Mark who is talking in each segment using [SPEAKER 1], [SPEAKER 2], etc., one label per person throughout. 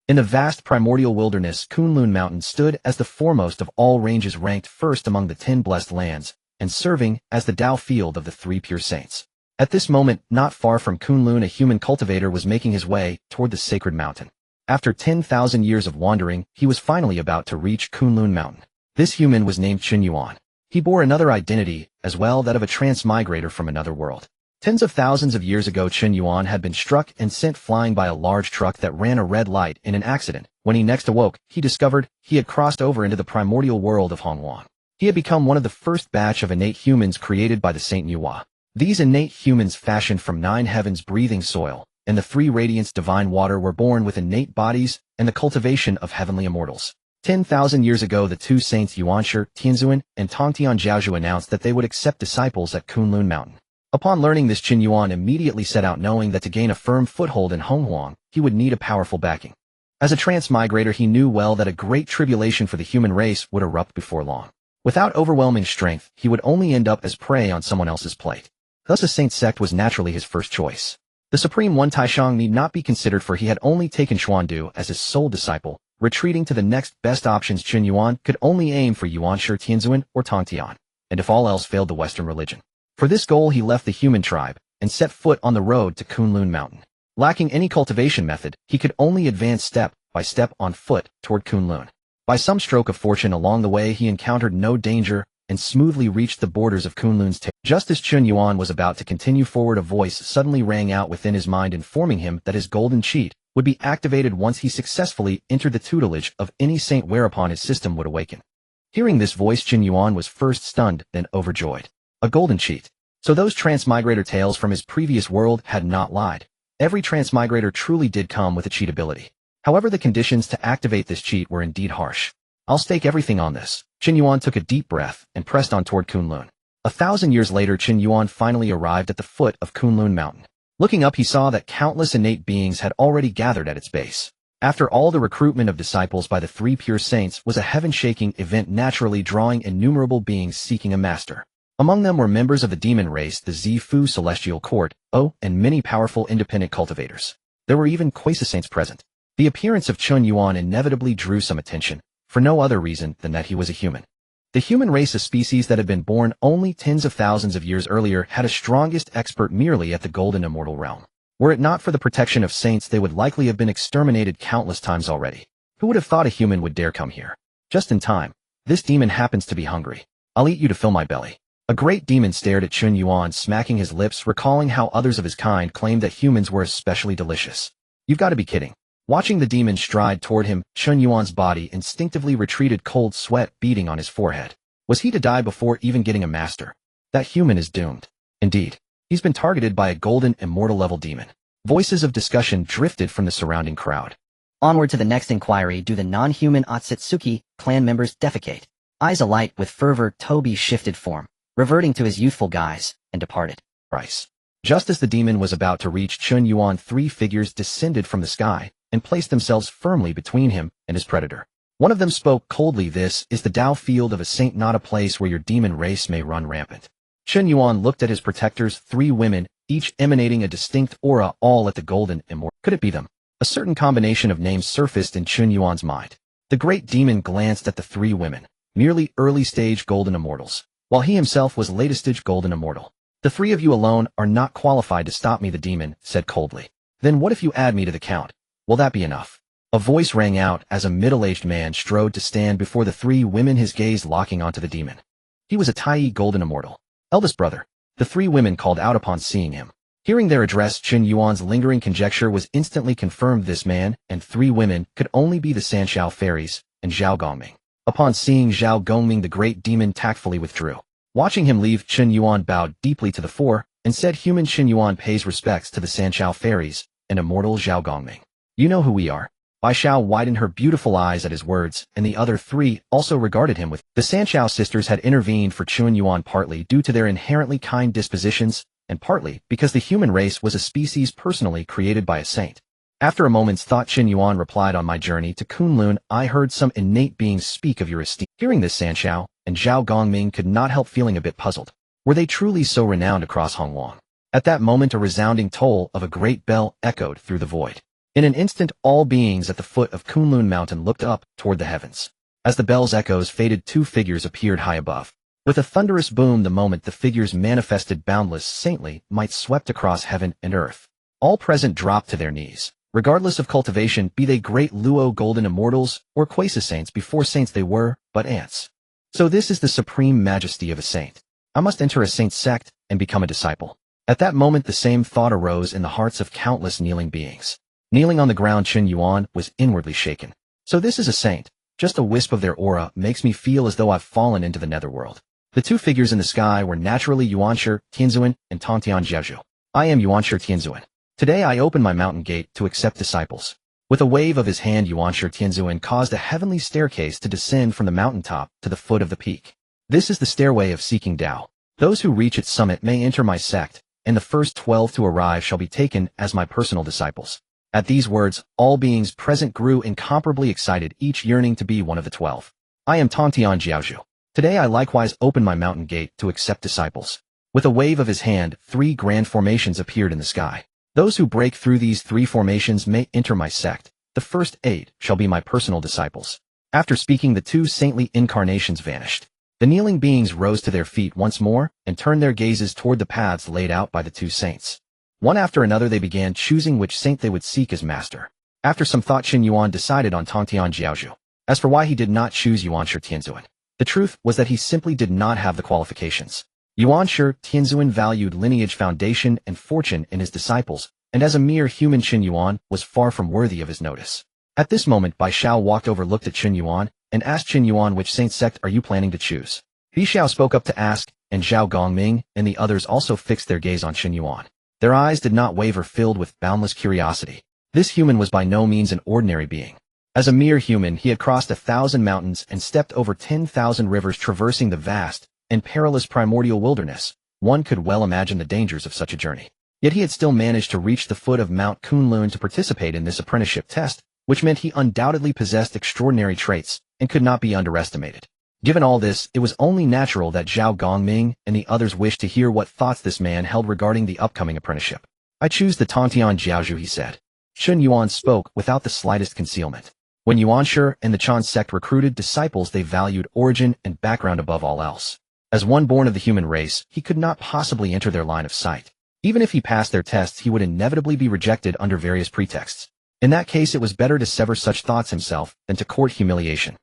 [SPEAKER 1] In the vast primordial wilderness, Kunlun Mountain stood as the foremost of all ranges, ranked first among the 10 blessed lands, and serving as the Tao field of the 3 pure saints. At this moment, not far from Kunlun, a human cultivator was making his way toward the sacred mountain. After 10,000 years of wandering, he was finally about to reach Kunlun Mountain. This human was named Chen Yuan. He bore another identity, as well, that of a transmigrator from another world. Tens of thousands of years ago, Chen Yuan had been struck and sent flying by a large truck that ran a red light in an accident. When he next awoke, he discovered he had crossed over into the primordial world of Hongjun. He had become one of the first batch of innate humans created by the Saint Nuwa. These innate humans, fashioned from 9 heavens breathing soil, and the 3 radiants divine water, were born with innate bodies and the cultivation of heavenly immortals. 10,000 years ago, the 2 saints Yuanshi, Tianzuan, and Tongtian Jiaozhu announced that they would accept disciples at Kunlun Mountain. Upon learning this, Chen Yuan immediately set out, knowing that to gain a firm foothold in Hongjun, he would need a powerful backing. As a transmigrator, he knew well that a great tribulation for the human race would erupt before long. Without overwhelming strength, he would only end up as prey on someone else's plate. Thus, a Saint Sect was naturally his first choice. The Supreme One Taishang need not be considered, for he had only taken Xuandu as his sole disciple. Retreating to the next best options, Chen Yuan could only aim for Yuanshi, Tianzuan, or Tongtian, and if all else failed, the Western religion. For this goal, he left the human tribe and set foot on the road to Kunlun Mountain. Lacking any cultivation method, he could only advance step by step on foot toward Kunlun. By some stroke of fortune along the way, he encountered no danger and smoothly reached the borders of Kunlun's territory. Just as Chen Yuan was about to continue forward, a voice suddenly rang out within his mind, informing him that his golden cheat would be activated once he successfully entered the tutelage of any saint, whereupon his system would awaken. Hearing this voice, Chen Yuan was first stunned, then overjoyed. A golden cheat. So those transmigrator tales from his previous world had not lied. Every transmigrator truly did come with a cheat ability. However, the conditions to activate this cheat were indeed harsh. I'll stake everything on this. Chen Yuan took a deep breath and pressed on toward Kunlun. 1,000 years later, Chen Yuan finally arrived at the foot of Kunlun Mountain. Looking up, he saw that countless innate beings had already gathered at its base. After all, the recruitment of disciples by the 3 pure saints was a heaven-shaking event, naturally drawing innumerable beings seeking a master. Among them were members of the demon race, the Zifu Celestial Court, and many powerful independent cultivators. There were even quasi-saints present. The appearance of Chen Yuan inevitably drew some attention, for no other reason than that he was a human. The human race, a species that had been born only tens of thousands of years earlier, had a strongest expert merely at the golden immortal realm. Were it not for the protection of saints, they would likely have been exterminated countless times already. Who would have thought a human would dare come here? Just in time. This demon happens to be hungry. I'll eat you to fill my belly. A great demon stared at Chen Yuan, smacking his lips, recalling how others of his kind claimed that humans were especially delicious. You've got to be kidding. Watching the demon stride toward him, Chen Yuan's body instinctively retreated, cold sweat beading on his forehead. Was he to die before even getting a master? That human is doomed. Indeed. He's been targeted by a golden immortal level demon. Voices of discussion drifted from the surrounding crowd.
[SPEAKER 2] Onward to the next inquiry. Do the non-human Otsutsuki clan members defecate? Eyes alight with fervor, Toby shifted form, reverting to his youthful guise, and departed.
[SPEAKER 1] Rice. Just as the demon was about to reach Chen Yuan, 3 figures descended from the sky and placed themselves firmly between him and his predator. One of them spoke coldly. This is the Tao field of a saint, not a place where your demon race may run rampant. Chen Yuan looked at his protectors, 3 women, each emanating a distinct aura, all at the golden immortal. Could it be them? A certain combination of names surfaced in Chen Yuan's mind. The great demon glanced at the 3 women, merely early-stage golden immortals, while he himself was latest-stage golden immortal. The 3 of you alone are not qualified to stop me, the demon said coldly. Then what if you add me to the count? Will that be enough? A voice rang out as a middle-aged man strode to stand before the 3 women, his gaze locking onto the demon. He was a Tai golden immortal. Eldest brother. The 3 women called out upon seeing him. Hearing their address, Chen Yuan's lingering conjecture was instantly confirmed. This man and 3 women could only be the Sanshao fairies and Zhao Gongming. Upon seeing Zhao Gongming, the great demon tactfully withdrew. Watching him leave, Chen Yuan bowed deeply to the 4 and said, Human Chen Yuan pays respects to the Sanshao fairies and immortal Zhao Gongming. You know who we are. Bai Xiao widened her beautiful eyes at his words, and the other 3 also regarded him with. The Sanshao sisters had intervened for Chen Yuan, partly due to their inherently kind dispositions, and partly because the human race was a species personally created by a saint. After a moment's thought, Chen Yuan replied, On my journey to Kunlun, I heard some innate beings speak of your esteem. Hearing this, Sanshao and Zhao Gongming could not help feeling a bit puzzled. Were they truly so renowned across Hongjun? At that moment, a resounding toll of a great bell echoed through the void. In an instant, all beings at the foot of Kunlun Mountain looked up toward the heavens. As the bell's echoes faded, two figures appeared high above. With a thunderous boom, the moment the figures manifested, boundless saintly might swept across heaven and earth. All present dropped to their knees. Regardless of cultivation, be they great Luo golden immortals or quasi-saints, before saints they were but ants. So this is the supreme majesty of a saint. I must enter a saint sect and become a disciple. At that moment the same thought arose in the hearts of countless kneeling beings. Kneeling on the ground, Chen Yuan was inwardly shaken. So this is a saint. Just a wisp of their aura makes me feel as though I've fallen into the netherworld. The two figures in the sky were naturally Yuanshi Tianzuan and Tongtian Jiejiao. I am Yuanshi Tianzuan. Today I open my mountain gate to accept disciples. With a wave of his hand, Yuanshi Tianzuan caused a heavenly staircase to descend from the mountaintop to the foot of the peak. This is the stairway of seeking Tao. Those who reach its summit may enter my sect, and the first 12 to arrive shall be taken as my personal disciples. At these words, all beings present grew incomparably excited, each yearning to be one of the 12. I am Tongtian Jiaozhu. Today I likewise open my mountain gate to accept disciples. With a wave of his hand, 3 grand formations appeared in the sky. Those who break through these 3 formations may enter my sect. The first 8 shall be my personal disciples. After speaking, the 2 saintly incarnations vanished. The kneeling beings rose to their feet once more and turned their gazes toward the paths laid out by the 2 saints. One after another they began choosing which saint they would seek as master. After some thought, Chen Yuan decided on Tongtian Jiaozhu. As for why he did not choose Yuanshi Tianzuan, the truth was that he simply did not have the qualifications. Yuanshi Tianzuan valued lineage, foundation, and fortune in his disciples, and as a mere human, Chen Yuan was far from worthy of his notice. At this moment, Bai Xiao walked over, looked at Chen Yuan, and asked Chen Yuan, which saint sect are you planning to choose? Bi Xiao spoke up to ask, and Zhao Gongming and the others also fixed their gaze on Chen Yuan. Their eyes did not waver, filled with boundless curiosity. This human was by no means an ordinary being. As a mere human, he had crossed 1,000 mountains and stepped over 10,000 rivers, traversing the vast and perilous primordial wilderness. One could well imagine the dangers of such a journey. Yet he had still managed to reach the foot of Mount Kunlun to participate in this apprenticeship test, which meant he undoubtedly possessed extraordinary traits and could not be underestimated. Given all this, it was only natural that Zhao Gongming and the others wished to hear what thoughts this man held regarding the upcoming apprenticeship. I choose the Tongtian Jiaozhu, he said. Chen Yuan spoke without the slightest concealment. When Yuanshi and the Chan Sect recruited disciples, they valued origin and background above all else. As one born of the human race, he could not possibly enter their line of sight. Even if he passed their tests, he would inevitably be rejected under various pretexts. In that case, it was better to sever such thoughts himself than to court humiliation.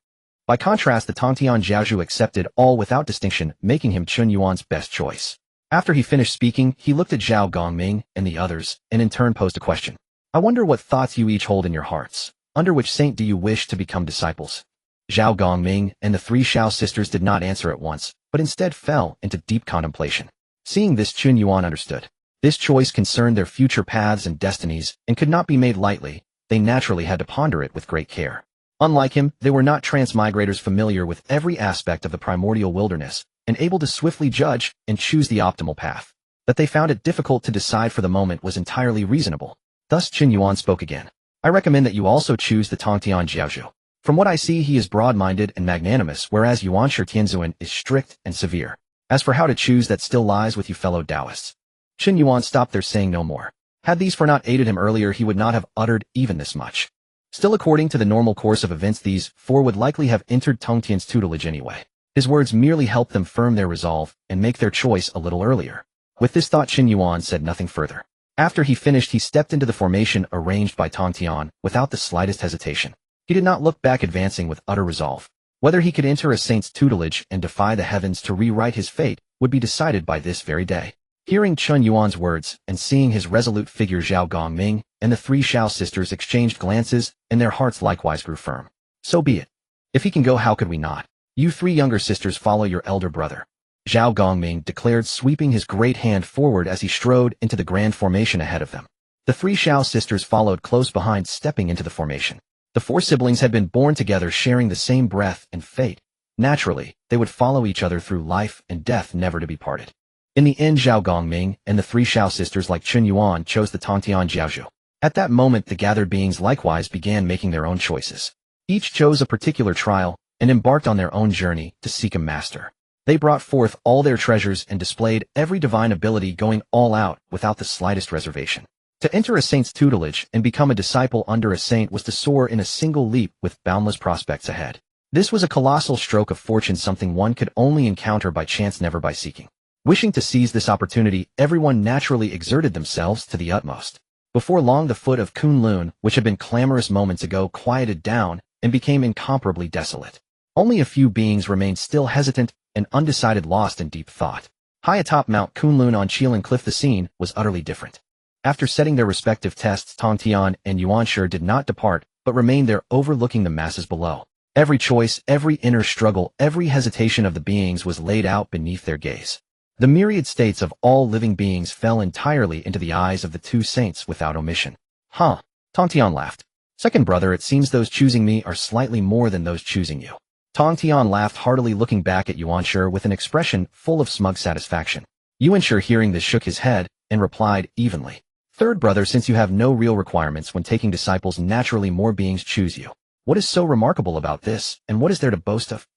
[SPEAKER 1] By contrast, the Tongtian Jiaozhu accepted all without distinction, making him Chen Yuan's best choice. After he finished speaking, he looked at Zhao Gongming and the others, and in turn posed a question. I wonder what thoughts you each hold in your hearts. Under which saint do you wish to become disciples? Zhao Gongming and the 3 Xiao sisters did not answer at once, but instead fell into deep contemplation. Seeing this, Chen Yuan understood. This choice concerned their future paths and destinies, and could not be made lightly. They naturally had to ponder it with great care. Unlike him, they were not transmigrators familiar with every aspect of the primordial wilderness, and able to swiftly judge and choose the optimal path. That they found it difficult to decide for the moment was entirely reasonable. Thus Chen Yuan spoke again. I recommend that you also choose the Tongtian Jiaozhu. From what I see, he is broad-minded and magnanimous, whereas Yuanshi Tianzuan is strict and severe. As for how to choose, that still lies with you fellow Taoists. Chen Yuan stopped there, saying no more. Had these 4 not aided him earlier, he would not have uttered even this much. Still, according to the normal course of events, these 4 would likely have entered Tongtian's tutelage anyway. His words merely helped them firm their resolve and make their choice a little earlier. With this thought, Chen Yuan said nothing further. After he finished, he stepped into the formation arranged by Tongtian without the slightest hesitation. He did not look back, advancing with utter resolve. Whether he could enter a saint's tutelage and defy the heavens to rewrite his fate would be decided by this very day. Hearing Chen Yuan's words and seeing his resolute figure, Zhao Gongming and the 3 Xiao sisters exchanged glances, and their hearts likewise grew firm. So be it. If he can go, how could we not? You 3 younger sisters follow your elder brother, Zhao Gongming declared, sweeping his great hand forward as he strode into the grand formation ahead of them. The 3 Xiao sisters followed close behind, stepping into the formation. The 4 siblings had been born together, sharing the same breath and fate. Naturally, they would follow each other through life and death, never to be parted. In the end, Zhao Gongming and the 3 Xiao sisters, like Chen Yuan, chose the Tongtian Jiaozhu. At that moment, the gathered beings likewise began making their own choices. Each chose a particular trial and embarked on their own journey to seek a master. They brought forth all their treasures and displayed every divine ability, going all out without the slightest reservation. To enter a saint's tutelage and become a disciple under a saint was to soar in a single leap with boundless prospects ahead. This was a colossal stroke of fortune, something one could only encounter by chance, never by seeking. Wishing to seize this opportunity, everyone naturally exerted themselves to the utmost. Before long, the foot of Kunlun, which had been clamorous moments ago, quieted down and became incomparably desolate. Only a few beings remained still, hesitant and undecided, lost in deep thought. High atop Mount Kunlun on Qilin Cliff, the scene was utterly different. After setting their respective tests, Tongtian and Yuanshi did not depart, but remained there, overlooking the masses below. Every choice, every inner struggle, every hesitation of the beings was laid out beneath their gaze. The myriad states of all living beings fell entirely into the eyes of the two saints without omission. Huh. Tongtian laughed. Second brother, it seems those choosing me are slightly more than those choosing you. Tongtian laughed heartily, looking back at Yuanshi with an expression full of smug satisfaction. Yuanshi, hearing this, shook his head and replied evenly. Third brother, since you have no real requirements when taking disciples, naturally more beings choose you. What is so remarkable about this, and what is there to boast of?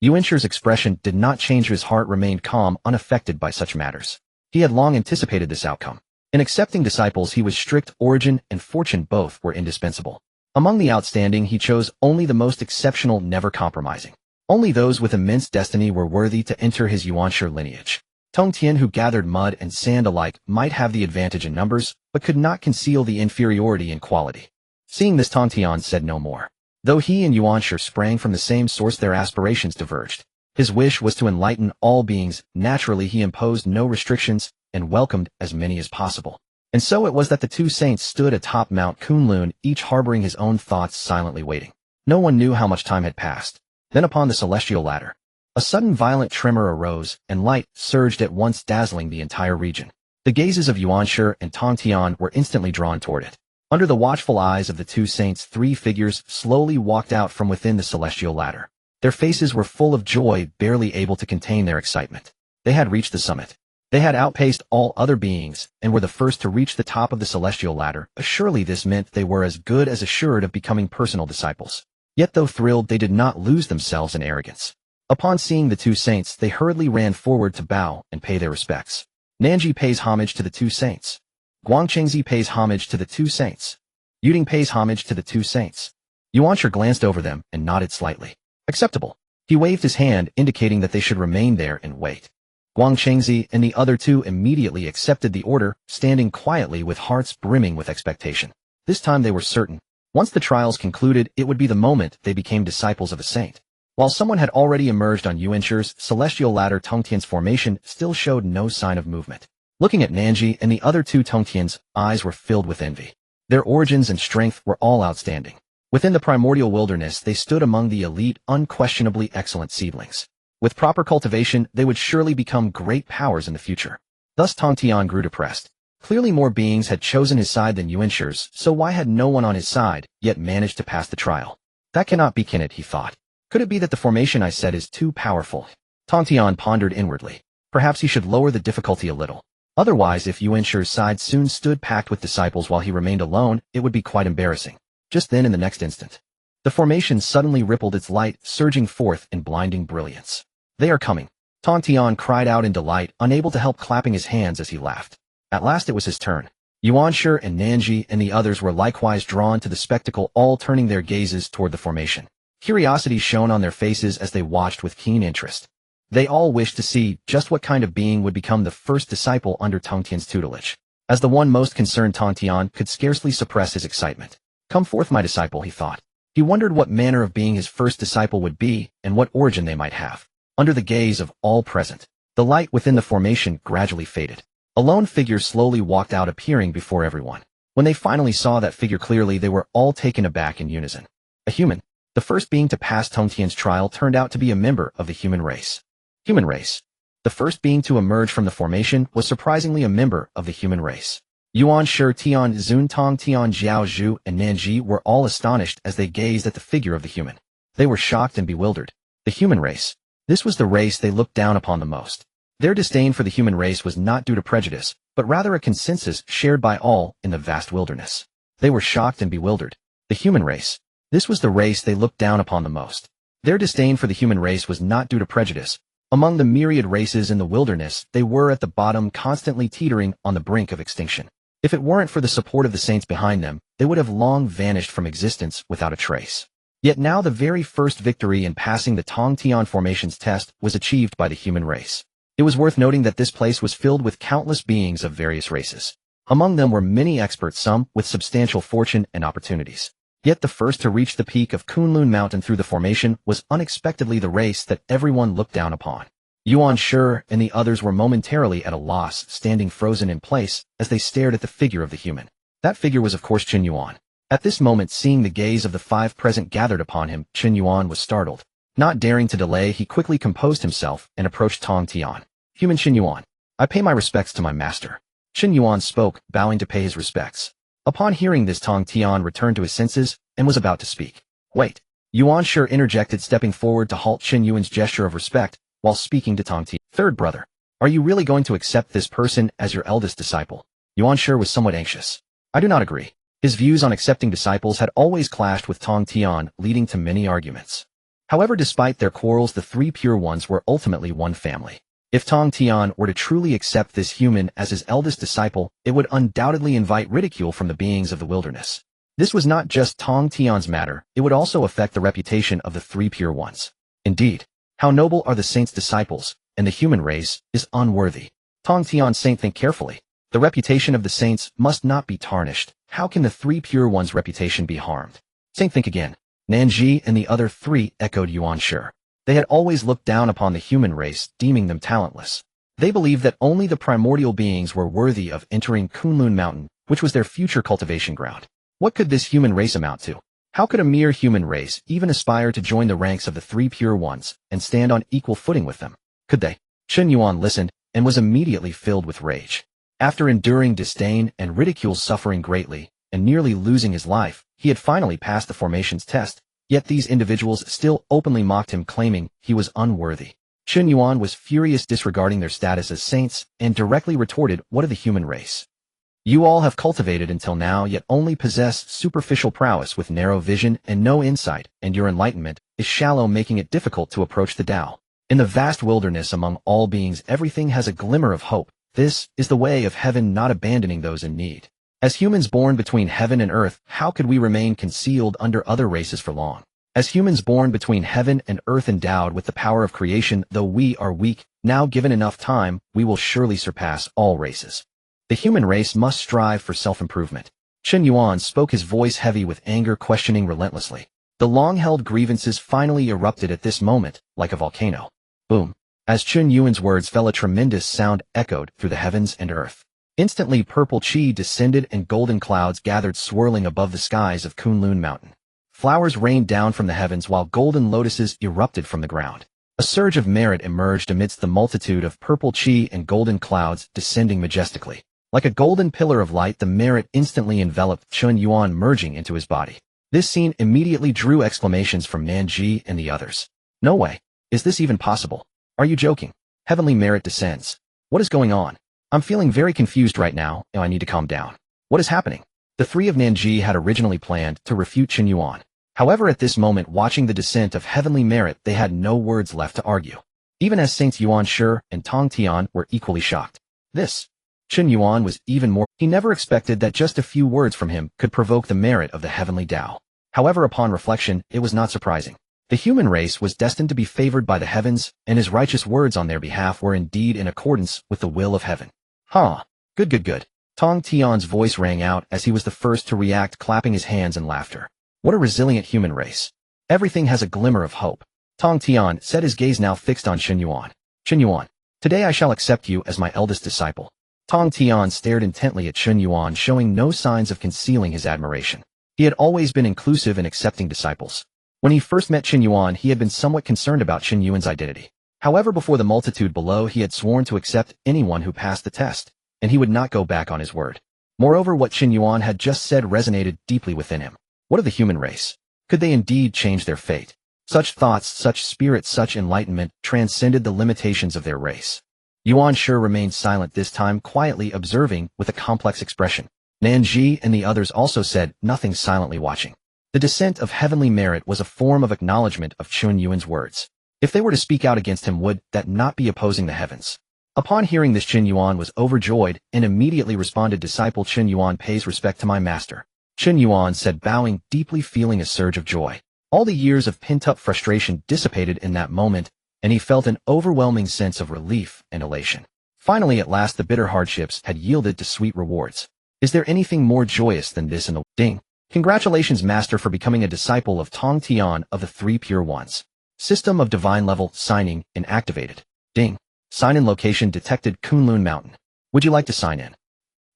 [SPEAKER 1] Yuanshi's expression did not change. His heart remained calm, unaffected by such matters. He had long anticipated this outcome. In accepting disciples, he was strict. Origin and fortune both were indispensable. Among the outstanding, he chose only the most exceptional, never compromising. Only those with immense destiny were worthy to enter his Yuanshi lineage. Tongtian, who gathered mud and sand alike, might have the advantage in numbers, but could not conceal the inferiority in quality. Seeing this, Tongtian said no more. Though he and Yuanshi sprang from the same source, their aspirations diverged. His wish was to enlighten all beings. Naturally, he imposed no restrictions and welcomed as many as possible. And so it was that the two saints stood atop Mount Kunlun, each harboring his own thoughts, silently waiting. No one knew how much time had passed. Then upon the celestial ladder, a sudden violent tremor arose, and light surged at once, dazzling the entire region. The gazes of Yuanshi and Tongtian were instantly drawn toward it. Under the watchful eyes of the two saints, three figures slowly walked out from within the celestial ladder. Their faces were full of joy, barely able to contain their excitement. They had reached the summit. They had outpaced all other beings, and were the first to reach the top of the celestial ladder. Surely this meant they were as good as assured of becoming personal disciples. Yet though thrilled, they did not lose themselves in arrogance. Upon seeing the two saints, they hurriedly ran forward to bow and pay their respects. Nanji pays homage to the two saints. Guangchengzi pays homage to the two saints. Yuding pays homage to the two saints. Yuanshi glanced over them and nodded slightly. Acceptable. He waved his hand, indicating that they should remain there and wait. Guangchengzi and the other two immediately accepted the order, standing quietly with hearts brimming with expectation. This time they were certain. Once the trials concluded, it would be the moment they became disciples of a saint. While someone had already emerged on Yuanshi's celestial ladder, Tongtian's formation still showed no sign of movement. Looking at Nanji and the other two, Tongtian's eyes were filled with envy. Their origins and strength were all outstanding. Within the primordial wilderness, they stood among the elite, unquestionably excellent seedlings. With proper cultivation, they would surely become great powers in the future. Thus Tongtian grew depressed. Clearly more beings had chosen his side than Yuanshi's, so why had no one on his side yet managed to pass the trial? That cannot be, can it, he thought. Could it be that the formation I set is too powerful? Tongtian pondered inwardly. Perhaps he should lower the difficulty a little. Otherwise, if Yuanshi's side soon stood packed with disciples while he remained alone, it would be quite embarrassing. Just then, in the next instant, the formation suddenly rippled, its light surging forth in blinding brilliance. They are coming. Tongtian cried out in delight, unable to help clapping his hands as he laughed. At last it was his turn. Yuanshi and Nanji and the others were likewise drawn to the spectacle, all turning their gazes toward the formation. Curiosity shone on their faces as they watched with keen interest. They all wished to see just what kind of being would become the first disciple under Tongtian's tutelage. As the one most concerned, Tongtian could scarcely suppress his excitement. Come forth, my disciple, he thought. He wondered what manner of being his first disciple would be and what origin they might have. Under the gaze of all present, the light within the formation gradually faded. A lone figure slowly walked out, appearing before everyone. When they finally saw that figure clearly, they were all taken aback in unison. A human. The first being to pass Tongtian's trial turned out to be a member of the human race. Human race. The first being to emerge from the formation was surprisingly a member of the human race. Yuanshi, Tian Zun, Tongtian, Jiao Zhu, and Nanji were all astonished as they gazed at the figure of the human. They were shocked and bewildered. The human race. This was the race they looked down upon the most. Their disdain for the human race was not due to prejudice, but rather a consensus shared by all in the vast wilderness. They were shocked and bewildered. The human race. This was the race they looked down upon the most. Their disdain for the human race was not due to prejudice. Among the myriad races in the wilderness, they were at the bottom, constantly teetering on the brink of extinction. If it weren't for the support of the saints behind them, they would have long vanished from existence without a trace. Yet now the very first victory in passing the Tongtian formations test was achieved by the human race. It was worth noting that this place was filled with countless beings of various races. Among them were many experts, some with substantial fortune and opportunities. Yet the first to reach the peak of Kunlun Mountain through the formation was unexpectedly the race that everyone looked down upon. Yuan Shi and the others were momentarily at a loss, standing frozen in place as they stared at the figure of the human. That figure was of course Chen Yuan. At this moment, seeing the gaze of the five present gathered upon him, Chen Yuan was startled. Not daring to delay, he quickly composed himself and approached Tongtian. Human Chen Yuan, I pay my respects to my master. Chen Yuan spoke, bowing to pay his respects. Upon hearing this, Tongtian returned to his senses and was about to speak. Wait. Yuan Shi interjected, stepping forward to halt Chen Yuan's gesture of respect while speaking to Tongtian. Third brother, are you really going to accept this person as your eldest disciple? Yuan Shi was somewhat anxious. I do not agree. His views on accepting disciples had always clashed with Tongtian, leading to many arguments. However, despite their quarrels, the three pure ones were ultimately one family. If Tongtian were to truly accept this human as his eldest disciple, it would undoubtedly invite ridicule from the beings of the wilderness. This was not just Tongtian's matter, it would also affect the reputation of the three pure ones. Indeed, how noble are the saints' disciples, and the human race is unworthy. Tongtian Saint, think carefully. The reputation of the saints must not be tarnished. How can the three pure ones' reputation be harmed? Saint, think again. Nanji and the other three, echoed Yuan Shi. They had always looked down upon the human race, deeming them talentless. They believed that only the primordial beings were worthy of entering Kunlun Mountain, which was their future cultivation ground. What could this human race amount to? How could a mere human race even aspire to join the ranks of the three pure ones and stand on equal footing with them? Could they? Chen Yuan listened and was immediately filled with rage. After enduring disdain and ridicule, suffering greatly, and nearly losing his life, he had finally passed the formations test, yet these individuals still openly mocked him, claiming he was unworthy. Chen Yuan was furious, disregarding their status as saints, and directly retorted, what of the human race? You all have cultivated until now, yet only possess superficial prowess with narrow vision and no insight, and your enlightenment is shallow, making it difficult to approach the Tao. In the vast wilderness among all beings, everything has a glimmer of hope. This is the way of heaven, not abandoning those in need. As humans born between heaven and earth, how could we remain concealed under other races for long? As humans born between heaven and earth, endowed with the power of creation, though we are weak, now given enough time, we will surely surpass all races. The human race must strive for self-improvement. Chen Yuan spoke, his voice heavy with anger, questioning relentlessly. The long-held grievances finally erupted at this moment, like a volcano. Boom. As Chen Yuan's words fell, a tremendous sound echoed through the heavens and earth. Instantly, purple chi descended and golden clouds gathered, swirling above the skies of Kunlun Mountain. Flowers rained down from the heavens while golden lotuses erupted from the ground. A surge of merit emerged amidst the multitude of purple chi and golden clouds descending majestically. Like a golden pillar of light, the merit instantly enveloped Chen Yuan, merging into his body. This scene immediately drew exclamations from Nanji and the others. No way. Is this even possible? Are you joking? Heavenly merit descends. What is going on? I'm feeling very confused right now, and I need to calm down. What is happening? The three of Nanji had originally planned to refute Chen Yuan. However, at this moment, watching the descent of heavenly merit, they had no words left to argue. Even as Saints Yuan Shi and Tongtian were equally shocked. Chen Yuan was even more. He never expected that just a few words from him could provoke the merit of the heavenly Tao. However, upon reflection, it was not surprising. The human race was destined to be favored by the heavens, and his righteous words on their behalf were indeed in accordance with the will of heaven. Good. Tongtian's voice rang out as he was the first to react, clapping his hands in laughter. What a resilient human race. Everything has a glimmer of hope. Tongtian said, his gaze now fixed on Chen Yuan. Chen Yuan, today I shall accept you as my eldest disciple. Tongtian stared intently at Chen Yuan, showing no signs of concealing his admiration. He had always been inclusive in accepting disciples. When he first met Chen Yuan, he had been somewhat concerned about Chen Yuan's identity. However, before the multitude below, he had sworn to accept anyone who passed the test, and he would not go back on his word. Moreover, what Chen Yuan had just said resonated deeply within him. What of the human race? Could they indeed change their fate? Such thoughts, such spirit, such enlightenment transcended the limitations of their race. Yuan Shi remained silent this time, quietly observing with a complex expression. Nanji and the others also said nothing, silently watching. The descent of heavenly merit was a form of acknowledgement of Chen Yuan's words. If they were to speak out against him, would that not be opposing the heavens? Upon hearing this, Chen Yuan was overjoyed and immediately responded, "Disciple Chen Yuan pays respect to my master." Chen Yuan said, bowing, deeply feeling a surge of joy. All the years of pent-up frustration dissipated in that moment, and he felt an overwhelming sense of relief and elation. Finally, at last, the bitter hardships had yielded to sweet rewards. Is there anything more joyous than this in the ding? Congratulations, Master, for becoming a disciple of Tongtian of the Three Pure Ones. System of Divine Level signing in activated. Ding. Sign-in location detected, Kunlun Mountain. Would you like to sign in?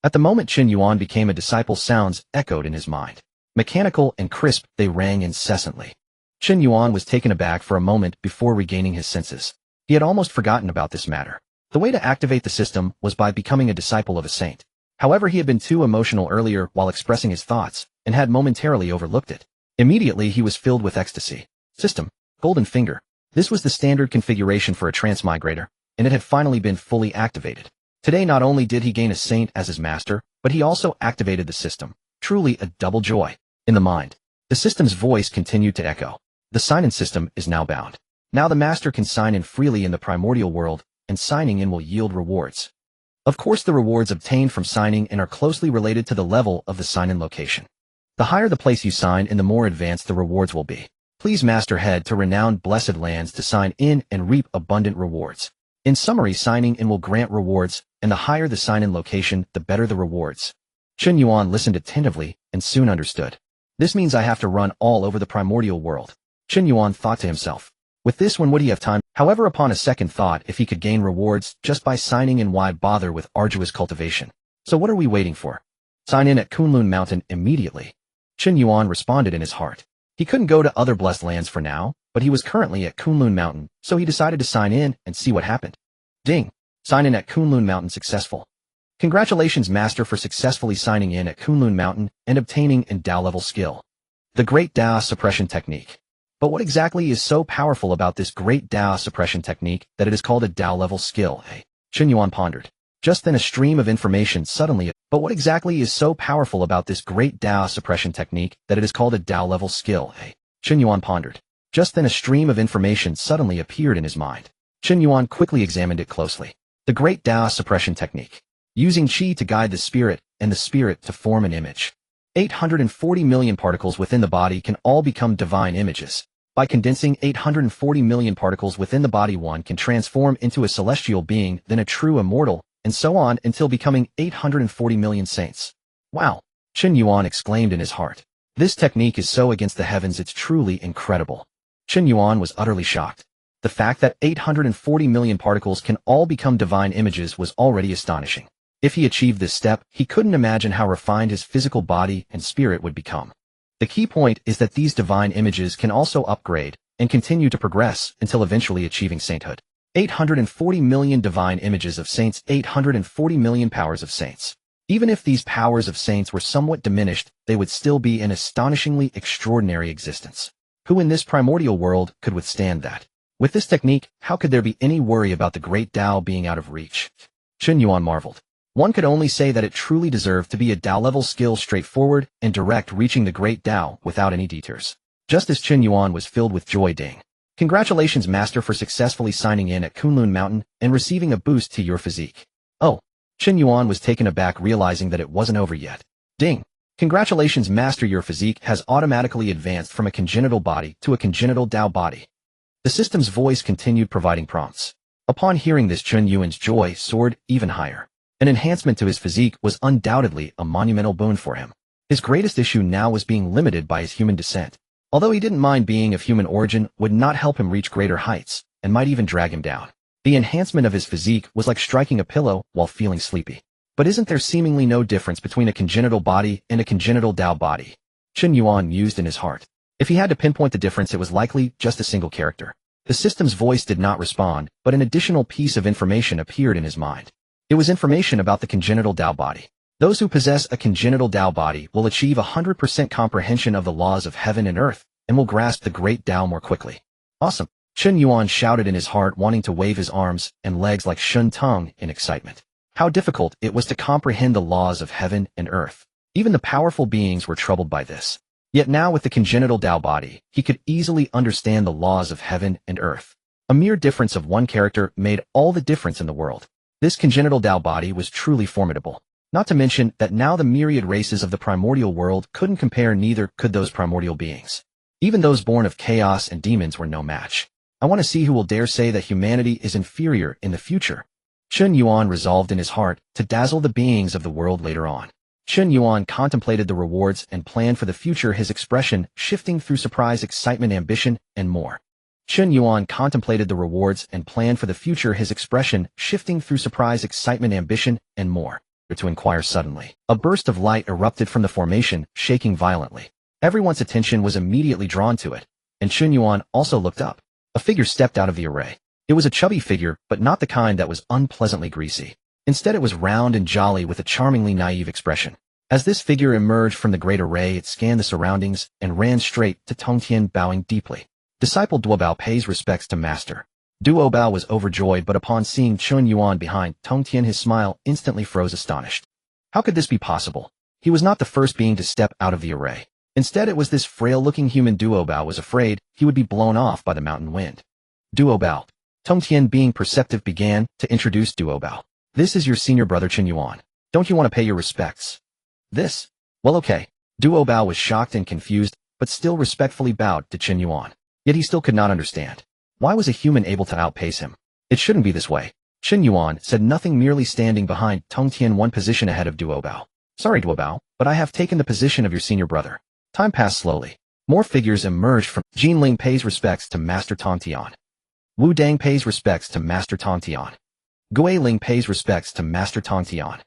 [SPEAKER 1] At the moment Chen Yuan became a disciple, sounds echoed in his mind. Mechanical and crisp, they rang incessantly. Chen Yuan was taken aback for a moment before regaining his senses. He had almost forgotten about this matter. The way to activate the system was by becoming a disciple of a saint. However, he had been too emotional earlier while expressing his thoughts, and had momentarily overlooked it. Immediately he was filled with ecstasy. System. Golden Finger. This was the standard configuration for a transmigrator, and it had finally been fully activated. Today not only did he gain a saint as his master, but he also activated the system. Truly a double joy. In the mind, the system's voice continued to echo. The sign-in system is now bound. Now the master can sign in freely in the primordial world, and signing in will yield rewards. Of course, the rewards obtained from signing in are closely related to the level of the sign-in location. The higher the place you sign in, the more advanced the rewards will be. Please master head to renowned blessed lands to sign in and reap abundant rewards. In summary, signing in will grant rewards, and the higher the sign-in location, the better the rewards. Chen Yuan listened attentively and soon understood. This means I have to run all over the primordial world. Chen Yuan thought to himself. With this, when would he have time? However, upon a second thought, if he could gain rewards just by signing in, why bother with arduous cultivation? So what are we waiting for? Sign in at Kunlun Mountain immediately. Chen Yuan responded in his heart. He couldn't go to other blessed lands for now, but he was currently at Kunlun Mountain, so he decided to sign in and see what happened. Ding! Sign in at Kunlun Mountain successful. Congratulations, Master, for successfully signing in at Kunlun Mountain and obtaining an Dao level skill. The Great Dao Suppression Technique. But what exactly is so powerful about this Great Dao Suppression Technique that it is called a Dao level skill, eh? Chen Yuan pondered. Just then a stream of information suddenly. But what exactly is so powerful about this Great Dao Suppression Technique that it is called a Dao level skill, eh? Chen Yuan pondered. Just then a stream of information suddenly appeared in his mind. Chen Yuan quickly examined it closely. The Great Dao Suppression Technique. Using Qi to guide the spirit, and the spirit to form an image. 840 million particles within the body can all become divine images. By condensing 840 million particles within the body, one can transform into a celestial being, then a true immortal, and so on until becoming 840 million saints. Wow! Chen Yuan exclaimed in his heart. This technique is so against the heavens, it's truly incredible. Chen Yuan was utterly shocked. The fact that 840 million particles can all become divine images was already astonishing. If he achieved this step, he couldn't imagine how refined his physical body and spirit would become. The key point is that these divine images can also upgrade and continue to progress until eventually achieving sainthood. 840 million divine images of saints, 840 million powers of saints. Even if these powers of saints were somewhat diminished, they would still be an astonishingly extraordinary existence. Who in this primordial world could withstand that? With this technique, how could there be any worry about the great Dao being out of reach? Chen Yuan marveled. One could only say that it truly deserved to be a Dao-level skill, straightforward and direct, reaching the great Dao without any detours. Just as Chen Yuan was filled with joy, ding. Congratulations, Master, for successfully signing in at Kunlun Mountain and receiving a boost to your physique. Oh. Chen Yuan was taken aback, realizing that it wasn't over yet. Ding. Congratulations, Master, your physique has automatically advanced from a congenital body to a congenital Dao body. The system's voice continued providing prompts. Upon hearing this, Chen Yuan's joy soared even higher. An enhancement to his physique was undoubtedly a monumental boon for him. His greatest issue now was being limited by his human descent. Although he didn't mind being of human origin, would not help him reach greater heights, and might even drag him down. The enhancement of his physique was like striking a pillow while feeling sleepy. But isn't there seemingly no difference between a congenital body and a congenital Dao body? Chen Yuan mused in his heart. If he had to pinpoint the difference, it was likely just a single character. The system's voice did not respond, but an additional piece of information appeared in his mind. It was information about the congenital Dao body. Those who possess a congenital Dao body will achieve 100% comprehension of the laws of heaven and earth, and will grasp the great Dao more quickly. Awesome! Chen Yuan shouted in his heart, wanting to wave his arms and legs like Shun Tung in excitement. How difficult it was to comprehend the laws of heaven and earth. Even the powerful beings were troubled by this. Yet now with the congenital Dao body, he could easily understand the laws of heaven and earth. A mere difference of one character made all the difference in the world. This congenital Dao body was truly formidable. Not to mention that now the myriad races of the primordial world couldn't compare, neither could those primordial beings. Even those born of chaos and demons were no match. I want to see who will dare say that humanity is inferior in the future. Chen Yuan resolved in his heart to dazzle the beings of the world later on. Chen Yuan contemplated the rewards and planned for the future, his expression shifting through surprise, excitement, ambition, and more. Chen Yuan contemplated the rewards and planned for the future, his expression shifting through surprise, excitement, ambition, and more. To inquire suddenly. A burst of light erupted from the formation, shaking violently. Everyone's attention was immediately drawn to it, and Chen Yuan also looked up. A figure stepped out of the array. It was a chubby figure, but not the kind that was unpleasantly greasy. Instead, it was round and jolly with a charmingly naive expression. As this figure emerged from the great array, it scanned the surroundings and ran straight to Tongtian, bowing deeply. Disciple Duobao pays respects to master. Duobao was overjoyed, but upon seeing Chen Yuan behind Tongtian, his smile instantly froze, astonished. How could this be possible? He was not the first being to step out of the array. Instead, it was this frail-looking human. Duobao was afraid he would be blown off by the mountain wind. Duobao. Tongtian, being perceptive, began to introduce Duobao. This is your senior brother Chen Yuan. Don't you want to pay your respects? This? Well, okay. Duobao was shocked and confused, but still respectfully bowed to Chen Yuan. Yet he still could not understand. Why was a human able to outpace him? It shouldn't be this way. Chen Yuan said nothing, merely standing behind Tongtian, one position ahead of Duobao. Sorry, Duobao, but I have taken the position of your senior brother. Time passed slowly. More figures emerged from. Jinling pays respects to Master Tongtian. Wu Dang pays respects to Master Tongtian. Gui Ling pays respects to Master Tongtian.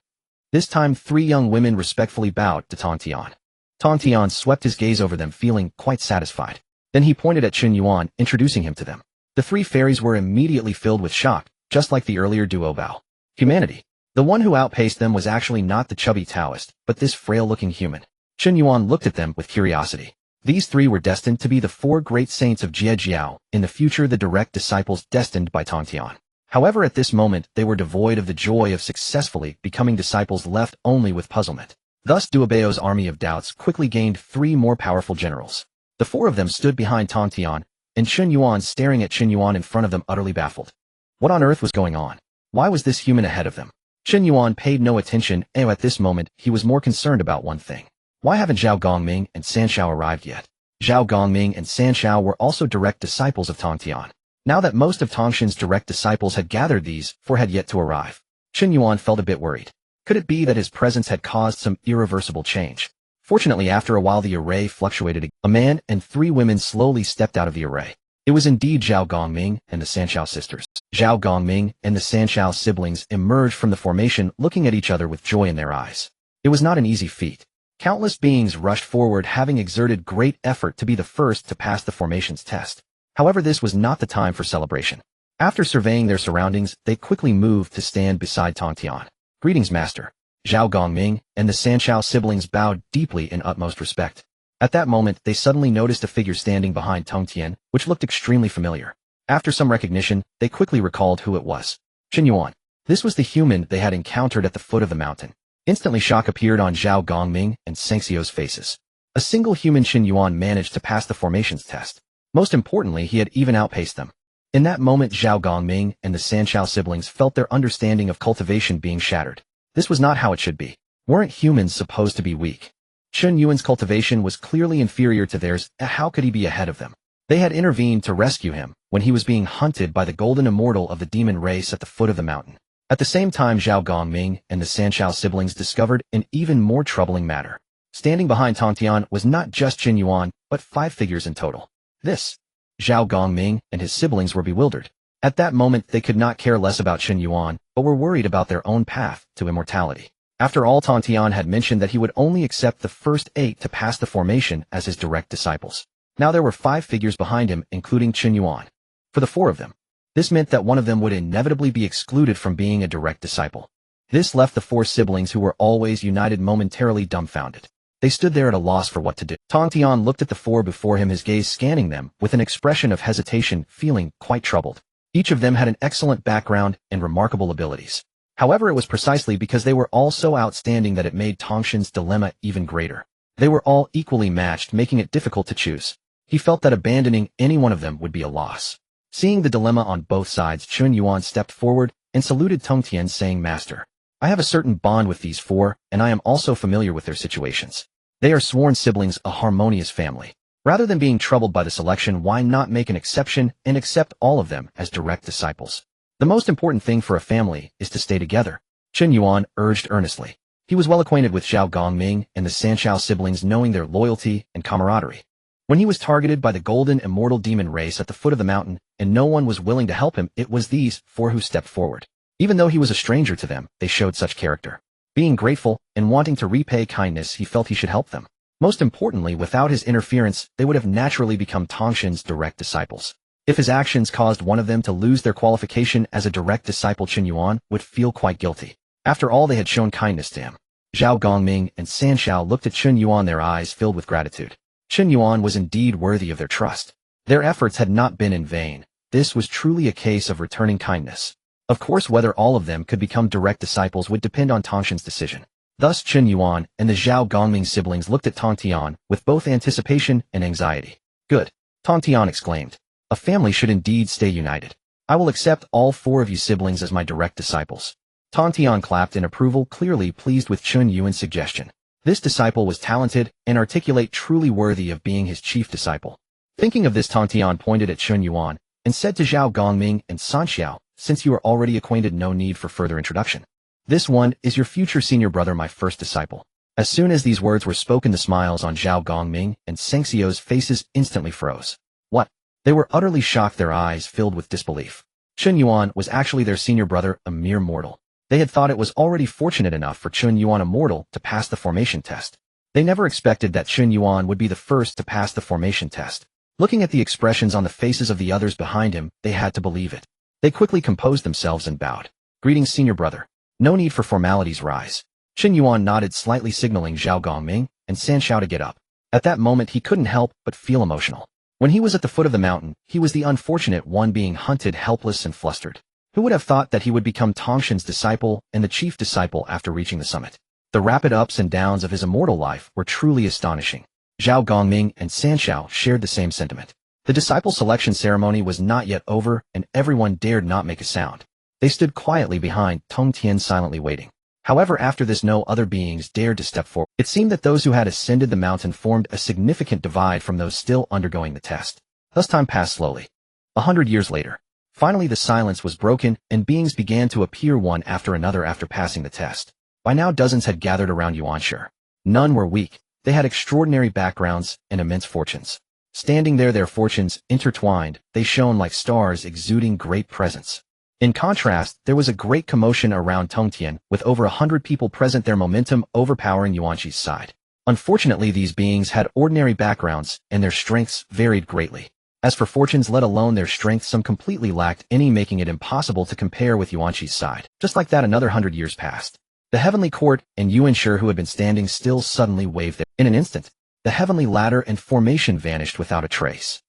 [SPEAKER 1] This time 3 young women respectfully bowed to Tongtian. Tongtian swept his gaze over them, feeling quite satisfied. Then he pointed at Chen Yuan, introducing him to them. The 3 fairies were immediately filled with shock, just like the earlier Duobao. Humanity. The one who outpaced them was actually not the chubby Taoist, but this frail-looking human. Chen Yuan looked at them with curiosity. These 3 were destined to be the 4 great saints of Jiejiao, in the future the direct disciples destined by Tongtian. However, at this moment, they were devoid of the joy of successfully becoming disciples, left only with puzzlement. Thus Duobao's army of doubts quickly gained 3 more powerful generals. The 4 of them stood behind Tongtian, and Chen Yuan staring at Chen Yuan in front of them, utterly baffled. What on earth was going on? Why was this human ahead of them? Chen Yuan paid no attention, and at this moment, he was more concerned about one thing. Why haven't Zhao Gongming and Sanshao arrived yet? Zhao Gongming and Sanshao were also direct disciples of Tongtian. Now that most of Tongtian's direct disciples had gathered, these 4 had yet to arrive. Chen Yuan felt a bit worried. Could it be that his presence had caused some irreversible change? Fortunately, after a while the array fluctuated. A man and 3 women slowly stepped out of the array. It was indeed Zhao Gongming and the Sanshao sisters. Zhao Gongming and the Sanshao siblings emerged from the formation, looking at each other with joy in their eyes. It was not an easy feat. Countless beings rushed forward, having exerted great effort to be the first to pass the formation's test. However, this was not the time for celebration. After surveying their surroundings, they quickly moved to stand beside Tongtian. Greetings, master. Zhao Gongming and the Sanshao siblings bowed deeply in utmost respect. At that moment, they suddenly noticed a figure standing behind Tongtian, which looked extremely familiar. After some recognition, they quickly recalled who it was. Chen Yuan. This was the human they had encountered at the foot of the mountain. Instantly, shock appeared on Zhao Gongming and Sengxiu's faces. A single human Chen Yuan managed to pass the formations test. Most importantly, he had even outpaced them. In that moment, Zhao Gongming and the Sanshao siblings felt their understanding of cultivation being shattered. This was not how it should be. Weren't humans supposed to be weak? Chen Yuan's cultivation was clearly inferior to theirs. How could he be ahead of them? They had intervened to rescue him when he was being hunted by the golden immortal of the demon race at the foot of the mountain. At the same time, Zhao Gongming and the Sanshao siblings discovered an even more troubling matter. Standing behind Tongtian was not just Chen Yuan, but 5 figures in total. Zhao Gongming and his siblings were bewildered. At that moment, they could not care less about Chen Yuan, but were worried about their own path to immortality. After all, Tongtian had mentioned that he would only accept the first 8 to pass the formation as his direct disciples. Now there were 5 figures behind him, including Chen Yuan. For the 4 of them, this meant that one of them would inevitably be excluded from being a direct disciple. This left the 4 siblings, who were always united, momentarily dumbfounded. They stood there at a loss for what to do. Tongtian looked at the 4 before him, his gaze scanning them with an expression of hesitation, feeling quite troubled. Each of them had an excellent background and remarkable abilities. However, it was precisely because they were all so outstanding that it made Tongtian's dilemma even greater. They were all equally matched, making it difficult to choose. He felt that abandoning any one of them would be a loss. Seeing the dilemma on both sides, Chen Yuan stepped forward and saluted Tongtian, saying, "Master, I have a certain bond with these four, and I am also familiar with their situations. They are sworn siblings, a harmonious family. Rather than being troubled by the selection, why not make an exception and accept all of them as direct disciples? The most important thing for a family is to stay together," Chen Yuan urged earnestly. He was well acquainted with Zhao Gongming and the Sanshao siblings, knowing their loyalty and camaraderie. When he was targeted by the golden immortal demon race at the foot of the mountain, and no one was willing to help him, it was these four who stepped forward. Even though he was a stranger to them, they showed such character. Being grateful and wanting to repay kindness, he felt he should help them. Most importantly, without his interference, they would have naturally become Tongtian's direct disciples. If his actions caused one of them to lose their qualification as a direct disciple, Chen Yuan would feel quite guilty. After all, they had shown kindness to him. Zhao Gongming and Sanshao looked at Chen Yuan, their eyes filled with gratitude. Chen Yuan was indeed worthy of their trust. Their efforts had not been in vain. This was truly a case of returning kindness. Of course, whether all of them could become direct disciples would depend on Tongtian's decision. Thus Chen Yuan and the Zhao Gongming siblings looked at Tongtian with both anticipation and anxiety. "Good," Tongtian exclaimed. "A family should indeed stay united. I will accept all four of you siblings as my direct disciples." Tongtian clapped in approval, clearly pleased with Chen Yuan's suggestion. This disciple was talented and articulate, truly worthy of being his chief disciple. Thinking of this, Tongtian pointed at Chen Yuan and said to Zhao Gongming and Sanshao, "Since you are already acquainted, no need for further introduction. This one is your future senior brother, my first disciple." As soon as these words were spoken, the smiles on Zhao Gongming and Sengxiao's faces instantly froze. What? They were utterly shocked, their eyes filled with disbelief. Chen Yuan was actually their senior brother, a mere mortal. They had thought it was already fortunate enough for Chen Yuan, a mortal, to pass the formation test. They never expected that Chen Yuan would be the first to pass the formation test. Looking at the expressions on the faces of the others behind him, they had to believe it. They quickly composed themselves and bowed. "Greetings, senior brother. No need for formalities, rise." Chen Yuan nodded slightly, signaling Zhao Gongming and Sanshao to get up. At that moment he couldn't help but feel emotional. When he was at the foot of the mountain, he was the unfortunate one being hunted, helpless and flustered. Who would have thought that he would become Tongtian's disciple and the chief disciple after reaching the summit? The rapid ups and downs of his immortal life were truly astonishing. Zhao Gongming and Sanshao shared the same sentiment. The disciple selection ceremony was not yet over, and everyone dared not make a sound. They stood quietly behind Tongtian, silently waiting. However, after this, no other beings dared to step forward. It seemed that those who had ascended the mountain formed a significant divide from those still undergoing the test. Thus time passed slowly. 100 years later. Finally the silence was broken, and beings began to appear one after another after passing the test. By now dozens had gathered around Yuanshi. None were weak. They had extraordinary backgrounds and immense fortunes. Standing there, their fortunes intertwined, they shone like stars, exuding great presence. In contrast, there was a great commotion around Tongtian, with over 100 people present, their momentum overpowering Yuanshi's side. Unfortunately, these beings had ordinary backgrounds, and their strengths varied greatly. As for fortunes, let alone their strength, some completely lacked any, making it impossible to compare with Yuanshi's side. Just like that, another 100 years passed. The heavenly court and Yuanshi, who had been standing still, suddenly waved there. In an instant, the heavenly ladder and formation vanished without a trace.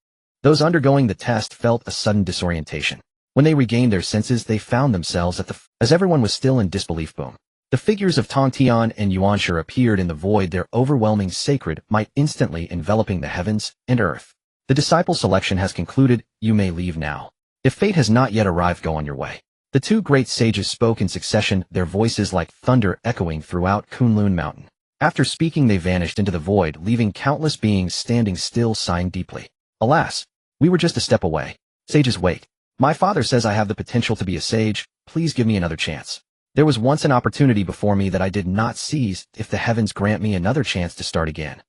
[SPEAKER 1] Those undergoing the test felt a sudden disorientation. When they regained their senses, they found themselves as everyone was still in disbelief. Boom. The figures of Tongtian and Yuanshi appeared in the void, their overwhelming sacred might instantly enveloping the heavens and earth. The disciple selection has concluded. You may leave now. If fate has not yet arrived, go on your way. The two great sages spoke in succession, their voices like thunder echoing throughout Kunlun Mountain. After speaking, they vanished into the void, leaving countless beings standing still, sighing deeply. Alas, we were just a step away. Sages, wait. My father says I have the potential to be a sage. Please give me another chance. There was once an opportunity before me that I did not seize. If the heavens grant me another chance to start again.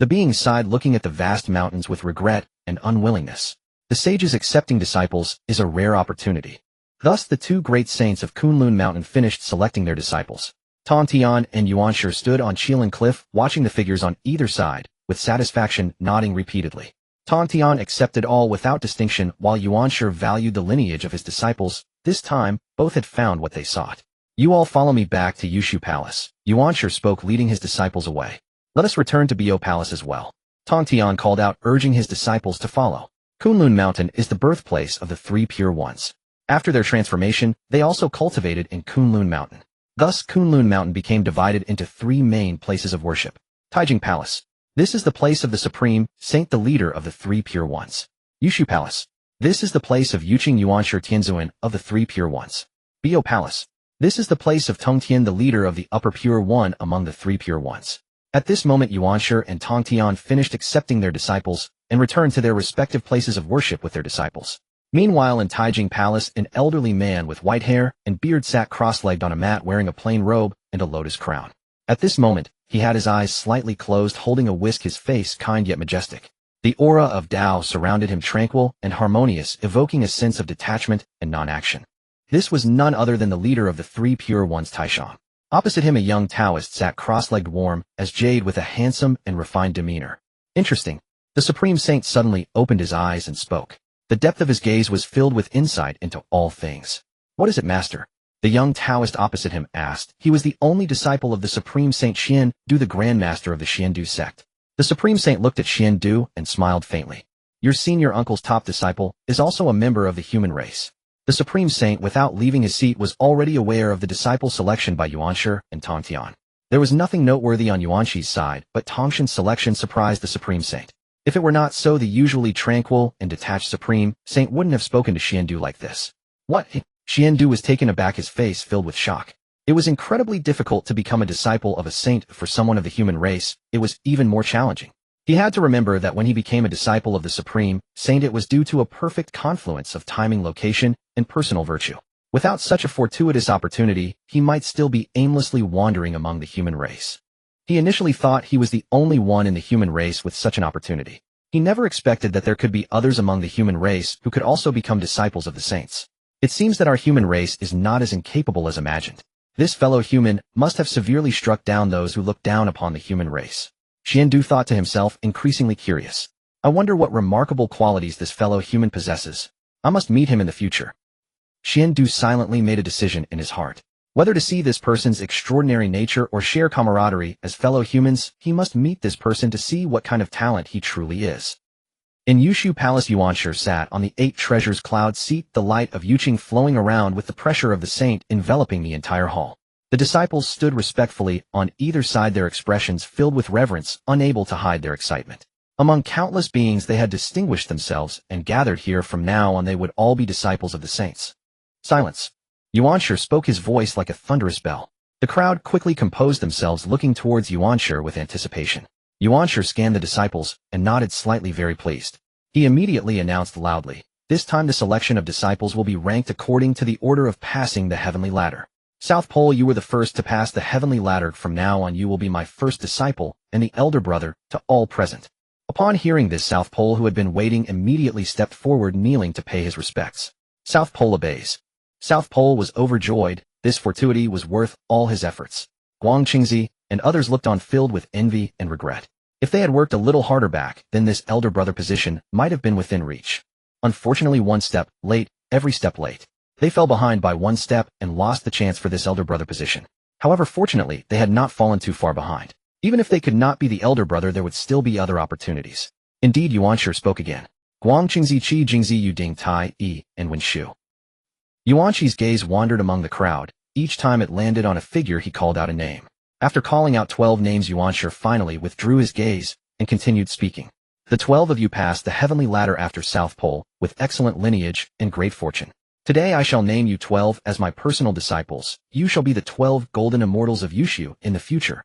[SPEAKER 1] The beings sighed, looking at the vast mountains with regret and unwillingness. The sages accepting disciples is a rare opportunity. Thus the two great saints of Kunlun Mountain finished selecting their disciples. Tongtian and Yuanshi stood on Qilin Cliff, watching the figures on either side, with satisfaction, nodding repeatedly. Tongtian accepted all without distinction, while Yuanshi valued the lineage of his disciples. This time, both had found what they sought. You all follow me back to Yushu Palace. Yuanshi spoke, leading his disciples away. Let us return to Bo Palace as well. Tongtian called out, urging his disciples to follow. Kunlun Mountain is the birthplace of the three pure ones. After their transformation, they also cultivated in Kunlun Mountain. Thus Kunlun Mountain became divided into three main places of worship. Taijing Palace. This is the place of the Supreme Saint, the leader of the three pure ones. Yushu Palace. This is the place of Yuqing Yuanshi Tianzuan of the three pure ones. Bio Palace. This is the place of Tongtian, the leader of the upper pure one among the three pure ones. At this moment Yuanshi and Tongtian finished accepting their disciples and returned to their respective places of worship with their disciples. Meanwhile in Taijing Palace, an elderly man with white hair and beard sat cross-legged on a mat wearing a plain robe and a lotus crown. At this moment, he had his eyes slightly closed, holding a whisk, his face kind yet majestic. The aura of Tao surrounded him, tranquil and harmonious, evoking a sense of detachment and non-action. This was none other than the leader of the three pure ones, Taishan. Opposite him a young Taoist sat cross-legged, warm as jade with a handsome and refined demeanor. Interesting. The Supreme Saint suddenly opened his eyes and spoke. The depth of his gaze was filled with insight into all things. What is it, Master? The young Taoist opposite him asked. He was the only disciple of the Supreme Saint Xian Du, the Grand Master of the Xian Sect. The Supreme Saint looked at Xian Du and smiled faintly. Your senior uncle's top disciple is also a member of the human race. The Supreme Saint, without leaving his seat, was already aware of the disciple selection by Yuanshi and Tongtian. There was nothing noteworthy on Yuanshi's side, but Tongtian's selection surprised the Supreme Saint. If it were not so, the usually tranquil and detached Supreme Saint wouldn't have spoken to Xian Du like this. What? Xian Du was taken aback, his face filled with shock. It was incredibly difficult to become a disciple of a saint. For someone of the human race, it was even more challenging. He had to remember that when he became a disciple of the Supreme Saint, it was due to a perfect confluence of timing, location, and personal virtue. Without such a fortuitous opportunity, he might still be aimlessly wandering among the human race. He initially thought he was the only one in the human race with such an opportunity. He never expected that there could be others among the human race who could also become disciples of the saints. It seems that our human race is not as incapable as imagined. This fellow human must have severely struck down those who look down upon the human race. Xian Du thought to himself, increasingly curious. I wonder what remarkable qualities this fellow human possesses. I must meet him in the future. Xian Du silently made a decision in his heart. Whether to see this person's extraordinary nature or share camaraderie as fellow humans, he must meet this person to see what kind of talent he truly is. In Yushu Palace, Yuanshi sat on the 8 treasures cloud seat, the light of Yuqing flowing around with the pressure of the saint enveloping the entire hall. The disciples stood respectfully on either side, their expressions filled with reverence, unable to hide their excitement. Among countless beings they had distinguished themselves and gathered here. From now on they would all be disciples of the saints. Silence. Yuanshi spoke, his voice like a thunderous bell. The crowd quickly composed themselves, looking towards Yuanshi with anticipation. Yuanshi scanned the disciples and nodded slightly, very pleased. He immediately announced loudly, this time the selection of disciples will be ranked according to the order of passing the heavenly ladder. South Pole, you were the first to pass the heavenly ladder. From now on you will be my first disciple and the elder brother to all present. Upon hearing this, South Pole, who had been waiting, immediately stepped forward, kneeling to pay his respects. South Pole obeys. South Pole was overjoyed. This fortuity was worth all his efforts. Guang Qingzi and others looked on, filled with envy and regret. If they had worked a little harder back, then this elder brother position might have been within reach. Unfortunately, one step late, every step late. They fell behind by one step and lost the chance for this elder brother position. However, fortunately, they had not fallen too far behind. Even if they could not be the elder brother, there would still be other opportunities. Indeed, Yuanshi spoke again. Guang Qingzi, Qi Jingzi, Yu Ding Tai, Yi, and Wen Shu. Yuanshi's gaze wandered among the crowd. Each time it landed on a figure, he called out a name. After calling out 12 names, Yuanshi finally withdrew his gaze and continued speaking. The 12 of you passed the heavenly ladder after South Pole, with excellent lineage and great fortune. Today I shall name you 12 as my personal disciples. You shall be the 12 golden immortals of Yushu in the future.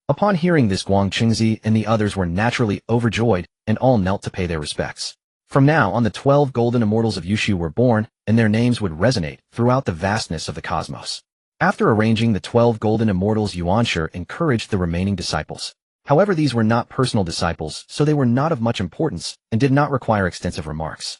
[SPEAKER 1] Upon hearing this, Guang Qingzi and the others were naturally overjoyed, and all knelt to pay their respects. From now on, the 12 golden immortals of Yushu were born, and their names would resonate throughout the vastness of the cosmos. After arranging the 12 golden immortals, Yuanshi encouraged the remaining disciples. However, these were not personal disciples, so they were not of much importance and did not require extensive remarks.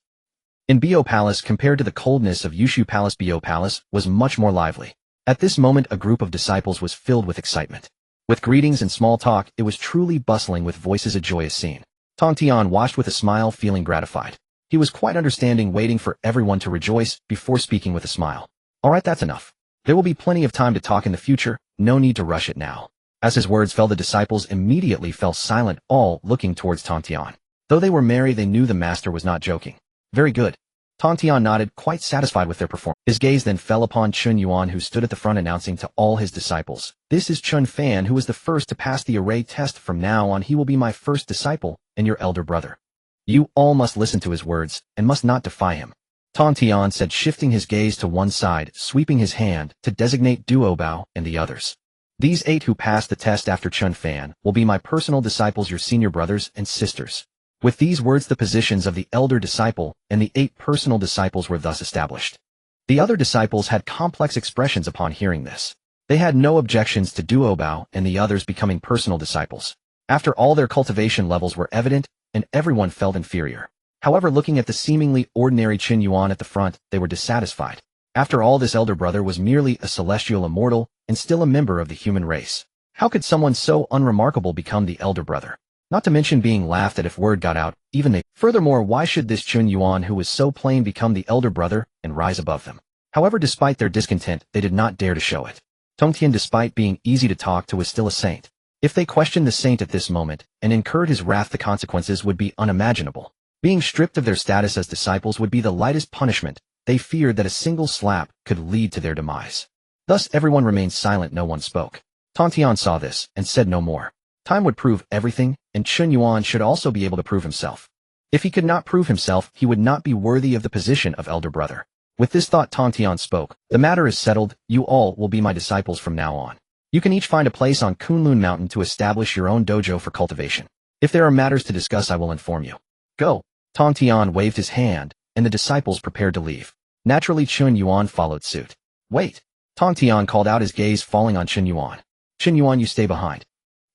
[SPEAKER 1] In Bio Palace, compared to the coldness of Yushu Palace, Bio Palace was much more lively. At this moment, a group of disciples was filled with excitement. With greetings and small talk, it was truly bustling with voices, a joyous scene. Tongtian watched with a smile, feeling gratified. He was quite understanding, waiting for everyone to rejoice before speaking with a smile. Alright, that's enough. There will be plenty of time to talk in the future, no need to rush it now. As his words fell, the disciples immediately fell silent, all looking towards Tongtian. Though they were merry, they knew the master was not joking. Very good. Tongtian nodded, quite satisfied with their performance. His gaze then fell upon Chen Yuan, who stood at the front announcing to all his disciples, this is Chen Fan, who was the first to pass the array test. From now on he will be my first disciple and your elder brother. You all must listen to his words and must not defy him. Tongtian said, shifting his gaze to one side, sweeping his hand to designate Duobao and the others. These 8 who passed the test after Chen Fan will be my personal disciples, your senior brothers and sisters. With these words, the positions of the elder disciple and the 8 personal disciples were thus established. The other disciples had complex expressions upon hearing this. They had no objections to Duobao and the others becoming personal disciples. After all, their cultivation levels were evident, and everyone felt inferior. However, looking at the seemingly ordinary Chen Yuan at the front, they were dissatisfied. After all, this elder brother was merely a celestial immortal and still a member of the human race. How could someone so unremarkable become the elder brother? Not to mention being laughed at if word got out, even they. Furthermore, why should this Chen Yuan who was so plain become the elder brother and rise above them? However, despite their discontent, they did not dare to show it. Tongtian, despite being easy to talk to, was still a saint. If they questioned the saint at this moment and incurred his wrath, the consequences would be unimaginable. Being stripped of their status as disciples would be the lightest punishment. They feared that a single slap could lead to their demise. Thus everyone remained silent, no one spoke. Tongtian saw this and said no more. Time would prove everything, and Chen Yuan should also be able to prove himself. If he could not prove himself, he would not be worthy of the position of elder brother. With this thought, Tongtian spoke. The matter is settled. You all will be my disciples from now on. You can each find a place on Kunlun Mountain to establish your own dojo for cultivation. If there are matters to discuss, I will inform you. Go. Tongtian waved his hand, and the disciples prepared to leave. Naturally, Chen Yuan followed suit. Wait. Tongtian called out, his gaze falling on Chen Yuan. Chen Yuan, you stay behind.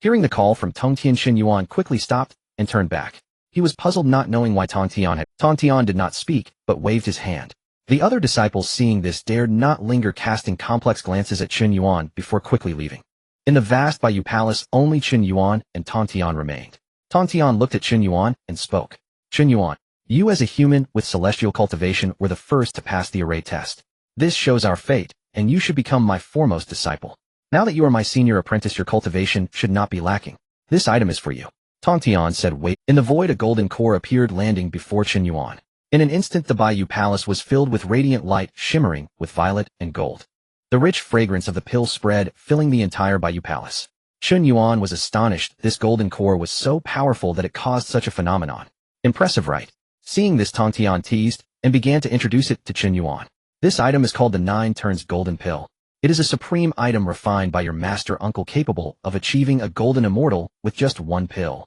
[SPEAKER 1] Hearing the call from Tongtian, Chen Yuan quickly stopped and turned back. He was puzzled, not knowing why Tongtian did not speak, but waved his hand. The other disciples, seeing this, dared not linger, casting complex glances at Chen Yuan before quickly leaving. In the vast Bayou Palace, only Chen Yuan and Tongtian remained. Tongtian looked at Chen Yuan and spoke. Chen Yuan, you as a human with celestial cultivation were the first to pass the array test. This shows our fate, and you should become my foremost disciple. Now that you are my senior apprentice, your cultivation should not be lacking. This item is for you. Tongtian said. Wait. In the void, a golden core appeared, landing before Chen Yuan. In an instant, the Bayou Palace was filled with radiant light, shimmering with violet and gold. The rich fragrance of the pill spread, filling the entire Bayou Palace. Chen Yuan was astonished. This golden core was so powerful that it caused such a phenomenon. Impressive, right? Seeing this, Tongtian teased and began to introduce it to Chen Yuan. This item is called the 9 Turns Golden Pill. It is a supreme item refined by your master uncle, capable of achieving a golden immortal with just 1 pill.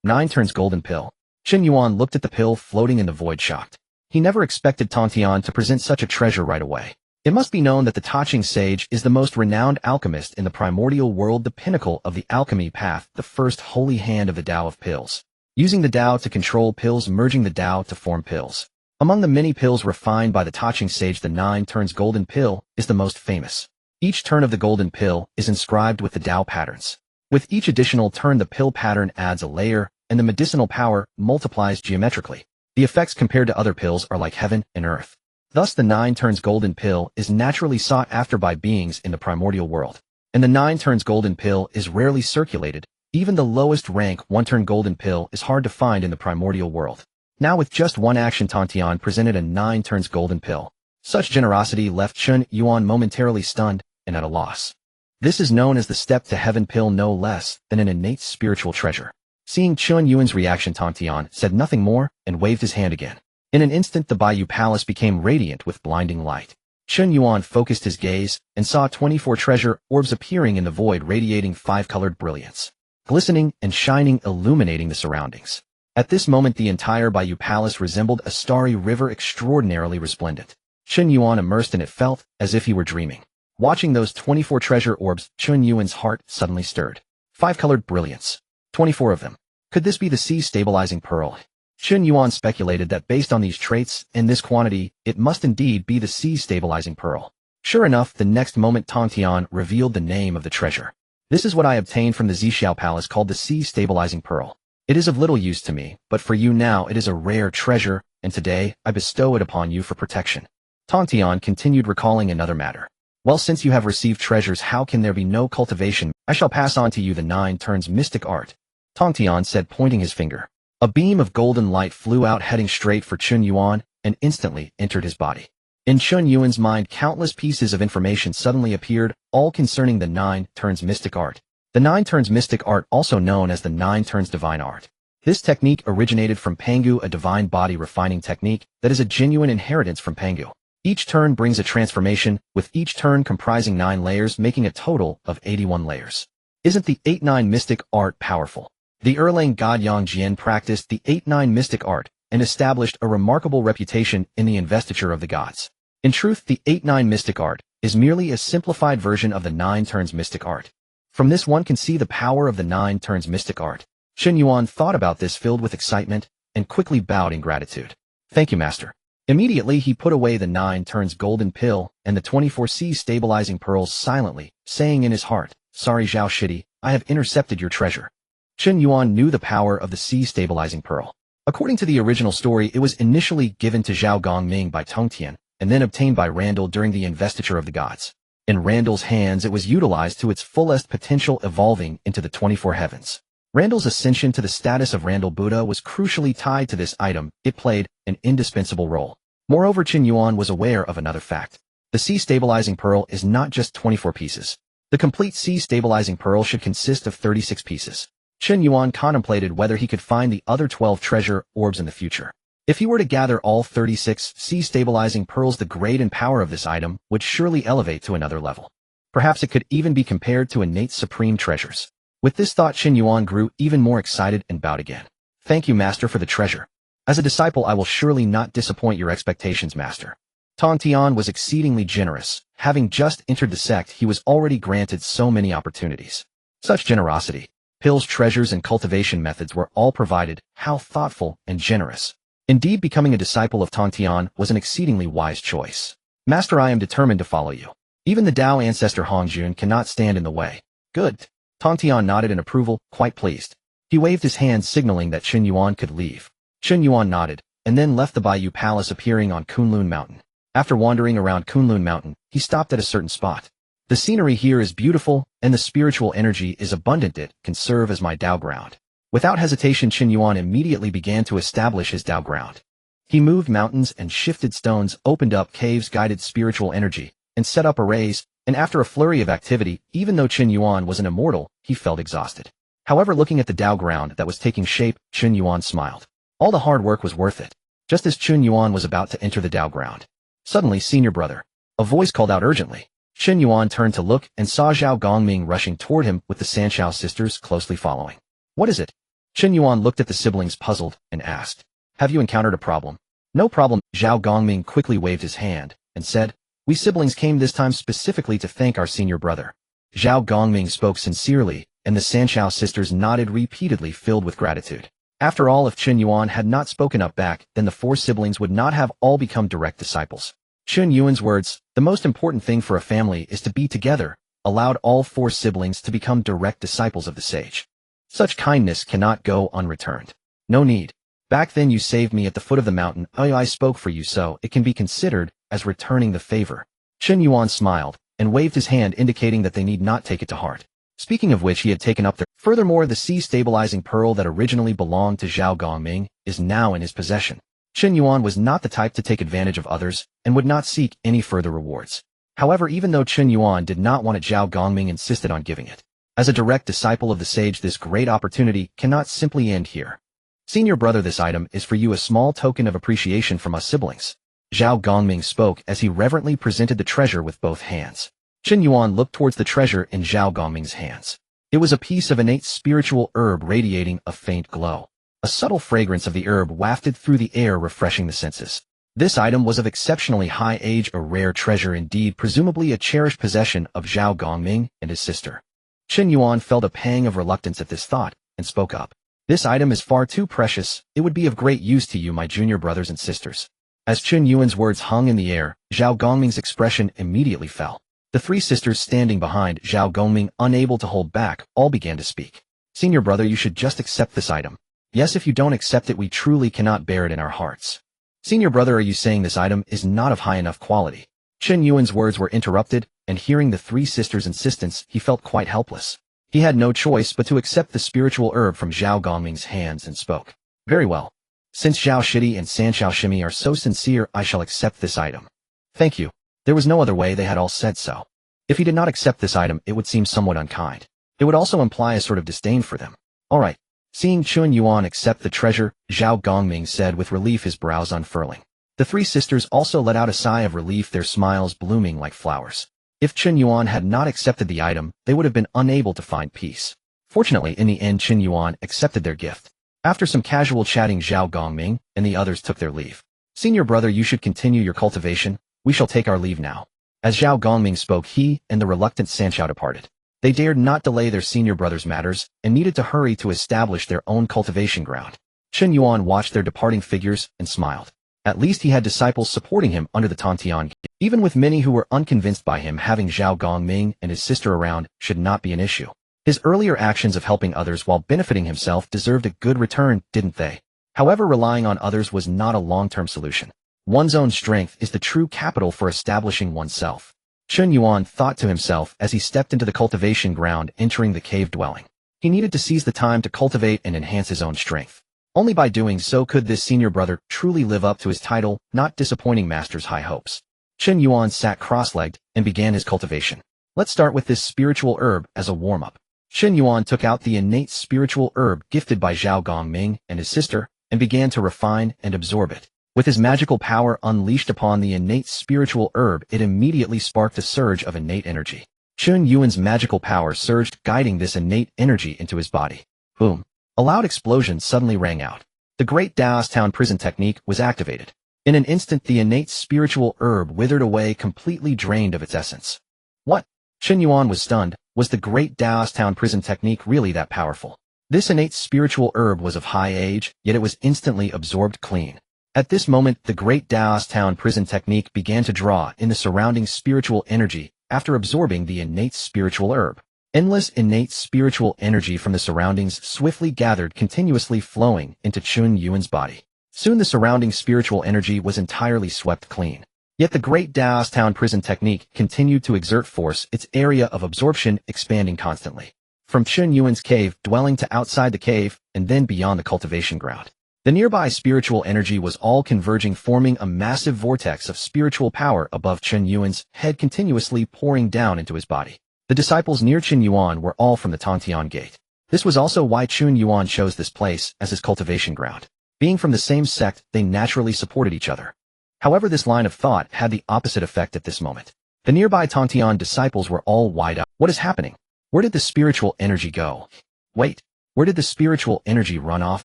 [SPEAKER 1] 9 Turns Golden Pill. Chen Yuan looked at the pill floating in the void, shocked. He never expected Tongtian to present such a treasure right away. It must be known that the Tongtian sage is the most renowned alchemist in the primordial world, the pinnacle of the alchemy path, the first holy hand of the Tao of pills. Using the Tao to control pills, merging the Tao to form pills. Among the many pills refined by the Tongtian sage, the 9 Turns Golden Pill is the most famous. Each turn of the golden pill is inscribed with the Tao patterns. With each additional turn, the pill pattern adds a layer, and the medicinal power multiplies geometrically. The effects compared to other pills are like heaven and earth. Thus, the 9 Turns Golden Pill is naturally sought after by beings in the primordial world. And the 9 Turns Golden Pill is rarely circulated. Even the lowest rank 1 Turn Golden Pill is hard to find in the primordial world. Now, with just one action, Tongtian presented a 9 Turns Golden Pill. Such generosity left Chen Yuan momentarily stunned and at a loss. This is known as the Step to Heaven Pill, no less than an innate spiritual treasure. Seeing Chen Yuan's reaction, Tongtian said nothing more and waved his hand again. In an instant, the Bayou Palace became radiant with blinding light. Chen Yuan focused his gaze and saw 24 treasure orbs appearing in the void, radiating 5-colored brilliance, glistening and shining, illuminating the surroundings. At this moment, the entire Bayou Palace resembled a starry river, extraordinarily resplendent. Chen Yuan, immersed in it, felt as if he were dreaming. Watching those 24 treasure orbs, Chen Yuan's heart suddenly stirred. 5-colored brilliance. 24 of them. Could this be the sea stabilizing pearl? Chen Yuan speculated that based on these traits and this quantity, it must indeed be the sea stabilizing pearl. Sure enough, the next moment Tongtian revealed the name of the treasure. This is what I obtained from the Jiejiao Palace, called the sea stabilizing pearl. It is of little use to me, but for you now it is a rare treasure, and today I bestow it upon you for protection. Tongtian continued, recalling another matter. Well, since you have received treasures, how can there be no cultivation? I shall pass on to you the 9 Turns Mystic Art. Tongtian said, pointing his finger. A beam of golden light flew out, heading straight for Chen Yuan, and instantly entered his body. In Chen Yuan's mind, countless pieces of information suddenly appeared, all concerning the 9 Turns Mystic Art. The 9 Turns Mystic Art, also known as the 9 Turns Divine Art. This technique originated from Pangu, a divine body refining technique that is a genuine inheritance from Pangu. Each turn brings a transformation, with each turn comprising 9 layers making a total of 81 layers. Isn't the 8-9 mystic art powerful? The Erlang god Yang Jian practiced the 8-9 mystic art and established a remarkable reputation in the investiture of the gods. In truth, the 8-9 mystic art is merely a simplified version of the 9 turns mystic art. From this one can see the power of the 9 turns mystic art. Chen Yuan thought about this filled with excitement and quickly bowed in gratitude. Thank you, master. Immediately he put away the 9 turns golden pill and the 24C stabilizing pearls silently, saying in his heart, sorry Zhao Shidi, I have intercepted your treasure. Chen Yuan knew the power of the C stabilizing pearl. According to the original story, it was initially given to Zhao Gongming by Tongtian, and then obtained by Randall during the investiture of the gods. In Randall's hands it was utilized to its fullest potential, evolving into the 24 heavens. Randall's ascension to the status of Randall Buddha was crucially tied to this item. It played an indispensable role. Moreover, Chen Yuan was aware of another fact. The C stabilizing pearl is not just 24 pieces. The complete C stabilizing pearl should consist of 36 pieces. Chen Yuan contemplated whether he could find the other 12 treasure orbs in the future. If he were to gather all 36 C stabilizing pearls, the grade and power of this item would surely elevate to another level. Perhaps it could even be compared to innate supreme treasures. With this thought, Chen Yuan grew even more excited and bowed again. Thank you, master, for the treasure. As a disciple, I will surely not disappoint your expectations, master. Tongtian was exceedingly generous. Having just entered the sect, he was already granted so many opportunities. Such generosity. Pills, treasures, and cultivation methods were all provided. How thoughtful and generous. Indeed, becoming a disciple of Tongtian was an exceedingly wise choice. Master, I am determined to follow you. Even the Dao ancestor Hongjun cannot stand in the way. Good. Tongtian nodded in approval, quite pleased. He waved his hand signaling that Chen Yuan could leave. Chen Yuan nodded, and then left the Bayou Palace, appearing on Kunlun Mountain. After wandering around Kunlun Mountain, he stopped at a certain spot. The scenery here is beautiful, and the spiritual energy is abundant. It can serve as my Dao ground. Without hesitation, Chen Yuan immediately began to establish his Dao ground. He moved mountains and shifted stones, opened up caves, guided spiritual energy, and set up arrays, and after a flurry of activity, even though Chen Yuan was an immortal, he felt exhausted. However, looking at the Dao ground that was taking shape, Chen Yuan smiled. All the hard work was worth it. Just as Chen Yuan was about to enter the Dao ground, suddenly, senior brother, a voice called out urgently. Chen Yuan turned to look and saw Zhao Gongming rushing toward him with the Sanshao sisters closely following. What is it? Chen Yuan looked at the siblings puzzled and asked, have you encountered a problem? No problem. Zhao Gongming quickly waved his hand and said, we siblings came this time specifically to thank our senior brother. Zhao Gongming spoke sincerely, and the Sanshao sisters nodded repeatedly, filled with gratitude. After all, if Chen Yuan had not spoken up back, then the 4 siblings would not have all become direct disciples. Chen Yuan's words, the most important thing for a family is to be together, allowed all 4 siblings to become direct disciples of the sage. Such kindness cannot go unreturned. No need. Back then you saved me at the foot of the mountain. I spoke for you, so it can be considered as returning the favor. Chen Yuan smiled and waved his hand, indicating that they need not take it to heart. Speaking of which, he had taken up their. Furthermore, the C stabilizing pearl that originally belonged to Zhao Gongming is now in his possession. Chen Yuan was not the type to take advantage of others and would not seek any further rewards. However, even though Chen Yuan did not want it, Zhao Gongming insisted on giving it. As a direct disciple of the sage, this great opportunity cannot simply end here. Senior brother, this item is for you, a small token of appreciation from us siblings. Zhao Gongming spoke as he reverently presented the treasure with both hands. Chen Yuan looked towards the treasure in Zhao Gongming's hands. It was a piece of innate spiritual herb radiating a faint glow. A subtle fragrance of the herb wafted through the air, refreshing the senses. This item was of exceptionally high age, a rare treasure indeed, presumably a cherished possession of Zhao Gongming and his sister. Chen Yuan felt a pang of reluctance at this thought, and spoke up. This item is far too precious. It would be of great use to you, my junior brothers and sisters. As Chen Yuan's words hung in the air, Zhao Gongming's expression immediately fell. The 3 sisters standing behind Zhao Gongming, unable to hold back, all began to speak. Senior brother, you should just accept this item. Yes, if you don't accept it, we truly cannot bear it in our hearts. Senior brother, are you saying this item is not of high enough quality? Chen Yuan's words were interrupted, and hearing the 3 sisters' insistence, he felt quite helpless. He had no choice but to accept the spiritual herb from Zhao Gongming's hands and spoke. Very well. Since Zhao Shidi and Sanshao Shimi are so sincere, I shall accept this item. Thank you. There was no other way, they had all said so. If he did not accept this item, it would seem somewhat unkind. It would also imply a sort of disdain for them. All right. Seeing Chen Yuan accept the treasure, Zhao Gongming said with relief, his brows unfurling. The three sisters also let out a sigh of relief, their smiles blooming like flowers. If Chen Yuan had not accepted the item, they would have been unable to find peace. Fortunately, in the end, Chen Yuan accepted their gift. After some casual chatting, Zhao Gongming and the others took their leave. Senior brother, you should continue your cultivation. We shall take our leave now. As Zhao Gongming spoke, he and the reluctant Sanxiao departed. They dared not delay their senior brother's matters and needed to hurry to establish their own cultivation ground. Chen Yuan watched their departing figures and smiled. At least he had disciples supporting him under the Tongtian. Even with many who were unconvinced by him, having Zhao Gongming and his sister around should not be an issue. His earlier actions of helping others while benefiting himself deserved a good return, didn't they? However, relying on others was not a long-term solution. One's own strength is the true capital for establishing oneself. Chen Yuan thought to himself as he stepped into the cultivation ground, entering the cave dwelling. He needed to seize the time to cultivate and enhance his own strength. Only by doing so could this senior brother truly live up to his title, not disappointing master's high hopes. Chen Yuan sat cross-legged and began his cultivation. Let's start with this spiritual herb as a warm-up. Chen Yuan took out the innate spiritual herb gifted by Zhao Gongming and his sister and began to refine and absorb it. With his magical power unleashed upon the innate spiritual herb, it immediately sparked a surge of innate energy. Chen Yuan's magical power surged, guiding this innate energy into his body. Boom! A loud explosion suddenly rang out. The great Daos Town prison technique was activated. In an instant, the innate spiritual herb withered away, completely drained of its essence. What? Chen Yuan was stunned. Was the great Daos Town prison technique really that powerful? This innate spiritual herb was of high age, yet it was instantly absorbed clean. At this moment, the great Daos Town prison technique began to draw in the surrounding spiritual energy after absorbing the innate spiritual herb. Endless innate spiritual energy from the surroundings swiftly gathered, continuously flowing into Chen Yuan's body. Soon the surrounding spiritual energy was entirely swept clean. Yet the great Daos Town prison technique continued to exert force, its area of absorption expanding constantly. From Chen Yuan's cave dwelling to outside the cave, and then beyond the cultivation ground. The nearby spiritual energy was all converging, forming a massive vortex of spiritual power above Chen Yuan's head, continuously pouring down into his body. The disciples near Chen Yuan were all from the Tongtian gate. This was also why Chen Yuan chose this place as his cultivation ground. Being from the same sect, they naturally supported each other. However, this line of thought had the opposite effect at this moment. The nearby Tongtian disciples were all wide-eyed. What is happening? Where did the spiritual energy go? Wait, where did the spiritual energy run off?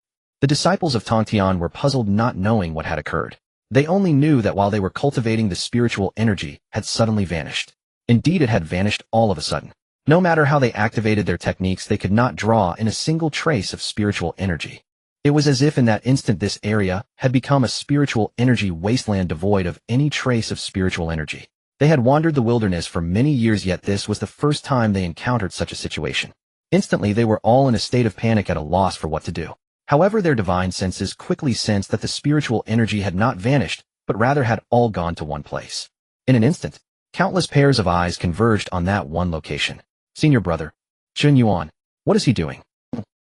[SPEAKER 1] The disciples of Tongtian were puzzled, not knowing what had occurred. They only knew that while they were cultivating, the spiritual energy had suddenly vanished. Indeed, it had vanished all of a sudden. No matter how they activated their techniques, they could not draw in a single trace of spiritual energy. It was as if in that instant this area had become a spiritual energy wasteland devoid of any trace of spiritual energy. They had wandered the wilderness for many years, yet this was the first time they encountered such a situation. Instantly, they were all in a state of panic, at a loss for what to do. However, their divine senses quickly sensed that the spiritual energy had not vanished, but rather had all gone to one place. In an instant, countless pairs of eyes converged on that one location. Senior brother, Chen Yuan, what is he doing?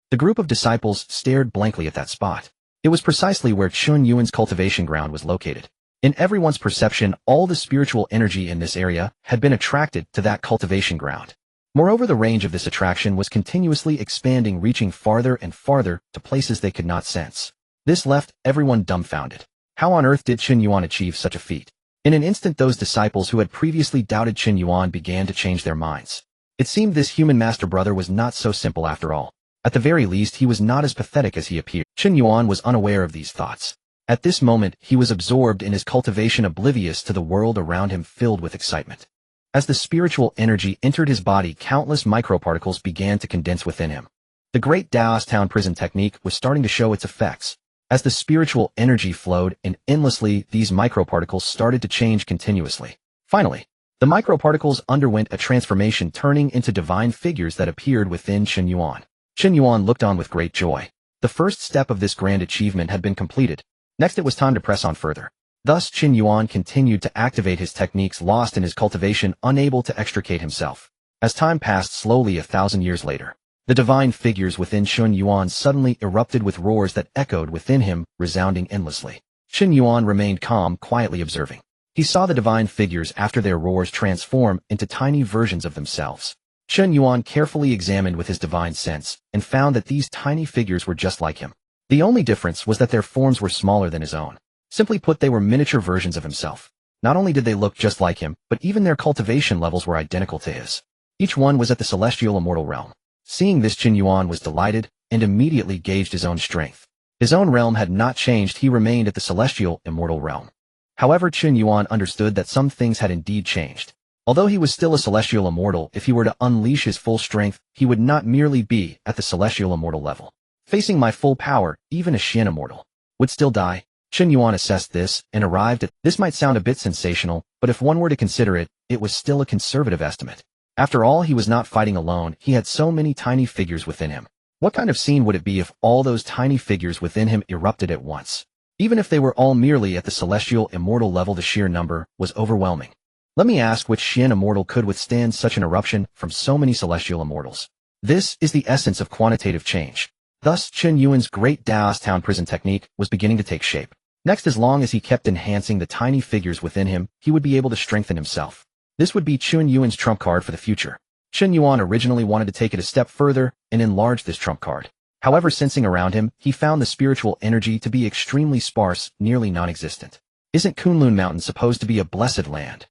[SPEAKER 1] The group of disciples stared blankly at that spot. It was precisely where Chen Yuan's cultivation ground was located. In everyone's perception, all the spiritual energy in this area had been attracted to that cultivation ground. Moreover, the range of this attraction was continuously expanding, reaching farther and farther to places they could not sense. This left everyone dumbfounded. How on earth did Chen Yuan achieve such a feat? In an instant, those disciples who had previously doubted Chen Yuan began to change their minds. It seemed this human master brother was not so simple after all. At the very least, he was not as pathetic as he appeared. Chen Yuan was unaware of these thoughts. At this moment, he was absorbed in his cultivation, oblivious to the world around him, filled with excitement. As the spiritual energy entered his body, countless microparticles began to condense within him. The great Daos Town prison technique was starting to show its effects. As the spiritual energy flowed in endlessly, these microparticles started to change continuously. Finally, the microparticles underwent a transformation, turning into divine figures that appeared within Chen Yuan. Chen Yuan looked on with great joy. The first step of this grand achievement had been completed. Next, it was time to press on further. Thus, Chen Yuan continued to activate his techniques, lost in his cultivation, unable to extricate himself. As time passed slowly, 1,000 years later, the divine figures within Chen Yuan suddenly erupted with roars that echoed within him, resounding endlessly. Chen Yuan remained calm, quietly observing. He saw the divine figures after their roars transform into tiny versions of themselves. Chen Yuan carefully examined with his divine sense and found that these tiny figures were just like him. The only difference was that their forms were smaller than his own. Simply put, they were miniature versions of himself. Not only did they look just like him, but even their cultivation levels were identical to his. Each one was at the celestial immortal realm. Seeing this, Chen Yuan was delighted and immediately gauged his own strength. His own realm had not changed, he remained at the celestial immortal realm. However, Chen Yuan understood that some things had indeed changed. Although he was still a celestial immortal, if he were to unleash his full strength, he would not merely be at the celestial immortal level. Facing my full power, even a Xian immortal would still die. Chen Yuan assessed this and arrived at, this might sound a bit sensational, but if one were to consider it, it was still a conservative estimate. After all, he was not fighting alone, he had so many tiny figures within him. What kind of scene would it be if all those tiny figures within him erupted at once? Even if they were all merely at the celestial immortal level, the sheer number was overwhelming. Let me ask, which Xian immortal could withstand such an eruption from so many celestial immortals? This is the essence of quantitative change. Thus, Chen Yuan's great Daos Town prison technique was beginning to take shape. Next, as long as he kept enhancing the tiny figures within him, he would be able to strengthen himself. This would be Chen Yuan's trump card for the future. Chen Yuan originally wanted to take it a step further and enlarge this trump card. However, sensing around him, he found the spiritual energy to be extremely sparse, nearly non-existent. Isn't Kunlun Mountain supposed to be a blessed land?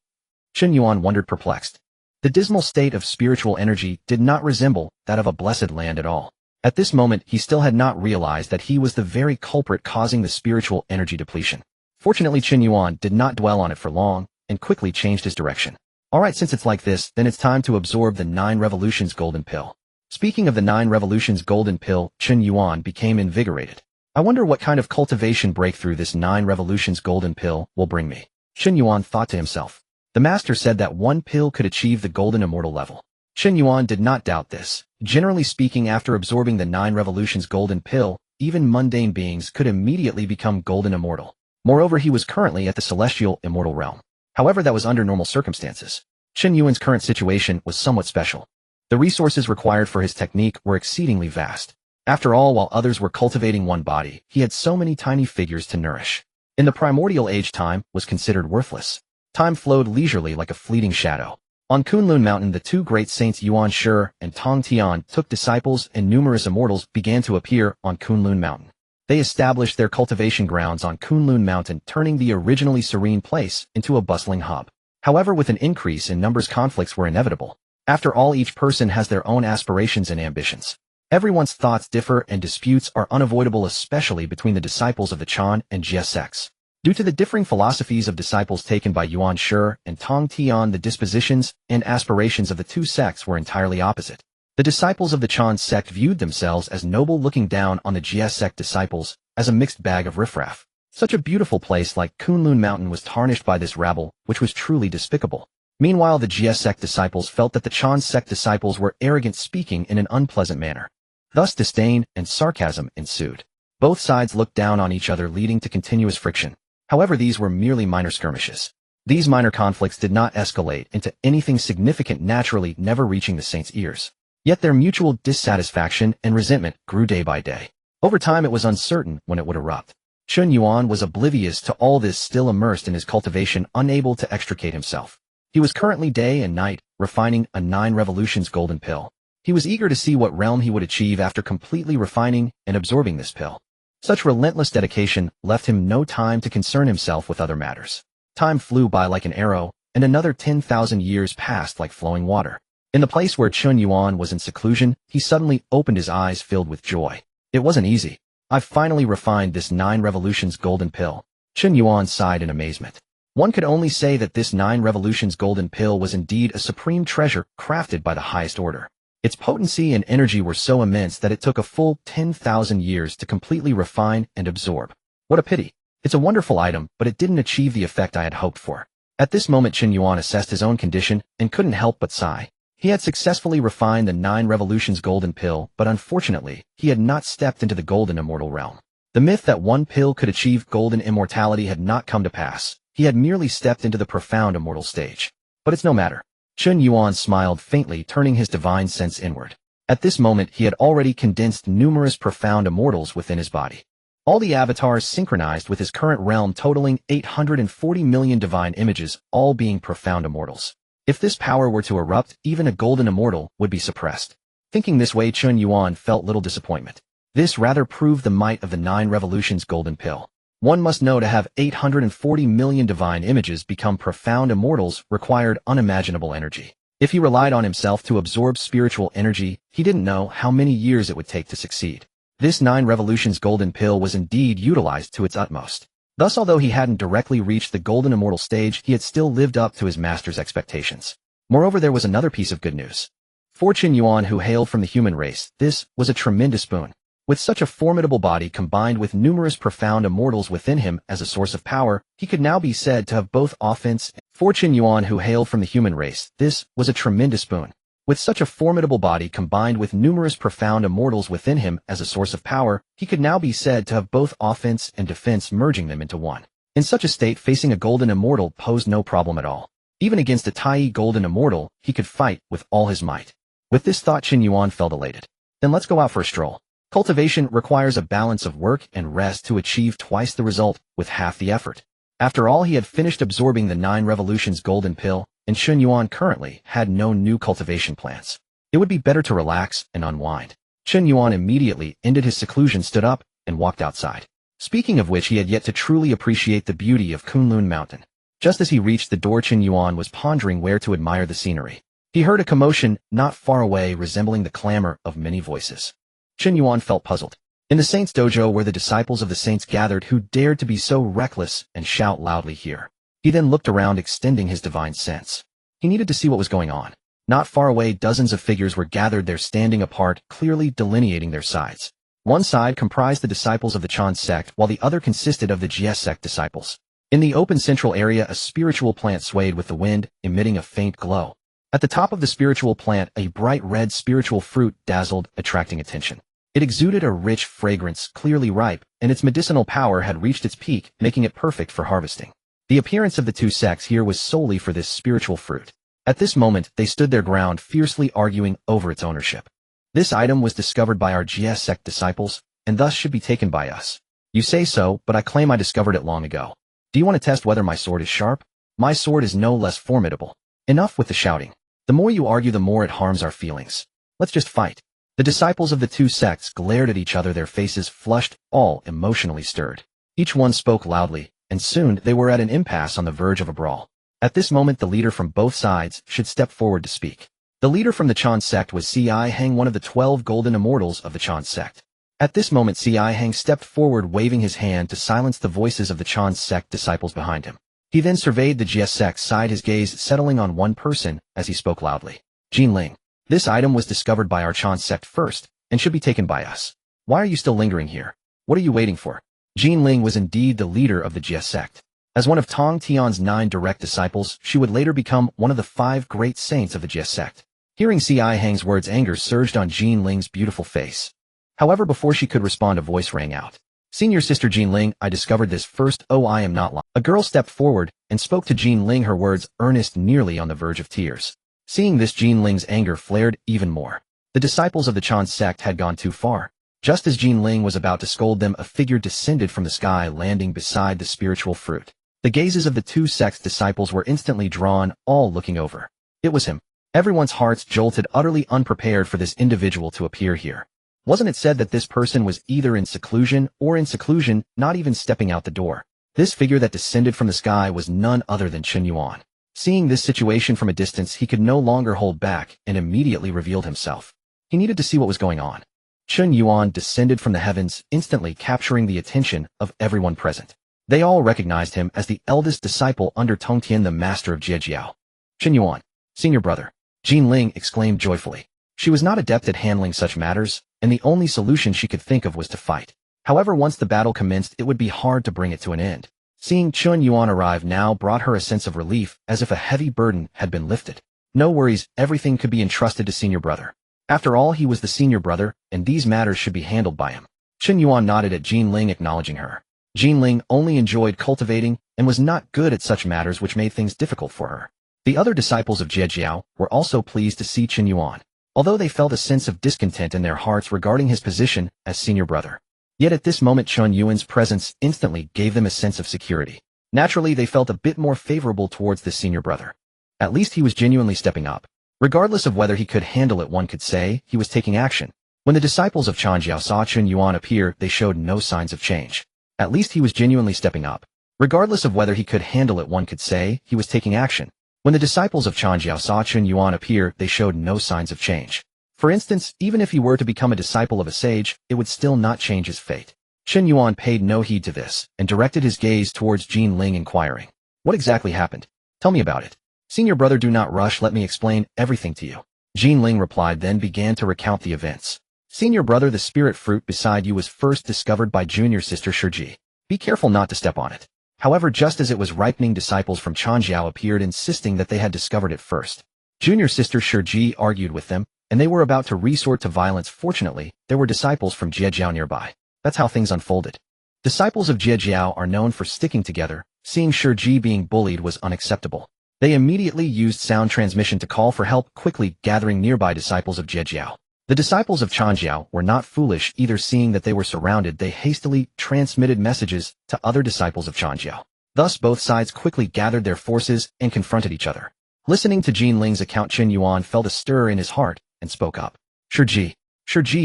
[SPEAKER 1] Chen Yuan wondered, perplexed. The dismal state of spiritual energy did not resemble that of a blessed land at all. At this moment, he still had not realized that he was the very culprit causing the spiritual energy depletion. Fortunately, Chen Yuan did not dwell on it for long and quickly changed his direction. Alright, since it's like this, then it's time to absorb the 9 Revolutions Golden Pill. Speaking of the 9 Revolutions Golden Pill, Chen Yuan became invigorated. I wonder what kind of cultivation breakthrough this 9 Revolutions Golden Pill will bring me. Chen Yuan thought to himself. The master said that one pill could achieve the golden immortal level. Chen Yuan did not doubt this. Generally speaking, after absorbing the 9 Revolutions Golden Pill, even mundane beings could immediately become golden immortal. Moreover, he was currently at the celestial immortal realm. However, that was under normal circumstances. Chen Yuan's current situation was somewhat special. The resources required for his technique were exceedingly vast. After all, while others were cultivating one body, he had so many tiny figures to nourish. In the primordial age, time was considered worthless. Time flowed leisurely like a fleeting shadow. On Kunlun Mountain, the 2 great saints Yuan Shi and Tongtian took disciples, and numerous immortals began to appear on Kunlun Mountain. They established their cultivation grounds on Kunlun Mountain, turning the originally serene place into a bustling hub. However, with an increase in numbers, conflicts were inevitable. After all, each person has their own aspirations and ambitions. Everyone's thoughts differ and disputes are unavoidable, especially between the disciples of the Chan and Jiejiao sects. Due to the differing philosophies of disciples taken by Yuan Shi and Tongtian, the dispositions and aspirations of the 2 sects were entirely opposite. The disciples of the Chan Sect viewed themselves as noble, looking down on the Jiejiao Sect disciples as a mixed bag of riffraff. Such a beautiful place like Kunlun Mountain was tarnished by this rabble, which was truly despicable. Meanwhile, the Jiejiao Sect disciples felt that the Chan Sect disciples were arrogant, speaking in an unpleasant manner. Thus, disdain and sarcasm ensued. Both sides looked down on each other, leading to continuous friction. However, these were merely minor skirmishes. These minor conflicts did not escalate into anything significant, naturally never reaching the saints' ears. Yet their mutual dissatisfaction and resentment grew day by day. Over time, it was uncertain when it would erupt. Chen Yuan was oblivious to all this, still immersed in his cultivation, unable to extricate himself. He was currently day and night, refining a 9 Revolutions Golden Pill. He was eager to see what realm he would achieve after completely refining and absorbing this pill. Such relentless dedication left him no time to concern himself with other matters. Time flew by like an arrow, and another 10,000 years passed like flowing water. In the place where Chen Yuan was in seclusion, he suddenly opened his eyes, filled with joy. It wasn't easy. I've finally refined this 9 Revolutions Golden Pill. Chen Yuan sighed in amazement. One could only say that this 9 Revolutions Golden Pill was indeed a supreme treasure crafted by the highest order. Its potency and energy were so immense that it took a full 10,000 years to completely refine and absorb. What a pity. It's a wonderful item, but it didn't achieve the effect I had hoped for. At this moment, Chen Yuan assessed his own condition and couldn't help but sigh. He had successfully refined the 9 Revolutions Golden Pill, but unfortunately, he had not stepped into the golden immortal realm. The myth that one pill could achieve golden immortality had not come to pass. He had merely stepped into the profound immortal stage. But it's no matter. Chen Yuan smiled faintly, turning his divine sense inward. At this moment, he had already condensed numerous profound immortals within his body. All the avatars synchronized with his current realm, totaling 840 million divine images, all being profound immortals. If this power were to erupt, even a golden immortal would be suppressed. Thinking this way, Chen Yuan felt little disappointment. This rather proved the might of the 9 revolutions golden pill. One must know to have 840 million divine images become profound immortals required unimaginable energy. If he relied on himself to absorb spiritual energy, he didn't know how many years it would take to succeed. This 9 revolutions golden pill was indeed utilized to its utmost. Thus, although he hadn't directly reached the golden immortal stage, he had still lived up to his master's expectations. Moreover, there was another piece of good news. For Chen Yuan, who hailed from the human race, this was a tremendous boon. With such a formidable body combined with numerous profound immortals within him as a source of power, he could now be said to have both offense. For Chen Yuan, who hailed from the human race, this was a tremendous boon. With such a formidable body combined with numerous profound immortals within him as a source of power, he could now be said to have both offense and defense, merging them into one. In such a state, facing a golden immortal posed no problem at all. Even against a Tai golden immortal, he could fight with all his might. With this thought, Chen Yuan felt elated. Then let's go out for a stroll. Cultivation requires a balance of work and rest to achieve twice the result with half the effort. After all, he had finished absorbing the 9 revolutions golden pill, and Chen Yuan currently had no new cultivation plans. It would be better to relax and unwind. Chen Yuan immediately ended his seclusion, stood up, and walked outside. Speaking of which, he had yet to truly appreciate the beauty of Kunlun Mountain. Just as he reached the door, Chen Yuan was pondering where to admire the scenery. He heard a commotion not far away resembling the clamor of many voices. Chen Yuan felt puzzled. In the saints' dojo were the disciples of the saints gathered who dared to be so reckless and shout loudly here. He then looked around, extending his divine sense. He needed to see what was going on. Not far away, dozens of figures were gathered there, standing apart, clearly delineating their sides. One side comprised the disciples of the Chan Sect, while the other consisted of the Jiejiao Sect disciples. In the open central area, a spiritual plant swayed with the wind, emitting a faint glow. At the top of the spiritual plant, a bright red spiritual fruit dazzled, attracting attention. It exuded a rich fragrance, clearly ripe, and its medicinal power had reached its peak, making it perfect for harvesting. The appearance of the 2 sects here was solely for this spiritual fruit. At this moment, they stood their ground, fiercely arguing over its ownership. This item was discovered by our Jiejiao Sect disciples, and thus should be taken by us. You say so, but I claim I discovered it long ago. Do you want to test whether my sword is sharp? My sword is no less formidable. Enough with the shouting. The more you argue, the more it harms our feelings. Let's just fight. The disciples of the 2 sects glared at each other, their faces flushed, all emotionally stirred. Each one spoke loudly, and soon they were at an impasse on the verge of a brawl. At this moment, the leader from both sides should step forward to speak. The leader from the Chan Sect was Si Hang, one of the 12 golden immortals of the Chan Sect. At this moment, Si Hang stepped forward, waving his hand to silence the voices of the Chan Sect disciples behind him. He then surveyed the Jiejiao Sect side, his gaze settling on one person as he spoke loudly. Jinling. This item was discovered by our Chan Sect first, and should be taken by us. Why are you still lingering here? What are you waiting for? Jinling was indeed the leader of the Jiejiao Sect. As one of Tongtian's 9 direct disciples, she would later become one of the 5 great saints of the Jiejiao Sect. Hearing Si Hang's words, anger surged on Jinling's beautiful face. However, before she could respond, a voice rang out. Senior sister Jinling, I discovered this first. Oh, I am not lying. A girl stepped forward and spoke to Jinling, her words earnest, nearly on the verge of tears. Seeing this, Jinling's anger flared even more. The disciples of the Chan Sect had gone too far. Just as Jinling was about to scold them, a figure descended from the sky, landing beside the spiritual fruit. The gazes of the 2 sects disciples were instantly drawn, all looking over. It was him. Everyone's hearts jolted, utterly unprepared for this individual to appear here. Wasn't it said that this person was either in seclusion or in seclusion, not even stepping out the door? This figure that descended from the sky was none other than Chen Yuan. Seeing this situation from a distance, he could no longer hold back and immediately revealed himself. He needed to see what was going on. Chen Yuan descended from the heavens, instantly capturing the attention of everyone present. They all recognized him as the eldest disciple under Tongtian, the master of Jiejiao. Chen Yuan, senior brother. Jinling exclaimed joyfully. She was not adept at handling such matters, and the only solution she could think of was to fight. However, once the battle commenced, it would be hard to bring it to an end. Seeing Chen Yuan arrive now brought her a sense of relief, as if a heavy burden had been lifted. No worries, everything could be entrusted to senior brother. After all, he was the senior brother, and these matters should be handled by him. Chen Yuan nodded at Jinling, acknowledging her. Jinling only enjoyed cultivating and was not good at such matters, which made things difficult for her. The other disciples of Jiejiao were also pleased to see Chen Yuan, although they felt a sense of discontent in their hearts regarding his position as senior brother. Yet at this moment, Chen Yuan's presence instantly gave them a sense of security. Naturally, they felt a bit more favorable towards the senior brother. At least he was genuinely stepping up. Regardless of whether he could handle it, one could say he was taking action. When the disciples of Changjiao saw Chen Yuan appear, they showed no signs of change. At least he was genuinely stepping up. Regardless of whether he could handle it, one could say he was taking action. When the disciples of Changjiao saw Chen Yuan appear, they showed no signs of change. For instance, even if he were to become a disciple of a sage, it would still not change his fate. Chen Yuan paid no heed to this, and directed his gaze towards Jin Ling, inquiring, "What exactly happened? Tell me about it." "Senior brother, do not rush, let me explain everything to you." Jin Ling replied, then began to recount the events. "Senior brother, the spirit fruit beside you was first discovered by junior sister Shiji. Be careful not to step on it." However, just as it was ripening, disciples from Changjiao appeared, insisting that they had discovered it first. Junior sister Shiji argued with them, and they were about to resort to violence. Fortunately, there were disciples from Jiejiao nearby. That's how things unfolded. Disciples of Jiejiao are known for sticking together. Seeing Shiji being bullied was unacceptable. They immediately used sound transmission to call for help, quickly gathering nearby disciples of Jiejiao. The disciples of Changjiao were not foolish either. Seeing that they were surrounded, they hastily transmitted messages to other disciples of Changjiao. Thus both sides quickly gathered their forces and confronted each other. Listening to Jin Ling's account, Chen Yuan felt a stir in his heart and spoke up. Shiji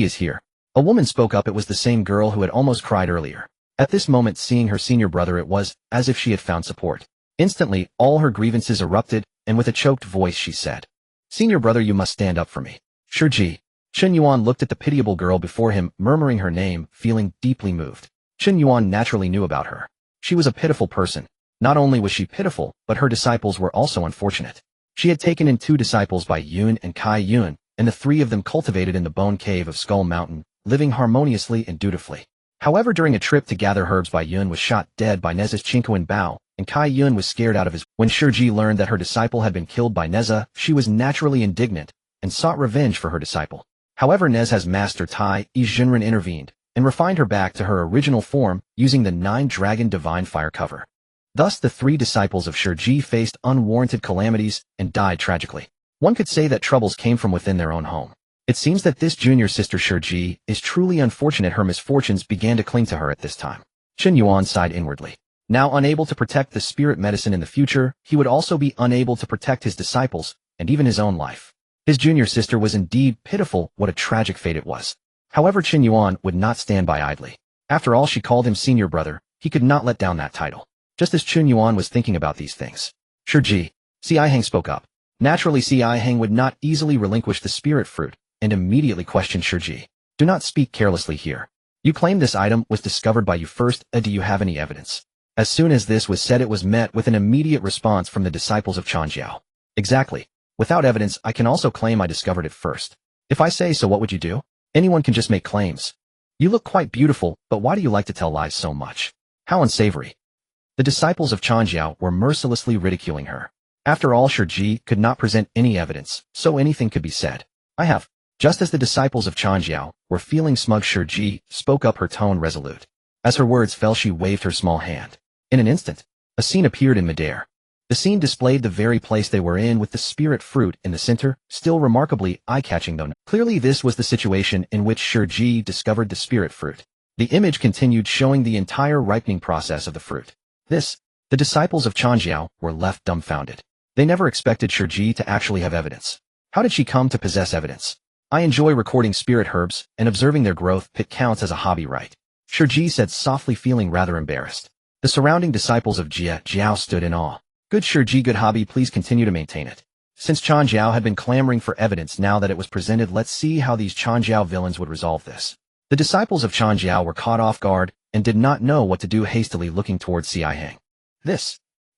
[SPEAKER 1] is here." A woman spoke up. It was the same girl who had almost cried earlier. At this moment, seeing her senior brother, it was as if she had found support. Instantly, all her grievances erupted, and with a choked voice she said, "Senior brother, you must stand up for me." Shiji. Chen Yuan looked at the pitiable girl before him, murmuring her name, feeling deeply moved. Chen Yuan naturally knew about her. She was a pitiful person. Not only was she pitiful, but her disciples were also unfortunate. She had taken in 2 disciples by Yun and Kai Yun, and the 3 of them cultivated in the bone cave of Skull Mountain, living harmoniously and dutifully. However, during a trip to gather herbs, by Yun was shot dead by Neza's Chinkoan Bao, and Kai Yun was scared out of his. When Shiji learned that her disciple had been killed by Neza, she was naturally indignant and sought revenge for her disciple. However, Neza's master Tai Junren intervened and refined her back to her original form using the 9-dragon divine fire cover. Thus, the 3 disciples of Shiji faced unwarranted calamities and died tragically. One could say that troubles came from within their own home. It seems that this junior sister Shiji is truly unfortunate. Her misfortunes began to cling to her at this time. Chen Yuan sighed inwardly. Now unable to protect the spirit medicine in the future, he would also be unable to protect his disciples and even his own life. His junior sister was indeed pitiful. What a tragic fate it was. However, Chen Yuan would not stand by idly. After all, she called him senior brother. He could not let down that title. Just as Chen Yuan was thinking about these things, Shiji, Si Hang spoke up. Naturally, Si Hang would not easily relinquish the spirit fruit, and immediately questioned Shiji. "Do not speak carelessly here. You claim this item was discovered by you first. Do you have any evidence?" As soon as this was said, it was met with an immediate response from the disciples of Changjiao. "Exactly. Without evidence, I can also claim I discovered it first. If I say so, what would you do? Anyone can just make claims. You look quite beautiful, but why do you like to tell lies so much? How unsavory." The disciples of Changjiao were mercilessly ridiculing her. After all, Shiji could not present any evidence, so anything could be said. "I have." Just as the disciples of Changjiao were feeling smug, Shiji spoke up, her tone resolute. As her words fell, she waved her small hand. In an instant, a scene appeared in midair. The scene displayed the very place they were in, with the spirit fruit in the center, still remarkably eye-catching though. Clearly this was the situation in which Shiji discovered the spirit fruit. The image continued, showing the entire ripening process of the fruit. The disciples of Changjiao were left dumbfounded. They never expected Shiji to actually have evidence. How did she come to possess evidence? "I enjoy recording spirit herbs and observing their growth. It counts as a hobby, right?" Shiji said softly, feeling rather embarrassed. The surrounding disciples of Jiejiao stood in awe. "Good Shiji, good hobby, please continue to maintain it." Since Changjiao had been clamoring for evidence, now that it was presented, let's see how these Changjiao villains would resolve this. The disciples of Changjiao were caught off guard and did not know what to do, hastily looking towards Si Hang.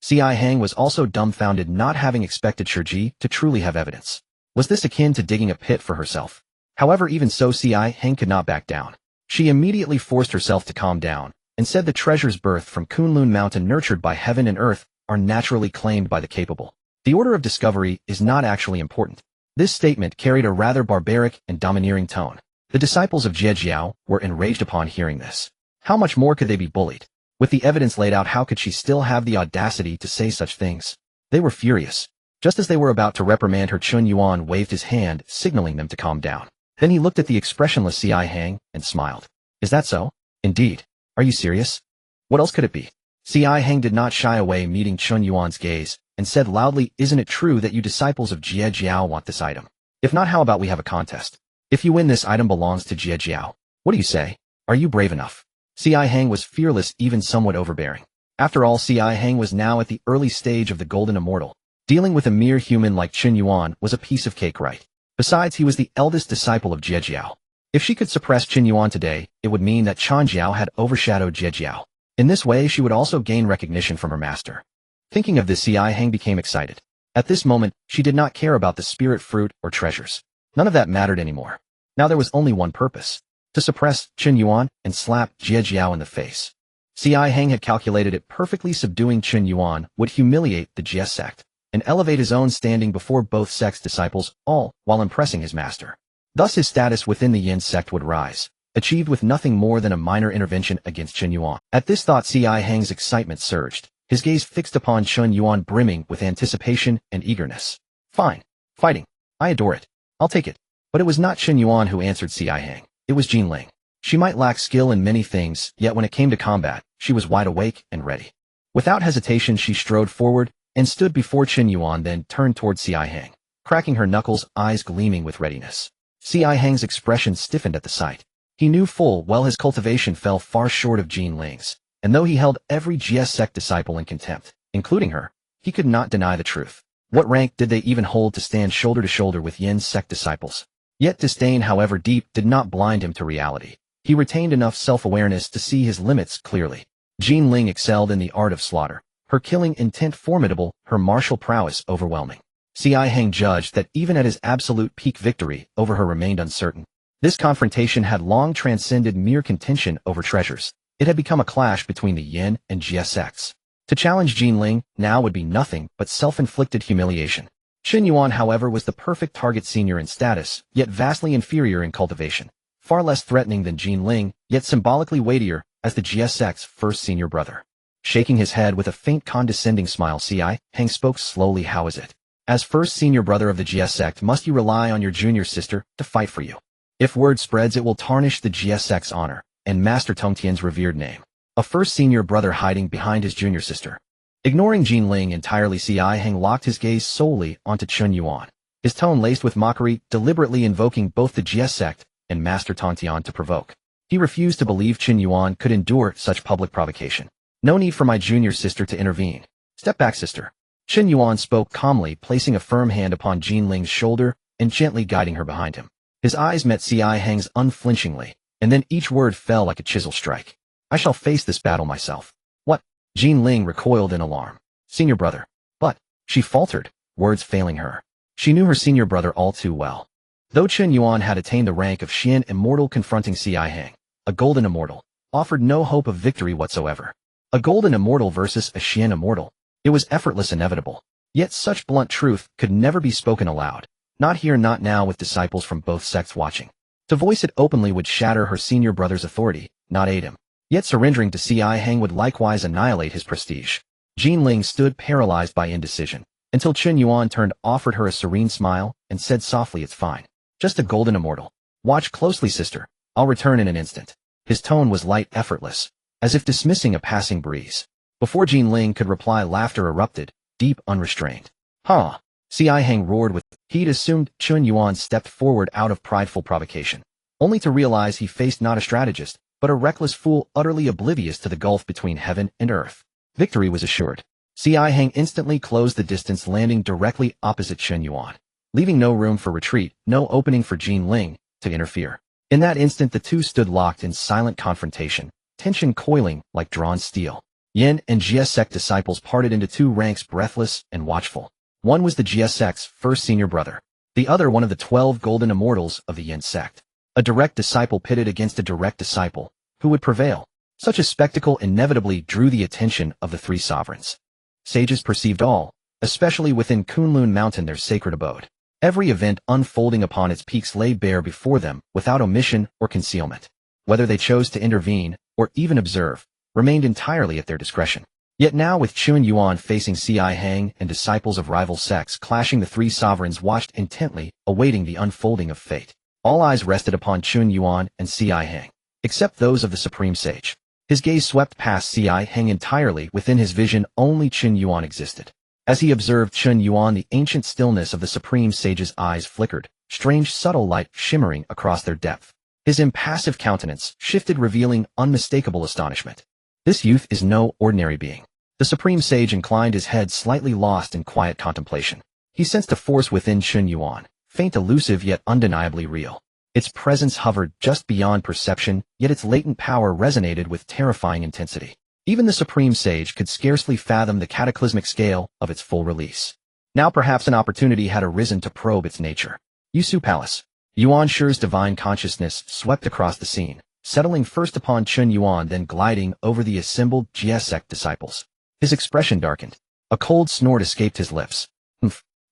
[SPEAKER 1] Si Hang was also dumbfounded, not having expected Shiji to truly have evidence. Was this akin to digging a pit for herself? However, even so, Si Hang could not back down. She immediately forced herself to calm down, and said the treasures birthed from Kunlun Mountain, nurtured by heaven and earth, are naturally claimed by the capable. The order of discovery is not actually important. This statement carried a rather barbaric and domineering tone. The disciples of Jiejiao were enraged upon hearing this. How much more could they be bullied? With the evidence laid out, how could she still have the audacity to say such things? They were furious. Just as they were about to reprimand her, Chen Yuan waved his hand, signaling them to calm down. Then he looked at the expressionless Si Hang and smiled. "Is that so? Indeed. Are you serious? What else could it be?" Si Hang did not shy away, meeting Chen Yuan's gaze, and said loudly, "Isn't it true that you disciples of Jiejiao want this item? If not, how about we have a contest? If you win, this item belongs to Jiejiao. What do you say? Are you brave enough?" Ci Hang was fearless, even somewhat overbearing. After all, Ci Hang was now at the early stage of the Golden Immortal. Dealing with a mere human like Chen Yuan was a piece of cake, right? Besides, he was the eldest disciple of Jiejiao. If she could suppress Chen Yuan today, it would mean that Changjiao had overshadowed Jiejiao. In this way, she would also gain recognition from her master. Thinking of this, Ci Hang became excited. At this moment, she did not care about the spirit fruit or treasures. None of that mattered anymore. Now there was only one purpose: to suppress Chen Yuan and slap Jiejiao in the face. Ci Hang had calculated it perfectly. Subduing Chen Yuan would humiliate the Jiejiao Sect and elevate his own standing before both sects' disciples, all while impressing his master. Thus his status within the Yin sect would rise, achieved with nothing more than a minor intervention against Chen Yuan. At this thought, Ci Hang's excitement surged, his gaze fixed upon Chen Yuan, brimming with anticipation and eagerness. Fine. Fighting. I adore it. I'll take it. But it was not Chen Yuan who answered Ci Hang. It was Jinling. She might lack skill in many things, yet when it came to combat, she was wide awake and ready. Without hesitation, she strode forward and stood before Chen Yuan, then turned toward Ci Hang, cracking her knuckles, eyes gleaming with readiness. Ci Hang's expression stiffened at the sight. He knew full well his cultivation fell far short of Jinling's, and though he held every Jiejiao Sect disciple in contempt, including her, he could not deny the truth. What rank did they even hold to stand shoulder to shoulder with Yin sect disciples? Yet disdain, however deep, did not blind him to reality. He retained enough self-awareness to see his limits clearly. Jinling excelled in the art of slaughter, her killing intent formidable, her martial prowess overwhelming. Ci Hang judged that even at his absolute peak, victory over her remained uncertain. This confrontation had long transcended mere contention over treasures. It had become a clash between the Yin and Jiejiao sects. To challenge Jinling now would be nothing but self-inflicted humiliation. Chen Yuan, however, was the perfect target, senior in status, yet vastly inferior in cultivation. Far less threatening than Jinling, yet symbolically weightier, as the Jiejiao sect's first senior brother. Shaking his head with a faint condescending smile, Ci Hang spoke slowly. "How is it? As first senior brother of the Jiejiao sect, must you rely on your junior sister to fight for you? If word spreads, it will tarnish the Jiejiao sect's honor and Master Tongtian's revered name. A first senior brother hiding behind his junior sister." Ignoring Jinling entirely, Ci Hang locked his gaze solely onto Chen Yuan, his tone laced with mockery, deliberately invoking both the Jiejiao sect and Master Tongtian to provoke. He refused to believe Chen Yuan could endure such public provocation. "No need for my junior sister to intervene. Step back, sister." Chen Yuan spoke calmly, placing a firm hand upon Jinling's shoulder and gently guiding her behind him. His eyes met Ci Hang's unflinchingly, and then each word fell like a chisel strike. "I shall face this battle myself." "What?" Jinling recoiled in alarm. "Senior brother." "But," she faltered, words failing her. She knew her senior brother all too well. Though Chen Yuan had attained the rank of Xian Immortal, confronting Ci Hang, a Golden Immortal, offered no hope of victory whatsoever. A Golden Immortal versus a Xian Immortal. It was effortless, inevitable. Yet such blunt truth could never be spoken aloud. Not here, not now, with disciples from both sects watching. To voice it openly would shatter her senior brother's authority, not aid him. Yet surrendering to Ci Hang would likewise annihilate his prestige. Jinling stood paralyzed by indecision, until Chen Yuan turned, offered her a serene smile, and said softly, "It's fine. Just a Golden Immortal. Watch closely, sister. I'll return in an instant." His tone was light, effortless, as if dismissing a passing breeze. Before Jinling could reply, laughter erupted, deep, unrestrained. "Huh!" Ci Hang roared with heat. Assumed Chen Yuan stepped forward out of prideful provocation, only to realize he faced not a strategist, but a reckless fool utterly oblivious to the gulf between heaven and earth. Victory was assured. Ci Hang instantly closed the distance, landing directly opposite Chen Yuan, leaving no room for retreat, no opening for Jinling to interfere. In that instant, the two stood locked in silent confrontation, tension coiling like drawn steel. Yin and Jiejiao Sect disciples parted into two ranks, breathless and watchful. One was the Jiejiao Sect's first senior brother, the other one of the 12 golden immortals of the Yin sect. A direct disciple pitted against a direct disciple. Who would prevail? Such a spectacle inevitably drew the attention of the three sovereigns. Sages perceived all, especially within Kunlun Mountain, their sacred abode. Every event unfolding upon its peaks lay bare before them without omission or concealment. Whether they chose to intervene or even observe remained entirely at their discretion. Yet now, with Chen Yuan facing Ci Hang and disciples of rival sects clashing, the three sovereigns watched intently, awaiting the unfolding of fate. All eyes rested upon Chen Yuan and Ci Hang, except those of the supreme sage. His gaze swept past Ci Hang entirely. Within his vision, only Chen Yuan existed. As he observed Chen Yuan, the ancient stillness of the supreme sage's eyes flickered, strange subtle light shimmering across their depth. His impassive countenance shifted, revealing unmistakable astonishment. This youth is no ordinary being. The supreme sage inclined his head, slightly lost in quiet contemplation. He sensed a force within Chen Yuan, faint, elusive, yet undeniably real. Its presence hovered just beyond perception, yet its latent power resonated with terrifying intensity. Even the supreme sage could scarcely fathom the cataclysmic scale of its full release. Now perhaps an opportunity had arisen to probe its nature. Yusu Palace. Yuan Shi's divine consciousness swept across the scene, settling first upon Chen Yuan, then gliding over the assembled Jiejiao Sect disciples. His expression darkened. A cold snort escaped his lips.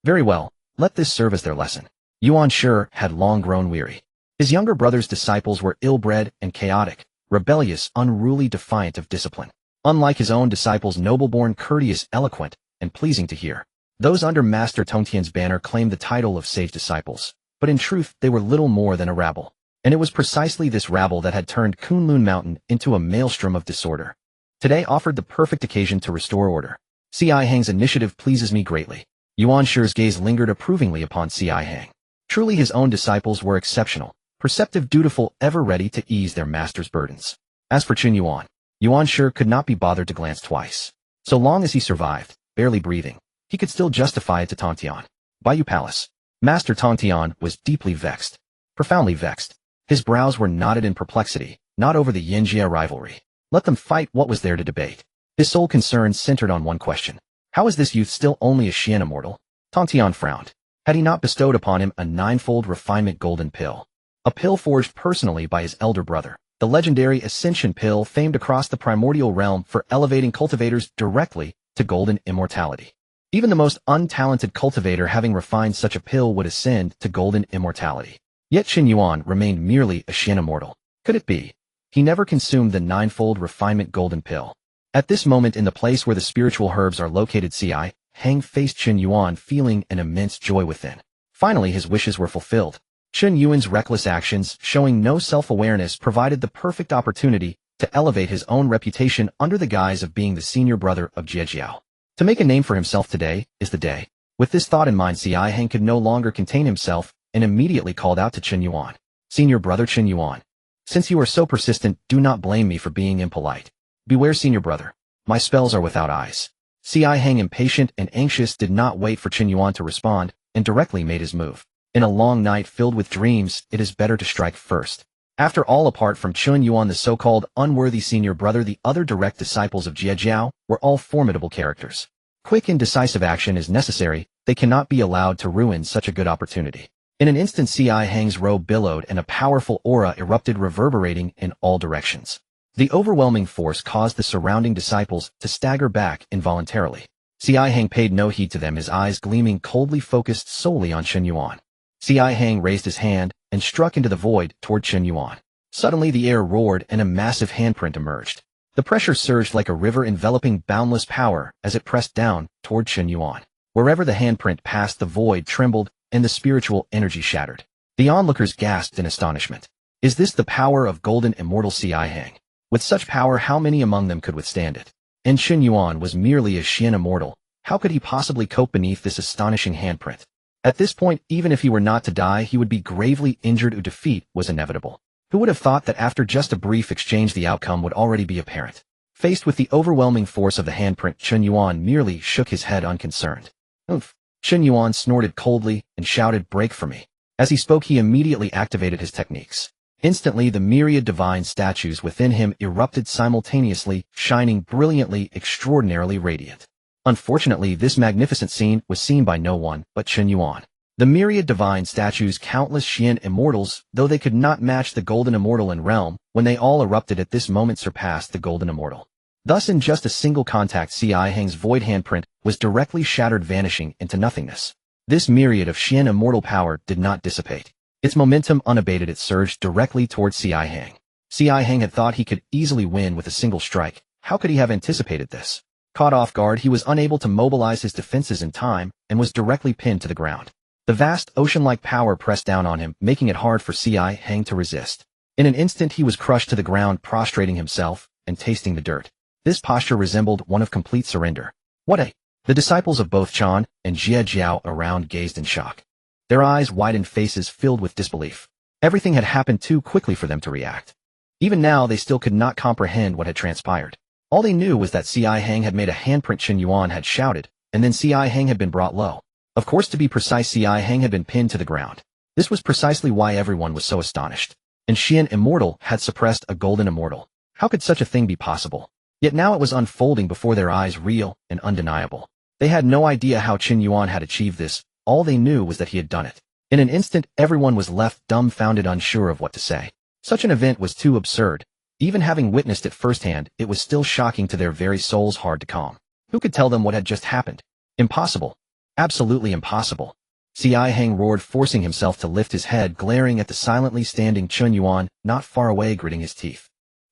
[SPEAKER 1] Very well, let this serve as their lesson. Yuan Shi had long grown weary. His younger brother's disciples were ill-bred and chaotic, rebellious, unruly, defiant of discipline. Unlike his own disciples, noble-born, courteous, eloquent, and pleasing to hear. Those under Master Tongtian's banner claimed the title of sage disciples, but in truth they were little more than a rabble. And it was precisely this rabble that had turned Kunlun Mountain into a maelstrom of disorder. Today offered the perfect occasion to restore order. C.I. Hang's initiative pleases me greatly. Yuan Shi's gaze lingered approvingly upon C.I. Hang. Truly his own disciples were exceptional, perceptive, dutiful, ever ready to ease their master's burdens. As for Chen Yuan, Yuan Shi could not be bothered to glance twice. So long as he survived, barely breathing, he could still justify it to Tongtian. Bayou Palace. Master Tongtian was deeply vexed. Profoundly vexed. His brows were knotted in perplexity, not over the Yin-Jia rivalry. Let them fight, what was there to debate? His sole concern centered on one question. How is this youth still only a Xian immortal? Tongtian frowned. Had he not bestowed upon him a ninefold refinement golden pill? A pill forged personally by his elder brother. The legendary Ascension Pill, famed across the primordial realm for elevating cultivators directly to golden immortality. Even the most untalented cultivator having refined such a pill would ascend to golden immortality. Yet Chen Yuan remained merely a Xian immortal. Could it be? He never consumed the ninefold refinement golden pill. At this moment, in the place where the spiritual herbs are located, C.I. Hang faced Chen Yuan, feeling an immense joy within. Finally his wishes were fulfilled. Chen Yuan's reckless actions, showing no self-awareness, provided the perfect opportunity to elevate his own reputation under the guise of being the senior brother of Jiejiao. To make a name for himself, today is the day. With this thought in mind, C.I. Hang could no longer contain himself and immediately called out to Chen Yuan. Senior brother Chen Yuan. Since you are so persistent, do not blame me for being impolite. Beware, senior brother. My spells are without eyes. C.I. Hang, impatient and anxious, did not wait for Chen Yuan to respond and directly made his move. In a long night filled with dreams, it is better to strike first. After all, apart from Chen Yuan, the so-called unworthy senior brother, the other direct disciples of Jiejiao were all formidable characters. Quick and decisive action is necessary. They cannot be allowed to ruin such a good opportunity. In an instant, C.I. Hang's robe billowed and a powerful aura erupted, reverberating in all directions. The overwhelming force caused the surrounding disciples to stagger back involuntarily. C.I. Hang paid no heed to them, his eyes gleaming coldly, focused solely on Chen Yuan. C.I. Hang raised his hand and struck into the void toward Chen Yuan. Suddenly the air roared and a massive handprint emerged. The pressure surged like a river, enveloping boundless power as it pressed down toward Chen Yuan. Wherever the handprint passed, the void trembled and the spiritual energy shattered. The onlookers gasped in astonishment. Is this the power of golden immortal C.I. Hang? With such power, how many among them could withstand it? And Chen Yuan was merely a Xian immortal. How could he possibly cope beneath this astonishing handprint? At this point, even if he were not to die, he would be gravely injured, or defeat was inevitable. Who would have thought that after just a brief exchange the outcome would already be apparent? Faced with the overwhelming force of the handprint, Chen Yuan merely shook his head unconcerned. Oof. Chen Yuan snorted coldly and shouted, "Break for me." As he spoke, he immediately activated his techniques. Instantly, the myriad divine statues within him erupted simultaneously, shining brilliantly, extraordinarily radiant. Unfortunately, this magnificent scene was seen by no one but Chen Yuan. The myriad divine statues, countless Xian immortals, though they could not match the golden immortal in realm, when they all erupted at this moment surpassed the golden immortal. Thus, in just a single contact, C.I. Hang's void handprint was directly shattered, vanishing into nothingness. This myriad of Xian immortal power did not dissipate. Its momentum unabated, it surged directly towards C.I. Hang. C.I. Hang had thought he could easily win with a single strike. How could he have anticipated this? Caught off guard, he was unable to mobilize his defenses in time and was directly pinned to the ground. The vast ocean-like power pressed down on him, making it hard for C.I. Hang to resist. In an instant, he was crushed to the ground, prostrating himself and tasting the dirt. This posture resembled one of complete surrender. What a The disciples of both Chan and Jiejiao around gazed in shock. Their eyes widened, faces filled with disbelief. Everything had happened too quickly for them to react. Even now, they still could not comprehend what had transpired. All they knew was that C.I. Hang had made a handprint. Chen Yuan had shouted, and then C.I. Hang had been brought low. Of course, to be precise, C.I. Hang had been pinned to the ground. This was precisely why everyone was so astonished. And Xian Immortal had suppressed a golden immortal. How could such a thing be possible? Yet now it was unfolding before their eyes, real and undeniable. They had no idea how Chen Yuan had achieved this. All they knew was that he had done it. In an instant, everyone was left dumbfounded, unsure of what to say. Such an event was too absurd. Even having witnessed it firsthand, it was still shocking to their very souls, hard to calm. Who could tell them what had just happened? Impossible. Absolutely impossible. C.I. Hang roared, forcing himself to lift his head, glaring at the silently standing Chen Yuan, not far away, gritting his teeth.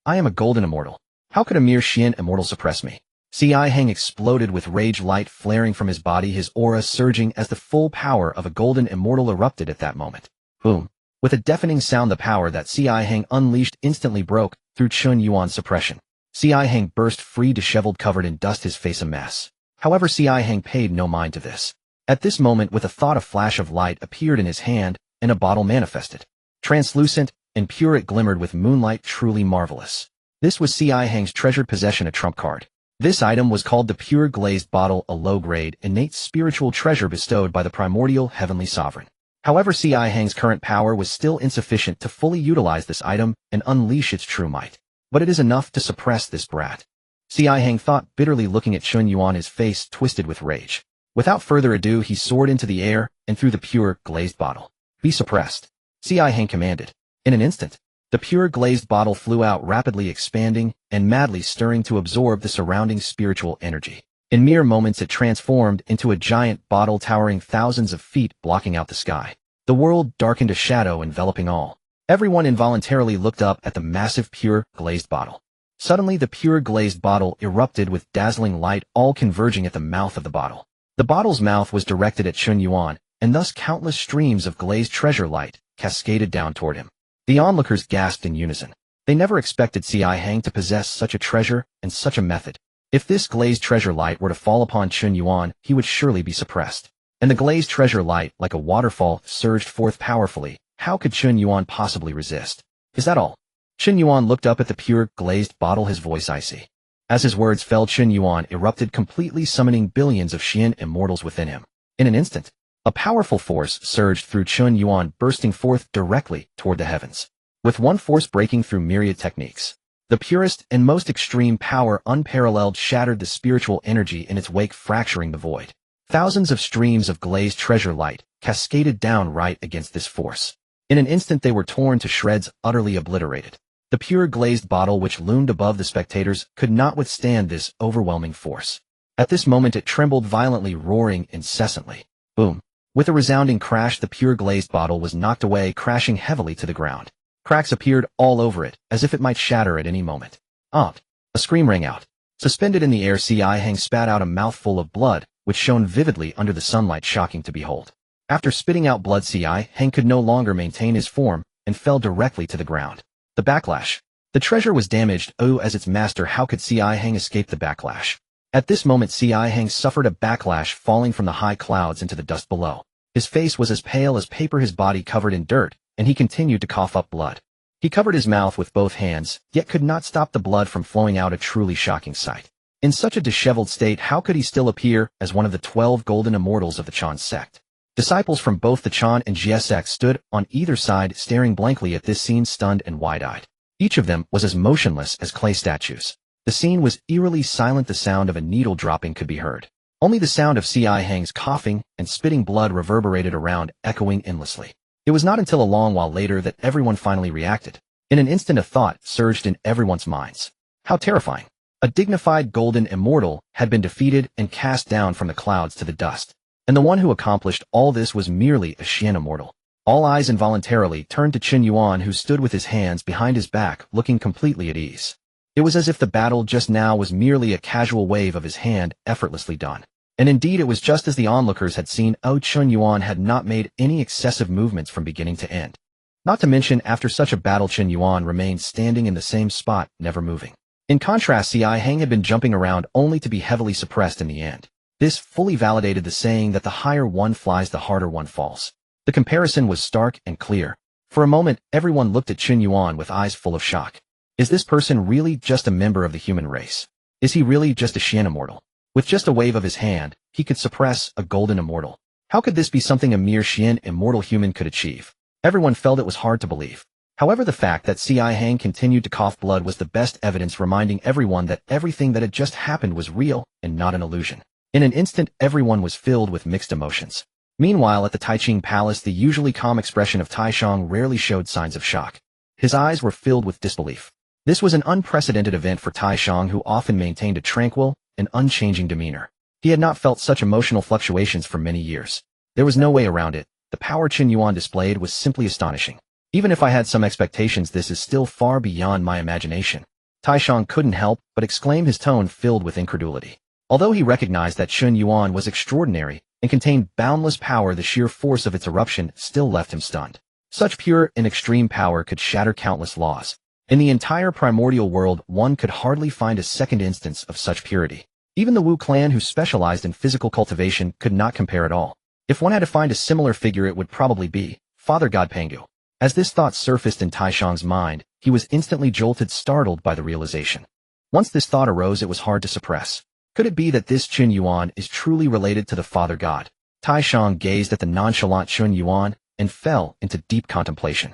[SPEAKER 1] I am a golden immortal. How could a mere Xian immortal suppress me? C.I. Hang exploded with rage, light flaring from his body, his aura surging as the full power of a golden immortal erupted at that moment. Boom. With a deafening sound, the power that C.I. Hang unleashed instantly broke through Chen Yuan's suppression. C.I. Hang burst free, disheveled, covered in dust, his face a mess. However, C.I. Hang paid no mind to this. At this moment, with a thought, a flash of light appeared in his hand, and a bottle manifested. Translucent and pure, it glimmered with moonlight, truly marvelous. This was C.I. Hang's treasured possession, a trump card. This item was called the Pure Glazed Bottle, a low-grade, innate spiritual treasure bestowed by the Primordial Heavenly Sovereign. However, C.I. Hang's current power was still insufficient to fully utilize this item and unleash its true might. But it is enough to suppress this brat. C.I. Hang thought bitterly, looking at Chen Yuan, his face twisted with rage. Without further ado, he soared into the air and threw the Pure Glazed Bottle. Be suppressed, C.I. Hang commanded. In an instant, the Pure Glazed Bottle flew out, rapidly expanding and madly stirring to absorb the surrounding spiritual energy. In mere moments, it transformed into a giant bottle towering thousands of feet, blocking out the sky. The world darkened, a shadow enveloping all. Everyone involuntarily looked up at the massive Pure Glazed Bottle. Suddenly, the Pure Glazed Bottle erupted with dazzling light, all converging at the mouth of the bottle. The bottle's mouth was directed at Chen Yuan, and thus countless streams of glazed treasure light cascaded down toward him. The onlookers gasped in unison. They never expected C.I. Hang to possess such a treasure and such a method. If this glazed treasure light were to fall upon Chen Yuan, he would surely be suppressed. And the glazed treasure light, like a waterfall, surged forth powerfully. How could Chen Yuan possibly resist? Is that all? Chen Yuan looked up at the pure glazed bottle, his voice icy. As his words fell, Chen Yuan erupted completely, summoning billions of Xian immortals within him. In an instant, a powerful force surged through Chen Yuan, bursting forth directly toward the heavens. With one force breaking through myriad techniques, the purest and most extreme power, unparalleled, shattered the spiritual energy in its wake, fracturing the void. Thousands of streams of glazed treasure light cascaded down right against this force. In an instant, they were torn to shreds, utterly obliterated. The pure glazed bottle, which loomed above the spectators, could not withstand this overwhelming force. At this moment, it trembled violently, roaring incessantly. Boom! With a resounding crash, the pure glazed bottle was knocked away, crashing heavily to the ground. Cracks appeared all over it, as if it might shatter at any moment. A scream rang out. Suspended in the air, C.I. Hang spat out a mouthful of blood, which shone vividly under the sunlight, shocking to behold. After spitting out blood, C.I. Hang could no longer maintain his form and fell directly to the ground. The backlash. The treasure was damaged. Oh, as its master, how could C.I. Hang escape the backlash? At this moment, C.I. Hang suffered a backlash, falling from the high clouds into the dust below. His face was as pale as paper, his body covered in dirt, and he continued to cough up blood. He covered his mouth with both hands, yet could not stop the blood from flowing out, a truly shocking sight. In such a disheveled state, how could he still appear as one of the 12 golden immortals of the Chan Sect? Disciples from both the Chan and Jiejiao Sect stood on either side, staring blankly at this scene, stunned and wide-eyed. Each of them was as motionless as clay statues. The scene was eerily silent. The sound of a needle dropping could be heard. Only the sound of C.I. Hang's coughing and spitting blood reverberated around, echoing endlessly. It was not until a long while later that everyone finally reacted. In an instant, a thought surged in everyone's minds. How terrifying! A dignified golden immortal had been defeated and cast down from the clouds to the dust. And the one who accomplished all this was merely a Xian immortal. All eyes involuntarily turned to Chen Yuan, who stood with his hands behind his back, looking completely at ease. It was as if the battle just now was merely a casual wave of his hand, effortlessly done. And indeed, it was just as the onlookers had seen. Chen Yuan had not made any excessive movements from beginning to end. Not to mention, after such a battle, Chen Yuan remained standing in the same spot, never moving. In contrast, C.I. Hang had been jumping around, only to be heavily suppressed in the end. This fully validated the saying that the higher one flies, the harder one falls. The comparison was stark and clear. For a moment, everyone looked at Chen Yuan with eyes full of shock. Is this person really just a member of the human race? Is he really just a Xian immortal? With just a wave of his hand, he could suppress a golden immortal. How could this be something a mere Xian immortal human could achieve? Everyone felt it was hard to believe. However, the fact that Ci Hang continued to cough blood was the best evidence, reminding everyone that everything that had just happened was real and not an illusion. In an instant, everyone was filled with mixed emotions. Meanwhile, at the Taiching Palace, the usually calm expression of Taishang rarely showed signs of shock. His eyes were filled with disbelief. This was an unprecedented event for Taishang, who often maintained a tranquil and unchanging demeanor. He had not felt such emotional fluctuations for many years. There was no way around it. The power Chen Yuan displayed was simply astonishing. Even if I had some expectations, this is still far beyond my imagination. Taishang couldn't help but exclaim, his tone filled with incredulity. Although he recognized that Chen Yuan was extraordinary and contained boundless power, the sheer force of its eruption still left him stunned. Such pure and extreme power could shatter countless laws. In the entire primordial world, one could hardly find a second instance of such purity. Even the Wu clan, who specialized in physical cultivation, could not compare at all. If one had to find a similar figure, it would probably be Father God Pangu. As this thought surfaced in Taishang's mind, he was instantly jolted, startled by the realization. Once this thought arose, it was hard to suppress. Could it be that this Chen Yuan is truly related to the Father God? Taishang gazed at the nonchalant Chen Yuan and fell into deep contemplation.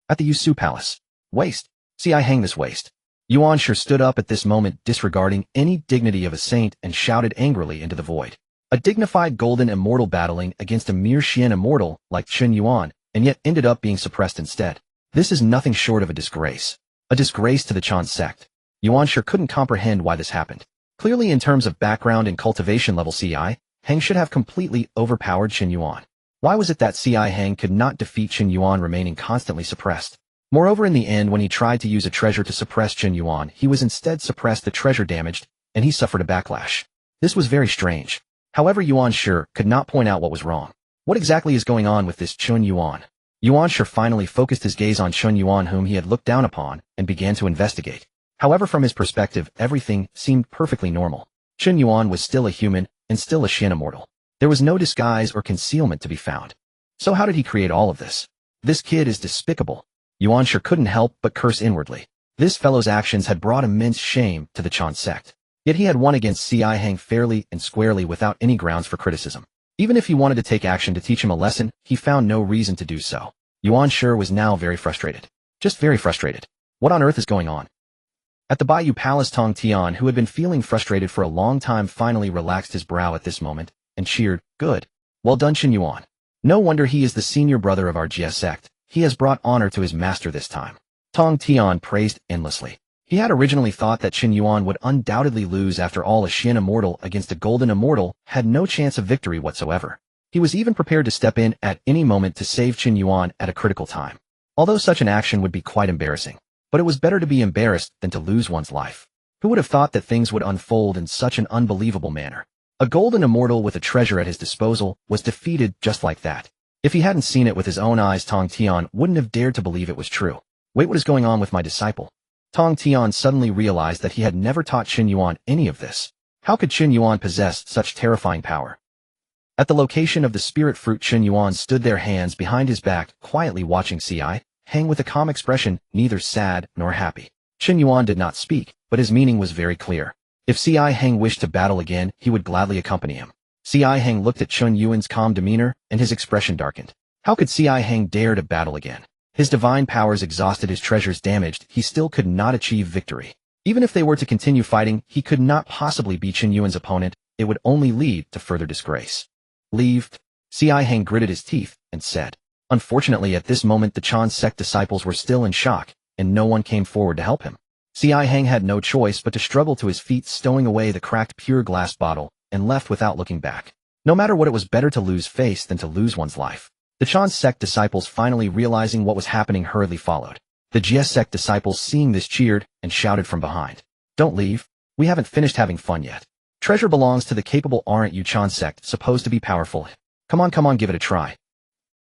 [SPEAKER 1] At the Yusu Palace. Waste. See, I hang this waste. Yuan sure stood up at this moment, disregarding any dignity of a saint, and shouted angrily into the void. A dignified golden immortal battling against a mere Xian immortal like Chen Yuan, and yet ended up being suppressed instead. This is nothing short of a disgrace. A disgrace to the Chan Sect. Yuan sure couldn't comprehend why this happened. Clearly, in terms of background and cultivation level, Ci Hang should have completely overpowered Chen Yuan. Why was it that Ci Hang could not defeat Chen Yuan, remaining constantly suppressed? Moreover, in the end, when he tried to use a treasure to suppress Chen Yuan, he was instead suppressed, the treasure damaged, and he suffered a backlash. This was very strange. However, Yuan sure could not point out what was wrong. What exactly is going on with this Chen Yuan? Yuan sure finally focused his gaze on Chen Yuan, whom he had looked down upon, and began to investigate. However, from his perspective, everything seemed perfectly normal. Chen Yuan was still a human, and still a Xian immortal. There was no disguise or concealment to be found. So how did he create all of this? This kid is despicable. Yuan sure couldn't help but curse inwardly. This fellow's actions had brought immense shame to the Chan Sect. Yet he had won against Ci Hang fairly and squarely without any grounds for criticism. Even if he wanted to take action to teach him a lesson, he found no reason to do so. Yuan sure was now very frustrated. Just very frustrated. What on earth is going on? At the Bayou Palace, Tongtian, who had been feeling frustrated for a long time, finally relaxed his brow at this moment and cheered, "Good. Well done, Chen Yuan. No wonder he is the senior brother of our Jiejiao Sect. He has brought honor to his master this time." Tongtian praised endlessly. He had originally thought that Chen Yuan would undoubtedly lose. After all, a Xian immortal against a golden immortal had no chance of victory whatsoever. He was even prepared to step in at any moment to save Chen Yuan at a critical time. Although such an action would be quite embarrassing. But it was better to be embarrassed than to lose one's life. Who would have thought that things would unfold in such an unbelievable manner? A golden immortal with a treasure at his disposal was defeated just like that. If he hadn't seen it with his own eyes, Tongtian wouldn't have dared to believe it was true. Wait, what is going on with my disciple? Tongtian suddenly realized that he had never taught Chen Yuan any of this. How could Chen Yuan possess such terrifying power? At the location of the spirit fruit, Chen Yuan stood there, hands behind his back, quietly watching Ci Hang with a calm expression, neither sad nor happy. Chen Yuan did not speak, but his meaning was very clear. If Ci Hang wished to battle again, he would gladly accompany him. Ci Hang looked at Chen Yuan's calm demeanor, and his expression darkened. How could Ci Hang dare to battle again? His divine powers exhausted, his treasures damaged, he still could not achieve victory. Even if they were to continue fighting, he could not possibly be Chen Yuan's opponent. It would only lead to further disgrace. Leave. Ci Hang gritted his teeth and said. Unfortunately, at this moment, the Chan Sect disciples were still in shock, and no one came forward to help him. Ci Hang had no choice but to struggle to his feet, stowing away the cracked pure glass bottle, and left without looking back. No matter what, it was better to lose face than to lose one's life. The Chan Sect disciples, finally realizing what was happening, hurriedly followed. The Jiejiao Sect disciples, seeing this, cheered and shouted from behind. Don't leave. We haven't finished having fun yet. Treasure belongs to the capable, aren't you? Chan Sect, supposed to be powerful. Come on, give it a try.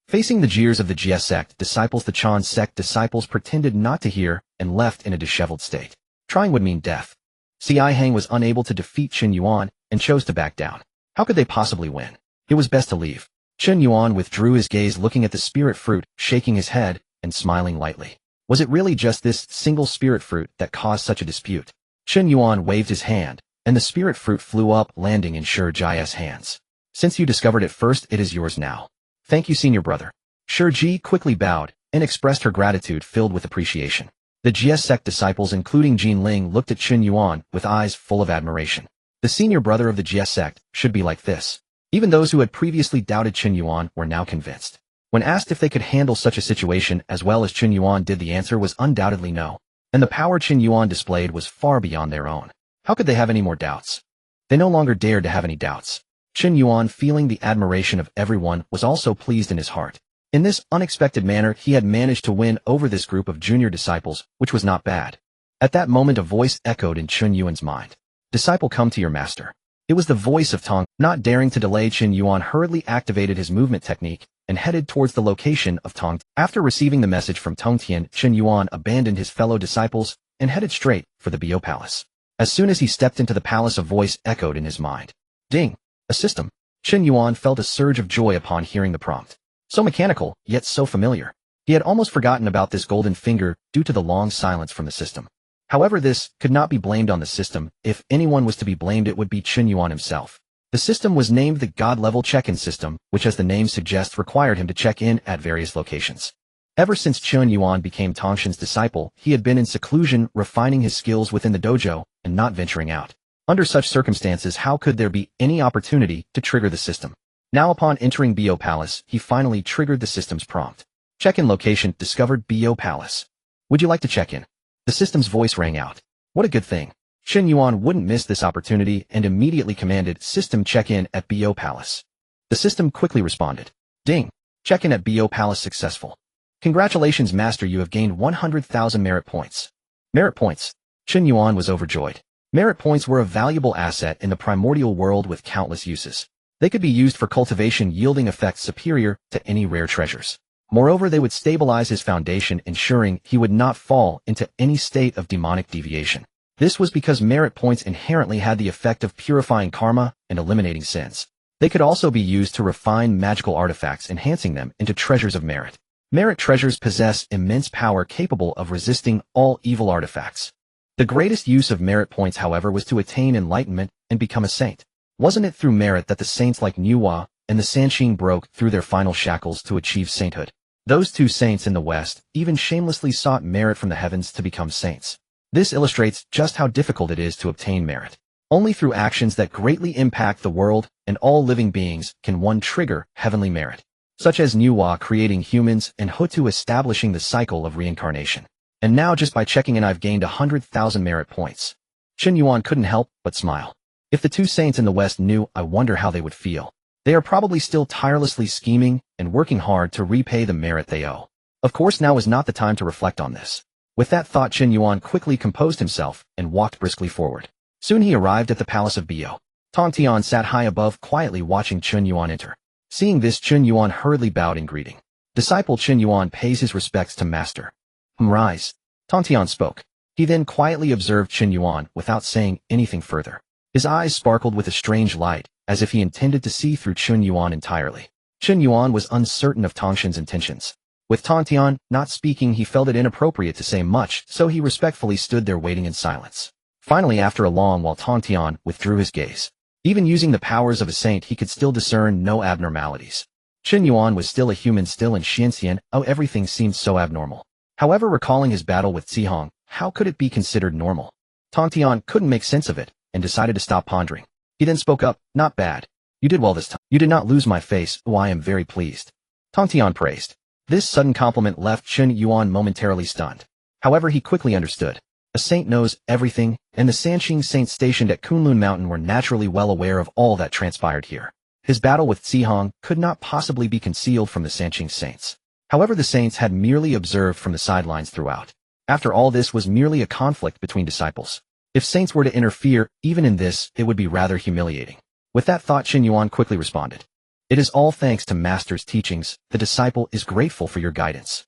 [SPEAKER 1] Facing the jeers of the Jiejiao Sect disciples, the Chan Sect disciples pretended not to hear and left in a disheveled state. Trying would mean death. Ci Hang was unable to defeat Chen Yuan and chose to back down. How could they possibly win? It was best to leave. Chen Yuan withdrew his gaze, looking at the spirit fruit, shaking his head, and smiling lightly. Was it really just this single spirit fruit that caused such a dispute? Chen Yuan waved his hand, and the spirit fruit flew up, landing in Jiejiao's hands. Since you discovered it first, it is yours now. Thank you, senior brother. Ji quickly bowed, and expressed her gratitude filled with appreciation. The Jiejiao Sect disciples, including Jinling, looked at Chen Yuan with eyes full of admiration. The senior brother of the Jiejiao Sect should be like this. Even those who had previously doubted Chen Yuan were now convinced. When asked if they could handle such a situation as well as Chen Yuan did, the answer was undoubtedly no. And the power Chen Yuan displayed was far beyond their own. How could they have any more doubts? They no longer dared to have any doubts. Chen Yuan, feeling the admiration of everyone, was also pleased in his heart. In this unexpected manner, he had managed to win over this group of junior disciples, which was not bad. At that moment, a voice echoed in Chen Yuan's mind. Disciple, come to your master. It was the voice of Tong. Not daring to delay, Chen Yuan hurriedly activated his movement technique and headed towards the location of Tong. After receiving the message from Tongtian, Chen Yuan abandoned his fellow disciples and headed straight for the Bio Palace. As soon as he stepped into the palace, a voice echoed in his mind. Ding! A system. Chen Yuan felt a surge of joy upon hearing the prompt. So mechanical, yet so familiar. He had almost forgotten about this golden finger due to the long silence from the system. However, this could not be blamed on the system. If anyone was to be blamed, it would be Chen Yuan himself. The system was named the God-level check-in system, which, as the name suggests, required him to check in at various locations. Ever since Chen Yuan became Tongtian's disciple, he had been in seclusion, refining his skills within the dojo and not venturing out. Under such circumstances, how could there be any opportunity to trigger the system? Now, upon entering Bio Palace, he finally triggered the system's prompt. Check-in location discovered. Bio Palace. Would you like to check in? The system's voice rang out. What a good thing. Chen Yuan wouldn't miss this opportunity and immediately commanded, system check-in at Bio Palace. The system quickly responded. Ding! Check-in at Bio Palace successful. Congratulations, master, you have gained 100,000 merit points. Merit points. Chen Yuan was overjoyed. Merit points were a valuable asset in the primordial world with countless uses. They could be used for cultivation, yielding effects superior to any rare treasures. Moreover, they would stabilize his foundation, ensuring he would not fall into any state of demonic deviation. This was because merit points inherently had the effect of purifying karma and eliminating sins. They could also be used to refine magical artifacts, enhancing them into treasures of merit. Merit treasures possess immense power, capable of resisting all evil artifacts. The greatest use of merit points, however, was to attain enlightenment and become a saint. Wasn't it through merit that the saints like Nuwa and the Sanqing broke through their final shackles to achieve sainthood? Those two saints in the West even shamelessly sought merit from the heavens to become saints. This illustrates just how difficult it is to obtain merit. Only through actions that greatly impact the world and all living beings can one trigger heavenly merit, such as Nuwa creating humans and Hutu establishing the cycle of reincarnation. And now, just by checking in, I've gained 100,000 merit points. Chen Yuan couldn't help but smile. If the two saints in the West knew, I wonder how they would feel. They are probably still tirelessly scheming and working hard to repay the merit they owe. Of course, now is not the time to reflect on this. With that thought, Chen Yuan quickly composed himself and walked briskly forward. Soon he arrived at the palace of Bio. Tongtian sat high above, quietly watching Chen Yuan enter. Seeing this, Chen Yuan hurriedly bowed in greeting. Disciple Chen Yuan pays his respects to master. Rise. Tongtian spoke. He then quietly observed Chen Yuan without saying anything further. His eyes sparkled with a strange light, as if he intended to see through Chen Yuan entirely. Chen Yuan was uncertain of Tongtian's intentions. With Tongtian not speaking, he felt it inappropriate to say much, so he respectfully stood there waiting in silence. Finally, after a long while, Tongtian withdrew his gaze. Even using the powers of a saint, he could still discern no abnormalities. Chen Yuan was still a human, still in Xianxian. Everything seemed so abnormal. However, recalling his battle with Zihong, how could it be considered normal? Tongtian couldn't make sense of it, and decided to stop pondering. He then spoke up. Not bad. You did well this time. You did not lose my face. Oh, I am very pleased. Tongtian praised. This sudden compliment left Chen Yuan momentarily stunned. However, he quickly understood. A saint knows everything, and the Sanqing saints stationed at Kunlun Mountain were naturally well aware of all that transpired here. His battle with Zihong could not possibly be concealed from the Sanqing saints. However, the saints had merely observed from the sidelines throughout. After all, this was merely a conflict between disciples. If saints were to interfere, even in this, it would be rather humiliating. With that thought, Chen Yuan quickly responded. It is all thanks to master's teachings. The disciple is grateful for your guidance.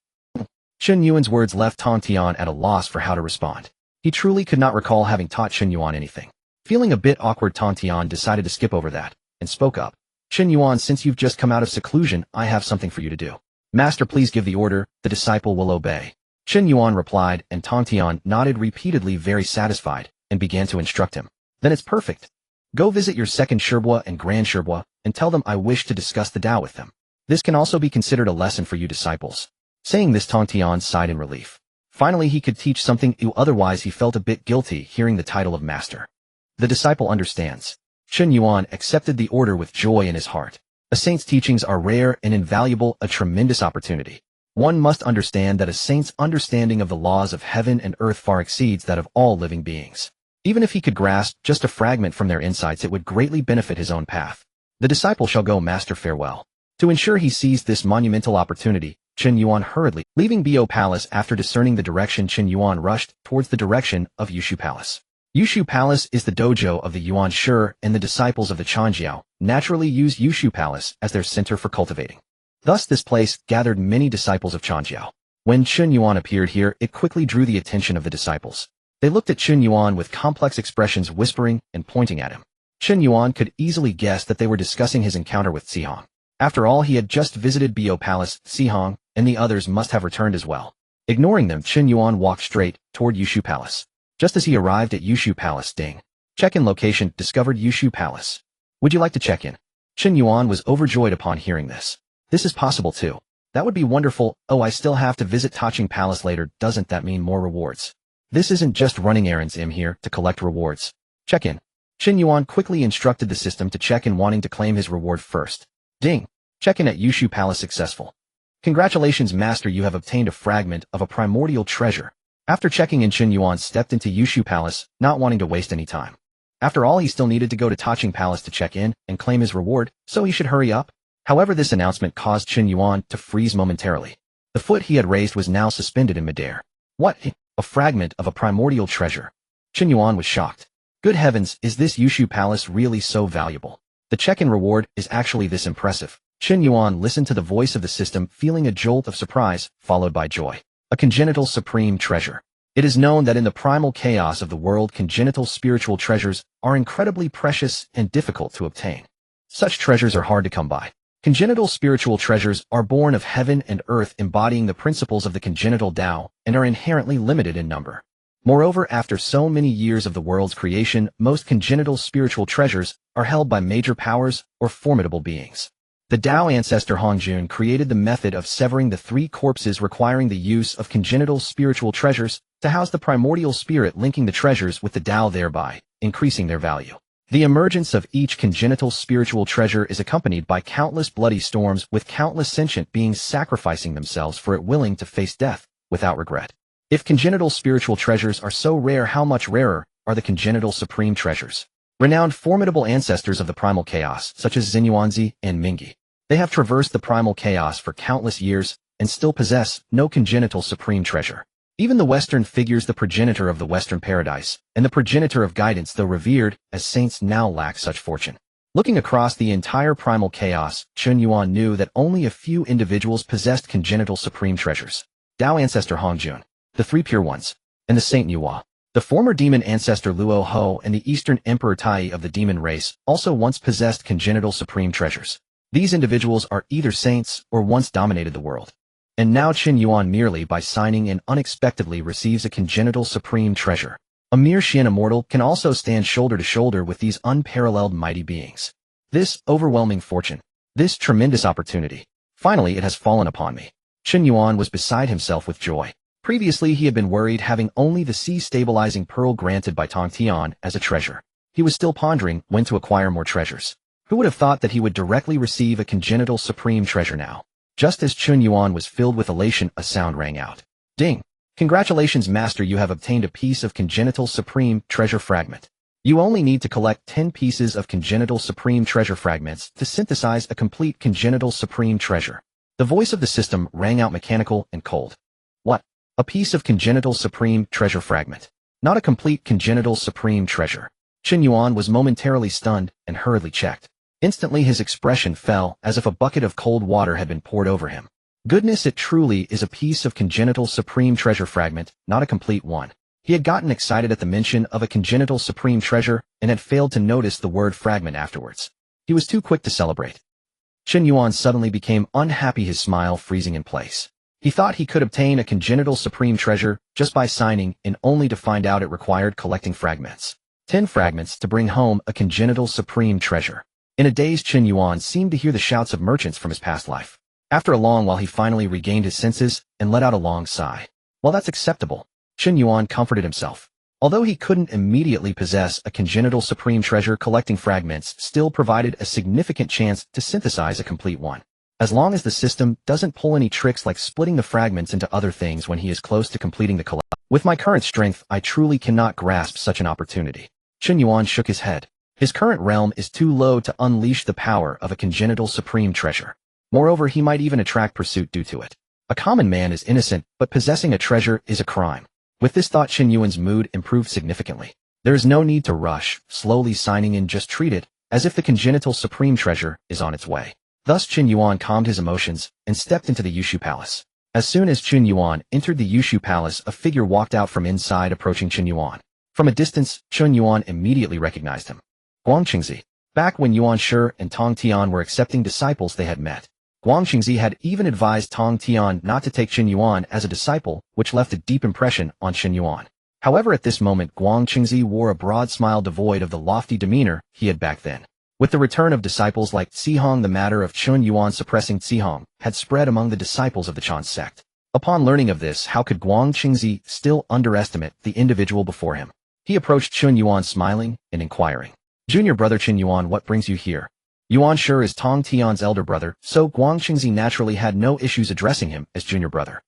[SPEAKER 1] Chen Yuan's words left Tongtian at a loss for how to respond. He truly could not recall having taught Chen Yuan anything. Feeling a bit awkward, Tongtian decided to skip over that, and spoke up. Chen Yuan, since you've just come out of seclusion, I have something for you to do. Master, please give the order, the disciple will obey. Chen Yuan replied, and Tongtian nodded repeatedly, very satisfied, and began to instruct him. Then it's perfect. Go visit your second Shirbua and Grand Shirbua, and tell them I wish to discuss the Tao with them. This can also be considered a lesson for you disciples. Saying this, Tongtian sighed in relief. Finally he could teach something new, otherwise he felt a bit guilty hearing the title of master. The disciple understands. Chen Yuan accepted the order with joy in his heart. A saint's teachings are rare and invaluable, a tremendous opportunity. One must understand that a saint's understanding of the laws of heaven and earth far exceeds that of all living beings. Even if he could grasp just a fragment from their insights, it would greatly benefit his own path. The disciple shall go, master, farewell. To ensure he seized this monumental opportunity, Chen Yuan hurriedly, leaving Bo Palace after discerning the direction. Chen Yuan rushed towards the direction of Yushu Palace. Yushu Palace is the dojo of the Yuan Shi, and the disciples of the Changjiao naturally use Yushu Palace as their center for cultivating. Thus this place gathered many disciples of Changjiao. When Chen Yuan appeared here, it quickly drew the attention of the disciples. They looked at Chen Yuan with complex expressions, whispering and pointing at him. Chen Yuan could easily guess that they were discussing his encounter with Sihong. After all, he had just visited Bo Palace. Sihong and the others must have returned as well. Ignoring them, Chen Yuan walked straight toward Yushu Palace. Just as he arrived at Yushu Palace, ding. Check-in location discovered. Yushu Palace. Would you like to check in? Chen Yuan was overjoyed upon hearing this. This is possible too. That would be wonderful. Oh, I still have to visit Taching Palace later. Doesn't that mean more rewards? This isn't just running errands. I'm here to collect rewards. Check in. Chen Yuan quickly instructed the system to check in, wanting to claim his reward first. Ding. Check-in at Yushu Palace successful. Congratulations, master, you have obtained a fragment of a primordial treasure. After checking in, Chen Yuan stepped into Yushu Palace, not wanting to waste any time. After all, he still needed to go to Taching Palace to check in and claim his reward, so he should hurry up. However, this announcement caused Chen Yuan to freeze momentarily. The foot he had raised was now suspended in midair. What? A fragment of a primordial treasure. Chen Yuan was shocked. Good heavens, is this Yushu Palace really so valuable? The check-in reward is actually this impressive. Chen Yuan listened to the voice of the system, feeling a jolt of surprise, followed by joy. A congenital supreme treasure. It is known that in the primal chaos of the world, congenital spiritual treasures are incredibly precious and difficult to obtain. Such treasures are hard to come by. Congenital spiritual treasures are born of heaven and earth, embodying the principles of the congenital Tao, and are inherently limited in number. Moreover, after so many years of the world's creation, most congenital spiritual treasures are held by major powers or formidable beings. The Tao ancestor Hongjun created the method of severing the three corpses, requiring the use of congenital spiritual treasures to house the primordial spirit, linking the treasures with the Tao, thereby increasing their value. The emergence of each congenital spiritual treasure is accompanied by countless bloody storms, with countless sentient beings sacrificing themselves for it, willing to face death without regret. If congenital spiritual treasures are so rare, how much rarer are the congenital supreme treasures? Renowned formidable ancestors of the primal chaos, such as Xinyuanzi and Mingi. They have traversed the primal chaos for countless years and still possess no congenital supreme treasure. Even the Western figures, the progenitor of the Western paradise and the progenitor of guidance, though revered as saints, now lack such fortune. Looking across the entire primal chaos, Chen Yuan knew that only a few individuals possessed congenital supreme treasures. Tao ancestor Hongjun, the three pure ones, and the Saint Nuwa. The former demon ancestor Luo Ho and the Eastern Emperor Tai of the demon race also once possessed congenital supreme treasures. These individuals are either saints or once dominated the world. And now Chen Yuan, merely by signing in, unexpectedly receives a congenital supreme treasure. A mere Xian immortal can also stand shoulder to shoulder with these unparalleled mighty beings. This overwhelming fortune, this tremendous opportunity, finally it has fallen upon me. Chen Yuan was beside himself with joy. Previously he had been worried, having only the sea-stabilizing pearl granted by Tongtian as a treasure. He was still pondering when to acquire more treasures. Who would have thought that he would directly receive a congenital supreme treasure now? Just as Chen Yuan was filled with elation, a sound rang out. Ding! Congratulations, master, you have obtained a piece of congenital supreme treasure fragment. You only need to collect 10 pieces of congenital supreme treasure fragments to synthesize a complete congenital supreme treasure. The voice of the system rang out, mechanical and cold. What? A piece of congenital supreme treasure fragment. Not a complete congenital supreme treasure. Chen Yuan was momentarily stunned and hurriedly checked. Instantly his expression fell, as if a bucket of cold water had been poured over him. Goodness, it truly is a piece of congenital supreme treasure fragment, not a complete one. He had gotten excited at the mention of a congenital supreme treasure and had failed to notice the word fragment afterwards. He was too quick to celebrate. Chen Yuan suddenly became unhappy, his smile freezing in place. He thought he could obtain a congenital supreme treasure just by signing in, only to find out it required collecting fragments. 10 fragments to bring home a congenital supreme treasure. In a daze, Chen Yuan seemed to hear the shouts of merchants from his past life. After a long while, he finally regained his senses and let out a long sigh. Well, that's acceptable. Chen Yuan comforted himself. Although he couldn't immediately possess a congenital supreme treasure, collecting fragments still provided a significant chance to synthesize a complete one. As long as the system doesn't pull any tricks like splitting the fragments into other things when he is close to completing the collect. With my current strength, I truly cannot grasp such an opportunity. Chen Yuan shook his head. His current realm is too low to unleash the power of a congenital supreme treasure. Moreover, he might even attract pursuit due to it. A common man is innocent, but possessing a treasure is a crime. With this thought, Chen Yuan's mood improved significantly. There is no need to rush, slowly signing in, just treat it as if the congenital supreme treasure is on its way. Thus Chen Yuan calmed his emotions and stepped into the Yushu Palace. As soon as Chen Yuan entered the Yushu Palace, a figure walked out from inside, approaching Chen Yuan. From a distance, Chen Yuan immediately recognized him. Guangqingzi. Back when Yuan Shi and Tongtian were accepting disciples, they had met. Guangqingzi had even advised Tongtian not to take Chen Yuan as a disciple, which left a deep impression on Chen Yuan. However, at this moment, Guangqingzi wore a broad smile devoid of the lofty demeanor he had back then. With the return of disciples like Cihong, the matter of Chen Yuan suppressing Cihong had spread among the disciples of the Chan Sect. Upon learning of this, how could Guangqingzi still underestimate the individual before him? He approached Chen Yuan smiling and inquiring. Junior brother Chen Yuan, what brings you here? Yuan Shi is Tongtian's elder brother, so Guangqingzi naturally had no issues addressing him as junior brother.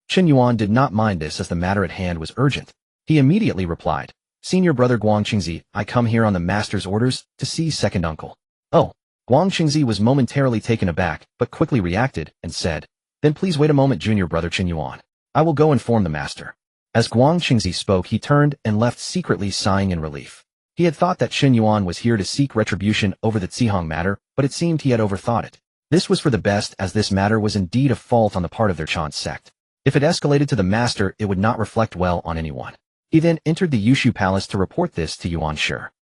[SPEAKER 1] Chen Yuan did not mind this, as the matter at hand was urgent. He immediately replied, Senior brother Guangqingzi, I come here on the master's orders to see second uncle. Oh. Guangqingzi was momentarily taken aback, but quickly reacted and said, Then please wait a moment, junior brother Chen Yuan. I will go inform the master. As Guangqingzi spoke, he turned and left, secretly sighing in relief. He had thought that Chen Yuan was here to seek retribution over the Cihong matter, but it seemed he had overthought it. This was for the best, as this matter was indeed a fault on the part of their Chan Sect. If it escalated to the master, it would not reflect well on anyone. He then entered the Yushu Palace to report this to Yuan Shi.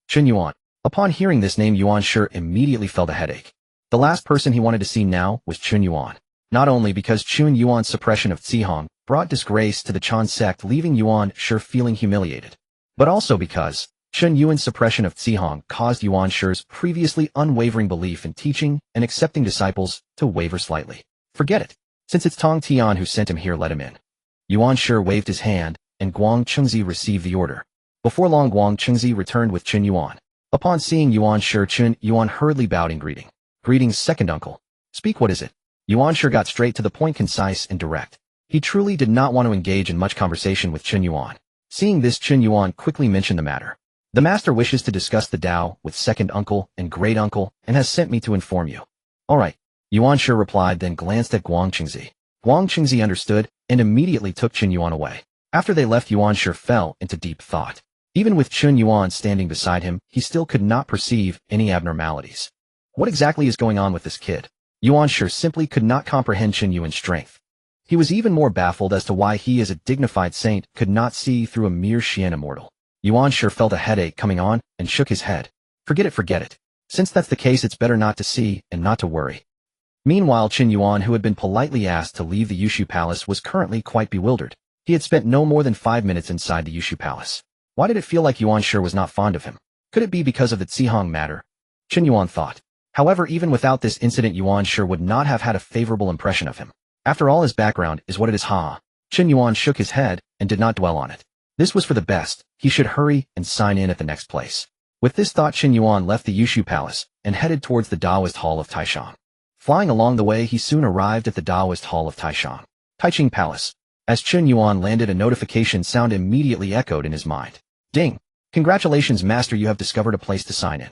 [SPEAKER 1] Chen Yuan. Upon hearing this name, Yuan Shi immediately felt a headache. The last person he wanted to see now was Chen Yuan. Not only because Chen Yuan's suppression of Cihong brought disgrace to the Chan Sect, leaving Yuan Shi feeling humiliated, but also because Chen Yuan's suppression of Cihong caused Yuan Shi's previously unwavering belief in teaching and accepting disciples to waver slightly. Forget it. Since it's Tongtian who sent him here, let him in. Yuan Shi waved his hand, and Guangqingzi received the order. Before long, Guangqingzi returned with Chen Yuan. Upon seeing Yuan Shi, Chen Yuan hurriedly bowed in greeting. Greetings, second uncle. Speak, what is it? Yuan Shi got straight to the point, concise and direct. He truly did not want to engage in much conversation with Chen Yuan. Seeing this, Chen Yuan quickly mentioned the matter. The master wishes to discuss the Tao with second uncle and great uncle and has sent me to inform you. All right. Yuan Shi replied, then glanced at Guangqingzi. Guangqingzi understood and immediately took Chen Yuan away. After they left, Yuan Shi fell into deep thought. Even with Chen Yuan standing beside him, he still could not perceive any abnormalities. What exactly is going on with this kid? Yuan Shi simply could not comprehend Chen Yuan's strength. He was even more baffled as to why he, as a dignified saint, could not see through a mere Xian immortal. Yuan Shi felt a headache coming on and shook his head. Forget it. Since that's the case, it's better not to see and not to worry. Meanwhile, Chen Yuan, who had been politely asked to leave the Yushu Palace, was currently quite bewildered. He had spent no more than 5 minutes inside the Yushu Palace. Why did it feel like Yuan Shi was not fond of him? Could it be because of the Cihong matter? Chen Yuan thought. However, even without this incident, Yuan Shi would not have had a favorable impression of him. After all, his background is what it is. Chen Yuan shook his head and did not dwell on it. This was for the best. He should hurry and sign in at the next place. With this thought, Chen Yuan left the Yushu Palace and headed towards the Taoist Hall of Taishan. Flying along the way, he soon arrived at the Taoist Hall of Taishan. Taiching Palace. As Chen Yuan landed, a notification sound immediately echoed in his mind. Ding! Congratulations, master, you have discovered a place to sign in.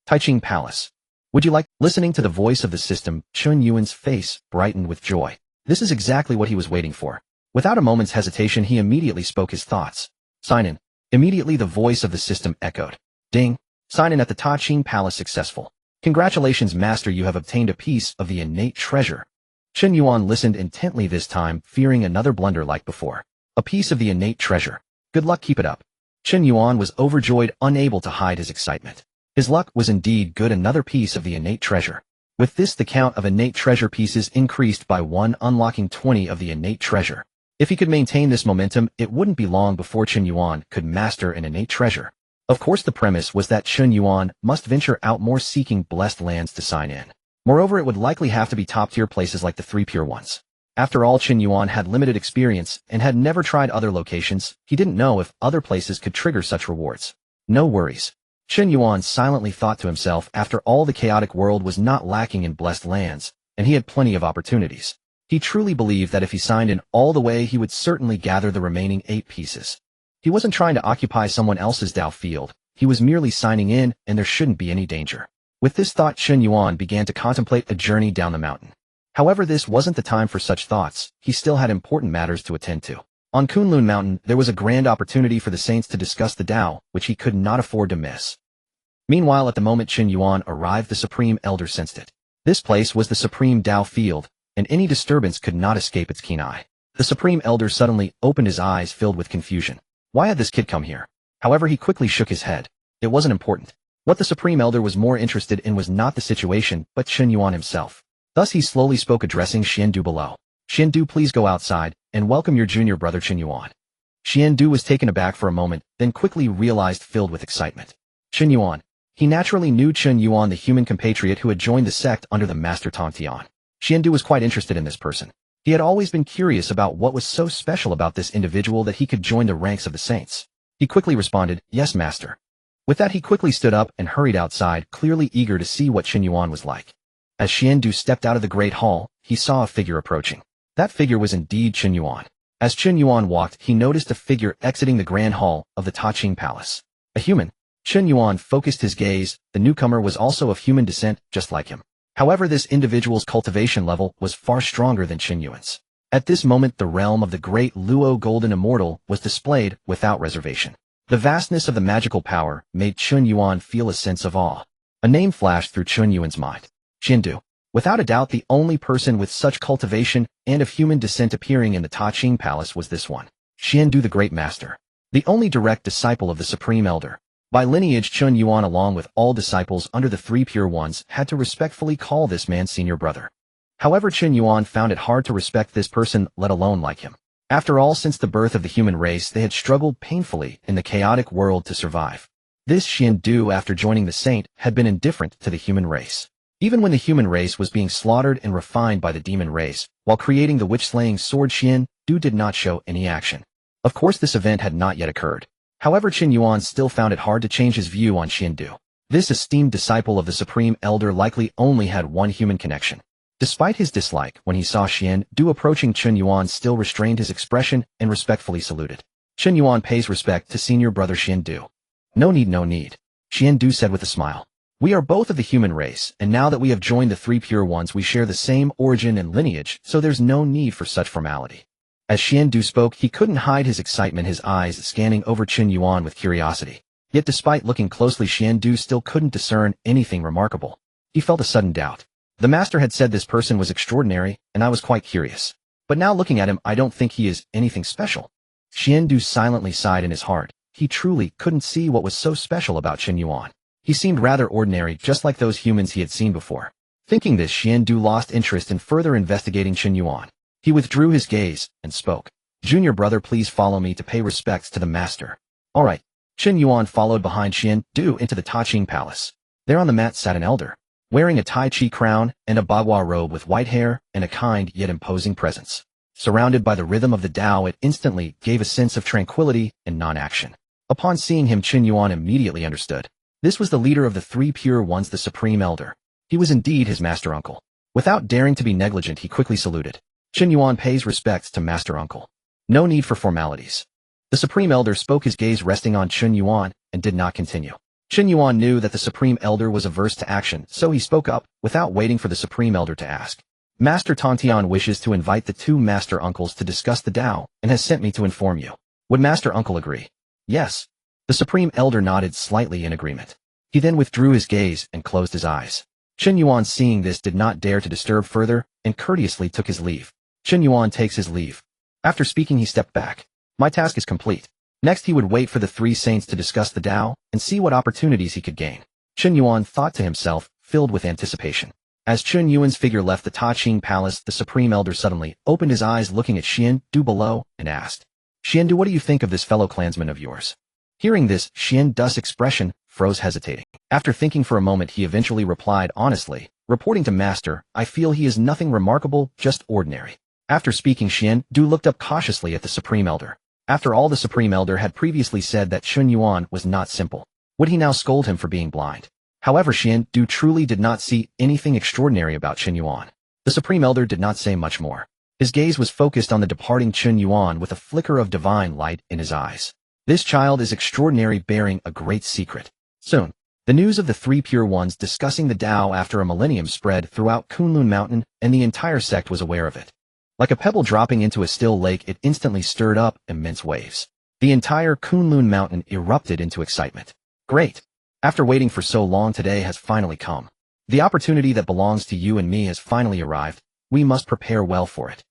[SPEAKER 1] Taiching Palace. Would you like? Listening to the voice of the system, Chen Yuan's face brightened with joy. This is exactly what he was waiting for. Without a moment's hesitation, he immediately spoke his thoughts. Sign in. Immediately the voice of the system echoed. Ding! Sign in at the Taiching Palace successful. Congratulations, master, you have obtained a piece of the innate treasure. Chen Yuan listened intently this time, fearing another blunder like before. A piece of the innate treasure. Good luck, keep it up. Chen Yuan was overjoyed, unable to hide his excitement. His luck was indeed good, another piece of the innate treasure. With this, the count of innate treasure pieces increased by 1, unlocking 20 of the innate treasure. If he could maintain this momentum, it wouldn't be long before Chen Yuan could master an innate treasure. Of course, the premise was that Chen Yuan must venture out more seeking blessed lands to sign in. Moreover, it would likely have to be top-tier places like the 3 pure ones. After all, Chen Yuan had limited experience and had never tried other locations. He didn't know if other places could trigger such rewards. No worries. Chen Yuan silently thought to himself, after all, the chaotic world was not lacking in blessed lands, and he had plenty of opportunities. He truly believed that if he signed in all the way, he would certainly gather the remaining 8 pieces. He wasn't trying to occupy someone else's Dao field. He was merely signing in, and there shouldn't be any danger. With this thought, Chen Yuan began to contemplate a journey down the mountain. However, this wasn't the time for such thoughts. He still had important matters to attend to. On Kunlun Mountain, there was a grand opportunity for the saints to discuss the Dao, which he could not afford to miss. Meanwhile, at the moment Chen Yuan arrived, the Supreme Elder sensed it. This place was the Supreme Dao field, and any disturbance could not escape its keen eye. The Supreme Elder suddenly opened his eyes, filled with confusion. Why had this kid come here? However, he quickly shook his head. It wasn't important. What the Supreme Elder was more interested in was not the situation, but Chen Yuan himself. Thus he slowly spoke, addressing Xiandu below. Xiandu, please go outside, and welcome your junior brother Chen Yuan. Xiandu was taken aback for a moment, then quickly realized, filled with excitement. Chen Yuan. He naturally knew Chen Yuan, the human compatriot who had joined the sect under the Master Tongtian. Xiandu was quite interested in this person. He had always been curious about what was so special about this individual that he could join the ranks of the saints. He quickly responded, yes, master. With that, he quickly stood up and hurried outside, clearly eager to see what Chen Yuan was like. As Xiandu stepped out of the great hall, he saw a figure approaching. That figure was indeed Chen Yuan. As Chen Yuan walked, he noticed a figure exiting the grand hall of the Taqing Palace. A human. Chen Yuan focused his gaze. The newcomer was also of human descent, just like him. However, this individual's cultivation level was far stronger than Chen Yuan's. At this moment, the realm of the great Luo Golden Immortal was displayed without reservation. The vastness of the magical power made Chen Yuan feel a sense of awe. A name flashed through Chen Yuan's mind. Xiandu. Without a doubt, the only person with such cultivation and of human descent appearing in the Taqing Palace was this one. Xiandu, the Great Master. The only direct disciple of the Supreme Elder. By lineage, Chen Yuan, along with all disciples under the 3 pure ones, had to respectfully call this man senior brother. However, Chen Yuan found it hard to respect this person, let alone like him. After all, since the birth of the human race, they had struggled painfully in the chaotic world to survive. This Xiandu, after joining the saint, had been indifferent to the human race. Even when the human race was being slaughtered and refined by the demon race, while creating the witch-slaying sword, Xiandu did not show any action. Of course, this event had not yet occurred. However, Chen Yuan still found it hard to change his view on Xiandu. This esteemed disciple of the Supreme Elder likely only had one human connection. Despite his dislike, when he saw Xiandu approaching, Chen Yuan still restrained his expression and respectfully saluted. Chen Yuan pays respect to senior brother Xiandu. No need, no need. Xiandu said with a smile. We are both of the human race, and now that we have joined the 3 pure ones, we share the same origin and lineage, so there's no need for such formality. As Xiandu spoke, he couldn't hide his excitement, his eyes scanning over Chen Yuan with curiosity. Yet despite looking closely, Xiandu still couldn't discern anything remarkable. He felt a sudden doubt. The master had said this person was extraordinary, and I was quite curious. But now looking at him, I don't think he is anything special. Xiandu silently sighed in his heart. He truly couldn't see what was so special about Chen Yuan. He seemed rather ordinary, just like those humans he had seen before. Thinking this, Xiandu lost interest in further investigating Chen Yuan. He withdrew his gaze and spoke. Junior brother, please follow me to pay respects to the master. All right. Chen Yuan followed behind Xiandu into the Taqing Palace. There on the mat sat an elder, wearing a Tai Chi crown and a bagua robe with white hair and a kind yet imposing presence. Surrounded by the rhythm of the Tao, it instantly gave a sense of tranquility and non-action. Upon seeing him, Chen Yuan immediately understood. This was the leader of the 3 pure ones, the Supreme Elder. He was indeed his master uncle. Without daring to be negligent, he quickly saluted. Chen Yuan pays respects to master uncle. No need for formalities. The Supreme Elder spoke, his gaze resting on Chen Yuan, and did not continue. Chen Yuan knew that the Supreme Elder was averse to action, so he spoke up, without waiting for the Supreme Elder to ask. Master Tongtian wishes to invite the 2 master uncles to discuss the Tao, and has sent me to inform you. Would master uncle agree? Yes. The Supreme Elder nodded slightly in agreement. He then withdrew his gaze and closed his eyes. Chen Yuan, seeing this, did not dare to disturb further, and courteously took his leave. Chen Yuan takes his leave. After speaking, he stepped back. My task is complete. Next, he would wait for the 3 saints to discuss the Tao, and see what opportunities he could gain. Chen Yuan thought to himself, filled with anticipation. As Chen Yuan's figure left the Ta-Ching Palace, the Supreme Elder suddenly opened his eyes looking at Xian Du below and asked, Xian Du, what do you think of this fellow clansman of yours? Hearing this, Xian Du's expression froze hesitating. After thinking for a moment, he eventually replied honestly, reporting to Master, I feel he is nothing remarkable, just ordinary. After speaking, Xian Du looked up cautiously at the Supreme Elder. After all, the Supreme Elder had previously said that Chen Yuan was not simple. Would he now scold him for being blind? However, Xian Du truly did not see anything extraordinary about Chen Yuan. The Supreme Elder did not say much more. His gaze was focused on the departing Chen Yuan with a flicker of divine light in his eyes. This child is extraordinary, bearing a great secret. Soon, the news of the three pure ones discussing the Tao after a millennium spread throughout Kunlun Mountain, and the entire sect was aware of it. Like a pebble dropping into a still lake, it instantly stirred up immense waves. The entire Kunlun Mountain erupted into excitement. Great! After waiting for so long, today has finally come. The opportunity that belongs to you and me has finally arrived. We must prepare well for it.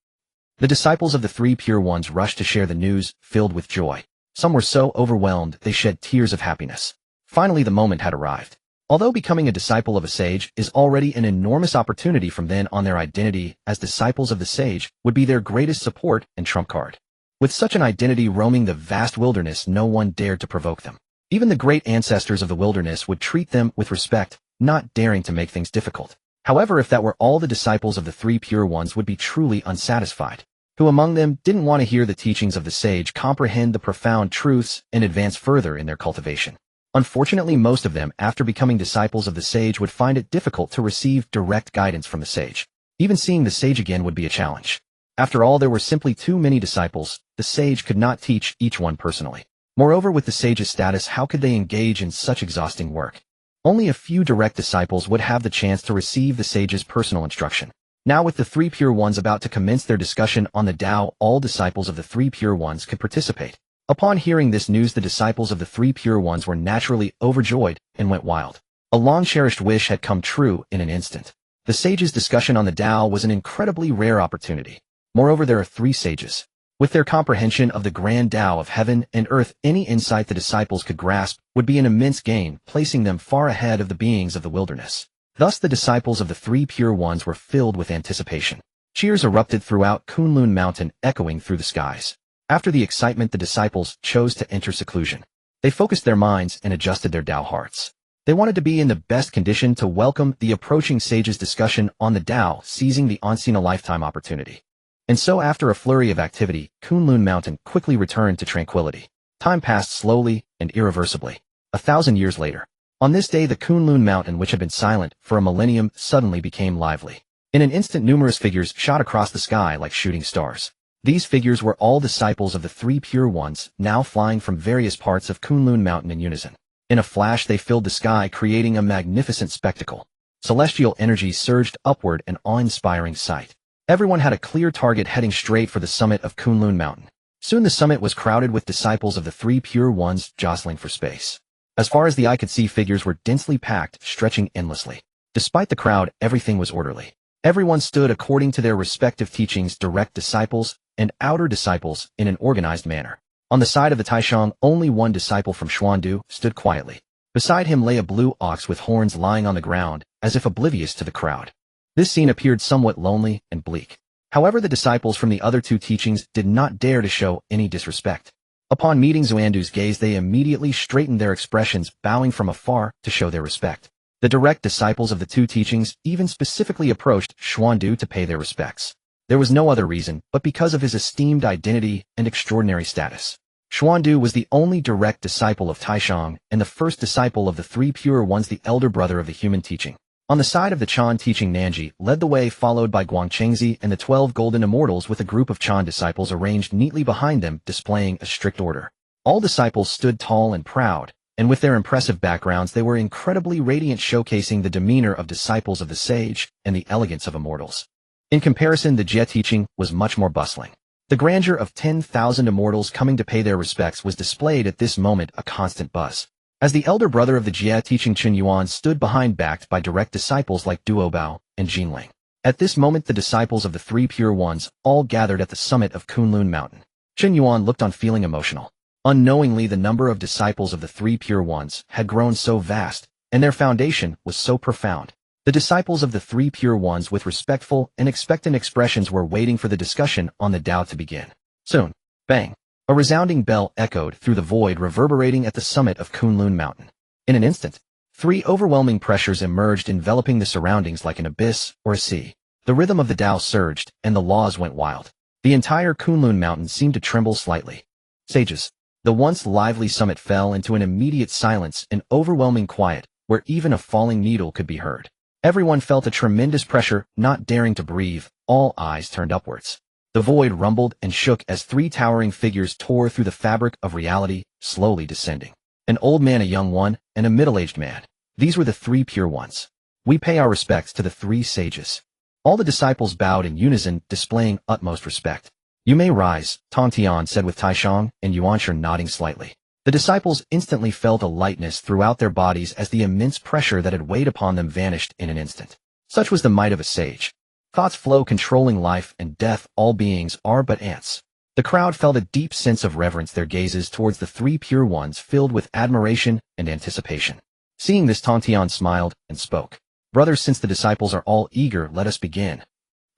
[SPEAKER 1] The disciples of the three pure ones rushed to share the news, filled with joy. Some were so overwhelmed they shed tears of happiness. Finally, the moment had arrived. Although becoming a disciple of a sage is already an enormous opportunity, from then on their identity as disciples of the sage would be their greatest support and trump card. With such an identity roaming the vast wilderness, no one dared to provoke them. Even the great ancestors of the wilderness would treat them with respect, not daring to make things difficult. However, if that were all, the disciples of the three pure ones would be truly unsatisfied. Who among them didn't want to hear the teachings of the sage, comprehend the profound truths, and advance further in their cultivation? Unfortunately, most of them, after becoming disciples of the sage, would find it difficult to receive direct guidance from the sage. Even seeing the sage again would be a challenge. After all, there were simply too many disciples. The sage could not teach each one personally. Moreover, with the sage's status, how could they engage in such exhausting work? Only a few direct disciples would have the chance to receive the sage's personal instruction. Now, with the three pure ones about to commence their discussion on the Tao, all disciples of the three pure ones could participate. Upon hearing this news, the disciples of the three pure ones were naturally overjoyed and went wild. A long-cherished wish had come true in an instant. The sage's discussion on the Tao was an incredibly rare opportunity. Moreover, there are three sages. With their comprehension of the grand Tao of heaven and earth, any insight the disciples could grasp would be an immense gain, placing them far ahead of the beings of the wilderness. Thus, the disciples of the three pure ones were filled with anticipation. Cheers erupted throughout Kunlun Mountain, echoing through the skies. After the excitement, the disciples chose to enter seclusion. They focused their minds and adjusted their Tao hearts. They wanted to be in the best condition to welcome the approaching sage's discussion on the Tao, seizing the once-in-a-lifetime opportunity. And so, after a flurry of activity, Kunlun Mountain quickly returned to tranquility. Time passed slowly and irreversibly. 1,000 years later. On this day, the Kunlun Mountain, which had been silent for a millennium, suddenly became lively. In an instant, numerous figures shot across the sky like shooting stars. These figures were all disciples of the three pure ones, now flying from various parts of Kunlun Mountain in unison. In a flash, they filled the sky, creating a magnificent spectacle. Celestial energy surged upward, an awe-inspiring sight. Everyone had a clear target, heading straight for the summit of Kunlun Mountain. Soon the summit was crowded with disciples of the three pure ones, jostling for space. As far as the eye could see, figures were densely packed, stretching endlessly. Despite the crowd, everything was orderly. Everyone stood according to their respective teachings, direct disciples and outer disciples, in an organized manner. On the side of the Taishang, only one disciple from Xuandu stood quietly. Beside him lay a blue ox with horns lying on the ground, as if oblivious to the crowd. This scene appeared somewhat lonely and bleak. However, the disciples from the other two teachings did not dare to show any disrespect. Upon meeting Xuandu's gaze, they immediately straightened their expressions, bowing from afar to show their respect. The direct disciples of the two teachings even specifically approached Xuandu to pay their respects. There was no other reason but because of his esteemed identity and extraordinary status. Xuandu was the only direct disciple of Taishang and the first disciple of the three pure ones, the elder brother of the human teaching. On the side of the Chan teaching, Nanji led the way, followed by Guangchengzi and the 12 golden immortals, with a group of Chan disciples arranged neatly behind them, displaying a strict order. All disciples stood tall and proud, and with their impressive backgrounds they were incredibly radiant, showcasing the demeanor of disciples of the sage and the elegance of immortals. In comparison, the Jie teaching was much more bustling. The grandeur of 10,000 immortals coming to pay their respects was displayed at this moment, a constant buzz. As the elder brother of the Jie teaching, Chen Yuan, stood behind, backed by direct disciples like Duobao and Jinling. At this moment, the disciples of the three pure ones all gathered at the summit of Kunlun Mountain. Chen Yuan looked on, feeling emotional. Unknowingly, the number of disciples of the three pure ones had grown so vast, and their foundation was so profound. The disciples of the three pure ones with respectful and expectant expressions were waiting for the discussion on the Tao to begin. Soon, bang! A resounding bell echoed through the void, reverberating at the summit of Kunlun Mountain. In an instant, three overwhelming pressures emerged, enveloping the surroundings like an abyss or a sea. The rhythm of the Tao surged, and the laws went wild. The entire Kunlun Mountain seemed to tremble slightly. Sages. The once lively summit fell into an immediate silence, an overwhelming quiet, where even a falling needle could be heard. Everyone felt a tremendous pressure, not daring to breathe, all eyes turned upwards. The void rumbled and shook as three towering figures tore through the fabric of reality, slowly descending. An old man, a young one, and a middle-aged man. These were the three pure ones. We pay our respects to the three sages. All the disciples bowed in unison, displaying utmost respect. You may rise, Tongtian said with Taishang and Yuanshan nodding slightly. The disciples instantly felt a lightness throughout their bodies as the immense pressure that had weighed upon them vanished in an instant. Such was the might of a sage. Thoughts flow controlling life and death, all beings are but ants. The crowd felt a deep sense of reverence, their gazes towards the three pure ones filled with admiration and anticipation. Seeing this, Tongtian smiled and spoke. Brothers, since the disciples are all eager, let us begin.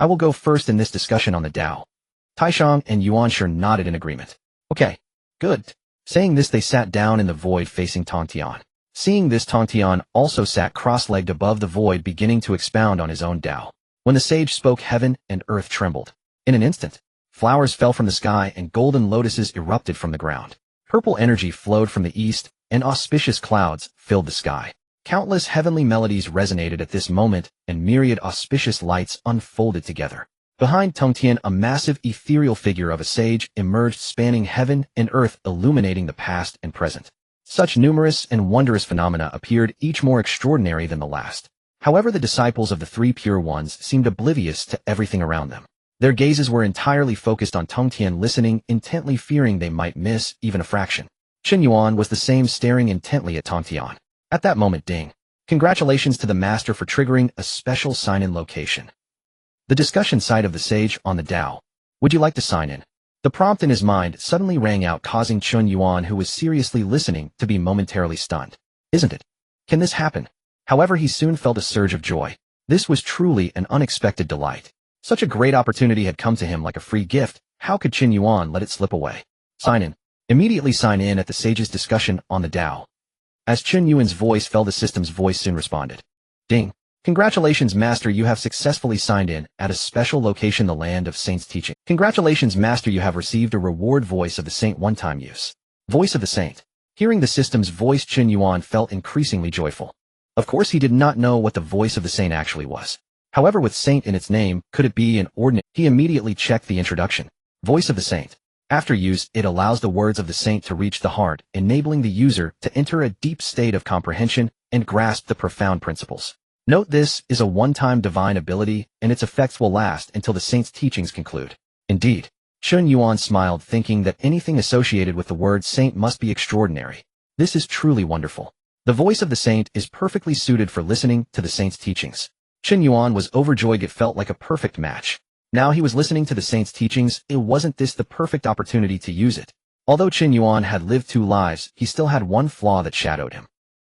[SPEAKER 1] I will go first in this discussion on the Tao. Taishang and Yuanshan nodded in agreement. Okay, good. Saying this, they sat down in the void facing Tongtian. Seeing this, Tongtian also sat cross-legged above the void, beginning to expound on his own Tao. When the sage spoke, heaven and earth trembled. In an instant, flowers fell from the sky and golden lotuses erupted from the ground. Purple energy flowed from the east, and auspicious clouds filled the sky. Countless heavenly melodies resonated at this moment, and myriad auspicious lights unfolded together. Behind Tongtian, a massive ethereal figure of a sage emerged, spanning heaven and earth, illuminating the past and present. Such numerous and wondrous phenomena appeared, each more extraordinary than the last. However, the disciples of the three pure ones seemed oblivious to everything around them. Their gazes were entirely focused on Tongtian, listening intently, fearing they might miss even a fraction. Chen Yuan was the same, staring intently at Tongtian. At that moment, ding! Congratulations to the master for triggering a special sign-in location. The discussion site of the sage on the Tao. Would you like to sign in? The prompt in his mind suddenly rang out, causing Chen Yuan, who was seriously listening, to be momentarily stunned. Isn't it? Can this happen? However, he soon felt a surge of joy. This was truly an unexpected delight. Such a great opportunity had come to him like a free gift. How could Chen Yuan let it slip away? Sign in. Immediately sign in at the sage's discussion on the Tao. As Chen Yuan's voice fell, the system's voice soon responded. Ding! Congratulations, Master, you have successfully signed in at a special location, the Land of Saints teaching. Congratulations, Master, you have received a reward, Voice of the Saint, one-time use. Voice of the Saint. Hearing the system's voice, Chen Yuan felt increasingly joyful. Of course, he did not know what the Voice of the Saint actually was. However, with Saint in its name, could it be an ordinary? He immediately checked the introduction. Voice of the Saint. After use, it allows the words of the Saint to reach the heart, enabling the user to enter a deep state of comprehension and grasp the profound principles. Note, this is a one-time divine ability, and its effects will last until the Saint's teachings conclude. Indeed. Chen Yuan smiled, thinking that anything associated with the word Saint must be extraordinary. This is truly wonderful. The voice of the Saint is perfectly suited for listening to the Saint's teachings. Chen Yuan was overjoyed. It felt like a perfect match. Now he was listening to the Saint's teachings. Wasn't this the perfect opportunity to use it? Although Chen Yuan had lived 2 lives, he still had one flaw that shadowed him.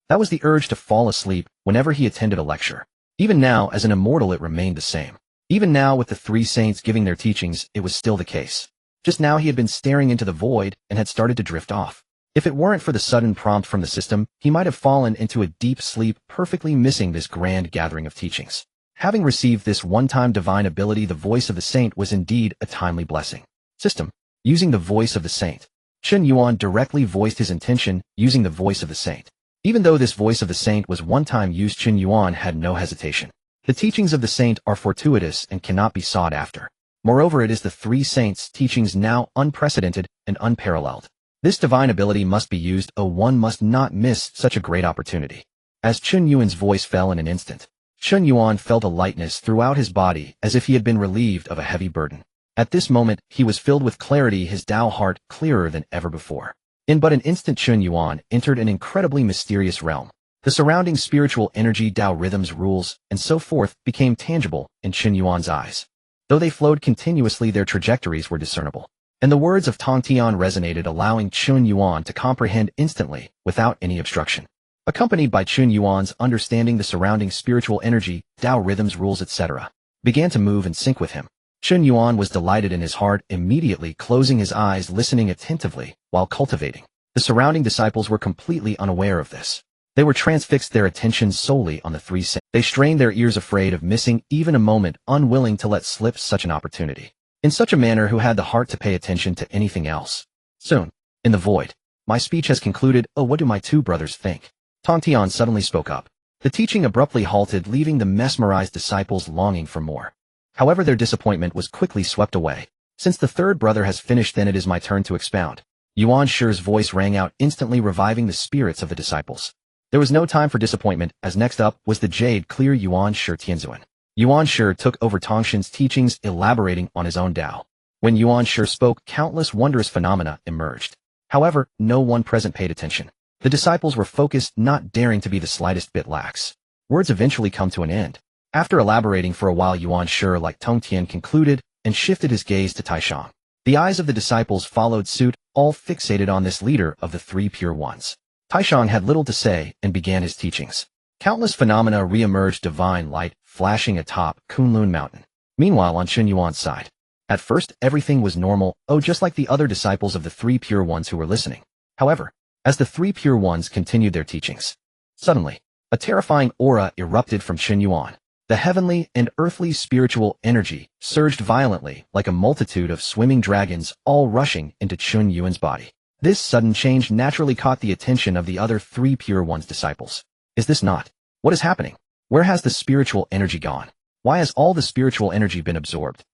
[SPEAKER 1] That was the urge to fall asleep whenever he attended a lecture. Even now, as an immortal, it remained the same. Even now, with the 3 saints giving their teachings, it was still the case. Just now he had been staring into the void and had started to drift off. If it weren't for the sudden prompt from the system, he might have fallen into a deep sleep, perfectly missing this grand gathering of teachings. Having received this one-time divine ability, the voice of the saint was indeed a timely blessing. System. Using the voice of the saint. Chen Yuan directly voiced his intention using the voice of the saint. Even though this voice of the saint was one-time use, Chen Yuan had no hesitation. The teachings of the saint are fortuitous and cannot be sought after. Moreover, it is the 3 saints' teachings now unprecedented and unparalleled. This divine ability must be used. One must not miss such a great opportunity. As Chen Yuan's voice fell in an instant, Chen Yuan felt a lightness throughout his body as if he had been relieved of a heavy burden. At this moment, he was filled with clarity, his Tao heart clearer than ever before. In but an instant, Chen Yuan entered an incredibly mysterious realm. The surrounding spiritual energy, Tao rhythms, rules, and so forth became tangible in Chen Yuan's eyes. Though they flowed continuously, their trajectories were discernible. And the words of Tongtian resonated, allowing Chen Yuan to comprehend instantly, without any obstruction. accompanied by Chen Yuan's understanding the surrounding spiritual energy, Tao rhythms, rules, etc., began to move and sync with him. Chen Yuan was delighted in his heart, immediately closing his eyes, listening attentively while cultivating. The surrounding disciples were completely unaware of this. They were transfixed, their attention solely on the three saints. They strained their ears, afraid of missing even a moment, unwilling to let slip such an opportunity. In such a manner, who had the heart to pay attention to anything else? Soon, in the void, my speech has concluded. Oh, what do my two brothers think? Tongtian suddenly spoke up. The teaching abruptly halted, leaving the mesmerized disciples longing for more. However, their disappointment was quickly swept away. Since the third brother has finished, then it is my turn to expound. Yuan Shi's voice rang out, instantly reviving the spirits of the disciples. There was no time for disappointment, as next up was the jade clear Yuan Shi Tianzuan. Yuan Shi took over Tongtian's teachings, elaborating on his own Tao. When Yuan Shi spoke, countless wondrous phenomena emerged. However, no one present paid attention. The disciples were focused, not daring to be the slightest bit lax. Words eventually come to an end. After elaborating for a while, Yuan Shi, like Tongtian, concluded and shifted his gaze to Taishang. The eyes of the disciples followed suit, all fixated on this leader of the three pure ones. Taishang had little to say and began his teachings. Countless phenomena re-emerged, divine light flashing atop Kunlun Mountain. Meanwhile, on Chen Yuan's side, at first everything was normal, just like the other disciples of the three pure ones who were listening. However, as the three pure ones continued their teachings, suddenly, a terrifying aura erupted from Chen Yuan. The heavenly and earthly spiritual energy surged violently, like a multitude of swimming dragons, all rushing into Chen Yuan's body. This sudden change naturally caught the attention of the other three pure ones' disciples. Is this not? What is happening? Where has the spiritual energy gone? Why has all the spiritual energy been absorbed?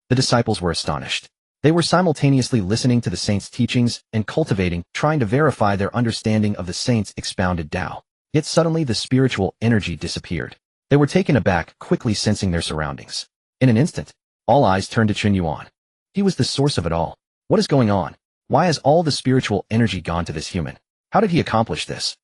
[SPEAKER 1] The disciples were astonished. They were simultaneously listening to the saints' teachings and cultivating, trying to verify their understanding of the saints' expounded Tao. Yet suddenly the spiritual energy disappeared. They were taken aback, quickly sensing their surroundings. In an instant, all eyes turned to Chen Yuan. He was the source of it all. What is going on? Why has all the spiritual energy gone to this human? How did he accomplish this?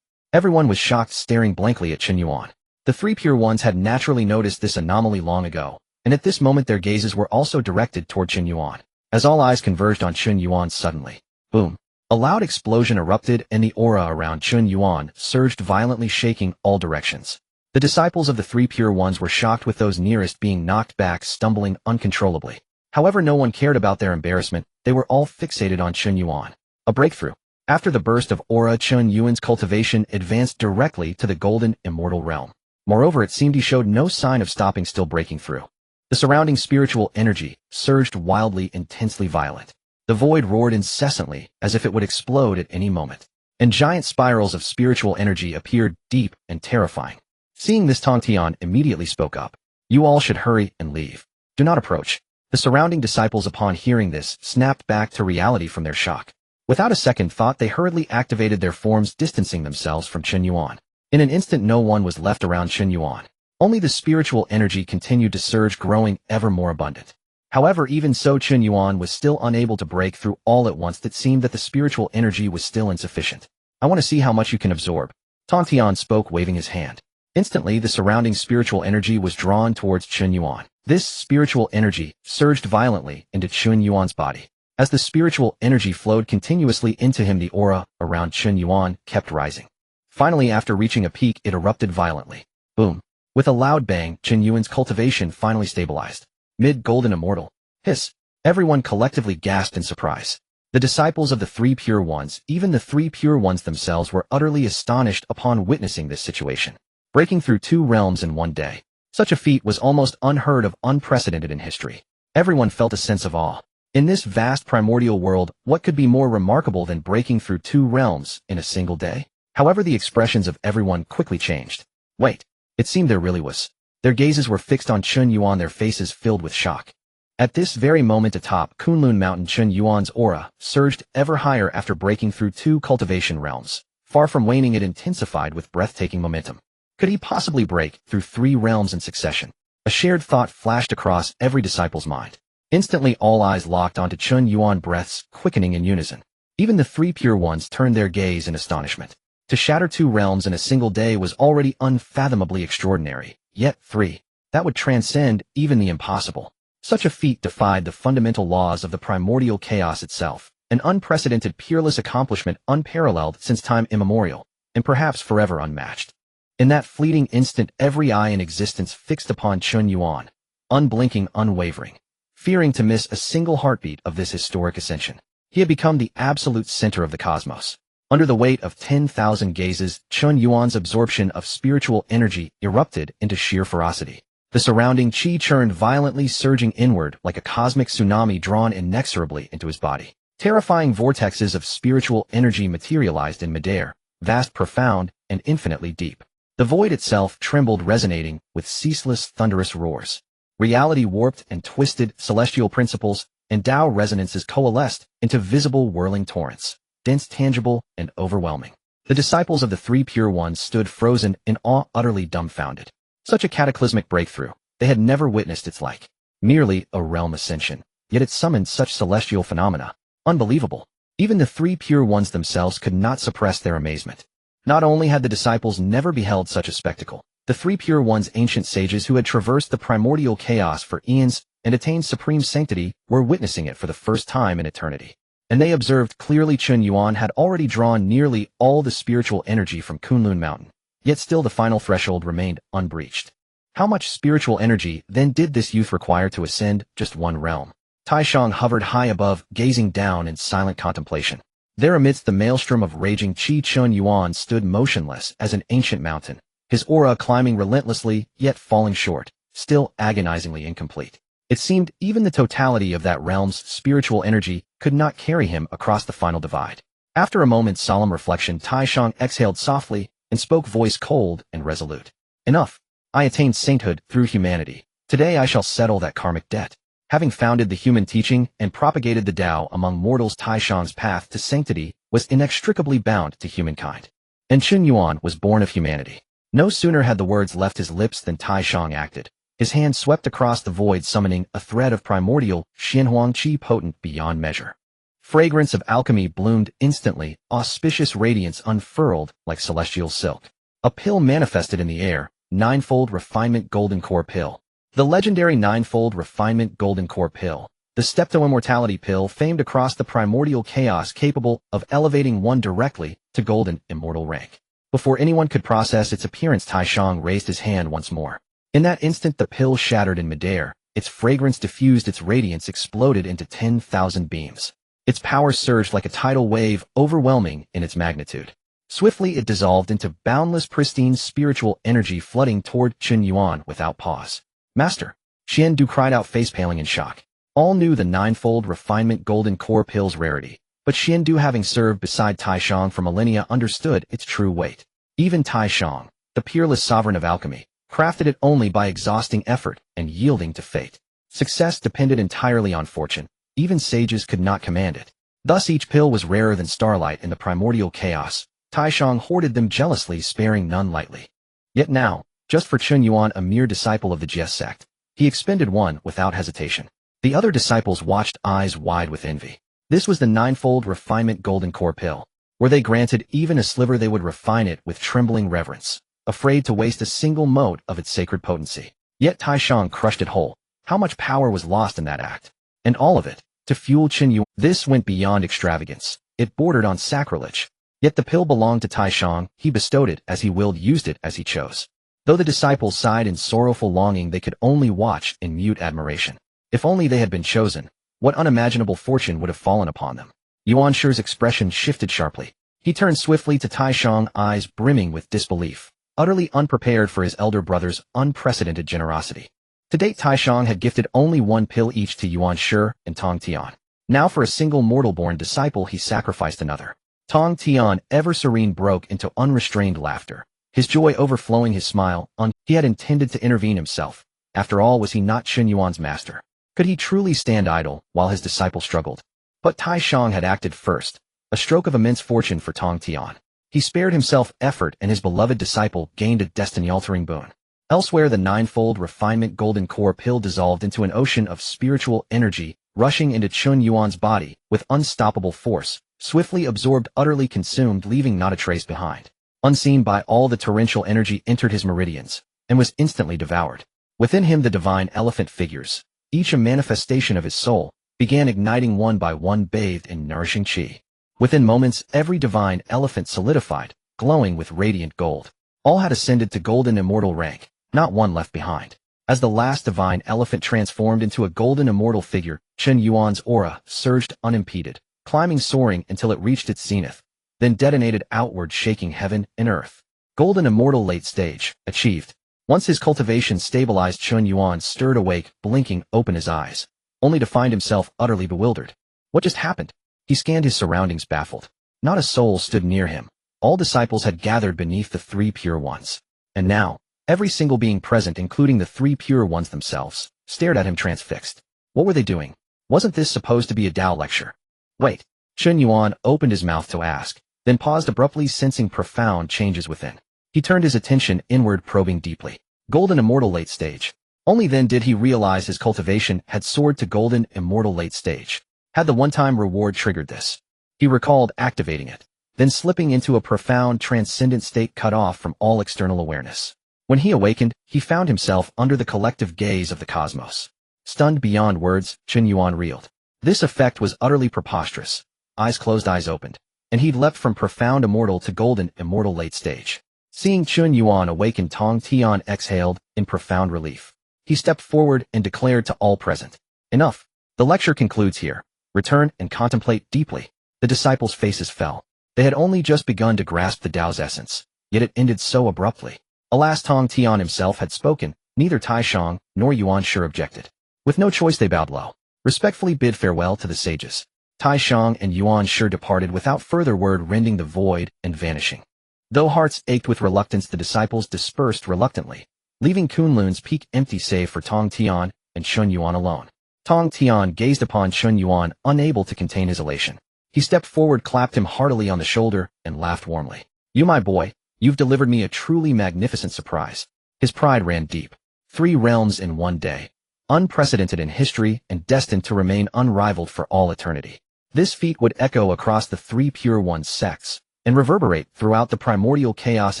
[SPEAKER 1] Everyone was shocked, staring blankly at Chen Yuan. The three pure ones had naturally noticed this anomaly long ago, and at this moment their gazes were also directed toward Chen Yuan. As all eyes converged on Chen Yuan, suddenly, boom, a loud explosion erupted and the aura around Chen Yuan surged violently, shaking all directions. The disciples of the three pure ones were shocked, with those nearest being knocked back, stumbling uncontrollably. However, no one cared about their embarrassment. They were all fixated on Chen Yuan. A breakthrough. After the burst of aura, Chen Yuan's cultivation advanced directly to the golden immortal realm. Moreover, it seemed he showed no sign of stopping, still breaking through. The surrounding spiritual energy surged wildly, intensely violent. The void roared incessantly, as if it would explode at any moment. And giant spirals of spiritual energy appeared, deep and terrifying. Seeing this, Tongtian immediately spoke up. You all should hurry and leave. Do not approach. The surrounding disciples, upon hearing this, snapped back to reality from their shock. Without a second thought, they hurriedly activated their forms, distancing themselves from Chen Yuan. In an instant, no one was left around Chen Yuan. Only the spiritual energy continued to surge, growing ever more abundant. However, even so, Chen Yuan was still unable to break through. All at once, it seemed that the spiritual energy was still insufficient. I want to see how much you can absorb. Tongtian spoke, waving his hand. Instantly, the surrounding spiritual energy was drawn towards Chen Yuan. This spiritual energy surged violently into Chen Yuan's body. As the spiritual energy flowed continuously into him, the aura around Chen Yuan kept rising. Finally, after reaching a peak, it erupted violently. Boom. With a loud bang, Chen Yuan's cultivation finally stabilized. Mid-golden immortal. Hiss. Everyone collectively gasped in surprise. The disciples of the three pure ones, even the three pure ones themselves, were utterly astonished upon witnessing this situation. Breaking through 2 realms in one day. Such a feat was almost unheard of, unprecedented in history. Everyone felt a sense of awe. In this vast primordial world, what could be more remarkable than breaking through 2 realms in a single day? However, the expressions of everyone quickly changed. Wait, it seemed there really was. Their gazes were fixed on Chen Yuan, their faces filled with shock. At this very moment, atop Kunlun Mountain, Chen Yuan's aura surged ever higher after breaking through 2 cultivation realms. Far from waning, it intensified with breathtaking momentum. Could he possibly break through 3 realms in succession? A shared thought flashed across every disciple's mind. Instantly, all eyes locked onto Chen Yuan, breaths quickening in unison. Even the 3 pure ones turned their gaze in astonishment. To shatter 2 realms in a single day was already unfathomably extraordinary. Yet 3. That would transcend even the impossible. Such a feat defied the fundamental laws of the primordial chaos itself. An unprecedented, peerless accomplishment, unparalleled since time immemorial. and perhaps forever unmatched. In that fleeting instant, every eye in existence fixed upon Chen Yuan, unblinking, unwavering, fearing to miss a single heartbeat of this historic ascension. He had become the absolute center of the cosmos. Under the weight of 10,000 gazes, Chen Yuan's absorption of spiritual energy erupted into sheer ferocity. The surrounding qi churned violently, surging inward like a cosmic tsunami drawn inexorably into his body. Terrifying vortexes of spiritual energy materialized in midair, vast, profound, and infinitely deep. The void itself trembled, resonating with ceaseless, thunderous roars. Reality warped and twisted, celestial principles and Tao resonances coalesced into visible, whirling torrents, dense, tangible, and overwhelming. The disciples of the three pure ones stood frozen in awe, utterly dumbfounded. Such a cataclysmic breakthrough, they had never witnessed its like. Merely a realm ascension, yet it summoned such celestial phenomena. Unbelievable. Even the three pure ones themselves could not suppress their amazement. Not only had the disciples never beheld such a spectacle, the three pure ones, ancient sages who had traversed the primordial chaos for eons and attained supreme sanctity, were witnessing it for the first time in eternity. And they observed clearly Chen Yuan had already drawn nearly all the spiritual energy from Kunlun Mountain. Yet still the final threshold remained unbreached. How much spiritual energy then did this youth require to ascend just one realm? Taishang hovered high above, gazing down in silent contemplation. There amidst the maelstrom of raging qi, Chen Yuan stood motionless as an ancient mountain, his aura climbing relentlessly, yet falling short, still agonizingly incomplete. It seemed even the totality of that realm's spiritual energy could not carry him across the final divide. After a moment's solemn reflection, Taishang exhaled softly and spoke, voice cold and resolute. Enough. I attained sainthood through humanity. Today I shall settle that karmic debt. Having founded the human teaching and propagated the Tao among mortals, Taishang's path to sanctity was inextricably bound to humankind. And Chen Yuan was born of humanity. No sooner had the words left his lips than Taishang acted. His hand swept across the void, summoning a thread of primordial Xianhuang qi potent beyond measure. Fragrance of alchemy bloomed instantly, auspicious radiance unfurled like celestial silk. A pill manifested in the air, ninefold refinement golden core pill. The legendary ninefold refinement golden core pill, the stepto-immortality pill famed across the primordial chaos, capable of elevating one directly to golden immortal rank. Before anyone could process its appearance, Taishang raised his hand once more. In that instant the pill shattered in midair, its fragrance diffused, its radiance exploded into 10,000 beams. Its power surged like a tidal wave, overwhelming in its magnitude. Swiftly it dissolved into boundless, pristine spiritual energy, flooding toward Chen Yuan without pause. Master! Xian Du cried out, face-paling in shock. All knew the ninefold refinement golden core pill's rarity, but Xian Du, having served beside Taishang for millennia, understood its true weight. Even Taishang, the peerless sovereign of alchemy, crafted it only by exhausting effort and yielding to fate. Success depended entirely on fortune. Even sages could not command it. Thus each pill was rarer than starlight in the primordial chaos. Taishang hoarded them jealously, sparing none lightly. Yet now, just for Chen Yuan, a mere disciple of the Jiejiao Sect, he expended one without hesitation. The other disciples watched, eyes wide with envy. This was the ninefold refinement golden core pill. Were they granted even a sliver, they would refine it with trembling reverence, afraid to waste a single mote of its sacred potency. Yet Taishang crushed it whole. How much power was lost in that act? And all of it, to fuel Chen Yuan. This went beyond extravagance. It bordered on sacrilege. Yet the pill belonged to Taishang. He bestowed it as he willed, used it as he chose. Though the disciples sighed in sorrowful longing, they could only watch in mute admiration. If only they had been chosen, what unimaginable fortune would have fallen upon them? Yuan Shi's expression shifted sharply. He turned swiftly to Taishang, eyes brimming with disbelief, utterly unprepared for his elder brother's unprecedented generosity. To date, Taishang had gifted only one pill each to Yuan Shi and Tongtian. Now for a single mortal-born disciple he sacrificed another. Tongtian, ever serene, broke into unrestrained laughter, his joy overflowing his smile. He had intended to intervene himself. After all, was he not Chen Yuan's master? Could he truly stand idle while his disciple struggled? But Taishang had acted first, a stroke of immense fortune for Tongtian. He spared himself effort, and his beloved disciple gained a destiny-altering boon. Elsewhere, the ninefold refinement golden core pill dissolved into an ocean of spiritual energy, rushing into Chen Yuan's body with unstoppable force, swiftly absorbed, utterly consumed, leaving not a trace behind. Unseen by all, the torrential energy entered his meridians and was instantly devoured. Within him, the divine elephant figures, each a manifestation of his soul, began igniting one by one, bathed in nourishing qi. Within moments, every divine elephant solidified, glowing with radiant gold. All had ascended to golden immortal rank, not one left behind. As the last divine elephant transformed into a golden immortal figure, Chen Yuan's aura surged unimpeded, climbing soaring until it reached its zenith, then detonated outward, shaking heaven and earth. Golden immortal late stage, achieved. Once his cultivation stabilized, Chen Yuan stirred awake, blinking open his eyes, only to find himself utterly bewildered. What just happened? He scanned his surroundings baffled. Not a soul stood near him. All disciples had gathered beneath the three pure ones. And now, every single being present, including the three pure ones themselves, stared at him transfixed. What were they doing? Wasn't this supposed to be a Tao lecture? Wait. Chen Yuan opened his mouth to ask, then paused abruptly, sensing profound changes within. He turned his attention inward, probing deeply. Golden immortal late stage. Only then did he realize his cultivation had soared to golden immortal late stage. Had the one-time reward triggered this? He recalled activating it, then slipping into a profound transcendent state cut off from all external awareness. When he awakened, he found himself under the collective gaze of the cosmos. Stunned beyond words, Chen Yuan reeled. This effect was utterly preposterous. Eyes closed, eyes opened, and he'd leapt from profound immortal to golden immortal late stage. Seeing Chen Yuan awaken, Tongtian exhaled in profound relief. He stepped forward and declared to all present, "Enough. The lecture concludes here. Return and contemplate deeply." The disciples' faces fell. They had only just begun to grasp the Tao's essence, yet it ended so abruptly. Alas, Tongtian himself had spoken. Neither Taishang nor Yuan Shi objected. With no choice, they bowed low, respectfully bid farewell to the sages. Taishang and Yuan Shi departed without further word, rending the void and vanishing. Though hearts ached with reluctance, the disciples dispersed reluctantly, leaving Kunlun's peak empty save for Tongtian and Chen Yuan alone. Tongtian gazed upon Chen Yuan, unable to contain his elation. He stepped forward, clapped him heartily on the shoulder, and laughed warmly. "You, my boy, you've delivered me a truly magnificent surprise." His pride ran deep. 3 realms in one day. Unprecedented in history and destined to remain unrivaled for all eternity. This feat would echo across the 3 pure ones sects, and reverberate throughout the primordial chaos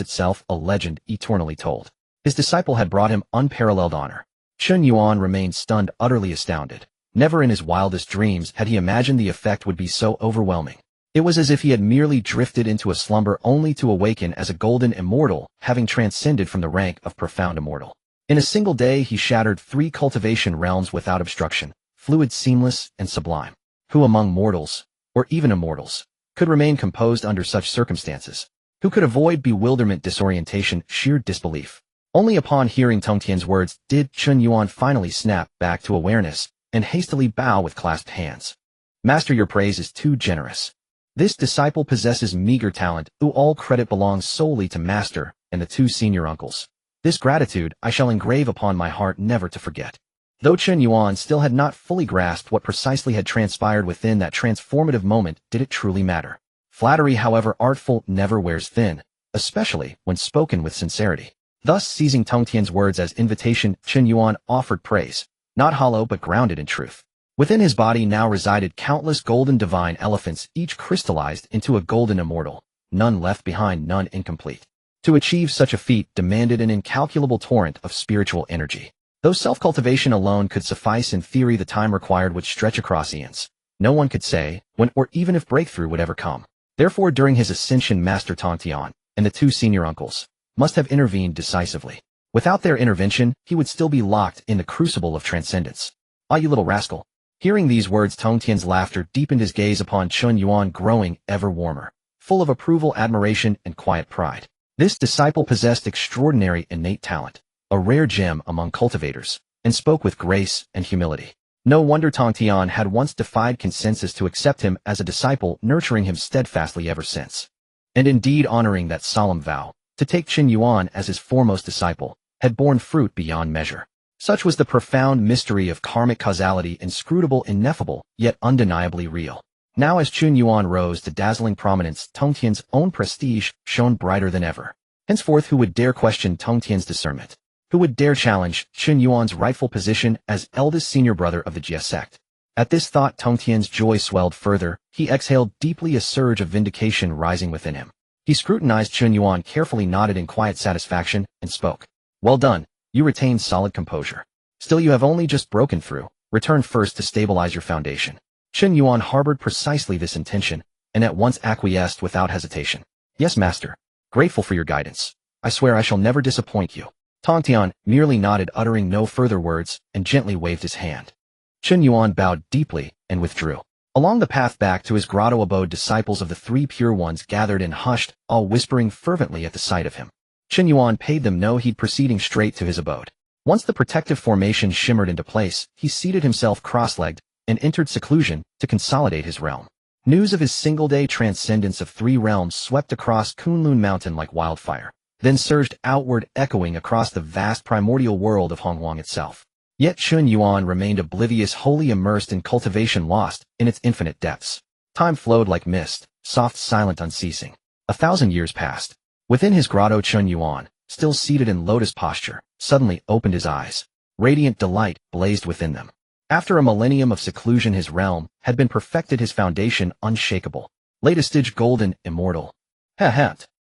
[SPEAKER 1] itself, a legend eternally told. His disciple had brought him unparalleled honor. Chen Yuan remained stunned, utterly astounded. Never in his wildest dreams had he imagined the effect would be so overwhelming. It was as if he had merely drifted into a slumber, only to awaken as a golden immortal, having transcended from the rank of profound immortal. In a single day he shattered 3 cultivation realms without obstruction, fluid, seamless, and sublime. Who among mortals, or even immortals, could remain composed under such circumstances? Who could avoid bewilderment, disorientation, sheer disbelief? Only upon hearing Tongtian's words did Chen Yuan finally snap back to awareness and hastily bow with clasped hands. "Master, your praise is too generous. This disciple possesses meager talent, all credit belongs solely to Master and the 2 senior uncles. This gratitude I shall engrave upon my heart, never to forget." Though Chen Yuan still had not fully grasped what precisely had transpired within that transformative moment, did it truly matter? Flattery, however artful, never wears thin, especially when spoken with sincerity. Thus, seizing Tongtian's words as invitation, Chen Yuan offered praise, not hollow but grounded in truth. Within his body now resided countless golden divine elephants, each crystallized into a golden immortal, none left behind, none incomplete. To achieve such a feat demanded an incalculable torrent of spiritual energy. Though self-cultivation alone could suffice in theory, the time required would stretch across eons. No one could say when or even if breakthrough would ever come. Therefore, during his ascension, Master Tongtian and the 2 senior uncles must have intervened decisively. Without their intervention, he would still be locked in the crucible of transcendence. "Ah, you little rascal." Hearing these words, Tongtian's laughter deepened, his gaze upon Chen Yuan growing ever warmer, full of approval, admiration, and quiet pride. This disciple possessed extraordinary innate talent, a rare gem among cultivators, and spoke with grace and humility. No wonder Tongtian had once defied consensus to accept him as a disciple, nurturing him steadfastly ever since. And indeed, honoring that solemn vow, to take Chen Yuan as his foremost disciple, had borne fruit beyond measure. Such was the profound mystery of karmic causality, inscrutable, ineffable, yet undeniably real. Now as Chen Yuan rose to dazzling prominence, Tongtian's own prestige shone brighter than ever. Henceforth, who would dare question Tongtian's discernment? Who would dare challenge Chen Yuan's rightful position as eldest senior brother of the Jiejiao Sect? At this thought, Tongtian's joy swelled further. He exhaled deeply, a surge of vindication rising within him. He scrutinized Chen Yuan carefully, nodded in quiet satisfaction, and spoke. "Well done. You retained solid composure. Still, you have only just broken through. Return first to stabilize your foundation." Chen Yuan harbored precisely this intention, and at once acquiesced without hesitation. "Yes, Master." Grateful for your guidance. I swear I shall never disappoint you. Tongtian merely nodded, uttering no further words, and gently waved his hand. Chen Yuan bowed deeply and withdrew. Along the path back to his grotto abode, disciples of the three pure ones gathered and hushed, all whispering fervently at the sight of him. Chen Yuan paid them no heed, proceeding straight to his abode. Once the protective formation shimmered into place, he seated himself cross-legged and entered seclusion to consolidate his realm. News of his single-day transcendence of 3 realms swept across Kunlun Mountain like wildfire, then surged outward, echoing across the vast primordial world of Hongjun itself. Yet Chen Yuan remained oblivious, wholly immersed in cultivation, lost in its infinite depths. Time flowed like mist, soft, silent, unceasing. 1,000 years passed. Within his grotto, Chen Yuan, still seated in lotus posture, suddenly opened his eyes. Radiant delight blazed within them. After a millennium of seclusion, his realm had been perfected, his foundation unshakable. Latest stage golden, immortal.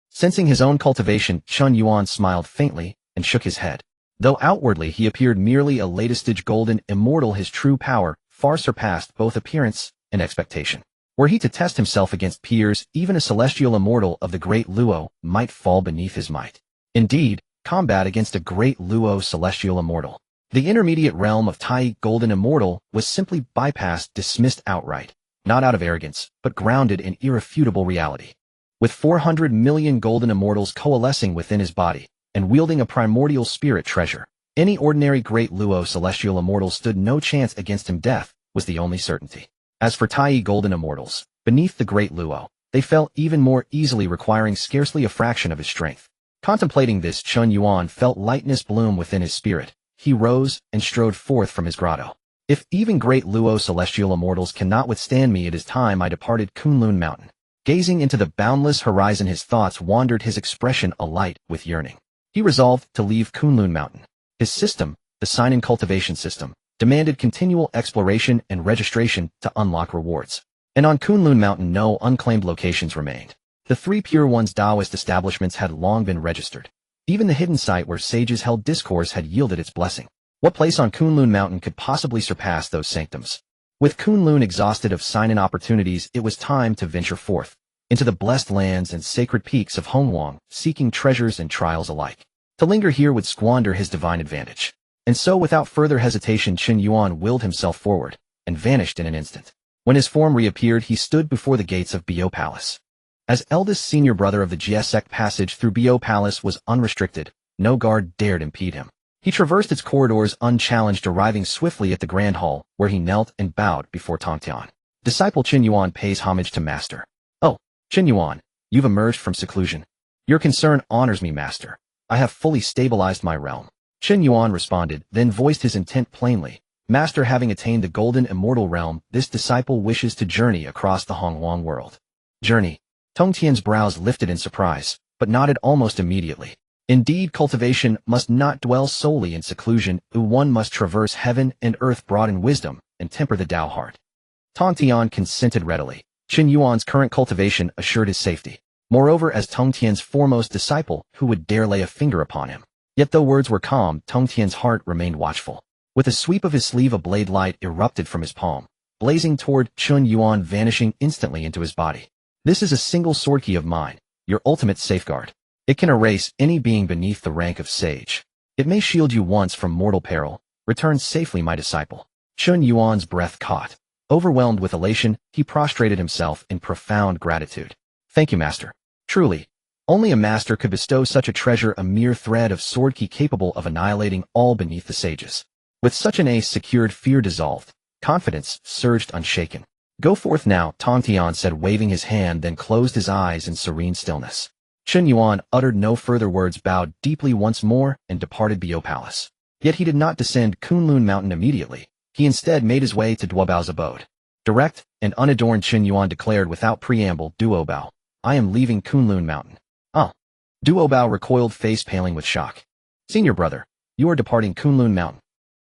[SPEAKER 1] Sensing his own cultivation, Chen Yuan smiled faintly and shook his head. Though outwardly he appeared merely a latest stage golden immortal, his true power far surpassed both appearance and expectation. Were he to test himself against peers, even a celestial immortal of the great Luo might fall beneath his might. Indeed, combat against a great Luo celestial immortal, the intermediate realm of Tai golden immortal, was simply bypassed, dismissed outright, not out of arrogance, but grounded in irrefutable reality. With 400 million golden immortals coalescing within his body, and wielding a primordial spirit treasure, any ordinary great Luo celestial immortal stood no chance against him. Death was the only certainty. As for Tai golden immortals, beneath the great Luo, they fell even more easily, requiring scarcely a fraction of his strength. Contemplating this, Chen Yuan felt lightness bloom within his spirit. He rose and strode forth from his grotto. If even great Luo celestial immortals cannot withstand me, it is time I departed Kunlun Mountain. Gazing into the boundless horizon, his thoughts wandered, his expression alight with yearning. He resolved to leave Kunlun Mountain. His system, the Sign and Cultivation system, demanded continual exploration and registration to unlock rewards. And on Kunlun Mountain no unclaimed locations remained. The 3 Pure Ones Taoist establishments had long been registered. Even the hidden site where sages held discourse had yielded its blessing. What place on Kunlun Mountain could possibly surpass those sanctums? With Kunlun exhausted of sign and opportunities, it was time to venture forth into the blessed lands and sacred peaks of Hongjun, seeking treasures and trials alike. To linger here would squander his divine advantage. And so without further hesitation, Chen Yuan willed himself forward and vanished in an instant. When his form reappeared, he stood before the gates of Bio Palace. As eldest senior brother of the Jiejiao Sect, passage through Bio Palace was unrestricted. No guard dared impede him. He traversed its corridors unchallenged, arriving swiftly at the Grand Hall, where he knelt and bowed before Tongtian. Disciple Chen Yuan pays homage to Master. Oh, Chen Yuan, you've emerged from seclusion. Your concern honors me, Master. I have fully stabilized my realm. Chen Yuan responded, then voiced his intent plainly. Master, having attained the golden immortal realm, this disciple wishes to journey across the Hongjun world. Journey. Tongtian's brows lifted in surprise, but nodded almost immediately. Indeed, cultivation must not dwell solely in seclusion. One must traverse heaven and earth, broaden wisdom, and temper the Tao heart. Tongtian consented readily. Chen Yuan's current cultivation assured his safety. Moreover, as Tongtian's foremost disciple, who would dare lay a finger upon him? Yet though words were calm, Tongtian's heart remained watchful. With a sweep of his sleeve, a blade light erupted from his palm, blazing toward Chen Yuan, vanishing instantly into his body. This is a single sword key of mine, your ultimate safeguard. It can erase any being beneath the rank of sage. It may shield you once from mortal peril. Return safely, my disciple. Chen Yuan's breath caught. Overwhelmed with elation, he prostrated himself in profound gratitude. Thank you, Master. Truly, only a master could bestow such a treasure, a mere thread of sword key capable of annihilating all beneath the sages. With such an ace secured, fear dissolved. Confidence surged unshaken. Go forth now, Tongtian said, waving his hand, then closed his eyes in serene stillness. Chen Yuan uttered no further words, bowed deeply once more, and departed Bio Palace. Yet he did not descend Kunlun Mountain immediately. He instead made his way to Duobao's abode. Direct and unadorned, Chen Yuan declared without preamble, Duobao, I am leaving Kunlun Mountain. Ah. Duobao recoiled, face paling with shock. Senior brother, you are departing Kunlun Mountain.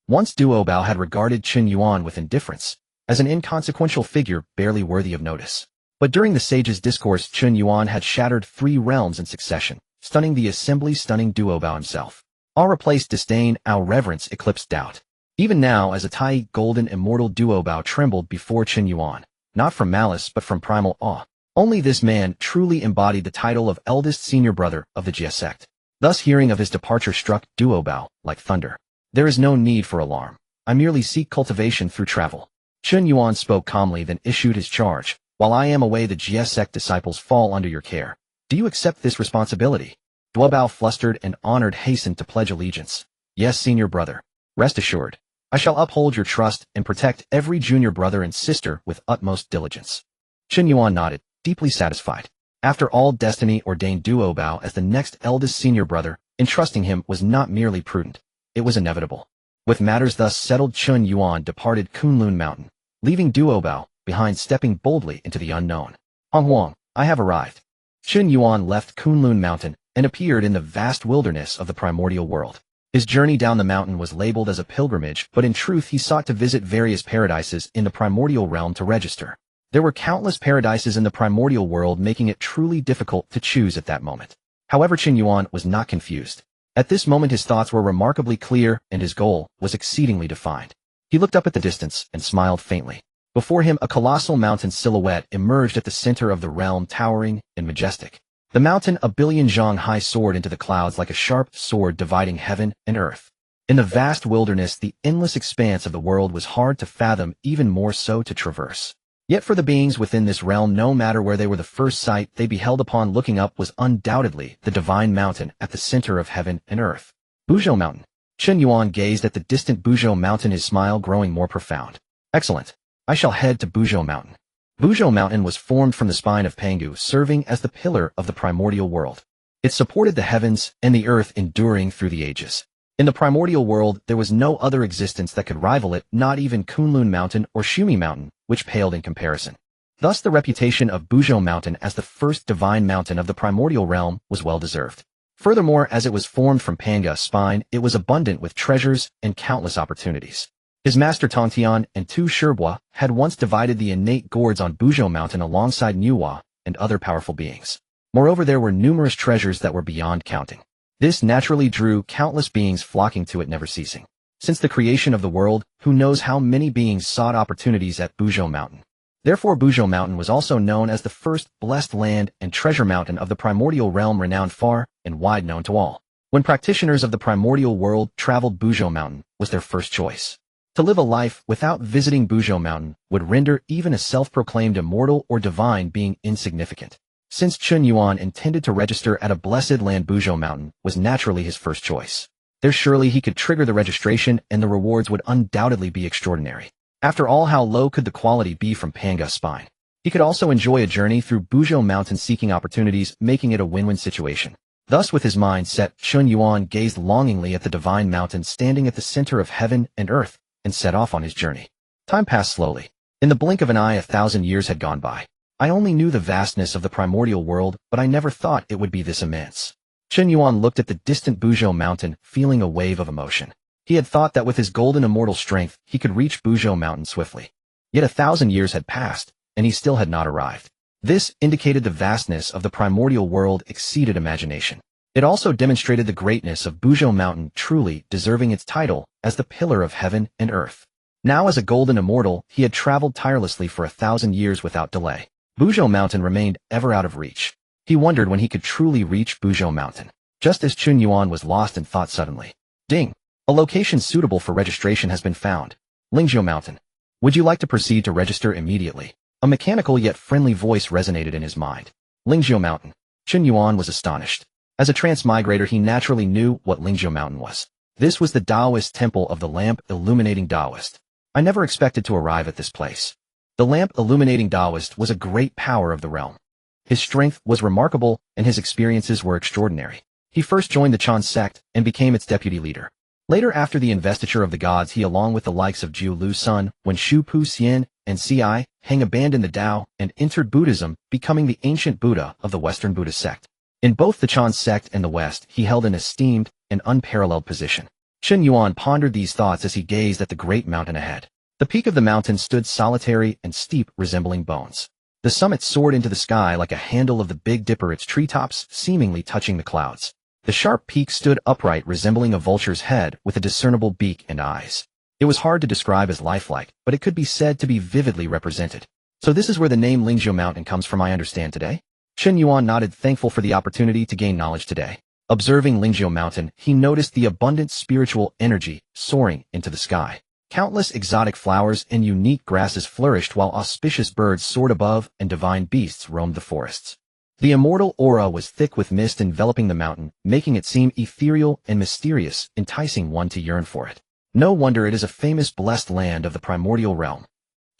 [SPEAKER 1] Once Duobao had regarded Chen Yuan with indifference, as an inconsequential figure barely worthy of notice. But during the sage's discourse, Chen Yuan had shattered 3 realms in succession, stunning the assembly, stunning Duobao himself. Awe replaced disdain, our reverence eclipsed doubt. Even now, as a Tai golden immortal, Duobao trembled before Chen Yuan, not from malice but from primal awe. Only this man truly embodied the title of eldest senior brother of the Jiejiao Sect. Thus hearing of his departure struck Duo Bao like thunder. There is no need for alarm. I merely seek cultivation through travel. Chen Yuan spoke calmly then issued his charge. While I am away the Jiejiao Sect disciples fall under your care. Do you accept this responsibility? Duo Bao flustered and honored hastened to pledge allegiance. Yes, senior brother. Rest assured. I shall uphold your trust and protect every junior brother and sister with utmost diligence. Chen Yuan nodded, deeply satisfied. After all, destiny ordained Duo Bao as the next eldest senior brother, entrusting him was not merely prudent. It was inevitable. With matters thus settled, Chen Yuan departed Kunlun Mountain, leaving Duo Bao behind, stepping boldly into the unknown. Hongjun, I have arrived. Chen Yuan left Kunlun Mountain and appeared in the vast wilderness of the primordial world. His journey down the mountain was labeled as a pilgrimage, but in truth he sought to visit various paradises in the primordial realm to register. There were countless paradises in the primordial world, making it truly difficult to choose at that moment. However, Chen Yuan was not confused. At this moment his thoughts were remarkably clear and his goal was exceedingly defined. He looked up at the distance and smiled faintly. Before him a colossal mountain silhouette emerged at the center of the realm, towering and majestic. The mountain, a billion zhang high, soared into the clouds like a sharp sword dividing heaven and earth. In the vast wilderness, the endless expanse of the world was hard to fathom, even more so to traverse. Yet for the beings within this realm, no matter where they were, the first sight they beheld upon looking up was undoubtedly the divine mountain at the center of heaven and earth. Buzhou Mountain. Chen Yuan gazed at the distant Buzhou Mountain, his smile growing more profound. Excellent. I shall head to Buzhou Mountain. Buzhou Mountain was formed from the spine of Pangu, serving as the pillar of the primordial world. It supported the heavens and the earth, enduring through the ages. In the primordial world, there was no other existence that could rival it, not even Kunlun Mountain or Shumi Mountain, which paled in comparison. Thus the reputation of Buzhou Mountain as the first divine mountain of the primordial realm was well deserved. Furthermore, as it was formed from Panga's spine, it was abundant with treasures and countless opportunities. His master Tongtian and Tu Shibua had once divided the innate gourds on Buzhou Mountain alongside Nuwa and other powerful beings. Moreover, there were numerous treasures that were beyond counting. This naturally drew countless beings flocking to it, never ceasing. Since the creation of the world, who knows how many beings sought opportunities at Buzhou Mountain. Therefore Buzhou Mountain was also known as the first blessed land and treasure mountain of the primordial realm, renowned far and wide, known to all. When practitioners of the primordial world traveled, Buzhou Mountain was their first choice. To live a life without visiting Buzhou Mountain would render even a self-proclaimed immortal or divine being insignificant. Since Chen Yuan intended to register at a blessed land, Buzhou Mountain was naturally his first choice. There surely he could trigger the registration and the rewards would undoubtedly be extraordinary. After all, how low could the quality be from Panga's spine? He could also enjoy a journey through Buzhou Mountain, seeking opportunities, making it a win-win situation. Thus with his mind set, Chen Yuan gazed longingly at the divine mountain standing at the center of heaven and earth and set off on his journey. Time passed slowly. In the blink of an eye 1,000 years had gone by. I only knew the vastness of the primordial world, but I never thought it would be this immense. Chen Yuan looked at the distant Buzhou Mountain, feeling a wave of emotion. He had thought that with his golden immortal strength, he could reach Buzhou Mountain swiftly. Yet 1,000 years had passed, and he still had not arrived. This indicated the vastness of the primordial world exceeded imagination. It also demonstrated the greatness of Buzhou Mountain, truly deserving its title as the pillar of heaven and earth. Now as a golden immortal, he had traveled tirelessly for 1,000 years without delay. Buzhou Mountain remained ever out of reach. He wondered when he could truly reach Buzhou Mountain. Just as Chen Yuan was lost in thought, suddenly. Ding! A location suitable for registration has been found. Lingzhou Mountain. Would you like to proceed to register immediately? A mechanical yet friendly voice resonated in his mind. Lingzhou Mountain. Chen Yuan was astonished. As a transmigrator, he naturally knew what Lingzhou Mountain was. This was the Taoist temple of the lamp illuminating Taoist. I never expected to arrive at this place. The lamp illuminating Taoist was a great power of the realm. His strength was remarkable and his experiences were extraordinary. He first joined the Chan Sect and became its deputy leader. Later, after the investiture of the gods, he, along with the likes of Jiu Lu Sun, Wen Shu Pu Xian, and Ci Heng, abandoned the Tao and entered Buddhism, becoming the ancient Buddha of the Western Buddhist sect. In both the Chan Sect and the West, he held an esteemed and unparalleled position. Chen Yuan pondered these thoughts as he gazed at the great mountain ahead. The peak of the mountain stood solitary and steep, resembling bones. The summit soared into the sky like a handle of the Big Dipper, its treetops seemingly touching the clouds. The sharp peak stood upright, resembling a vulture's head with a discernible beak and eyes. It was hard to describe as lifelike, but it could be said to be vividly represented. So this is where the name Lingzhou Mountain comes from, I understand today? Chen Yuan nodded, thankful for the opportunity to gain knowledge today. Observing Lingzhou Mountain, he noticed the abundant spiritual energy soaring into the sky. Countless exotic flowers and unique grasses flourished while auspicious birds soared above and divine beasts roamed the forests. The immortal aura was thick with mist enveloping the mountain, making it seem ethereal and mysterious, enticing one to yearn for it. No wonder it is a famous blessed land of the primordial realm.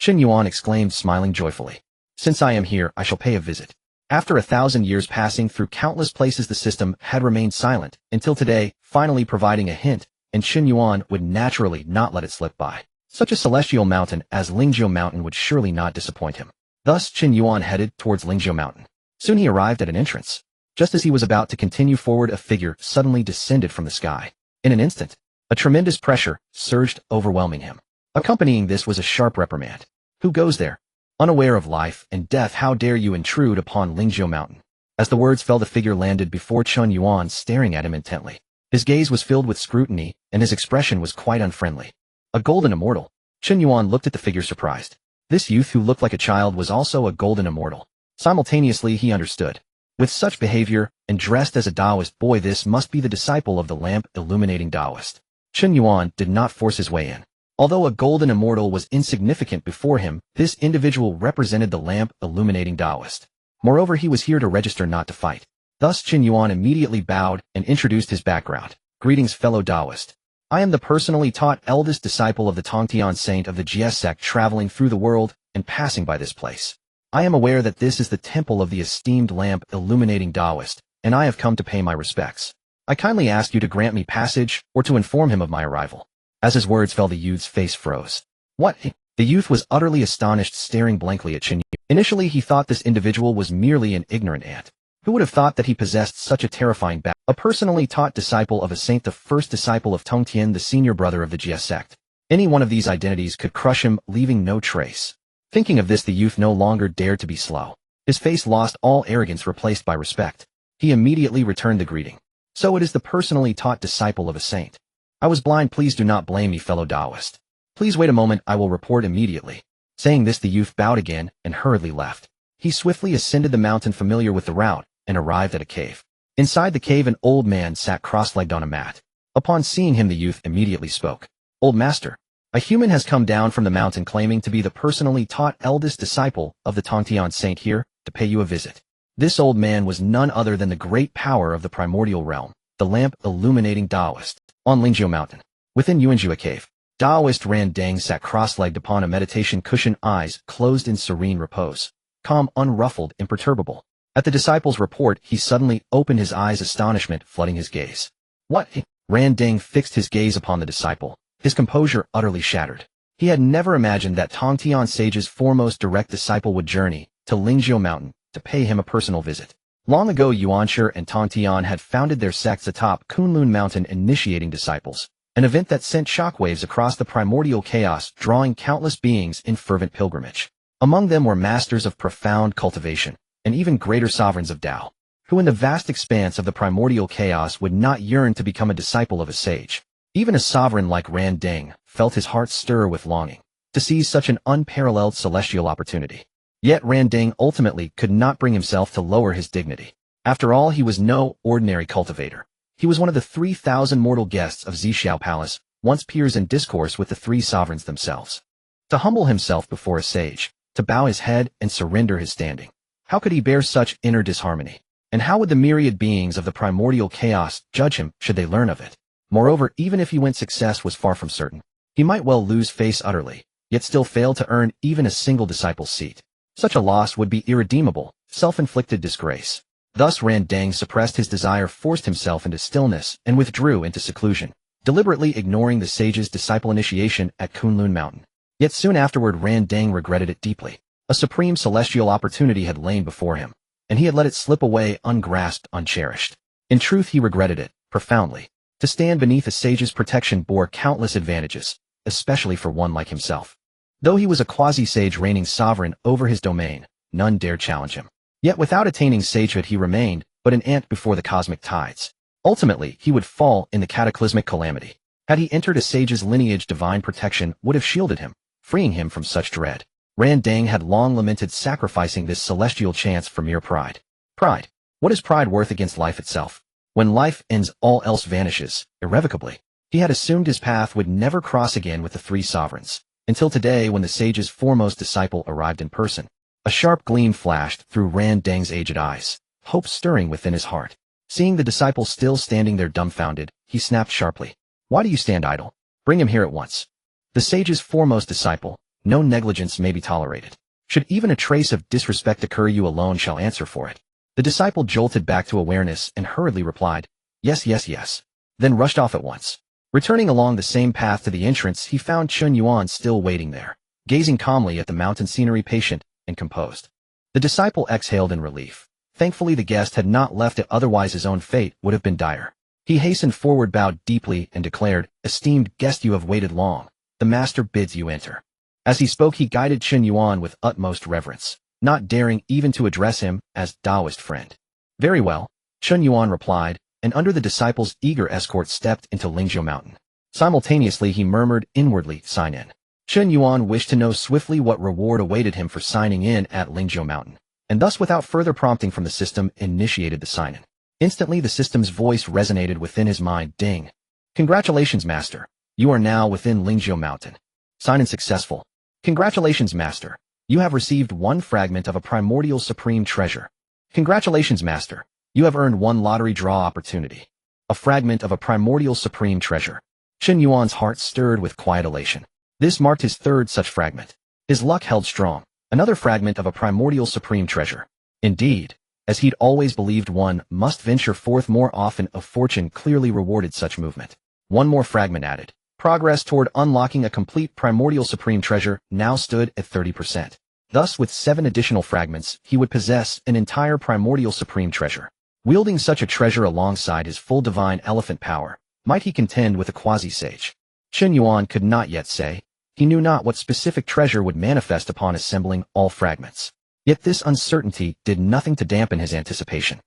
[SPEAKER 1] Chen Yuan exclaimed, smiling joyfully. Since I am here, I shall pay a visit. After 1,000 years passing through countless places, the system had remained silent, until today, finally providing a hint, and Chen Yuan would naturally not let it slip by. Such a celestial mountain as Lingzhou Mountain would surely not disappoint him. Thus Chen Yuan headed towards Lingzhou Mountain. Soon he arrived at an entrance. Just as he was about to continue forward, a figure suddenly descended from the sky. In an instant, a tremendous pressure surged, overwhelming him. Accompanying this was a sharp reprimand. Who goes there? Unaware of life and death, how dare you intrude upon Lingzhou Mountain? As the words fell, the figure landed before Chen Yuan, staring at him intently. His gaze was filled with scrutiny, and his expression was quite unfriendly. A golden immortal. Chen Yuan looked at the figure, surprised. This youth who looked like a child was also a golden immortal. Simultaneously he understood. With such behavior, and dressed as a Taoist boy, this must be the disciple of the lamp illuminating Taoist. Chen Yuan did not force his way in. Although a golden immortal was insignificant before him, this individual represented the lamp illuminating Taoist. Moreover, he was here to register, not to fight. Thus Chen Yuan immediately bowed and introduced his background. Greetings, fellow Taoist. I am the personally taught eldest disciple of the Tongtian saint of the Jiejiao Sect, traveling through the world and passing by this place. I am aware that this is the temple of the esteemed lamp illuminating Taoist, and I have come to pay my respects. I kindly ask you to grant me passage or to inform him of my arrival. As his words fell, the youth's face froze. What? The youth was utterly astonished, staring blankly at Chen Yuan. Initially he thought this individual was merely an ignorant ant. Who would have thought that he possessed such a terrifying background? A personally taught disciple of a saint, the first disciple of Tongtian, the senior brother of the Jiejiao Sect. Any one of these identities could crush him, leaving no trace. Thinking of this, the youth no longer dared to be slow. His face lost all arrogance, replaced by respect. He immediately returned the greeting. So it is the personally taught disciple of a saint. I was blind, please do not blame me, fellow Taoist. Please wait a moment, I will report immediately. Saying this, the youth bowed again and hurriedly left. He swiftly ascended the mountain, familiar with the route, and arrived at a cave. Inside the cave, an old man sat cross-legged on a mat. Upon seeing him, the youth immediately spoke. Old master, a human has come down from the mountain claiming to be the personally taught eldest disciple of the Tongtian saint here to pay you a visit. This old man was none other than the great power of the primordial realm, the lamp illuminating Taoist. On Lingzhou Mountain, within Yuanjua Cave, Taoist Ran Dang sat cross-legged upon a meditation cushion, eyes closed in serene repose, calm, unruffled, imperturbable. At the disciple's report, he suddenly opened his eyes, astonishment flooding his gaze. What? Ran Dang fixed his gaze upon the disciple, his composure utterly shattered. He had never imagined that Tongtian sage's foremost direct disciple would journey to Lingzhou Mountain to pay him a personal visit. Long ago, Yuanshi and Tongtian had founded their sects atop Kunlun Mountain, initiating disciples, an event that sent shockwaves across the primordial chaos, drawing countless beings in fervent pilgrimage. Among them were masters of profound cultivation, and even greater sovereigns of Tao, who in the vast expanse of the primordial chaos would not yearn to become a disciple of a sage. Even a sovereign like Ran Dang felt his heart stir with longing to seize such an unparalleled celestial opportunity. Yet Ran Dang ultimately could not bring himself to lower his dignity. After all, he was no ordinary cultivator. He was one of the 3,000 mortal guests of Jiejiao Palace, once peers in discourse with the three sovereigns themselves. To humble himself before a sage, to bow his head and surrender his standing. How could he bear such inner disharmony? And how would the myriad beings of the primordial chaos judge him should they learn of it? Moreover, even if he went, success was far from certain. He might well lose face utterly, yet still fail to earn even a single disciple's seat. Such a loss would be irredeemable, self-inflicted disgrace. Thus Ran Dang suppressed his desire, forced himself into stillness, and withdrew into seclusion, deliberately ignoring the sage's disciple initiation at Kunlun Mountain. Yet soon afterward Ran Dang regretted it deeply. A supreme celestial opportunity had lain before him, and he had let it slip away ungrasped, uncherished. In truth, he regretted it, profoundly. To stand beneath a sage's protection bore countless advantages, especially for one like himself. Though he was a quasi-sage reigning sovereign over his domain, none dared challenge him. Yet without attaining sagehood he remained but an ant before the cosmic tides. Ultimately, he would fall in the cataclysmic calamity. Had he entered a sage's lineage, divine protection would have shielded him, freeing him from such dread. Ran Dang had long lamented sacrificing this celestial chance for mere pride. Pride. What is pride worth against life itself? When life ends, all else vanishes, irrevocably. He had assumed his path would never cross again with the three sovereigns, until today when the sage's foremost disciple arrived in person. A sharp gleam flashed through Ran Dang's aged eyes, hope stirring within his heart. Seeing the disciple still standing there dumbfounded, he snapped sharply. Why do you stand idle? Bring him here at once. The sage's foremost disciple, no negligence may be tolerated. Should even a trace of disrespect occur, you alone shall answer for it. The disciple jolted back to awareness and hurriedly replied, yes, yes, yes. Then rushed off at once. Returning along the same path to the entrance, he found Chen Yuan still waiting there, gazing calmly at the mountain scenery, patient and composed. The disciple exhaled in relief. Thankfully the guest had not left it, otherwise his own fate would have been dire. He hastened forward, bowed deeply, and declared, esteemed guest, you have waited long. The master bids you enter. As he spoke, he guided Chen Yuan with utmost reverence, not daring even to address him as Taoist friend. Very well, Chen Yuan replied, and under the disciple's eager escort stepped into Lingzhou Mountain. Simultaneously he murmured inwardly, sign in. Chen Yuan wished to know swiftly what reward awaited him for signing in at Lingzhou Mountain, and thus without further prompting from the system initiated the sign-in. Instantly the system's voice resonated within his mind, ding. Congratulations, master. You are now within Lingzhou Mountain. Sign-in successful. Congratulations, master. You have received one fragment of a primordial supreme treasure. Congratulations, master. You have earned one lottery draw opportunity. A fragment of a primordial supreme treasure. Chen Yuan's heart stirred with quiet elation. This marked his third such fragment. His luck held strong. Another fragment of a primordial supreme treasure. Indeed, as he'd always believed, one must venture forth more often. A fortune clearly rewarded such movement. One more fragment added. Progress toward unlocking a complete primordial supreme treasure now stood at 30%. Thus, with 7 additional fragments, he would possess an entire primordial supreme treasure. Wielding such a treasure alongside his full divine elephant power, might he contend with a quasi-sage? Chen Yuan could not yet say. He knew not what specific treasure would manifest upon assembling all fragments. Yet this uncertainty did nothing to dampen his anticipation.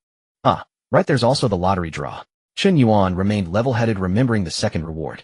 [SPEAKER 1] Ah, right, there's also the lottery draw. Chen Yuan remained level-headed, remembering the second reward.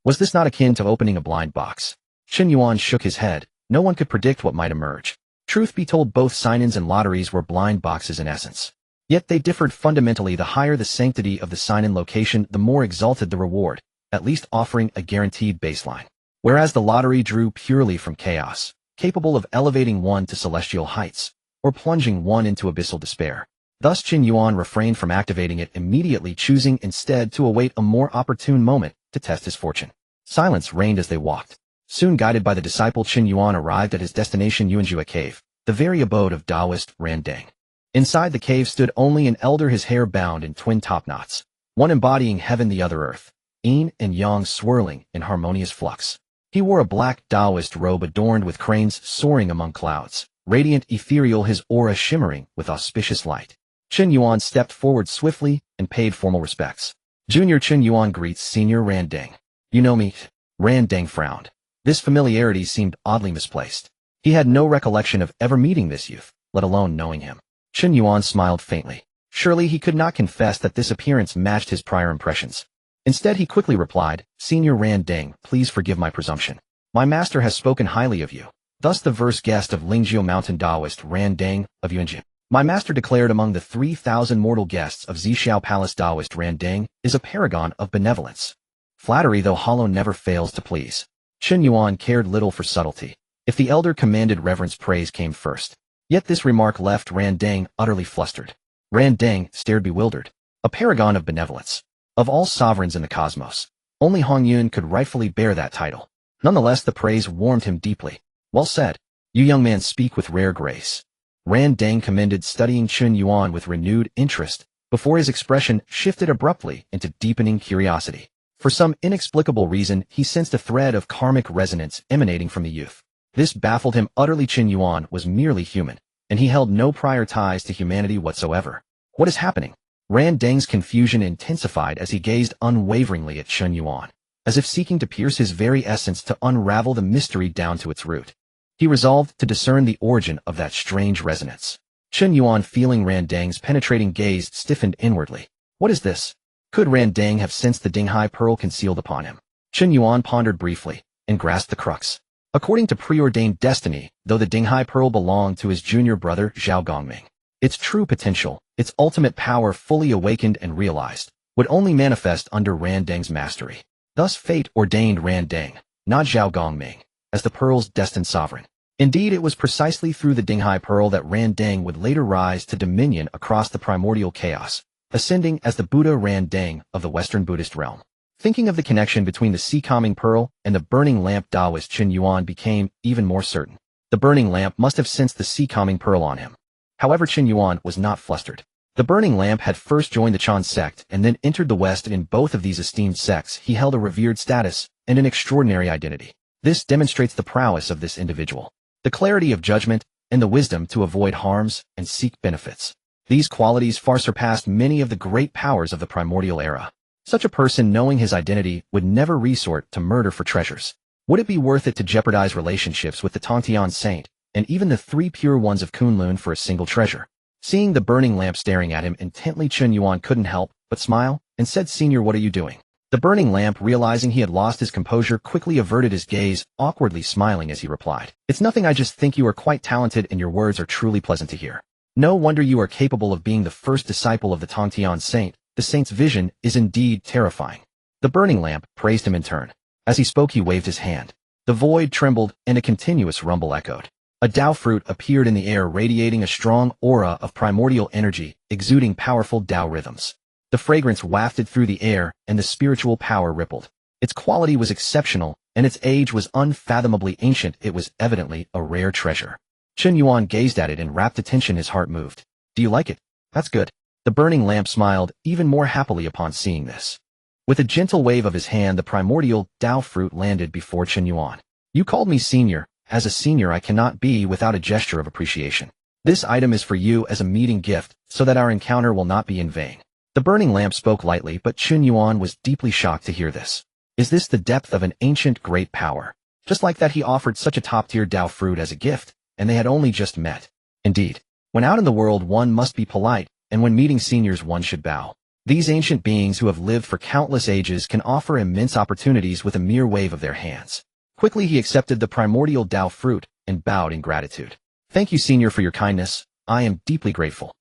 [SPEAKER 1] Was this not akin to opening a blind box? Chen Yuan shook his head. No one could predict what might emerge. Truth be told, both sign-ins and lotteries were blind boxes in essence. Yet they differed fundamentally. The higher the sanctity of the sign-in location, the more exalted the reward, at least offering a guaranteed baseline. Whereas the lottery drew purely from chaos, capable of elevating one to celestial heights, or plunging one into abyssal despair. Thus Chen Yuan refrained from activating it immediately, choosing instead to await a more opportune moment to test his fortune. Silence reigned as they walked. Soon, guided by the disciple, Chen Yuan arrived at his destination, Yuanjua Cave, the very abode of Taoist Ran Dang. Inside the cave stood only an elder, his hair bound in twin top knots, one embodying heaven, the other earth, yin and yang swirling in harmonious flux. He wore a black Taoist robe adorned with cranes soaring among clouds, radiant, ethereal, his aura shimmering with auspicious light. Chen Yuan stepped forward swiftly and paid formal respects. Junior Chen Yuan greets Senior Ran Dang. You know me? Ran Dang frowned. This familiarity seemed oddly misplaced. He had no recollection of ever meeting this youth, let alone knowing him. Chen Yuan smiled faintly. Surely he could not confess that this appearance matched his prior impressions. Instead he quickly replied, Senior Ran Dang, please forgive my presumption. My master has spoken highly of you. Thus the verse guest of Lingzhou Mountain Taoist Ran Dang of Yuanjin. My master declared among the 3,000 mortal guests of Xixiao Palace, Taoist Ran Dang is a paragon of benevolence. Flattery, though hollow, never fails to please. Chen Yuan cared little for subtlety. If the elder commanded reverence, praise came first. Yet this remark left Ran Dang utterly flustered. Ran Dang stared bewildered. A paragon of benevolence. Of all sovereigns in the cosmos, only Hongjun could rightfully bear that title. Nonetheless, the praise warmed him deeply. Well said. You young man speak with rare grace. Ran Dang commended, studying Chen Yuan with renewed interest, before his expression shifted abruptly into deepening curiosity. For some inexplicable reason, he sensed a thread of karmic resonance emanating from the youth. This baffled him utterly. Chen Yuan was merely human, and he held no prior ties to humanity whatsoever. What is happening? Ran Dang's confusion intensified as he gazed unwaveringly at Chen Yuan, as if seeking to pierce his very essence to unravel the mystery down to its root. He resolved to discern the origin of that strange resonance. Chen Yuan, feeling Ran Dang's penetrating gaze, stiffened inwardly. What is this? Could Ran Dang have sensed the Dinghai pearl concealed upon him? Chen Yuan pondered briefly, and grasped the crux. According to preordained destiny, though the Dinghai Pearl belonged to his junior brother Zhao Gongming, its true potential, its ultimate power fully awakened and realized, would only manifest under Ran Deng's mastery. Thus fate ordained Ran Deng, not Zhao Gongming, as the Pearl's destined sovereign. Indeed, it was precisely through the Dinghai Pearl that Ran Deng would later rise to dominion across the Primordial Chaos, ascending as the Buddha Ran Deng of the Western Buddhist realm. Thinking of the connection between the sea-calming pearl and the burning lamp, Taoist Chen Yuan became even more certain. The burning lamp must have sensed the sea-calming pearl on him. However, Chen Yuan was not flustered. The burning lamp had first joined the Chan Sect and then entered the West. In both of these esteemed sects, he held a revered status and an extraordinary identity. This demonstrates the prowess of this individual, the clarity of judgment, and the wisdom to avoid harms and seek benefits. These qualities far surpassed many of the great powers of the primordial era. Such a person, knowing his identity, would never resort to murder for treasures. Would it be worth it to jeopardize relationships with the Tongtian saint and even the three pure ones of Kunlun for a single treasure? Seeing the burning lamp staring at him intently, Chen Yuan couldn't help but smile and said, "Senior, what are you doing?" The burning lamp, realizing he had lost his composure, quickly averted his gaze, awkwardly smiling as he replied, "It's nothing. I just think you are quite talented and your words are truly pleasant to hear. No wonder you are capable of being the first disciple of the Tongtian saint. The saint's vision is indeed terrifying." The burning lamp praised him in turn. As he spoke, he waved his hand. The void trembled and a continuous rumble echoed. A Tao fruit appeared in the air, radiating a strong aura of primordial energy, exuding powerful Tao rhythms. The fragrance wafted through the air and the spiritual power rippled. Its quality was exceptional and its age was unfathomably ancient. It was evidently a rare treasure. Chen Yuan gazed at it in rapt attention. His heart moved. "Do you like it? That's good." The burning lamp smiled even more happily upon seeing this. With a gentle wave of his hand, the primordial Tao fruit landed before Chen Yuan. "You called me senior. As a senior, I cannot be without a gesture of appreciation. This item is for you as a meeting gift, so that our encounter will not be in vain." The burning lamp spoke lightly, but Chen Yuan was deeply shocked to hear this. Is this the depth of an ancient great power? Just like that, he offered such a top-tier Tao fruit as a gift, and they had only just met. Indeed, when out in the world one must be polite, and when meeting seniors one should bow. These ancient beings who have lived for countless ages can offer immense opportunities with a mere wave of their hands. Quickly he accepted the primordial Tao fruit and bowed in gratitude. "Thank you, senior, for your kindness. I am deeply grateful."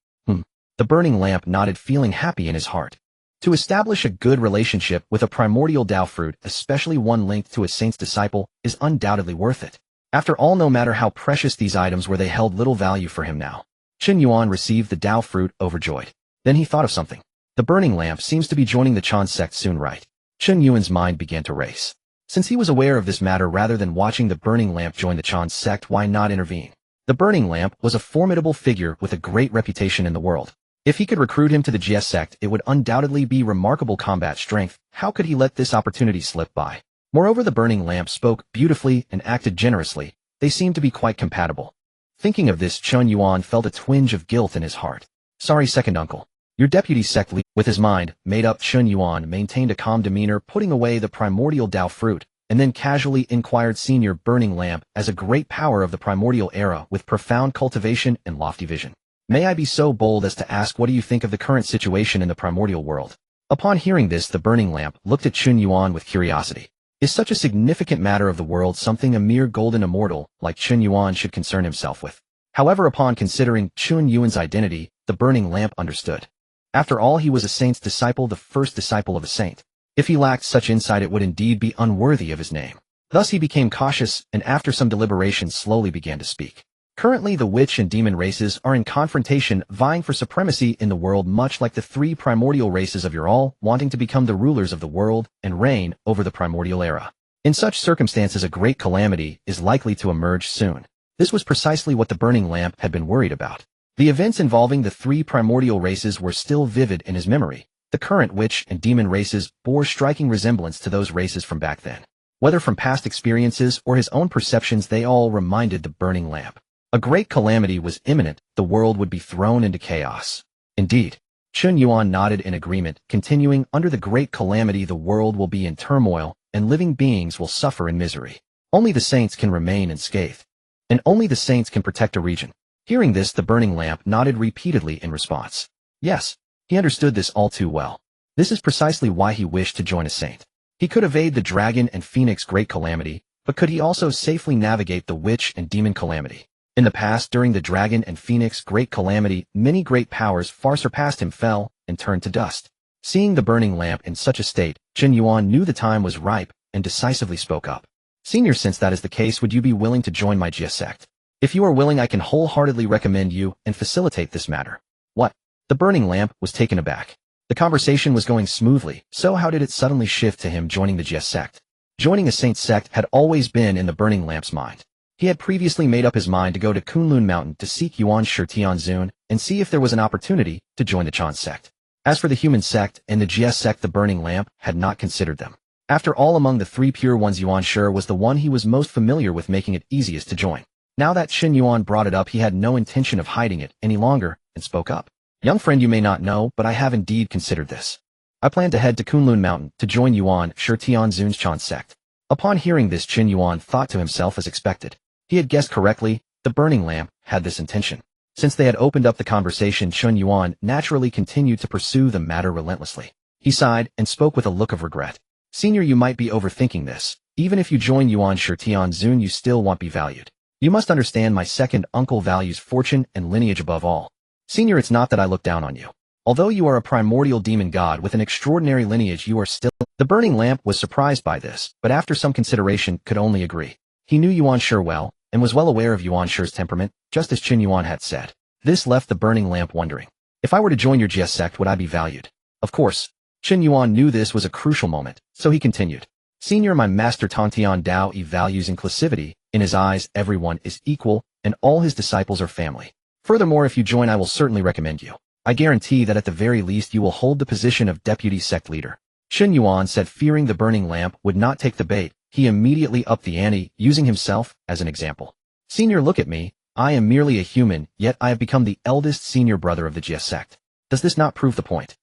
[SPEAKER 1] The burning lamp nodded, feeling happy in his heart. To establish a good relationship with a primordial Tao fruit, especially one linked to a saint's disciple, is undoubtedly worth it. After all, no matter how precious these items were, they held little value for him now. Chen Yuan received the Tao fruit overjoyed. Then he thought of something. The burning lamp seems to be joining the Chan Sect soon, right? Chen Yuan's mind began to race. Since he was aware of this matter, rather than watching the burning lamp join the Chan Sect, why not intervene? The burning lamp was a formidable figure with a great reputation in the world. If he could recruit him to the Jiejiao Sect, it would undoubtedly be remarkable combat strength. How could he let this opportunity slip by? Moreover, the burning lamp spoke beautifully and acted generously. They seemed to be quite compatible. Thinking of this, Chen Yuan felt a twinge of guilt in his heart. "Sorry, second uncle. Your deputy sect leader." With his mind made up, Chen Yuan maintained a calm demeanor, putting away the primordial Tao fruit, and then casually inquired, "Senior, burning lamp, as a great power of the primordial era with profound cultivation and lofty vision, may I be so bold as to ask, what do you think of the current situation in the primordial world?" Upon hearing this, the burning lamp looked at Chen Yuan with curiosity. Is such a significant matter of the world something a mere golden immortal like Chen Yuan should concern himself with? However, upon considering Chen Yuan's identity, the burning lamp understood. After all, he was a saint's disciple, the first disciple of a saint. If he lacked such insight, it would indeed be unworthy of his name. Thus he became cautious, and after some deliberation slowly began to speak. Currently, the witch and demon races are in confrontation, vying for supremacy in the world, much like the three primordial races of your all, wanting to become the rulers of the world and reign over the primordial era. In such circumstances, a great calamity is likely to emerge soon. This was precisely what the burning lamp had been worried about. The events involving the three primordial races were still vivid in his memory. The current witch and demon races bore striking resemblance to those races from back then. Whether from past experiences or his own perceptions, they all reminded the burning lamp. A great calamity was imminent. The world would be thrown into chaos. Indeed. Chen Yuan nodded in agreement, continuing, "Under the great calamity, the world will be in turmoil, and living beings will suffer in misery. Only the saints can remain unscathed. And only the saints can protect a region." Hearing this, the burning lamp nodded repeatedly in response. Yes, he understood this all too well. This is precisely why he wished to join a saint. He could evade the dragon and phoenix great calamity, but could he also safely navigate the witch and demon calamity? In the past, during the Dragon and Phoenix Great Calamity, many great powers far surpassed him fell and turned to dust. Seeing the burning lamp in such a state, Chen Yuan knew the time was ripe and decisively spoke up. Senior, since that is the case, would you be willing to join my Jiejiao Sect? If you are willing, I can wholeheartedly recommend you and facilitate this matter. What? The burning lamp was taken aback. The conversation was going smoothly, so how did it suddenly shift to him joining the Jiejiao Sect? Joining a Saint Sect had always been in the burning lamp's mind. He had previously made up his mind to go to Kunlun Mountain to seek Yuan Shi Tianzun and see if there was an opportunity to join the Chan Sect. As for the human sect and the Jiejiao Sect, the burning lamp had not considered them. After all, among the three pure ones, Yuan Shi was the one he was most familiar with, making it easiest to join. Now that Chen Yuan brought it up, he had no intention of hiding it any longer and spoke up. Young friend, you may not know, but I have indeed considered this. I plan to head to Kunlun Mountain to join Yuan Shi Tianzun's Chan Sect. Upon hearing this, Chen Yuan thought to himself as expected. He had guessed correctly. The burning lamp had this intention. Since they had opened up the conversation, Chen Yuan naturally continued to pursue the matter relentlessly. He sighed and spoke with a look of regret. Senior, you might be overthinking this. Even if you join Yuan Shi Tianzun, you still won't be valued. You must understand, my second uncle values fortune and lineage above all. Senior, it's not that I look down on you. Although you are a primordial demon god with an extraordinary lineage, you are still— The burning lamp was surprised by this, but after some consideration could only agree. He knew Yuan Shi well, and was well aware of Yuan Shi's temperament, just as Chen Yuan had said. This left the burning lamp wondering. If I were to join your Jiejiao Sect, would I be valued? Of course. Chen Yuan knew this was a crucial moment, so he continued. Senior, my master Tongtian Dao values inclusivity. In his eyes, everyone is equal, and all his disciples are family. Furthermore, if you join, I will certainly recommend you. I guarantee that at the very least you will hold the position of deputy sect leader. Chen Yuan said, fearing the burning lamp would not take the bait. He immediately upped the ante, using himself as an example. Senior, look at me. I am merely a human, yet I have become the eldest senior brother of the Jiejiao Sect. Does this not prove the point?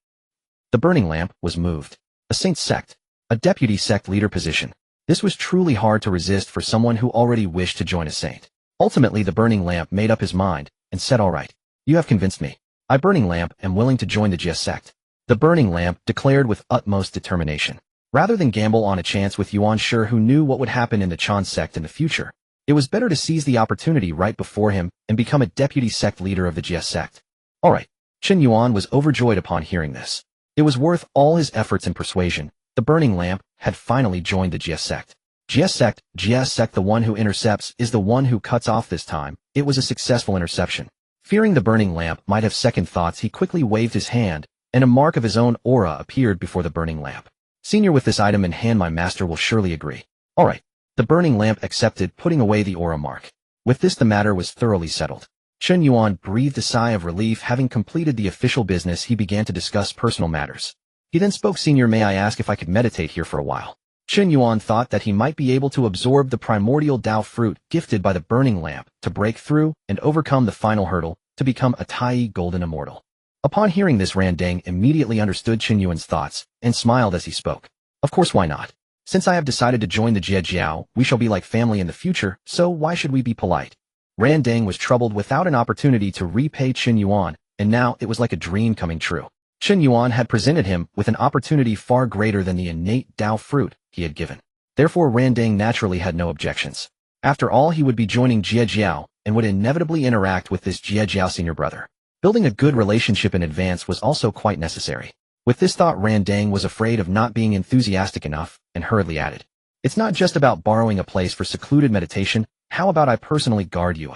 [SPEAKER 1] The burning lamp was moved. A Saint Sect. A deputy sect leader position. This was truly hard to resist for someone who already wished to join a saint. Ultimately, the burning lamp made up his mind and said, all right. You have convinced me. I, burning lamp, am willing to join the Jiejiao Sect. The burning lamp declared with utmost determination. Rather than gamble on a chance with Yuan Shi, who knew what would happen in the Chan Sect in the future, it was better to seize the opportunity right before him and become a deputy sect leader of the Jiejiao Sect. All right. Chen Yuan was overjoyed upon hearing this. It was worth all his efforts and persuasion. The burning lamp had finally joined the Jiejiao Sect. Jiejiao Sect, the one who intercepts is the one who cuts off. This time, it was a successful interception. Fearing the burning lamp might have second thoughts, he quickly waved his hand, and a mark of his own aura appeared before the burning lamp. Senior, with this item in hand, my master will surely agree. All right. The burning lamp accepted, putting away the aura mark. With this, the matter was thoroughly settled. Chen Yuan breathed a sigh of relief. Having completed the official business, he began to discuss personal matters. He then spoke. Senior, may I ask if I could meditate here for a while? Chen Yuan thought that he might be able to absorb the primordial Dao fruit gifted by the burning lamp to break through and overcome the final hurdle to become a Tai golden immortal. Upon hearing this, Randang immediately understood Chen Yuan's thoughts and smiled as he spoke. Of course, why not? Since I have decided to join the Jiejiao, we shall be like family in the future, so why should we be polite? Randang was troubled without an opportunity to repay Chen Yuan, and now it was like a dream coming true. Chen Yuan had presented him with an opportunity far greater than the innate Dao fruit he had given. Therefore, Randang naturally had no objections. After all, he would be joining Jiejiao and would inevitably interact with this Jiejiao senior brother. Building a good relationship in advance was also quite necessary. With this thought, Randang was afraid of not being enthusiastic enough and hurriedly added, it's not just about borrowing a place for secluded meditation. How about I personally guard you?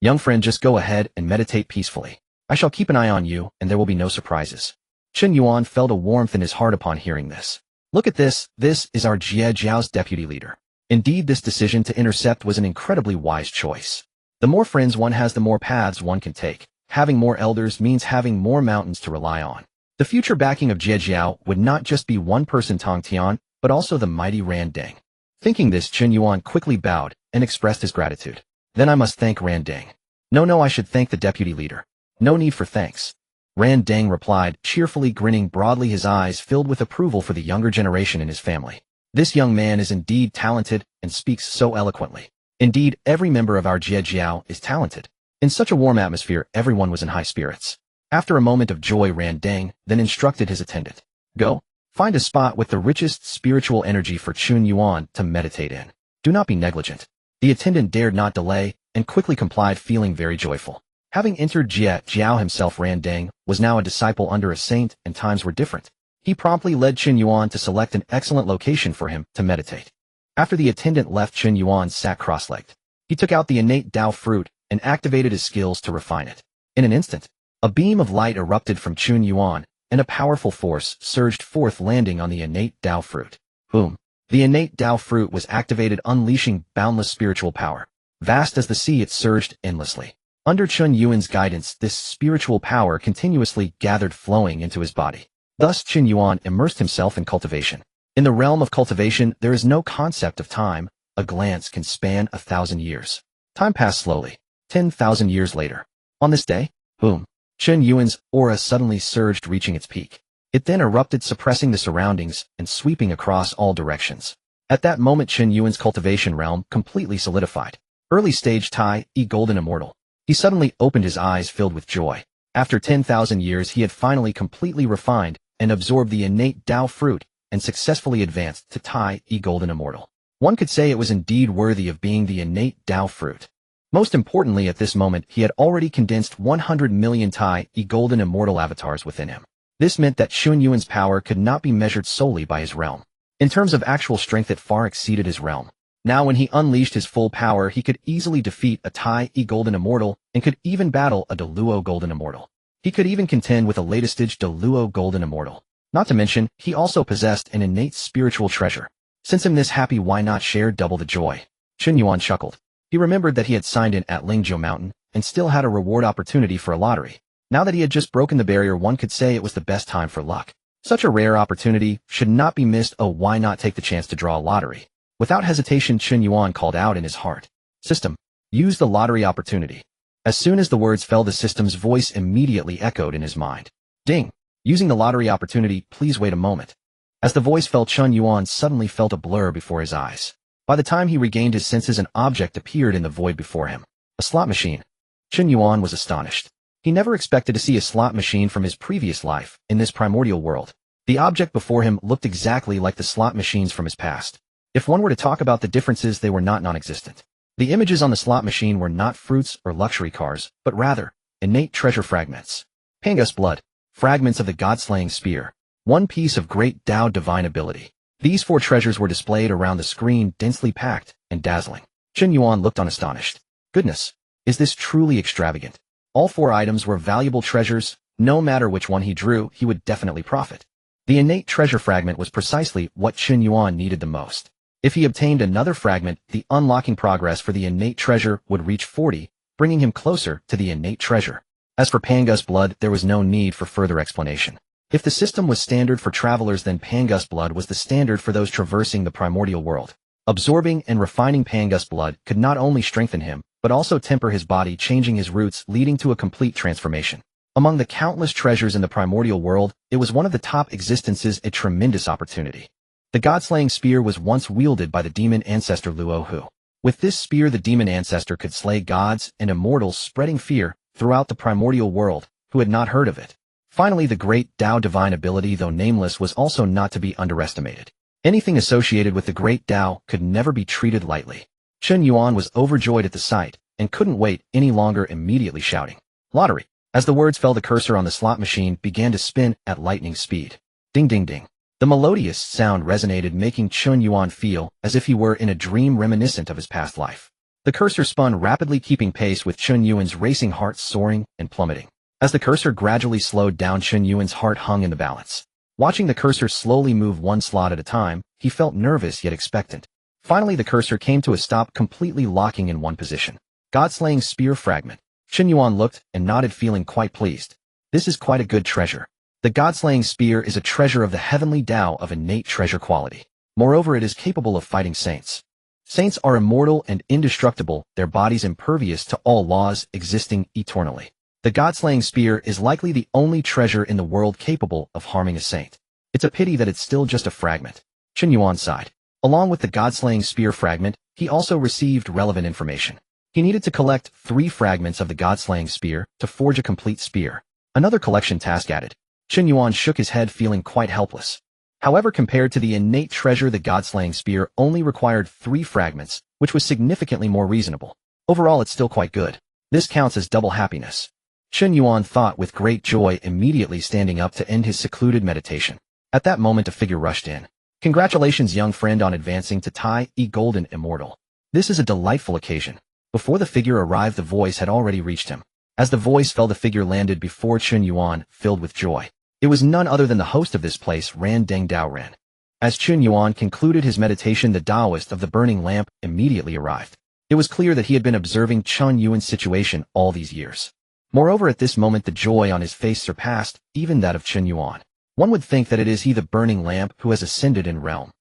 [SPEAKER 1] Young friend, just go ahead and meditate peacefully. I shall keep an eye on you, and there will be no surprises. Chen Yuan felt a warmth in his heart upon hearing this. Look at this is our Jiejiao's deputy leader. Indeed, this decision to intercept was an incredibly wise choice. The more friends one has, the more paths one can take. Having more elders means having more mountains to rely on. The future backing of Jiejiao would not just be one person, Tongtian, but also the mighty Randang. Thinking this, Chen Yuan quickly bowed and expressed his gratitude. Then I must thank Randang. No, I should thank the deputy leader. No need for thanks. Randang replied, cheerfully grinning broadly, his eyes filled with approval for the younger generation in his family. This young man is indeed talented and speaks so eloquently. Indeed, every member of our Jiejiao is talented. In such a warm atmosphere, everyone was in high spirits. After a moment of joy, Randang then instructed his attendant, go, find a spot with the richest spiritual energy for Chen Yuan to meditate in. Do not be negligent. The attendant dared not delay, and quickly complied, feeling very joyful. Having entered Jiejiao himself, Randang was now a disciple under a saint, and times were different. He promptly led Chen Yuan to select an excellent location for him to meditate. After the attendant left, Chen Yuan sat cross-legged. He took out the innate Tao fruit and activated his skills to refine it. In an instant, a beam of light erupted from Chen Yuan, and a powerful force surged forth, landing on the innate Tao fruit. Boom! The innate Tao fruit was activated, unleashing boundless spiritual power. Vast as the sea, it surged endlessly. Under Chen Yuan's guidance, this spiritual power continuously gathered, flowing into his body. Thus, Chen Yuan immersed himself in cultivation. In the realm of cultivation, there is no concept of time. A glance can span 1,000 years. Time passed slowly. 10,000 years later. On this day, boom! Chen Yuan's aura suddenly surged, reaching its peak. It then erupted, suppressing the surroundings and sweeping across all directions. At that moment, Chen Yuan's cultivation realm completely solidified. Early stage Tai, golden immortal. He suddenly opened his eyes, filled with joy. After 10,000 years, he had finally completely refined and absorbed the innate Tao fruit and successfully advanced to Tai, golden immortal. One could say it was indeed worthy of being the innate Tao fruit. Most importantly, at this moment, he had already condensed 100 million Tai, golden immortal avatars within him. This meant that Chen Yuan's power could not be measured solely by his realm. In terms of actual strength, it far exceeded his realm. Now, when he unleashed his full power, he could easily defeat a Tai, golden immortal, and could even battle a Deluo golden immortal. He could even contend with a latest stage Deluo golden immortal. Not to mention, he also possessed an innate spiritual treasure. Since I'm this happy, why not share double the joy? Chen Yuan chuckled. He remembered that he had signed in at Lingzhou Mountain and still had a reward opportunity for a lottery. Now that he had just broken the barrier, one could say it was the best time for luck. Such a rare opportunity should not be missed. Oh, why not take the chance to draw a lottery? Without hesitation, Chen Yuan called out in his heart. System, use the lottery opportunity. As soon as the words fell, the system's voice immediately echoed in his mind. Ding! Using the lottery opportunity, please wait a moment. As the voice fell, Chen Yuan suddenly felt a blur before his eyes. By the time he regained his senses, an object appeared in the void before him. A slot machine. Chen Yuan was astonished. He never expected to see a slot machine from his previous life in this primordial world. The object before him looked exactly like the slot machines from his past. If one were to talk about the differences, they were not non-existent. The images on the slot machine were not fruits or luxury cars, but rather innate treasure fragments. Pangus blood, fragments of the god-slaying spear, one piece of great Tao divine ability. These 4 treasures were displayed around the screen, densely packed and dazzling. Chen Yuan looked on, astonished. Goodness, is this truly extravagant? All 4 items were valuable treasures. No matter which one he drew, he would definitely profit. The innate treasure fragment was precisely what Chen Yuan needed the most. If he obtained another fragment, the unlocking progress for the innate treasure would reach 40, bringing him closer to the innate treasure. As for Pangus blood, there was no need for further explanation. If the system was standard for travelers, then Pangus blood was the standard for those traversing the primordial world. Absorbing and refining Pangus blood could not only strengthen him, but also temper his body, changing his roots, leading to a complete transformation. Among the countless treasures in the primordial world, it was one of the top existences, a tremendous opportunity. The god-slaying spear was once wielded by the demon ancestor Luo Hu. With this spear, the demon ancestor could slay gods and immortals, spreading fear throughout the primordial world. Who had not heard of it? Finally, the great Tao divine ability, though nameless, was also not to be underestimated. Anything associated with the great Tao could never be treated lightly. Chen Yuan was overjoyed at the sight and couldn't wait any longer, immediately shouting, "Lottery!" As the words fell, the cursor on the slot machine began to spin at lightning speed. Ding ding ding. The melodious sound resonated, making Chen Yuan feel as if he were in a dream reminiscent of his past life. The cursor spun rapidly, keeping pace with Chen Yuan's racing heart, soaring and plummeting. As the cursor gradually slowed down, Chen Yuan's heart hung in the balance. Watching the cursor slowly move one slot at a time, he felt nervous yet expectant. Finally, the cursor came to a stop, completely locking in one position. God-slaying spear fragment. Chen Yuan looked and nodded, feeling quite pleased. This is quite a good treasure. The God-slaying spear is a treasure of the heavenly Tao of innate treasure quality. Moreover, it is capable of fighting saints. Saints are immortal and indestructible, their bodies impervious to all laws, existing eternally. The God-slaying spear is likely the only treasure in the world capable of harming a saint. It's a pity that it's still just a fragment. Chen Yuan sighed. Along with the God-slaying spear fragment, he also received relevant information. He needed to collect 3 fragments of the God-slaying spear to forge a complete spear. Another collection task added. Chen Yuan shook his head, feeling quite helpless. However, compared to the innate treasure, the god-slaying spear only required 3 fragments, which was significantly more reasonable. Overall, it's still quite good. This counts as double happiness. Chen Yuan thought with great joy, immediately standing up to end his secluded meditation. At that moment, a figure rushed in. Congratulations, young friend, on advancing to Tai E Golden Immortal. This is a delightful occasion. Before the figure arrived, the voice had already reached him. As the voice fell, the figure landed before Chen Yuan, filled with joy. It was none other than the host of this place, Ran Deng Dao Ren. As Chen Yuan concluded his meditation, the Taoist of the burning lamp immediately arrived. It was clear that he had been observing Chen Yuan's situation all these years. Moreover, at this moment, the joy on his face surpassed even that of Chen Yuan. One would think that it is he, the burning lamp, who has ascended in realm.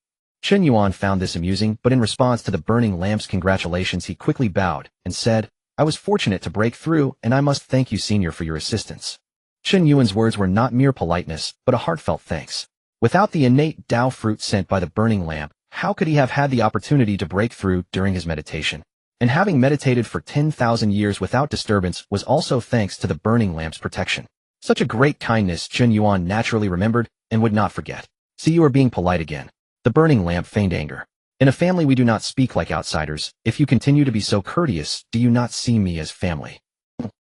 [SPEAKER 1] Chen Yuan found this amusing, but in response to the burning lamp's congratulations, he quickly bowed and said, "I was fortunate to break through, and I must thank you, senior, for your assistance." Chen Yuan's words were not mere politeness, but a heartfelt thanks. Without the innate Tao fruit sent by the burning lamp, how could he have had the opportunity to break through during his meditation? And having meditated for 10,000 years without disturbance was also thanks to the burning lamp's protection. Such a great kindness Chen Yuan naturally remembered and would not forget. "See, you are being polite again." The burning lamp feigned anger. "In a family we do not speak like outsiders. If you continue to be so courteous, do you not see me as family?"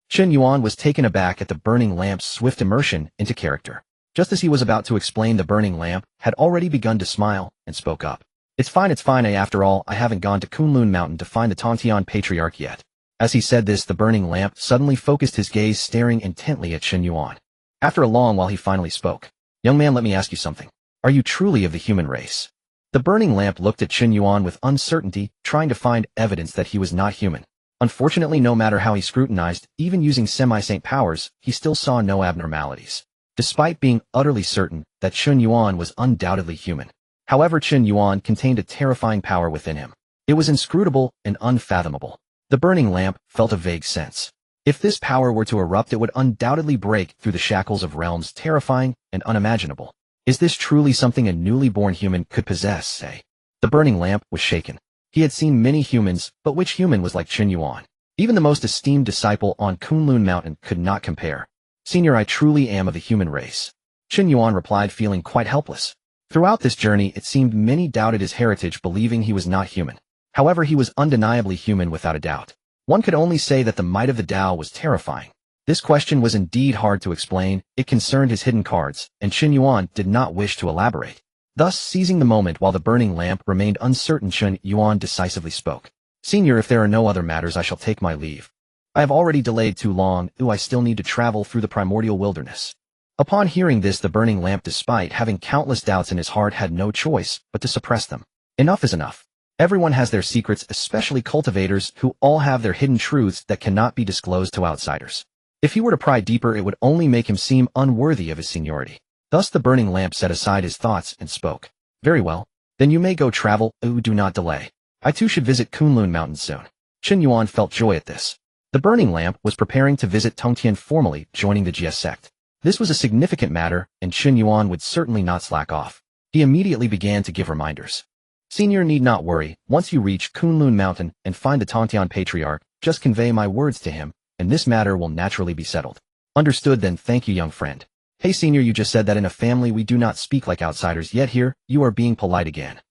[SPEAKER 1] Chen Yuan was taken aback at the burning lamp's swift immersion into character. Just as he was about to explain, the burning lamp had already begun to smile and spoke up. It's fine, after all, I haven't gone to Kunlun Mountain to find the Tongtian patriarch yet." As he said this, the burning lamp suddenly focused his gaze, staring intently at Chen Yuan. After a long while, he finally spoke. "Young man, let me ask you something. Are you truly of the human race?" The burning lamp looked at Chen Yuan with uncertainty, trying to find evidence that he was not human. Unfortunately, no matter how he scrutinized, even using semi-saint powers, he still saw no abnormalities. Despite being utterly certain that Chen Yuan was undoubtedly human. However, Chen Yuan contained a terrifying power within him. It was inscrutable and unfathomable. The burning lamp felt a vague sense. If this power were to erupt, it would undoubtedly break through the shackles of realms, terrifying and unimaginable. Is this truly something a newly born human could possess, say? The burning lamp was shaken. He had seen many humans, but which human was like Chen Yuan? Even the most esteemed disciple on Kunlun Mountain could not compare. "Senior, I truly am of the human race." Chen Yuan replied, feeling quite helpless. Throughout this journey, it seemed many doubted his heritage, believing he was not human. However, he was undeniably human without a doubt. One could only say that the might of the Tao was terrifying. This question was indeed hard to explain. It concerned his hidden cards, and Chen Yuan did not wish to elaborate. Thus, seizing the moment while the burning lamp remained uncertain, Chen Yuan decisively spoke. "Senior, if there are no other matters, I shall take my leave. I have already delayed too long. I still need to travel through the primordial wilderness." Upon hearing this, the burning lamp, despite having countless doubts in his heart, had no choice but to suppress them. Enough is enough. Everyone has their secrets, especially cultivators, who all have their hidden truths that cannot be disclosed to outsiders. If he were to pry deeper, it would only make him seem unworthy of his seniority. Thus the burning lamp set aside his thoughts and spoke. "Very well. Then you may go travel. Do not delay. I too should visit Kunlun Mountain soon." Chen Yuan felt joy at this. The burning lamp was preparing to visit Tongtian, formally joining the Jiejiao Sect. This was a significant matter, and Chen Yuan would certainly not slack off. He immediately began to give reminders. "Senior need not worry. Once you reach Kunlun Mountain and find the Tongtian patriarch, just convey my words to him, and this matter will naturally be settled." "Understood then, thank you, young friend." "Hey senior, you just said that in a family we do not speak like outsiders, yet here, you are being polite again."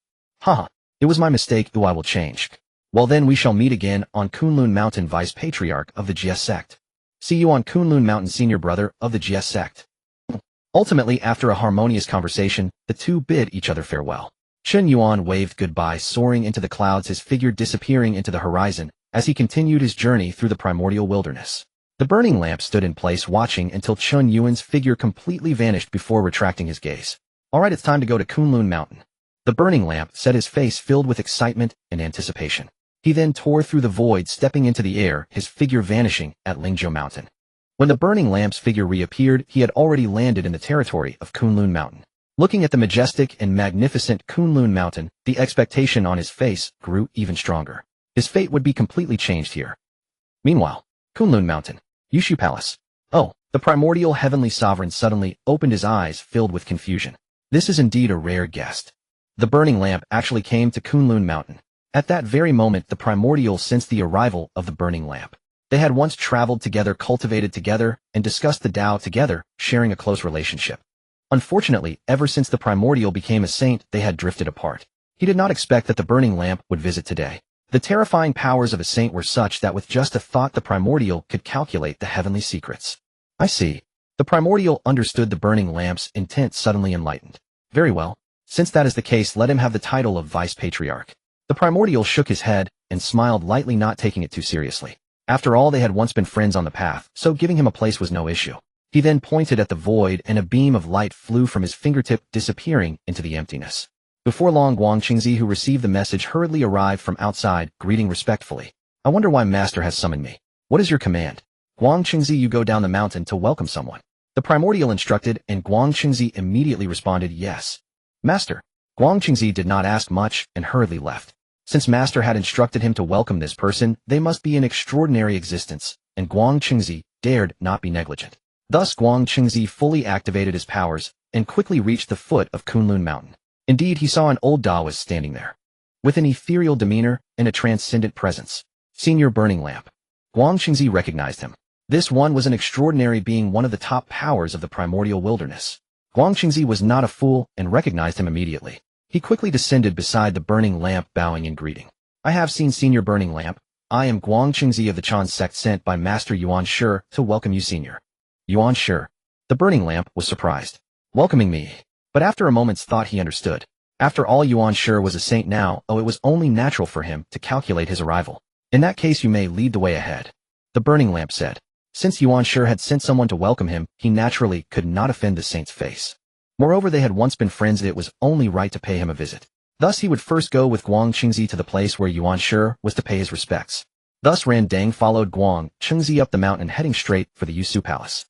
[SPEAKER 1] "Haha, it was my mistake. I will change." "Well then, we shall meet again on Kunlun Mountain, Vice Patriarch of the Jiejiao Sect." "See you on Kunlun Mountain, Senior Brother of the Jiejiao Sect." Ultimately, after a harmonious conversation, the two bid each other farewell. Chen Yuan waved goodbye, soaring into the clouds, his figure disappearing into the horizon as he continued his journey through the primordial wilderness. The burning lamp stood in place, watching until Chen Yuan's figure completely vanished before retracting his gaze. "Alright, it's time to go to Kunlun Mountain." The burning lamp set, his face filled with excitement and anticipation. He then tore through the void, stepping into the air, his figure vanishing at Jiejiao Mountain. When the burning lamp's figure reappeared, he had already landed in the territory of Kunlun Mountain. Looking at the majestic and magnificent Kunlun Mountain, the expectation on his face grew even stronger. His fate would be completely changed here. Meanwhile, Kunlun Mountain, Yushu Palace. Oh, the primordial heavenly sovereign suddenly opened his eyes, filled with confusion. This is indeed a rare guest. The burning lamp actually came to Kunlun Mountain. At that very moment, the primordial sensed the arrival of the burning lamp. They had once traveled together, cultivated together, and discussed the Tao together, sharing a close relationship. Unfortunately, ever since the Primordial became a saint, they had drifted apart. He did not expect that the burning lamp would visit today. The terrifying powers of a saint were such that with just a thought the Primordial could calculate the heavenly secrets. I see. The Primordial understood the burning lamp's intent suddenly enlightened. Very well. Since that is the case, let him have the title of Vice Patriarch. The Primordial shook his head and smiled lightly, not taking it too seriously. After all, they had once been friends on the path, so giving him a place was no issue. He then pointed at the void and a beam of light flew from his fingertip, disappearing into the emptiness. Before long, Guang Qingzi, who received the message, hurriedly arrived from outside, greeting respectfully. I wonder why Master has summoned me. What is your command? Guang Qingzi, you go down the mountain to welcome someone. The Primordial instructed, and Guang Qingzi immediately responded, yes. Master. Guang Qingzi did not ask much and hurriedly left. Since Master had instructed him to welcome this person, they must be an extraordinary existence, and Guang Qingzi dared not be negligent. Thus Guang Qingzi fully activated his powers and quickly reached the foot of Kunlun Mountain. Indeed, he saw an old Taoist standing there, with an ethereal demeanor and a transcendent presence. Senior Burning Lamp. Guang Qingzi recognized him. This one was an extraordinary being, one of the top powers of the primordial wilderness. Guang Qingzi was not a fool and recognized him immediately. He quickly descended beside the burning lamp, bowing in greeting. I have seen Senior Burning Lamp. I am Guang Qingzi of the Chan Sect, sent by Master Yuan Shi to welcome you, Senior. Yuan Shi. The burning lamp was surprised. Welcoming me. But after a moment's thought he understood. After all, Yuan Shi was a saint now, it was only natural for him to calculate his arrival. In that case, you may lead the way ahead. The burning lamp said. Since Yuan Shi had sent someone to welcome him, he naturally could not offend the saint's face. Moreover, they had once been friends, it was only right to pay him a visit. Thus he would first go with Guang Qingzi to the place where Yuan Shi was to pay his respects. Thus Ran Dang followed Guang Qingzi up the mountain, heading straight for the Yusu Palace.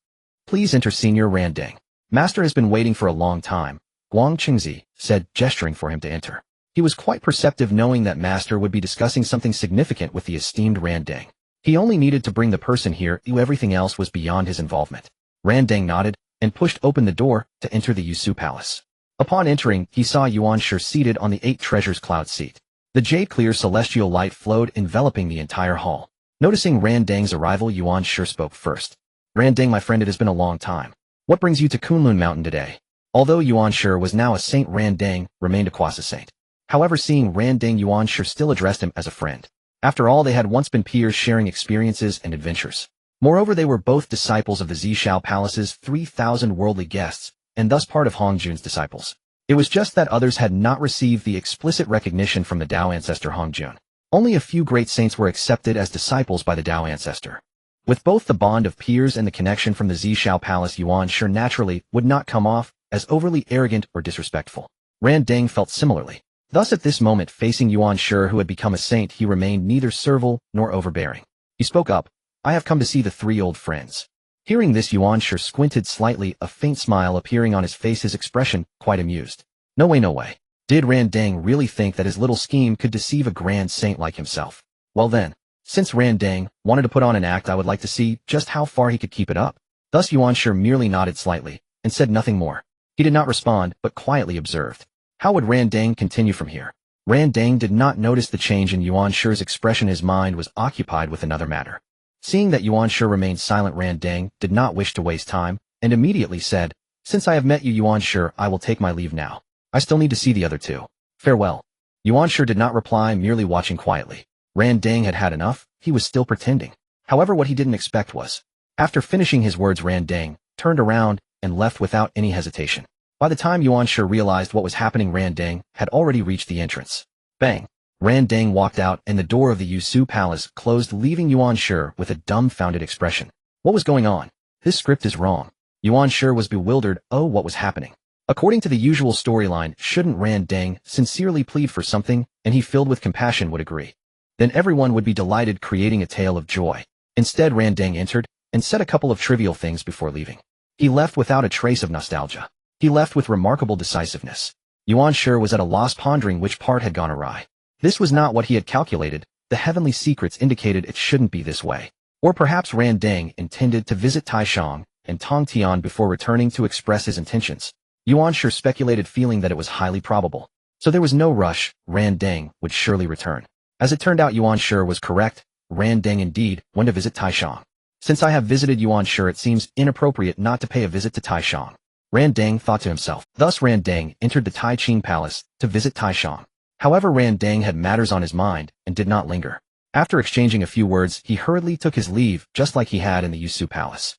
[SPEAKER 1] Please enter, Senior Ran Dang. Master has been waiting for a long time, Guang Qingzi said, gesturing for him to enter. He was quite perceptive, knowing that Master would be discussing something significant with the esteemed Ran Dang. He only needed to bring the person here, everything else was beyond his involvement. Ran Dang nodded and pushed open the door to enter the Yusu Palace. Upon entering, he saw Yuan Shi seated on the 8 treasures cloud seat. The jade-clear celestial light flowed, enveloping the entire hall. Noticing Ran Dang's arrival, Yuan Shi spoke first. Ran Dang, my friend, it has been a long time. What brings you to Kunlun Mountain today? Although Yuan Shi was now a saint, Ran Dang remained a quasi-saint. However, seeing Ran Dang, Yuan Shi still addressed him as a friend. After all, they had once been peers, sharing experiences and adventures. Moreover, they were both disciples of the Jiejiao Palace's 3,000 worldly guests, and thus part of Hongjun's disciples. It was just that others had not received the explicit recognition from the Tao ancestor Hongjun. Only a few great saints were accepted as disciples by the Tao ancestor. With both the bond of peers and the connection from the Jiejiao Palace, Yuan Shi naturally would not come off as overly arrogant or disrespectful. Ran Dang felt similarly. Thus at this moment, facing Yuan Shi, who had become a saint, he remained neither servile nor overbearing. He spoke up. I have come to see the 3 old friends. Hearing this, Yuan Shi squinted slightly, a faint smile appearing on his face, his expression quite amused. No way, no way. Did Ran Dang really think that his little scheme could deceive a grand saint like himself? Well then, since Ran Dang wanted to put on an act, I would like to see just how far he could keep it up. Thus Yuan Shi merely nodded slightly and said nothing more. He did not respond, but quietly observed. How would Ran Dang continue from here? Ran Dang did not notice the change in Yuan Shi's expression. His mind was occupied with another matter. Seeing that Yuan Shi remained silent, Ran Dang did not wish to waste time, and immediately said, Since I have met you, Yuan Shi, I will take my leave now. I still need to see the other 2. Farewell. Yuan Shi did not reply, merely watching quietly. Ran Dang had had enough, he was still pretending. However, what he didn't expect was, after finishing his words, Ran Dang turned around and left without any hesitation. By the time Yuan Shi realized what was happening, Ran Dang had already reached the entrance. Bang! Ran Dang walked out and the door of the Yusu Palace closed, leaving Yuan Shi with a dumbfounded expression. What was going on? This script is wrong. Yuan Shi was bewildered. Oh, what was happening? According to the usual storyline, shouldn't Ran Dang sincerely plead for something, and he, filled with compassion, would agree? Then everyone would be delighted, creating a tale of joy. Instead, Ran Dang entered and said a couple of trivial things before leaving. He left without a trace of nostalgia. He left with remarkable decisiveness. Yuan Shi was at a loss, pondering which part had gone awry. This was not what he had calculated. The heavenly secrets indicated it shouldn't be this way. Or perhaps Ran Dang intended to visit Taishang and Tongtian before returning to express his intentions. Yuan Shi speculated, feeling that it was highly probable. So there was no rush, Ran Dang would surely return. As it turned out, Yuan Shi was correct. Ran Dang indeed went to visit Taishang. Since I have visited Yuan Shi, it seems inappropriate not to pay a visit to Taishang. Randang thought to himself. Thus Randang entered the Tai Ching Palace to visit Taishang. However, Randang had matters on his mind and did not linger. After exchanging a few words, he hurriedly took his leave, just like he had in the Yusu Palace.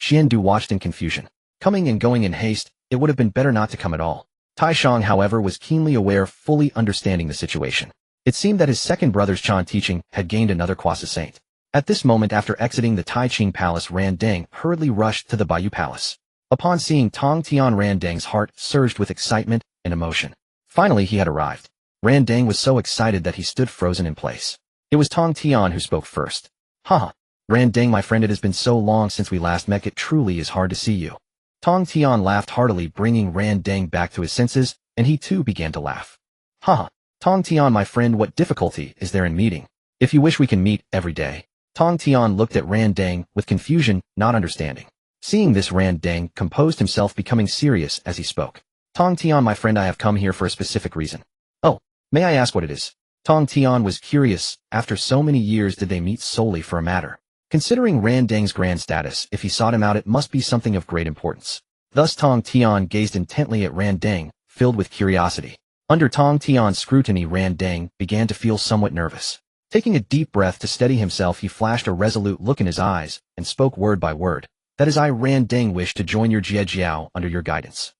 [SPEAKER 1] Xiandu watched in confusion. Coming and going in haste, it would have been better not to come at all. Taishang, however, was keenly aware, fully understanding the situation. It seemed that his second brother's Chan teaching had gained another Quasi Saint. At this moment, after exiting the Tai Ching Palace, Randang hurriedly rushed to the Bayou Palace. Upon seeing Tongtian, Randang's heart surged with excitement and emotion. Finally, he had arrived. Randang was so excited that he stood frozen in place. It was Tongtian who spoke first. Haha. Randang, my friend, it has been so long since we last met, it truly is hard to see you. Tongtian laughed heartily, bringing Randang back to his senses, and he too began to laugh. Haha. Tongtian, my friend, what difficulty is there in meeting? If you wish, we can meet every day. Tongtian looked at Randang with confusion, not understanding. Seeing this, Randang composed himself, becoming serious as he spoke. Tongtian, my friend, I have come here for a specific reason. Oh, may I ask what it is? Tongtian was curious. After so many years, did they meet solely for a matter? Considering Randang's grand status, if he sought him out, it must be something of great importance. Thus Tongtian gazed intently at Randang, filled with curiosity. Under Tongtian's scrutiny, Randang began to feel somewhat nervous. Taking a deep breath to steady himself, he flashed a resolute look in his eyes and spoke word by word. That is, I, Randang, wish to join your Jiejiao under your guidance.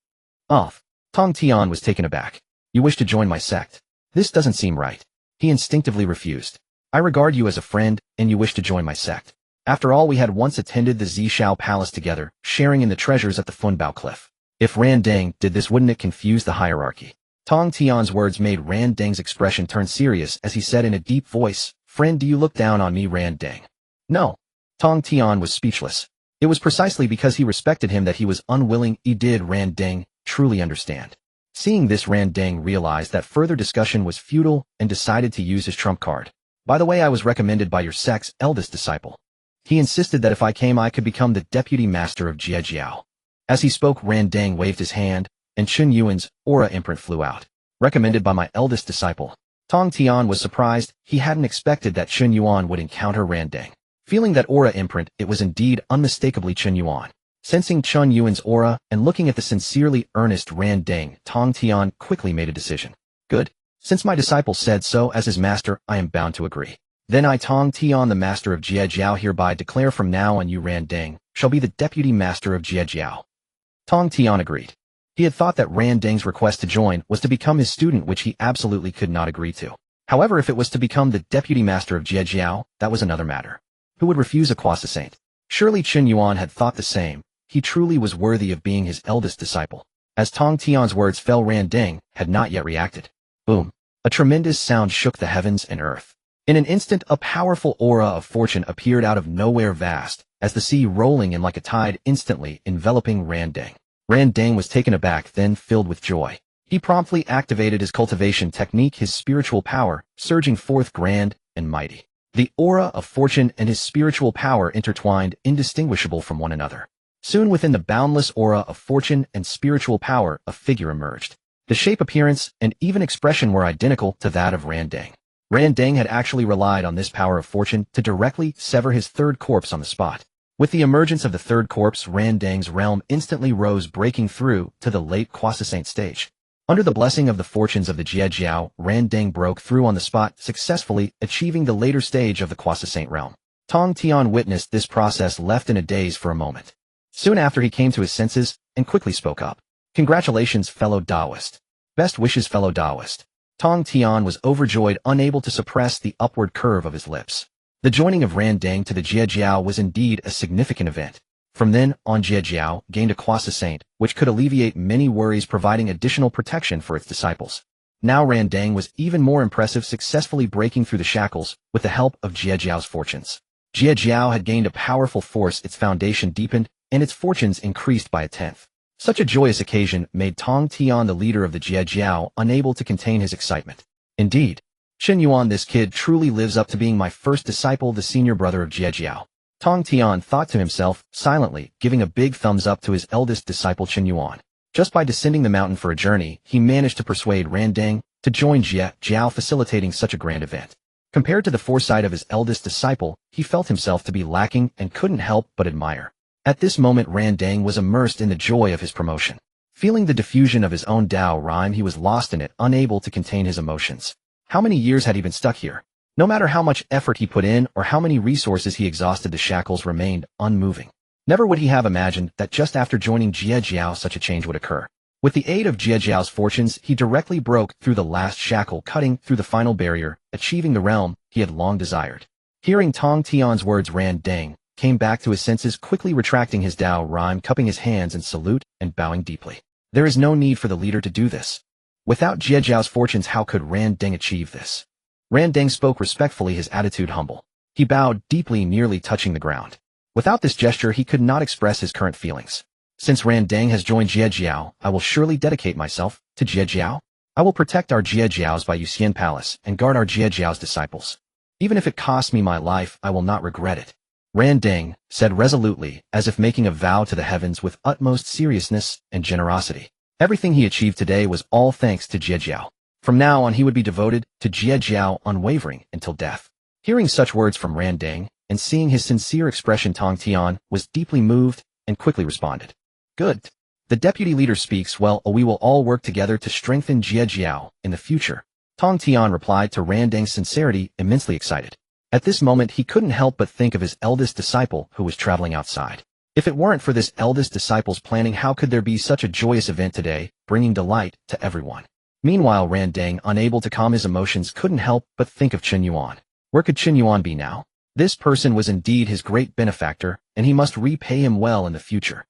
[SPEAKER 1] Tongtian was taken aback. You wish to join my sect? This doesn't seem right. He instinctively refused. I regard you as a friend, and you wish to join my sect. After all, we had once attended the Zishao Palace together, sharing in the treasures at the Funbao Cliff. If Randang did this, wouldn't it confuse the hierarchy? Tongtian's words made Randang's expression turn serious as he said in a deep voice, Friend, do you look down on me, Randang? No. Tongtian was speechless. It was precisely because he respected him that he was unwilling. Did Randang truly understand? Seeing this, Randang realized that further discussion was futile and decided to use his trump card. By the way, I was recommended by your sect's eldest disciple. He insisted that if I came, I could become the deputy master of Jiejiao. As he spoke, Randang waved his hand, and Chen Yuan's aura imprint flew out. Recommended by my eldest disciple. Tongtian was surprised. He hadn't expected that Chen Yuan would encounter Randang. Feeling that aura imprint, it was indeed unmistakably Chen Yuan. Sensing Chen Yuan's aura and looking at the sincerely earnest Randang, Tongtian quickly made a decision. Good. Since my disciple said so as his master, I am bound to agree. Then I, Tongtian, the master of Jiejiao, hereby declare from now on you, Randang, shall be the deputy master of Jiejiao. Tongtian agreed. He had thought that Randang's request to join was to become his student, which he absolutely could not agree to. However, if it was to become the deputy master of Jiejiao, that was another matter. Who would refuse a Quasi Saint? Surely Chen Yuan had thought the same. He truly was worthy of being his eldest disciple. As Tongtian's words fell, Randang had not yet reacted. Boom. A tremendous sound shook the heavens and earth. In an instant, a powerful aura of fortune appeared out of nowhere, vast, as the sea rolling in like a tide, instantly enveloping Randang. Randang was taken aback, then filled with joy. He promptly activated his cultivation technique, his spiritual power, surging forth grand and mighty. The aura of fortune and his spiritual power intertwined, indistinguishable from one another. Soon within the boundless aura of fortune and spiritual power, a figure emerged. The shape, appearance, and even expression were identical to that of Randang. Randang had actually relied on this power of fortune to directly sever his third corpse on the spot. With the emergence of the third corpse, Randang's realm instantly rose, breaking through to the late Quasi Saint stage. Under the blessing of the fortunes of the Jiejiao, Randang broke through on the spot, successfully achieving the later stage of the Quasi Saint realm. Tongtian witnessed this process, left in a daze for a moment. Soon after, he came to his senses and quickly spoke up. Congratulations, fellow Taoist. Best wishes, fellow Taoist. Tongtian was overjoyed, unable to suppress the upward curve of his lips. The joining of Randang to the Jiejiao was indeed a significant event. From then on, Jiejiao gained a Quasi Saint, which could alleviate many worries, providing additional protection for its disciples. Now Randang was even more impressive, successfully breaking through the shackles with the help of Jiejiao's fortunes. Jiejiao had gained a powerful force, its foundation deepened, and its fortunes increased by a tenth. Such a joyous occasion made Tongtian, the leader of the Jiejiao, unable to contain his excitement. Indeed, Chen Yuan, this kid truly lives up to being my first disciple, the senior brother of Jiejiao. Tongtian thought to himself, silently, giving a big thumbs up to his eldest disciple Chen Yuan. Just by descending the mountain for a journey, he managed to persuade Randang to join Jiejiao, facilitating such a grand event. Compared to the foresight of his eldest disciple, he felt himself to be lacking and couldn't help but admire. At this moment Randang was immersed in the joy of his promotion. Feeling the diffusion of his own Tao rhyme, he was lost in it, unable to contain his emotions. How many years had he been stuck here? No matter how much effort he put in or how many resources he exhausted, the shackles remained unmoving. Never would he have imagined that just after joining Jiejiao such a change would occur. With the aid of Jiejiao's fortunes, he directly broke through the last shackle, cutting through the final barrier, achieving the realm he had long desired. Hearing Tongtian's words, Randang came back to his senses, quickly retracting his Tao rhyme, cupping his hands in salute and bowing deeply. There is no need for the leader to do this. Without Jiejiao's fortunes, how could Randang achieve this? Randang spoke respectfully, his attitude humble. He bowed deeply, nearly touching the ground. Without this gesture, he could not express his current feelings. Since Randang has joined Jiejiao, I will surely dedicate myself to Jiejiao. I will protect our Jiejiaos by Yuxian Palace and guard our Jiejiao's disciples. Even if it costs me my life, I will not regret it. Randang said resolutely, as if making a vow to the heavens with utmost seriousness and generosity. Everything he achieved today was all thanks to Jiejiao. From now on he would be devoted to Jiejiao, unwavering until death. Hearing such words from Randang and seeing his sincere expression, Tongtian was deeply moved and quickly responded. Good. The deputy leader speaks well. We will all work together to strengthen Jiejiao in the future. Tongtian replied to Randang's sincerity, immensely excited. At this moment he couldn't help but think of his eldest disciple who was traveling outside. If it weren't for this eldest disciple's planning, how could there be such a joyous event today, bringing delight to everyone? Meanwhile, Randang, unable to calm his emotions, couldn't help but think of Chen Yuan. Where could Chen Yuan be now? This person was indeed his great benefactor, and he must repay him well in the future.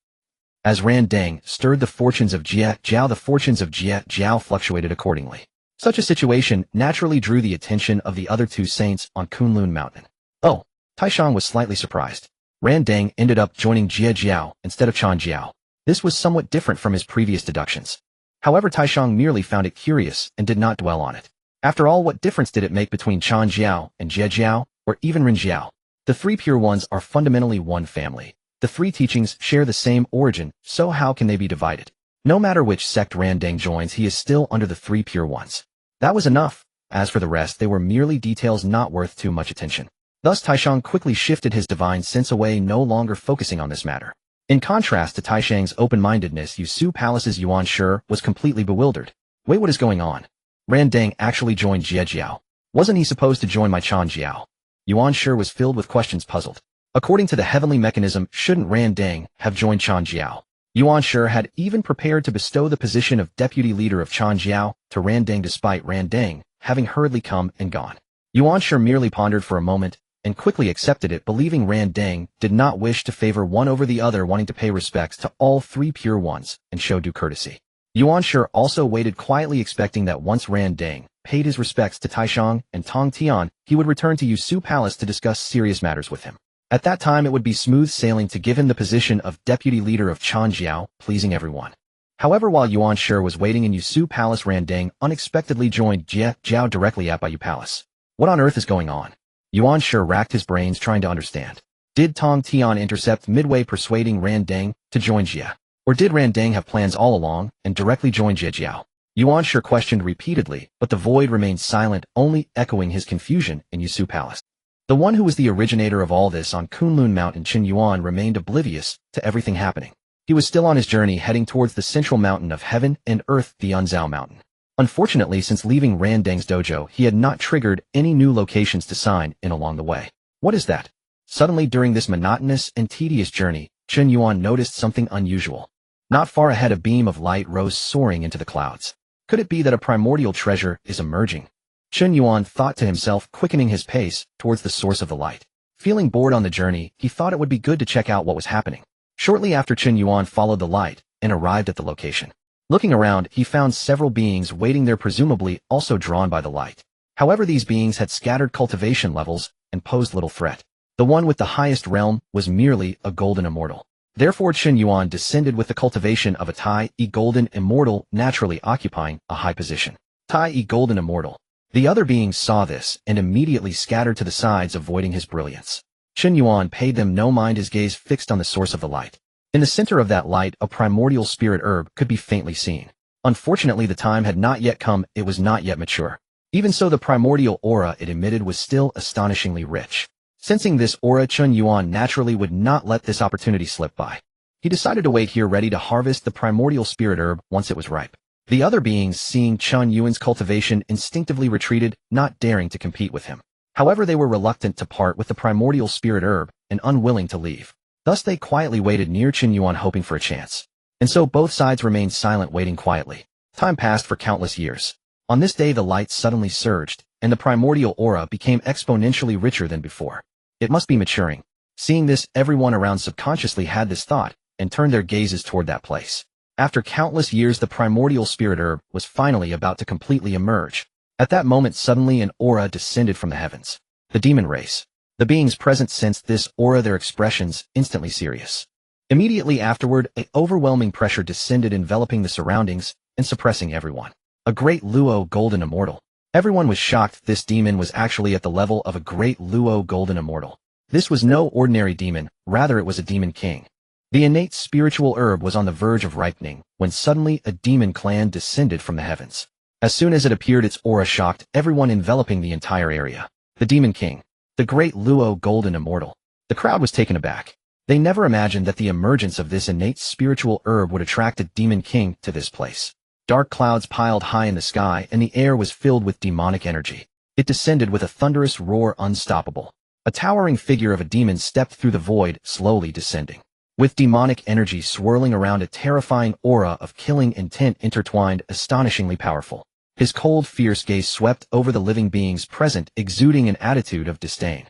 [SPEAKER 1] As Randang stirred the fortunes of Jiejiao fluctuated accordingly. Such a situation naturally drew the attention of the other two saints on Kunlun Mountain. Oh, Taishang was slightly surprised. Randang ended up joining Jiejiao instead of Chan Jiao. This was somewhat different from his previous deductions. However, Taishang merely found it curious and did not dwell on it. After all, what difference did it make between Chan Jiao and Jiejiao, or even Ren Jiao? The three pure ones are fundamentally one family. The three teachings share the same origin, so how can they be divided? No matter which sect Randang joins, he is still under the three pure ones. That was enough. As for the rest, they were merely details not worth too much attention. Thus Taishang quickly shifted his divine sense away, no longer focusing on this matter. In contrast to Taishang's open-mindedness, Yusu Palace's Yuan Shi was completely bewildered. Wait, what is going on? Randang actually joined Jiejiao. Wasn't he supposed to join my Chan Jiao? Yuan Shi was filled with questions, puzzled. According to the heavenly mechanism, shouldn't Randang have joined Chan Jiao? Yuan Shi had even prepared to bestow the position of deputy leader of Chan Jiao to Randang, despite Randang having hurriedly come and gone. Yuan Shi merely pondered for a moment and quickly accepted it, believing Randang did not wish to favor one over the other, wanting to pay respects to all three pure ones and show due courtesy. Yuan Shi also waited quietly, expecting that once Randang paid his respects to Taishang and Tongtian, he would return to Yusu Palace to discuss serious matters with him. At that time it would be smooth sailing to give him the position of deputy leader of Chan Jiao, pleasing everyone. However, while Yuan Shi was waiting in Yusu Palace, Randang unexpectedly joined Jiejiao directly at Bayu Palace. What on earth is going on? Yuan Shi racked his brains trying to understand. Did Tongtian intercept midway, persuading Randang to join Jie? Or did Randang have plans all along and directly join Jiejiao? Yuan Shi questioned repeatedly, but the void remained silent, only echoing his confusion in Yusu Palace. The one who was the originator of all this on Kunlun Mountain, Chen Yuan, remained oblivious to everything happening. He was still on his journey, heading towards the central mountain of heaven and earth, the Unzao Mountain. Unfortunately, since leaving Randang's dojo, he had not triggered any new locations to sign in along the way. What is that? Suddenly, during this monotonous and tedious journey, Chen Yuan noticed something unusual. Not far ahead, a beam of light rose soaring into the clouds. Could it be that a primordial treasure is emerging? Chen Yuan thought to himself, quickening his pace towards the source of the light. Feeling bored on the journey, he thought it would be good to check out what was happening. Shortly after, Chen Yuan followed the light and arrived at the location. Looking around, he found several beings waiting there, presumably also drawn by the light. However, these beings had scattered cultivation levels and posed little threat. The one with the highest realm was merely a golden immortal. Therefore, Chen Yuan descended with the cultivation of a Tai-E golden immortal, naturally occupying a high position. Tai-E golden immortal. The other beings saw this and immediately scattered to the sides, avoiding his brilliance. Chen Yuan paid them no mind, his gaze fixed on the source of the light. In the center of that light, a primordial spirit herb could be faintly seen. Unfortunately, the time had not yet come, it was not yet mature. Even so, the primordial aura it emitted was still astonishingly rich. Sensing this aura, Chen Yuan naturally would not let this opportunity slip by. He decided to wait here ready to harvest the primordial spirit herb once it was ripe. The other beings, seeing Chen Yuan's cultivation, instinctively retreated, not daring to compete with him. However, they were reluctant to part with the primordial spirit herb and unwilling to leave. Thus they quietly waited near Chen Yuan hoping for a chance. And so both sides remained silent, waiting quietly. Time passed for countless years. On this day the light suddenly surged, and the primordial aura became exponentially richer than before. It must be maturing. Seeing this, everyone around subconsciously had this thought, and turned their gazes toward that place. After countless years, the primordial spirit herb was finally about to completely emerge. At that moment, suddenly an aura descended from the heavens. The demon race. The beings present sensed this aura, their expressions instantly serious. Immediately afterward, an overwhelming pressure descended, enveloping the surroundings and suppressing everyone. A great Luo golden immortal. Everyone was shocked. This demon was actually at the level of a great Luo golden immortal. This was no ordinary demon, rather it was a demon king. The innate spiritual herb was on the verge of ripening, when suddenly a demon clan descended from the heavens. As soon as it appeared, its aura shocked everyone, enveloping the entire area. The demon king. The great Luo golden immortal. The crowd was taken aback. They never imagined that the emergence of this innate spiritual herb would attract a demon king to this place. Dark clouds piled high in the sky, and the air was filled with demonic energy. It descended with a thunderous roar, unstoppable. A towering figure of a demon stepped through the void, slowly descending. With demonic energy swirling around, a terrifying aura of killing intent intertwined, astonishingly powerful. His cold, fierce gaze swept over the living beings present, exuding an attitude of disdain.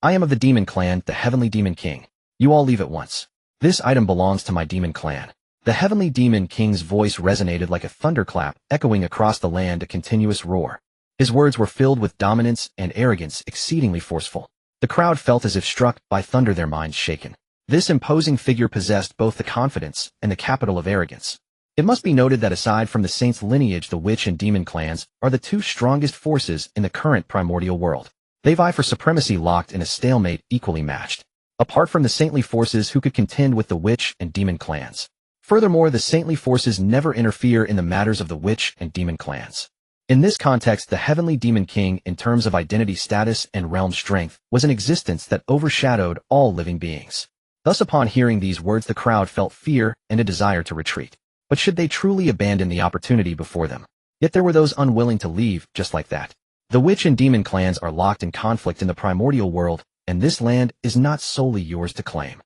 [SPEAKER 1] I am of the demon clan, the heavenly demon king. You all leave at once. This item belongs to my demon clan. The heavenly demon king's voice resonated like a thunderclap, echoing across the land, a continuous roar. His words were filled with dominance and arrogance, exceedingly forceful. The crowd felt as if struck by thunder, their minds shaken. This imposing figure possessed both the confidence and the capital of arrogance. It must be noted that aside from the saint's lineage, the witch and demon clans are the two strongest forces in the current primordial world. They vie for supremacy, locked in a stalemate, equally matched. Apart from the saintly forces, who could contend with the witch and demon clans? Furthermore, the saintly forces never interfere in the matters of the witch and demon clans. In this context, the heavenly demon king, in terms of identity, status, and realm strength, was an existence that overshadowed all living beings. Thus, upon hearing these words, the crowd felt fear and a desire to retreat. But should they truly abandon the opportunity before them? Yet there were those unwilling to leave just like that. The witch and demon clans are locked in conflict in the primordial world, and this land is not solely yours to claim.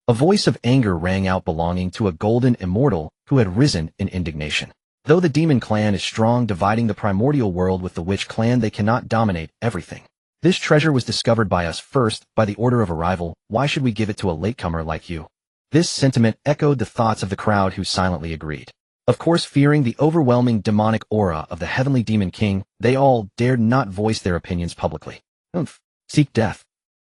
[SPEAKER 1] A voice of anger rang out, belonging to a golden immortal who had risen in indignation. Though the demon clan is strong, dividing the primordial world with the witch clan, they cannot dominate everything. This treasure was discovered by us first, by the order of arrival. Why should we give it to a latecomer like you? This sentiment echoed the thoughts of the crowd, who silently agreed. Of course, fearing the overwhelming demonic aura of the heavenly demon king, they all dared not voice their opinions publicly. Seek death.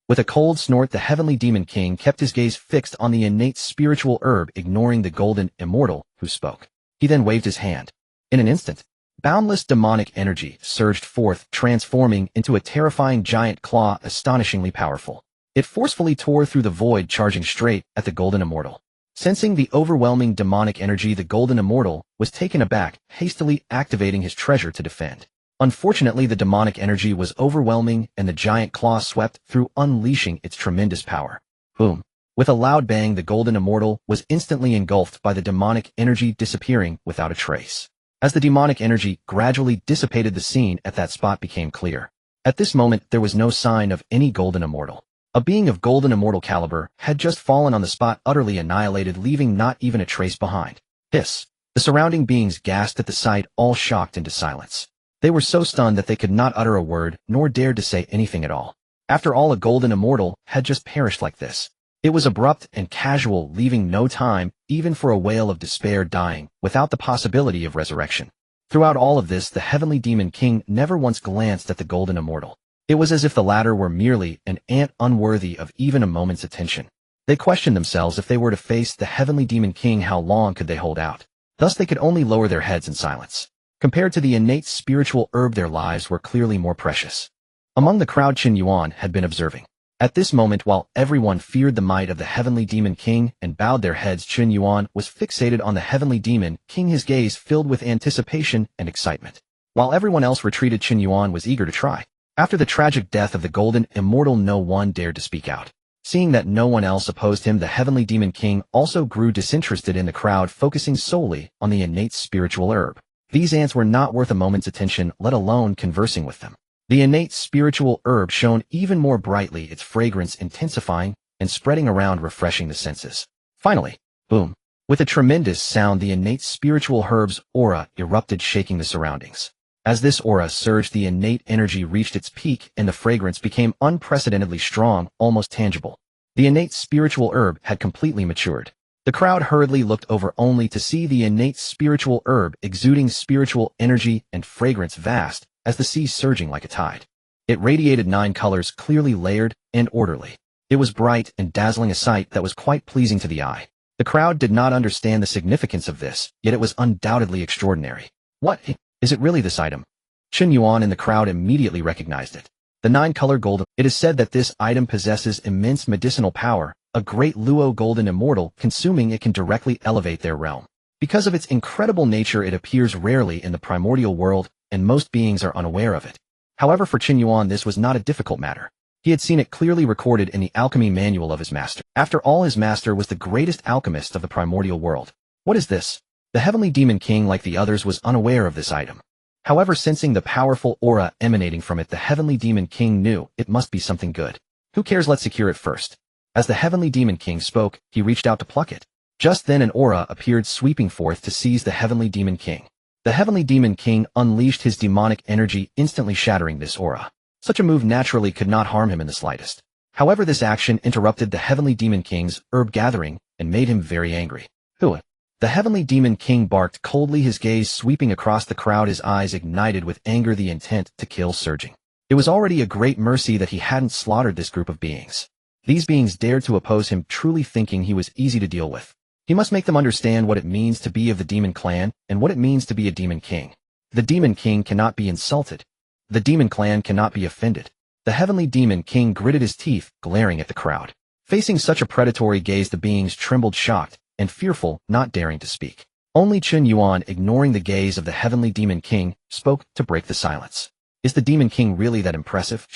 [SPEAKER 1] With a cold snort, the heavenly demon king kept his gaze fixed on the innate spiritual herb, ignoring the golden immortal who spoke. He then waved his hand. In an instant, boundless demonic energy surged forth, transforming into a terrifying giant claw, astonishingly powerful. It forcefully tore through the void, charging straight at the golden immortal. Sensing the overwhelming demonic energy, the golden immortal was taken aback, hastily activating his treasure to defend. Unfortunately, the demonic energy was overwhelming, and the giant claw swept through, unleashing its tremendous power. Boom! With a loud bang, the golden immortal was instantly engulfed by the demonic energy, disappearing without a trace. As the demonic energy gradually dissipated, the scene at that spot became clear. At this moment, there was no sign of any golden immortal. A being of golden immortal caliber had just fallen on the spot, utterly annihilated, leaving not even a trace behind. Hiss! The surrounding beings gasped at the sight, all shocked into silence. They were so stunned that they could not utter a word, nor dared to say anything at all. After all, a golden immortal had just perished like this. It was abrupt and casual, leaving no time even for a wail of despair, dying without the possibility of resurrection. Throughout all of this, the heavenly demon king never once glanced at the golden immortal. It was as if the latter were merely an ant, unworthy of even a moment's attention. They questioned themselves, if they were to face the heavenly demon king, how long could they hold out? Thus they could only lower their heads in silence. Compared to the innate spiritual herb, their lives were clearly more precious. Among the crowd, Chen Yuan had been observing. At this moment, while everyone feared the might of the heavenly demon king and bowed their heads, Chen Yuan was fixated on the heavenly demon king, his gaze filled with anticipation and excitement. While everyone else retreated, Chen Yuan was eager to try. After the tragic death of the golden immortal, no one dared to speak out. Seeing that no one else opposed him, the Heavenly Demon King also grew disinterested in the crowd, focusing solely on the innate spiritual herb. These ants were not worth a moment's attention, let alone conversing with them. The innate spiritual herb shone even more brightly, its fragrance intensifying and spreading around, refreshing the senses. Finally, boom! With a tremendous sound, the innate spiritual herb's aura erupted, shaking the surroundings. As this aura surged, the innate energy reached its peak, and the fragrance became unprecedentedly strong, almost tangible. The innate spiritual herb had completely matured. The crowd hurriedly looked over only to see the innate spiritual herb exuding spiritual energy and fragrance, vast as the sea, surging like a tide. It radiated 9 colors, clearly layered and orderly. It was bright and dazzling, a sight that was quite pleasing to the eye. The crowd did not understand the significance of this, yet it was undoubtedly extraordinary. What? Is it really this item? Chen Yuan in the crowd immediately recognized it. The 9-color gold. It is said that this item possesses immense medicinal power. A great Luo golden immortal consuming it can directly elevate their realm. Because of its incredible nature, it appears rarely in the primordial world, and most beings are unaware of it. However, for Chen Yuan this was not a difficult matter. He had seen it clearly recorded in the alchemy manual of his master. After all, his master was the greatest alchemist of the primordial world. What is this? The Heavenly Demon King, like the others, was unaware of this item. However, sensing the powerful aura emanating from it, the Heavenly Demon King knew it must be something good. Who cares, let's secure it first. As the Heavenly Demon King spoke, he reached out to pluck it. Just then an aura appeared, sweeping forth to seize the Heavenly Demon King. The Heavenly Demon King unleashed his demonic energy, instantly shattering this aura. Such a move naturally could not harm him in the slightest. However, this action interrupted the Heavenly Demon King's herb gathering and made him very angry. Who? The Heavenly Demon King barked coldly, his gaze sweeping across the crowd, his eyes ignited with anger, the intent to kill surging. It was already a great mercy that he hadn't slaughtered this group of beings. These beings dared to oppose him, truly thinking he was easy to deal with. He must make them understand what it means to be of the Demon Clan and what it means to be a Demon King. The Demon King cannot be insulted. The Demon Clan cannot be offended. The Heavenly Demon King gritted his teeth, glaring at the crowd. Facing such a predatory gaze, the beings trembled, shocked and fearful, not daring to speak. Only Chen Yuan, ignoring the gaze of the Heavenly Demon King, spoke to break the silence. Is the Demon King really that impressive?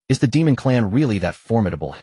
[SPEAKER 1] Is the Demon Clan really that formidable?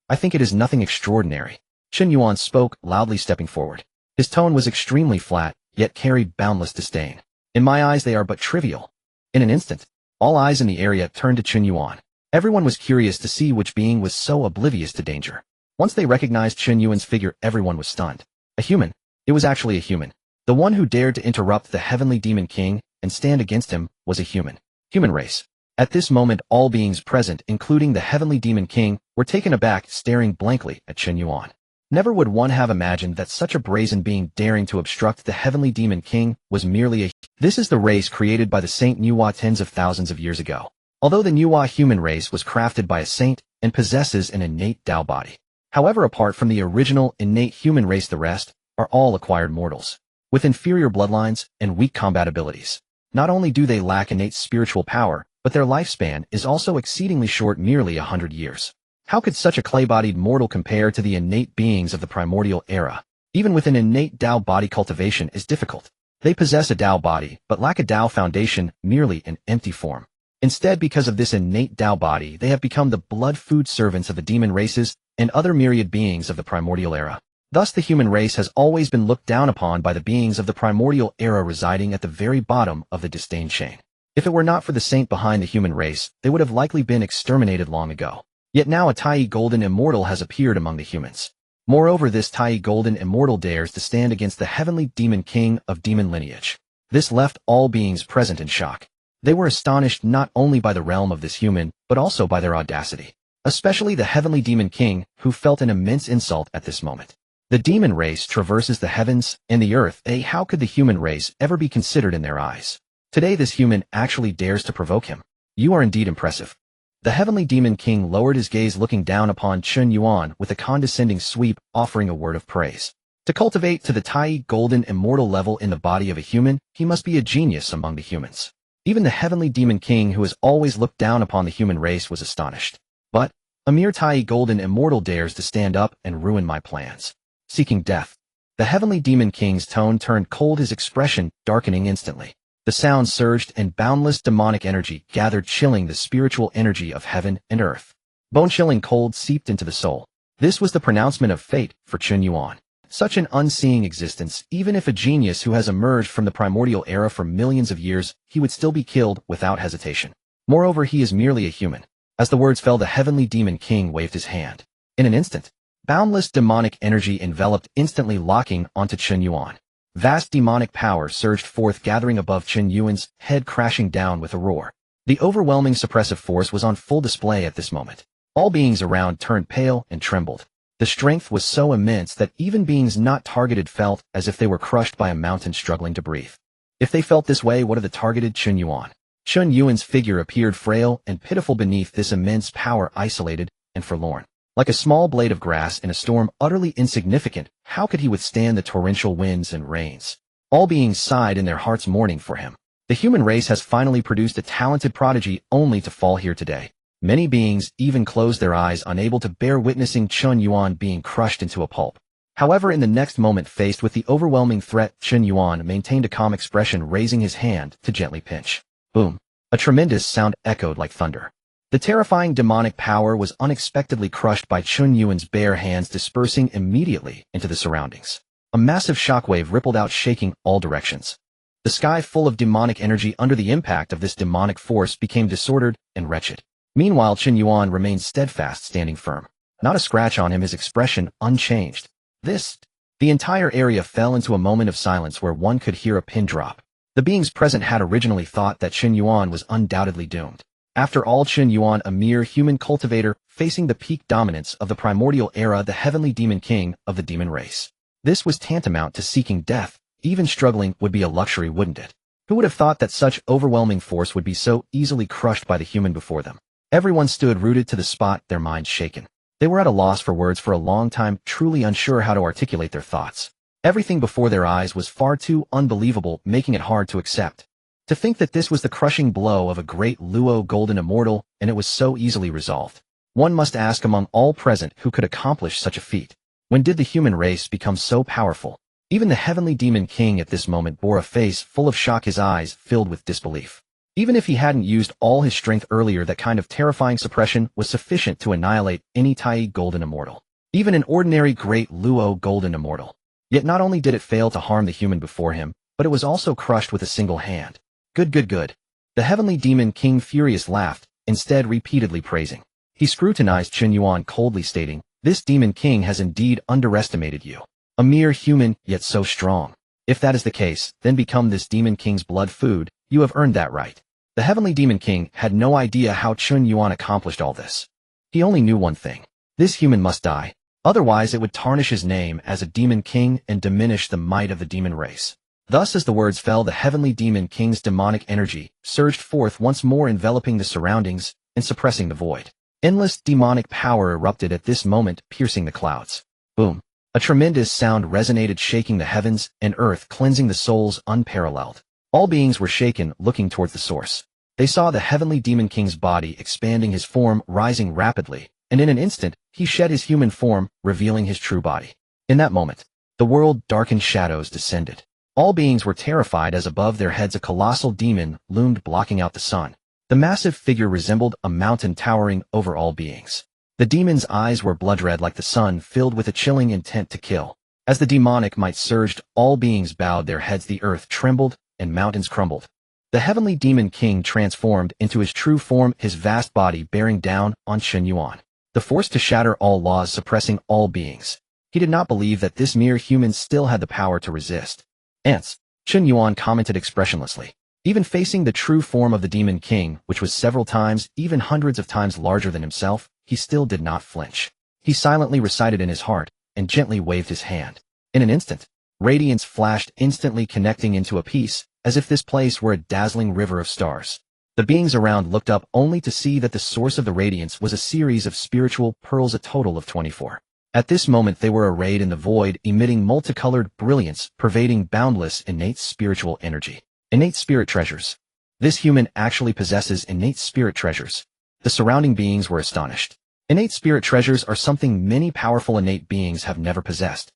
[SPEAKER 1] I think it is nothing extraordinary. Chen Yuan spoke, loudly stepping forward. His tone was extremely flat, yet carried boundless disdain. In my eyes they are but trivial. In an instant, all eyes in the area turned to Chen Yuan. Everyone was curious to see which being was so oblivious to danger. Once they recognized Chen Yuan's figure, everyone was stunned. A human. It was actually a human. The one who dared to interrupt the Heavenly Demon King and stand against him was a human. Human race. At this moment, all beings present, including the Heavenly Demon King, were taken aback, staring blankly at Chen Yuan. Never would one have imagined that such a brazen being daring to obstruct the Heavenly Demon King was merely a... This is the race created by the Saint Nuwa tens of thousands of years ago. Although the Nuwa human race was crafted by a saint and possesses an innate Tao body. However, apart from the original innate human race, the rest are all acquired mortals, with inferior bloodlines and weak combat abilities. Not only do they lack innate spiritual power, but their lifespan is also exceedingly short, merely 100 years. How could such a clay-bodied mortal compare to the innate beings of the primordial era? Even with an innate Tao body, cultivation is difficult. They possess a Tao body, but lack a Tao foundation, merely an empty form. Instead, because of this innate Tao body, they have become the blood food servants of the demon races and other myriad beings of the primordial era. Thus, the human race has always been looked down upon by the beings of the primordial era, residing at the very bottom of the disdain chain. If it were not for the saint behind the human race, they would have likely been exterminated long ago. Yet now a Tai golden immortal has appeared among the humans. Moreover, this Tai golden immortal dares to stand against the Heavenly Demon King of demon lineage. This left all beings present in shock. They were astonished not only by the realm of this human, but also by their audacity. Especially the Heavenly Demon King, who felt an immense insult at this moment. The demon race traverses the heavens and the earth. How could the human race ever be considered in their eyes? Today this human actually dares to provoke him. You are indeed impressive. The Heavenly Demon King lowered his gaze, looking down upon Chen Yuan with a condescending sweep, offering a word of praise. To cultivate to the Tai golden immortal level in the body of a human, he must be a genius among the humans. Even the Heavenly Demon King, who has always looked down upon the human race, was astonished. But a mere Tai golden immortal dares to stand up and ruin my plans. Seeking death. The Heavenly Demon King's tone turned cold, his expression darkening instantly. The The sound surged and boundless demonic energy gathered, chilling the spiritual energy of heaven and earth. Bone-chilling cold seeped into the soul. This was the pronouncement of fate for Chen Yuan. Such an unseeing existence, even if a genius who has emerged from the primordial era for millions of years, he would still be killed without hesitation. Moreover, he is merely a human. As the words fell, the heavenly demon king waved his hand. In an instant, boundless demonic energy enveloped, instantly locking onto Chen Yuan. Vast demonic power surged forth, gathering above Chen Yuan's head, crashing down with a roar. The overwhelming suppressive force was on full display at this moment. All beings around turned pale and trembled. The strength was so immense that even beings not targeted felt as if they were crushed by a mountain struggling to breathe. If they felt this way, what of the targeted Chen Yuan? Chen Yuan's figure appeared frail and pitiful beneath this immense power, isolated and forlorn. Like a small blade of grass in a storm, utterly insignificant, how could he withstand the torrential winds and rains? All beings sighed in their hearts, mourning for him. The human race has finally produced a talented prodigy, only to fall here today. Many beings even closed their eyes, unable to bear witnessing Chen Yuan being crushed into a pulp. However, in the next moment, faced with the overwhelming threat, Chen Yuan maintained a calm expression, raising his hand to gently pinch. Boom! A tremendous sound echoed like thunder. The terrifying demonic power was unexpectedly crushed by Chen Yuan's bare hands, dispersing immediately into the surroundings. A massive shockwave rippled out, shaking all directions. The sky, full of demonic energy under the impact of this demonic force, became disordered and wretched. Meanwhile, Chen Yuan remained steadfast, standing firm. Not a scratch on him, his expression unchanged. The entire area fell into a moment of silence where one could hear a pin drop. The beings present had originally thought that Chen Yuan was undoubtedly doomed. After all, Chen Yuan, a mere human cultivator, facing the peak dominance of the primordial era, the heavenly demon king of the demon race. This was tantamount to seeking death. Even struggling would be a luxury, wouldn't it? Who would have thought that such overwhelming force would be so easily crushed by the human before them? Everyone stood rooted to the spot, their minds shaken. They were at a loss for words for a long time, truly unsure how to articulate their thoughts. Everything before their eyes was far too unbelievable, making it hard to accept. To think that this was the crushing blow of a great Luo golden immortal, and it was so easily resolved. One must ask among all present who could accomplish such a feat. When did the human race become so powerful? Even the heavenly demon king at this moment bore a face full of shock, his eyes filled with disbelief. Even if he hadn't used all his strength earlier, that kind of terrifying suppression was sufficient to annihilate any Tai golden immortal. Even an ordinary great Luo golden immortal. Yet not only did it fail to harm the human before him, but it was also crushed with a single hand. Good. The heavenly demon king furious laughed, instead repeatedly praising. He scrutinized Chen Yuan coldly, stating, "This demon king has indeed underestimated you. A mere human, yet so strong. If that is the case, then become this demon king's blood food. You have earned that right." The heavenly demon king had no idea how Chen Yuan accomplished all this. He only knew one thing. This human must die. Otherwise it would tarnish his name as a demon king and diminish the might of the demon race. Thus, as the words fell, the heavenly demon king's demonic energy surged forth once more, enveloping the surroundings and suppressing the void. Endless demonic power erupted at this moment, piercing the clouds. Boom! A tremendous sound resonated, shaking the heavens and earth, cleansing the souls unparalleled. All beings were shaken, looking towards the source. They saw the heavenly demon king's body expanding, his form rising rapidly, and in an instant, he shed his human form, revealing his true body. In that moment, the world darkened, shadows descended. All beings were terrified as above their heads a colossal demon loomed, blocking out the sun. The massive figure resembled a mountain towering over all beings. The demon's eyes were blood-red like the sun, filled with a chilling intent to kill. As the demonic might surged, all beings bowed their heads, the earth trembled, and mountains crumbled. The heavenly demon king transformed into his true form, his vast body bearing down on Chen Yuan. The force to shatter all laws, suppressing all beings. He did not believe that this mere human still had the power to resist. "Ants," Chen Yuan commented expressionlessly. Even facing the true form of the demon king, which was several times, even hundreds of times larger than himself, he still did not flinch. He silently recited in his heart, and gently waved his hand. In an instant, radiance flashed, instantly connecting into a piece, as if this place were a dazzling river of stars. The beings around looked up only to see that the source of the radiance was a series of spiritual pearls, a total of 24. At this moment they were arrayed in the void, emitting multicolored brilliance, pervading boundless innate spiritual energy. Innate spirit treasures. This human actually possesses innate spirit treasures. The surrounding beings were astonished. Innate spirit treasures are something many powerful innate beings have never possessed.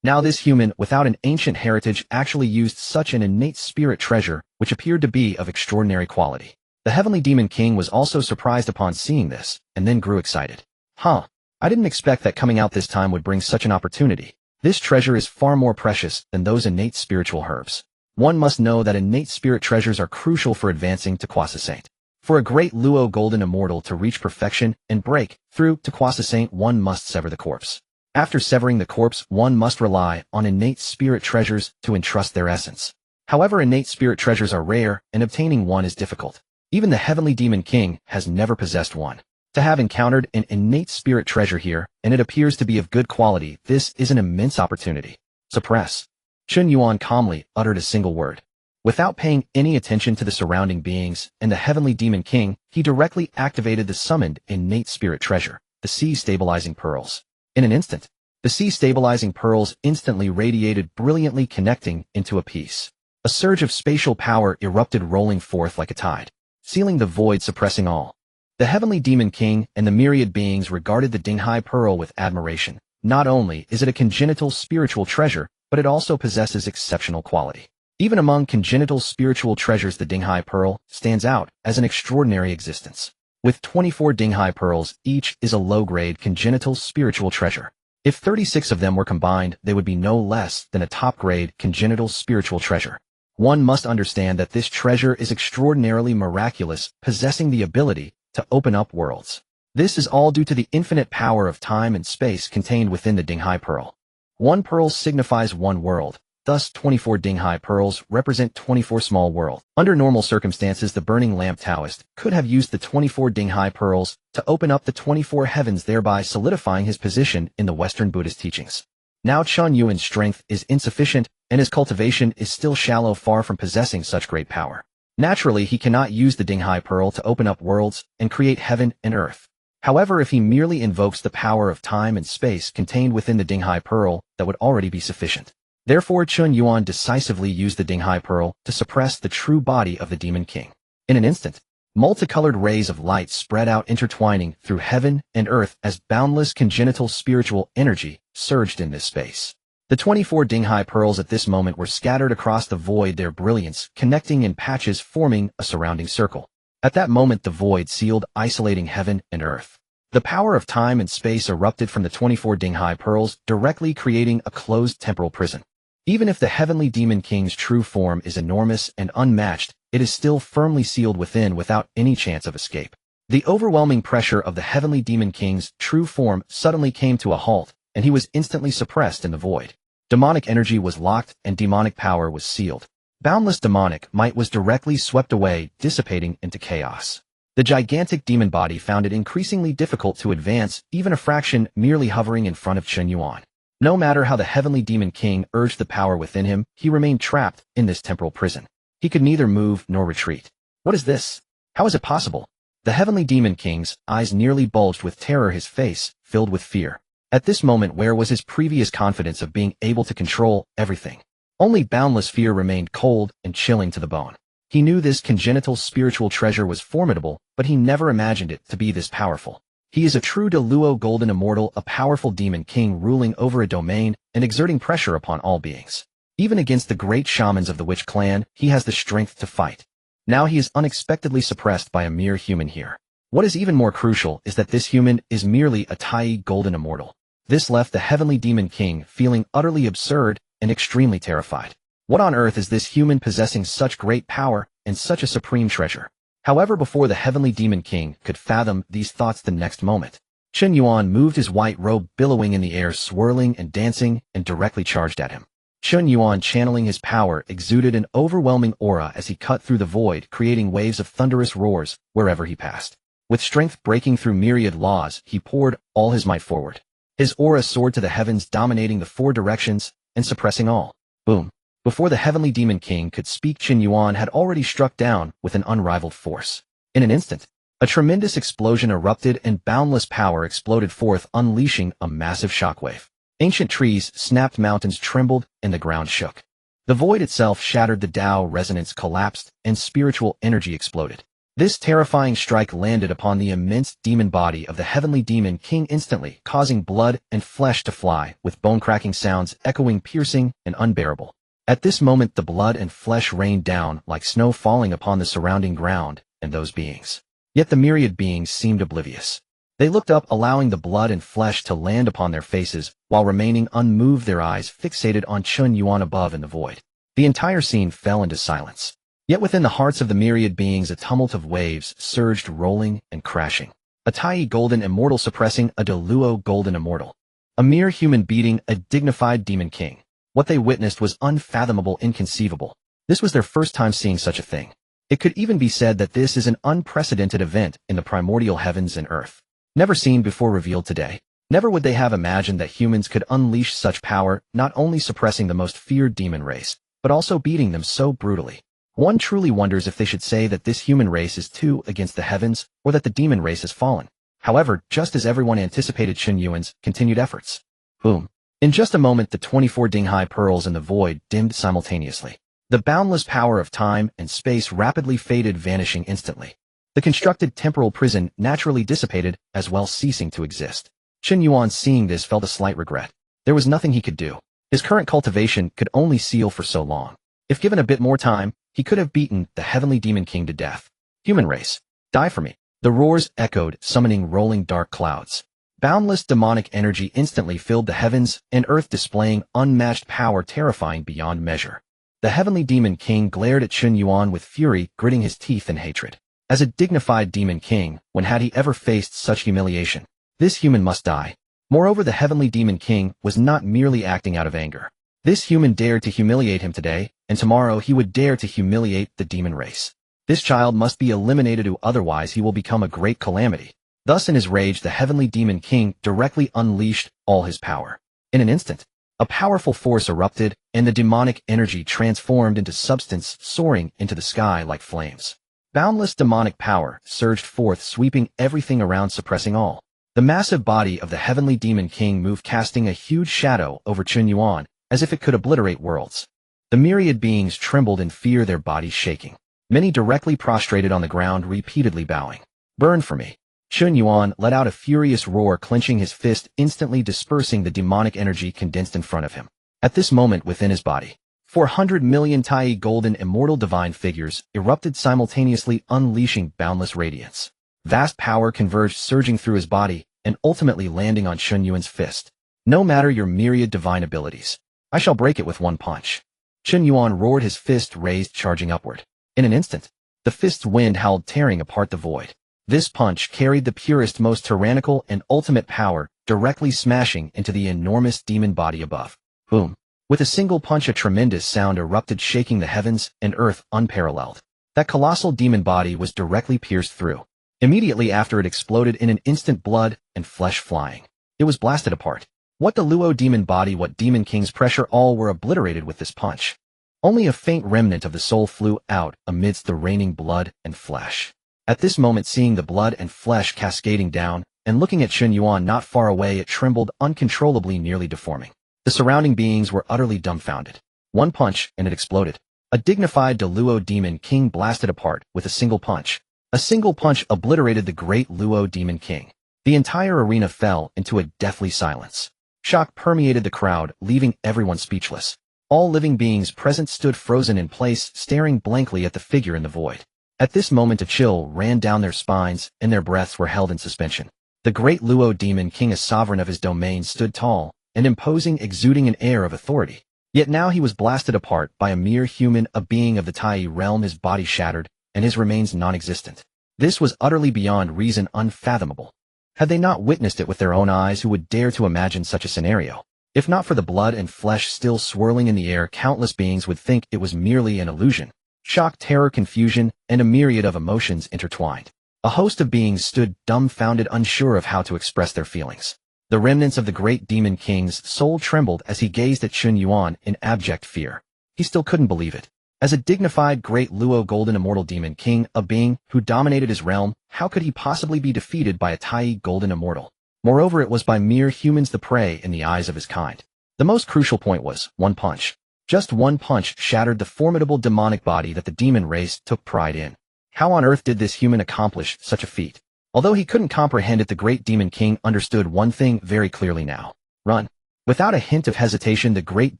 [SPEAKER 1] Now this human, without an ancient heritage, actually used such an innate spirit treasure, which appeared to be of extraordinary quality. The Heavenly Demon King was also surprised upon seeing this, and then grew excited. Huh. I didn't expect that coming out this time would bring such an opportunity. This treasure is far more precious than those innate spiritual herbs. One must know that innate spirit treasures are crucial for advancing to Quasi Saint. For a great Luo Golden Immortal to reach perfection and break through to Quasi Saint, one must sever the corpse. After severing the corpse, one must rely on innate spirit treasures to entrust their essence. However, innate spirit treasures are rare, and obtaining one is difficult. Even the Heavenly Demon King has never possessed one. To have encountered an innate spirit treasure here, and it appears to be of good quality, this is an immense opportunity. Suppress. Chen Yuan calmly uttered a single word. Without paying any attention to the surrounding beings and the Heavenly Demon King, he directly activated the summoned innate spirit treasure, the Sea Stabilizing Pearls. In an instant, the Sea Stabilizing Pearls instantly radiated brilliantly, connecting into a piece. A surge of spatial power erupted, rolling forth like a tide, sealing the void, suppressing all. The Heavenly Demon King and the myriad beings regarded the Dinghai Pearl with admiration. Not only is it a congenital spiritual treasure, but it also possesses exceptional quality. Even among congenital spiritual treasures, the Dinghai Pearl stands out as an extraordinary existence. With 24 Dinghai Pearls, each is a low-grade congenital spiritual treasure. If 36 of them were combined, they would be no less than a top-grade congenital spiritual treasure. One must understand that this treasure is extraordinarily miraculous, possessing the ability to open up worlds. This is all due to the infinite power of time and space contained within the Dinghai Pearl. One pearl signifies one world. Thus, 24 Dinghai Pearls represent 24 small worlds. Under normal circumstances, the Burning Lamp Taoist could have used the 24 Dinghai Pearls to open up the 24 heavens, thereby solidifying his position in the Western Buddhist teachings. Now Chen Yuan's strength is insufficient, and his cultivation is still shallow, far from possessing such great power. Naturally, he cannot use the Dinghai Pearl to open up worlds and create heaven and earth. However, if he merely invokes the power of time and space contained within the Dinghai Pearl, that would already be sufficient. Therefore, Chen Yuan decisively used the Dinghai Pearl to suppress the true body of the Demon King. In an instant, multicolored rays of light spread out, intertwining through heaven and earth as boundless congenital spiritual energy surged in this space. The 24 Dinghai Pearls at this moment were scattered across the void, their brilliance connecting in patches, forming a surrounding circle. At that moment, the void sealed, isolating heaven and earth. The power of time and space erupted from the 24 Dinghai Pearls, directly creating a closed temporal prison. Even if the Heavenly Demon King's true form is enormous and unmatched, it is still firmly sealed within without any chance of escape. The overwhelming pressure of the Heavenly Demon King's true form suddenly came to a halt, and he was instantly suppressed in the void. Demonic energy was locked and demonic power was sealed. Boundless demonic might was directly swept away, dissipating into chaos. The gigantic demon body found it increasingly difficult to advance, even a fraction, merely hovering in front of Chen Yuan. No matter how the Heavenly Demon King urged the power within him, he remained trapped in this temporal prison. He could neither move nor retreat. What is this? How is it possible? The Heavenly Demon King's eyes nearly bulged with terror, his face filled with fear. At this moment, where was his previous confidence of being able to control everything? Only boundless fear remained, cold and chilling to the bone. He knew this congenital spiritual treasure was formidable, but he never imagined it to be this powerful. He is a true Luo Golden Immortal, a powerful demon king ruling over a domain and exerting pressure upon all beings. Even against the great shamans of the Witch clan, he has the strength to fight. Now he is unexpectedly suppressed by a mere human here. What is even more crucial is that this human is merely a Tai Golden Immortal. This left the Heavenly Demon King feeling utterly absurd and extremely terrified. What on earth is this human possessing such great power and such a supreme treasure? However, before the Heavenly Demon King could fathom these thoughts, the next moment, Chen Yuan moved his white robe billowing in the air, swirling and dancing, and directly charged at him. Chen Yuan, channeling his power, exuded an overwhelming aura as he cut through the void, creating waves of thunderous roars wherever he passed. With strength breaking through myriad laws, he poured all his might forward. His aura soared to the heavens, dominating the four directions and suppressing all. Boom. Before the Heavenly Demon King could speak, Chen Yuan had already struck down with an unrivaled force. In an instant, a tremendous explosion erupted and boundless power exploded forth, unleashing a massive shockwave. Ancient trees snapped, mountains trembled, and the ground shook. The void itself shattered, the Tao resonance collapsed, and spiritual energy exploded. This terrifying strike landed upon the immense demon body of the heavenly demon king instantly, causing blood and flesh to fly, with bone-cracking sounds echoing piercing and unbearable. At this moment the blood and flesh rained down like snow falling upon the surrounding ground and those beings. Yet the myriad beings seemed oblivious. They looked up, allowing the blood and flesh to land upon their faces, while remaining unmoved, their eyes fixated on Chen Yuan above in the void. The entire scene fell into silence. Yet within the hearts of the myriad beings a tumult of waves surged, rolling and crashing. A Tai golden immortal suppressing a Deluo golden immortal. A mere human beating a dignified demon king. What they witnessed was unfathomable, inconceivable. This was their first time seeing such a thing. It could even be said that this is an unprecedented event in the primordial heavens and earth. Never seen before, revealed today. Never would they have imagined that humans could unleash such power, not only suppressing the most feared demon race, but also beating them so brutally. One truly wonders if they should say that this human race is too against the heavens, or that the demon race has fallen. However, just as everyone anticipated Chen Yuan's continued efforts. Boom. In just a moment the 24 Dinghai pearls in the void dimmed simultaneously. The boundless power of time and space rapidly faded, vanishing instantly. The constructed temporal prison naturally dissipated, as well ceasing to exist. Chen Yuan, seeing this, felt a slight regret. There was nothing he could do. His current cultivation could only seal for so long. If given a bit more time, he could have beaten the heavenly demon king to death. Human race, die for me. The roars echoed, summoning rolling dark clouds. Boundless demonic energy instantly filled the heavens and earth, displaying unmatched power, terrifying beyond measure. The heavenly demon king glared at Chen Yuan with fury, gritting his teeth in hatred. As a dignified demon king, when had he ever faced such humiliation? This human must die. Moreover, the heavenly demon king was not merely acting out of anger. This human dared to humiliate him today, and tomorrow he would dare to humiliate the demon race. This child must be eliminated, or otherwise he will become a great calamity. Thus in his rage the heavenly demon king directly unleashed all his power. In an instant, a powerful force erupted, and the demonic energy transformed into substance, soaring into the sky like flames. Boundless demonic power surged forth, sweeping everything around, suppressing all. The massive body of the heavenly demon king moved, casting a huge shadow over Chen Yuan, as if it could obliterate worlds. The myriad beings trembled in fear, their bodies shaking. Many directly prostrated on the ground, repeatedly bowing. Burn for me. Chen Yuan let out a furious roar, clenching his fist, instantly dispersing the demonic energy condensed in front of him. At this moment, within his body, 400 million Tai golden immortal divine figures erupted simultaneously, unleashing boundless radiance. Vast power converged, surging through his body, and ultimately landing on Chen Yuan's fist. No matter your myriad divine abilities, I shall break it with one punch. Chen Yuan roared, his fist raised, charging upward. In an instant, the fist's wind howled, tearing apart the void. This punch carried the purest, most tyrannical, and ultimate power, directly smashing into the enormous demon body above. Boom. With a single punch a tremendous sound erupted, shaking the heavens and earth, unparalleled. That colossal demon body was directly pierced through. Immediately after it exploded in an instant, blood and flesh flying. It was blasted apart. What the Luo demon body, what demon king's pressure, all were obliterated with this punch. Only a faint remnant of the soul flew out amidst the raining blood and flesh. At this moment, seeing the blood and flesh cascading down, and looking at Chen Yuan not far away, it trembled uncontrollably, nearly deforming. The surrounding beings were utterly dumbfounded. One punch, and it exploded. A dignified Deluo demon king blasted apart with a single punch. A single punch obliterated the great Luo demon king. The entire arena fell into a deathly silence. Shock permeated the crowd, leaving everyone speechless. All living beings present stood frozen in place, staring blankly at the figure in the void. At this moment a chill ran down their spines, and their breaths were held in suspension. The great Luo demon king, a sovereign of his domain, stood tall and imposing, exuding an air of authority. Yet now he was blasted apart by a mere human, a being of the Tai realm, his body shattered, and his remains non-existent. This was utterly beyond reason, unfathomable. Had they not witnessed it with their own eyes, who would dare to imagine such a scenario? If not for the blood and flesh still swirling in the air, countless beings would think it was merely an illusion. Shock, terror, confusion, and a myriad of emotions intertwined. A host of beings stood dumbfounded, unsure of how to express their feelings. The remnants of the great demon king's soul trembled as he gazed at Chen Yuan in abject fear. He still couldn't believe it. As a dignified great Luo golden immortal demon king, a being who dominated his realm, how could he possibly be defeated by a Tai golden immortal? Moreover, it was by mere humans, the prey in the eyes of his kind. The most crucial point was one punch. Just one punch shattered the formidable demonic body that the demon race took pride in. How on earth did this human accomplish such a feat? Although he couldn't comprehend it, the great demon king understood one thing very clearly now. Run. Without a hint of hesitation, the great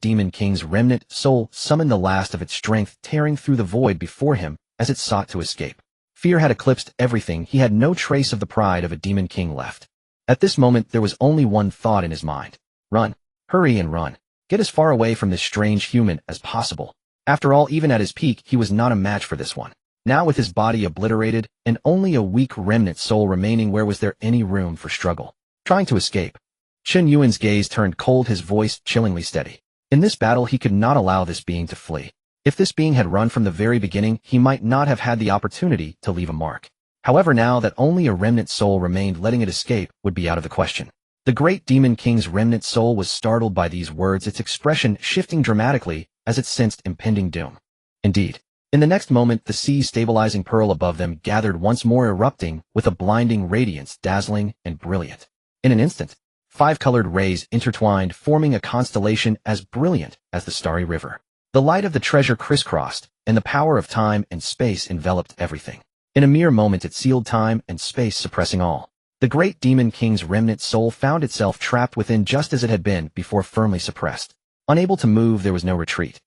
[SPEAKER 1] demon king's remnant soul summoned the last of its strength, tearing through the void before him as it sought to escape. Fear had eclipsed everything. He had no trace of the pride of a demon king left. At this moment, there was only one thought in his mind. Run. Hurry and run. Get as far away from this strange human as possible. After all, even at his peak, he was not a match for this one. Now with his body obliterated, and only a weak remnant soul remaining, where was there any room for struggle? Trying to escape. Chen Yuan's gaze turned cold, his voice chillingly steady. In this battle, he could not allow this being to flee. If this being had run from the very beginning, he might not have had the opportunity to leave a mark. However, now that only a remnant soul remained, letting it escape would be out of the question. The great demon king's remnant soul was startled by these words, its expression shifting dramatically as it sensed impending doom. Indeed. In the next moment, the sea stabilizing pearl above them gathered once more, erupting with a blinding radiance, dazzling and brilliant. In an instant, 5 colored rays intertwined, forming a constellation as brilliant as the starry river. The light of the treasure crisscrossed, and the power of time and space enveloped everything. In a mere moment, it sealed time and space, suppressing all. The great demon king's remnant soul found itself trapped within, just as it had been before, firmly suppressed. Unable to move, there was no retreat.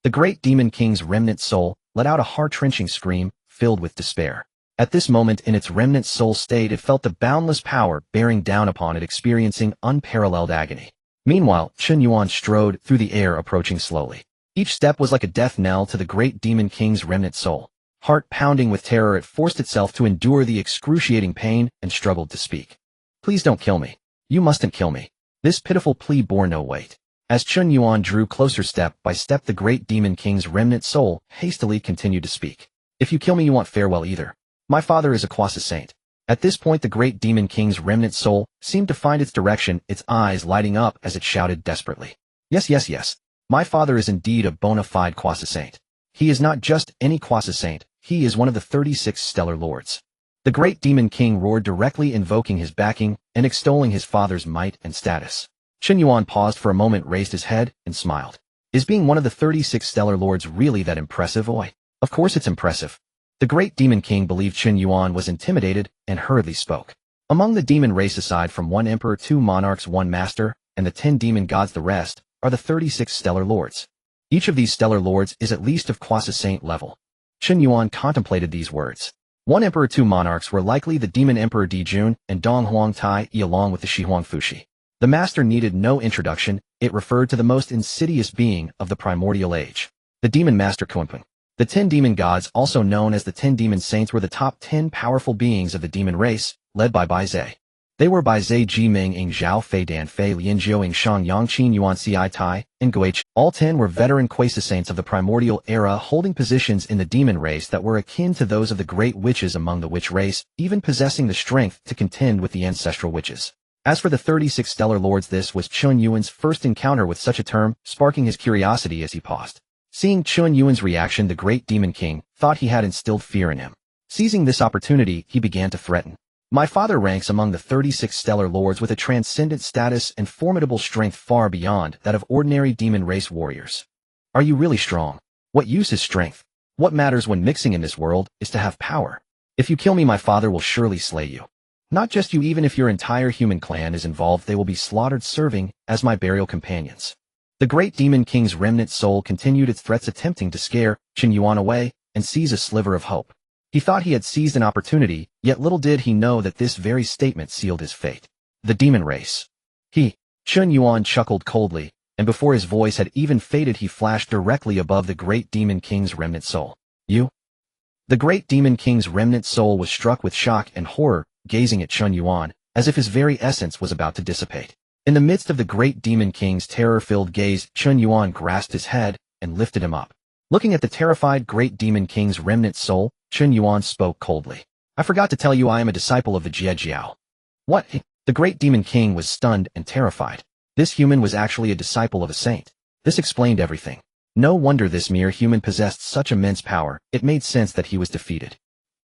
[SPEAKER 1] The great demon king's remnant soul let out a heart-wrenching scream, filled with despair. At this moment in its remnant soul state, it felt the boundless power bearing down upon it, experiencing unparalleled agony. Meanwhile, Chen Yuan strode through the air, approaching slowly. Each step was like a death knell to the great demon king's remnant soul. Heart pounding with terror, it forced itself to endure the excruciating pain and struggled to speak. Please don't kill me. You mustn't kill me. This pitiful plea bore no weight. As Chen Yuan drew closer step by step, the great demon king's remnant soul hastily continued to speak. If you kill me, you won't fare well either. My father is a quasi saint. At this point, the great demon king's remnant soul seemed to find its direction, its eyes lighting up as it shouted desperately. Yes, yes, yes. My father is indeed a bona fide quasi saint. He is not just any quasi saint, he is one of the 36 stellar lords. The great demon king roared, directly invoking his backing and extolling his father's might and status. Chen Yuan paused for a moment, raised his head, and smiled. Is being one of the 36 stellar lords really that impressive? Oi. Of course it's impressive. The great demon king believed Chen Yuan was intimidated and hurriedly spoke. Among the demon race, aside from 1 emperor, 2 monarchs, 1 master, and the 10 demon gods, the rest are the 36 stellar lords. Each of these stellar lords is at least of quasi-saint level. Chen Yuan contemplated these words. 1 emperor, 2 monarchs were likely the demon emperor Dijun and Dong Huang Tai along with the Shihuang Fushi. The master needed no introduction, it referred to the most insidious being of the primordial age. The demon master Kunpeng. The 10 demon gods, also known as the 10 demon saints, were the top 10 powerful beings of the demon race, led by Bai Zhe. They were Bai Zhe, Ji Ming, Ing Zhao, Fei Dan Fei, Lin Jiao, Ing Shang, Yang Qin, Yuan Si Tai, and Guich. All 10 were veteran quasi-saints of the primordial era, holding positions in the demon race that were akin to those of the great witches among the witch race, even possessing the strength to contend with the ancestral witches. As for the 36 stellar lords, this was Chen Yuan's first encounter with such a term, sparking his curiosity as he paused. Seeing Chen Yuan's reaction, the great demon king thought he had instilled fear in him. Seizing this opportunity, he began to threaten. My father ranks among the 36 stellar lords with a transcendent status and formidable strength far beyond that of ordinary demon race warriors. Are you really strong? What use is strength? What matters when mixing in this world is to have power. If you kill me, my father will surely slay you. Not just you, even if your entire human clan is involved, they will be slaughtered, serving as my burial companions. The great demon king's remnant soul continued its threats, attempting to scare Chen Yuan away and seize a sliver of hope. He thought he had seized an opportunity, yet little did he know that this very statement sealed his fate. The demon race. Chen Yuan chuckled coldly, and before his voice had even faded, he flashed directly above the great demon king's remnant soul. You? The great demon king's remnant soul was struck with shock and horror, gazing at Chen Yuan, as if his very essence was about to dissipate. In the midst of the great demon king's terror-filled gaze, Chen Yuan grasped his head and lifted him up. Looking at the terrified great demon king's remnant soul, Chen Yuan spoke coldly. I forgot to tell you, I am a disciple of the Jiejiao. What? The great demon king was stunned and terrified. This human was actually a disciple of a saint. This explained everything. No wonder this mere human possessed such immense power. It made sense that he was defeated.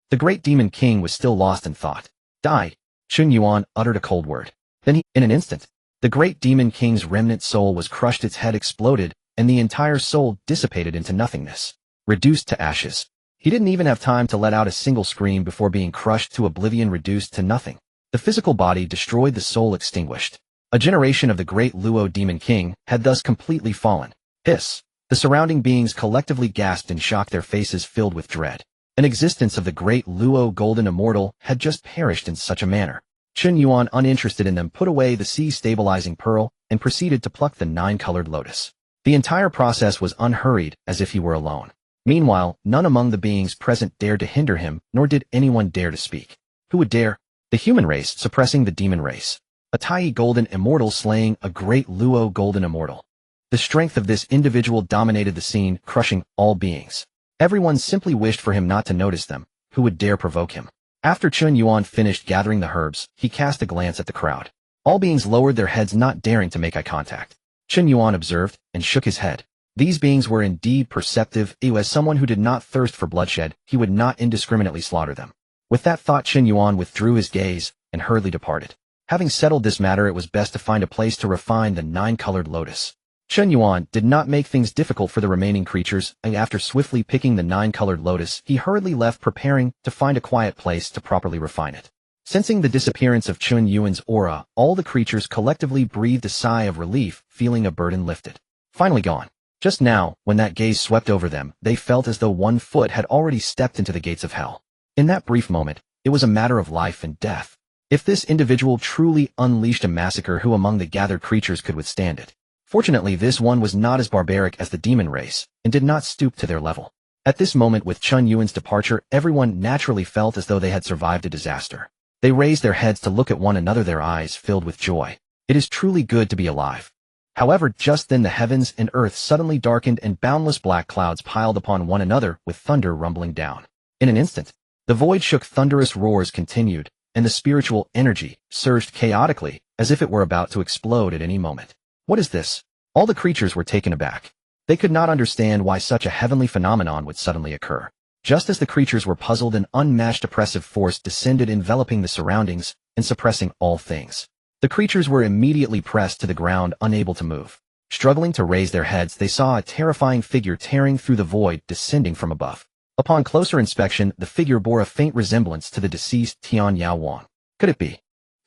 [SPEAKER 1] The great demon king was still lost in thought. Die. Chen Yuan uttered a cold word. Then in an instant, the great demon king's remnant soul was crushed, its head exploded, and the entire soul dissipated into nothingness. Reduced to ashes. He didn't even have time to let out a single scream before being crushed to oblivion, reduced to nothing. The physical body destroyed, the soul extinguished. A generation of the great Luo Demon King had thus completely fallen. Hiss! The surrounding beings collectively gasped in shock, their faces filled with dread. An existence of the great Luo Golden Immortal had just perished in such a manner. Chen Yuan, uninterested in them, put away the sea-stabilizing pearl and proceeded to pluck the 9-colored lotus. The entire process was unhurried, as if he were alone. Meanwhile, none among the beings present dared to hinder him, nor did anyone dare to speak. Who would dare? The human race suppressing the demon race. A Tai Golden Immortal slaying a great Luo Golden Immortal. The strength of this individual dominated the scene, crushing all beings. Everyone simply wished for him not to notice them. Who would dare provoke him? After Chen Yuan finished gathering the herbs, he cast a glance at the crowd. All beings lowered their heads, not daring to make eye contact. Chen Yuan observed and shook his head. These beings were indeed perceptive. As someone who did not thirst for bloodshed, he would not indiscriminately slaughter them. With that thought, Chen Yuan withdrew his gaze and hurriedly departed. Having settled this matter, it was best to find a place to refine the 9-colored lotus. Chen Yuan did not make things difficult for the remaining creatures, and after swiftly picking the 9-colored lotus, he hurriedly left, preparing to find a quiet place to properly refine it. Sensing the disappearance of Chen Yuan's aura, all the creatures collectively breathed a sigh of relief, feeling a burden lifted. Finally gone. Just now, when that gaze swept over them, they felt as though one foot had already stepped into the gates of hell. In that brief moment, it was a matter of life and death. If this individual truly unleashed a massacre, who among the gathered creatures could withstand it? Fortunately, this one was not as barbaric as the demon race, and did not stoop to their level. At this moment, with Chen Yuan's departure, everyone naturally felt as though they had survived a disaster. They raised their heads to look at one another, their eyes filled with joy. It is truly good to be alive. However, just then the heavens and earth suddenly darkened, and boundless black clouds piled upon one another, with thunder rumbling down. In an instant, the void shook, thunderous roars continued, and the spiritual energy surged chaotically, as if it were about to explode at any moment. What is this? All the creatures were taken aback. They could not understand why such a heavenly phenomenon would suddenly occur. Just as the creatures were puzzled, an unmatched oppressive force descended, enveloping the surroundings and suppressing all things. The creatures were immediately pressed to the ground, unable to move. Struggling to raise their heads, they saw a terrifying figure tearing through the void, descending from above. Upon closer inspection, the figure bore a faint resemblance to the deceased Tian Yuan. Could it be?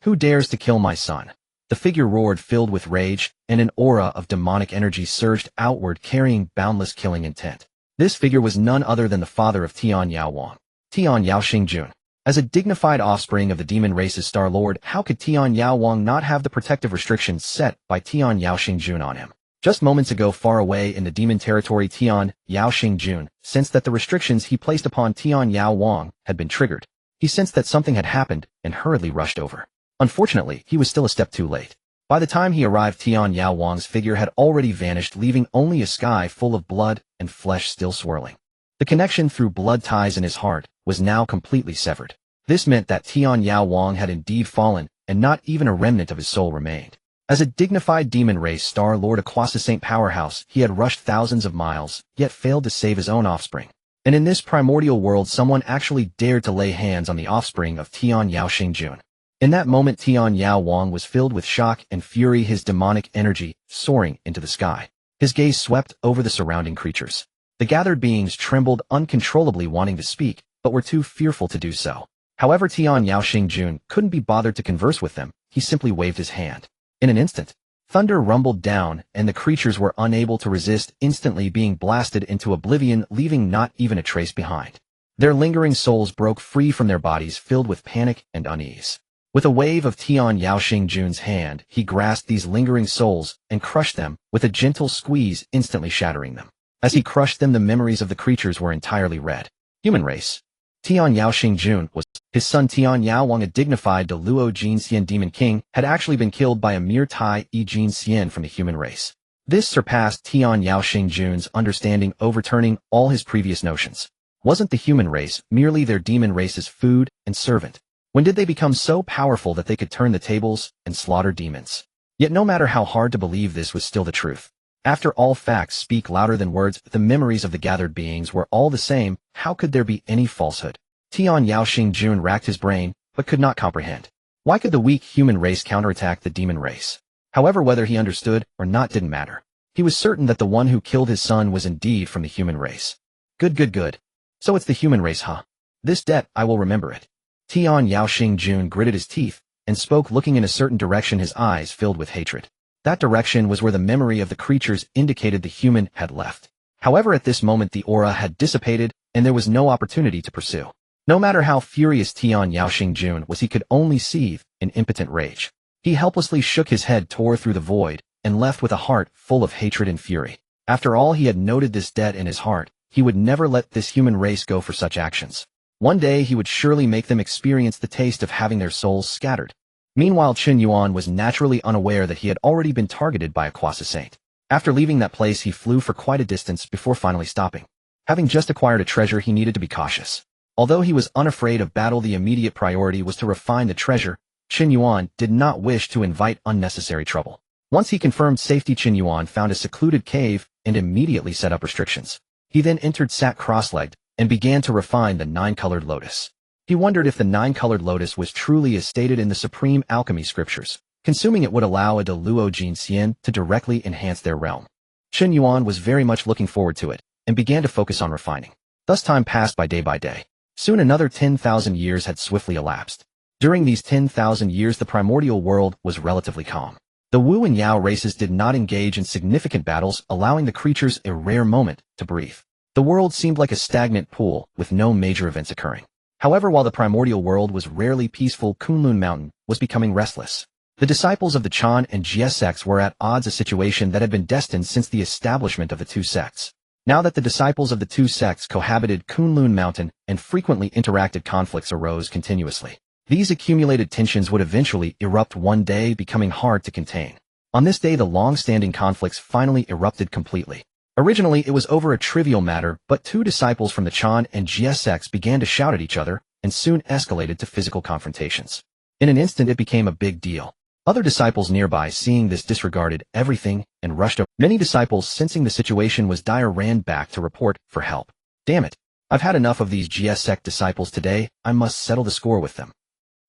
[SPEAKER 1] Who dares to kill my son? The figure roared, filled with rage, and an aura of demonic energy surged outward, carrying boundless killing intent. This figure was none other than the father of Tian Yuan, Tian Yuan. As a dignified offspring of the demon race's star lord, how could Tian Yuan not have the protective restrictions set by Tian Yuan on him? Just moments ago, far away in the demon territory, Tian Yuan sensed that the restrictions he placed upon Tian Yuan had been triggered. He sensed that something had happened and hurriedly rushed over. Unfortunately, he was still a step too late. By the time he arrived, Tian Yuan's figure had already vanished, leaving only a sky full of blood and flesh still swirling. The connection through blood ties in his heart was now completely severed. This meant that Tian Yuan had indeed fallen, and not even a remnant of his soul remained. As a dignified demon race star lord across the Saint Powerhouse, he had rushed thousands of miles, yet failed to save his own offspring. And in this primordial world, someone actually dared to lay hands on the offspring of Tian Yuan. In that moment, Tian Yuan was filled with shock and fury, his demonic energy soaring into the sky. His gaze swept over the surrounding creatures. The gathered beings trembled uncontrollably, wanting to speak, but were too fearful to do so. However, Tian Yuan couldn't be bothered to converse with them. He simply waved his hand. In an instant, thunder rumbled down, and the creatures were unable to resist, instantly being blasted into oblivion, leaving not even a trace behind. Their lingering souls broke free from their bodies, filled with panic and unease. With a wave of Tian Yuan's hand, he grasped these lingering souls and crushed them with a gentle squeeze, instantly shattering them. As he crushed them, the memories of the creatures were entirely red. Human race. Tian Yuan was his son. Tian Yuan, a dignified Luo Jinxian demon king, had actually been killed by a mere Tai Jinxian from the human race. This surpassed Tian Yuan's understanding, overturning all his previous notions. Wasn't the human race merely their demon race's food and servant? When did they become so powerful that they could turn the tables and slaughter demons? Yet no matter how hard to believe, this was still the truth. After all facts speak louder than words, the memories of the gathered beings were all the same. How could there be any falsehood? Tian Yuan racked his brain, but could not comprehend. Why could the weak human race counterattack the demon race? However, whether he understood or not didn't matter. He was certain that the one who killed his son was indeed from the human race. Good. So it's the human race, huh? This debt, I will remember it. Tian Yaoxing gritted his teeth and spoke, looking in a certain direction, his eyes filled with hatred. That direction was where the memory of the creatures indicated the human had left. However, at this moment the aura had dissipated and there was no opportunity to pursue. No matter how furious Tian Yaoxing was, he could only seethe in impotent rage. He helplessly shook his head, tore through the void, and left with a heart full of hatred and fury. After all, he had noted this debt in his heart. He would never let this human race go for such actions. One day he would surely make them experience the taste of having their souls scattered. Meanwhile, Chen Yuan was naturally unaware that he had already been targeted by a quasi saint. After leaving that place, he flew for quite a distance before finally stopping. Having just acquired a treasure, he needed to be cautious. Although he was unafraid of battle, the immediate priority was to refine the treasure. Chen Yuan did not wish to invite unnecessary trouble. Once he confirmed safety, Chen Yuan found a secluded cave and immediately set up restrictions. He then entered, sat cross-legged, and began to refine the 9-colored lotus. He wondered if the 9-colored lotus was truly as stated in the supreme alchemy scriptures. Consuming it would allow a Deluo Jin Xian to directly enhance their realm. Chen Yuan was very much looking forward to it, and began to focus on refining. Thus time passed by day. Soon another 10,000 years had swiftly elapsed. During these 10,000 years the primordial world was relatively calm. The Wu and Yao races did not engage in significant battles, allowing the creatures a rare moment to breathe. The world seemed like a stagnant pool, with no major events occurring. However, while the primordial world was rarely peaceful, Kunlun Mountain was becoming restless. The disciples of the Chan and Jiejiao sects were at odds, a situation that had been destined since the establishment of the two sects. Now that the disciples of the two sects cohabited Kunlun Mountain and frequently interacted, conflicts arose continuously. These accumulated tensions would eventually erupt one day, becoming hard to contain. On this day, the long-standing conflicts finally erupted completely. Originally, it was over a trivial matter, but two disciples from the Chan and Jiejiao sects began to shout at each other and soon escalated to physical confrontations. In an instant, it became a big deal. Other disciples nearby, seeing this, disregarded everything and rushed over. Many disciples, sensing the situation was dire, ran back to report for help. Damn it! I've had enough of these Jiejiao sect disciples today. I must settle the score with them.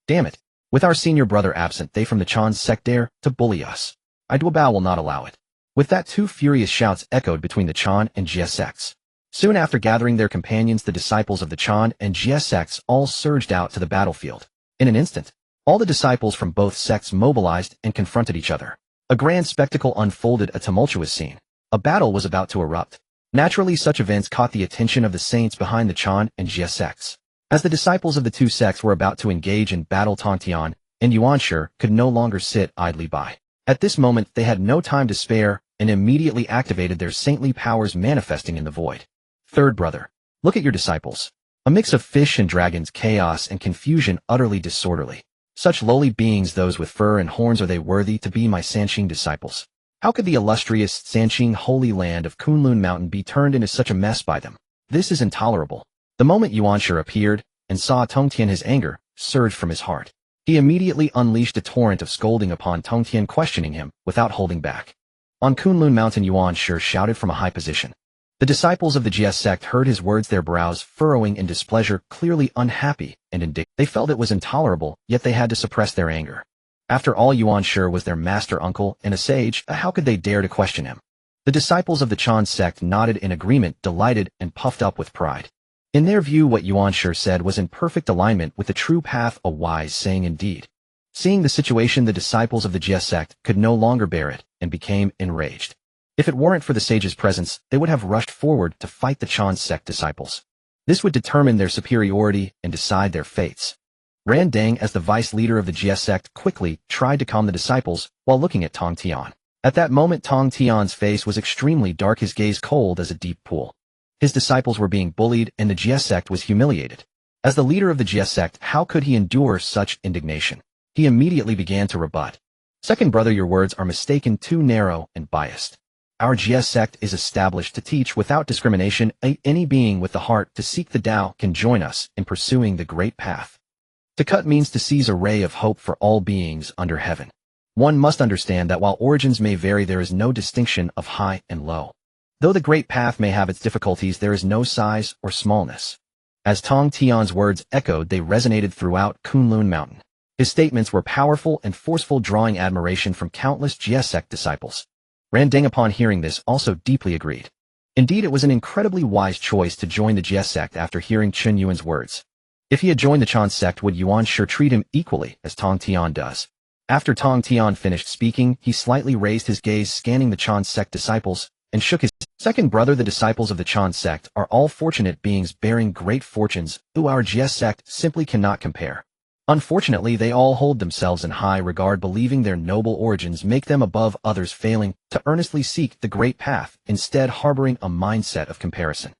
[SPEAKER 1] Damn it! With our senior brother absent, they from the Chan Sect dare to bully us. I Duobao will not allow it. With that, two furious shouts echoed between the Chan and Jiejiao sects. Soon after gathering their companions, the disciples of the Chan and Jiejiao sects all surged out to the battlefield. In an instant, all the disciples from both sects mobilized and confronted each other. A grand spectacle unfolded, a tumultuous scene. A battle was about to erupt. Naturally, such events caught the attention of the saints behind the Chan and Jiejiao sects. As the disciples of the two sects were about to engage in battle, Tongtian and Yuanshi could no longer sit idly by. At this moment, they had no time to spare and immediately activated their saintly powers, manifesting in the void. Third brother, look at your disciples. A mix of fish and dragons, chaos and confusion, utterly disorderly. Such lowly beings, those with fur and horns, are they worthy to be my Sanqing disciples? How could the illustrious Sanqing holy land of Kunlun Mountain be turned into such a mess by them? This is intolerable. The moment Yuanshi appeared and saw Tongtian, his anger surged from his heart. He immediately unleashed a torrent of scolding upon Tongtian, questioning him without holding back. On Kunlun Mountain, Yuanshi shouted from a high position. The disciples of the Jiejiao sect heard his words, their brows furrowing in displeasure, clearly unhappy and indignant. They felt it was intolerable, yet they had to suppress their anger. After all, Yuanshi was their master uncle and a sage. How could they dare to question him? The disciples of the Chan sect nodded in agreement, delighted and puffed up with pride. In their view, what Yuanshi said was in perfect alignment with the true path, a wise saying indeed. Seeing the situation, the disciples of the Jiejiao sect could no longer bear it and became enraged. If it weren't for the sage's presence, they would have rushed forward to fight the Chan Sect disciples. This would determine their superiority and decide their fates. Ran Deng, as the vice leader of the Jiejiao sect, quickly tried to calm the disciples while looking at Tongtian. At that moment, Tongtian's face was extremely dark, his gaze cold as a deep pool. His disciples were being bullied and the Jiejiao sect was humiliated. As the leader of the Jiejiao sect, how could he endure such indignation? He immediately began to rebut. Second brother, your words are mistaken, too narrow and biased. Our Jiejiao sect is established to teach without discrimination. Any being with the heart to seek the Tao can join us in pursuing the great path. To cut means to seize a ray of hope for all beings under heaven. One must understand that while origins may vary, there is no distinction of high and low. Though the great path may have its difficulties, there is no size or smallness. As Tongtian's words echoed, they resonated throughout Kunlun Mountain. His statements were powerful and forceful, drawing admiration from countless Jiejiao sect disciples. Ran Deng, upon hearing this, also deeply agreed. Indeed, it was an incredibly wise choice to join the Jiejiao Sect after hearing Chen Yuan's words. If he had joined the Chan Sect, would Yuan sure treat him equally as Tongtian does? After Tongtian finished speaking, he slightly raised his gaze, scanning the Chan Sect disciples, and shook his second brother. The disciples of the Chan Sect are all fortunate beings bearing great fortunes, who our Jiejiao Sect simply cannot compare. Unfortunately, they all hold themselves in high regard, believing their noble origins make them above others, failing to earnestly seek the great path, instead harboring a mindset of comparison.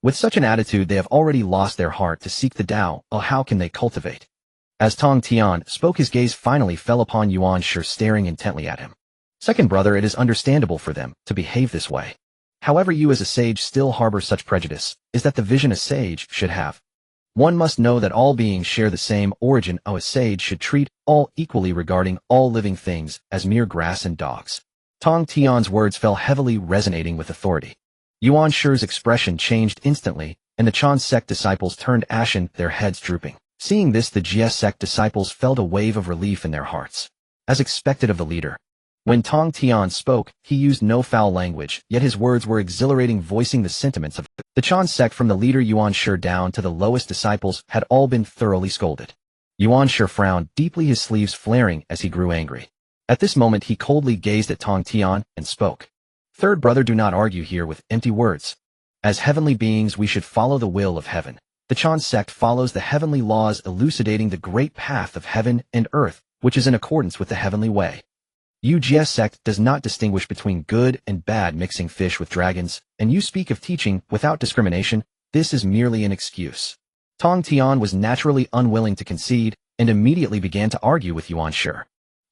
[SPEAKER 1] With such an attitude, they have already lost their heart to seek the Tao. Oh, how can they cultivate? As Tongtian spoke, his gaze finally fell upon Yuan Shi, staring intently at him. Second brother, it is understandable for them to behave this way. However, you as a sage still harbor such prejudice. Is that the vision a sage should have? One must know that all beings share the same origin. A sage should treat all equally, regarding all living things as mere grass and dogs. Tongtian's words fell heavily, resonating with authority. Yuan Shi's expression changed instantly, and the Chan Sect disciples turned ashen, their heads drooping. Seeing this, the Jiejiao Sect disciples felt a wave of relief in their hearts. As expected of the leader, when Tongtian spoke, he used no foul language, yet his words were exhilarating, voicing the sentiments of the Chan Sect. From the leader Yuan Shi down to the lowest disciples had all been thoroughly scolded. Yuan Shi frowned deeply, his sleeves flaring as he grew angry. At this moment, he coldly gazed at Tongtian and spoke. Third brother, do not argue here with empty words. As heavenly beings, we should follow the will of heaven. The Chan Sect follows the heavenly laws, elucidating the great path of heaven and earth, which is in accordance with the heavenly way. Jiejiao Sect does not distinguish between good and bad, mixing fish with dragons, and you speak of teaching without discrimination. This is merely an excuse. Tongtian was naturally unwilling to concede, and immediately began to argue with Yuan Shi.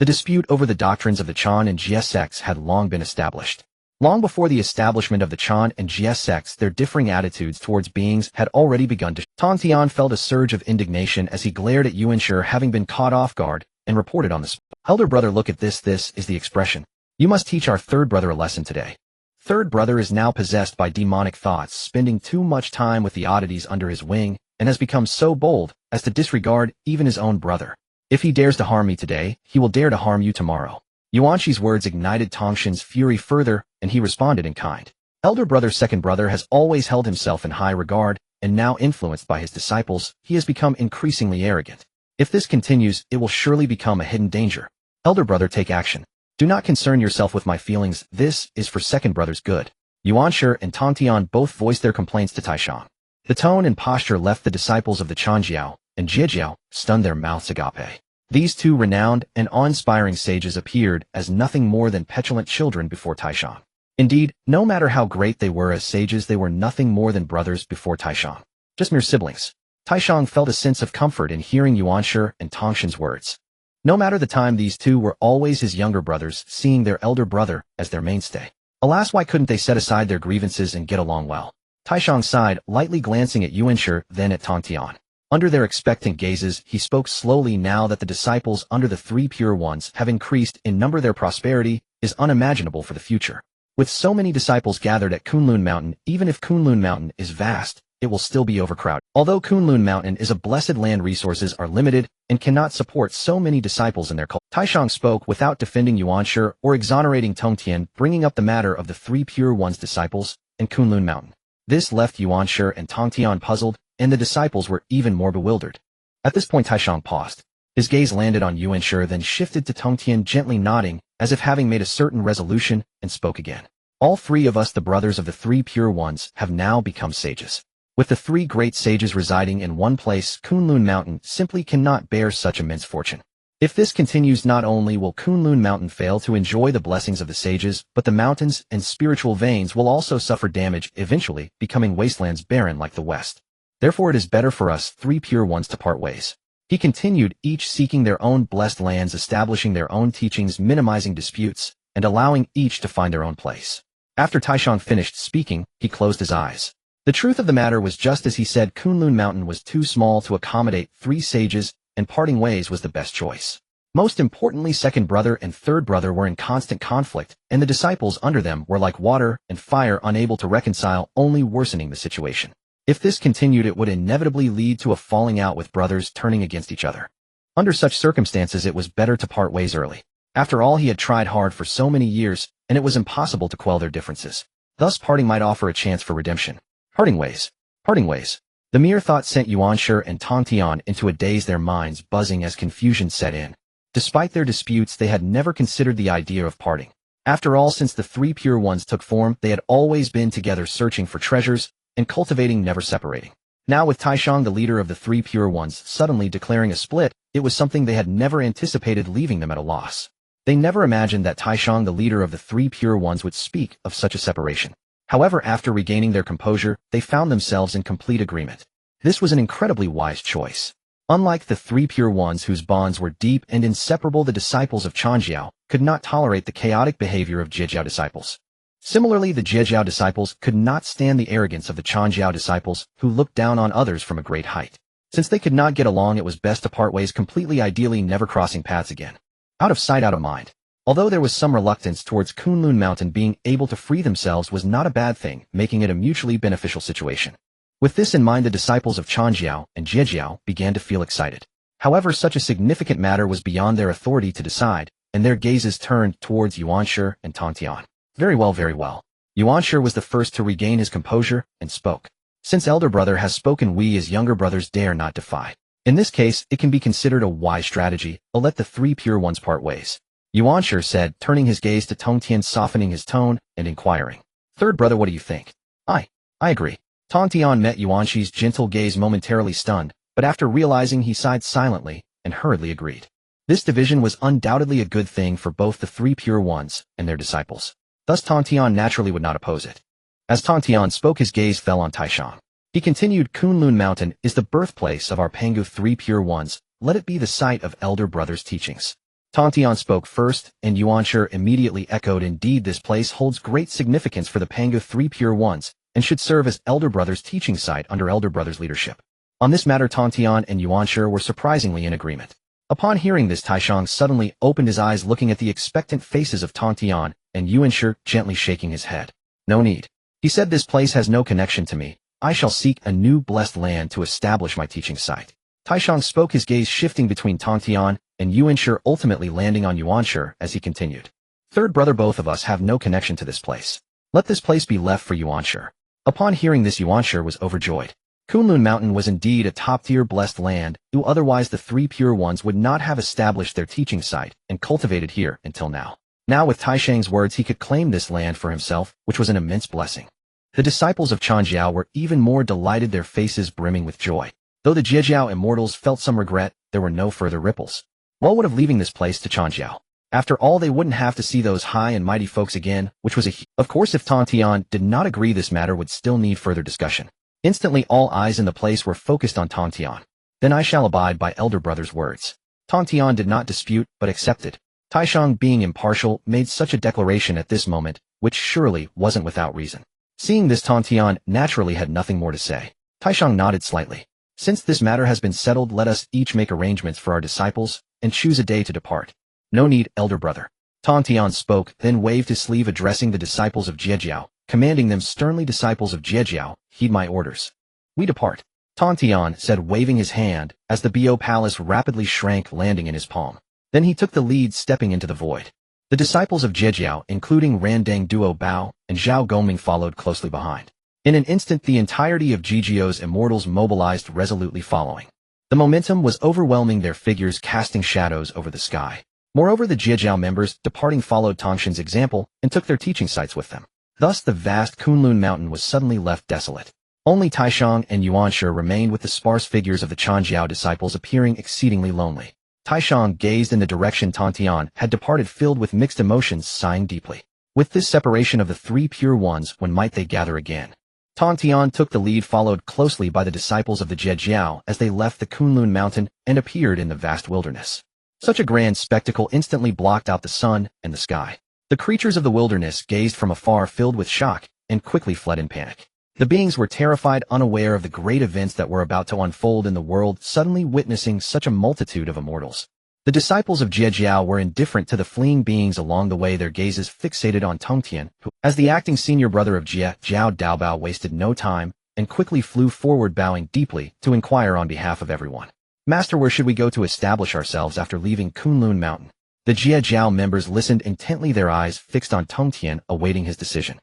[SPEAKER 1] The dispute over the doctrines of the Chan and Jiejiao sects had long been established. Long before the establishment of the Chan and Jiejiao sects, their differing attitudes towards beings had already begun to. Tongtian felt a surge of indignation as he glared at Yuan Shi, having been caught off guard, and reported on the spot. Elder brother, look at this. This is the expression. You must teach our third brother a lesson today. Third brother is now possessed by demonic thoughts, spending too much time with the oddities under his wing, and has become so bold as to disregard even his own brother. If he dares to harm me today, he will dare to harm you tomorrow. Yuan Shi's words ignited Tongtian's fury further, and he responded in kind. Elder brother, second brother has always held himself in high regard, and now influenced by his disciples, he has become increasingly arrogant. If this continues, it will surely become a hidden danger. Elder brother, take action. Do not concern yourself with my feelings. This is for second brother's good. Yuan Shi and Tongtian both voiced their complaints to Taishang. The tone and posture left the disciples of the Changjiao and Jiejiao stunned, their mouths agape. These two renowned and awe-inspiring sages appeared as nothing more than petulant children before Taishang. Indeed, no matter how great they were as sages, they were nothing more than brothers before Taishang. Just mere siblings. Taishang felt a sense of comfort in hearing Yuan Shi and Tongtian's words. No matter the time, these two were always his younger brothers, seeing their elder brother as their mainstay. Alas, why couldn't they set aside their grievances and get along well? Taishang sighed, lightly glancing at Yuan Shi, then at Tongtian. Under their expectant gazes, he spoke slowly. Now that the disciples under the three pure ones have increased in number, their prosperity is unimaginable for the future. With so many disciples gathered at Kunlun Mountain, even if Kunlun Mountain is vast, it will still be overcrowded. Although Kunlun Mountain is a blessed land, resources are limited and cannot support so many disciples in their cult. Taishang spoke without defending Yuan Shi or exonerating Tongtian, bringing up the matter of the three pure ones' disciples and Kunlun Mountain. This left Yuan Shi and Tongtian puzzled, and the disciples were even more bewildered. At this point, Taishang paused. His gaze landed on Yuan Shi, then shifted to Tongtian, gently nodding, as if having made a certain resolution, and spoke again. All three of us, the brothers of the three pure ones, have now become sages. With the three great sages residing in one place, Kunlun Mountain simply cannot bear such immense fortune. If this continues, not only will Kunlun Mountain fail to enjoy the blessings of the sages, but the mountains and spiritual veins will also suffer damage, eventually becoming wastelands barren like the West. Therefore it is better for us three pure ones to part ways. He continued, each seeking their own blessed lands, establishing their own teachings, minimizing disputes, and allowing each to find their own place. After Taishang finished speaking, he closed his eyes. The truth of the matter was just as he said. Kunlun Mountain was too small to accommodate three sages, and parting ways was the best choice. Most importantly, second brother and third brother were in constant conflict, and the disciples under them were like water and fire, unable to reconcile, only worsening the situation. If this continued, it would inevitably lead to a falling out, with brothers turning against each other. Under such circumstances, it was better to part ways early. After all, he had tried hard for so many years, and it was impossible to quell their differences. Thus parting might offer a chance for redemption. Parting ways. Parting ways. The mere thought sent Yuanshi and Tongtian into a daze, their minds buzzing as confusion set in. Despite their disputes, they had never considered the idea of parting. After all, since the three pure ones took form, they had always been together, searching for treasures and cultivating, never separating. Now with Taishang, the leader of the three pure ones, suddenly declaring a split, it was something they had never anticipated, leaving them at a loss. They never imagined that Taishang, the leader of the three pure ones, would speak of such a separation. However, after regaining their composure, they found themselves in complete agreement. This was an incredibly wise choice. Unlike the three pure ones whose bonds were deep and inseparable, the disciples of Changjiao could not tolerate the chaotic behavior of Jiejiao disciples. Similarly, the Jiejiao disciples could not stand the arrogance of the Changjiao disciples, who looked down on others from a great height. Since they could not get along, it was best to part ways completely, ideally never crossing paths again. Out of sight, out of mind. Although there was some reluctance towards Kunlun Mountain, being able to free themselves was not a bad thing, making it a mutually beneficial situation. With this in mind, the disciples of Changjiao and Jiejiao began to feel excited. However, such a significant matter was beyond their authority to decide, and their gazes turned towards Yuanshi and Tongtian. Very well, very well. Yuanshi was the first to regain his composure and spoke. Since elder brother has spoken, we as younger brothers dare not defy. In this case, it can be considered a wise strategy. I'll let the three pure ones part ways. Yuanshi said, turning his gaze to Tongtian, softening his tone and inquiring. Third brother, what do you think? I agree. Tongtian met Yuanshi's gentle gaze, momentarily stunned, but after realizing, he sighed silently and hurriedly agreed. This division was undoubtedly a good thing for both the three pure ones and their disciples. Thus Tongtian naturally would not oppose it. As Tongtian spoke, his gaze fell on Taishang. He continued, Kunlun Mountain is the birthplace of our Pangu three pure ones. Let it be the site of elder brother's teachings. Tongtian spoke first, and Yuanshi immediately echoed, indeed, this place holds great significance for the Pangu three pure ones, and should serve as elder brother's teaching site under elder brother's leadership. On this matter, Tongtian and Yuanshi were surprisingly in agreement. Upon hearing this, Taishang suddenly opened his eyes, looking at the expectant faces of Tongtian and Yuanshi, gently shaking his head. No need. He said, this place has no connection to me. I shall seek a new blessed land to establish my teaching site. Taishang spoke, his gaze shifting between Tongtian and Yuanshi, ultimately landing on Yuanshi as he continued. Third brother, both of us have no connection to this place. Let this place be left for Yuanshi. Upon hearing this, Yuanshi was overjoyed. Kunlun Mountain was indeed a top-tier blessed land, who otherwise the three pure ones would not have established their teaching site and cultivated here until now. Now with Taishang's words, he could claim this land for himself, which was an immense blessing. The disciples of Changjiao were even more delighted, their faces brimming with joy. Though the Jiejiao immortals felt some regret, there were no further ripples. What would of leaving this place to Changjiao? After all, they wouldn't have to see those high and mighty folks again, which was of course, if Tongtian did not agree, this matter would still need further discussion. Instantly, all eyes in the place were focused on Tongtian. Then I shall abide by elder brother's words. Tongtian did not dispute, but accepted. Taishang, being impartial, made such a declaration at this moment, which surely wasn't without reason. Seeing this, Tongtian naturally had nothing more to say. Taishang nodded slightly. Since this matter has been settled, let us each make arrangements for our disciples and choose a day to depart. No need, elder brother. Tongtian spoke, then waved his sleeve, addressing the disciples of Jiejiao, commanding them sternly, disciples of Jiejiao, heed my orders. We depart. Tongtian said, waving his hand, as the Bo Palace rapidly shrank, landing in his palm. Then he took the lead, stepping into the void. The disciples of Jiejiao, including Randang Duo Bao and Zhao Gongming, followed closely behind. In an instant, the entirety of Jiejiao's immortals mobilized, resolutely following. The momentum was overwhelming, their figures casting shadows over the sky. Moreover, the Jiejiao members, departing, followed Tongtian's example and took their teaching sites with them. Thus, the vast Kunlun Mountain was suddenly left desolate. Only Taishang and Yuanshi remained, with the sparse figures of the Changjiao disciples appearing exceedingly lonely. Taishang gazed in the direction Tongtian had departed, filled with mixed emotions, sighing deeply. With this separation of the three pure ones, when might they gather again? Tongtian took the lead, followed closely by the disciples of the Jiejiao as they left the Kunlun Mountain and appeared in the vast wilderness. Such a grand spectacle instantly blocked out the sun and the sky. The creatures of the wilderness gazed from afar, filled with shock, and quickly fled in panic. The beings were terrified, unaware of the great events that were about to unfold in the world, suddenly witnessing such a multitude of immortals. The disciples of Jiejiao were indifferent to the fleeing beings along the way, their gazes fixated on Tongtian, who, as the acting senior brother of Jiejiao Daobao, wasted no time and quickly flew forward, bowing deeply to inquire on behalf of everyone. Master, where should we go to establish ourselves after leaving Kunlun Mountain? The Jiejiao members listened intently, their eyes fixed on Tongtian, awaiting his decision.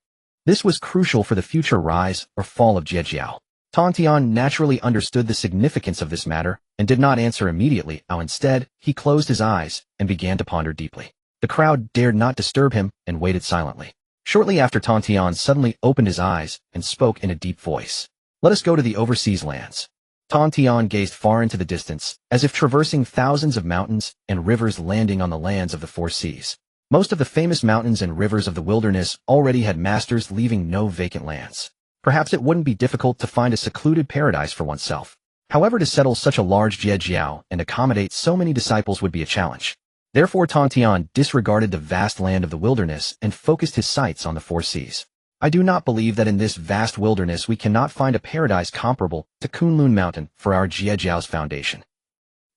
[SPEAKER 1] This was crucial for the future rise or fall of Jiejiao. Tongtian naturally understood the significance of this matter and did not answer immediately. Instead, he closed his eyes and began to ponder deeply. The crowd dared not disturb him and waited silently. Shortly after, Tongtian suddenly opened his eyes and spoke in a deep voice. "Let us go to the overseas lands." Tongtian gazed far into the distance, as if traversing thousands of mountains and rivers, landing on the lands of the four seas. Most of the famous mountains and rivers of the wilderness already had masters, leaving no vacant lands. Perhaps it wouldn't be difficult to find a secluded paradise for oneself. However, to settle such a large Jiejiao and accommodate so many disciples would be a challenge. Therefore, Tongtian disregarded the vast land of the wilderness and focused his sights on the four seas. I do not believe that in this vast wilderness we cannot find a paradise comparable to Kunlun Mountain for our Jiejiao's foundation.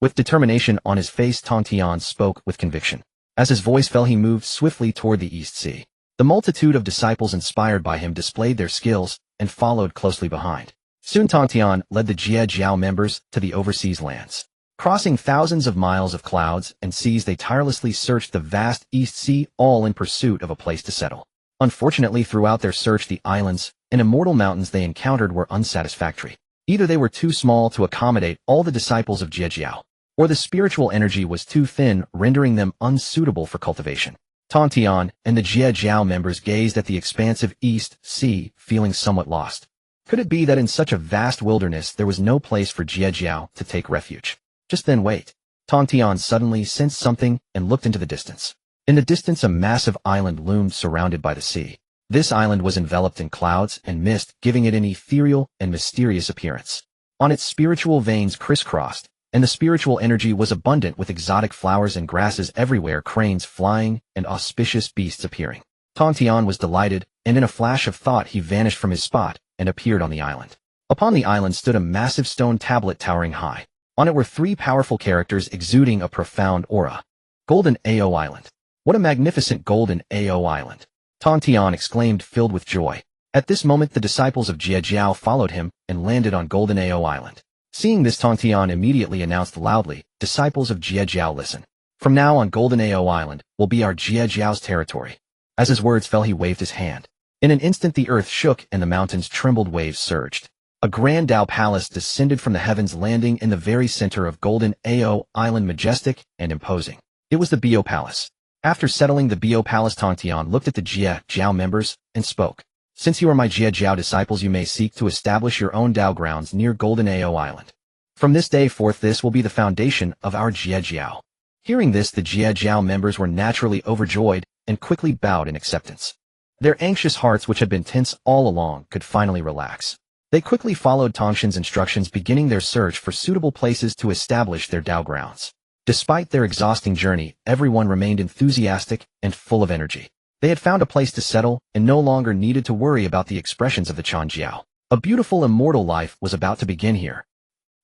[SPEAKER 1] With determination on his face, Tongtian spoke with conviction. As his voice fell, he moved swiftly toward the East Sea. The multitude of disciples inspired by him displayed their skills and followed closely behind. Soon Tongtian led the Jiejiao members to the overseas lands. Crossing thousands of miles of clouds and seas, they tirelessly searched the vast East Sea, all in pursuit of a place to settle. Unfortunately, throughout their search, the islands and immortal mountains they encountered were unsatisfactory. Either they were too small to accommodate all the disciples of Jiejiao, or the spiritual energy was too thin, rendering them unsuitable for cultivation. Tongtian and the Jiejiao members gazed at the expansive East Sea, feeling somewhat lost. Could it be that in such a vast wilderness there was no place for Jiejiao to take refuge? Just then, wait. Tongtian suddenly sensed something and looked into the distance. In the distance, a massive island loomed, surrounded by the sea. This island was enveloped in clouds and mist, giving it an ethereal and mysterious appearance. On its spiritual veins crisscrossed, and the spiritual energy was abundant, with exotic flowers and grasses everywhere, cranes flying, and auspicious beasts appearing. Tongtian was delighted, and in a flash of thought he vanished from his spot and appeared on the island. Upon the island stood a massive stone tablet towering high. On it were three powerful characters exuding a profound aura. Golden Ao Island. What a magnificent Golden Ao Island! Tongtian exclaimed, filled with joy. At this moment, the disciples of Jiejiao followed him and landed on Golden Ao Island. Seeing this, Tongtian immediately announced loudly, "Disciples of Jiejiao, listen. From now on, Golden Ao Island will be our Jiejiao's territory." As his words fell, he waved his hand. In an instant, the earth shook and the mountains trembled, waves surged. A grand Dao palace descended from the heavens, landing in the very center of Golden Ao Island, majestic and imposing. It was the Bio Palace. After settling the Bio Palace, Tongtian looked at the Jiejiao members and spoke. "Since you are my Jiejiao disciples, you may seek to establish your own Dao grounds near Golden Ao Island. From this day forth, this will be the foundation of our Jiejiao." Hearing this, the Jiejiao members were naturally overjoyed and quickly bowed in acceptance. Their anxious hearts, which had been tense all along, could finally relax. They quickly followed Tongtian's instructions, beginning their search for suitable places to establish their Dao grounds. Despite their exhausting journey, everyone remained enthusiastic and full of energy. They had found a place to settle and no longer needed to worry about the expressions of the Chanjiao. A beautiful immortal life was about to begin here.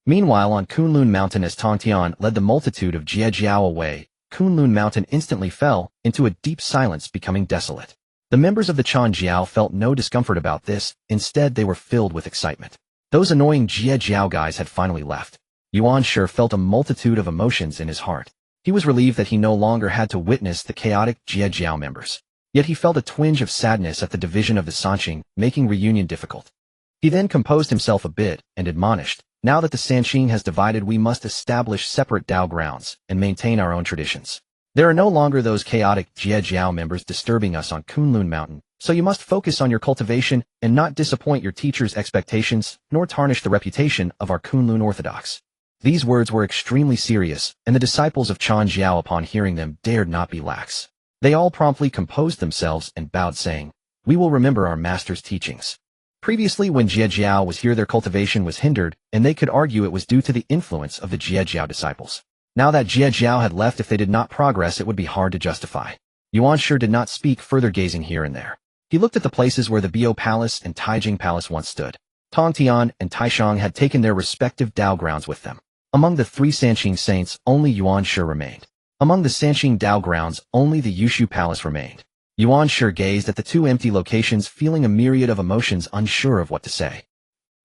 [SPEAKER 1] Meanwhile, on Kunlun Mountain, as Tongtian led the multitude of Jiejiao away, Kunlun Mountain instantly fell into a deep silence, becoming desolate. The members of the Chanjiao felt no discomfort about this. Instead, they were filled with excitement. Those annoying Jiejiao guys had finally left. Yuan sure felt a multitude of emotions in his heart. He was relieved that he no longer had to witness the chaotic Jiejiao members. Yet he felt a twinge of sadness at the division of the Sanqing, making reunion difficult. He then composed himself a bit and admonished, "Now that the Sanqing has divided, we must establish separate Dao grounds and maintain our own traditions. There are no longer those chaotic Jiejiao members disturbing us on Kunlun Mountain, so you must focus on your cultivation and not disappoint your teachers' expectations, nor tarnish the reputation of our Kunlun Orthodox." These words were extremely serious, and the disciples of Chanjiao, upon hearing them, dared not be lax. They all promptly composed themselves and bowed, saying, "We will remember our master's teachings." Previously, when Jiejiao was here, their cultivation was hindered, and they could argue it was due to the influence of the Jiejiao disciples. Now that Jiejiao had left, if they did not progress, it would be hard to justify. Yuan sure did not speak further, gazing here and there. He looked at the places where the Bio Palace and Taijing Palace once stood. Tongtian and Taishang had taken their respective Dao grounds with them. Among the three Sanqing saints, only Yuan Shi remained. Among the Sanqing Dao grounds, only the Yushu Palace remained. Yuan Shi gazed at the two empty locations, feeling a myriad of emotions, unsure of what to say.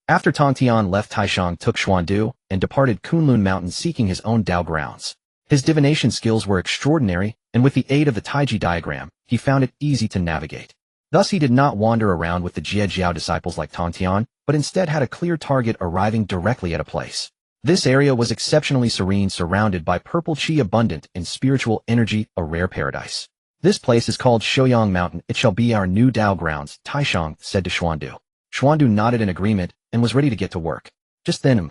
[SPEAKER 1] After Tongtian left, Taishang took Xuandu and departed Kunlun Mountain, seeking his own Dao grounds. His divination skills were extraordinary, and with the aid of the Taiji diagram, he found it easy to navigate. Thus he did not wander around with the Jiejiao disciples like Tongtian, but instead had a clear target arriving directly at a place. This area was exceptionally serene, surrounded by purple qi abundant in spiritual energy, a rare paradise. This place is called Shouyang Mountain. It shall be our new Dao grounds, Taishang said to Xuandu. Xuandu nodded in agreement and was ready to get to work. Just then,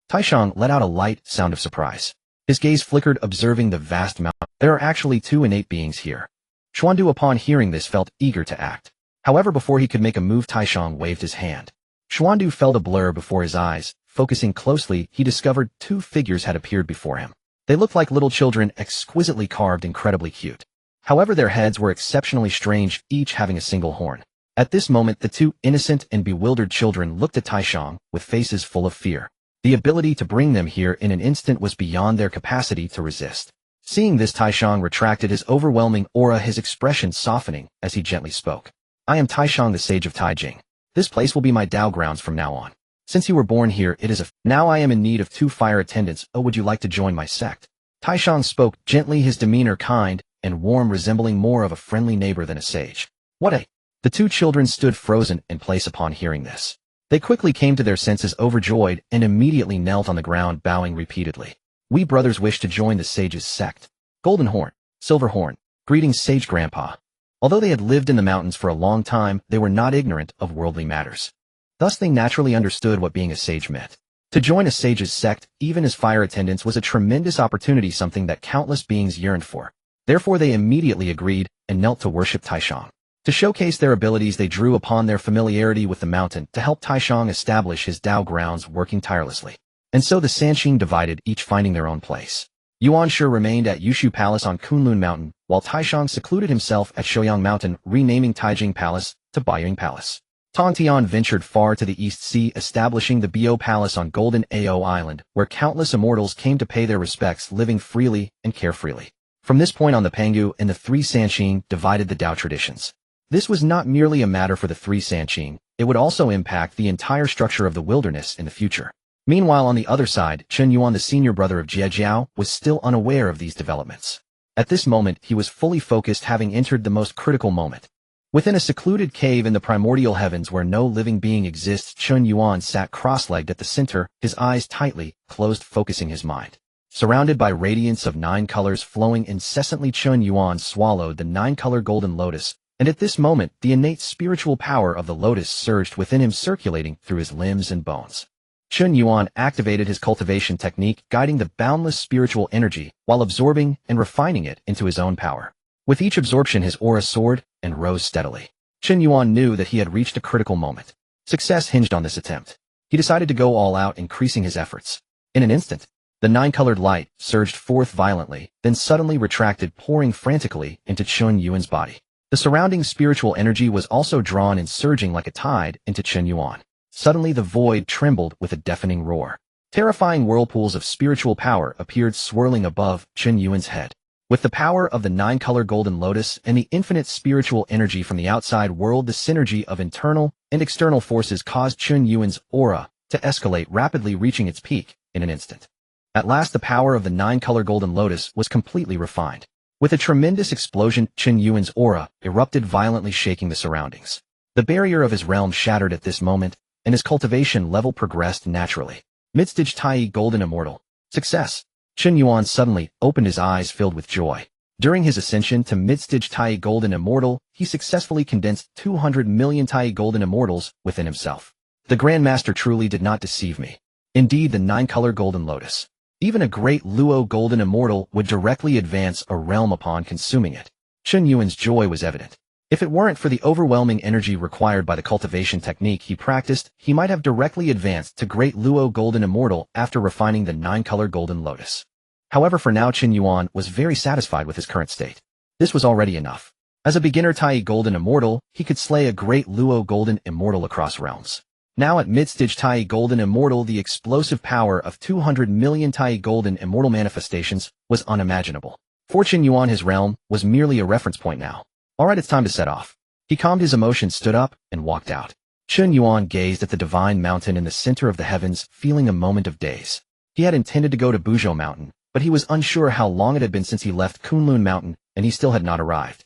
[SPEAKER 1] Taishang let out a light sound of surprise. His gaze flickered, observing the vast mountain. There are actually two innate beings here. Xuandu upon hearing this felt eager to act. However, before he could make a move, Taishang waved his hand. Xuandu felt a blur before his eyes. Focusing closely, he discovered two figures had appeared before him. They looked like little children, exquisitely carved, incredibly cute. However, their heads were exceptionally strange, each having a single horn. At this moment, the two innocent and bewildered children looked at Taishang with faces full of fear. The ability to bring them here in an instant was beyond their capacity to resist. Seeing this, Taishang retracted his overwhelming aura, his expression softening as he gently spoke. I am Taishang, the sage of Taijing. This place will be my Dao grounds from now on. Since you were born here, it is now I am in need of 2 fire attendants. Oh, would you like to join my sect? Taishang spoke gently, his demeanor kind and warm, resembling more of a friendly neighbor than a sage. The 2 children stood frozen in place upon hearing this. They quickly came to their senses, overjoyed, and immediately knelt on the ground, bowing repeatedly. We brothers wish to join the sage's sect. Golden Horn, Silver Horn, greetings, sage grandpa. Although they had lived in the mountains for a long time, they were not ignorant of worldly matters. Thus they naturally understood what being a sage meant. To join a sage's sect, even as fire attendants, was a tremendous opportunity, something that countless beings yearned for. Therefore they immediately agreed and knelt to worship Taishang. To showcase their abilities, they drew upon their familiarity with the mountain to help Taishang establish his Dao grounds, working tirelessly. And so the Sanqing divided, each finding their own place. Yuan Shi remained at Yushu Palace on Kunlun Mountain, while Taishang secluded himself at Shouyang Mountain, renaming Taijing Palace to Baiying Palace. Tongtian ventured far to the East Sea, establishing the Bio Palace on Golden Ao Island, where countless immortals came to pay their respects, living freely and carefreely. From this point on, the Pangu and the 3 Sanqing divided the Dao traditions. This was not merely a matter for the 3 Sanqing, it would also impact the entire structure of the wilderness in the future. Meanwhile, on the other side, Chen Yuan, the senior brother of Jiejiao, was still unaware of these developments. At this moment, he was fully focused, having entered the most critical moment. Within a secluded cave in the primordial heavens where no living being exists, Chen Yuan sat cross-legged at the center, his eyes tightly closed, focusing his mind. Surrounded by radiance of 9 colors flowing incessantly, Chen Yuan swallowed the 9-color golden lotus, and at this moment, the innate spiritual power of the lotus surged within him, circulating through his limbs and bones. Chen Yuan activated his cultivation technique, guiding the boundless spiritual energy while absorbing and refining it into his own power. With each absorption, his aura soared and rose steadily. Chen Yuan knew that he had reached a critical moment. Success hinged on this attempt. He decided to go all out, increasing his efforts. In an instant, the 9-colored light surged forth violently, then suddenly retracted, pouring frantically into Chen Yuan's body. The surrounding spiritual energy was also drawn and surging like a tide into Chen Yuan. Suddenly the void trembled with a deafening roar. Terrifying whirlpools of spiritual power appeared, swirling above Chen Yuan's head. With the power of the 9-color golden lotus and the infinite spiritual energy from the outside world, the synergy of internal and external forces caused Chen Yuan's aura to escalate rapidly, reaching its peak in an instant. At last, the power of the 9-color golden lotus was completely refined. With a tremendous explosion, Chen Yuan's aura erupted violently, shaking the surroundings. The barrier of his realm shattered at this moment, and his cultivation level progressed naturally. Midstage Tai Golden Immortal. Success! Chen Yuan suddenly opened his eyes, filled with joy. During his ascension to Midstage Tai Golden Immortal, he successfully condensed 200 million Tai Golden Immortals within himself. The Grandmaster truly did not deceive me. Indeed, the 9-color Golden Lotus. Even a great Luo Golden Immortal would directly advance a realm upon consuming it. Chen Yuan's joy was evident. If it weren't for the overwhelming energy required by the cultivation technique he practiced, he might have directly advanced to Great Luo Golden Immortal after refining the 9-color Golden Lotus. However, for now, Chen Yuan was very satisfied with his current state. This was already enough. As a beginner Tai Golden Immortal, he could slay a Great Luo Golden Immortal across realms. Now at Midstage Tai Golden Immortal, the explosive power of 200 million Tai Golden Immortal manifestations was unimaginable. For Chen Yuan, his realm was merely a reference point now. Alright, it's time to set off. He calmed his emotions, stood up, and walked out. Chen Yuan gazed at the divine mountain in the center of the heavens, feeling a moment of daze. He had intended to go to Buzhou Mountain, but he was unsure how long it had been since he left Kunlun Mountain, and he still had not arrived.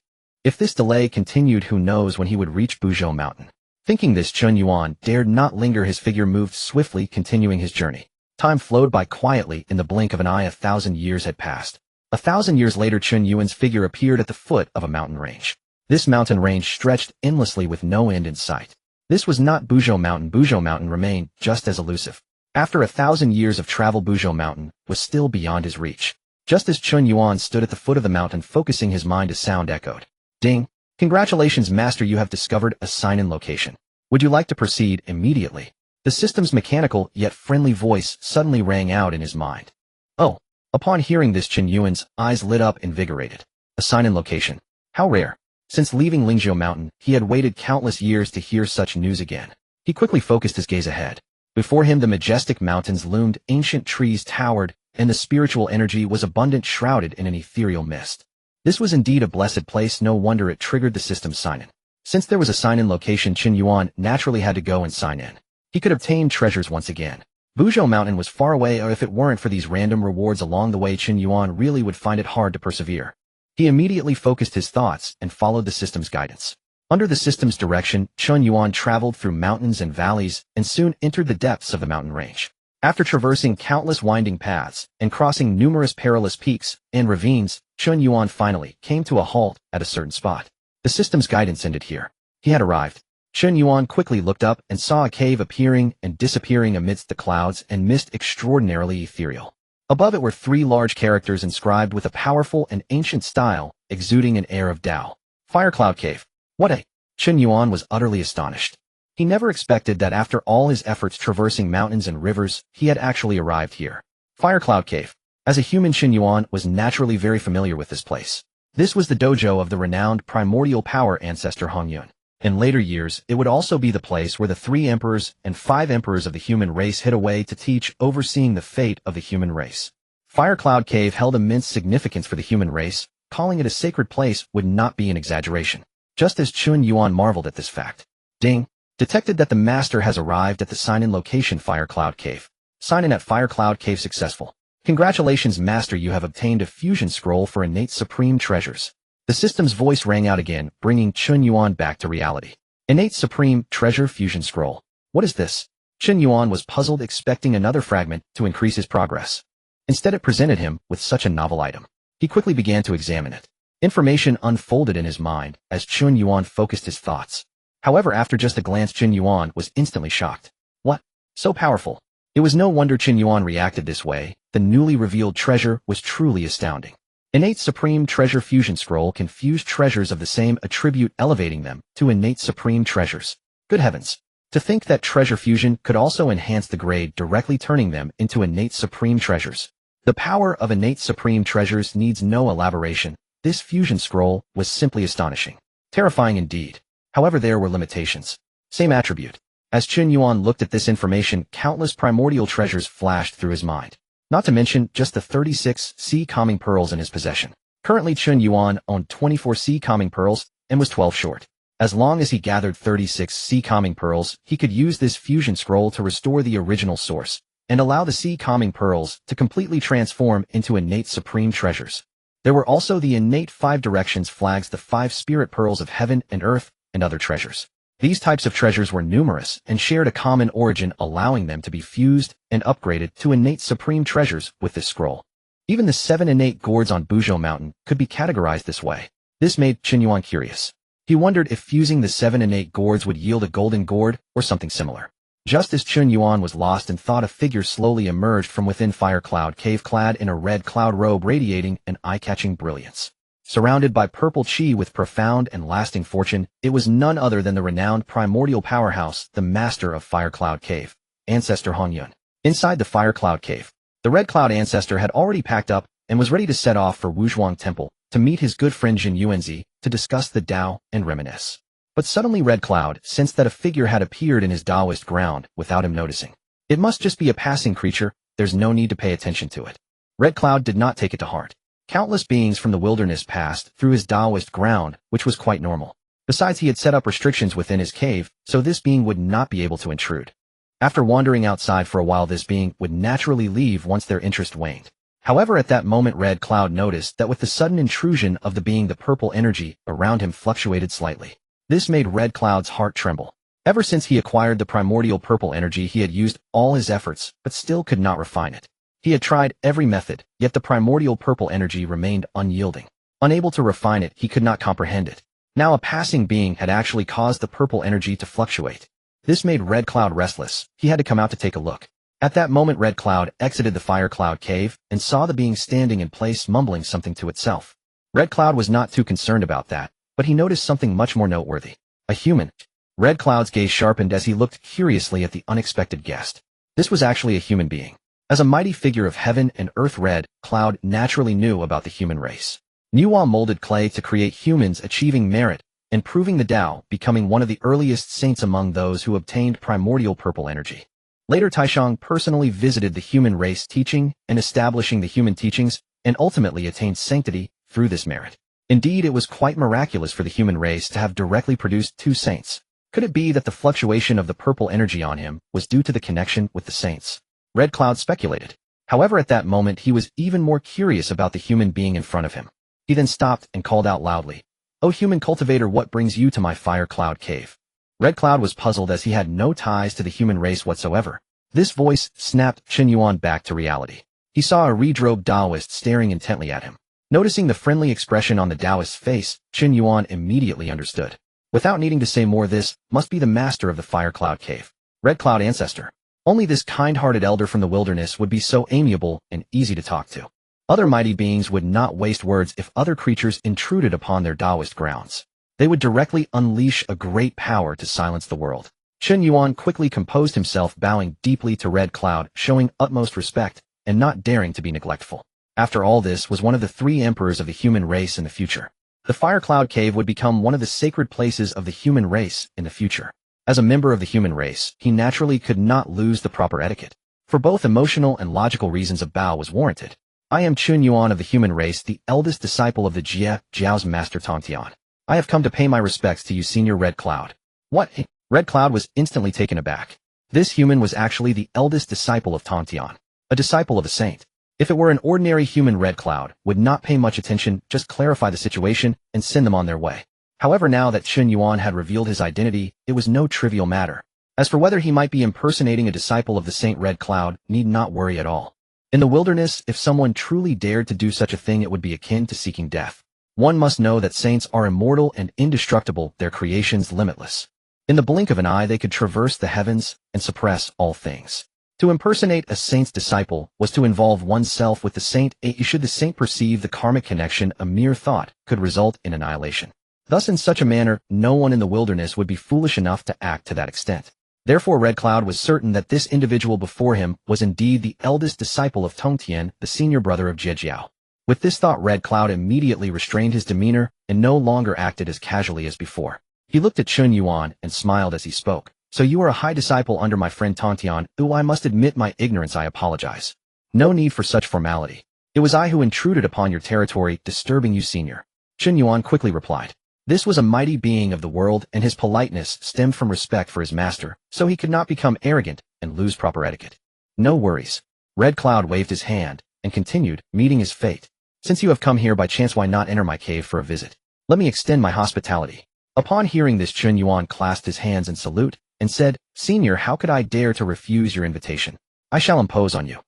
[SPEAKER 1] If this delay continued, who knows when he would reach Buzhou Mountain. Thinking this, Chen Yuan dared not linger. His figure moved swiftly, continuing his journey. Time flowed by quietly. In the blink of an eye, 1,000 years had passed. 1,000 years later, Chen Yuan's figure appeared at the foot of a mountain range. This mountain range stretched endlessly with no end in sight. This was not Buzhou Mountain. Buzhou Mountain remained just as elusive. After 1,000 years of travel, Buzhou Mountain was still beyond his reach. Just as Chen Yuan stood at the foot of the mountain, focusing his mind, a sound echoed. Ding! Congratulations, Master, you have discovered a sign-in location. Would you like to proceed immediately? The system's mechanical yet friendly voice suddenly rang out in his mind. Oh! Upon hearing this, Chen Yuan's eyes lit up, invigorated. A sign-in location. How rare. Since leaving Lingzhou Mountain, he had waited countless years to hear such news again. He quickly focused his gaze ahead. Before him, the majestic mountains loomed, ancient trees towered, and the spiritual energy was abundant, shrouded in an ethereal mist. This was indeed a blessed place. No wonder it triggered the system's sign-in. Since there was a sign-in location, Chen Yuan naturally had to go and sign in. He could obtain treasures once again. Buzhou Mountain was far away, or if it weren't for these random rewards along the way, Chen Yuan really would find it hard to persevere. He immediately focused his thoughts and followed the system's guidance. Under the system's direction, Chen Yuan traveled through mountains and valleys and soon entered the depths of the mountain range. After traversing countless winding paths and crossing numerous perilous peaks and ravines, Chen Yuan finally came to a halt at a certain spot. The system's guidance ended here. He had arrived. Chen Yuan quickly looked up and saw a cave appearing and disappearing amidst the clouds and mist, extraordinarily ethereal. Above it were 3 large characters inscribed with a powerful and ancient style, exuding an air of Tao. Firecloud Cave. What a... Chen Yuan was utterly astonished. He never expected that after all his efforts traversing mountains and rivers, he had actually arrived here. Firecloud Cave. As a human, Chen Yuan was naturally very familiar with this place. This was the dojo of the renowned primordial power ancestor Hongjun. In later years, it would also be the place where the 3 emperors and 5 emperors of the human race hid away to teach, overseeing the fate of the human race. Firecloud Cave held immense significance for the human race. Calling it a sacred place would not be an exaggeration. Just as Chen Yuan marveled at this fact. Ding! Detected that the master has arrived at the sign-in location, Firecloud Cave. Sign-in at Firecloud Cave successful. Congratulations, Master, you have obtained a fusion scroll for innate supreme treasures. The system's voice rang out again, bringing Chen Yuan back to reality. Innate supreme treasure fusion scroll. What is this? Chen Yuan was puzzled, expecting another fragment to increase his progress. Instead, it presented him with such a novel item. He quickly began to examine it. Information unfolded in his mind as Chen Yuan focused his thoughts. However, after just a glance, Chen Yuan was instantly shocked. What? So powerful. It was no wonder Chen Yuan reacted this way. The newly revealed treasure was truly astounding. Innate Supreme Treasure Fusion Scroll can fuse treasures of the same attribute, elevating them to innate supreme treasures. Good heavens. To think that treasure fusion could also enhance the grade, directly turning them into innate supreme treasures. The power of innate supreme treasures needs no elaboration. This fusion scroll was simply astonishing. Terrifying indeed. However, there were limitations. Same attribute. As Chen Yuan looked at this information, countless primordial treasures flashed through his mind. Not to mention just the 36 sea calming pearls in his possession. Currently, Chen Yuan owned 24 sea calming pearls and was 12 short. As long as he gathered 36 sea calming pearls, he could use this fusion scroll to restore the original source and allow the sea calming pearls to completely transform into innate supreme treasures. There were also the innate 5 directions flags, the 5 spirit pearls of heaven and earth, and other treasures. These types of treasures were numerous and shared a common origin, allowing them to be fused and upgraded to innate supreme treasures with this scroll. Even the 7 innate gourds on Buzhou Mountain could be categorized this way. This made Chen Yuan curious. He wondered if fusing the 7 innate gourds would yield a golden gourd or something similar. Just as Chen Yuan was lost in thought, a figure slowly emerged from within Firecloud Cave, clad in a red cloud robe radiating an eye-catching brilliance. Surrounded by purple chi with profound and lasting fortune, it was none other than the renowned primordial powerhouse, the master of Firecloud Cave, Ancestor Hongjun. Inside the Firecloud Cave, the Red Cloud Ancestor had already packed up and was ready to set off for Wuzhuang Temple to meet his good friend Jin Yuanzi to discuss the Tao and reminisce. But suddenly Red Cloud sensed that a figure had appeared in his Taoist ground without him noticing. It must just be a passing creature, there's no need to pay attention to it. Red Cloud did not take it to heart. Countless beings from the wilderness passed through his Taoist ground, which was quite normal. Besides, he had set up restrictions within his cave, so this being would not be able to intrude. After wandering outside for a while, this being would naturally leave once their interest waned. However, at that moment Red Cloud noticed that with the sudden intrusion of the being, the purple energy around him fluctuated slightly. This made Red Cloud's heart tremble. Ever since he acquired the primordial purple energy, he had used all his efforts, but still could not refine it. He had tried every method, yet the primordial purple energy remained unyielding. Unable to refine it, he could not comprehend it. Now a passing being had actually caused the purple energy to fluctuate. This made Red Cloud restless. He had to come out to take a look. At that moment Red Cloud exited the Fire Cloud cave and saw the being standing in place mumbling something to itself. Red Cloud was not too concerned about that, but he noticed something much more noteworthy. A human. Red Cloud's gaze sharpened as he looked curiously at the unexpected guest. This was actually a human being. As a mighty figure of heaven and earth, Red Cloud naturally knew about the human race. Yuan molded clay to create humans, achieving merit and proving the Tao, becoming one of the earliest saints among those who obtained primordial purple energy. Later Taishang personally visited the human race, teaching and establishing the human teachings, and ultimately attained sanctity through this merit. Indeed, it was quite miraculous for the human race to have directly produced two saints. Could it be that the fluctuation of the purple energy on him was due to the connection with the saints? Red Cloud speculated. However, at that moment he was even more curious about the human being in front of him. He then stopped and called out loudly, "O human cultivator, what brings you to my Fire Cloud cave?" Red Cloud was puzzled as he had no ties to the human race whatsoever. This voice snapped Chen Yuan back to reality. He saw a red-robed Taoist staring intently at him. Noticing the friendly expression on the Taoist's face, Chen Yuan immediately understood. Without needing to say more, this must be the master of the Fire Cloud cave. Red Cloud ancestor. Only this kind-hearted elder from the wilderness would be so amiable and easy to talk to. Other mighty beings would not waste words if other creatures intruded upon their Taoist grounds. They would directly unleash a great power to silence the world. Chen Yuan quickly composed himself, bowing deeply to Red Cloud, showing utmost respect and not daring to be neglectful. After all, this was one of the three emperors of the human race in the future. The Fire Cloud cave would become one of the sacred places of the human race in the future. As a member of the human race, he naturally could not lose the proper etiquette. For both emotional and logical reasons, a bow was warranted. "I am Chen Yuan of the human race, the eldest disciple of the Jiejiao's master Tongtian. I have come to pay my respects to you, Senior Red Cloud." "What?" Red Cloud was instantly taken aback. This human was actually the eldest disciple of Tongtian, a disciple of a saint. If it were an ordinary human, Red Cloud would not pay much attention, just clarify the situation and send them on their way. However, now that Chen Yuan had revealed his identity, it was no trivial matter. As for whether he might be impersonating a disciple of the saint, Red Cloud need not worry at all. In the wilderness, if someone truly dared to do such a thing, it would be akin to seeking death. One must know that saints are immortal and indestructible, their creations limitless. In the blink of an eye they could traverse the heavens and suppress all things. To impersonate a saint's disciple was to involve oneself with the saint. Should the saint perceive the karmic connection, a mere thought could result in annihilation. Thus, in such a manner, no one in the wilderness would be foolish enough to act to that extent. Therefore, Red Cloud was certain that this individual before him was indeed the eldest disciple of Tongtian, the senior brother of Jiejiao. With this thought, Red Cloud immediately restrained his demeanor and no longer acted as casually as before. He looked at Chen Yuan and smiled as he spoke. "So you are a high disciple under my friend Tongtian. Though I must admit my ignorance, I apologize. No need for such formality. It was I who intruded upon your territory, disturbing you, senior." Chen Yuan quickly replied. This was a mighty being of the world, and his politeness stemmed from respect for his master, so he could not become arrogant and lose proper etiquette. "No worries." Red Cloud waved his hand and continued, meeting his fate. "Since you have come here by chance, why not enter my cave for a visit? Let me extend my hospitality." Upon hearing this, Chen Yuan clasped his hands in salute and said, "Senior, how could I dare to refuse your invitation? I shall impose on you.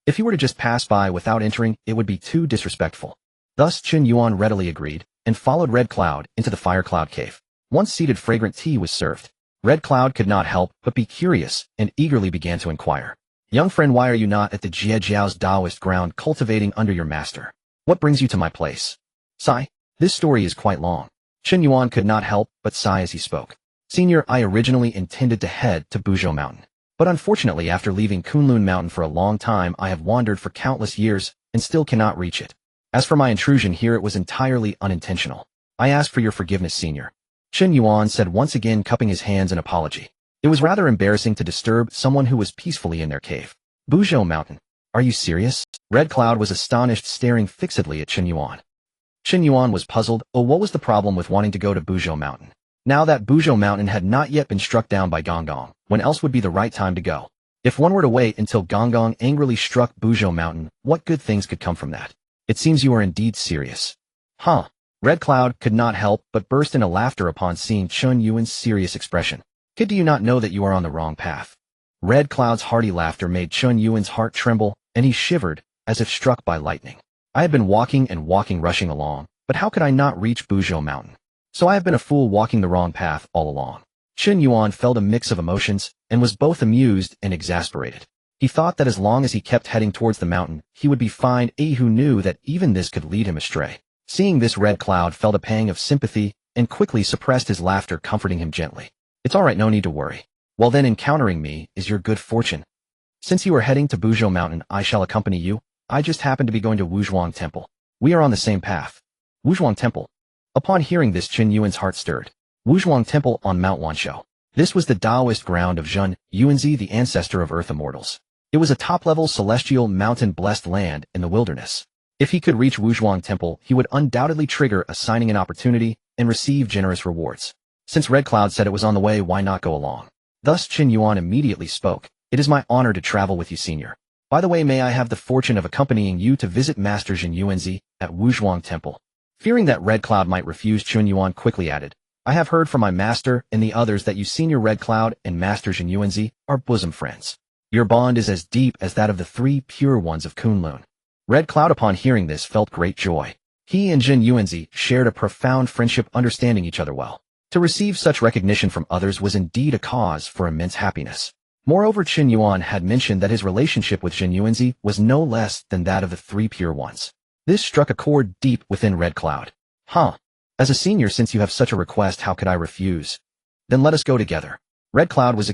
[SPEAKER 1] If you were to just pass by without entering, it would be too disrespectful." Thus Chen Yuan readily agreed and followed Red Cloud into the Fire Cloud cave. Once seated, fragrant tea was served. Red Cloud could not help but be curious and eagerly began to inquire. "Young friend, why are you not at the Jiejiao's Taoist ground cultivating under your master? What brings you to my place?" "Sigh. This story is quite long." Chen Yuan could not help but sigh as he spoke. "Senior, I originally intended to head to Buzhou Mountain. But unfortunately, after leaving Kunlun Mountain for a long time, I have wandered for countless years and still cannot reach it. As for my intrusion here, it was entirely unintentional. I ask for your forgiveness, Senior." Chen Yuan said, once again cupping his hands in apology. It was rather embarrassing to disturb someone who was peacefully in their cave. "Buzhou Mountain? Are you serious?" Red Cloud was astonished, staring fixedly at Chen Yuan. Chen Yuan was puzzled. What was the problem with wanting to go to Buzhou Mountain? Now that Buzhou Mountain had not yet been struck down by Gong Gong, when else would be the right time to go? If one were to wait until Gonggong angrily struck Buzhou Mountain, what good things could come from that? It seems you are indeed serious. Huh. Red Cloud could not help but burst into laughter upon seeing Chen Yuan's serious expression. Kid, do you not know that you are on the wrong path? Red Cloud's hearty laughter made Chen Yuan's heart tremble, and he shivered, as if struck by lightning. I had been walking and walking rushing along, but how could I not reach Buzhou Mountain? So I have been a fool walking the wrong path all along. Chen Yuan felt a mix of emotions, and was both amused and exasperated. He thought that as long as he kept heading towards the mountain, he would be fine. Who knew that even this could lead him astray. Seeing this, Red Cloud felt a pang of sympathy, and quickly suppressed his laughter, comforting him gently. It's alright, no need to worry. Well then, encountering me is your good fortune. Since you are heading to Buzhou Mountain, I shall accompany you. I just happen to be going to Wuzhuang Temple. We are on the same path. Wuzhuang Temple. Upon hearing this, Chen Yuan's heart stirred. Wuzhuang Temple on Mount Wanshou. This was the Taoist ground of Zhen Yuanzi, the ancestor of Earth Immortals. It was a top-level celestial mountain-blessed land in the wilderness. If he could reach Wuzhuang Temple, he would undoubtedly trigger a signing an opportunity and receive generous rewards. Since Red Cloud said it was on the way, why not go along? Thus Chen Yuan immediately spoke. It is my honor to travel with you, senior. By the way, may I have the fortune of accompanying you to visit Master Zhen Yuanzi at Wuzhuang Temple? Fearing that Red Cloud might refuse, Chen Yuan quickly added, I have heard from my master and the others that you, Senior Red Cloud and Master Zhen Yuanzi, are bosom friends. Your bond is as deep as that of the three pure ones of Kunlun. Red Cloud, upon hearing this, felt great joy. He and Zhen Yuanzi shared a profound friendship, understanding each other well. To receive such recognition from others was indeed a cause for immense happiness. Moreover, Chen Yuan had mentioned that his relationship with Zhen Yuanzi was no less than that of the three pure ones. This struck a chord deep within Red Cloud. Huh. As a senior, since you have such a request, how could I refuse? Then let us go together. Red Cloud was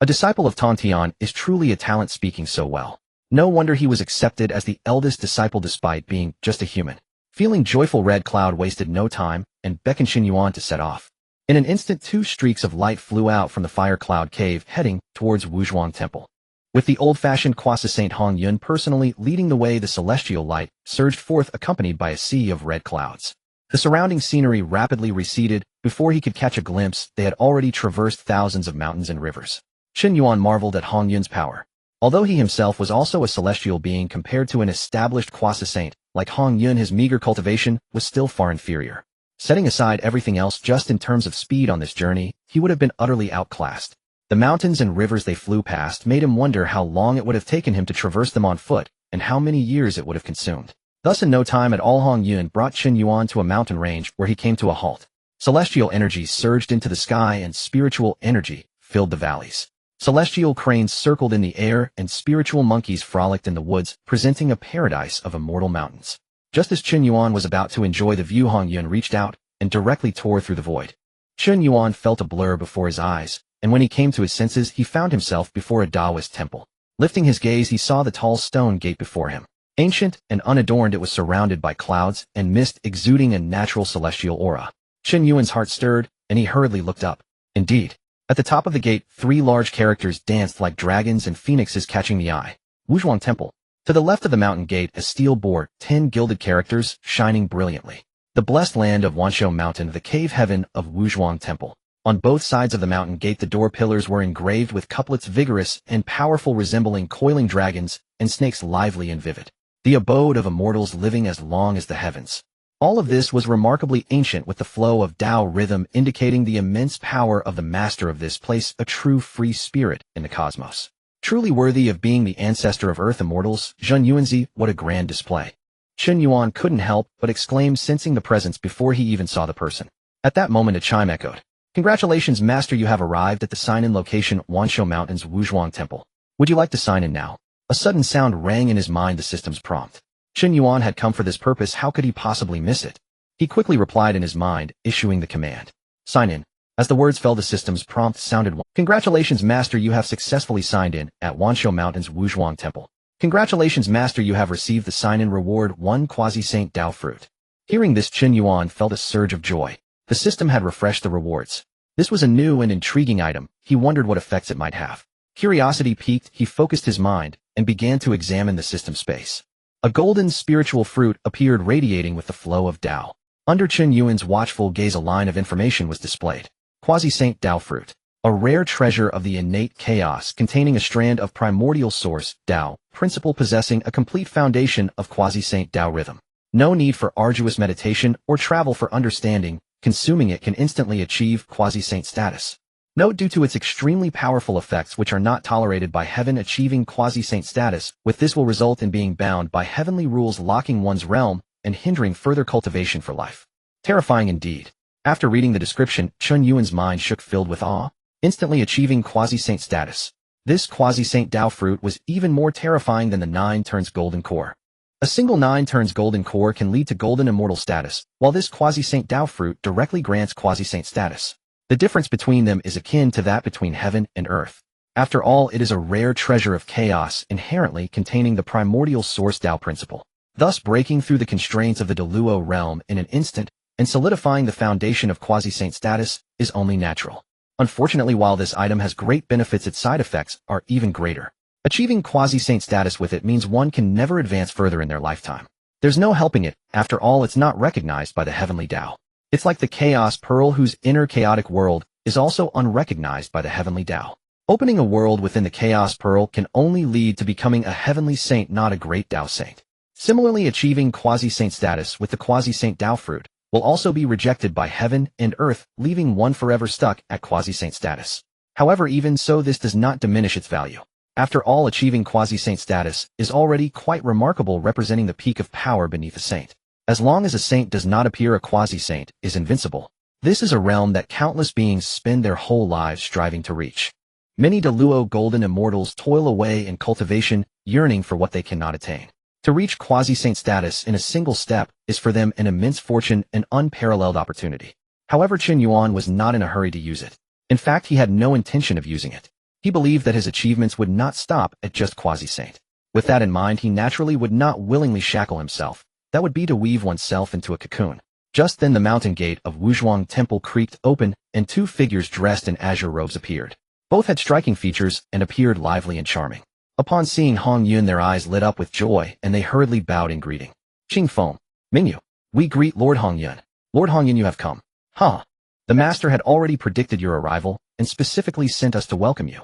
[SPEAKER 1] a disciple of Tongtian is truly a talent, speaking so well. No wonder he was accepted as the eldest disciple despite being just a human. Feeling joyful, Red Cloud wasted no time and beckoned Chen Yuan to set off. In an instant, two streaks of light flew out from the Fire Cloud Cave, heading towards Wuzhuang Temple. With the old-fashioned Quasi Saint Hongjun personally leading the way, the celestial light surged forth, accompanied by a sea of red clouds. The surrounding scenery rapidly receded. Before he could catch a glimpse, they had already traversed thousands of mountains and rivers. Chen Yuan marveled at Hongjun's power. Although he himself was also a celestial being, compared to an established Quasi Saint like Hongjun, his meager cultivation was still far inferior. Setting aside everything else, just in terms of speed on this journey, he would have been utterly outclassed. The mountains and rivers they flew past made him wonder how long it would have taken him to traverse them on foot, and how many years it would have consumed. Thus, in no time at all, Hongjun brought Chen Yuan to a mountain range where he came to a halt. Celestial energy surged into the sky, and spiritual energy filled the valleys. Celestial cranes circled in the air, and spiritual monkeys frolicked in the woods, presenting a paradise of immortal mountains. Just as Chen Yuan was about to enjoy the view, Hongjun reached out and directly tore through the void. Chen Yuan felt a blur before his eyes, and when he came to his senses, he found himself before a Taoist temple. Lifting his gaze, he saw the tall stone gate before him. Ancient and unadorned, it was surrounded by clouds and mist, exuding a natural celestial aura. Chen Yuan's heart stirred, and he hurriedly looked up. Indeed, at the top of the gate, three large characters danced like dragons and phoenixes, catching the eye. Wuzhuang Temple. To the left of the mountain gate, a steel bore, 10 gilded characters, shining brilliantly. The blessed land of Wanshou Mountain, the cave heaven of Wuzhuang Temple. On both sides of the mountain gate, the door pillars were engraved with couplets vigorous and powerful, resembling coiling dragons and snakes, lively and vivid. The abode of immortals living as long as the heavens. All of this was remarkably ancient, with the flow of Tao rhythm indicating the immense power of the master of this place, a true free spirit in the cosmos. Truly worthy of being the ancestor of Earth Immortals, Zhen Yuanzi, what a grand display. Chen Yuan couldn't help but exclaim, sensing the presence before he even saw the person. At that moment, a chime echoed. Congratulations, Master, you have arrived at the sign-in location, Wanshou Mountain's Wuzhuang Temple. Would you like to sign in now? A sudden sound rang in his mind, the system's prompt. Chen Yuan had come for this purpose, how could he possibly miss it? He quickly replied in his mind, issuing the command. Sign in. As the words fell, the system's prompt sounded. Congratulations, Master, you have successfully signed in at Wanshou Mountain's Wuzhuang Temple. Congratulations, Master, you have received the sign-in reward, 1 Quasi-Saint Tao Fruit. Hearing this, Chen Yuan felt a surge of joy. The system had refreshed the rewards. This was a new and intriguing item. He wondered what effects it might have. Curiosity piqued, he focused his mind and began to examine the system space. A golden spiritual fruit appeared, radiating with the flow of Tao. Under Chen Yuan's watchful gaze, a line of information was displayed. Quasi-Saint Tao Fruit. a rare treasure of the innate chaos containing a strand of primordial source, Tao, principle possessing a complete foundation of quasi-saint Tao rhythm. No need for arduous meditation or travel for understanding, consuming it can instantly achieve quasi-saint status. Note due to its extremely powerful effects which are not tolerated by heaven, achieving quasi-saint status with this will result in being bound by heavenly rules, locking one's realm and hindering further cultivation for life. Terrifying indeed. After reading the description, Chen Yuan's mind shook, filled with awe, instantly achieving quasi-saint status. This quasi-saint Tao fruit was even more terrifying than the 9 turns golden core. A single 9 turns golden core can lead to golden immortal status, while this quasi-saint Tao fruit directly grants quasi-saint status. The difference between them is akin to that between heaven and earth. After all, it is a rare treasure of chaos inherently containing the primordial source Tao principle, thus breaking through the constraints of the Deluo realm in an instant and solidifying the foundation of quasi-saint status is only natural. Unfortunately, while this item has great benefits, its side effects are even greater. Achieving quasi-saint status with it means one can never advance further in their lifetime. There's no helping it, after all it's not recognized by the heavenly Tao. It's like the chaos pearl whose inner chaotic world is also unrecognized by the heavenly Tao. Opening a world within the chaos pearl can only lead to becoming a heavenly saint, not a great Tao saint. Similarly, achieving quasi-saint status with the quasi-saint Tao fruit will also be rejected by heaven and earth, leaving one forever stuck at quasi-saint status. However, even so, this does not diminish its value. After all, achieving quasi-saint status is already quite remarkable, representing the peak of power beneath a saint. As long as a saint does not appear, a quasi-saint is invincible. This is a realm that countless beings spend their whole lives striving to reach. Many Deluo golden immortals toil away in cultivation, yearning for what they cannot attain. To reach quasi-saint status in a single step is for them an immense fortune and unparalleled opportunity. However, Chen Yuan was not in a hurry to use it. In fact, he had no intention of using it. He believed that his achievements would not stop at just quasi-saint. With that in mind, he naturally would not willingly shackle himself. That would be to weave oneself into a cocoon. Just then the mountain gate of Wuzhuang Temple creaked open, and 2 figures dressed in azure robes appeared. Both had striking features and appeared lively and charming. Upon seeing Hongjun, their eyes lit up with joy, and they hurriedly bowed in greeting. Qingfeng, Mingyu, we greet Lord Hongjun. Lord Hongjun, you have come. Huh. The master had already predicted your arrival, and specifically sent us to welcome you.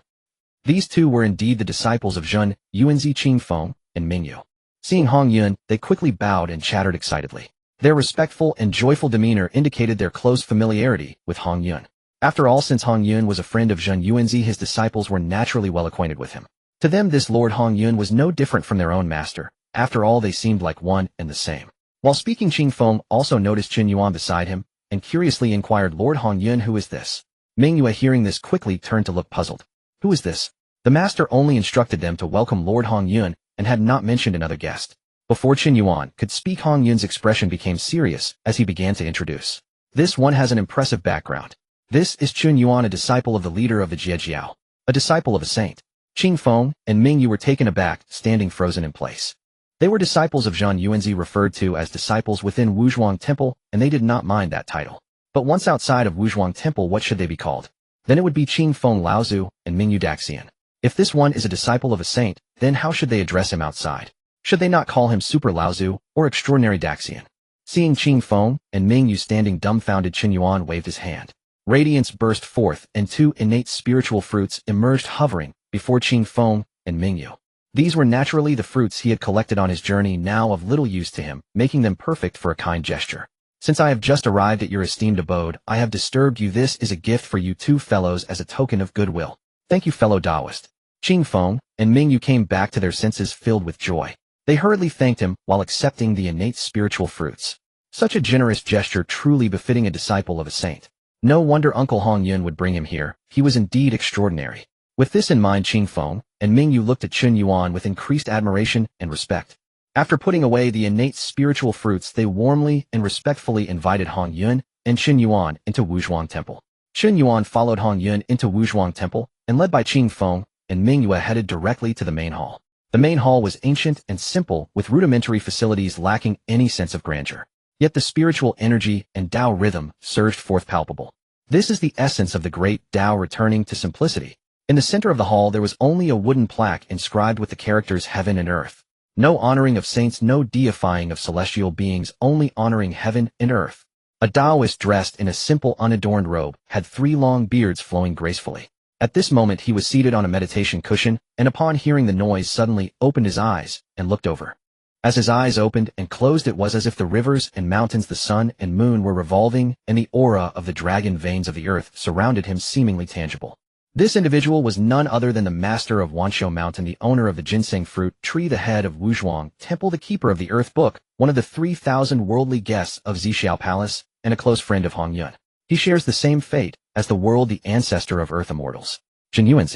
[SPEAKER 1] These 2 were indeed the disciples of Zhen, Yuanzi, Qingfeng, and Mingyu. Seeing Hongjun, they quickly bowed and chattered excitedly. Their respectful and joyful demeanor indicated their close familiarity with Hongjun. After all, since Hongjun was a friend of Zhen Yuanzi, his disciples were naturally well acquainted with him. To them, this Lord Hongjun was no different from their own master. After all, they seemed like one and the same. While speaking, Qingfeng also noticed Chen Yuan beside him, and curiously inquired, Lord Hongjun, who is this? Mingyu, hearing this, quickly turned to look puzzled. Who is this? The master only instructed them to welcome Lord Hongjun and had not mentioned another guest. Before Chen Yuan could speak, Hongyun's expression became serious as he began to introduce. This one has an impressive background. This is Chen Yuan, a disciple of the leader of the Jiejiao, a disciple of a saint. Qingfeng and Mingyu were taken aback, standing frozen in place. They were disciples of Zhen Yuanzi, referred to as disciples within Wuzhuang Temple, and they did not mind that title. But once outside of Wuzhuang Temple, what should they be called? Then it would be Qingfeng Laozu and Mingyu Daxian. If this one is a disciple of a saint, then how should they address him outside? Should they not call him Super Laozu or Extraordinary Daxian? Seeing Qingfeng and Mingyu standing dumbfounded, Chen Yuan waved his hand. Radiance burst forth, and 2 innate spiritual fruits emerged, hovering before Qingfeng and Mingyu. These were naturally the fruits he had collected on his journey, now of little use to him, making them perfect for a kind gesture. Since I have just arrived at your esteemed abode, I have disturbed you. This is a gift for you 2 fellows as a token of goodwill. Thank you, fellow Taoist. Qingfeng and Mingyu came back to their senses, filled with joy. They hurriedly thanked him while accepting the innate spiritual fruits. Such a generous gesture, truly befitting a disciple of a saint. No wonder Uncle Hongjun would bring him here. He was indeed extraordinary. With this in mind, Qingfeng and Mingyu looked at Chen Yuan with increased admiration and respect. After putting away the innate spiritual fruits, they warmly and respectfully invited Hongjun and Chen Yuan into Wuzhuang Temple. Chen Yuan followed Hongjun into Wuzhuang Temple, and led by Qingfeng and Mingyu headed directly to the main hall. The main hall was ancient and simple, with rudimentary facilities lacking any sense of grandeur. Yet the spiritual energy and Tao rhythm surged forth palpable. This is the essence of the great Tao, returning to simplicity. In the center of the hall there was only a wooden plaque inscribed with the characters heaven and earth. No honoring of saints, no deifying of celestial beings, only honoring heaven and earth. A Taoist dressed in a simple unadorned robe had 3 long beards flowing gracefully. At this moment he was seated on a meditation cushion, and upon hearing the noise suddenly opened his eyes and looked over. As his eyes opened and closed, it was as if the rivers and mountains, the sun and moon were revolving, and the aura of the dragon veins of the earth surrounded him, seemingly tangible. This individual was none other than the master of Wanshou Mountain, the owner of the ginseng fruit tree, the head of Wuzhuang Temple, the keeper of the Earth Book, one of the 3,000 worldly guests of Xixiao Palace, and a close friend of Hongjun. He shares the same fate as the world, the ancestor of Earth immortals. Chen Yuan.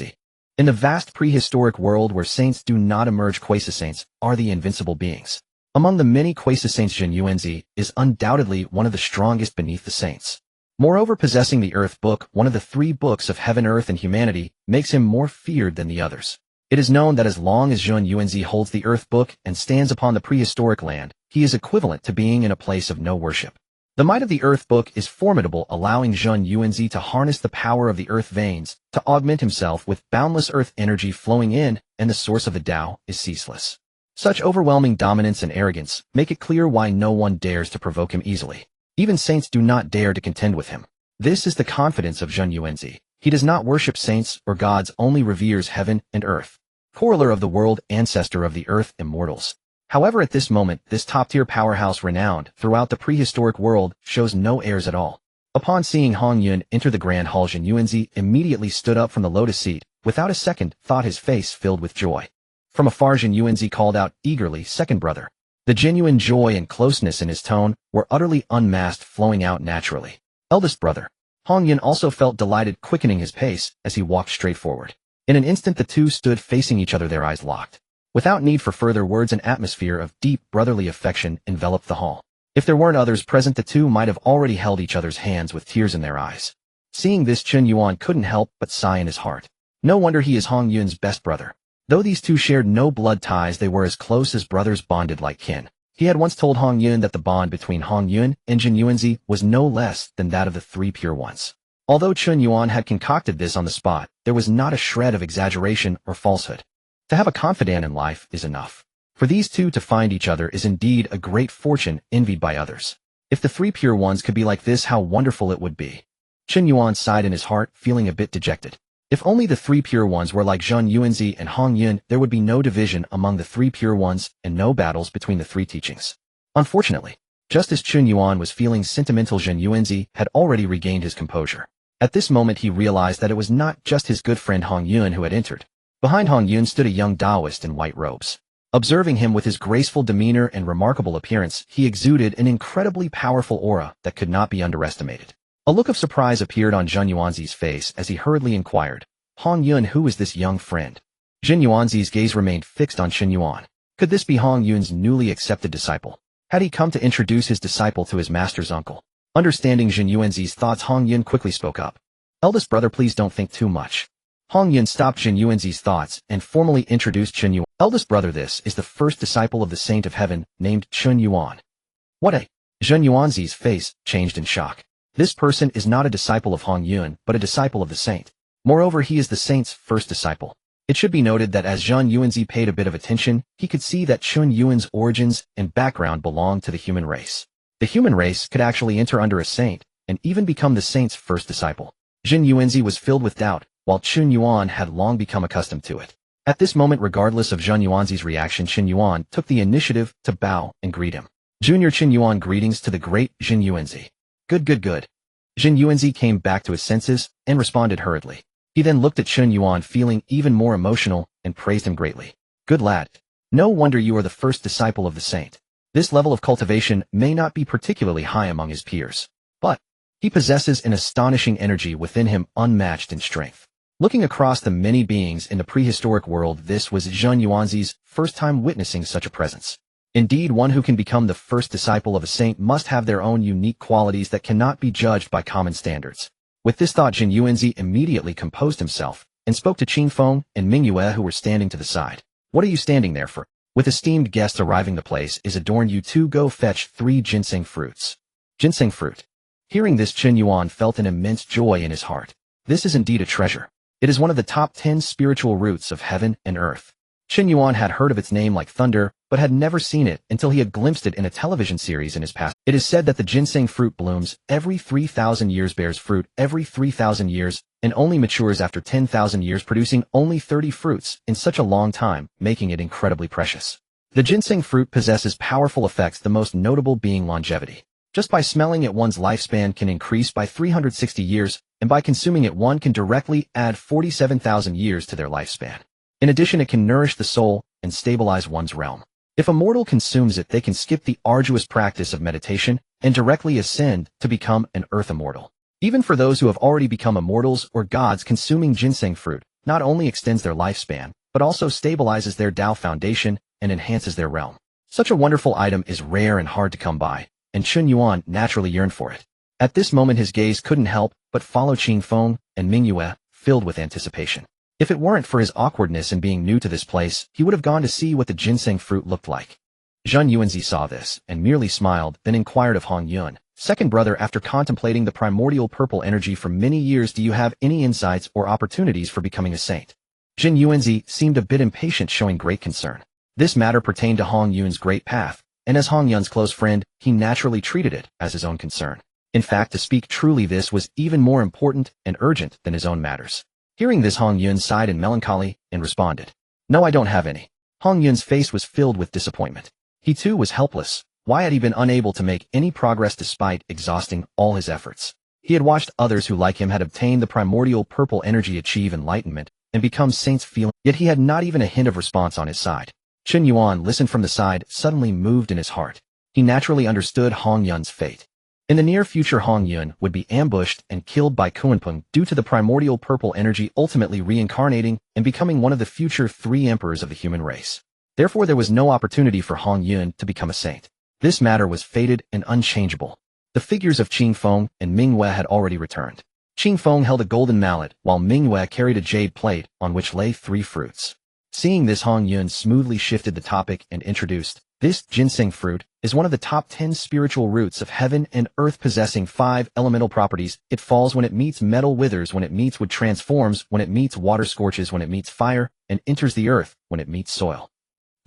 [SPEAKER 1] In the vast prehistoric world where saints do not emerge, quasi-saints are the invincible beings. Among the many quasi-saints, Chen Yuan is undoubtedly one of the strongest beneath the saints. Moreover, possessing the Earth Book, one of the 3 books of heaven, earth, and humanity, makes him more feared than the others. It is known that as long as Chen Yuan holds the Earth Book and stands upon the prehistoric land, he is equivalent to being in a place of no worship. The might of the Earth Book is formidable, allowing Chen Yuan to harness the power of the earth veins to augment himself with boundless earth energy flowing in, and the source of the Tao is ceaseless. Such overwhelming dominance and arrogance make it clear why no one dares to provoke him easily. Even saints do not dare to contend with him. This is the confidence of Chen Yuan. He does not worship saints or gods, only reveres heaven and earth. Corollary of the world, ancestor of the earth immortals. However, at this moment, this top-tier powerhouse, renowned throughout the prehistoric world, shows no airs at all. Upon seeing Hongjun enter the grand hall, Chen Yuan immediately stood up from the lotus seat, without a second thought, his face filled with joy. From afar, Chen Yuan called out eagerly, "Second brother." The genuine joy and closeness in his tone were utterly unmasked, flowing out naturally. "Eldest brother." Hongjun also felt delighted, quickening his pace as he walked straight forward. In an instant the two stood facing each other, their eyes locked. Without need for further words, an atmosphere of deep brotherly affection enveloped the hall. If there weren't others present, the two might have already held each other's hands with tears in their eyes. Seeing this, Chen Yuan couldn't help but sigh in his heart. No wonder he is Hongyun's best brother. Though these two shared no blood ties, they were as close as brothers, bonded like kin. He had once told Hongjun that the bond between Hongjun and Chen Yuan was no less than that of the 3 pure ones. Although Chen Yuan had concocted this on the spot, there was not a shred of exaggeration or falsehood. To have a confidant in life is enough. For these two to find each other is indeed a great fortune, envied by others. If the 3 pure ones could be like this, how wonderful it would be. Chen Yuan sighed in his heart, feeling a bit dejected. If only the 3 pure ones were like Chen Yuan and Hongjun, there would be no division among the 3 pure ones and no battles between the 3 teachings. Unfortunately, just as Chen Yuan was feeling sentimental, Chen Yuan had already regained his composure. At this moment he realized that it was not just his good friend Hongjun who had entered. Behind Hongjun stood a young Taoist in white robes. Observing him with his graceful demeanor and remarkable appearance, he exuded an incredibly powerful aura that could not be underestimated. A look of surprise appeared on Chen Yuan's face as he hurriedly inquired, "Hongjun, who is this young friend?" Chen Yuan's gaze remained fixed on Chen Yuan. Could this be Hongjun's newly accepted disciple? Had he come to introduce his disciple to his master's uncle? Understanding Chen Yuan's thoughts, Hongjun quickly spoke up. "Eldest brother, please don't think too much." Hongjun stopped Chen Yuan's thoughts and formally introduced Chen Yuan. "Eldest brother, this is the first disciple of the Saint of Heaven, named Chen Yuan." "What a—" Chen Yuan's face changed in shock. This person is not a disciple of Hongjun, but a disciple of the Saint. Moreover, he is the Saint's first disciple. It should be noted that as Chen Yuan paid a bit of attention, he could see that Chen Yuan's origins and background belonged to the human race. The human race could actually enter under a saint, and even become the Saint's first disciple. Chen Yuan was filled with doubt, while Chen Yuan had long become accustomed to it. At this moment, regardless of Chen Yuan's reaction, Chen Yuan took the initiative to bow and greet him. "Junior Chen Yuan, greetings to the great Chen Yuan." Good. Chen Yuan came back to his senses and responded hurriedly. He then looked at Chen Yuan, feeling even more emotional, and praised him greatly. "Good lad. No wonder you are the first disciple of the Saint. This level of cultivation may not be particularly high among his peers, but he possesses an astonishing energy within him, unmatched in strength." Looking across the many beings in the prehistoric world, this was Chen Yuan's first time witnessing such a presence. Indeed, one who can become the first disciple of a saint must have their own unique qualities that cannot be judged by common standards. With this thought, Chen Yuan immediately composed himself and spoke to Qin Feng and Ming Yue, who were standing to the side. "What are you standing there for? With esteemed guests arriving, the place is adorned. You two go fetch 3 ginseng fruits." Ginseng fruit. Hearing this, Chen Yuan felt an immense joy in his heart. This is indeed a treasure. It is one of the top 10 spiritual roots of heaven and earth. Chen Yuan had heard of its name like thunder, but had never seen it until he had glimpsed it in a television series in his past. It is said that the ginseng fruit blooms every 3,000 years, bears fruit every 3,000 years, and only matures after 10,000 years, producing only 30 fruits in such a long time, making it incredibly precious. The ginseng fruit possesses powerful effects, the most notable being longevity. Just by smelling it, one's lifespan can increase by 360 years, and by consuming it, one can directly add 47,000 years to their lifespan. In addition, it can nourish the soul and stabilize one's realm. If a mortal consumes it, they can skip the arduous practice of meditation and directly ascend to become an earth immortal. Even for those who have already become immortals or gods, consuming ginseng fruit not only extends their lifespan, but also stabilizes their Tao foundation and enhances their realm. Such a wonderful item is rare and hard to come by, and Chen Yuan naturally yearned for it. At this moment his gaze couldn't help but follow Qing Feng and Ming Yue, filled with anticipation. If it weren't for his awkwardness and being new to this place, he would have gone to see what the ginseng fruit looked like. Zhen Yuanzi saw this, and merely smiled, then inquired of Hongjun, second brother, after contemplating the primordial purple energy for many years, do you have any insights or opportunities for becoming a saint? Zhen Yuanzi seemed a bit impatient, showing great concern. This matter pertained to Hongjun's great path, and as Hongjun's close friend, he naturally treated it as his own concern. In fact, to speak truly, this was even more important and urgent than his own matters. Hearing this, Hongjun sighed in melancholy and responded, "No, I don't have any." Hongjun's face was filled with disappointment. He too was helpless. Why had he been unable to make any progress despite exhausting all his efforts? He had watched others who, like him, had obtained the primordial purple energy, achieve enlightenment, and become saints, yet he had not even a hint of response on his side. Chen Yuan listened from the side, suddenly moved in his heart. He naturally understood Hongjun's fate. In the near future, Hongjun would be ambushed and killed by Kunpeng due to the primordial purple energy, ultimately reincarnating and becoming one of the future 3 emperors of the human race. Therefore, there was no opportunity for Hongjun to become a saint. This matter was fated and unchangeable. The figures of Qing Feng and Ming Yue had already returned. Qing Feng held a golden mallet, while Ming Yue carried a jade plate on which lay 3 fruits. Seeing this, Hongjun smoothly shifted the topic and introduced, this ginseng fruit is one of the top 10 spiritual roots of heaven and earth, possessing 5 elemental properties. It falls when it meets metal, withers when it meets wood, transforms when it meets water, scorches when it meets fire, and enters the earth when it meets soil.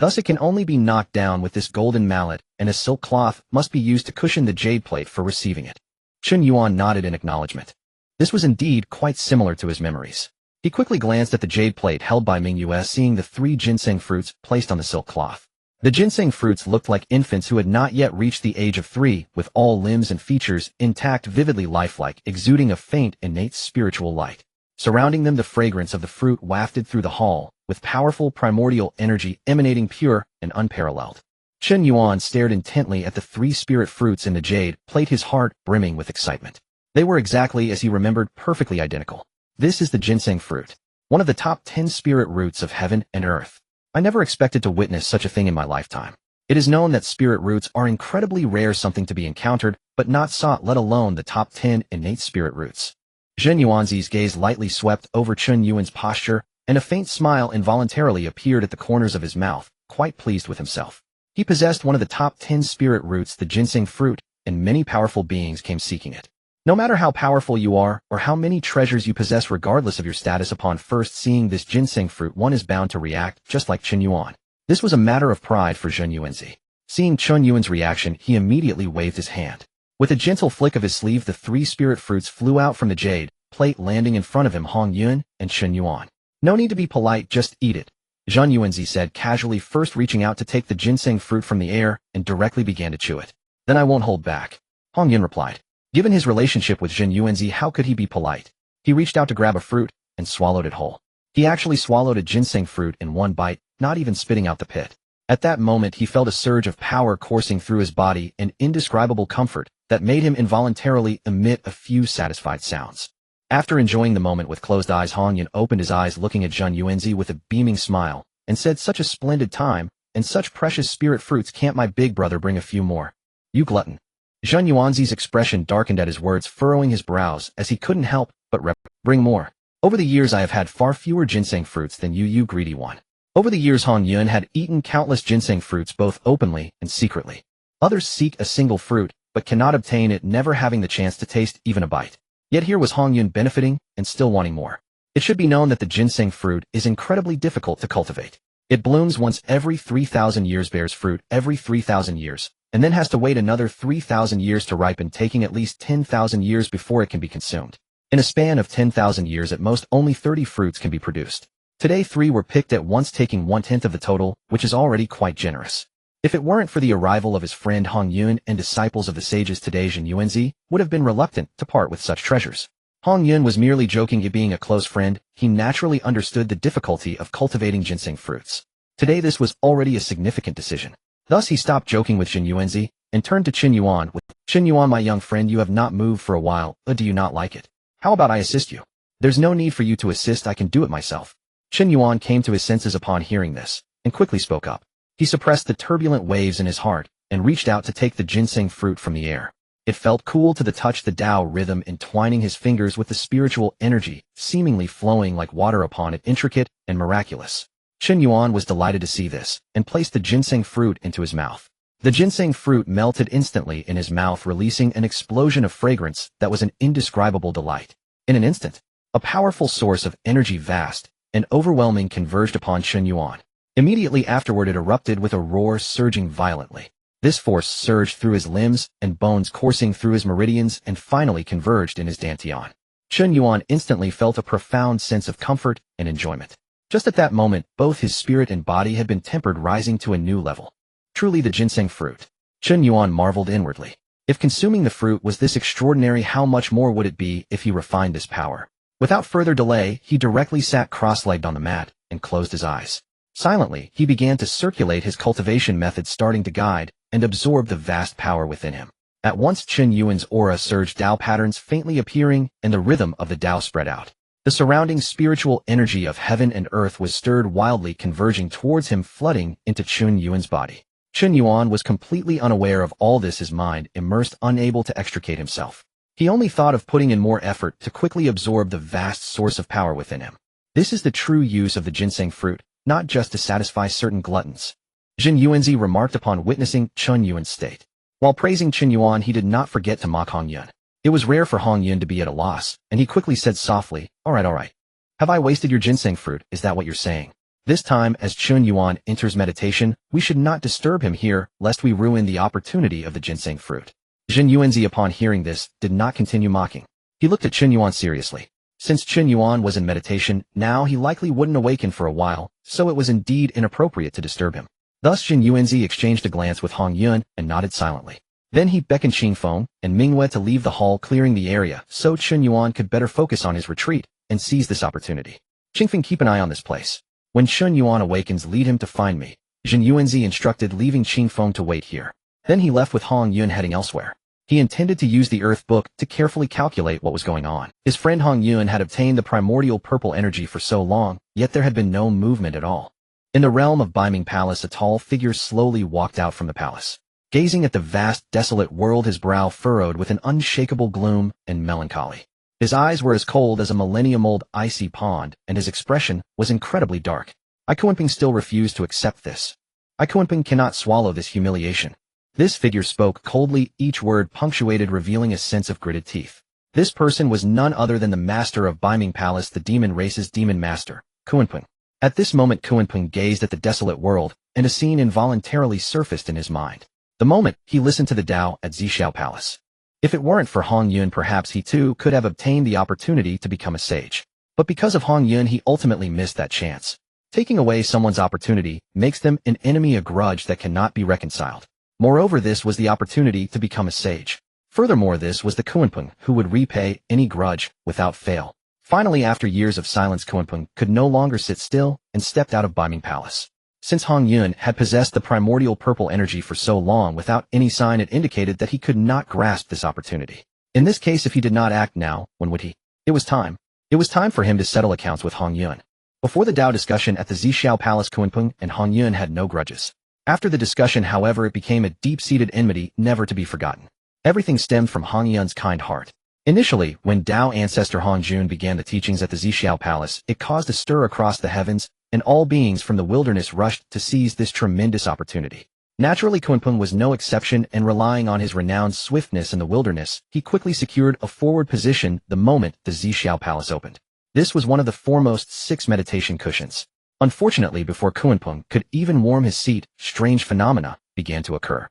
[SPEAKER 1] Thus it can only be knocked down with this golden mallet, and a silk cloth must be used to cushion the jade plate for receiving it. Chen Yuan nodded in acknowledgement. This was indeed quite similar to his memories. He quickly glanced at the jade plate held by Ming Yue, seeing the 3 ginseng fruits placed on the silk cloth. The ginseng fruits looked like infants who had not yet reached the age of 3, with all limbs and features intact, vividly lifelike, exuding a faint, innate spiritual light. Surrounding them, the fragrance of the fruit wafted through the hall, with powerful primordial energy emanating, pure and unparalleled. Chen Yuan stared intently at the 3 spirit fruits in the jade plate, his heart brimming with excitement. They were exactly as he remembered, perfectly identical. This is the ginseng fruit, one of the top 10 spirit roots of heaven and earth. I never expected to witness such a thing in my lifetime. It is known that spirit roots are incredibly rare, something to be encountered, but not sought, let alone the top 10 innate spirit roots. Zhen Yuanzi's gaze lightly swept over Chen Yuan's posture, and a faint smile involuntarily appeared at the corners of his mouth, quite pleased with himself. He possessed one of the top 10 spirit roots, the ginseng fruit, and many powerful beings came seeking it. No matter how powerful you are, or how many treasures you possess, regardless of your status, upon first seeing this ginseng fruit, one is bound to react just like Chen Yuan. This was a matter of pride for Zhen Yuanzi. Seeing Chen Yuan's reaction, he immediately waved his hand. With a gentle flick of his sleeve, the 3 spirit fruits flew out from the jade plate, landing in front of him, Hongjun and Chen Yuan. "No need to be polite, just eat it," Zhen Yuanzi said casually, first reaching out to take the ginseng fruit from the air and directly began to chew it. "Then I won't hold back," Hongjun replied. Given his relationship with Zhen Yuanzi, how could he be polite? He reached out to grab a fruit and swallowed it whole. He actually swallowed a ginseng fruit in one bite, not even spitting out the pit. At that moment, he felt a surge of power coursing through his body, an indescribable comfort that made him involuntarily emit a few satisfied sounds. After enjoying the moment with closed eyes, Hongjun opened his eyes, looking at Zhen Yuanzi with a beaming smile, and said, "Such a splendid time, and such precious spirit fruits, can't my big brother bring a few more? You glutton." Zhen Yuanzi's expression darkened at his words, furrowing his brows as he couldn't help but bring more. "Over the years I have had far fewer ginseng fruits than you greedy one." Over the years, Hongjun had eaten countless ginseng fruits, both openly and secretly. Others seek a single fruit, but cannot obtain it, never having the chance to taste even a bite. Yet here was Hongjun benefiting and still wanting more. It should be known that the ginseng fruit is incredibly difficult to cultivate. It blooms once every 3,000 years, bears fruit every 3,000 years, and then has to wait another 3,000 years to ripen, taking at least 10,000 years before it can be consumed. In a span of 10,000 years at most, only 30 fruits can be produced. Today 3 were picked at once, taking 1/10 of the total, which is already quite generous. If it weren't for the arrival of his friend Hongjun and disciples of the sages today, Chen Yuan would have been reluctant to part with such treasures. Hongjun was merely joking, it being a close friend. He naturally understood the difficulty of cultivating ginseng fruits. Today this was already a significant decision. Thus he stopped joking with Chen Yuan and turned to Chen Yuan with, "Chen Yuan, my young friend, you have not moved for a while. Do you not like it? How about I assist you?" "There's no need for you to assist, I can do it myself." Chen Yuan came to his senses upon hearing this, and quickly spoke up. He suppressed the turbulent waves in his heart, and reached out to take the ginseng fruit from the air. It felt cool to the touch, the Tao rhythm entwining his fingers with the spiritual energy, seemingly flowing like water upon it, intricate and miraculous. Chen Yuan was delighted to see this, and placed the ginseng fruit into his mouth. The ginseng fruit melted instantly in his mouth, releasing an explosion of fragrance that was an indescribable delight. In an instant, a powerful source of energy, vast and overwhelming, converged upon Chen Yuan. Immediately afterward it erupted with a roar, surging violently. This force surged through his limbs and bones, coursing through his meridians, and finally converged in his dantian. Chen Yuan instantly felt a profound sense of comfort and enjoyment. Just at that moment, both his spirit and body had been tempered, rising to a new level. Truly the ginseng fruit. Chen Yuan marveled inwardly. If consuming the fruit was this extraordinary, how much more would it be if he refined this power? Without further delay, he directly sat cross-legged on the mat and closed his eyes. Silently, he began to circulate his cultivation method, starting to guide and absorb the vast power within him. At once Chen Yuan's aura surged, Tao patterns faintly appearing, and the rhythm of the Tao spread out. The surrounding spiritual energy of heaven and earth was stirred wildly, converging towards him, flooding into Chen Yuan's body. Chen Yuan was completely unaware of all this, his mind immersed, unable to extricate himself. He only thought of putting in more effort to quickly absorb the vast source of power within him. This is the true use of the ginseng fruit, not just to satisfy certain gluttons. Chen Yuan remarked upon witnessing Chen Yuan's state. While praising Chen Yuan, he did not forget to mock Hongjun. It was rare for Hongjun to be at a loss, and he quickly said softly, all right. Have I wasted your ginseng fruit, is that what you're saying? This time, as Chen Yuan enters meditation, we should not disturb him here, lest we ruin the opportunity of the ginseng fruit. Chen Yuan, upon hearing this, did not continue mocking. He looked at Chen Yuan seriously. Since Chen Yuan was in meditation, now he likely wouldn't awaken for a while, so it was indeed inappropriate to disturb him. Thus Chen Yuan exchanged a glance with Hongjun and nodded silently. Then he beckoned Qingfeng and Mingwei to leave the hall, clearing the area so Chen Yuan could better focus on his retreat and seize this opportunity. Qingfeng, keep an eye on this place. When Chen Yuan awakens, lead him to find me. Chen Yuan instructed, leaving Qingfeng to wait here. Then he left with Hongjun, heading elsewhere. He intended to use the Earth Book to carefully calculate what was going on. His friend Hongjun had obtained the primordial purple energy for so long, yet there had been no movement at all. In the realm of Biming Palace, a tall figure slowly walked out from the palace. Gazing at the vast, desolate world, his brow furrowed with an unshakable gloom and melancholy. His eyes were as cold as a millennium-old icy pond, and his expression was incredibly dark. Ikuanping still refused to accept this. Ikuanping cannot swallow this humiliation. This figure spoke coldly, each word punctuated, revealing a sense of gritted teeth. This person was none other than the master of Biming Palace, the demon race's demon master, Ikuanping. At this moment Ikuanping gazed at the desolate world, and a scene involuntarily surfaced in his mind. The moment he listened to the Tao at Jiejiao Palace. If it weren't for Hongjun, perhaps he too could have obtained the opportunity to become a sage. But because of Hongjun, he ultimately missed that chance. Taking away someone's opportunity makes them an enemy, a grudge that cannot be reconciled. Moreover, this was the opportunity to become a sage. Furthermore, this was the Ikuanping who would repay any grudge without fail. Finally, after years of silence, Ikuanping could no longer sit still and stepped out of Biming Palace. Since Hongjun had possessed the primordial purple energy for so long without any sign, it indicated that he could not grasp this opportunity. In this case, if he did not act now, when would he? It was time. It was time for him to settle accounts with Hongjun. Before the Tao discussion at the Jiejiao Palace, Ikuanping and Hongjun had no grudges. After the discussion, however, it became a deep-seated enmity never to be forgotten. Everything stemmed from Hongjun's kind heart. Initially, when Tao ancestor Hongjun began the teachings at the Jiejiao Palace, it caused a stir across the heavens, and all beings from the wilderness rushed to seize this tremendous opportunity. Naturally, Ikuanping was no exception, and relying on his renowned swiftness in the wilderness, he quickly secured a forward position the moment the Jiejiao Palace opened. This was one of the foremost 6 meditation cushions. Unfortunately, before Kunpeng could even warm his seat, strange phenomena began to occur.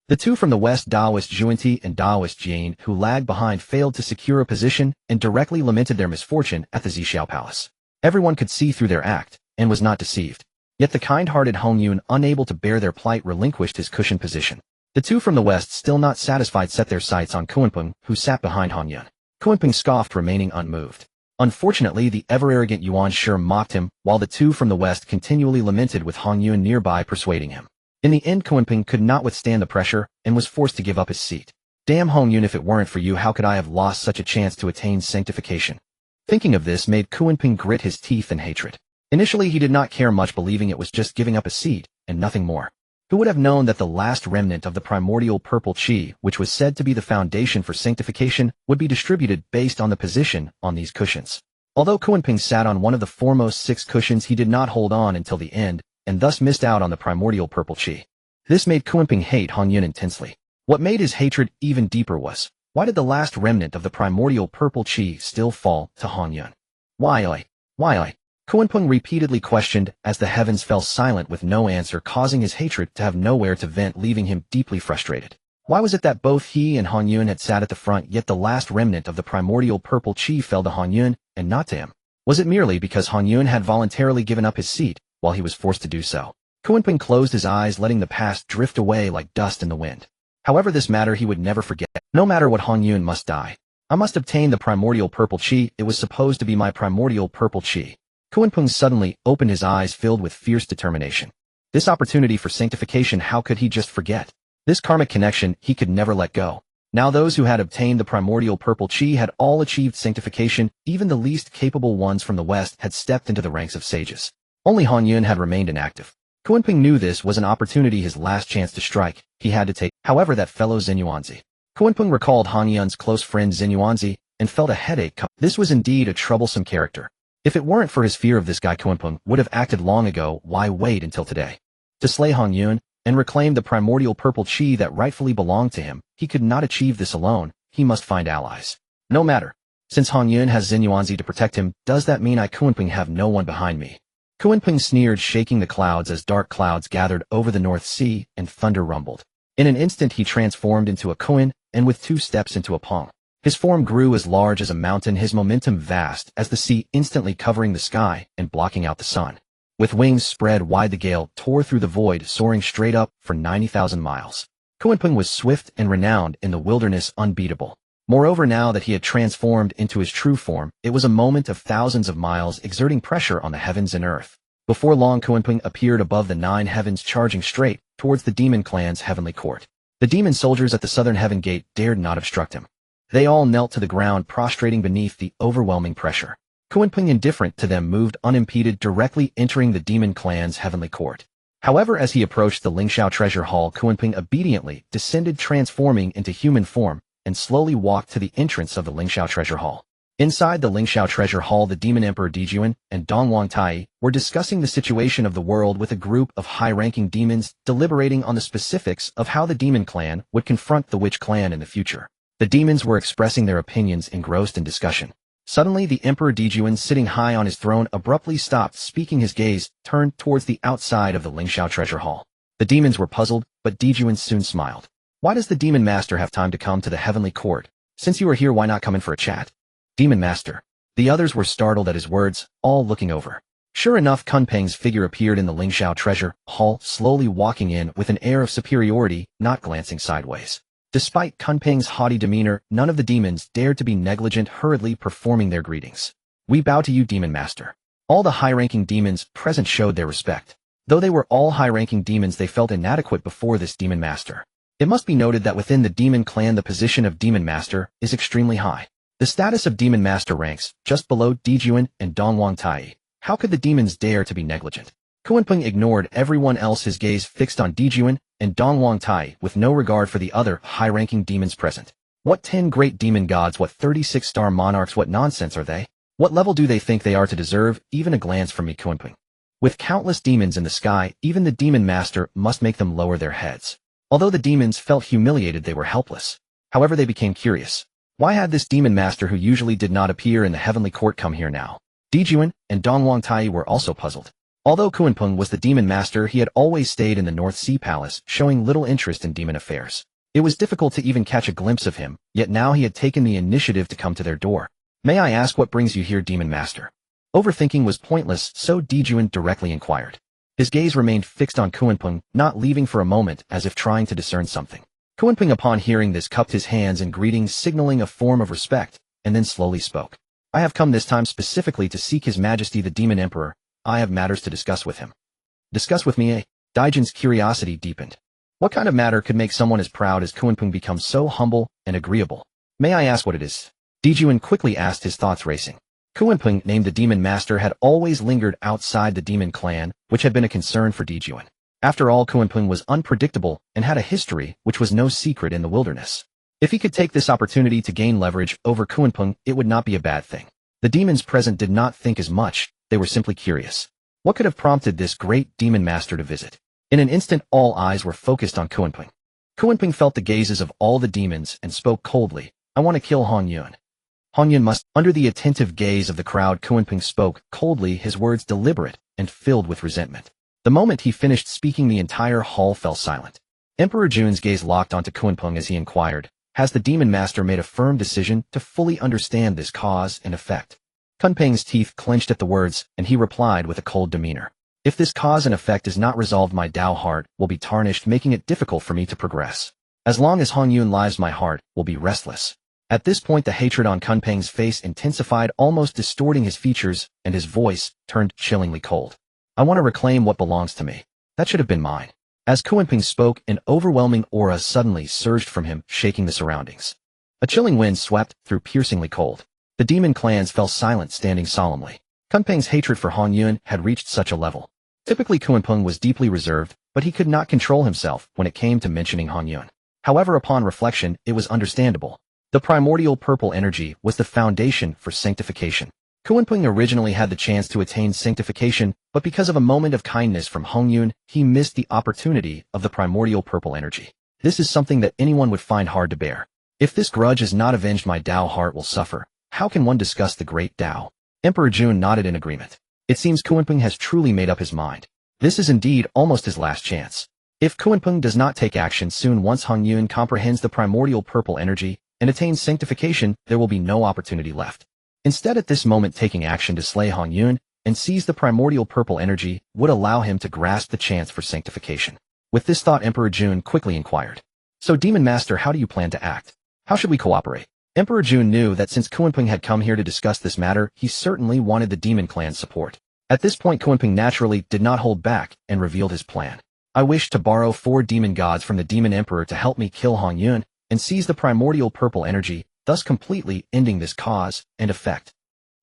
[SPEAKER 1] The two from the west, Daoist Juanti and Daoist Jane, who lagged behind, failed to secure a position and directly lamented their misfortune at the Zhixiao Palace. Everyone could see through their act, and was not deceived. Yet the kind-hearted Hongjun, unable to bear their plight, relinquished his cushioned position. The two from the west, still not satisfied, set their sights on Kunpeng, who sat behind Hongjun. Kunpeng scoffed, remaining unmoved. Unfortunately, the ever-arrogant Yuan sure mocked him, while the two from the west continually lamented, with Hongjun nearby persuading him. In the end, Kunpeng could not withstand the pressure, and was forced to give up his seat. Damn Hongjun, if it weren't for you, how could I have lost such a chance to attain sanctification? Thinking of this made Kunpeng grit his teeth in hatred. Initially, he did not care much, believing it was just giving up a seat, and nothing more. Who would have known that the last remnant of the primordial purple chi, which was said to be the foundation for sanctification, would be distributed based on the position on these cushions? Although Kunpeng sat on one of the foremost 6 cushions, he did not hold on until the end, and thus missed out on the primordial purple chi. This made Kunpeng hate Hongjun intensely. What made his hatred even deeper was, why did the last remnant of the primordial purple chi still fall to Hongjun? Why? Kunpeng repeatedly questioned, as the heavens fell silent with no answer, causing his hatred to have nowhere to vent, leaving him deeply frustrated. Why was it that both he and Hongjun had sat at the front, yet the last remnant of the primordial purple chi fell to Hongjun, and not to him? Was it merely because Hongjun had voluntarily given up his seat, while he was forced to do so? Kunpeng closed his eyes, letting the past drift away like dust in the wind. However, this matter he would never forget. No matter what, Hongjun must die. I must obtain the primordial purple chi. It was supposed to be my primordial purple chi. Kunpeng suddenly opened his eyes, filled with fierce determination. This opportunity for sanctification, how could he just forget? This karmic connection he could never let go. Now those who had obtained the primordial purple chi had all achieved sanctification. Even the least capable ones from the west had stepped into the ranks of sages. Only Hongjun had remained inactive. Kunpeng knew this was an opportunity, his last chance to strike. He had to take. However, that fellow Xinyuanzi. Kunpeng recalled Hongjun's close friend Xinyuanzi and felt a headache come. This was indeed a troublesome character. If it weren't for his fear of this guy, Kunpeng would have acted long ago. Why wait until today? To slay Hongjun and reclaim the primordial purple chi that rightfully belonged to him, he could not achieve this alone. He must find allies. No matter. Since Hongjun has Xinyuanzi to protect him, does that mean I, Kunpeng, have no one behind me? Kunpeng sneered, shaking the clouds as dark clouds gathered over the North Sea and thunder rumbled. In an instant he transformed into a koan, and with 2 steps into a pong. His form grew as large as a mountain, his momentum vast as the sea, instantly covering the sky and blocking out the sun. With wings spread wide, the gale tore through the void, soaring straight up for 90,000 miles. Kunpeng was swift and renowned in the wilderness, unbeatable. Moreover, now that he had transformed into his true form, it was a moment of thousands of miles, exerting pressure on the heavens and earth. Before long, Kunpeng appeared above the 9 heavens, charging straight towards the demon clan's heavenly court. The demon soldiers at the southern heaven gate dared not obstruct him. They all knelt to the ground, prostrating beneath the overwhelming pressure. Kunpeng, indifferent to them, moved unimpeded, directly entering the demon clan's heavenly court. However, as he approached the Lingxiao treasure hall, Kunpeng obediently descended, transforming into human form, and slowly walked to the entrance of the Lingxiao treasure hall. Inside the Lingxiao treasure hall, the demon emperor Dijun and Dongwang Tai were discussing the situation of the world with a group of high-ranking demons, deliberating on the specifics of how the demon clan would confront the witch clan in the future. The demons were expressing their opinions, engrossed in discussion. Suddenly, the Emperor Dijun, sitting high on his throne, abruptly stopped speaking. His gaze turned towards the outside of the Lingxiao treasure hall. The demons were puzzled, but Dijun soon smiled. Why does the demon master have time to come to the heavenly court? Since you are here, why not come in for a chat? Demon master. The others were startled at his words, all looking over. Sure enough, Kunpeng's figure appeared in the Lingxiao treasure hall, slowly walking in with an air of superiority, not glancing sideways. Despite Kunpeng's haughty demeanor, none of the demons dared to be negligent, hurriedly performing their greetings. We bow to you, demon master. All the high-ranking demons present showed their respect. Though they were all high-ranking demons, they felt inadequate before this demon master. It must be noted that within the demon clan, the position of demon master is extremely high. The status of demon master ranks just below Dijun and Dongwang Tai. How could the demons dare to be negligent? Kunpeng ignored everyone else, his gaze fixed on Dijun and Dongwang Tai, with no regard for the other high-ranking demons present. What 10 great demon gods, what 36-star monarchs, what nonsense are they? What level do they think they are to deserve even a glance from me, Kunpeng? With countless demons in the sky, even the demon master must make them lower their heads. Although the demons felt humiliated, they were helpless. However, they became curious. Why had this demon master, who usually did not appear in the heavenly court, come here now? Dijun and Dongwang Tai were also puzzled. Although Kunpeng was the demon master, he had always stayed in the North Sea Palace, showing little interest in demon affairs. It was difficult to even catch a glimpse of him, yet now he had taken the initiative to come to their door. May I ask what brings you here, demon master? Overthinking was pointless, so Jiejiao directly inquired. His gaze remained fixed on Kunpeng, not leaving for a moment, as if trying to discern something. Kunpeng upon hearing this cupped his hands in greeting, signaling a form of respect, and then slowly spoke. I have come this time specifically to seek His Majesty the Demon Emperor. I have matters to discuss with him. Discuss with me, eh? Daijan's curiosity deepened. What kind of matter could make someone as proud as Kunpeng become so humble and agreeable? May I ask what it is? Jiejiao quickly asked, his thoughts racing. Kunpeng, named the Demon Master, had always lingered outside the Demon clan, which had been a concern for Jiejiao. After all, Kunpeng was unpredictable and had a history which was no secret in the wilderness. If he could take this opportunity to gain leverage over Kunpeng, it would not be a bad thing. The demons present did not think as much, they were simply curious. What could have prompted this great demon master to visit? In an instant, all eyes were focused on Kunpeng. Kunpeng felt the gazes of all the demons and spoke coldly. I want to kill Hongjun. Hongjun must. Under the attentive gaze of the crowd, Kunpeng spoke coldly, his words deliberate and filled with resentment. The moment he finished speaking, the entire hall fell silent. Emperor Jun's gaze locked onto Kunpeng as he inquired, has the demon master made a firm decision to fully understand this cause and effect? Kunpeng's teeth clenched at the words, and he replied with a cold demeanor. If this cause and effect is not resolved, my Tao heart will be tarnished, making it difficult for me to progress. As long as Hongjun lives, my heart will be restless. At this point, the hatred on Kunpeng's face intensified, almost distorting his features, and his voice turned chillingly cold. I want to reclaim what belongs to me. That should have been mine. As Kunpeng spoke, an overwhelming aura suddenly surged from him, shaking the surroundings. A chilling wind swept through, piercingly cold. The demon clans fell silent, standing solemnly. Kunpeng's hatred for Hongjun had reached such a level. Typically, Kunpeng was deeply reserved, but he could not control himself when it came to mentioning Hongjun. However, upon reflection, it was understandable. The primordial purple energy was the foundation for sanctification. Kunpeng originally had the chance to attain sanctification, but because of a moment of kindness from Hongjun, he missed the opportunity of the primordial purple energy. This is something that anyone would find hard to bear. If this grudge is not avenged, my Tao heart will suffer. How can one discuss the great Tao? Emperor Jun nodded in agreement. It seems Kunpeng has truly made up his mind. This is indeed almost his last chance. If Kunpeng does not take action soon, once Hongjun comprehends the primordial purple energy and attains sanctification, there will be no opportunity left. Instead, at this moment, taking action to slay Hongjun and seize the primordial purple energy would allow him to grasp the chance for sanctification. With this thought, Emperor Jun quickly inquired. So, Demon Master, how do you plan to act? How should we cooperate? Emperor Jun knew that since Kunpeng had come here to discuss this matter, he certainly wanted the demon clan's support. At this point, Kunpeng naturally did not hold back and revealed his plan. I wish to borrow 4 demon gods from the demon emperor to help me kill Hongjun and seize the primordial purple energy, thus completely ending this cause and effect.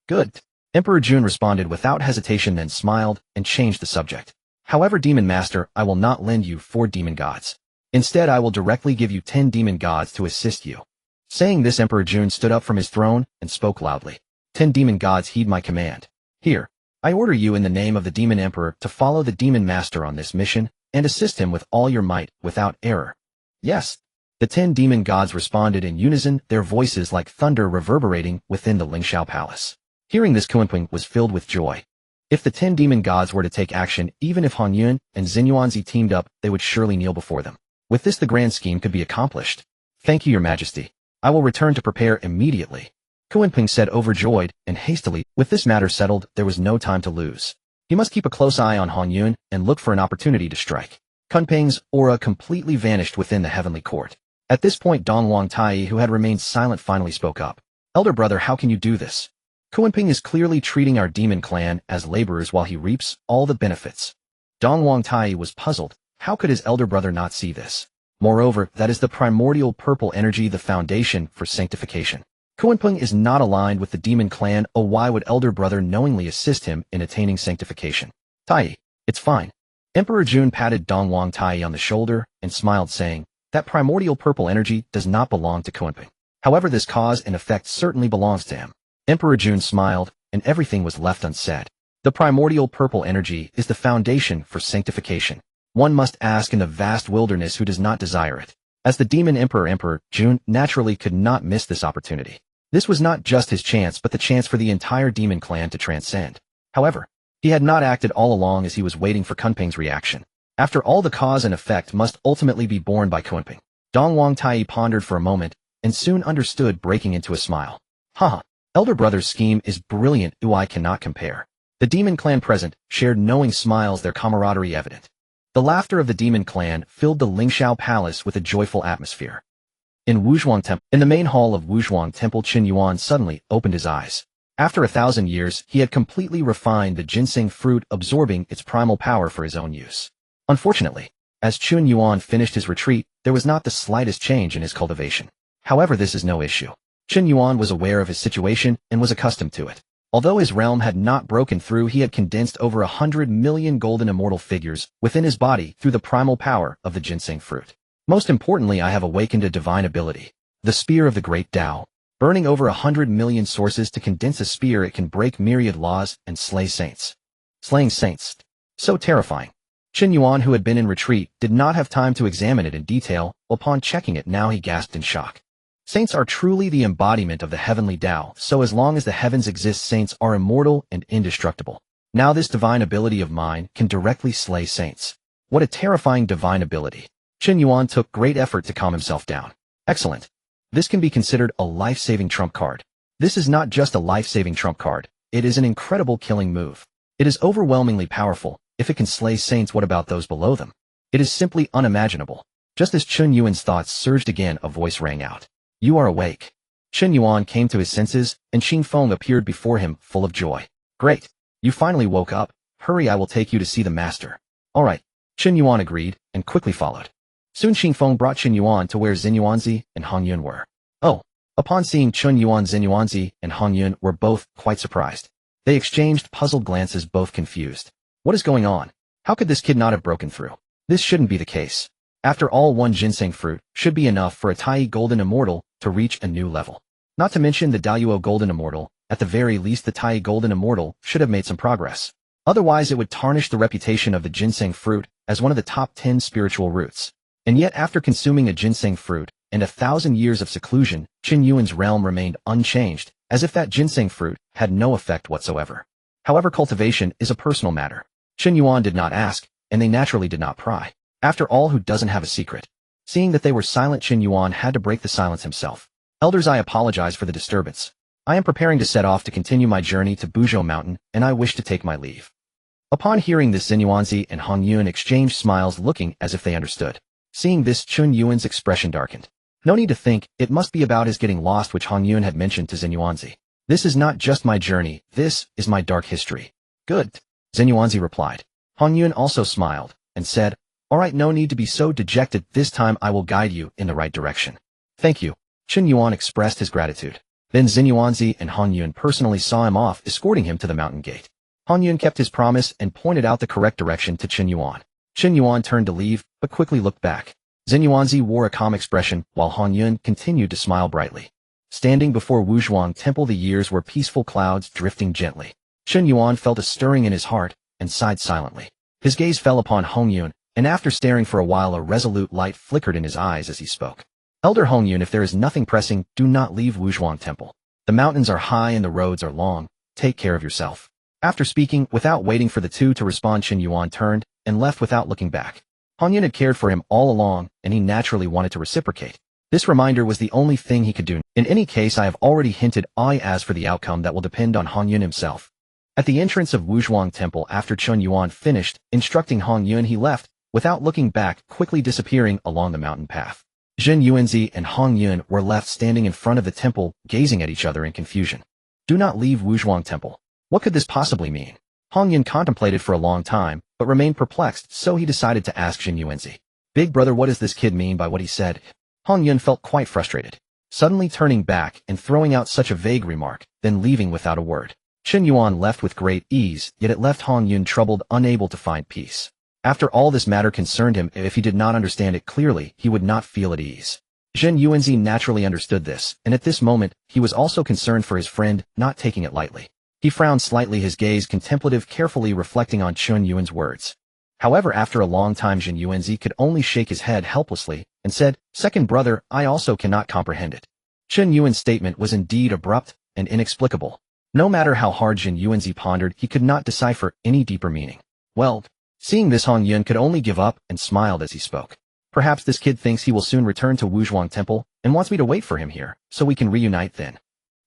[SPEAKER 1] Good. Emperor Jun responded without hesitation, then smiled and changed the subject. However, Demon Master, I will not lend you 4 demon gods. Instead, I will directly give you 10 demon gods to assist you. Saying this, Emperor Jun stood up from his throne and spoke loudly. 10 demon gods heed my command. Here, I order you in the name of the Demon Emperor to follow the Demon Master on this mission and assist him with all your might without error. Yes. The 10 demon gods responded in unison, their voices like thunder reverberating within the Lingxiao Palace. Hearing this, Kunpeng was filled with joy. If the 10 demon gods were to take action, even if Hongjun and Xinyuanzi teamed up, they would surely kneel before them. With this, the grand scheme could be accomplished. Thank you, Your Majesty. I will return to prepare immediately. Kunpeng said, overjoyed and hastily. With this matter settled, there was no time to lose. He must keep a close eye on Hongjun and look for an opportunity to strike. Kunpeng's aura completely vanished within the heavenly court. At this point, Dongwang Tai, who had remained silent, finally spoke up. Elder brother, how can you do this? Kunpeng is clearly treating our demon clan as laborers while he reaps all the benefits. Dongwang Tai was puzzled. How could his elder brother not see this? Moreover, that is the primordial purple energy, the foundation for sanctification. Kunpeng is not aligned with the demon clan, oh why would elder brother knowingly assist him in attaining sanctification? Tai, it's fine. Emperor Jun patted Dongwang Tai on the shoulder and smiled, saying, that primordial purple energy does not belong to Kunpeng. However, this cause and effect certainly belongs to him. Emperor Jun smiled, and everything was left unsaid. The primordial purple energy is the foundation for sanctification. One must ask in the vast wilderness who does not desire it. As the demon emperor, Emperor Jun naturally could not miss this opportunity. This was not just his chance, but the chance for the entire demon clan to transcend. However, He had not acted all along as he was waiting for Kunping's reaction. After all, the cause and effect must ultimately be borne by Kunping. Dong Wang Tai pondered for a moment, and soon understood, breaking into a smile. Haha, elder brother's scheme is brilliant, I cannot compare. The demon clan present shared knowing smiles, their camaraderie evident. The laughter of the demon clan filled the Lingxiao Palace with a joyful atmosphere. In the main hall of Wuzhuang Temple, Chen Yuan suddenly opened his eyes. After 1,000 years, he had completely refined the ginseng fruit, absorbing its primal power for his own use. Unfortunately, as Chen Yuan finished his retreat, there was not the slightest change in his cultivation. However, this is no issue. Chen Yuan was aware of his situation and was accustomed to it. Although his realm had not broken through, he had condensed over 100 million golden immortal figures within his body through the primal power of the ginseng fruit. Most importantly, I have awakened a divine ability, the Spear of the Great Tao. Burning over 100 million sources to condense a spear, it can break myriad laws and slay saints. Slaying saints. So terrifying. Chen Yuan, who had been in retreat, did not have time to examine it in detail. Upon checking it now, he gasped in shock. Saints are truly the embodiment of the heavenly Tao, so as long as the heavens exist, saints are immortal and indestructible. Now this divine ability of mine can directly slay saints. What a terrifying divine ability. Chen Yuan took great effort to calm himself down. Excellent. This can be considered a life-saving trump card. This is not just a life-saving trump card, it is an incredible killing move. It is overwhelmingly powerful. If it can slay saints, what about those below them? It is simply unimaginable. Just as Chen Yuan's thoughts surged again, a voice rang out. You are awake. Chen Yuan came to his senses, and Xing Feng appeared before him, full of joy. Great. You finally woke up. Hurry, I will take you to see the master. All right. Chen Yuan agreed, and quickly followed. Soon Xing Feng brought Chen Yuan to where Xinyuanzi and Hongjun were. Oh. Upon seeing Chen Yuan, Xinyuanzi and Hongjun were both quite surprised. They exchanged puzzled glances, both confused. What is going on? How could this kid not have broken through? This shouldn't be the case. After all, one ginseng fruit should be enough for a Tai Golden Immortal to reach a new level. Not to mention the Daluo Golden Immortal. At the very least, the Tai Golden Immortal should have made some progress. Otherwise, it would tarnish the reputation of the ginseng fruit as one of the top 10 spiritual roots. And yet, after consuming a ginseng fruit and 1,000 years of seclusion, Chen Yuan's realm remained unchanged, as if that ginseng fruit had no effect whatsoever. However, cultivation is a personal matter. Chen Yuan did not ask, and they naturally did not pry. After all, who doesn't have a secret? Seeing that they were silent, Chen Yuan had to break the silence himself. Elders, I apologize for the disturbance. I am preparing to set off to continue my journey to Buzhou Mountain, and I wish to take my leave. Upon hearing this, Xinyuanzi and Hongjun exchanged smiles, looking as if they understood. Seeing this, Chen Yuan's expression darkened. No need to think, it must be about his getting lost, which Hongjun had mentioned to Xinyuanzi. This is not just my journey, this is my dark history. Good. Xinyuanzi replied. Hongjun also smiled, and said, All right, no need to be so dejected, this time I will guide you in the right direction. Thank you. Chen Yuan expressed his gratitude. Then Xinyuanzi and Hongjun personally saw him off, escorting him to the mountain gate. Hongjun kept his promise and pointed out the correct direction to Chen Yuan. Chen Yuan turned to leave, but quickly looked back. Xinyuanzi wore a calm expression, while Hongjun continued to smile brightly. Standing before Wuzhuang Temple, the years were peaceful clouds drifting gently. Chen Yuan felt a stirring in his heart, and sighed silently. His gaze fell upon Hongjun, and after staring for a while, a resolute light flickered in his eyes as he spoke. Elder Hongjun, if there is nothing pressing, do not leave Wuzhuang Temple. The mountains are high and the roads are long. Take care of yourself. After speaking, without waiting for the two to respond, Chen Yuan turned and left without looking back. Hongjun had cared for him all along, and he naturally wanted to reciprocate. This reminder was the only thing he could do. In any case, I have already hinted, as for the outcome, that will depend on Hongjun himself. At the entrance of Wuzhuang Temple, after Chen Yuan finished instructing Hongjun, he left, without looking back, quickly disappearing along the mountain path. Xinyuanzi and Hongjun were left standing in front of the temple, gazing at each other in confusion. Do not leave Wuzhuang Temple. What could this possibly mean? Hongjun contemplated for a long time, but remained perplexed, so he decided to ask Xinyuanzi. Big brother, what does this kid mean by what he said? Hongjun felt quite frustrated. Suddenly turning back and throwing out such a vague remark, then leaving without a word. Chen Yuan left with great ease, yet it left Hongjun troubled, unable to find peace. After all, this matter concerned him. If he did not understand it clearly, he would not feel at ease. Xinyuanzi naturally understood this, and at this moment, he was also concerned for his friend, not taking it lightly. He frowned slightly, his gaze contemplative, carefully reflecting on Chen Yuan's words. However, after a long time, Xinyuanzi could only shake his head helplessly, and said, Second brother, I also cannot comprehend it. Chen Yuan's statement was indeed abrupt and inexplicable. No matter how hard Chen Yuan pondered, he could not decipher any deeper meaning. Well, seeing this, Hongjun could only give up and smiled as he spoke. Perhaps this kid thinks he will soon return to Wuzhuang Temple and wants me to wait for him here, so we can reunite then.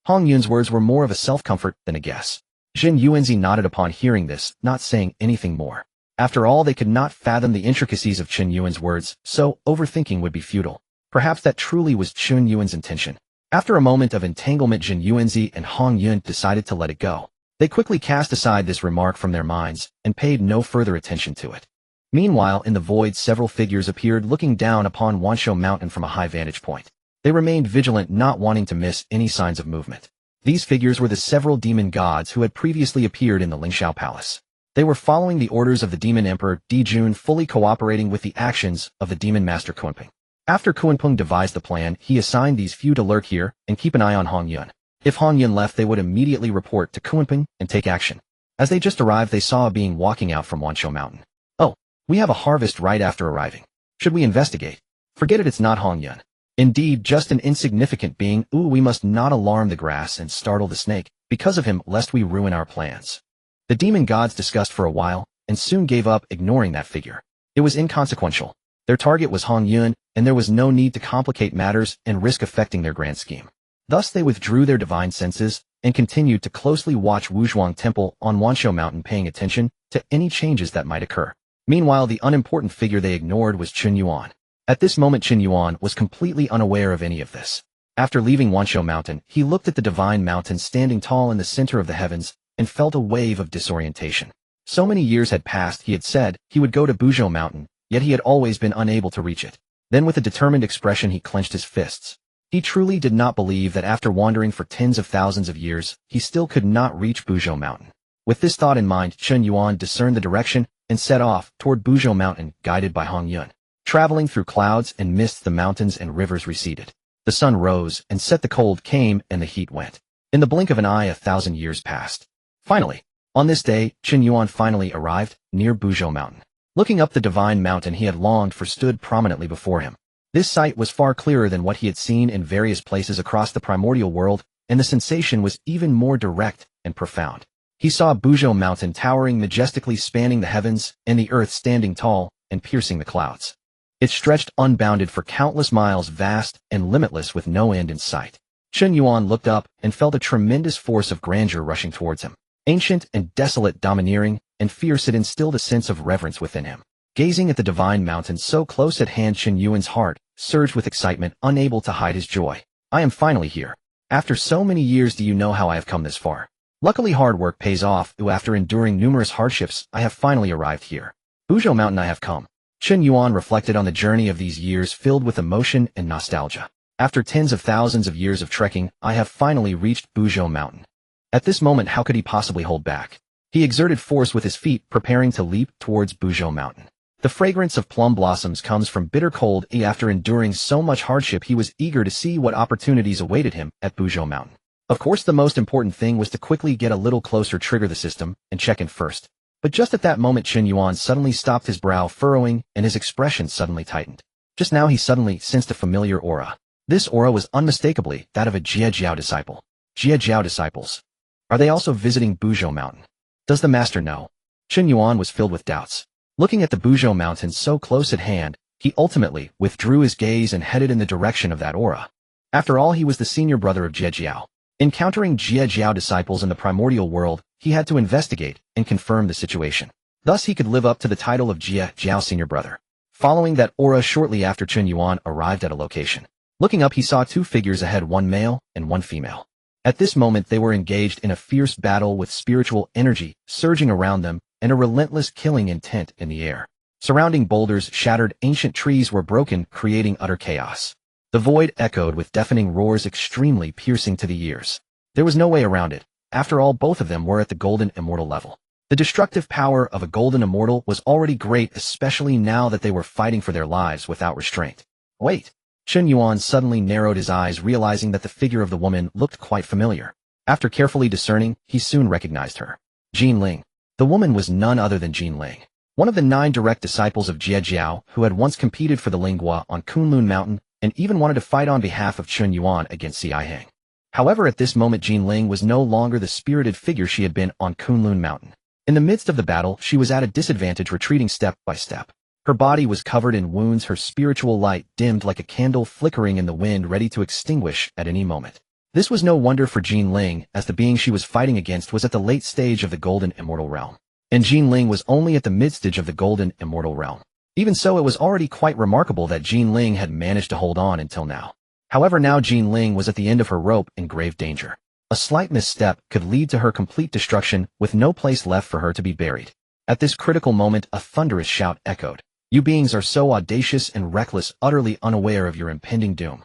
[SPEAKER 1] Hongjun's words were more of a self-comfort than a guess. Chen Yuan nodded upon hearing this, not saying anything more. After all, they could not fathom the intricacies of Chen Yuan's words, so overthinking would be futile. Perhaps that truly was Chen Yuan's intention. After a moment of entanglement, Chen Yuan and Hongjun decided to let it go. They quickly cast aside this remark from their minds and paid no further attention to it. Meanwhile, in the void, several figures appeared looking down upon Wanshou Mountain from a high vantage point. They remained vigilant, not wanting to miss any signs of movement. These figures were the several demon gods who had previously appeared in the Lingxiao Palace. They were following the orders of the Demon Emperor Dijun, fully cooperating with the actions of the Demon Master Kunpeng. After Kunpeng devised the plan, he assigned these few to lurk here and keep an eye on Hongjun. If Hongjun left, they would immediately report to Kunpeng and take action. As they just arrived, they saw a being walking out from Wanshou Mountain. Oh, we have a harvest right after arriving. Should we investigate? Forget it, it's not Hongjun. Indeed, just an insignificant being. Ooh, we must not alarm the grass and startle the snake because of him, lest we ruin our plans. The demon gods discussed for a while and soon gave up, ignoring that figure. It was inconsequential. Their target was Hongjun, and there was no need to complicate matters and risk affecting their grand scheme. Thus they withdrew their divine senses and continued to closely watch Wuzhuang Temple on Wanshou Mountain, paying attention to any changes that might occur. Meanwhile, the unimportant figure they ignored was Chen Yuan. At this moment, Chen Yuan was completely unaware of any of this. After leaving Wanshou Mountain, he looked at the divine mountain standing tall in the center of the heavens and felt a wave of disorientation. So many years had passed, he had said he would go to Buzhou Mountain, yet he had always been unable to reach it. Then with a determined expression, he clenched his fists. He truly did not believe that after wandering for tens of thousands of years, he still could not reach Buzhou Mountain. With this thought in mind, Chen Yuan discerned the direction and set off toward Buzhou Mountain, guided by Hongjun. Traveling through clouds and mists, the mountains and rivers receded. The sun rose and set, the cold came and the heat went. In the blink of an eye, 1,000 years passed. Finally, on this day, Chen Yuan finally arrived near Buzhou Mountain. Looking up, the divine mountain he had longed for stood prominently before him. This sight was far clearer than what he had seen in various places across the primordial world, and the sensation was even more direct and profound. He saw Buzhou Mountain towering majestically, spanning the heavens, and the earth standing tall and piercing the clouds. It stretched unbounded for countless miles, vast and limitless, with no end in sight. Chen Yuan looked up and felt a tremendous force of grandeur rushing towards him. Ancient and desolate, domineering and fierce, it instilled a sense of reverence within him. Gazing at the divine mountain so close at hand, Chen Yuan's heart surged with excitement, unable to hide his joy. I am finally here. After so many years, do you know how I have come this far? Luckily, hard work pays off. After enduring numerous hardships, I have finally arrived here. Buzhou Mountain, I have come. Chen Yuan reflected on the journey of these years, filled with emotion and nostalgia. After tens of thousands of years of trekking, I have finally reached Buzhou Mountain. At this moment, how could he possibly hold back? He exerted force with his feet, preparing to leap towards Buzhou Mountain. The fragrance of plum blossoms comes from bitter cold. After enduring so much hardship, he was eager to see what opportunities awaited him at Buzhou Mountain. Of course, the most important thing was to quickly get a little closer, trigger the system, and check in first. But just at that moment, Chen Yuan suddenly stopped, his brow furrowing, and his expression suddenly tightened. Just now he suddenly sensed a familiar aura. This aura was unmistakably that of a Jiejiao disciple. Jiejiao disciples. Are they also visiting Buzhou Mountain? Does the master know? Chen Yuan was filled with doubts. Looking at the Buzhou Mountain so close at hand, he ultimately withdrew his gaze and headed in the direction of that aura. After all, he was the senior brother of Jiejiao. Encountering Jiejiao disciples in the primordial world, he had to investigate and confirm the situation. Thus he could live up to the title of Jiejiao senior brother. Following that aura, shortly after, Chen Yuan arrived at a location. Looking up, he saw two figures ahead, one male and one female. At this moment, they were engaged in a fierce battle with spiritual energy surging around them and a relentless killing intent in the air. Surrounding boulders shattered, ancient trees were broken, creating utter chaos. The void echoed with deafening roars, extremely piercing to the ears. There was no way around it. After all, both of them were at the golden immortal level. The destructive power of a golden immortal was already great, especially now that they were fighting for their lives without restraint. Wait. Chen Yuan suddenly narrowed his eyes, realizing that the figure of the woman looked quite familiar. After carefully discerning, he soon recognized her. Jin Ling. The woman was none other than Jin Ling, one of the 9 direct disciples of Jiejiao, who had once competed for the Lingua on Kunlun Mountain and even wanted to fight on behalf of Chen Yuan against Xi Hang. However, at this moment Jinling was no longer the spirited figure she had been on Kunlun Mountain. In the midst of the battle, she was at a disadvantage, retreating step by step. Her body was covered in wounds, her spiritual light dimmed like a candle flickering in the wind, ready to extinguish at any moment. This was no wonder for Jinling, as the being she was fighting against was at the late stage of the Golden Immortal Realm, and Jinling was only at the mid-stage of the Golden Immortal Realm. Even so, it was already quite remarkable that Jinling had managed to hold on until now. However, now Jinling was at the end of her rope, in grave danger. A slight misstep could lead to her complete destruction, with no place left for her to be buried. At this critical moment, a thunderous shout echoed. You beings are so audacious and reckless, utterly unaware of your impending doom.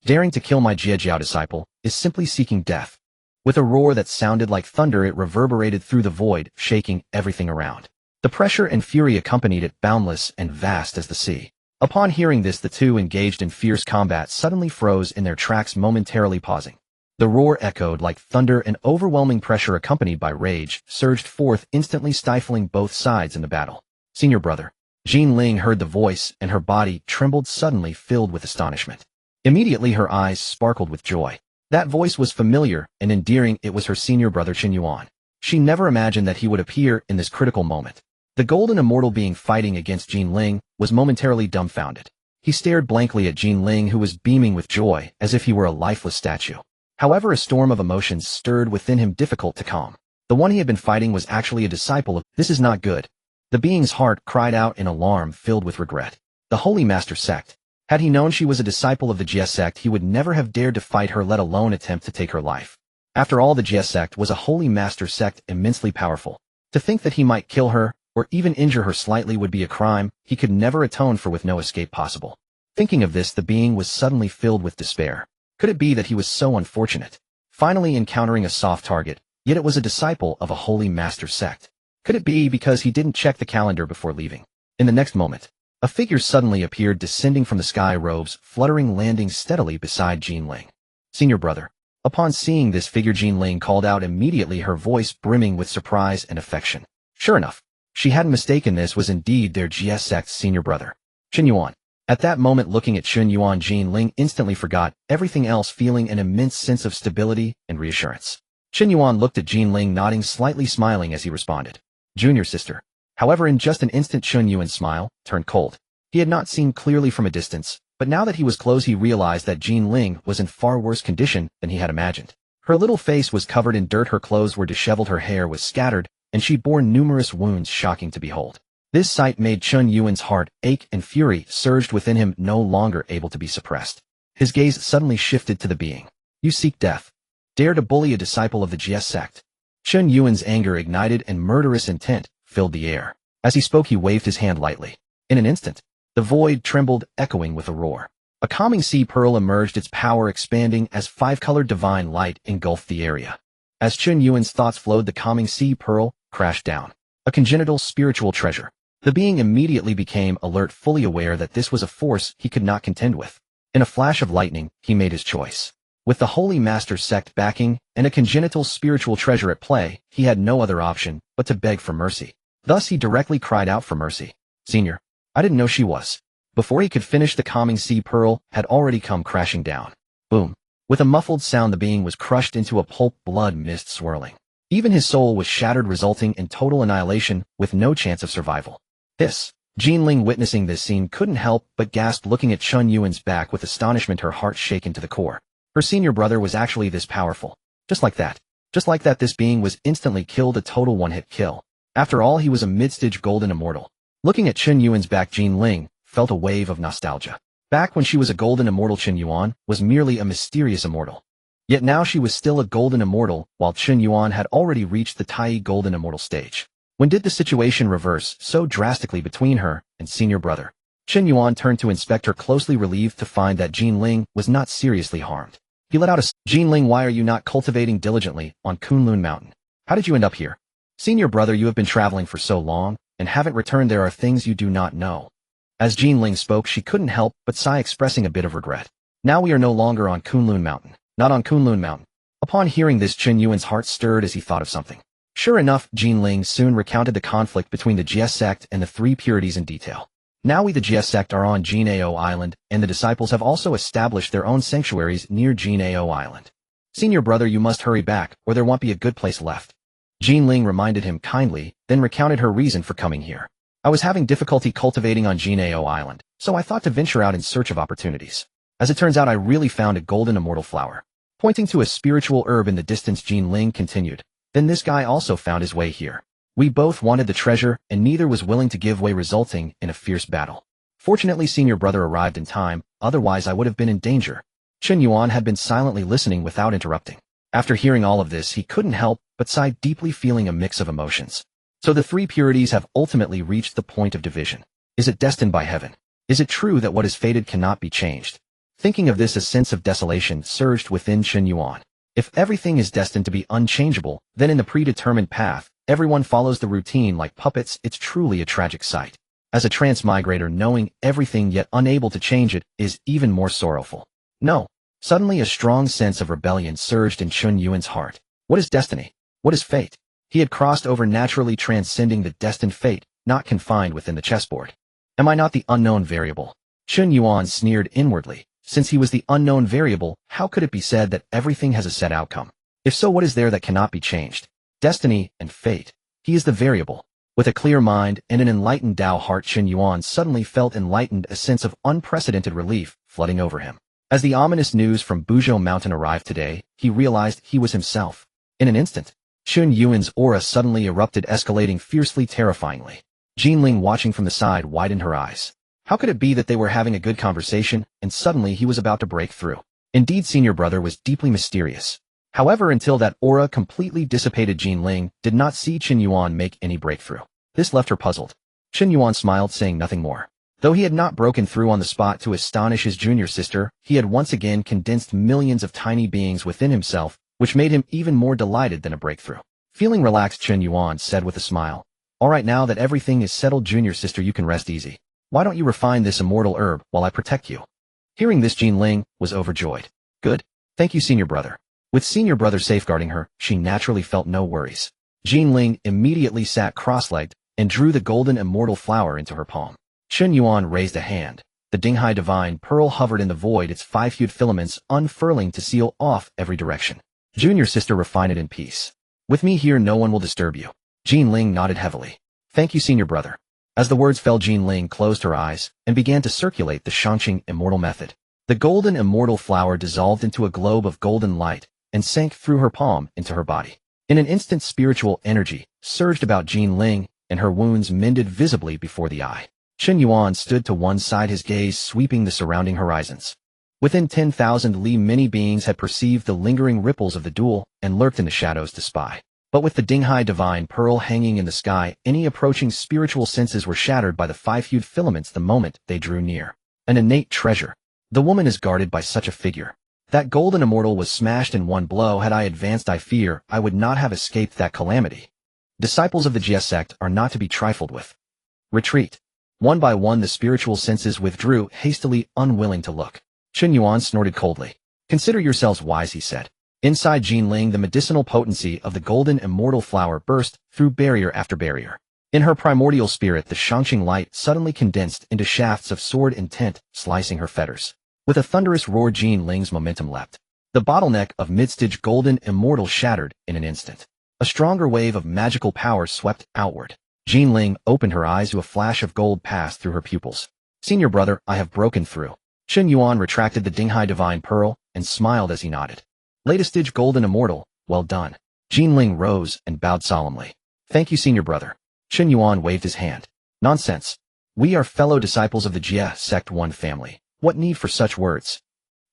[SPEAKER 1] Daring to kill my Jiejiao disciple is simply seeking death. With a roar that sounded like thunder, it reverberated through the void, shaking everything around. The pressure and fury accompanied it, boundless and vast as the sea. Upon hearing this, the two engaged in fierce combat suddenly froze in their tracks, momentarily pausing. The roar echoed like thunder, and overwhelming pressure accompanied by rage surged forth, instantly stifling both sides in the battle. Senior brother. Jinling heard the voice, and her body trembled, suddenly filled with astonishment. Immediately her eyes sparkled with joy. That voice was familiar and endearing. It was her senior brother Chen Yuan. She never imagined that he would appear in this critical moment. The golden immortal being fighting against Jinling was momentarily dumbfounded. He stared blankly at Jinling, who was beaming with joy, as if he were a lifeless statue. However, a storm of emotions stirred within him, difficult to calm. The one he had been fighting was actually a disciple of. This is not good. The being's heart cried out in alarm, filled with regret. The Holy Master Sect. Had he known she was a disciple of the Jiejiao Sect, he would never have dared to fight her, let alone attempt to take her life. After all, the Jiejiao Sect was a Holy Master Sect, immensely powerful. To think that he might kill her, or even injure her slightly, would be a crime he could never atone for, with no escape possible. Thinking of this, the being was suddenly filled with despair. Could it be that he was so unfortunate, finally encountering a soft target, yet it was a disciple of a Holy Master Sect? Could it be because he didn't check the calendar before leaving? In the next moment, a figure suddenly appeared, descending from the sky, robes fluttering, landing steadily beside Jinling. Senior brother. Upon seeing this figure, Jinling called out immediately, her voice brimming with surprise and affection. Sure enough, she hadn't mistaken. This was indeed their Jiejiao Sect's senior brother, Chen Yuan. At that moment, looking at Chen Yuan, Jinling instantly forgot everything else, feeling an immense sense of stability and reassurance. Chen Yuan looked at Jinling, nodding, slightly smiling as he responded. Junior sister. However, in just an instant, Chen Yuan's smile turned cold. He had not seen clearly from a distance, but now that he was close, he realized that Jinling was in far worse condition than he had imagined. Her little face was covered in dirt, her clothes were disheveled, her hair was scattered, and she bore numerous wounds, shocking to behold. This sight made Chen Yuan's heart ache, and fury surged within him, no longer able to be suppressed. His gaze suddenly shifted to the being. You seek death. Dare to bully a disciple of the Jiejiao Sect. Chen Yuan's anger ignited, and murderous intent filled the air. As he spoke, he waved his hand lightly. In an instant, the void trembled, echoing with a roar. A calming sea pearl emerged, its power expanding as five-colored divine light engulfed the area. As Chen Yuan's thoughts flowed, the calming sea pearl crashed down. A congenital spiritual treasure. The being immediately became alert, fully aware that this was a force he could not contend with. In a flash of lightning, he made his choice. With the Holy Master Sect backing and a congenital spiritual treasure at play, he had no other option but to beg for mercy. Thus he directly cried out for mercy. Senior, I didn't know she was. Before he could finish, the calming sea pearl had already come crashing down. Boom. With a muffled sound, the being was crushed into a pulp, blood mist swirling. Even his soul was shattered, resulting in total annihilation, with no chance of survival. Jinling, witnessing this scene, couldn't help but gasp, looking at Chen Yuan's back with astonishment, her heart shaken to the core. Her senior brother was actually this powerful. Just like that, this being was instantly killed, a total one-hit kill. After all, he was a mid-stage golden immortal. Looking at Chen Yuan's back, Jinling felt a wave of nostalgia. Back when she was a golden immortal, Chen Yuan was merely a mysterious immortal. Yet now she was still a golden immortal, while Chen Yuan had already reached the Tai golden immortal stage. When did the situation reverse so drastically between her and senior brother? Chen Yuan turned to inspect her closely, relieved to find that Jinling was not seriously harmed. He let out a Jinling, why are you not cultivating diligently on Kunlun Mountain? How did you end up here? Senior brother, you have been traveling for so long and haven't returned. There are things you do not know. As Jinling spoke, she couldn't help but sigh, expressing a bit of regret. Now we are no longer on Kunlun Mountain. Not on Kunlun Mountain. Upon hearing this, Chen Yuan's heart stirred as he thought of something. Sure enough, Jinling soon recounted the conflict between the Jiejiao Sect and the three purities in detail. Now we, the Jiejiao Sect, are on Jiejiao Island, and the disciples have also established their own sanctuaries near Jiejiao Island. Senior brother, you must hurry back, or there won't be a good place left. Jinling reminded him kindly, then recounted her reason for coming here. I was having difficulty cultivating on Jiejiao Island, so I thought to venture out in search of opportunities. As it turns out, I really found a golden immortal flower. Pointing to a spiritual herb in the distance, Jinling continued. Then this guy also found his way here. We both wanted the treasure, and neither was willing to give way, resulting in a fierce battle. Fortunately, senior brother arrived in time, otherwise I would have been in danger. Chen Yuan had been silently listening without interrupting. After hearing all of this, he couldn't help but sigh deeply, feeling a mix of emotions. So the three purities have ultimately reached the point of division. Is it destined by heaven? Is it true that what is fated cannot be changed? Thinking of this, a sense of desolation surged within Chen Yuan. If everything is destined to be unchangeable, then in the predetermined path, everyone follows the routine like puppets. It's truly a tragic sight. As a transmigrator, knowing everything yet unable to change it is even more sorrowful. No. Suddenly a strong sense of rebellion surged in Chen Yuan's heart. What is destiny? What is fate? He had crossed over, naturally transcending the destined fate, not confined within the chessboard. Am I not the unknown variable? Chen Yuan sneered inwardly. Since he was the unknown variable, how could it be said that everything has a set outcome? If so, what is there that cannot be changed? Destiny and fate. He is the variable. With a clear mind and an enlightened Tao heart, Chen Yuan suddenly felt enlightened, a sense of unprecedented relief flooding over him. As the ominous news from Buzhou Mountain arrived today, he realized he was himself. In an instant, Chen Yuan's aura suddenly erupted, escalating fiercely, terrifyingly. Jinling, watching from the side, widened her eyes. How could it be that they were having a good conversation, and suddenly he was about to break through? Indeed, senior brother was deeply mysterious. However, until that aura completely dissipated, Jinling did not see Chen Yuan make any breakthrough. This left her puzzled. Chen Yuan smiled, saying nothing more. Though he had not broken through on the spot to astonish his junior sister, he had once again condensed millions of tiny beings within himself, which made him even more delighted than a breakthrough. Feeling relaxed, Chen Yuan said with a smile, "All right, now that everything is settled, junior sister, you can rest easy. Why don't you refine this immortal herb while I protect you?" Hearing this, Jinling was overjoyed. "Good. Thank you, senior brother." With senior brother safeguarding her, she naturally felt no worries. Jinling immediately sat cross-legged and drew the golden immortal flower into her palm. Chen Yuan raised a hand. The Dinghai divine pearl hovered in the void, its five-hued filaments unfurling to seal off every direction. "Junior sister, refine it in peace. With me here, no one will disturb you." Jinling nodded heavily. "Thank you, senior brother." As the words fell, Jinling closed her eyes and began to circulate the Shangqing immortal method. The golden immortal flower dissolved into a globe of golden light and sank through her palm into her body. In an instant, spiritual energy surged about Jinling, and her wounds mended visibly before the eye. Chen Yuan stood to one side, his gaze sweeping the surrounding horizons. Within 10,000 li, many beings had perceived the lingering ripples of the duel and lurked in the shadows to spy. But with the Dinghai divine pearl hanging in the sky, any approaching spiritual senses were shattered by the five-hued filaments the moment they drew near. An innate treasure. The woman is guarded by such a figure. That golden immortal was smashed in one blow. Had I advanced, I fear I would not have escaped that calamity. Disciples of the Jiejiao Sect are not to be trifled with. Retreat. One by one the spiritual senses withdrew, hastily, unwilling to look. Chen Yuan snorted coldly. "Consider yourselves wise," he said. Inside Jinling, the medicinal potency of the golden immortal flower burst through barrier after barrier. In her primordial spirit, the Shangqing light suddenly condensed into shafts of sword intent, slicing her fetters. With a thunderous roar, Jinling's momentum leapt. The bottleneck of mid-stage golden immortal shattered in an instant. A stronger wave of magical power swept outward. Jinling opened her eyes, to a flash of gold passed through her pupils. "Senior brother, I have broken through." Chen Yuan retracted the Dinghai divine pearl and smiled as he nodded. "Latest stage golden immortal, well done." Jinling rose and bowed solemnly. "Thank you, senior brother." Chen Yuan waved his hand. "Nonsense. We are fellow disciples of the Jiejiao Sect, one family. What need for such words?"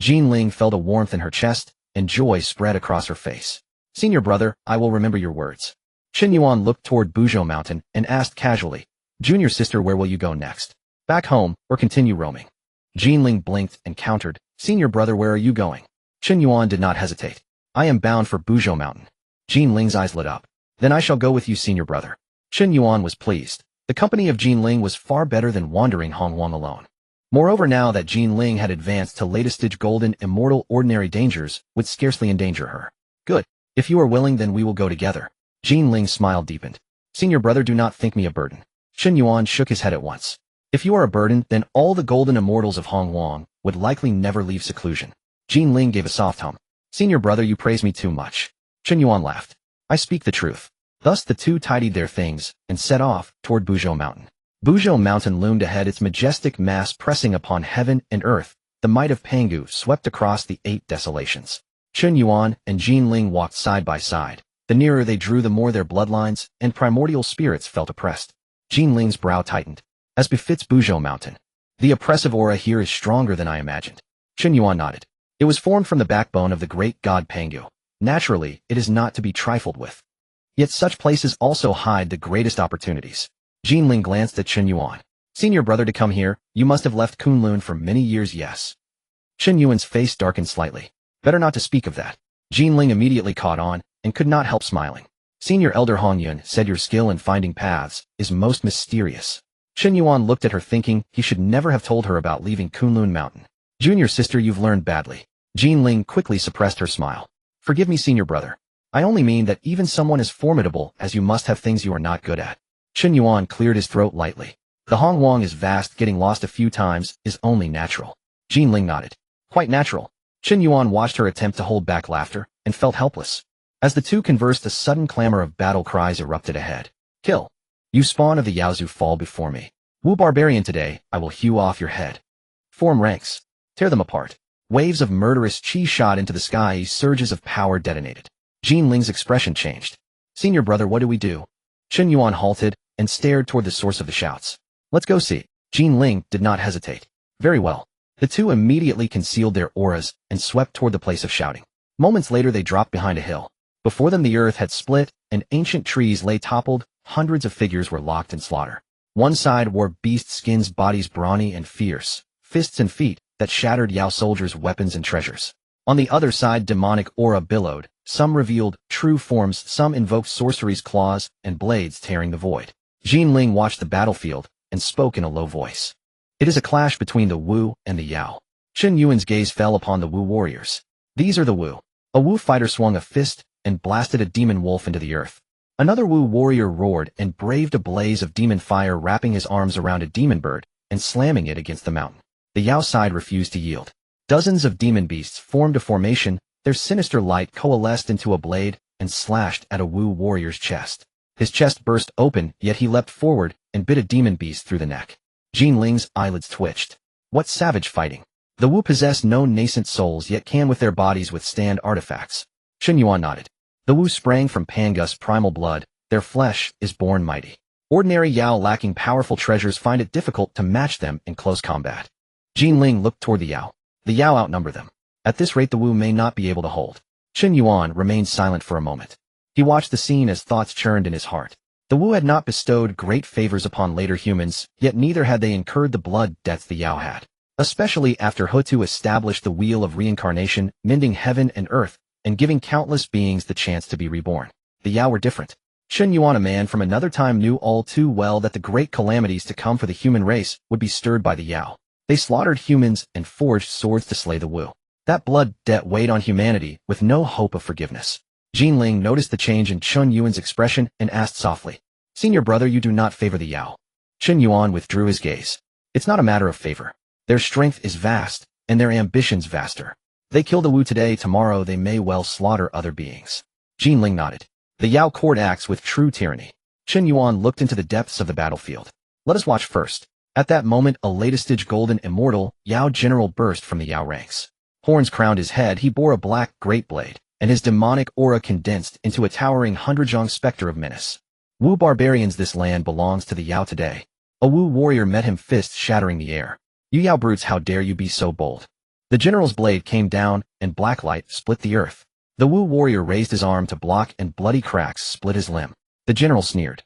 [SPEAKER 1] Jinling felt a warmth in her chest, and joy spread across her face. "Senior brother, I will remember your words." Chen Yuan looked toward Buzhou Mountain and asked casually, "Junior sister, where will you go next? Back home, or continue roaming?" Jinling blinked and countered, "Senior brother, where are you going?" Chen Yuan did not hesitate. "I am bound for Buzhou Mountain." Jinling's eyes lit up. "Then I shall go with you, senior brother." Chen Yuan was pleased. The company of Jinling was far better than wandering Hongjun alone. Moreover, now that Jinling had advanced to latest stage golden immortal, ordinary dangers would scarcely endanger her. "Good. If you are willing, then we will go together." Jinling's smile deepened. "Senior brother, do not think me a burden." Chen Yuan shook his head at once. "If you are a burden, then all the golden immortals of Hongjun would likely never leave seclusion." Jinling gave a soft hum. Senior brother, you praise me too much. Chen Yuan laughed. I speak the truth. Thus the two tidied their things and set off toward Buzhou Mountain. Buzhou Mountain loomed ahead, its majestic mass pressing upon heaven and earth. The might of Pangu swept across the 8 desolations. Chen Yuan and Jin Ling walked side by side. The nearer they drew, the more their bloodlines and primordial spirits felt oppressed. Jin Ling's brow tightened. As befits Buzhou Mountain. The oppressive aura here is stronger than I imagined. Chen Yuan nodded. It was formed from the backbone of the great god Pangu. Naturally, it is not to be trifled with. Yet such places also hide the greatest opportunities. Jin Ling glanced at Chen Yuan. Senior brother, to come here, you must have left Kunlun for many years, yes. Chen Yuan's face darkened slightly. Better not to speak of that. Jin Ling immediately caught on, and could not help smiling. Senior Elder Hongjun said your skill in finding paths is most mysterious. Chen Yuan looked at her, thinking he should never have told her about leaving Kunlun Mountain. Junior sister, you've learned badly. Jin Ling quickly suppressed her smile. Forgive me, senior brother. I only mean that even someone as formidable as you must have things you are not good at. Chen Yuan cleared his throat lightly. The Hongwang is vast, getting lost a few times is only natural. Jin Ling nodded. Quite natural. Chen Yuan watched her attempt to hold back laughter, and felt helpless. As the two conversed, a sudden clamor of battle cries erupted ahead. Kill! You spawn of the Yaozu, fall before me. Wu barbarian, today, I will hew off your head. Form ranks. Tear them apart. Waves of murderous chi shot into the sky, surges of power detonated. Jin Ling's expression changed. Senior brother, what do we do? Chen Yuan halted, and stared toward the source of the shouts. Let's go see. Jin Ling did not hesitate. Very well. The two immediately concealed their auras, and swept toward the place of shouting. Moments later they dropped behind a hill. Before them the earth had split, and ancient trees lay toppled, hundreds of figures were locked in slaughter. One side wore beast skins, bodies brawny and fierce, fists and feet that shattered Yao soldiers' weapons and treasures. On the other side demonic aura billowed, some revealed true forms, some invoked sorcery's claws and blades tearing the void. Jin Ling watched the battlefield, and spoke in a low voice. It is a clash between the Wu and the Yao. Chen Yuan's gaze fell upon the Wu warriors. These are the Wu. A Wu fighter swung a fist, and blasted a demon wolf into the earth. Another Wu warrior roared and braved a blaze of demon fire, wrapping his arms around a demon bird, and slamming it against the mountain. The Yao side refused to yield. Dozens of demon beasts formed a formation, their sinister light coalesced into a blade, and slashed at a Wu warrior's chest. His chest burst open, yet he leapt forward, and bit a demon beast through the neck. Jin Ling's eyelids twitched. What savage fighting! The Wu possess no nascent souls, yet can with their bodies withstand artifacts. Chen Yuan nodded. The Wu sprang from Pangus primal blood, their flesh is born mighty. Ordinary Yao lacking powerful treasures find it difficult to match them in close combat. Jin Ling looked toward the Yao. The Yao outnumber them. At this rate the Wu may not be able to hold. Chen Yuan remained silent for a moment. He watched the scene as thoughts churned in his heart. The Wu had not bestowed great favors upon later humans, yet neither had they incurred the blood debts the Yao had. Especially after Hutu established the wheel of reincarnation, mending heaven and earth, and giving countless beings the chance to be reborn. The Yao were different. Chen Yuan, a man from another time, knew all too well that the great calamities to come for the human race would be stirred by the Yao. They slaughtered humans and forged swords to slay the Wu. That blood debt weighed on humanity with no hope of forgiveness. Jin Ling noticed the change in Chen Yuan's expression and asked softly, Senior brother, you do not favor the Yao. Chen Yuan withdrew his gaze. It's not a matter of favor. Their strength is vast, and their ambitions vaster. They kill the Wu today, tomorrow they may well slaughter other beings. Jin Ling nodded. The Yao court acts with true tyranny. Chen Yuan looked into the depths of the battlefield. Let us watch first. At that moment, a latest golden immortal Yao general burst from the Yao ranks. Horns crowned his head, he bore a black great blade, and his demonic aura condensed into a towering Hongjun specter of menace. Wu barbarians, this land belongs to the Yao today. A Wu warrior met him, fists shattering the air. You Yao brutes, how dare you be so bold? The general's blade came down, and black light split the earth. The Wu warrior raised his arm to block, and bloody cracks split his limb. The general sneered.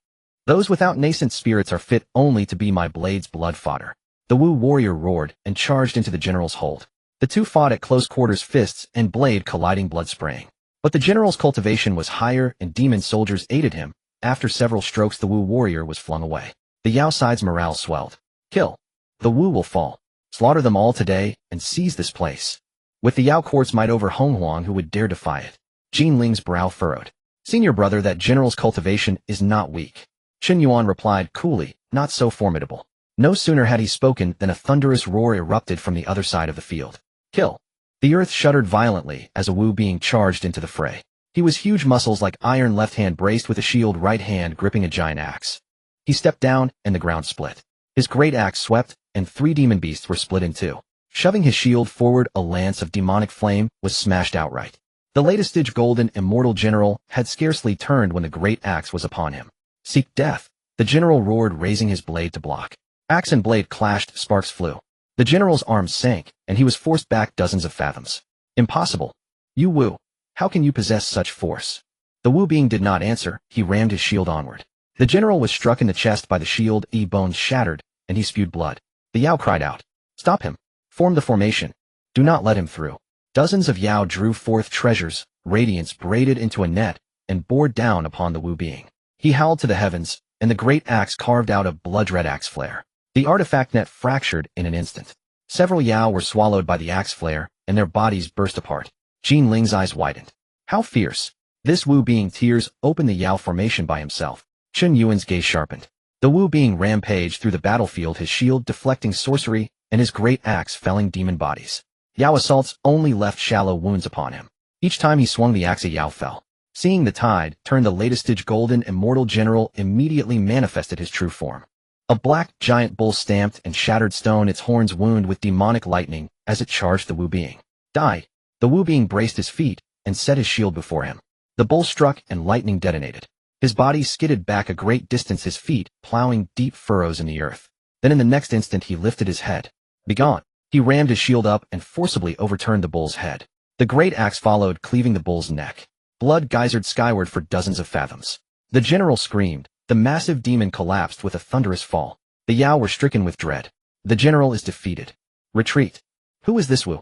[SPEAKER 1] Those without nascent spirits are fit only to be my blade's blood fodder. The Wu warrior roared, and charged into the general's hold. The two fought at close quarters, fists and blade colliding, blood spraying. But the general's cultivation was higher, and demon soldiers aided him. After several strokes the Wu warrior was flung away. The Yao side's morale swelled. Kill. The Wu will fall. Slaughter them all today, and seize this place. With the Yao court's might over Honghuang, who would dare defy it? Jin Ling's brow furrowed. Senior brother, that general's cultivation is not weak. Chen Yuan replied coolly, not so formidable. No sooner had he spoken than a thunderous roar erupted from the other side of the field. Kill. The earth shuddered violently as a Wu being charged into the fray. He was huge muscles like iron left hand braced with a shield right hand gripping a giant axe. He stepped down and the ground split. His great axe swept and 3 demon beasts were split in 2. Shoving his shield forward, a lance of demonic flame was smashed outright. The latest stage golden immortal general had scarcely turned when the great axe was upon him. Seek death, the general roared, raising his blade to block. Axe and blade clashed, sparks flew. The general's arms sank, and he was forced back dozens of fathoms. Impossible. You Wu. How can you possess such force? The Wu being did not answer, he rammed his shield onward. The general was struck in the chest by the shield, bones shattered, and he spewed blood. The Yao cried out. Stop him. Form the formation. Do not let him through. Dozens of Yao drew forth treasures, radiance braided into a net, and bore down upon the Wu being. He howled to the heavens, and the great axe carved out a blood-red axe flare. The artifact net fractured in an instant. Several Yao were swallowed by the axe flare, and their bodies burst apart. Jin Ling's eyes widened. How fierce! This Wu being tears opened the Yao formation by himself. Chen Yuan's gaze sharpened. The Wu being rampaged through the battlefield, his shield deflecting sorcery, and his great axe felling demon bodies. Yao assaults only left shallow wounds upon him. Each time he swung the axe, a Yao fell. Seeing the tide turn, the latest stage golden immortal general immediately manifested his true form. A black giant bull stamped and shattered stone, its horns wound with demonic lightning as it charged the Wu being. Die! The Wu being braced his feet and set his shield before him. The bull struck and lightning detonated. His body skidded back a great distance, his feet plowing deep furrows in the earth. Then in the next instant he lifted his head. Begone! He rammed his shield up and forcibly overturned the bull's head. The great axe followed, cleaving the bull's neck. Blood geysered skyward for dozens of fathoms. The general screamed. The massive demon collapsed with a thunderous fall. The Yao were stricken with dread. The general is defeated. Retreat. Who is this Wu?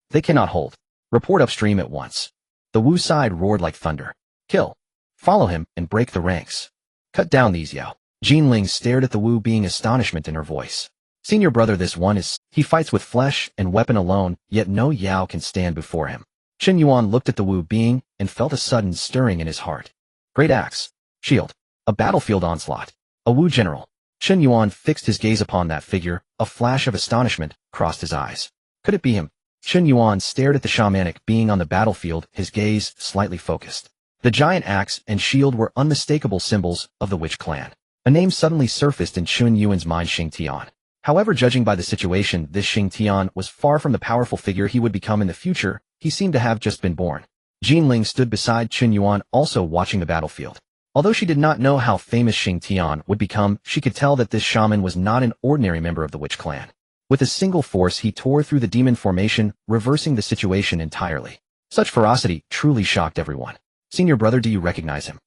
[SPEAKER 1] They cannot hold. Report upstream at once. The Wu side roared like thunder. Kill. Follow him and break the ranks. Cut down these Yao. Jin Ling stared at the Wu being, astonishment in her voice. Senior brother, this one is, he fights with flesh and weapon alone, yet no Yao can stand before him. Chen Yuan looked at the Wu being and felt a sudden stirring in his heart. Great axe. Shield. A battlefield onslaught. A Wu general. Chen Yuan fixed his gaze upon that figure, a flash of astonishment crossed his eyes. Could it be him? Chen Yuan stared at the shamanic being on the battlefield, his gaze slightly focused. The giant axe and shield were unmistakable symbols of the witch clan. A name suddenly surfaced in Chen Yuan's mind: Tian. However, judging by the situation, this Tian was far from the powerful figure he would become in the future. He seemed to have just been born. Jin Ling stood beside Chen Yuan, also watching the battlefield. Although she did not know how famous Tian would become, she could tell that this shaman was not an ordinary member of the witch clan. With a single force, he tore through the demon formation, reversing the situation entirely. Such ferocity truly shocked everyone. Senior brother, do you recognize him?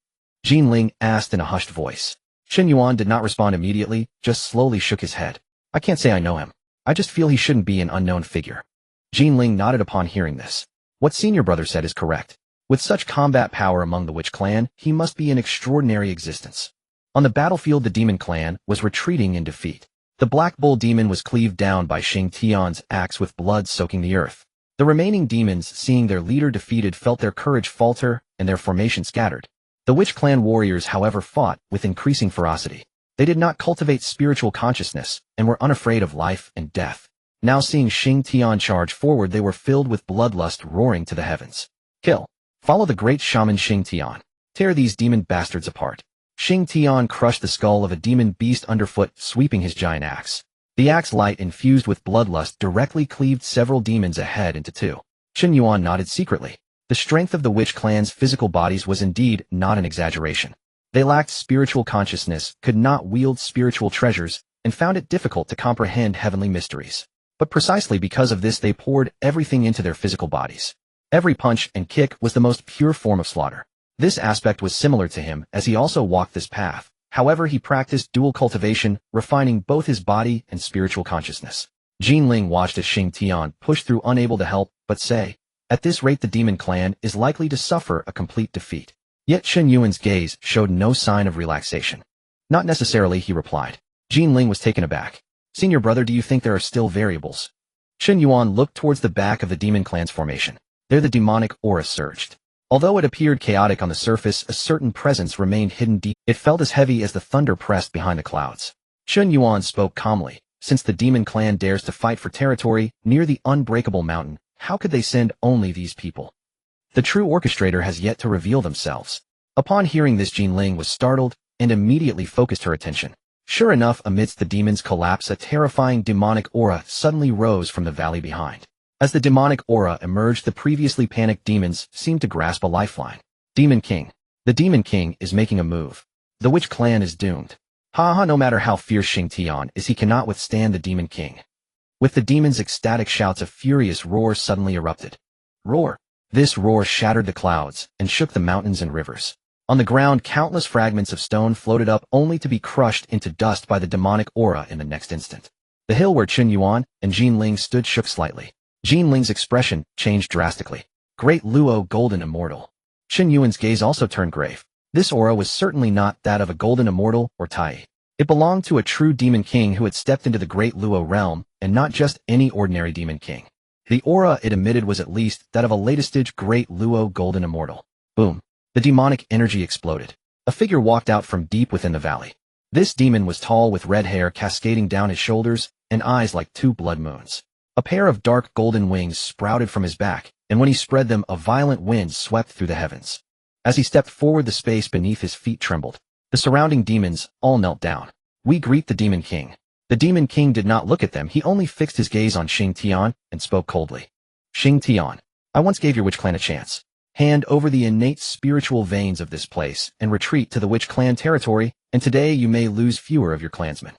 [SPEAKER 1] Jin Ling asked in a hushed voice. Chen Yuan did not respond immediately, just slowly shook his head. I can't say I know him. I just feel he shouldn't be an unknown figure. Jin Ling nodded upon hearing this. What senior brother said is correct. With such combat power among the witch clan, he must be an extraordinary existence. On the battlefield, the demon clan was retreating in defeat. The black bull demon was cleaved down by Tian's axe with blood soaking the earth. The remaining demons, seeing their leader defeated, felt their courage falter and their formation scattered. The witch clan warriors, however, fought with increasing ferocity. They did not cultivate spiritual consciousness and were unafraid of life and death. Now seeing Tian charge forward, they were filled with bloodlust, roaring to the heavens. Kill. Follow the great shaman Tian. Tear these demon bastards apart. Tian crushed the skull of a demon beast underfoot, sweeping his giant axe. The axe, light infused with bloodlust, directly cleaved several demons ahead into 2. Chen Yuan nodded secretly. The strength of the witch clan's physical bodies was indeed not an exaggeration. They lacked spiritual consciousness, could not wield spiritual treasures, and found it difficult to comprehend heavenly mysteries. But precisely because of this, they poured everything into their physical bodies. Every punch and kick was the most pure form of slaughter. This aspect was similar to him, as he also walked this path. However, he practiced dual cultivation, refining both his body and spiritual consciousness. Jin Ling watched as Tian pushed through, unable to help but say, at this rate the demon clan is likely to suffer a complete defeat. Yet Chen Yuan's gaze showed no sign of relaxation. Not necessarily, he replied. Jin Ling was taken aback. Senior brother, do you think there are still variables? Chen Yuan looked towards the back of the demon clan's formation. There the demonic aura surged. Although it appeared chaotic on the surface, a certain presence remained hidden deep. It felt as heavy as the thunder pressed behind the clouds. Chen Yuan spoke calmly. Since the demon clan dares to fight for territory near the unbreakable mountain, how could they send only these people? The true orchestrator has yet to reveal themselves. Upon hearing this, Jinling was startled and immediately focused her attention. Sure enough, amidst the demon's collapse, a terrifying demonic aura suddenly rose from the valley behind. As the demonic aura emerged, the previously panicked demons seemed to grasp a lifeline. Demon King. The Demon King is making a move. The Witch clan is doomed. Ha, no matter how fierce Tongtian is, he cannot withstand the Demon King. With the demon's ecstatic shouts, a furious roar suddenly erupted. Roar. This roar shattered the clouds and shook the mountains and rivers. On the ground, countless fragments of stone floated up only to be crushed into dust by the demonic aura in the next instant. The hill where Chen Yuan and Jinling stood shook slightly. Jinling's expression changed drastically. Great Luo, golden immortal. Chen Yuan's gaze also turned grave. This aura was certainly not that of a golden immortal or Tai. It belonged to a true demon king who had stepped into the great Luo realm, and not just any ordinary demon king. The aura it emitted was at least that of a latest-stage great Luo golden immortal. Boom. The demonic energy exploded. A figure walked out from deep within the valley. This demon was tall, with red hair cascading down his shoulders and eyes like two blood moons. A pair of dark golden wings sprouted from his back, and when he spread them, a violent wind swept through the heavens. As he stepped forward, the space beneath his feet trembled. The surrounding demons all knelt down. We greet the Demon King. The Demon King did not look at them. He only fixed his gaze on Tongtian and spoke coldly. Tongtian, I once gave your Witch clan a chance. Hand over the innate spiritual veins of this place and retreat to the Witch clan territory, and today you may lose fewer of your clansmen.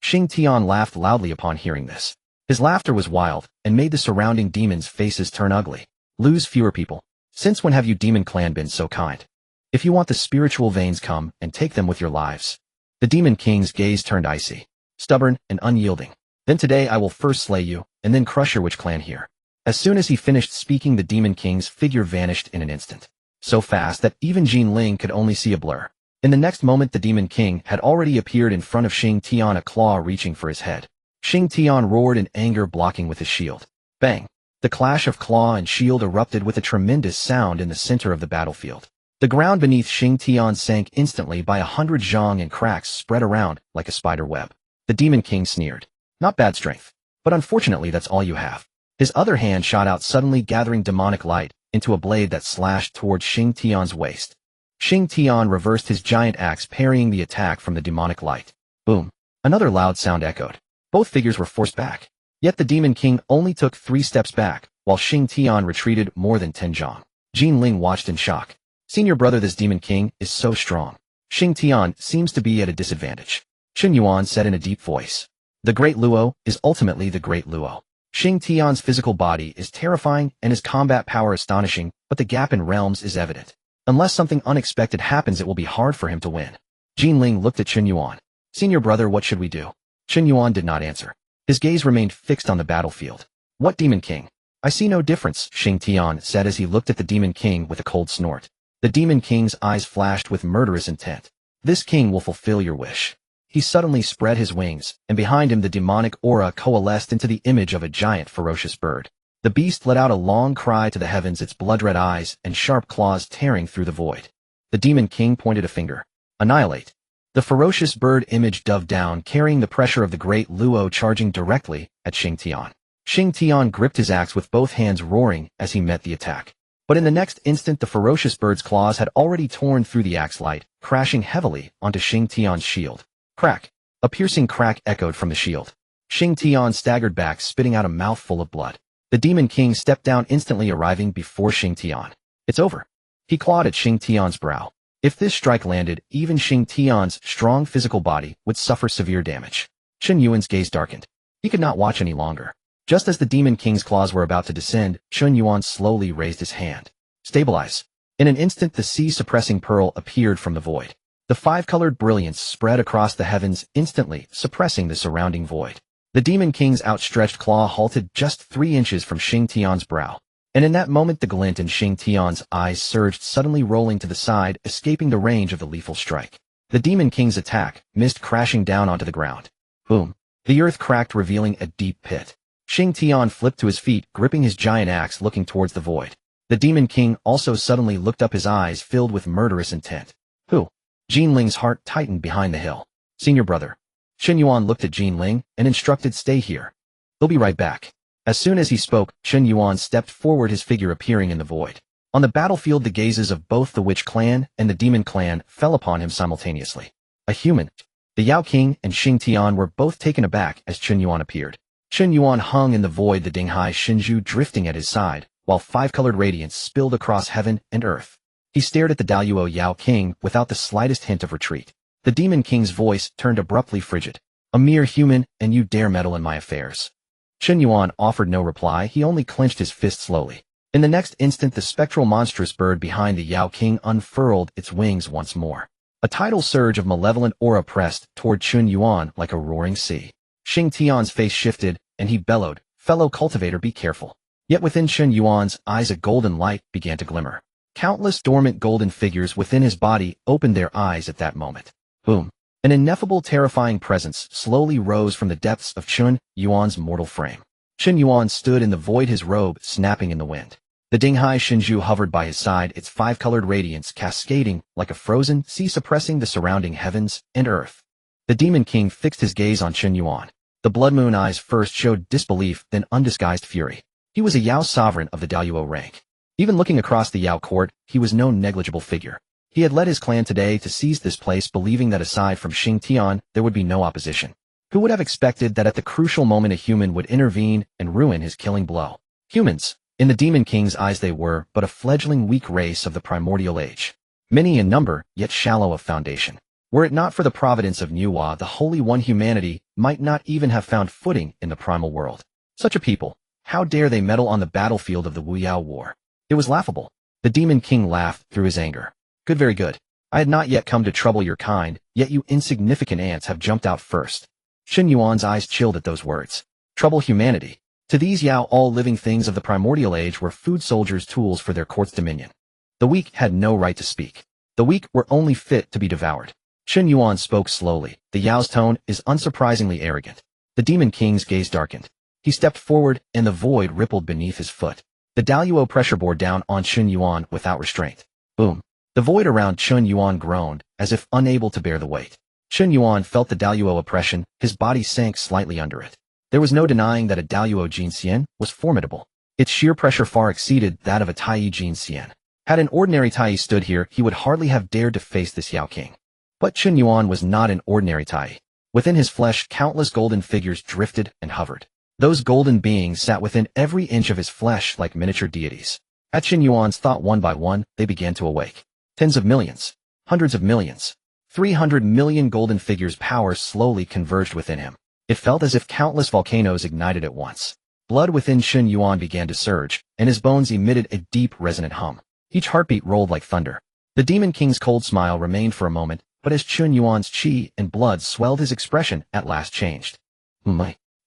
[SPEAKER 1] Tongtian laughed loudly upon hearing this. His laughter was wild and made the surrounding demons' faces turn ugly. Lose fewer people. Since when have you Demon Clan been so kind? If you want the spiritual veins, come and take them with your lives. The Demon King's gaze turned icy, stubborn and unyielding. Then today I will first slay you, and then crush your Witch clan here. As soon as he finished speaking, the Demon King's figure vanished in an instant. So fast that even Jinling could only see a blur. In the next moment, the Demon King had already appeared in front of Tongtian, a claw reaching for his head. Tongtian roared in anger, blocking with his shield. Bang! The clash of claw and shield erupted with a tremendous sound in the center of the battlefield. The ground beneath Tongtian sank instantly by 100 zhang, and cracks spread around like a spider web. The Demon King sneered. Not bad strength, but unfortunately that's all you have. His other hand shot out, suddenly gathering demonic light into a blade that slashed towards Tongtian's waist. Tongtian reversed his giant axe, parrying the attack from the demonic light. Boom. Another loud sound echoed. Both figures were forced back. Yet the Demon King only took 3 steps back, while Tongtian retreated more than 10 zhang. Jinling watched in shock. Senior brother, this Demon King is so strong. Tongtian seems to be at a disadvantage. Chen Yuan said in a deep voice. The Great Luo is ultimately the Great Luo. Tongtian's physical body is terrifying and his combat power astonishing, but the gap in realms is evident. Unless something unexpected happens, it will be hard for him to win. Jinling looked at Chen Yuan. Senior brother, what should we do? Chen Yuan did not answer. His gaze remained fixed on the battlefield. What Demon King? I see no difference, Tongtian said as he looked at the Demon King with a cold snort. The Demon King's eyes flashed with murderous intent. This king will fulfill your wish. He suddenly spread his wings, and behind him the demonic aura coalesced into the image of a giant ferocious bird. The beast let out a long cry to the heavens, its blood-red eyes and sharp claws tearing through the void. The Demon King pointed a finger. Annihilate. The ferocious bird image dove down, carrying the pressure of the great Luo, charging directly at Tongtian. Tongtian gripped his axe with both hands, roaring as he met the attack. But in the next instant, the ferocious bird's claws had already torn through the axe light, crashing heavily onto Tongtian's shield. Crack! A piercing crack echoed from the shield. Tongtian staggered back, spitting out a mouthful of blood. The Demon King stepped down, instantly arriving before Tongtian. It's over. He clawed at Tongtian's brow. If this strike landed, even Tongtian's strong physical body would suffer severe damage. Chen Yuan's gaze darkened. He could not watch any longer. Just as the Demon King's claws were about to descend, Chen Yuan slowly raised his hand. Stabilize. In an instant, the sea-suppressing pearl appeared from the void. The 5-colored brilliance spread across the heavens, instantly suppressing the surrounding void. The Demon King's outstretched claw halted just 3 inches from Tongtian's brow. And in that moment, the glint in Tongtian's eyes surged, suddenly rolling to the side, escaping the range of the lethal strike. The Demon King's attack missed, crashing down onto the ground. Boom. The earth cracked, revealing a deep pit. Tongtian flipped to his feet, gripping his giant axe, looking towards the void. The Demon King also suddenly looked up, his eyes filled with murderous intent. Who? Jinling's heart tightened behind the hill. Senior brother. Chen Yuan looked at Jinling and instructed, stay here. He'll be right back. As soon as he spoke, Chen Yuan stepped forward, his figure appearing in the void. On the battlefield, the gazes of both the Witch clan and the Demon clan fell upon him simultaneously. A human. The Yao King and Xing Tian were both taken aback as Chen Yuan appeared. Chen Yuan hung in the void, the Dinghai Shinju drifting at his side, while five-colored radiance spilled across heaven and earth. He stared at the Daluo Yao King without the slightest hint of retreat. The Demon King's voice turned abruptly frigid. A mere human, and you dare meddle in my affairs. Chen Yuan offered no reply, he only clenched his fist slowly. In the next instant, the spectral monstrous bird behind the Yao King unfurled its wings once more. A tidal surge of malevolent aura pressed toward Chen Yuan like a roaring sea. Xing Tian's face shifted, and he bellowed, "Fellow cultivator, be careful." Yet within Chen Yuan's eyes a golden light began to glimmer. Countless dormant golden figures within his body opened their eyes at that moment. Boom. An ineffable, terrifying presence slowly rose from the depths of Chen Yuan's mortal frame. Chen Yuan stood in the void, his robe snapping in the wind. The Dinghai Shinju hovered by his side, its five-colored radiance cascading like a frozen sea, suppressing the surrounding heavens and earth. The Demon King fixed his gaze on Chen Yuan. The blood moon eyes first showed disbelief, then undisguised fury. He was a Yao sovereign of the Daluo rank. Even looking across the Yao court, he was no negligible figure. He had led his clan today to seize this place, believing that aside from Xing Tian, there would be no opposition. Who would have expected that at the crucial moment a human would intervene and ruin his killing blow? Humans. In the Demon King's eyes they were but a fledgling weak race of the primordial age. Many in number, yet shallow of foundation. Were it not for the providence of Nuwa, the Holy One, humanity might not even have found footing in the primal world. Such a people, how dare they meddle on the battlefield of the Wuyao War? It was laughable. The Demon King laughed through his anger. Good, very good. I had not yet come to trouble your kind, yet you insignificant ants have jumped out first. Chen Yuan's eyes chilled at those words. Trouble humanity. To these Yao, all living things of the primordial age were food soldiers, tools for their court's dominion. The weak had no right to speak. The weak were only fit to be devoured. Chen Yuan spoke slowly. The Yao's tone is unsurprisingly arrogant. The Demon King's gaze darkened. He stepped forward, and the void rippled beneath his foot. The Daluo pressure bore down on Chen Yuan without restraint. Boom. The void around Chen Yuan groaned, as if unable to bear the weight. Chen Yuan felt the Daluo oppression, his body sank slightly under it. There was no denying that a Daluo Jinxian was formidable. Its sheer pressure far exceeded that of a Tai Jinxian. Had an ordinary Tai stood here, he would hardly have dared to face this Yao King. But Chen Yuan was not an ordinary Tai. Within his flesh, countless golden figures drifted and hovered. Those golden beings sat within every inch of his flesh like miniature deities. At Chen Yuan's thought, one by one, they began to awake. Tens of millions. Hundreds of millions. 300 million golden figures' power slowly converged within him. It felt as if countless volcanoes ignited at once. Blood within Chen Yuan began to surge, and his bones emitted a deep, resonant hum. Each heartbeat rolled like thunder. The Demon King's cold smile remained for a moment, but as Chen Yuan's chi and blood swelled, his expression at last changed.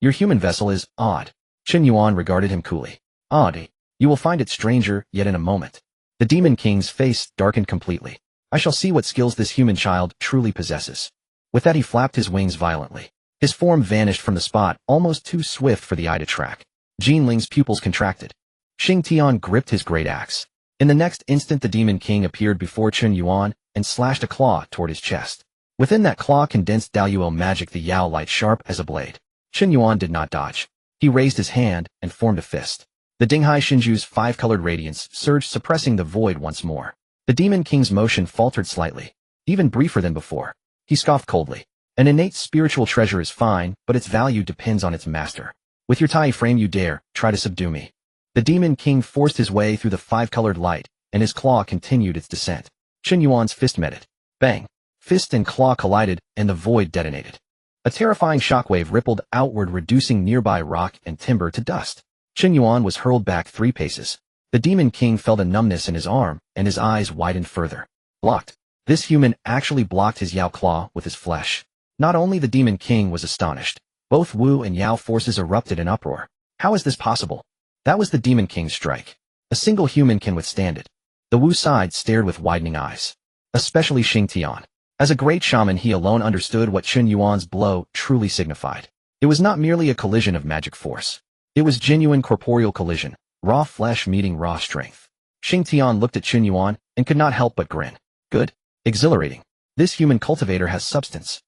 [SPEAKER 1] Your human vessel is odd. Chen Yuan regarded him coolly. Odd. You will find it stranger yet in a moment. The Demon King's face darkened completely. I shall see what skills this human child truly possesses. With that he flapped his wings violently. His form vanished from the spot, almost too swift for the eye to track. Jin Ling's pupils contracted. Xing Tian gripped his great axe. In the next instant the Demon King appeared before Chen Yuan and slashed a claw toward his chest. Within that claw condensed Daluo magic, the Yao light sharp as a blade. Chen Yuan did not dodge. He raised his hand and formed a fist. The Dinghai Shinju's five-colored radiance surged, suppressing the void once more. The Demon King's motion faltered slightly, even briefer than before. He scoffed coldly. An innate spiritual treasure is fine, but its value depends on its master. With your Tai frame you dare try to subdue me. The Demon King forced his way through the five-colored light, and his claw continued its descent. Chen Yuan's fist met it. Bang! Fist and claw collided, and the void detonated. A terrifying shockwave rippled outward, reducing nearby rock and timber to dust. Chen Yuan was hurled back 3 paces. The Demon King felt a numbness in his arm, and his eyes widened further. Blocked. This human actually blocked his Yao claw with his flesh. Not only the Demon King was astonished. Both Wu and Yao forces erupted in uproar. How is this possible? That was the Demon King's strike. A single human can withstand it. The Wu side stared with widening eyes. Especially Xing Tian. As a great shaman, he alone understood what Chen Yuan's blow truly signified. It was not merely a collision of magic force. It was genuine corporeal collision, raw flesh meeting raw strength. Xing Tian looked at Chen Yuan and could not help but grin. Good. Exhilarating. This human cultivator has substance.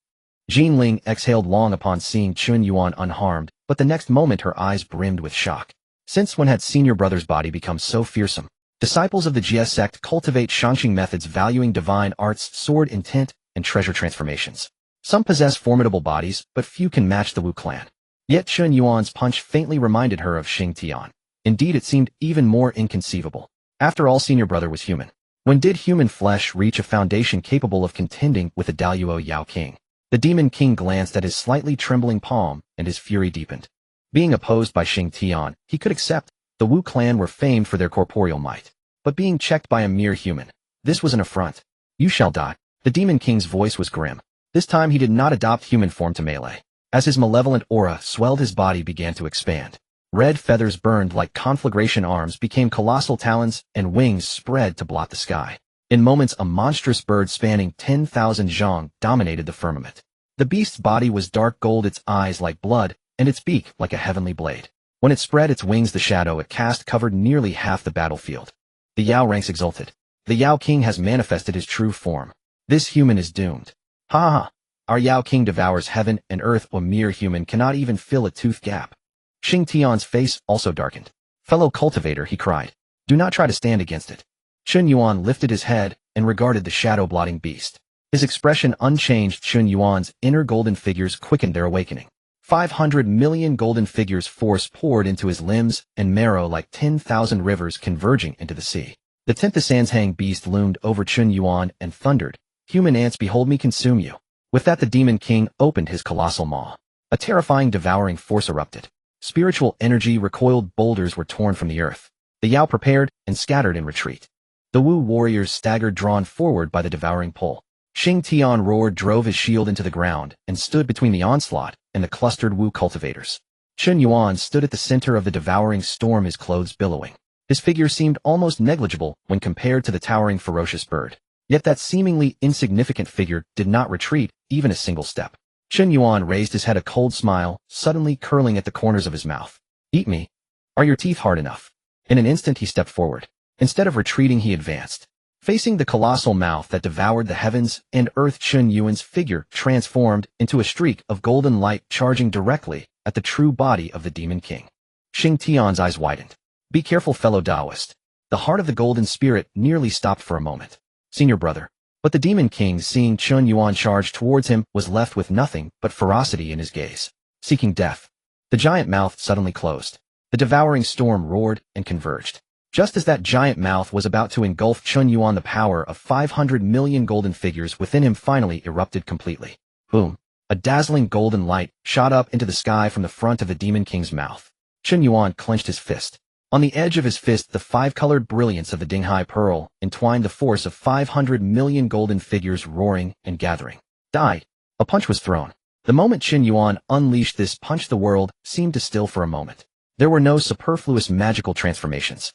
[SPEAKER 1] Jinling exhaled long upon seeing Chen Yuan unharmed, but the next moment her eyes brimmed with shock. Since when had senior brother's body become so fearsome? Disciples of the Jiejiao Sect cultivate Shangxing methods valuing divine arts, sword intent, and treasure transformations. Some possess formidable bodies, but few can match the Wu clan. Yet Chen Yuan's punch faintly reminded her of Tongtian. Indeed, it seemed even more inconceivable. After all, senior brother was human. When did human flesh reach a foundation capable of contending with the Daluo Yao King? The Demon King glanced at his slightly trembling palm, and his fury deepened. Being opposed by Tongtian, he could accept. The Wu clan were famed for their corporeal might. But being checked by a mere human, this was an affront. You shall die. The Demon King's voice was grim. This time he did not adopt human form to melee. As his malevolent aura swelled, his body began to expand. Red feathers burned like conflagration, arms became colossal talons, and wings spread to blot the sky. In moments, a monstrous bird spanning 10,000 zhang dominated the firmament. The beast's body was dark gold, its eyes like blood, and its beak like a heavenly blade. When it spread its wings, the shadow it cast covered nearly half the battlefield. The Yao ranks exulted. The Yao King has manifested his true form. This human is doomed. Ha ha ha. Our Yao King devours heaven and earth. A mere human cannot even fill a tooth gap. Tongtian's face also darkened. Fellow cultivator, he cried. Do not try to stand against it. Chen Yuan lifted his head and regarded the shadow-blotting beast. His expression unchanged. Chen Yuan's inner golden figures quickened their awakening. 500 million golden figures force poured into his limbs and marrow like 10,000 rivers converging into the sea. The 10th Sanshang beast loomed over Chen Yuan and thundered, Human ants, behold me consume you. With that, the Demon King opened his colossal maw. A terrifying devouring force erupted. Spiritual energy recoiled, boulders were torn from the earth. The Yao prepared and scattered in retreat. The Wu warriors staggered, drawn forward by the devouring pull. Tongtian roared, drove his shield into the ground, and stood between the onslaught and the clustered Wu cultivators. Chen Yuan stood at the center of the devouring storm, his clothes billowing. His figure seemed almost negligible when compared to the towering ferocious bird. Yet that seemingly insignificant figure did not retreat even a single step. Chen Yuan raised his head, a cold smile suddenly curling at the corners of his mouth. Eat me? Are your teeth hard enough? In an instant he stepped forward. Instead of retreating, he advanced. Facing the colossal mouth that devoured the heavens and earth, Chen Yuan's figure transformed into a streak of golden light, charging directly at the true body of the Demon King. Tongtian's eyes widened. Be careful, fellow Taoist. The heart of the golden spirit nearly stopped for a moment. Senior brother. But the Demon King, seeing Chen Yuan charge towards him, was left with nothing but ferocity in his gaze. Seeking death. The giant mouth suddenly closed. The devouring storm roared and converged. Just as that giant mouth was about to engulf Chen Yuan, the power of 500 million golden figures within him finally erupted completely. Boom. A dazzling golden light shot up into the sky from the front of the Demon King's mouth. Chen Yuan clenched his fist. On the edge of his fist, the five-colored brilliance of the Dinghai Pearl entwined the force of 500 million golden figures roaring and gathering. Die. A punch was thrown. The moment Chen Yuan unleashed this punch, the world seemed to still for a moment. There were no superfluous magical transformations.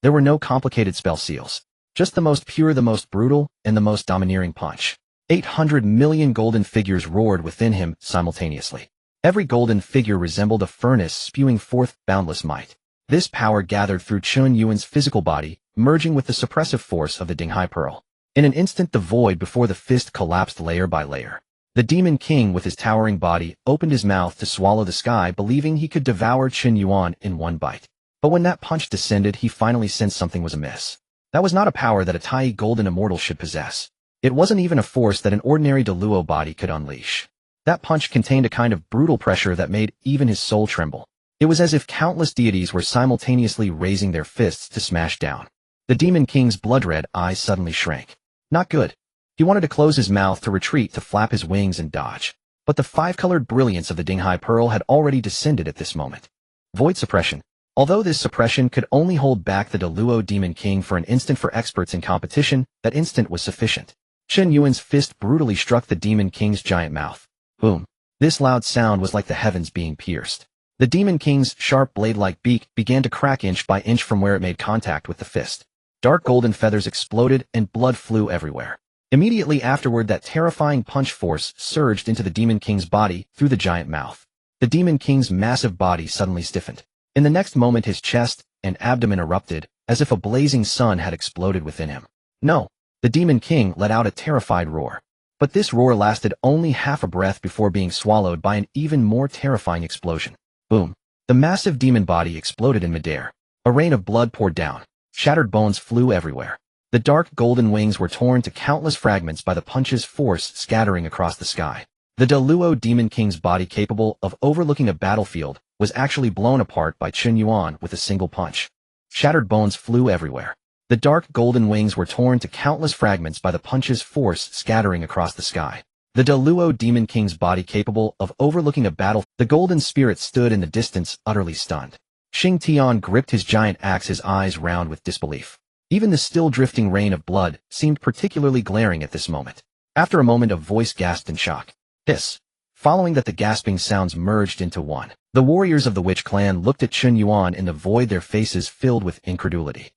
[SPEAKER 1] There were no complicated spell seals. Just the most pure, the most brutal, and the most domineering punch. 800 million golden figures roared within him simultaneously. Every golden figure resembled a furnace spewing forth boundless might. This power gathered through Chen Yuan's physical body, merging with the suppressive force of the Dinghai Pearl. In an instant, the void before the fist collapsed layer by layer. The Demon King, with his towering body, opened his mouth to swallow the sky, believing he could devour Chen Yuan in one bite. But when that punch descended, he finally sensed something was amiss. That was not a power that a Tai golden immortal should possess. It wasn't even a force that an ordinary Daluo body could unleash. That punch contained a kind of brutal pressure that made even his soul tremble. It was as if countless deities were simultaneously raising their fists to smash down. The Demon King's blood-red eyes suddenly shrank. Not good. He wanted to close his mouth, to retreat, to flap his wings and dodge. But the five-colored brilliance of the Dinghai Pearl had already descended at this moment. Void suppression. Although this suppression could only hold back the Daluo Demon King for an instant, for experts in competition, that instant was sufficient. Chen Yuan's fist brutally struck the Demon King's giant mouth. Boom. This loud sound was like the heavens being pierced. The Demon King's sharp blade-like beak began to crack inch by inch from where it made contact with the fist. Dark golden feathers exploded and blood flew everywhere. Immediately afterward, that terrifying punch force surged into the Demon King's body through the giant mouth. The Demon King's massive body suddenly stiffened. In the next moment, his chest and abdomen erupted, as if a blazing sun had exploded within him. No! The Demon King let out a terrified roar. But this roar lasted only half a breath before being swallowed by an even more terrifying explosion. Boom. The massive demon body exploded in midair. A rain of blood poured down. Shattered bones flew everywhere. The dark golden wings were torn to countless fragments by the punch's force scattering across the sky. The Deluo Demon King's body, capable of overlooking a battlefield, was actually blown apart by Chen Yuan with a single punch. Shattered bones flew everywhere. The dark golden wings were torn to countless fragments by the punch's force scattering across the sky. The Deluo Demon King's body, capable of overlooking a battle, the golden spirit stood in the distance, utterly stunned. Tian gripped his giant axe, his eyes round with disbelief. Even the still drifting rain of blood seemed particularly glaring at this moment. After a moment, a voice gasped in shock. Hiss. Following that, the gasping sounds merged into one. The warriors of the Witch Clan looked at Chen Yuan in the void, their faces filled with incredulity.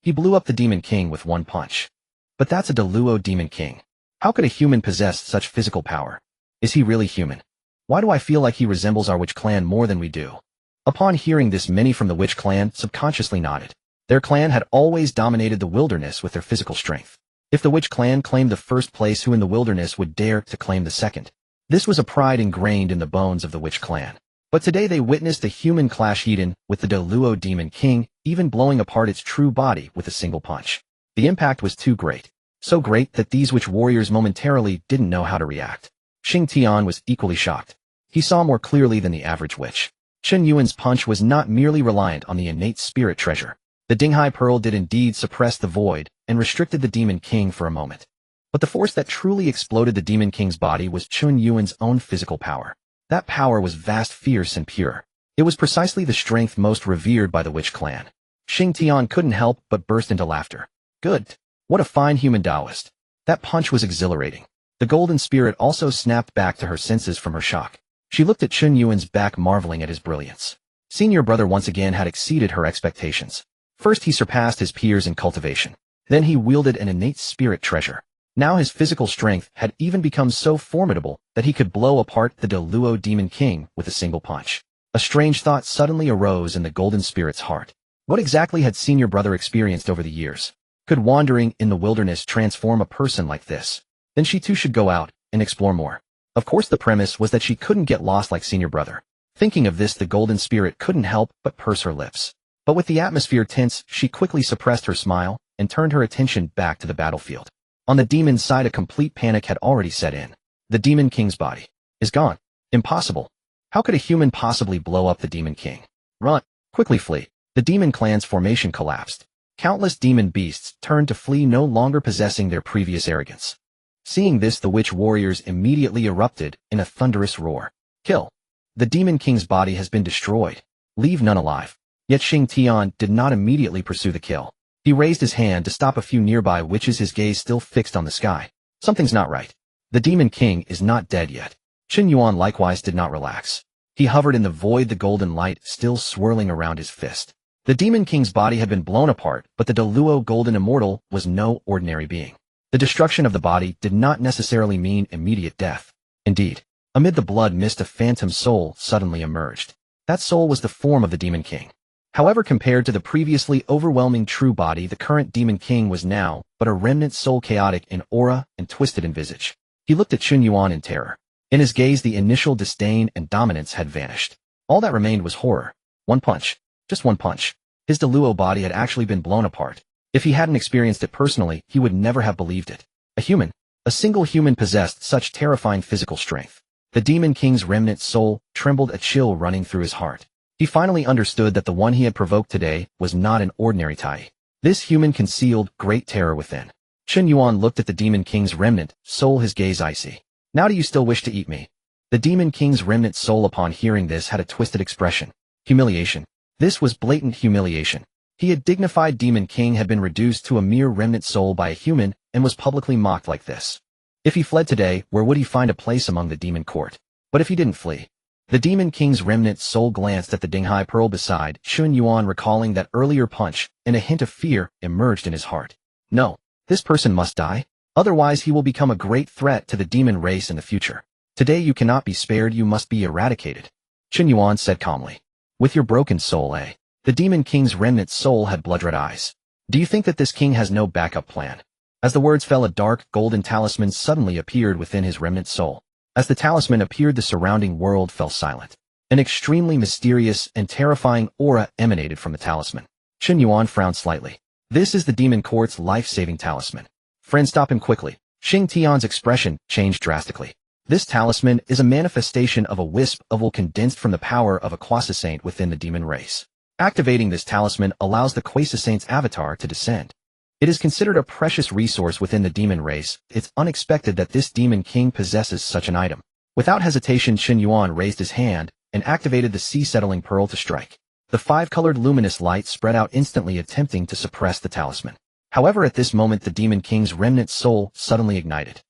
[SPEAKER 1] He blew up the Demon King with one punch. But that's a Deluo Demon King. How could a human possess such physical power? Is he really human? Why do I feel like he resembles our Witch Clan more than we do? Upon hearing this, many from the Witch Clan subconsciously nodded. Their clan had always dominated the wilderness with their physical strength. If the Witch Clan claimed the first place, who in the wilderness would dare to claim the second? This was a pride ingrained in the bones of the Witch Clan. But today they witnessed a human clash hidden with the Deluo Demon King, even blowing apart its true body with a single punch. The impact was too great. So great that these witch warriors momentarily didn't know how to react. Tian was equally shocked. He saw more clearly than the average witch. Chen Yuan's punch was not merely reliant on the innate spirit treasure. The Dinghai Pearl did indeed suppress the void and restricted the Demon King for a moment. But the force that truly exploded the Demon King's body was Chen Yuan's own physical power. That power was vast, fierce, and pure. It was precisely the strength most revered by the Witch Clan. Tian couldn't help but burst into laughter. Good. What a fine human Taoist. That punch was exhilarating. The golden spirit also snapped back to her senses from her shock. She looked at Chen Yuan's back, marveling at his brilliance. Senior brother once again had exceeded her expectations. First, he surpassed his peers in cultivation. Then he wielded an innate spirit treasure. Now his physical strength had even become so formidable that he could blow apart the Deluo Demon King with a single punch. A strange thought suddenly arose in the golden spirit's heart. What exactly had senior brother experienced over the years? Could wandering in the wilderness transform a person like this? Then she too should go out and explore more. Of course, the premise was that she couldn't get lost like senior brother. Thinking of this, the golden spirit couldn't help but purse her lips. But with the atmosphere tense, she quickly suppressed her smile and turned her attention back to the battlefield. On the demon's side, a complete panic had already set in. The Demon King's body is gone. Impossible. How could a human possibly blow up the Demon King? Run. Quickly flee. The Demon Clan's formation collapsed. Countless demon beasts turned to flee, no longer possessing their previous arrogance. Seeing this, the witch warriors immediately erupted in a thunderous roar. Kill. The Demon King's body has been destroyed. Leave none alive. Yet Tian did not immediately pursue the kill. He raised his hand to stop a few nearby witches, his gaze still fixed on the sky. Something's not right. The Demon King is not dead yet. Chen Yuan likewise did not relax. He hovered in the void, the golden light still swirling around his fist. The Demon King's body had been blown apart, but the Deluo Golden Immortal was no ordinary being. The destruction of the body did not necessarily mean immediate death. Indeed, amid the blood mist, a phantom soul suddenly emerged. That soul was the form of the Demon King. However, compared to the previously overwhelming true body, the current Demon King was now but a remnant soul, chaotic in aura and twisted in visage. He looked at Chen Yuan in terror. In his gaze, the initial disdain and dominance had vanished. All that remained was horror. One punch. Just one punch. His Deluo body had actually been blown apart. If he hadn't experienced it personally, he would never have believed it. A single human possessed such terrifying physical strength. The Demon King's remnant soul trembled, a chill running through his heart. He finally understood that the one he had provoked today was not an ordinary Tai. This human concealed great terror within. Chen Yuan looked at the Demon King's remnant soul, his gaze icy. Now do you still wish to eat me? The Demon King's remnant soul, upon hearing this, had a twisted expression. Humiliation. This was blatant humiliation. He, a dignified Demon King, had been reduced to a mere remnant soul by a human and was publicly mocked like this. If he fled today, where would he find a place among the demon court? But if he didn't flee? The Demon King's remnant soul glanced at the Dinghai Pearl beside Chen Yuan, recalling that earlier punch, and a hint of fear emerged in his heart. No, this person must die. Otherwise he will become a great threat to the demon race in the future. Today you cannot be spared, you must be eradicated. Chen Yuan said calmly. With your broken soul, eh? The Demon King's remnant soul had blood-red eyes. Do you think that this king has no backup plan? As the words fell, a dark, golden talisman suddenly appeared within his remnant soul. As the talisman appeared, the surrounding world fell silent. An extremely mysterious and terrifying aura emanated from the talisman. Chen Yuan frowned slightly. This is the Demon Court's life-saving talisman. Friend, stop him quickly. Xing Tian's expression changed drastically. This talisman is a manifestation of a wisp of will condensed from the power of a quasi-saint within the demon race. Activating this talisman allows the quasi-saint's avatar to descend. It is considered a precious resource within the demon race. It's unexpected that this demon king possesses such an item. Without hesitation, Chen Yuan raised his hand and activated the sea-settling pearl to strike. The five-colored luminous light spread out instantly, attempting to suppress the talisman. However, at this moment, the demon king's remnant soul suddenly ignited.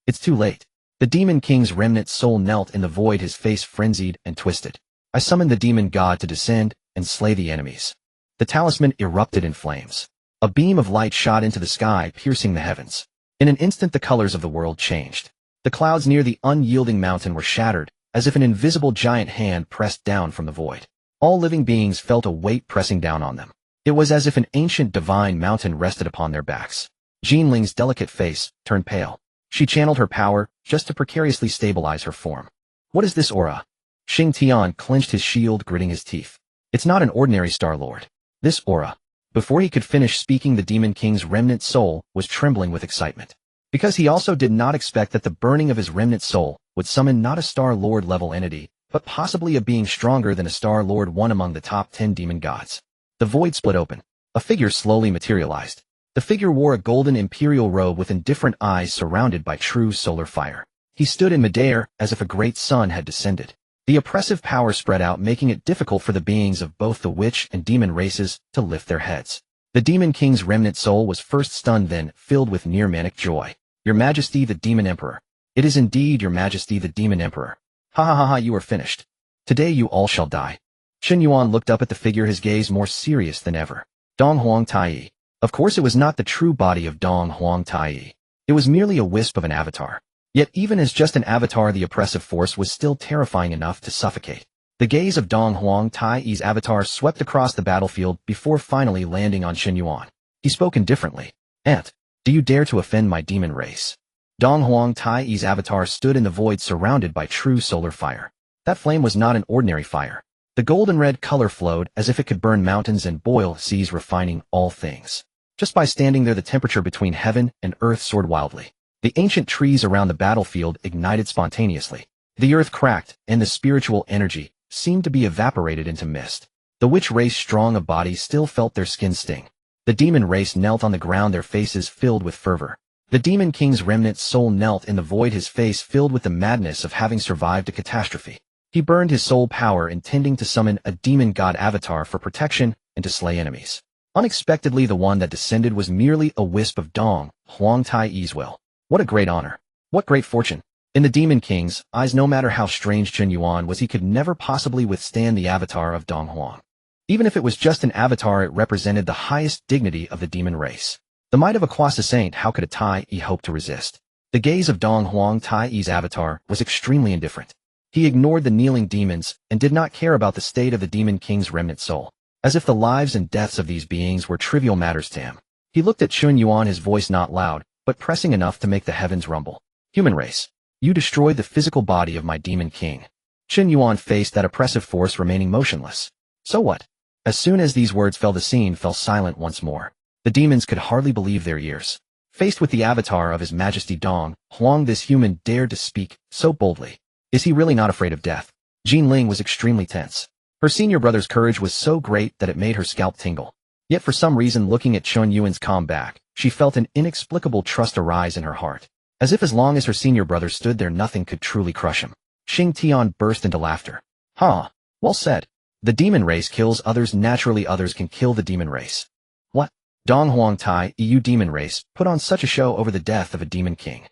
[SPEAKER 1] It's too late. The demon king's remnant soul knelt in the void, his face frenzied and twisted. I summoned the demon god to descend and slay the enemies. The talisman erupted in flames. A beam of light shot into the sky, piercing the heavens. In an instant, the colors of the world changed. The clouds near the unyielding mountain were shattered, as if an invisible giant hand pressed down from the void. All living beings felt a weight pressing down on them. It was as if an ancient divine mountain rested upon their backs. Jinling's delicate face turned pale. She channeled her power just to precariously stabilize her form. What is this aura? Xing Tian clenched his shield, gritting his teeth. It's not an ordinary Star Lord. This aura. Before he could finish speaking, the Demon King's remnant soul was trembling with excitement. Because he also did not expect that the burning of his remnant soul would summon not a Star Lord level entity, but possibly a being stronger than a Star Lord, one among the top 10 demon gods. The void split open. A figure slowly materialized. The figure wore a golden imperial robe with indifferent eyes surrounded by true solar fire. He stood in midair as if a great sun had descended. The oppressive power spread out, making it difficult for the beings of both the witch and demon races to lift their heads. The Demon King's remnant soul was first stunned, then filled with near-manic joy. Your Majesty, the Demon Emperor. It is indeed Your Majesty, the Demon Emperor. Ha ha ha ha, you are finished. Today you all shall die. Chen Yuan looked up at the figure, his gaze more serious than ever. Dong Huang Tai. Of course, it was not the true body of Dong Huang Tai. It was merely a wisp of an avatar. Yet even as just an avatar, the oppressive force was still terrifying enough to suffocate. The gaze of Dong Huang Tai's avatar swept across the battlefield before finally landing on Chen Yuan. He spoke indifferently. Ant, do you dare to offend my demon race? Dong Huang Tai's avatar stood in the void, surrounded by true solar fire. That flame was not an ordinary fire. The golden red color flowed as if it could burn mountains and boil seas, refining all things. Just by standing there, the temperature between heaven and earth soared wildly. The ancient trees around the battlefield ignited spontaneously. The earth cracked, and the spiritual energy seemed to be evaporated into mist. The witch race, strong of body, still felt their skin sting. The demon race knelt on the ground, their faces filled with fervor. The Demon King's remnant soul knelt in the void, his face filled with the madness of having survived a catastrophe. He burned his soul power, intending to summon a demon god avatar for protection and to slay enemies. Unexpectedly, the one that descended was merely a wisp of Dong Huang Tai's will. What a great honor. What great fortune. In the Demon King's eyes, no matter how strange Chen Yuan was, he could never possibly withstand the avatar of Dong Huang. Even if it was just an avatar, it represented the highest dignity of the demon race. The might of a quasi-saint, how could a Tai hope to resist? The gaze of Dong Huang Tai's avatar was extremely indifferent. He ignored the kneeling demons and did not care about the state of the Demon King's remnant soul, as if the lives and deaths of these beings were trivial matters to him. He looked at Chen Yuan, his voice not loud, but pressing enough to make the heavens rumble. Human race, you destroyed the physical body of my Demon King. Chen Yuan faced that oppressive force, remaining motionless. So what? As soon as these words fell, the scene fell silent once more. The demons could hardly believe their ears. Faced with the avatar of His Majesty Dong Huang, this human dared to speak so boldly. Is he really not afraid of death? Jinling was extremely tense. Her senior brother's courage was so great that it made her scalp tingle. Yet for some reason, looking at Chen Yuan's calm back, she felt an inexplicable trust arise in her heart. As if as long as her senior brother stood there, nothing could truly crush him. Xing Tian burst into laughter. Well said. The demon race kills others, naturally others can kill the demon race. What? Dong Huang Tai, EU demon race, put on such a show over the death of a demon king.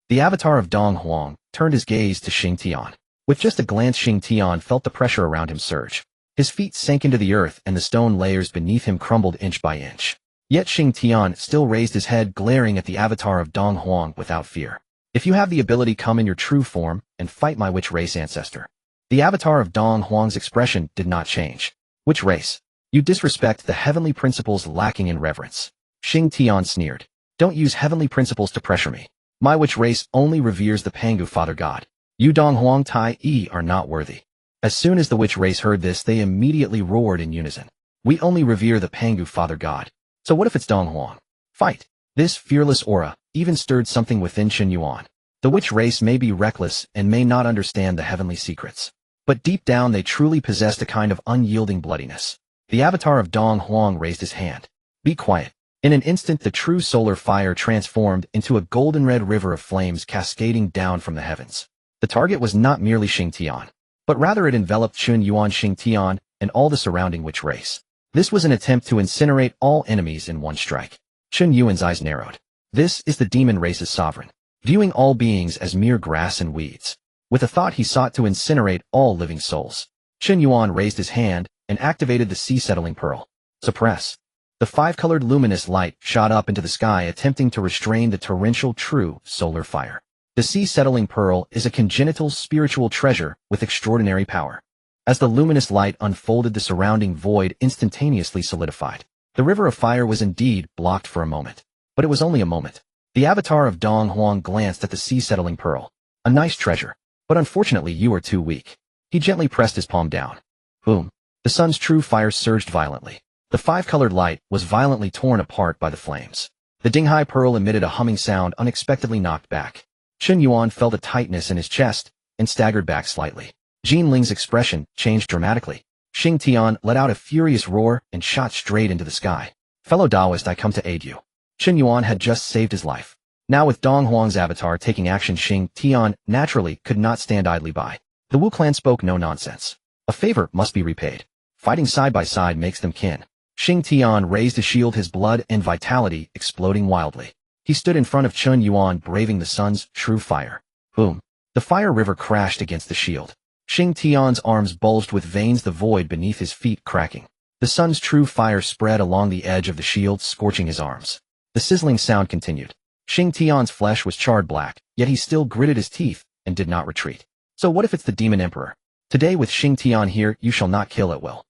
[SPEAKER 1] The avatar of Dong Huang turned his gaze to Xing Tian. With just a glance, Xing Tian felt the pressure around him surge. His feet sank into the earth and the stone layers beneath him crumbled inch by inch. Yet Xing Tian still raised his head, glaring at the avatar of Dong Huang without fear. If you have the ability, come in your true form and fight my witch race ancestor. The avatar of Dong Huang's expression did not change. Witch race? You disrespect the heavenly principles, lacking in reverence. Xing Tian sneered. Don't use heavenly principles to pressure me. My witch race only reveres the Pangu Father God. You Dong Huang Tai Yi are not worthy. As soon as the witch race heard this, they immediately roared in unison. We only revere the Pangu Father God. So what if it's Dong Huang? Fight! This fearless aura even stirred something within Chen Yuan. The witch race may be reckless and may not understand the heavenly secrets, but deep down they truly possessed a kind of unyielding bloodiness. The avatar of Dong Huang raised his hand. Be quiet. In an instant the true solar fire transformed into a golden-red river of flames cascading down from the heavens. The target was not merely Xingtian, but rather it enveloped Chen Yuan, Xingtian, and all the surrounding witch race. This was an attempt to incinerate all enemies in one strike. Chen Yuan's eyes narrowed. This is the demon race's sovereign, viewing all beings as mere grass and weeds. With a thought he sought to incinerate all living souls. Chen Yuan raised his hand and activated the sea-settling pearl. Suppress. The five-colored luminous light shot up into the sky, attempting to restrain the torrential true solar fire. The sea-settling pearl is a congenital spiritual treasure with extraordinary power. As the luminous light unfolded, the surrounding void instantaneously solidified. The river of fire was indeed blocked for a moment. But it was only a moment. The avatar of Dong Huang glanced at the sea-settling pearl. A nice treasure. But unfortunately you are too weak. He gently pressed his palm down. Boom. The sun's true fire surged violently. The five-colored light was violently torn apart by the flames. The Dinghai pearl emitted a humming sound, unexpectedly knocked back. Chen Yuan felt a tightness in his chest and staggered back slightly. Jin Ling's expression changed dramatically. Xingtian let out a furious roar and shot straight into the sky. Fellow Taoist, I come to aid you. Chen Yuan had just saved his life. Now with Dong Huang's avatar taking action, Xingtian naturally could not stand idly by. The Wu clan spoke no nonsense. A favor must be repaid. Fighting side by side makes them kin. Xingtian raised his shield, his blood and vitality exploding wildly. He stood in front of Chen Yuan, braving the sun's true fire. Boom. The fire river crashed against the shield. Xingtian's arms bulged with veins, the void beneath his feet cracking. The sun's true fire spread along the edge of the shield, scorching his arms. The sizzling sound continued. Xingtian's flesh was charred black, yet he still gritted his teeth and did not retreat. So what if it's the demon emperor? Today with Xingtian here, you shall not kill at will.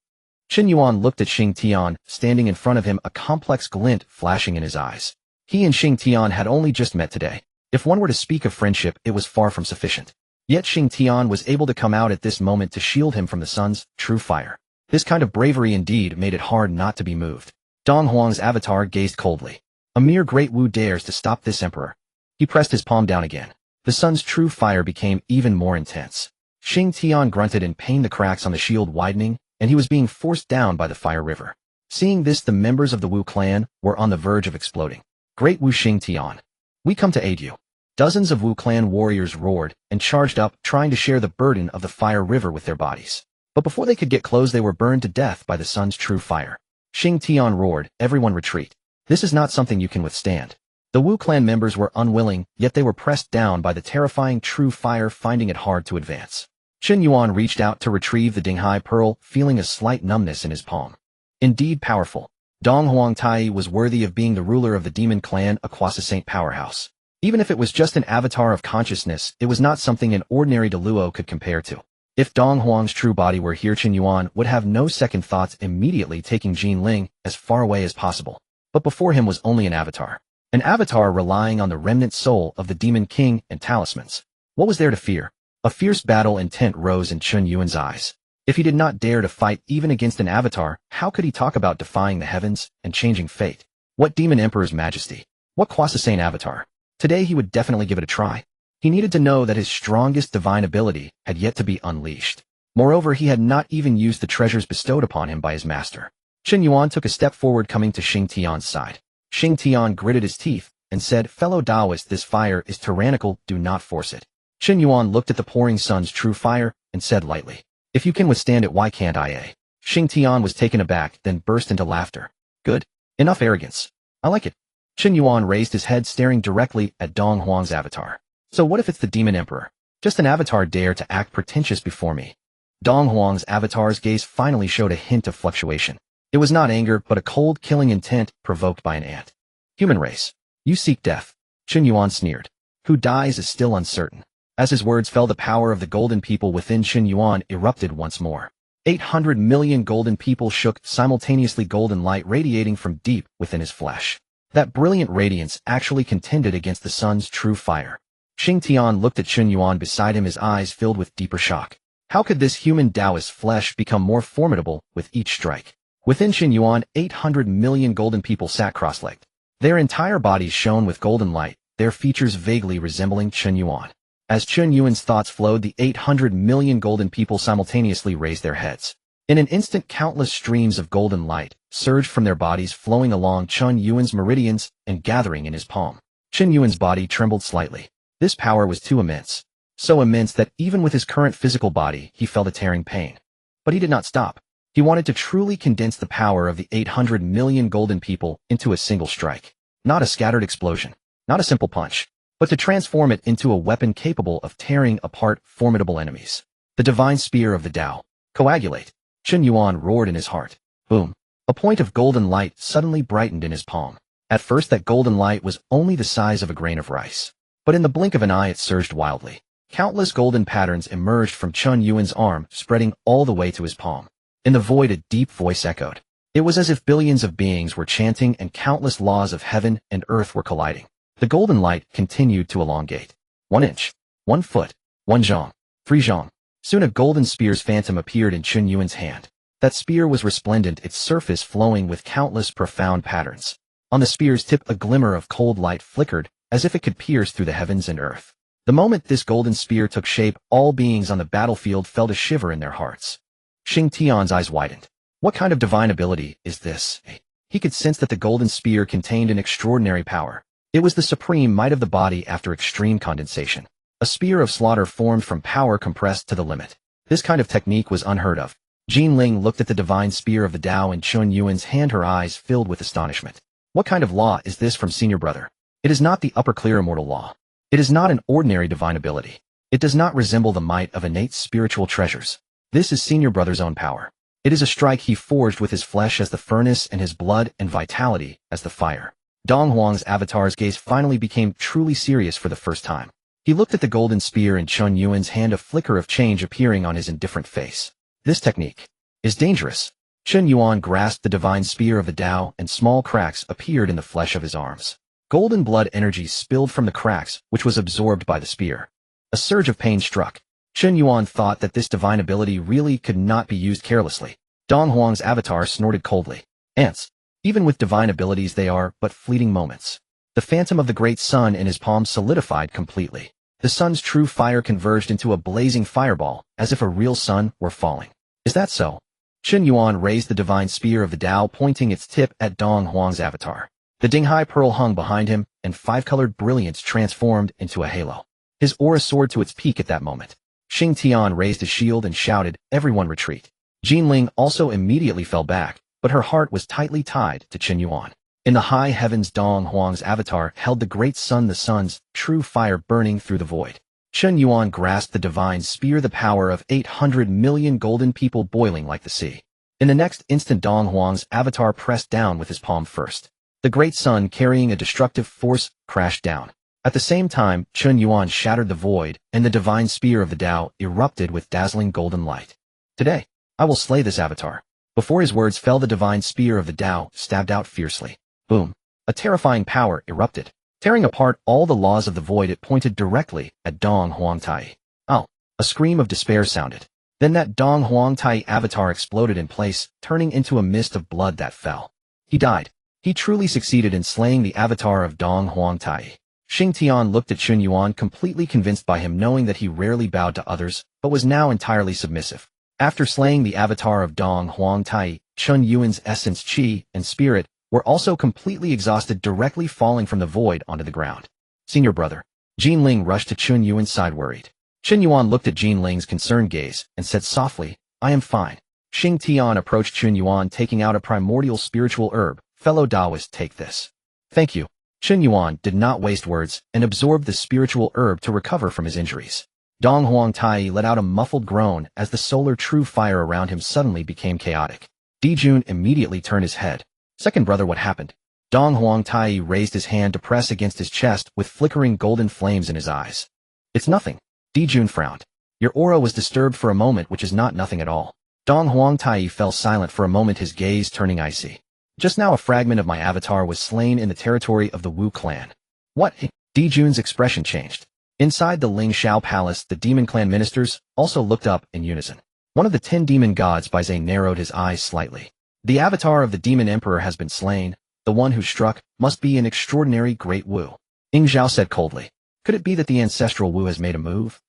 [SPEAKER 1] Chen Yuan looked at Xingtian, standing in front of him, a complex glint flashing in his eyes. He and Xingtian had only just met today. If one were to speak of friendship, it was far from sufficient. Yet Xingtian was able to come out at this moment to shield him from the sun's true fire. This kind of bravery indeed made it hard not to be moved. Dong Huang's avatar gazed coldly. A mere great Wu dares to stop this emperor. He pressed his palm down again. The sun's true fire became even more intense. Xingtian grunted in pain, the cracks on the shield widening, and he was being forced down by the fire river. Seeing this, the members of the Wu clan were on the verge of exploding. Great Wu Xingtian, we come to aid you. Dozens of Wu clan warriors roared and charged up, trying to share the burden of the fire river with their bodies. But before they could get close, they were burned to death by the sun's true fire. Xingtian roared, everyone retreat. This is not something you can withstand. The Wu clan members were unwilling, yet they were pressed down by the terrifying true fire, finding it hard to advance. Chen Yuan reached out to retrieve the Dinghai pearl, feeling a slight numbness in his palm. Indeed powerful. Dong Huang Tai was worthy of being the ruler of the demon clan, a quasi-saint powerhouse. Even if it was just an avatar of consciousness, it was not something an ordinary Deluo could compare to. If Dong Huang's true body were here, Chen Yuan would have no second thoughts, immediately taking Jin Ling as far away as possible. But before him was only an avatar. An avatar relying on the remnant soul of the demon king and talismans. What was there to fear? A fierce battle intent rose in Chen Yuan's eyes. If he did not dare to fight even against an avatar, how could he talk about defying the heavens and changing fate? What demon emperor's majesty? What quasi-saint avatar? Today he would definitely give it a try. He needed to know that his strongest divine ability had yet to be unleashed. Moreover, he had not even used the treasures bestowed upon him by his master. Chen Yuan took a step forward, coming to Xingtian's side. Xingtian gritted his teeth and said, fellow Taoist, this fire is tyrannical, do not force it. Chen Yuan looked at the pouring sun's true fire and said lightly, if you can withstand it, why can't I? Xingtian was taken aback, then burst into laughter. Good. Enough arrogance. I like it. Chen Yuan raised his head, staring directly at Dong Huang's avatar. So what if it's the demon emperor? Just an avatar dare to act pretentious before me. Dong Huang's avatar's gaze finally showed a hint of fluctuation. It was not anger, but a cold, killing intent provoked by an ant. Human race. You seek death. Chen Yuan sneered. Who dies is still uncertain. As his words fell, the power of the golden people within Chen Yuan erupted once more. 800 million golden people shook simultaneously, golden light radiating from deep within his flesh. That brilliant radiance actually contended against the sun's true fire. Xingtian looked at Chen Yuan beside him, his eyes filled with deeper shock. How could this human Taoist flesh become more formidable with each strike? Within Chen Yuan, 800 million golden people sat cross-legged. Their entire bodies shone with golden light, their features vaguely resembling Chen Yuan. As Chen Yuan's thoughts flowed, the 800 million golden people simultaneously raised their heads. In an instant, countless streams of golden light surged from their bodies, flowing along Chen Yuan's meridians and gathering in his palm. Chen Yuan's body trembled slightly. This power was too immense. So immense that even with his current physical body, he felt a tearing pain. But he did not stop. He wanted to truly condense the power of the 800 million golden people into a single strike. Not a scattered explosion. Not a simple punch. But to transform it into a weapon capable of tearing apart formidable enemies. The divine spear of the Tao. Coagulate. Chen Yuan roared in his heart. Boom. A point of golden light suddenly brightened in his palm. At first, that golden light was only the size of a grain of rice. But in the blink of an eye, it surged wildly. Countless golden patterns emerged from Chen Yuan's arm, spreading all the way to his palm. In the void, a deep voice echoed. It was as if billions of beings were chanting and countless laws of heaven and earth were colliding. The golden light continued to elongate. 1 inch, 1 foot, 1 zhong, 3 zhong. Soon a golden spear's phantom appeared in Chen Yuan's hand. That spear was resplendent, its surface flowing with countless profound patterns. On the spear's tip, a glimmer of cold light flickered, as if it could pierce through the heavens and earth. The moment this golden spear took shape, all beings on the battlefield felt a shiver in their hearts. Xingtian's eyes widened. What kind of divine ability is this? He could sense that the golden spear contained an extraordinary power. It was the supreme might of the body after extreme condensation. A spear of slaughter formed from power compressed to the limit. This kind of technique was unheard of. Jinling looked at the divine spear of the Tao in Chen Yuan's hand, her eyes filled with astonishment. What kind of law is this from senior brother? It is not the upper clear immortal law. It is not an ordinary divine ability. It does not resemble the might of innate spiritual treasures. This is senior brother's own power. It is a strike he forged with his flesh as the furnace and his blood and vitality as the fire. Dong Huang's avatar's gaze finally became truly serious for the first time. He looked at the golden spear in Chen Yuan's hand, a flicker of change appearing on his indifferent face. This technique is dangerous. Chen Yuan grasped the divine spear of the Tao, and small cracks appeared in the flesh of his arms. Golden blood energy spilled from the cracks, which was absorbed by the spear. A surge of pain struck. Chen Yuan thought that this divine ability really could not be used carelessly. Dong Huang's avatar snorted coldly. Ants. Even with divine abilities, they are but fleeting moments. The phantom of the great sun in his palm solidified completely. The sun's true fire converged into a blazing fireball, as if a real sun were falling. Is that so? Chen Yuan raised the divine spear of the Tao, pointing its tip at Dong Huang's avatar. The Dinghai pearl hung behind him, and 5-colored brilliance transformed into a halo. His aura soared to its peak at that moment. Xingtian raised his shield and shouted, "Everyone retreat." Jinling also immediately fell back, but her heart was tightly tied to Chen Yuan. In the high heavens, Dong Huang's avatar held the great sun, the sun's true fire burning through the void. Chen Yuan grasped the divine spear, the power of 800 million golden people boiling like the sea. In the next instant, Dong Huang's avatar pressed down with his palm first. The great sun, carrying a destructive force, crashed down. At the same time, Chen Yuan shattered the void, and the divine spear of the Tao erupted with dazzling golden light. Today, I will slay this avatar. Before his words fell, the divine spear of the Tao stabbed out fiercely. Boom. A terrifying power erupted. Tearing apart all the laws of the void, it pointed directly at Dong Huangtai. Oh! A scream of despair sounded. Then that Dong Huangtai avatar exploded in place, turning into a mist of blood that fell. He died. He truly succeeded in slaying the avatar of Dong Huangtai. Xingtian looked at Chen Yuan, completely convinced by him, knowing that he rarely bowed to others, but was now entirely submissive. After slaying the avatar of Dong Huangtai, Chen Yuan's essence, qi, and spirit were also completely exhausted, directly falling from the void onto the ground. Senior brother. Jinling rushed to Chen Yuan's side, worried. Chen Yuan looked at Jinling's concerned gaze and said softly, "I am fine." Xingtian approached Chen Yuan, taking out a primordial spiritual herb. "Fellow Taoist, take this." "Thank you." Chen Yuan did not waste words and absorbed the spiritual herb to recover from his injuries. Dong Huangtai let out a muffled groan as the solar true fire around him suddenly became chaotic. Dijun immediately turned his head. "Second brother, what happened?" Dong Huangtai raised his hand to press against his chest with flickering golden flames in his eyes. "It's nothing." Dijun frowned. "Your aura was disturbed for a moment, which is not nothing at all." Dong Huangtai fell silent for a moment, his gaze turning icy. Just now a fragment of my avatar was slain in the territory of the Wu clan. What? Di Jun's expression changed. Inside the Ling Shao Palace, the demon clan ministers also looked up in unison. One of the 10 demon gods by Zane narrowed his eyes slightly. The avatar of the demon emperor has been slain. The one who struck must be an extraordinary great Wu. Ying Zhao said coldly. Could it be that the ancestral Wu has made a move?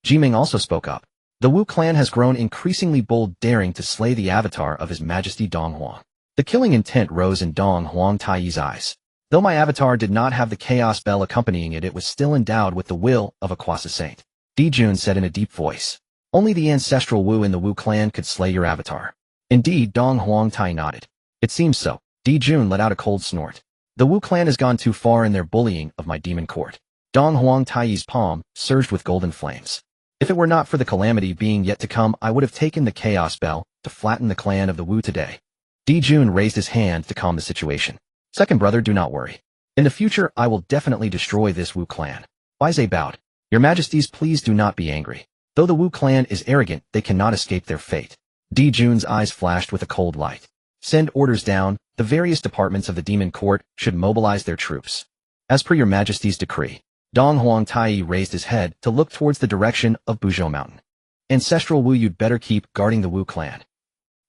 [SPEAKER 1] Jiming also spoke up. The Wu clan has grown increasingly bold, daring to slay the avatar of His Majesty Dong Huang. The killing intent rose in Dong Huang Taiyi's eyes. Though my avatar did not have the chaos bell accompanying it, it was still endowed with the will of a Quasi Saint. Di Jun said in a deep voice. Only the ancestral Wu in the Wu clan could slay your avatar. Indeed, Dong Huang Tai nodded. It seems so. Di Jun let out a cold snort. The Wu clan has gone too far in their bullying of my demon court. Dong Huang Taiyi's palm surged with golden flames. If it were not for the calamity being yet to come, I would have taken the chaos bell to flatten the clan of the Wu today. Di Jun raised his hand to calm the situation. Second brother, do not worry. In the future, I will definitely destroy this Wu clan. Baize bowed. Your Majesties, please do not be angry. Though the Wu clan is arrogant, they cannot escape their fate. Di Jun's eyes flashed with a cold light. Send orders down. The various departments of the demon court should mobilize their troops. As per your Majesty's decree. Dong Huang Taiyi raised his head to look towards the direction of Buzhou Mountain. Ancestral Wu, you'd better keep guarding the Wu clan.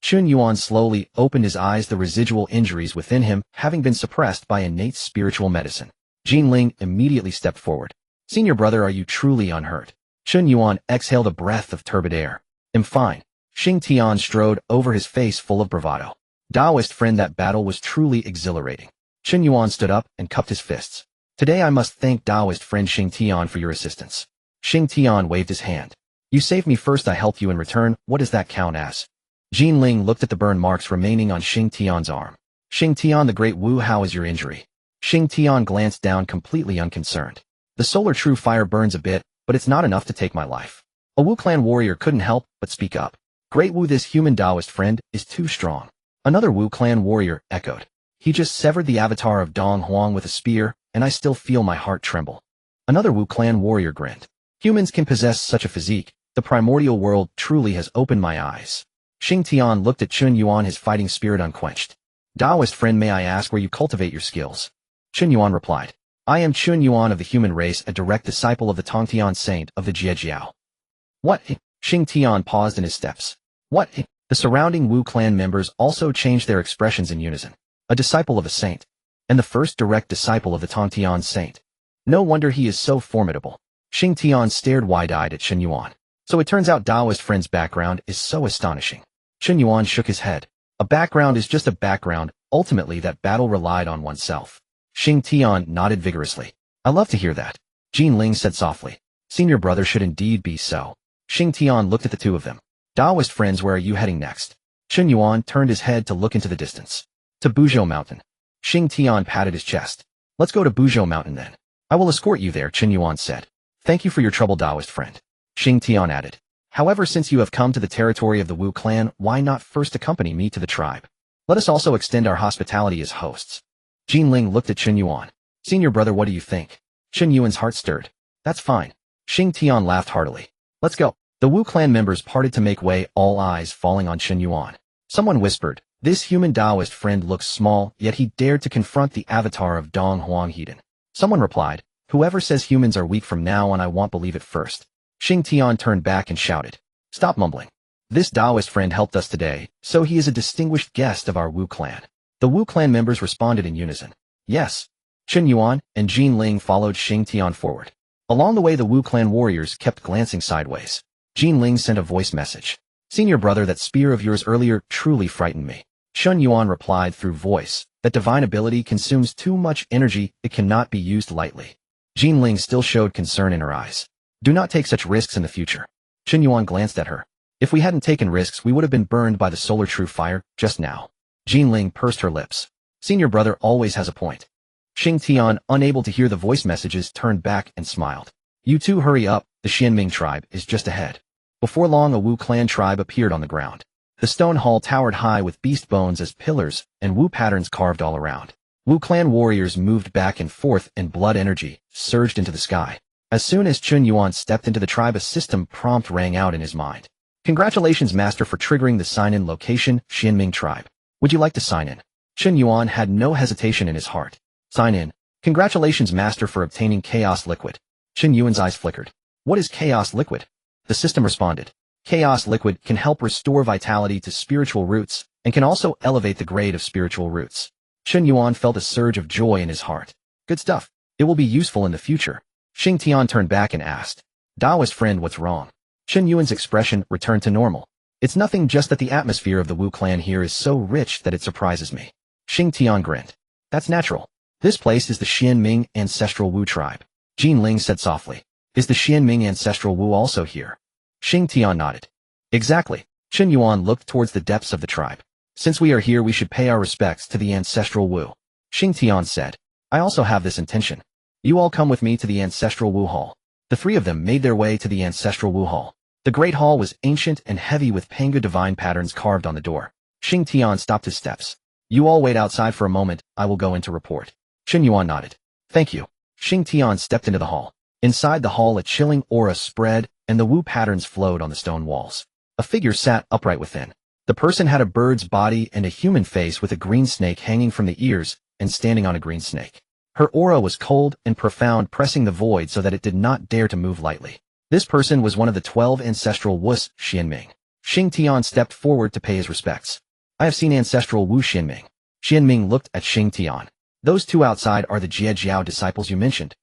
[SPEAKER 1] Chen Yuan slowly opened his eyes, the residual injuries within him having been suppressed by innate spiritual medicine. Jin Ling immediately stepped forward. Senior brother, are you truly unhurt? Chen Yuan exhaled a breath of turbid air. I'm fine. Xing Tian strode over, his face full of bravado. Taoist friend, that battle was truly exhilarating. Chen Yuan stood up and cupped his fists. Today I must thank Taoist friend Xing Tian for your assistance. Xing Tian waved his hand. You saved me first, I helped you in return. What does that count as? Jin Ling looked at the burn marks remaining on Xing Tian's arm. Xing Tian the Great Wu, how is your injury? Xing Tian glanced down, completely unconcerned. The solar true fire burns a bit, but it's not enough to take my life. A Wu clan warrior couldn't help but speak up. Great Wu, this human Taoist friend is too strong. Another Wu clan warrior echoed. He just severed the avatar of Dong Huang with a spear, and I still feel my heart tremble. Another Wu clan warrior grinned. Humans can possess such a physique. The primordial world truly has opened my eyes. Xing Tian looked at Chen Yuan, his fighting spirit unquenched. Taoist friend, may I ask where you cultivate your skills? Chen Yuan replied. I am Chen Yuan of the human race, a direct disciple of the Tongtian saint of the Jiejiao. What? Xing Tian paused in his steps. What? The surrounding Wu clan members also changed their expressions in unison. A disciple of a saint. And the first direct disciple of the Tongtian saint. No wonder he is so formidable. Xing Tian stared wide-eyed at Chen Yuan. So it turns out Taoist friend's background is so astonishing. Chen Yuan shook his head. A background is just a background. Ultimately, that battle relied on oneself. Xing Tian nodded vigorously. I love to hear that. Jin Ling said softly. Senior brother, should indeed be so. Xing Tian looked at the two of them. Taoist friends, where are you heading next? Chen Yuan turned his head to look into the distance. To Buzhou Mountain. Xing Tian patted his chest. Let's go to Buzhou Mountain then. I will escort you there, Chen Yuan said. Thank you for your trouble, Taoist friend. Xing Tian added. However, since you have come to the territory of the Wu clan, why not first accompany me to the tribe? Let us also extend our hospitality as hosts. Jin Ling looked at Chen Yuan. Senior brother, what do you think? Chen Yuan's heart stirred. That's fine. Xing Tian laughed heartily. Let's go. The Wu clan members parted to make way, all eyes falling on Chen Yuan. Someone whispered, this human Taoist friend looks small, yet he dared to confront the avatar of Dong Huang Heiden. Someone replied, whoever says humans are weak from now on, I won't believe it first. Xing Tian turned back and shouted. Stop mumbling. This Taoist friend helped us today, so he is a distinguished guest of our Wu clan. The Wu clan members responded in unison. Yes. Chen Yuan and Jin Ling followed Xing Tian forward. Along the way, the Wu clan warriors kept glancing sideways. Jin Ling sent a voice message. Senior brother, that spear of yours earlier truly frightened me. Chen Yuan replied through voice. That divine ability consumes too much energy, it cannot be used lightly. Jin Ling still showed concern in her eyes. Do not take such risks in the future. Chen Yuan glanced at her. If we hadn't taken risks, we would have been burned by the solar true fire just now. Jin Ling pursed her lips. Senior brother always has a point. Xing Tian, unable to hear the voice messages, turned back and smiled. You two hurry up, the Xianming tribe is just ahead. Before long, a Wu clan tribe appeared on the ground. The stone hall towered high with beast bones as pillars and Wu patterns carved all around. Wu clan warriors moved back and forth, and blood energy surged into the sky. As soon as Chen Yuan stepped into the tribe, a system prompt rang out in his mind. Congratulations, master, for triggering the sign-in location, Xianming tribe. Would you like to sign in? Chen Yuan had no hesitation in his heart. Sign in. Congratulations, Master, for obtaining Chaos Liquid. Chen Yuan's eyes flickered. What is Chaos Liquid? The system responded. Chaos Liquid can help restore vitality to spiritual roots and can also elevate the grade of spiritual roots. Chen Yuan felt a surge of joy in his heart. Good stuff. It will be useful in the future. Xingtian turned back and asked. Daoist friend, what's wrong? Chen Yuan's expression returned to normal. It's nothing, just that the atmosphere of the Wu clan here is so rich that it surprises me. Xingtian grinned. That's natural. This place is the Xianming ancestral Wu tribe. Jinling said softly. Is the Xianming ancestral Wu also here? Xingtian nodded. Exactly. Chen Yuan looked towards the depths of the tribe. Since we are here, we should pay our respects to the ancestral Wu. Xingtian said. I also have this intention. You all come with me to the ancestral Wu hall. The three of them made their way to the ancestral Wu hall. The great hall was ancient and heavy with Pangu divine patterns carved on the door. Xingtian stopped his steps. You all wait outside for a moment, I will go in to report. Chen Yuan nodded. Thank you. Xingtian stepped into the hall. Inside the hall, a chilling aura spread, and the Wu patterns flowed on the stone walls. A figure sat upright within. The person had a bird's body and a human face with a green snake hanging from the ears and standing on a green snake. Her aura was cold and profound, pressing the void so that it did not dare to move lightly. This person was one of the 12 ancestral Wus, Xianming. Xingtian stepped forward to pay his respects. I have seen ancestral Wu Xianming. Xianming looked at Xingtian. Those two outside are the Jiejiao disciples you mentioned.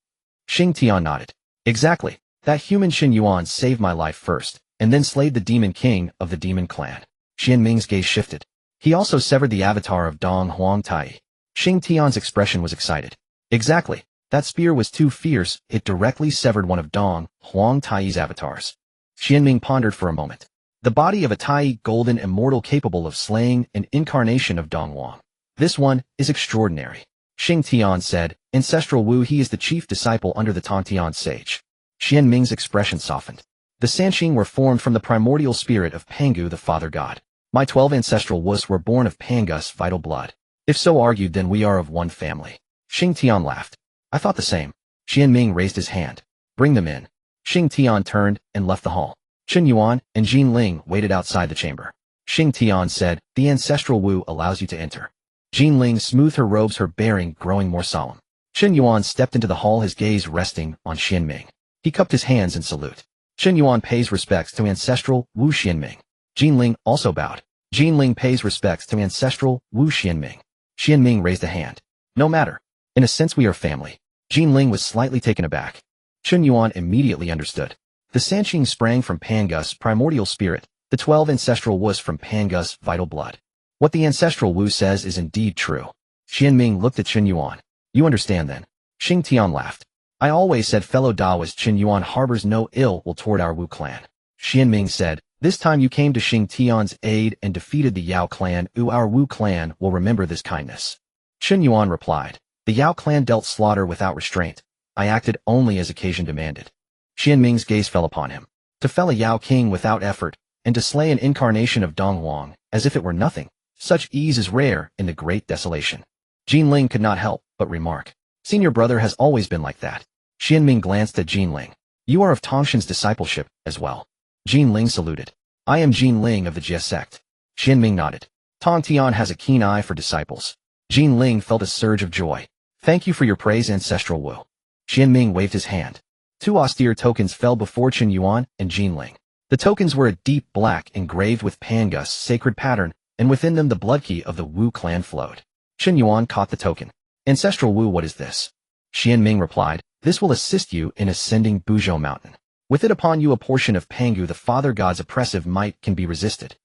[SPEAKER 1] Xingtian nodded. Exactly. That human Chen Yuan saved my life first, and then slayed the demon king of the demon clan. Xianming's gaze shifted. He also severed the avatar of Dong Huang Tai. Xingtian's expression was excited. Exactly. That spear was too fierce, it directly severed one of Dong Huang Tai's avatars. Xianming pondered for a moment. The body of a Tai golden immortal capable of slaying an incarnation of Dong Huang. This one is extraordinary. Xingtian said, Ancestral Wu, he is the chief disciple under the Tongtian sage. Xianming's expression softened. The Sanqing were formed from the primordial spirit of Pangu, the father god. My 12 ancestral Wus were born of Pangus vital blood. If so argued, then we are of one family. Xingtian laughed. I thought the same. Xianming raised his hand. Bring them in. Xingtian turned and left the hall. Chen Yuan and Jinling waited outside the chamber. Xingtian said, the ancestral Wu allows you to enter. Jinling smoothed her robes, her bearing growing more solemn. Chen Yuan stepped into the hall, his gaze resting on Xianming. He cupped his hands in salute. Chen Yuan pays respects to ancestral Wu Xianming. Jinling also bowed. Jinling pays respects to ancestral Wu Xianming. Xianming raised a hand. No matter. In a sense, we are family. Jinling was slightly taken aback. Chen Yuan immediately understood. The Sanqing sprang from Pangus, primordial spirit, the 12 ancestral Wus from Pangus, vital blood. What the ancestral Wu says is indeed true. Xianming looked at Chen Yuan. You understand then? Xingtian laughed. I always said fellow Daoist Chen Yuan harbors no ill will toward our Wu clan. Xianming said, this time you came to Xingtian's aid and defeated the Yao clan. Our Wu clan will remember this kindness. Chen Yuan replied. The Yao clan dealt slaughter without restraint. I acted only as occasion demanded. Xianming's gaze fell upon him. To fell a Yao king without effort, and to slay an incarnation of Dong Huang, as if it were nothing, such ease is rare in the great desolation. Jinling could not help but remark. Senior brother has always been like that. Xianming glanced at Jinling. You are of Tongtian's discipleship as well. Jinling saluted. I am Jinling of the Jiejiao Sect. Xianming nodded. Tongtian has a keen eye for disciples. Jinling felt a surge of joy. Thank you for your praise, ancestral Wu. Xianming waved his hand. Two austere tokens fell before Chen Yuan and Jinling. The tokens were a deep black engraved with Pangus sacred pattern, and within them the blood key of the Wu clan flowed. Chen Yuan caught the token. Ancestral Wu, what is this? Xianming replied, this will assist you in ascending Buzhou mountain. With it upon you, a portion of Pangu, the father god's oppressive might, can be resisted.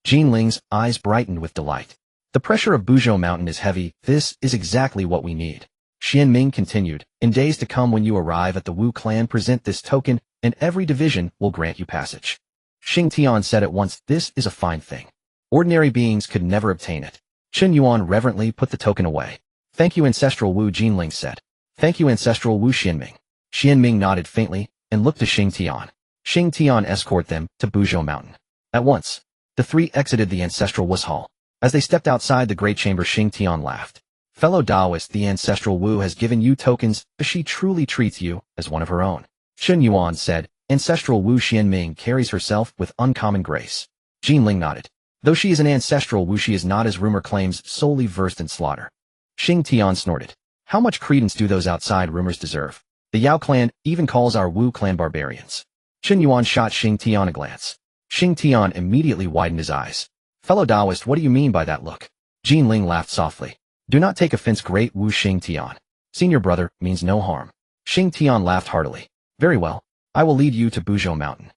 [SPEAKER 1] Jinling's eyes brightened with delight. The pressure of Buzhou mountain is heavy. This is exactly what we need. Xianming continued, in days to come when you arrive at the Wu clan, present this token, and every division will grant you passage. Xingtian said at once, this is a fine thing. Ordinary beings could never obtain it. Chen Yuan reverently put the token away. Thank you, ancestral Wu, Jinling said. Thank you, ancestral Wu Xianming. Xianming nodded faintly and looked to Xingtian. Xingtian escorted them to Buzhou mountain. At once, the three exited the ancestral Wu's hall. As they stepped outside the great chamber, Xingtian laughed. Fellow Daoist, the ancestral Wu has given you tokens, but she truly treats you as one of her own. Chen Yuan said, ancestral Wu Xianming carries herself with uncommon grace. Jinling nodded. Though she is an ancestral Wu, she is not, as rumor claims, solely versed in slaughter. Xing Tian snorted. How much credence do those outside rumors deserve? The Yao clan even calls our Wu clan barbarians. Chen Yuan shot Xing Tian a glance. Xing Tian immediately widened his eyes. Fellow Taoist, what do you mean by that look? Jinling laughed softly. Do not take offense, great Wu. Xing Tian. Senior brother means no harm. Xing Tian laughed heartily. Very well. I will lead you to Buzhou Mountain.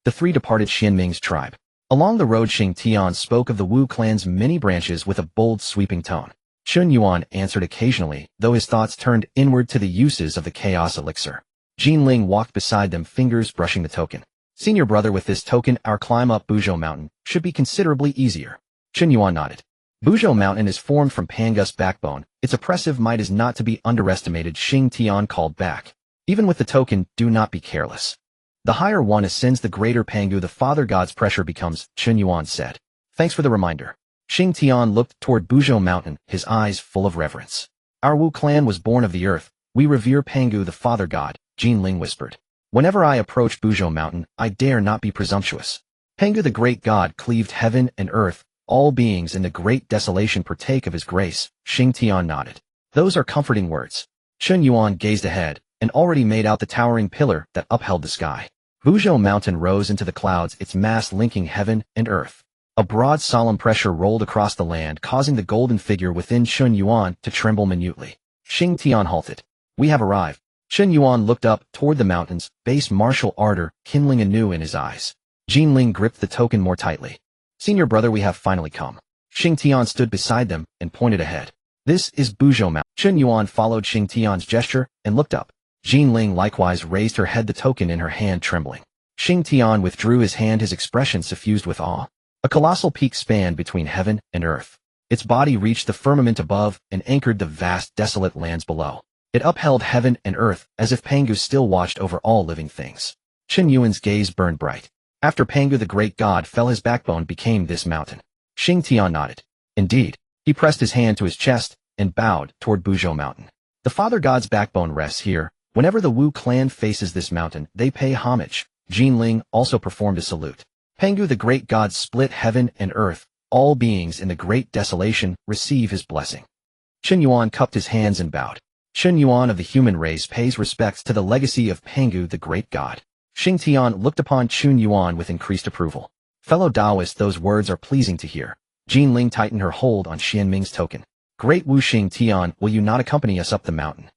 [SPEAKER 1] The three departed Xianming's tribe. Along the road, Xing Tian spoke of the Wu clan's many branches with a bold, sweeping tone. Chen Yuan answered occasionally, though his thoughts turned inward to the uses of the chaos elixir. Jinling walked beside them, fingers brushing the token. Senior brother, with this token, our climb up Buzhou Mountain should be considerably easier. Chen Yuan nodded. Buzhou Mountain is formed from Pangu's backbone. Its oppressive might is not to be underestimated, Xing Tian called back. Even with the token, do not be careless. The higher one ascends, the greater Pangu the father god's pressure becomes, Chen Yuan said. Thanks for the reminder. Xing Tian looked toward Buzhou Mountain, his eyes full of reverence. Our Wu clan was born of the earth. We revere Pangu the father god, Jinling whispered. Whenever I approach Buzhou Mountain, I dare not be presumptuous. Pangu the great god cleaved heaven and earth. All beings in the great desolation partake of his grace. Xing Tian nodded. Those are comforting words. Chen Yuan gazed ahead and already made out the towering pillar that upheld the sky. Buzhou Mountain rose into the clouds, its mass linking heaven and earth. A broad solemn pressure rolled across the land, causing the golden figure within Chen Yuan to tremble minutely. Xing Tian halted. We have arrived. Chen Yuan looked up toward the mountains, base martial ardor kindling anew in his eyes. Jinling gripped the token more tightly. Senior brother, we have finally come. Xing Tian stood beside them and pointed ahead. This is Buzhou Mountain. Chen Yuan followed Xing Tian's gesture and looked up. Jinling likewise raised her head, the token in her hand trembling. Xing Tian withdrew his hand, his expression suffused with awe. A colossal peak spanned between heaven and earth. Its body reached the firmament above and anchored the vast, desolate lands below. It upheld heaven and earth as if Pangu still watched over all living things. Chen Yuan's gaze burned bright. After Pangu the great god fell, his backbone became this mountain. Xing Tian nodded. Indeed. He pressed his hand to his chest and bowed toward Buzhou Mountain. The father god's backbone rests here. Whenever the Wu clan faces this mountain, they pay homage. Jinling also performed a salute. Pangu the great god split heaven and earth. All beings in the great desolation receive his blessing. Chen Yuan cupped his hands and bowed. Chen Yuan of the human race pays respects to the legacy of Pangu the great god. Xing Tian looked upon Chen Yuan with increased approval. Fellow Taoist, those words are pleasing to hear. Jinling tightened her hold on Xianming's token. Great Wu. Xing Tian, will you not accompany us up the mountain?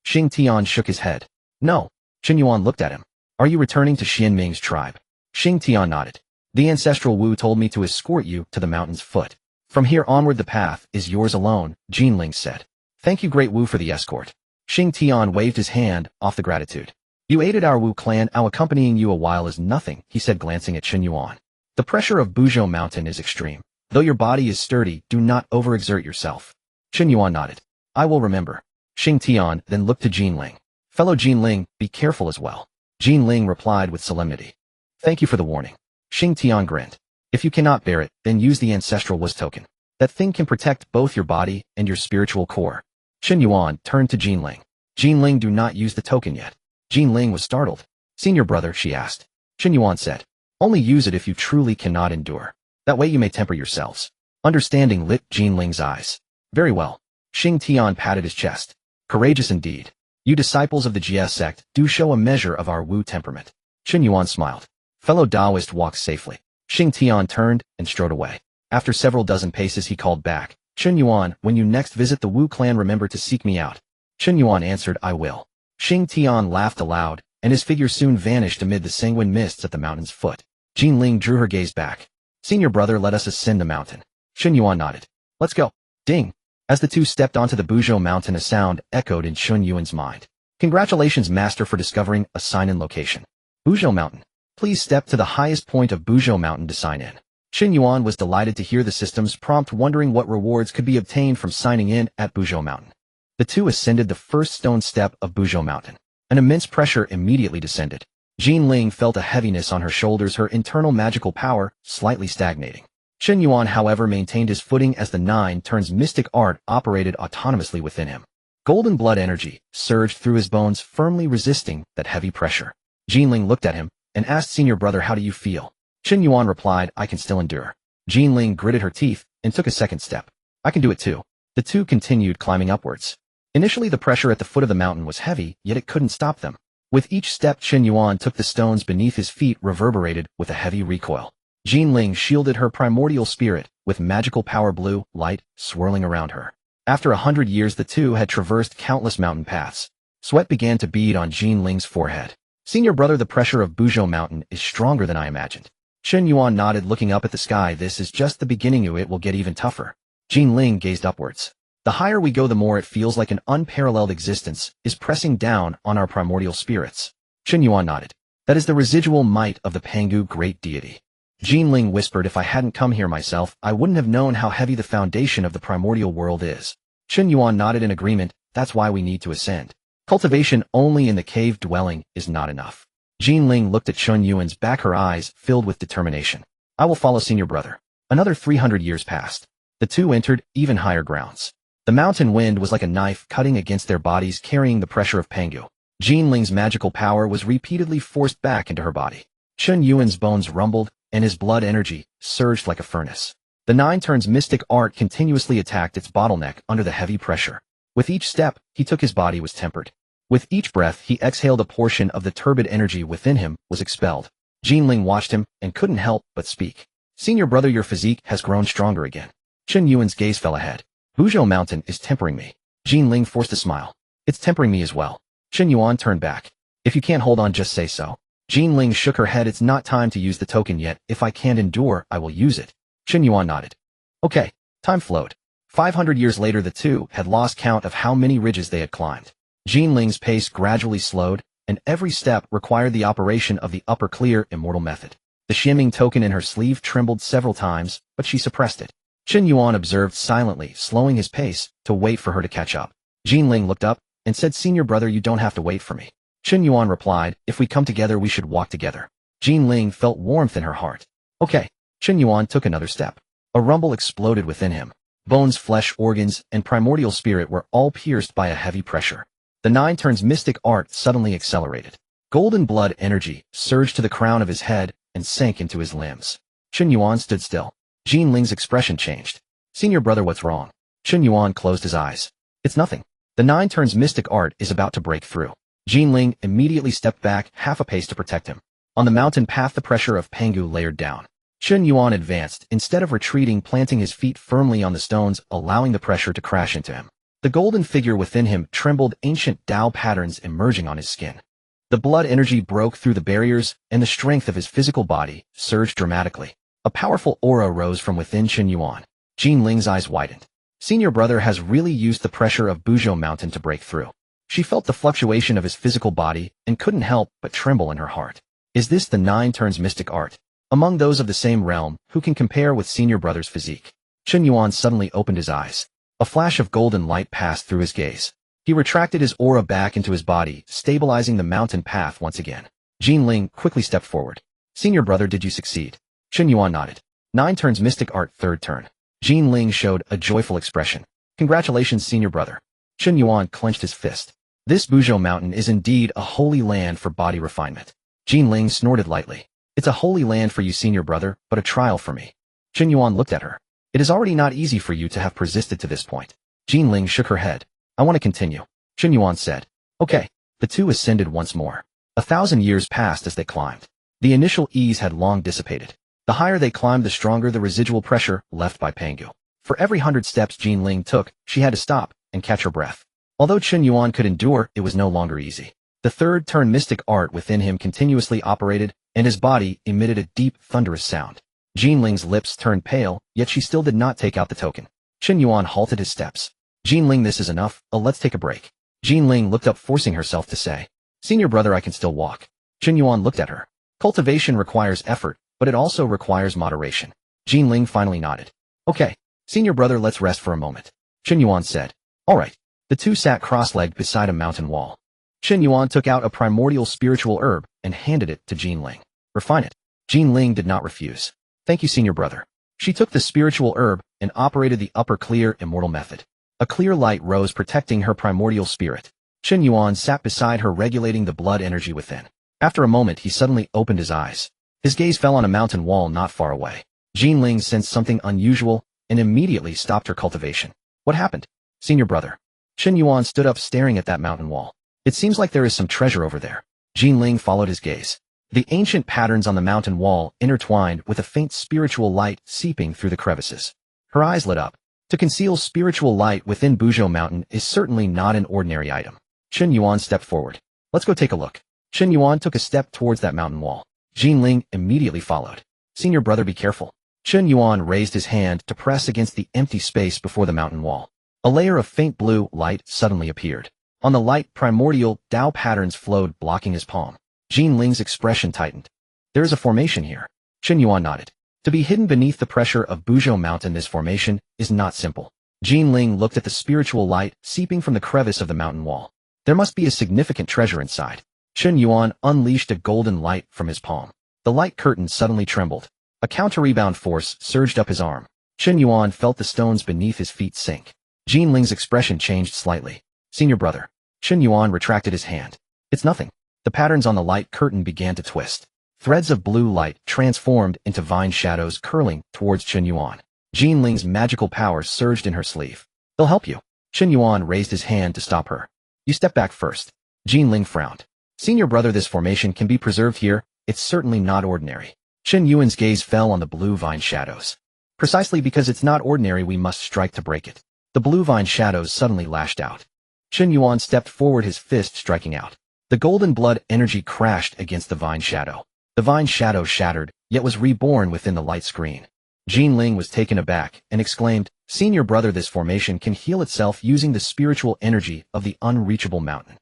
[SPEAKER 1] Xing Tian shook his head. No. Chen Yuan looked at him. Are you returning to Xianming's tribe? Xing Tian nodded. The ancestral Wu told me to escort you to the mountain's foot. From here onward the path is yours alone, Jinling said. Thank you, great Wu, for the escort. Xing Tian waved his hand off the gratitude. You aided our Wu clan, our accompanying you a while is nothing, he said, glancing at Chen Yuan. The pressure of Buzhou Mountain is extreme. Though your body is sturdy, do not overexert yourself. Chen Yuan nodded. I will remember. Xing Tian then looked to Jinling. Fellow Jinling, be careful as well. Jinling replied with solemnity. Thank you for the warning. Xing Tian grinned. If you cannot bear it, then use the ancestral Wu's token. That thing can protect both your body and your spiritual core. Chen Yuan turned to Jinling. Jinling, do not use the token yet. Jinling was startled. Senior brother, she asked. Chen Yuan said. Only use it if you truly cannot endure. That way you may temper yourselves. Understanding lit Jinling's eyes. Very well. Xing Tian patted his chest. Courageous indeed. You disciples of the Jiejiao Sect do show a measure of our Wu temperament. Chen Yuan smiled. Fellow Taoist walked safely. Xing Tian turned and strode away. After several dozen paces he called back. Chen Yuan, when you next visit the Wu clan, remember to seek me out. Chen Yuan answered, I will. Xing Tian laughed aloud, and his figure soon vanished amid the sanguine mists at the mountain's foot. Jinling drew her gaze back. Senior brother, let us ascend the mountain. Chen Yuan nodded. Let's go. Ding. As the two stepped onto the Buzhou Mountain, a sound echoed in Chen Yuan's mind. Congratulations, master, for discovering a sign-in location. Buzhou Mountain. Please step to the highest point of Buzhou Mountain to sign in. Chen Yuan was delighted to hear the system's prompt, wondering what rewards could be obtained from signing in at Buzhou Mountain. The two ascended the first stone step of Buzhou Mountain. An immense pressure immediately descended. Jinling felt a heaviness on her shoulders, her internal magical power slightly stagnating. Chen Yuan, however, maintained his footing as the 9 turns mystic art operated autonomously within him. Golden blood energy surged through his bones, firmly resisting that heavy pressure. Jinling looked at him and asked, Senior brother, how do you feel? Chen Yuan replied, I can still endure. Jinling gritted her teeth and took a second step. I can do it too. The two continued climbing upwards. Initially the pressure at the foot of the mountain was heavy, yet it couldn't stop them. With each step Chen Yuan took, the stones beneath his feet reverberated with a heavy recoil. Jinling shielded her primordial spirit, with magical power blue light swirling around her. After 100 years the two had traversed countless mountain paths. Sweat began to bead on Jinling's forehead. Senior brother, the pressure of Buzhou Mountain is stronger than I imagined. Chen Yuan nodded, looking up at the sky. This is just the beginning, it will get even tougher. Jinling gazed upwards. The higher we go, the more it feels like an unparalleled existence is pressing down on our primordial spirits. Chen Yuan nodded. That is the residual might of the Pangu great deity. Jinling whispered, if I hadn't come here myself, I wouldn't have known how heavy the foundation of the primordial world is. Chen Yuan nodded in agreement. That's why we need to ascend. Cultivation only in the cave dwelling is not enough. Jinling looked at Chen Yuan's back, her eyes filled with determination. I will follow senior brother. Another 300 years passed. The two entered even higher grounds. The mountain wind was like a knife cutting against their bodies, carrying the pressure of Pangu. Jinling's magical power was repeatedly forced back into her body. Chen Yuan's bones rumbled, and his blood energy surged like a furnace. The Nine Turns mystic art continuously attacked its bottleneck under the heavy pressure. With each step he took, his body was tempered. With each breath he exhaled, a portion of the turbid energy within him was expelled. Jinling watched him and couldn't help but speak. Senior brother, your physique has grown stronger again. Chen Yuan's gaze fell ahead. Buzhou Mountain is tempering me. Jinling forced a smile. It's tempering me as well. Chen Yuan turned back. If you can't hold on, just say so. Jinling shook her head. It's not time to use the token yet. If I can't endure, I will use it. Chen Yuan nodded. Okay. Time flowed. 500 years later the two had lost count of how many ridges they had climbed. Jinling's pace gradually slowed, and every step required the operation of the upper clear immortal method. The shimming token in her sleeve trembled several times, but she suppressed it. Chen Yuan observed silently, slowing his pace to wait for her to catch up. Jinling looked up and said, Senior brother, you don't have to wait for me. Chen Yuan replied, if we come together we should walk together. Jinling felt warmth in her heart. Okay. Chen Yuan took another step. A rumble exploded within him. Bones, flesh, organs, and primordial spirit were all pierced by a heavy pressure. The Nine Turns mystic art suddenly accelerated. Golden blood energy surged to the crown of his head and sank into his limbs. Chen Yuan stood still. Jinling's expression changed. Senior brother, what's wrong? Chen Yuan closed his eyes. It's nothing. The Nine Turns mystic art is about to break through. Jinling immediately stepped back half a pace to protect him. On the mountain path the pressure of Pangu layered down. Chen Yuan advanced, instead of retreating, planting his feet firmly on the stones, allowing the pressure to crash into him. The golden figure within him trembled, ancient Tao patterns emerging on his skin. The blood energy broke through the barriers, and the strength of his physical body surged dramatically. A powerful aura rose from within Chen Yuan. Jinling's eyes widened. Senior brother has really used the pressure of Buzhou Mountain to break through. She felt the fluctuation of his physical body and couldn't help but tremble in her heart. Is this the Nine Turns mystic art? Among those of the same realm, who can compare with senior brother's physique? Chen Yuan suddenly opened his eyes. A flash of golden light passed through his gaze. He retracted his aura back into his body, stabilizing the mountain path once again. Jinling quickly stepped forward. Senior brother, did you succeed? Chen Yuan nodded. Nine Turns mystic art, third turn. Jinling showed a joyful expression. Congratulations, senior brother. Chen Yuan clenched his fist. This Buzhou Mountain is indeed a holy land for body refinement. Jinling snorted lightly. It's a holy land for you, senior brother, but a trial for me. Chen Yuan looked at her. It is already not easy for you to have persisted to this point. Jinling shook her head. I want to continue. Chen Yuan said. Okay. The two ascended once more. 1,000 years passed as they climbed. The initial ease had long dissipated. The higher they climbed, the stronger the residual pressure left by Pangu. For every 100 steps Jinling took, she had to stop and catch her breath. Although Chen Yuan could endure, it was no longer easy. The third turn mystic art within him continuously operated, and his body emitted a deep, thunderous sound. Jinling's lips turned pale, yet she still did not take out the token. Chen Yuan halted his steps. Jinling, this is enough. Let's take a break. Jinling looked up, forcing herself to say, Senior brother, I can still walk. Chen Yuan looked at her. Cultivation requires effort, but it also requires moderation. Jinling finally nodded. Okay. Senior brother, let's rest for a moment. Chen Yuan said. All right. The two sat cross-legged beside a mountain wall. Chen Yuan took out a primordial spiritual herb and handed it to Jinling. Refine it. Jinling did not refuse. Thank you, senior brother. She took the spiritual herb and operated the upper clear immortal method. A clear light rose, protecting her primordial spirit. Chen Yuan sat beside her, regulating the blood energy within. After a moment he suddenly opened his eyes. His gaze fell on a mountain wall not far away. Jinling sensed something unusual and immediately stopped her cultivation. What happened? Senior brother. Chen Yuan stood up staring at that mountain wall. It seems like there is some treasure over there. Jinling followed his gaze. The ancient patterns on the mountain wall intertwined with a faint spiritual light seeping through the crevices. Her eyes lit up. To conceal spiritual light within Buzhou Mountain is certainly not an ordinary item. Chen Yuan stepped forward. Let's go take a look. Chen Yuan took a step towards that mountain wall. Jinling immediately followed. Senior brother, be careful. Chen Yuan raised his hand to press against the empty space before the mountain wall. A layer of faint blue light suddenly appeared. On the light, primordial Dao patterns flowed, blocking his palm. Jinling's expression tightened. There is a formation here. Chen Yuan nodded. To be hidden beneath the pressure of Buzhou Mountain, this formation is not simple. Jinling looked at the spiritual light seeping from the crevice of the mountain wall. There must be a significant treasure inside. Chen Yuan unleashed a golden light from his palm. The light curtain suddenly trembled. A counter-rebound force surged up his arm. Chen Yuan felt the stones beneath his feet sink. Jinling's expression changed slightly. Senior brother. Chen Yuan retracted his hand. It's nothing. The patterns on the light curtain began to twist. Threads of blue light transformed into vine shadows curling towards Chen Yuan. Jinling's magical power surged in her sleeve. They'll help you. Chen Yuan raised his hand to stop her. You step back first. Jinling frowned. Senior brother, this formation can be preserved here. It's certainly not ordinary. Chen Yuan's gaze fell on the blue vine shadows. Precisely because it's not ordinary, we must strike to break it. The blue vine shadows suddenly lashed out. Chen Yuan stepped forward, his fist striking out. The golden blood energy crashed against the vine shadow. The vine shadow shattered, yet was reborn within the light screen. Jinling was taken aback and exclaimed, Senior brother, this formation can heal itself using the spiritual energy of the unreachable mountain.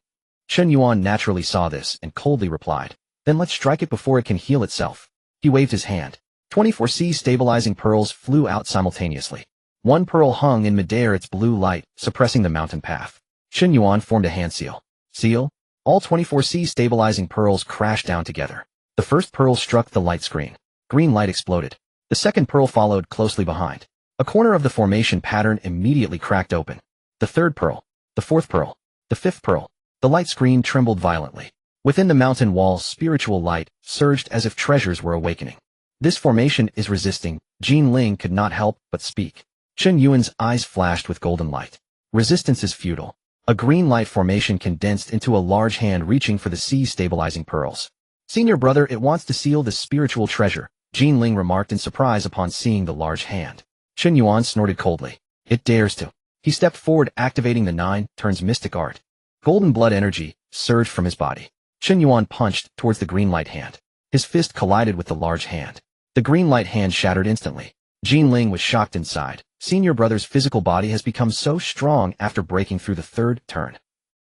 [SPEAKER 1] Chen Yuan naturally saw this and coldly replied, then let's strike it before it can heal itself. He waved his hand. 24C stabilizing pearls flew out simultaneously. One pearl hung in midair, its blue light suppressing the mountain path. Chen Yuan formed a hand seal. Seal? All 24C stabilizing pearls crashed down together. The first pearl struck the light screen. Green light exploded. The second pearl followed closely behind. A corner of the formation pattern immediately cracked open. The third pearl. The fourth pearl. The fifth pearl. The light screen trembled violently. Within the mountain wall, spiritual light surged as if treasures were awakening. This formation is resisting. Jinling could not help but speak. Chen Yuan's eyes flashed with golden light. Resistance is futile. A green light formation condensed into a large hand reaching for the C-stabilizing pearls. Senior brother, it wants to seal the spiritual treasure, Jinling remarked in surprise upon seeing the large hand. Chen Yuan snorted coldly. It dares to. He stepped forward, activating the 9 turns mystic art. Golden blood energy surged from his body. Chen Yuan punched towards the green light hand. His fist collided with the large hand. The green light hand shattered instantly. Jinling was shocked inside. Senior brother's physical body has become so strong after breaking through the third turn.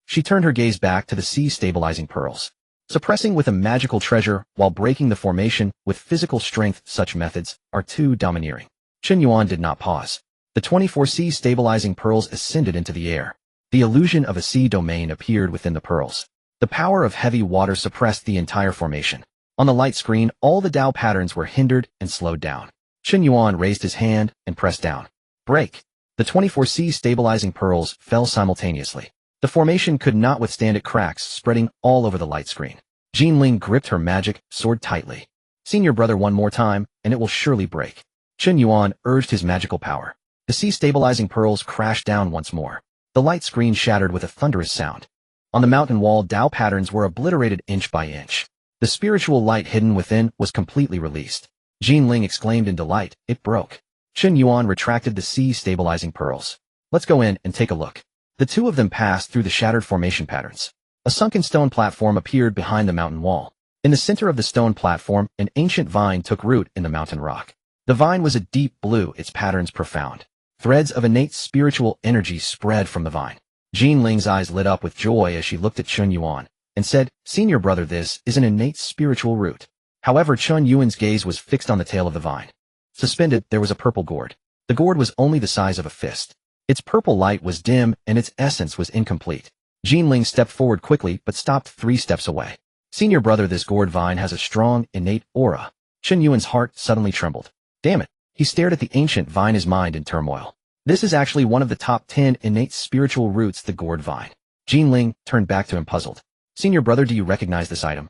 [SPEAKER 1] She turned her gaze back to the C-stabilizing pearls. Suppressing with a magical treasure while breaking the formation with physical strength, such methods are too domineering. Chen Yuan did not pause. The 24C stabilizing pearls ascended into the air. The illusion of a sea domain appeared within the pearls. The power of heavy water suppressed the entire formation. On the light screen, all the Dao patterns were hindered and slowed down. Chen Yuan raised his hand and pressed down. Break. The 24C stabilizing pearls fell simultaneously. The formation could not withstand it, cracks spreading all over the light screen. Jinling gripped her magic sword tightly. Senior brother, one more time, and it will surely break. Chen Yuan urged his magical power. The C-stabilizing pearls crashed down once more. The light screen shattered with a thunderous sound. On the mountain wall, Dao patterns were obliterated inch by inch. The spiritual light hidden within was completely released. Jinling exclaimed in delight, it broke. Chen Yuan retracted the C-stabilizing pearls. Let's go in and take a look. The two of them passed through the shattered formation patterns. A sunken stone platform appeared behind the mountain wall. In the center of the stone platform, an ancient vine took root in the mountain rock. The vine was a deep blue, its patterns profound. Threads of innate spiritual energy spread from the vine. Jinling's eyes lit up with joy as she looked at Chen Yuan and said, Senior brother, this is an innate spiritual root. However, Chen Yuan's gaze was fixed on the tail of the vine. Suspended, there was a purple gourd. The gourd was only the size of a fist. Its purple light was dim and its essence was incomplete. Jinling stepped forward quickly but stopped 3 steps away. Senior brother, this gourd vine has a strong, innate aura. Chen Yuan's heart suddenly trembled. Damn it. He stared at the ancient vine, his mind in turmoil. This is actually one of the top 10 innate spiritual roots, the gourd vine. Jinling turned back to him puzzled. Senior brother, do you recognize this item?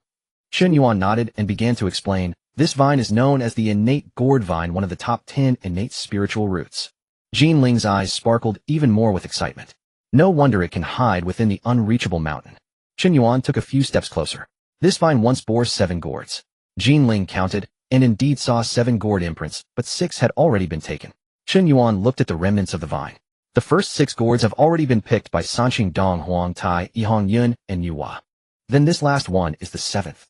[SPEAKER 1] Chen Yuan nodded and began to explain, This vine is known as the innate gourd vine, one of the top 10 innate spiritual roots. Jinling's eyes sparkled even more with excitement. No wonder it can hide within the unreachable mountain. Chen Yuan took a few steps closer. This vine once bore 7 gourds. Jinling counted, and indeed saw 7 gourd imprints, but 6 had already been taken. Chen Yuan looked at the remnants of the vine. The first 6 gourds have already been picked by Sanqing Dong Huang Tai, Hongjun, and Yuhua. Then this last one is the 7th.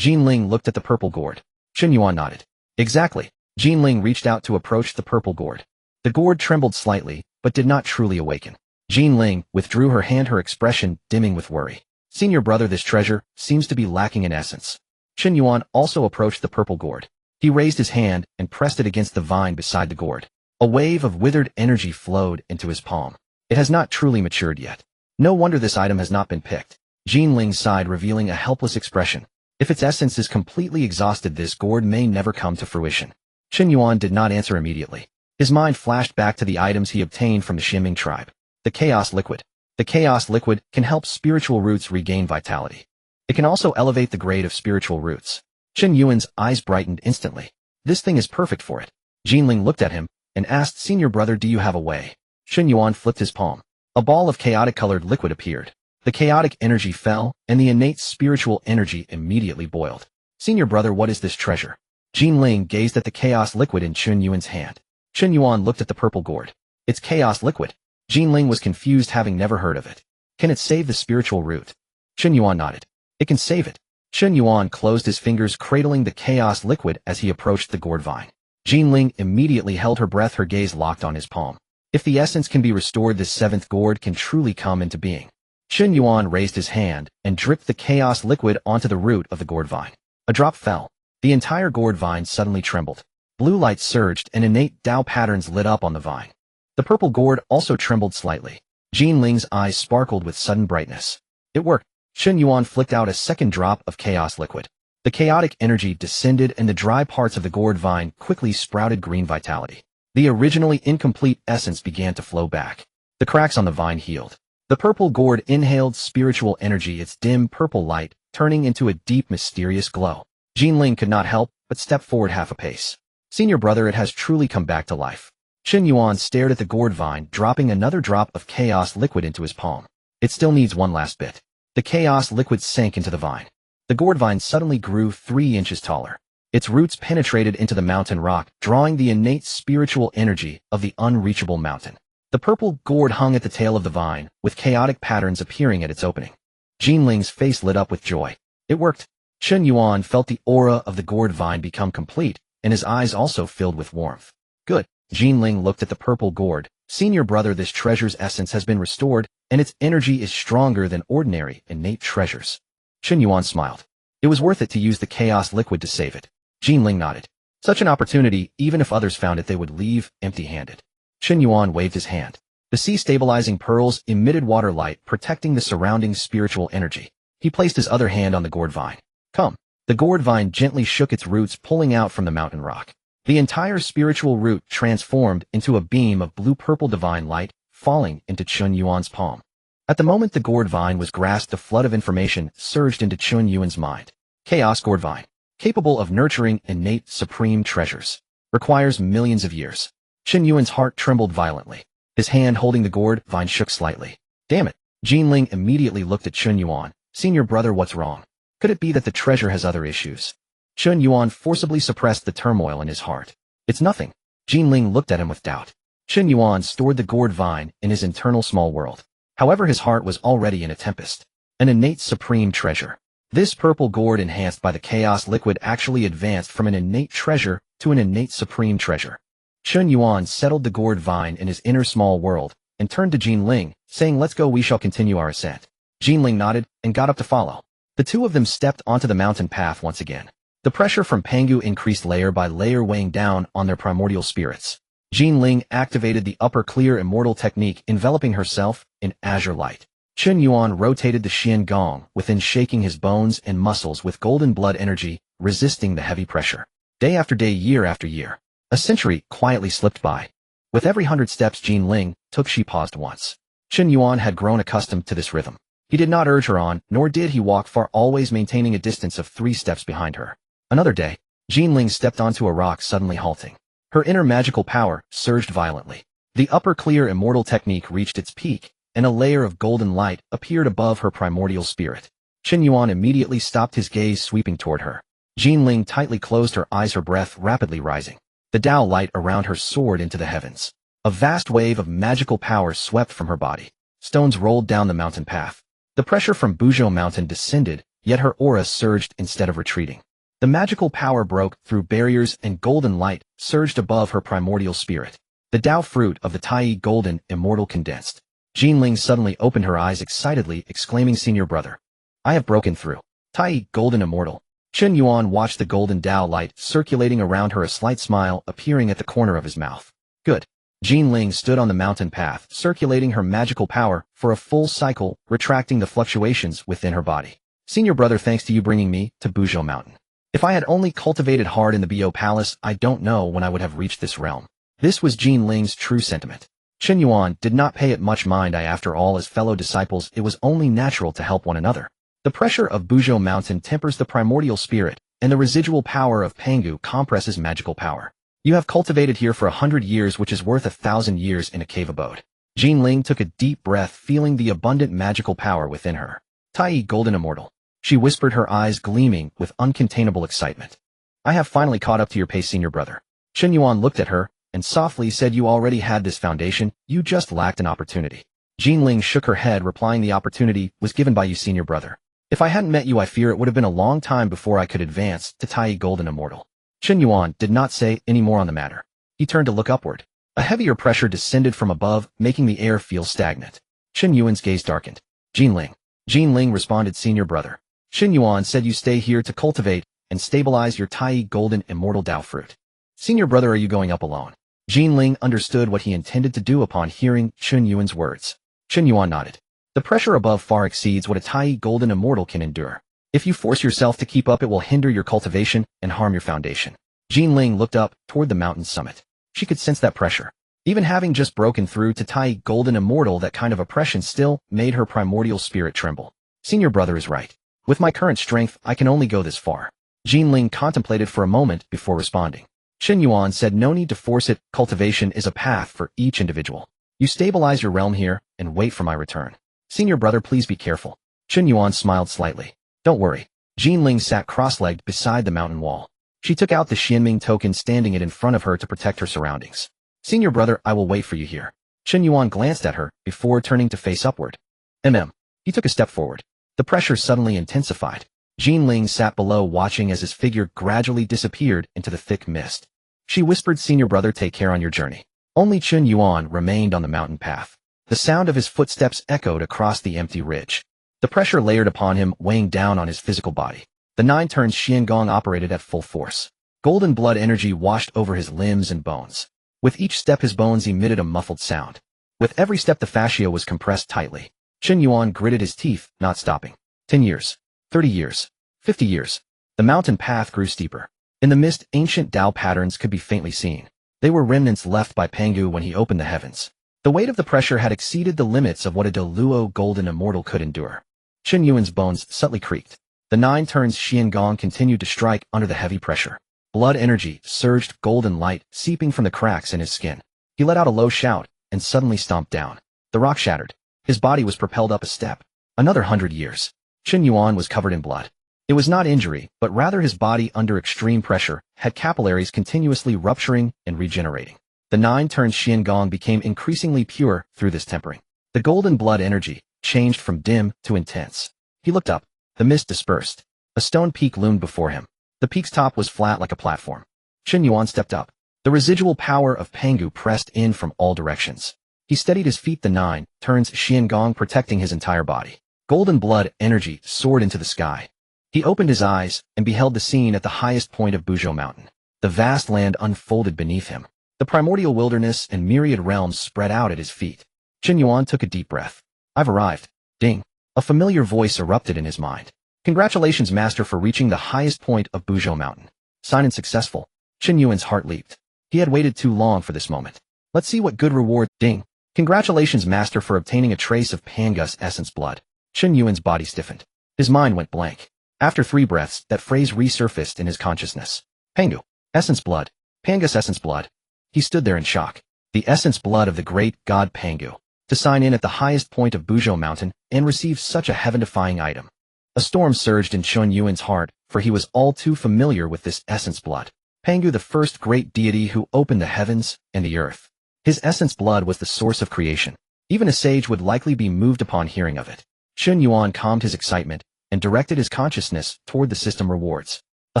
[SPEAKER 1] Jinling looked at the purple gourd. Chen Yuan nodded. Exactly. Jinling reached out to approach the purple gourd. The gourd trembled slightly, but did not truly awaken. Jinling withdrew her hand, her expression dimming with worry. Senior brother, this treasure seems to be lacking in essence. Chen Yuan also approached the purple gourd. He raised his hand and pressed it against the vine beside the gourd. A wave of withered energy flowed into his palm. It has not truly matured yet. No wonder this item has not been picked. Jinling sighed, revealing a helpless expression. If its essence is completely exhausted, this gourd may never come to fruition. Chen Yuan did not answer immediately. His mind flashed back to the items he obtained from the Xinming tribe. The Chaos Liquid. The Chaos Liquid can help spiritual roots regain vitality. It can also elevate the grade of spiritual roots. Chen Yuan's eyes brightened instantly. This thing is perfect for it. Jinling looked at him and asked, Senior brother, do you have a way? Chen Yuan flipped his palm. A ball of chaotic-colored liquid appeared. The chaotic energy fell, and the innate spiritual energy immediately boiled. Senior brother, what is this treasure? Jinling gazed at the chaos liquid in Chen Yuan's hand. Chen Yuan looked at the purple gourd. It's chaos liquid. Jinling was confused, having never heard of it. Can it save the spiritual root? Chen Yuan nodded. It can save it. Chen Yuan closed his fingers, cradling the chaos liquid as he approached the gourd vine. Jinling immediately held her breath, her gaze locked on his palm. If the essence can be restored, this 7th gourd can truly come into being. Chen Yuan raised his hand and dripped the chaos liquid onto the root of the gourd vine. A drop fell. The entire gourd vine suddenly trembled. Blue light surged and innate Tao patterns lit up on the vine. The purple gourd also trembled slightly. Jinling's eyes sparkled with sudden brightness. It worked. Chen Yuan flicked out a second drop of chaos liquid. The chaotic energy descended and the dry parts of the gourd vine quickly sprouted green vitality. The originally incomplete essence began to flow back. The cracks on the vine healed. The purple gourd inhaled spiritual energy, its dim purple light turning into a deep, mysterious glow. Jinling could not help but step forward half a pace. Senior brother, it has truly come back to life. Chen Yuan stared at the gourd vine, dropping another drop of chaos liquid into his palm. It still needs one last bit. The chaos liquid sank into the vine. The gourd vine suddenly grew 3 inches taller. Its roots penetrated into the mountain rock, drawing the innate spiritual energy of the unreachable mountain. The purple gourd hung at the tail of the vine, with chaotic patterns appearing at its opening. Jinling's face lit up with joy. It worked. Chen Yuan felt the aura of the gourd vine become complete, and his eyes also filled with warmth. Good. Jinling looked at the purple gourd. Senior brother, this treasure's essence has been restored, and its energy is stronger than ordinary innate treasures. Chen Yuan smiled. It was worth it to use the chaos liquid to save it. Jinling nodded. Such an opportunity, even if others found it, they would leave empty-handed. Chen Yuan waved his hand. The sea-stabilizing pearls emitted water light, protecting the surrounding spiritual energy. He placed his other hand on the gourd vine. Come. The gourd vine gently shook its roots, pulling out from the mountain rock. The entire spiritual root transformed into a beam of blue-purple divine light, falling into Chen Yuan's palm. At the moment the gourd vine was grasped, a flood of information surged into Chen Yuan's mind. Chaos gourd vine. Capable of nurturing innate supreme treasures. Requires millions of years. Chen Yuan's heart trembled violently. His hand holding the gourd vine shook slightly. Damn it. Jinling immediately looked at Chen Yuan. Senior brother, what's wrong? Could it be that the treasure has other issues? Chen Yuan forcibly suppressed the turmoil in his heart. It's nothing. Jinling looked at him with doubt. Chen Yuan stored the gourd vine in his internal small world. However, his heart was already in a tempest. An innate supreme treasure. This purple gourd, enhanced by the chaos liquid, actually advanced from an innate treasure to an innate supreme treasure. Chen Yuan settled the gourd vine in his inner small world and turned to Jinling, saying, let's go, we shall continue our ascent. Jinling nodded and got up to follow. The two of them stepped onto the mountain path once again. The pressure from Pangu increased layer by layer, weighing down on their primordial spirits. Jinling activated the upper clear immortal technique, enveloping herself in azure light. Chen Yuan rotated the Xian Gong within, shaking his bones and muscles with golden blood energy, resisting the heavy pressure. Day after day, year after year. A century quietly slipped by. With every 100 steps Jinling took, she paused once. Chen Yuan had grown accustomed to this rhythm. He did not urge her on, nor did he walk far, always maintaining a distance of 3 steps behind her. Another day. Jinling stepped onto a rock, suddenly halting. Her inner magical power surged violently. The upper clear immortal technique reached its peak, and a layer of golden light appeared above her primordial spirit. Chen Yuan immediately stopped, his gaze sweeping toward her. Jinling tightly closed her eyes, her breath rapidly rising. The Tao light around her soared into the heavens. A vast wave of magical power swept from her body. Stones rolled down the mountain path. The pressure from Buzhou Mountain descended, yet her aura surged instead of retreating. The magical power broke through barriers, and golden light surged above her primordial spirit. The Tao fruit of the Tai golden immortal condensed. Jinling suddenly opened her eyes excitedly, exclaiming, "Senior brother, I have broken through. Tai golden immortal." Chen Yuan watched the golden Tao light circulating around her, a slight smile appearing at the corner of his mouth. Good. Jinling stood on the mountain path, circulating her magical power for a full cycle, retracting the fluctuations within her body. "Senior brother, thanks to you bringing me to Buzhou Mountain. If I had only cultivated hard in the Bo Palace, I don't know when I would have reached this realm." This was Jinling's true sentiment. Chen Yuan did not pay it much mind. After all, as fellow disciples, it was only natural to help one another. The pressure of Buzhou Mountain tempers the primordial spirit, and the residual power of Pangu compresses magical power. You have cultivated here for 100 years, which is worth 1,000 years in a cave abode. Jinling took a deep breath, feeling the abundant magical power within her. Tai golden immortal. She whispered, her eyes gleaming with uncontainable excitement. "I have finally caught up to your pace, senior brother." Chen Yuan looked at her and softly said, "You already had this foundation, you just lacked an opportunity." Jinling shook her head, replying, "The opportunity was given by you, senior brother. If I hadn't met you, I fear it would have been a long time before I could advance to Tai golden immortal." Chen Yuan did not say any more on the matter. He turned to look upward. A heavier pressure descended from above, making the air feel stagnant. Chen Yuan's gaze darkened. "Jinling." Jinling responded, "Senior brother. Chen Yuan said you stay here to cultivate and stabilize your Tai golden immortal Tao fruit. Senior brother, are you going up alone?" Jinling understood what he intended to do upon hearing Chen Yuan's words. Chen Yuan nodded. "The pressure above far exceeds what a Tai golden immortal can endure. If you force yourself to keep up, it will hinder your cultivation and harm your foundation." Jinling looked up toward the mountain's summit. She could sense that pressure. Even having just broken through to Tai golden immortal, that kind of oppression still made her primordial spirit tremble. "Senior brother is right. With my current strength, I can only go this far." Jinling contemplated for a moment before responding. Chen Yuan said, "No need to force it. Cultivation is a path for each individual. You stabilize your realm here and wait for my return. Senior brother, please be careful." Chen Yuan smiled slightly. "Don't worry." Jinling sat cross-legged beside the mountain wall. She took out the Xianming token, standing it in front of her to protect her surroundings. "Senior brother, I will wait for you here." Chen Yuan glanced at her before turning to face upward. He took a step forward. The pressure suddenly intensified. Jinling sat below, watching as his figure gradually disappeared into the thick mist. She whispered, "Senior brother, take care on your journey." Only Chen Yuan remained on the mountain path. The sound of his footsteps echoed across the empty ridge. The pressure layered upon him, weighing down on his physical body. The 9 turns Xiangong operated at full force. Golden blood energy washed over his limbs and bones. With each step, his bones emitted a muffled sound. With every step, the fascia was compressed tightly. Chen Yuan gritted his teeth, not stopping. 10 years. 30 years. 50 years. The mountain path grew steeper. In the mist, ancient Tao patterns could be faintly seen. They were remnants left by Pangu when he opened the heavens. The weight of the pressure had exceeded the limits of what a Deluo golden immortal could endure. Chen Yuan's bones subtly creaked. The 9 turns Xiangong continued to strike under the heavy pressure. Blood energy surged, golden light seeping from the cracks in his skin. He let out a low shout and suddenly stomped down. The rock shattered. His body was propelled up a step. Another 100 years. Chen Yuan was covered in blood. It was not injury, but rather his body under extreme pressure had capillaries continuously rupturing and regenerating. The 9 turns Xiangong became increasingly pure through this tempering. The golden blood energy changed from dim to intense. He looked up. The mist dispersed. A stone peak loomed before him. The peak's top was flat like a platform. Chen Yuan stepped up. The residual power of Pangu pressed in from all directions. He steadied his feet, the 9 turns Xiangong protecting his entire body. Golden blood energy soared into the sky. He opened his eyes and beheld the scene at the highest point of Buzhou Mountain. The vast land unfolded beneath him. The primordial wilderness and myriad realms spread out at his feet. Chen Yuan took a deep breath. "I've arrived." Ding. A familiar voice erupted in his mind. "Congratulations, master, for reaching the highest point of Buzhou Mountain. Sign-in successful." Chen Yuan's heart leaped. He had waited too long for this moment. "Let's see what good reward." Ding. "Congratulations, master, for obtaining a trace of Pangus essence blood." Chen Yuan's body stiffened. His mind went blank. After 3 breaths, that phrase resurfaced in his consciousness. Pangu. Essence blood. Pangus essence blood. He stood there in shock. The essence blood of the great god Pangu. To sign in at the highest point of Buzhou Mountain and receive such a heaven-defying item. A storm surged in Chen Yuan's heart, for he was all too familiar with this essence blood. Pangu, the first great deity who opened the heavens and the earth. His essence blood was the source of creation. Even a sage would likely be moved upon hearing of it. Chen Yuan calmed his excitement and directed his consciousness toward the system rewards. A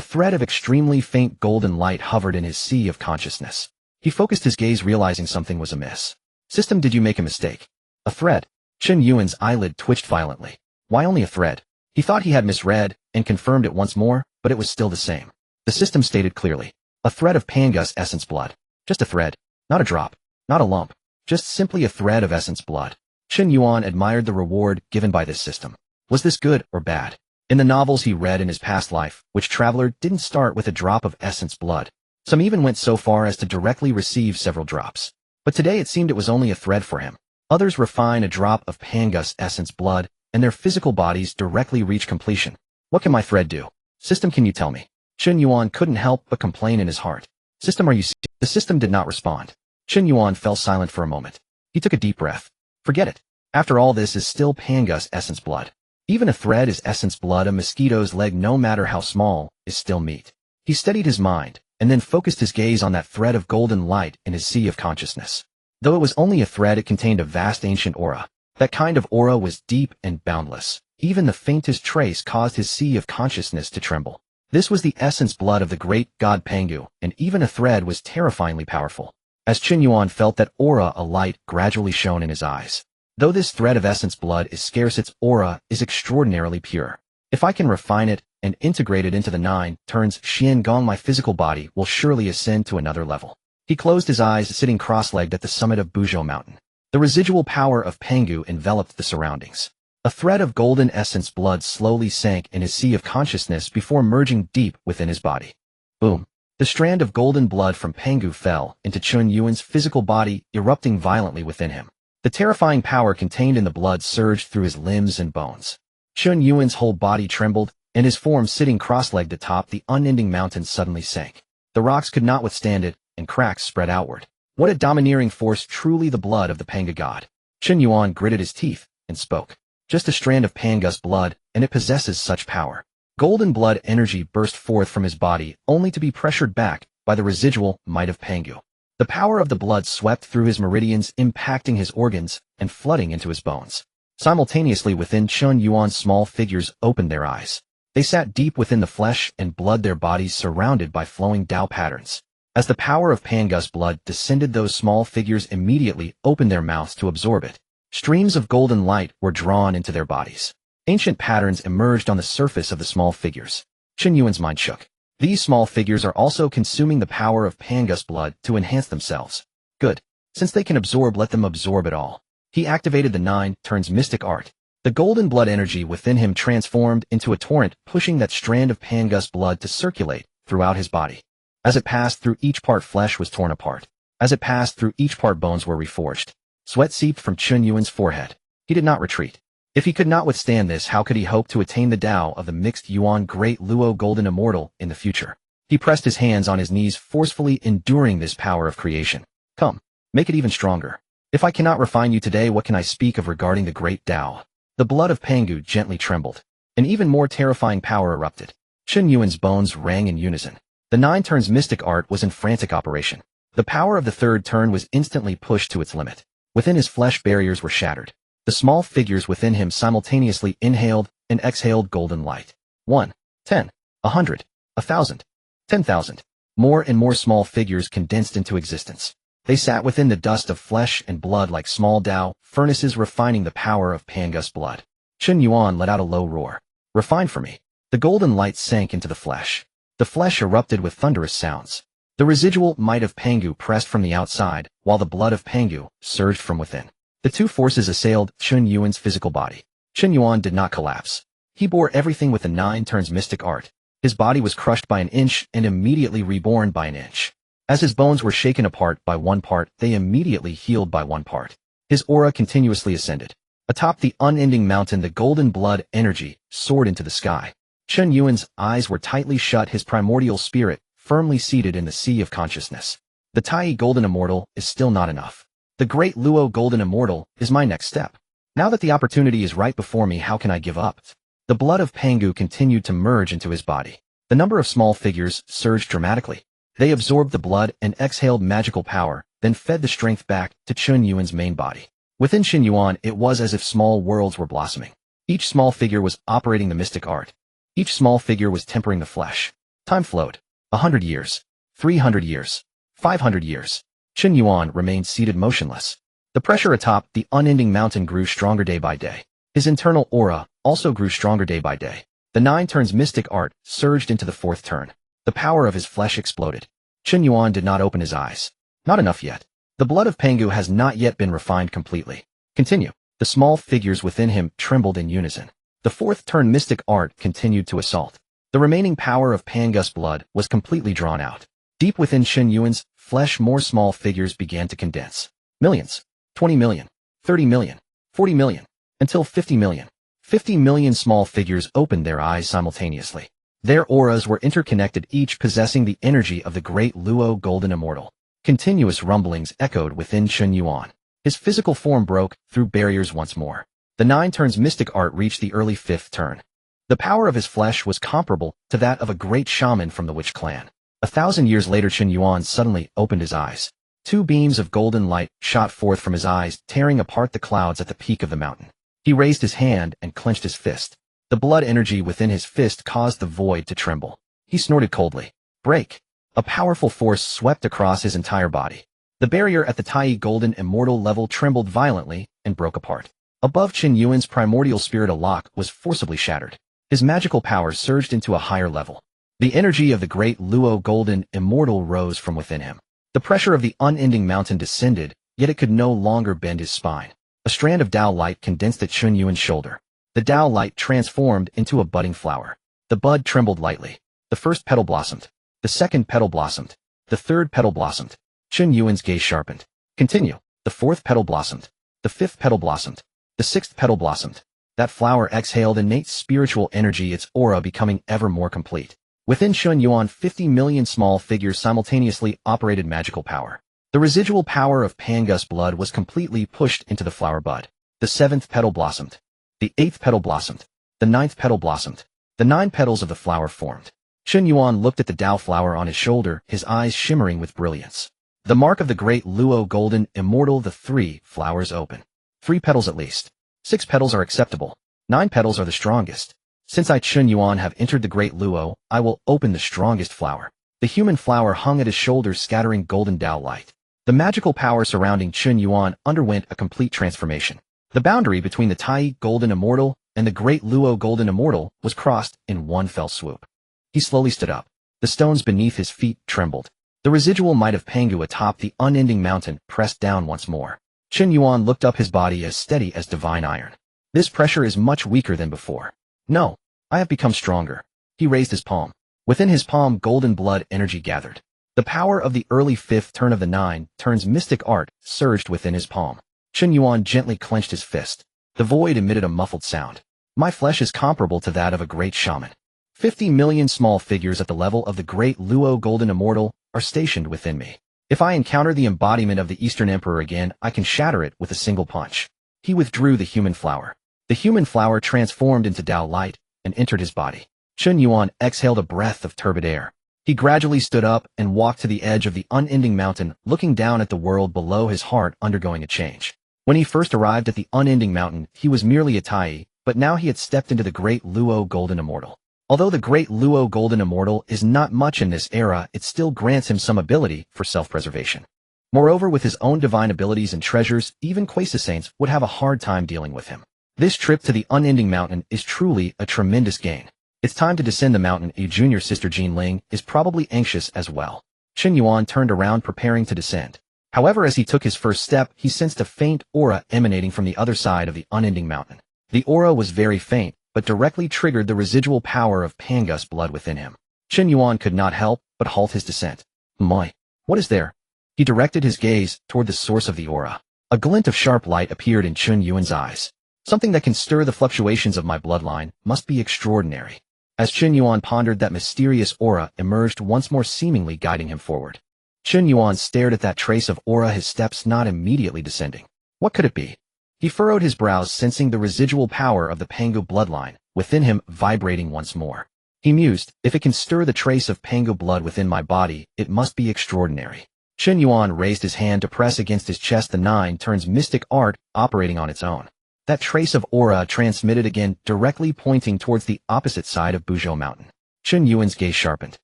[SPEAKER 1] thread of extremely faint golden light hovered in his sea of consciousness. He focused his gaze, realizing something was amiss. System, did you make a mistake? A thread. Chen Yuan's eyelid twitched violently. Why only a thread? He thought he had misread and confirmed it once more, but it was still the same. The system stated clearly. A thread of Pangus essence blood. Just a thread. Not a drop. Not a lump. Just simply a thread of essence blood. Chen Yuan admired the reward given by this system. Was this good or bad? In the novels he read in his past life, which traveler didn't start with a drop of essence blood. Some even went so far as to directly receive several drops. But today it seemed it was only a thread for him. Others refine a drop of Pangus essence blood, and their physical bodies directly reach completion. What can my thread do? System, can you tell me? Chen Yuan couldn't help but complain in his heart. System, are you serious? The system did not respond. Chen Yuan fell silent for a moment. He took a deep breath. Forget it. After all, this is still Pangus essence blood. Even a thread is essence blood. A mosquito's leg, no matter how small, is still meat. He steadied his mind, and then focused his gaze on that thread of golden light in his sea of consciousness. Though it was only a thread, it contained a vast ancient aura. That kind of aura was deep and boundless. Even the faintest trace caused his sea of consciousness to tremble. This was the essence blood of the great god Pangu, and even a thread was terrifyingly powerful. As Chen Yuan felt that aura, a light gradually shone in his eyes. Though this thread of essence blood is scarce, its aura is extraordinarily pure. If I can refine it and integrate it into the 9 turns Xian Gong, my physical body will surely ascend to another level. He closed his eyes, sitting cross-legged at the summit of Buzhou Mountain. The residual power of Pangu enveloped the surroundings. A thread of golden essence blood slowly sank in his sea of consciousness before merging deep within his body. Boom. The strand of golden blood from Pangu fell into Chen Yuan's physical body, erupting violently within him. The terrifying power contained in the blood surged through his limbs and bones. Chen Yuan's whole body trembled, and his form sitting cross-legged atop the unending mountain suddenly sank. The rocks could not withstand it, and cracks spread outward. What a domineering force, truly the blood of the Pangu god. Chen Yuan gritted his teeth and spoke. Just a strand of Pangus blood, and it possesses such power. Golden blood energy burst forth from his body, only to be pressured back by the residual might of Pangu. The power of the blood swept through his meridians, impacting his organs and flooding into his bones. Simultaneously within Chen Yuan's small figures opened their eyes. They sat deep within the flesh and blood, their bodies surrounded by flowing Dao patterns. As the power of Pangus blood descended, those small figures immediately opened their mouths to absorb it. Streams of golden light were drawn into their bodies. Ancient patterns emerged on the surface of the small figures. Chen Yuan's mind shook. These small figures are also consuming the power of Pangus blood to enhance themselves. Good. Since they can absorb, let them absorb it all. He activated the 9 turns mystic art. The golden blood energy within him transformed into a torrent, pushing that strand of Pangus blood to circulate throughout his body. As it passed through each part, flesh was torn apart. As it passed through each part, bones were reforged. Sweat seeped from Chen Yuan's forehead. He did not retreat. If he could not withstand this, how could he hope to attain the Tao of the mixed Yuan Great Luo Golden Immortal in the future? He pressed his hands on his knees, forcefully enduring this power of creation. Come, make it even stronger. If I cannot refine you today, what can I speak of regarding the great Tao? The blood of Pangu gently trembled. An even more terrifying power erupted. Chen Yuan's bones rang in unison. The 9 turns mystic art was in frantic operation. The power of the 3rd turn was instantly pushed to its limit. Within his flesh, barriers were shattered. The small figures within him simultaneously inhaled and exhaled golden light. 1, 10, 100, 1,000, 10,000. More and more small figures condensed into existence. They sat within the dust of flesh and blood like small Tao furnaces, refining the power of Pangus blood. Chen Yuan let out a low roar. Refine for me. The golden light sank into the flesh. The flesh erupted with thunderous sounds. The residual might of Pangu pressed from the outside, while the blood of Pangu surged from within. The 2 forces assailed Chen Yuan's physical body. Chen Yuan did not collapse. He bore everything with the 9 turns mystic art. His body was crushed by an inch and immediately reborn by an inch. As his bones were shaken apart by 1 part, they immediately healed by 1 part. His aura continuously ascended. Atop the unending mountain, the golden blood energy soared into the sky. Chen Yuan's eyes were tightly shut, his primordial spirit firmly seated in the sea of consciousness. The Tai Golden Immortal is still not enough. The Great Luo Golden Immortal is my next step. Now that the opportunity is right before me, how can I give up? The blood of Pangu continued to merge into his body. The number of small figures surged dramatically. They absorbed the blood and exhaled magical power, then fed the strength back to Chen Yuan's main body. Within Chen Yuan, it was as if small worlds were blossoming. Each small figure was operating the mystic art. Each small figure was tempering the flesh. Time flowed. 100 years. 300 years. 500 years. Chen Yuan remained seated motionless. The pressure atop the unending mountain grew stronger day by day. His internal aura also grew stronger day by day. The 9 turns mystic art surged into the 4th turn. The power of his flesh exploded. Chen Yuan did not open his eyes. Not enough yet. The blood of Pangu has not yet been refined completely. Continue. The small figures within him trembled in unison. The 4th turn mystic art continued to assault. The remaining power of Pangu's blood was completely drawn out. Deep within Chen Yuan's flesh, more small figures began to condense. Millions. 20 million. 30 million. 40 million. Until 50 million. 50 million small figures opened their eyes simultaneously. Their auras were interconnected, each possessing the energy of the Great Luo Golden Immortal. Continuous rumblings echoed within Chen Yuan. His physical form broke through barriers once more. The 9 turns mystic art reached the early 5th turn. The power of his flesh was comparable to that of a great shaman from the Witch clan. 1,000 years later, Chen Yuan suddenly opened his eyes. 2 beams of golden light shot forth from his eyes, tearing apart the clouds at the peak of the mountain. He raised his hand and clenched his fist. The blood energy within his fist caused the void to tremble. He snorted coldly. Break. A powerful force swept across his entire body. The barrier at the Tai Golden Immortal level trembled violently and broke apart. Above Chen Yuan's primordial spirit, a lock was forcibly shattered. His magical power surged into a higher level. The energy of the Great Luo Golden Immortal rose from within him. The pressure of the unending mountain descended, yet it could no longer bend his spine. A strand of Dao light condensed at Chen Yuan's shoulder. The Dao light transformed into a budding flower. The bud trembled lightly. The first petal blossomed. The second petal blossomed. The third petal blossomed. Chen Yuan's gaze sharpened. Continue. The 4th petal blossomed. The 5th petal blossomed. The 6th petal blossomed. That flower exhaled innate spiritual energy, its aura becoming ever more complete. Within Chen Yuan, 50 million small figures simultaneously operated magical power. The residual power of Pangu's blood was completely pushed into the flower bud. The 7th petal blossomed. The 8th petal blossomed. The 9th petal blossomed. The 9 petals of the flower formed. Chen Yuan looked at the Dao flower on his shoulder, his eyes shimmering with brilliance. The mark of the Great Luo Golden Immortal. The 3 flowers open. 3 petals at least. 6 petals are acceptable. 9 petals are the strongest. Since I, Chen Yuan, have entered the Great Luo, I will open the strongest flower. The human flower hung at his shoulders, scattering golden Dao light. The magical power surrounding Chen Yuan underwent a complete transformation. The boundary between the Tai Golden Immortal and the Great Luo Golden Immortal was crossed in one fell swoop. He slowly stood up. The stones beneath his feet trembled. The residual might of Pangu atop the unending mountain pressed down once more. Chen Yuan looked up, his body as steady as divine iron. This pressure is much weaker than before. No, I have become stronger. He raised his palm. Within his palm, golden blood energy gathered. The power of the early 5th turn of the 9 turns mystic art surged within his palm. Chen Yuan gently clenched his fist. The void emitted a muffled sound. My flesh is comparable to that of a great shaman. 50 million small figures at the level of the Great Luo Golden Immortal are stationed within me. If I encounter the embodiment of the Eastern Emperor again, I can shatter it with a single punch. He withdrew the human flower. The human flower transformed into Dao light and entered his body. Chen Yuan exhaled a breath of turbid air. He gradually stood up and walked to the edge of the unending mountain, looking down at the world below, his heart undergoing a change. When he first arrived at the unending mountain, he was merely a Tai, but now he had stepped into the Great Luo Golden Immortal. Although the Great Luo Golden Immortal is not much in this era, it still grants him some ability for self-preservation. Moreover, with his own divine abilities and treasures, even Quasi-Saints would have a hard time dealing with him. This trip to the unending mountain is truly a tremendous gain. It's time to descend the mountain. A junior sister, Jin Ling, is probably anxious as well. Chen Yuan turned around, preparing to descend. However, as he took his first step, he sensed a faint aura emanating from the other side of the unending mountain. The aura was very faint, but directly triggered the residual power of Pangu's blood within him. Chen Yuan could not help but halt his descent. My, what is there? He directed his gaze toward the source of the aura. A glint of sharp light appeared in Chen Yuan's eyes. Something that can stir the fluctuations of my bloodline must be extraordinary. As Chen Yuan pondered, that mysterious aura emerged once more, seemingly guiding him forward. Chen Yuan stared at that trace of aura, his steps not immediately descending. What could it be? He furrowed his brows, sensing the residual power of the Pangu bloodline within him vibrating once more. He mused, if it can stir the trace of Pangu blood within my body, it must be extraordinary. Chen Yuan raised his hand to press against his chest. The 9 turns mystic art operating on its own. That trace of aura transmitted again, directly pointing towards the opposite side of Buzhou Mountain. Chen Yuan's gaze sharpened.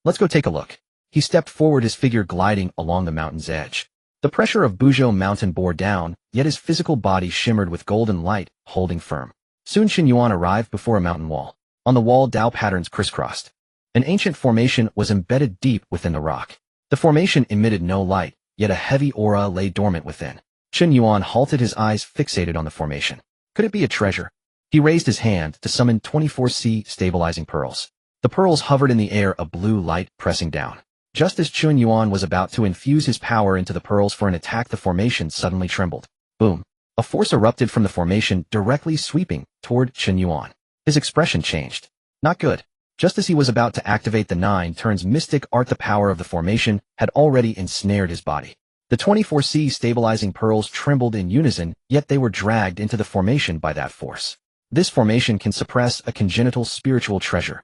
[SPEAKER 1] Let's go take a look. He stepped forward, his figure gliding along the mountain's edge. The pressure of Buzhou Mountain bore down, yet his physical body shimmered with golden light, holding firm. Soon Chen Yuan arrived before a mountain wall. On the wall, Dao patterns crisscrossed. An ancient formation was embedded deep within the rock. The formation emitted no light, yet a heavy aura lay dormant within. Chen Yuan halted, his eyes fixated on the formation. Could it be a treasure? He raised his hand to summon 24C stabilizing pearls. The pearls hovered in the air, a blue light pressing down. Just as Chen Yuan was about to infuse his power into the pearls for an attack, the formation suddenly trembled. Boom! A force erupted from the formation, directly sweeping toward Chen Yuan. His expression changed. Not good. Just as he was about to activate the 9 turns mystic art, the power of the formation had already ensnared his body. The 24C stabilizing pearls trembled in unison, yet they were dragged into the formation by that force. This formation can suppress a congenital spiritual treasure.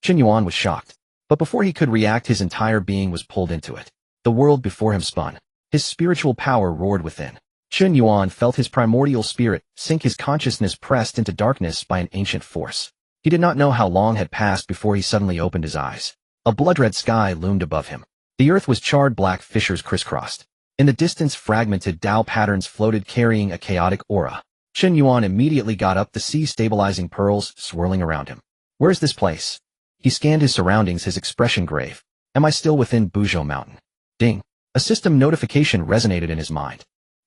[SPEAKER 1] Chen Yuan was shocked. But before he could react, his entire being was pulled into it. The world before him spun. His spiritual power roared within. Chen Yuan felt his primordial spirit sink, his consciousness pressed into darkness by an ancient force. He did not know how long had passed before he suddenly opened his eyes. A blood-red sky loomed above him. The earth was charred, black fissures crisscrossed. In the distance, fragmented Dao patterns floated, carrying a chaotic aura. Chen Yuan immediately got up, the sea stabilizing pearls swirling around him. Where's this place? He scanned his surroundings, his expression grave. Am I still within Buzhou Mountain? Ding! A system notification resonated in his mind.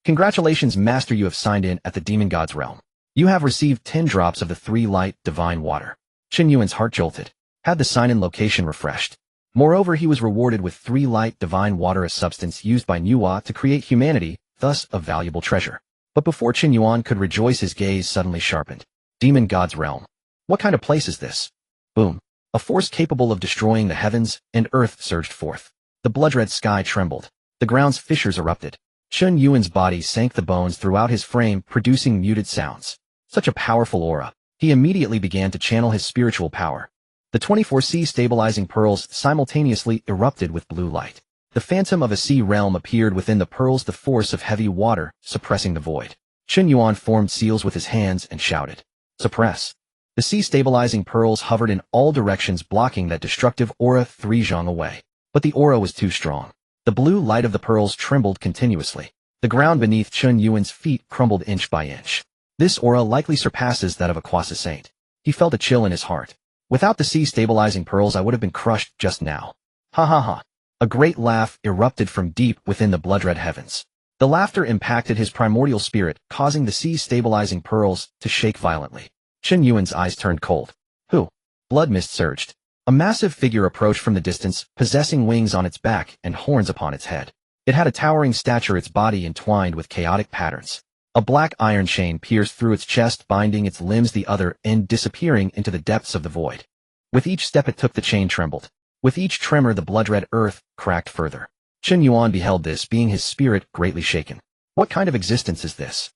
[SPEAKER 1] Congratulations, Master, you have signed in at the Demon God's realm. You have received 10 drops of the 3 light divine water. Chen Yuan's heart jolted. Had the sign-in location refreshed. Moreover, he was rewarded with 3 light divine water, a substance used by Nuwa to create humanity, thus a valuable treasure. But before Chen Yuan could rejoice, his gaze suddenly sharpened. Demon God's realm. What kind of place is this? Boom. A force capable of destroying the heavens and earth surged forth. The blood-red sky trembled. The ground's fissures erupted. Chen Yuan's body sank, the bones throughout his frame producing muted sounds. Such a powerful aura. He immediately began to channel his spiritual power. The 24C stabilizing pearls simultaneously erupted with blue light. The phantom of a sea realm appeared within the pearls, the force of heavy water suppressing the void. Chen Yuan formed seals with his hands and shouted, "Suppress." The sea stabilizing pearls hovered in all directions, blocking that destructive aura 3 zhang away. But the aura was too strong. The blue light of the pearls trembled continuously. The ground beneath Chen Yuan's feet crumbled inch by inch. This aura likely surpasses that of a Kwasa saint. He felt a chill in his heart. Without the sea stabilizing pearls, I would have been crushed just now. Ha ha ha. A great laugh erupted from deep within the blood-red heavens. The laughter impacted his primordial spirit, causing the sea stabilizing pearls to shake violently. Chen Yuan's eyes turned cold. Who? Blood mist surged. A massive figure approached from the distance, possessing wings on its back and horns upon its head. It had a towering stature, its body entwined with chaotic patterns. A black iron chain pierced through its chest, binding its limbs, the other end disappearing into the depths of the void. With each step it took, the chain trembled. With each tremor, the blood-red earth cracked further. Chen Yuan beheld this being, his spirit greatly shaken. What kind of existence is this?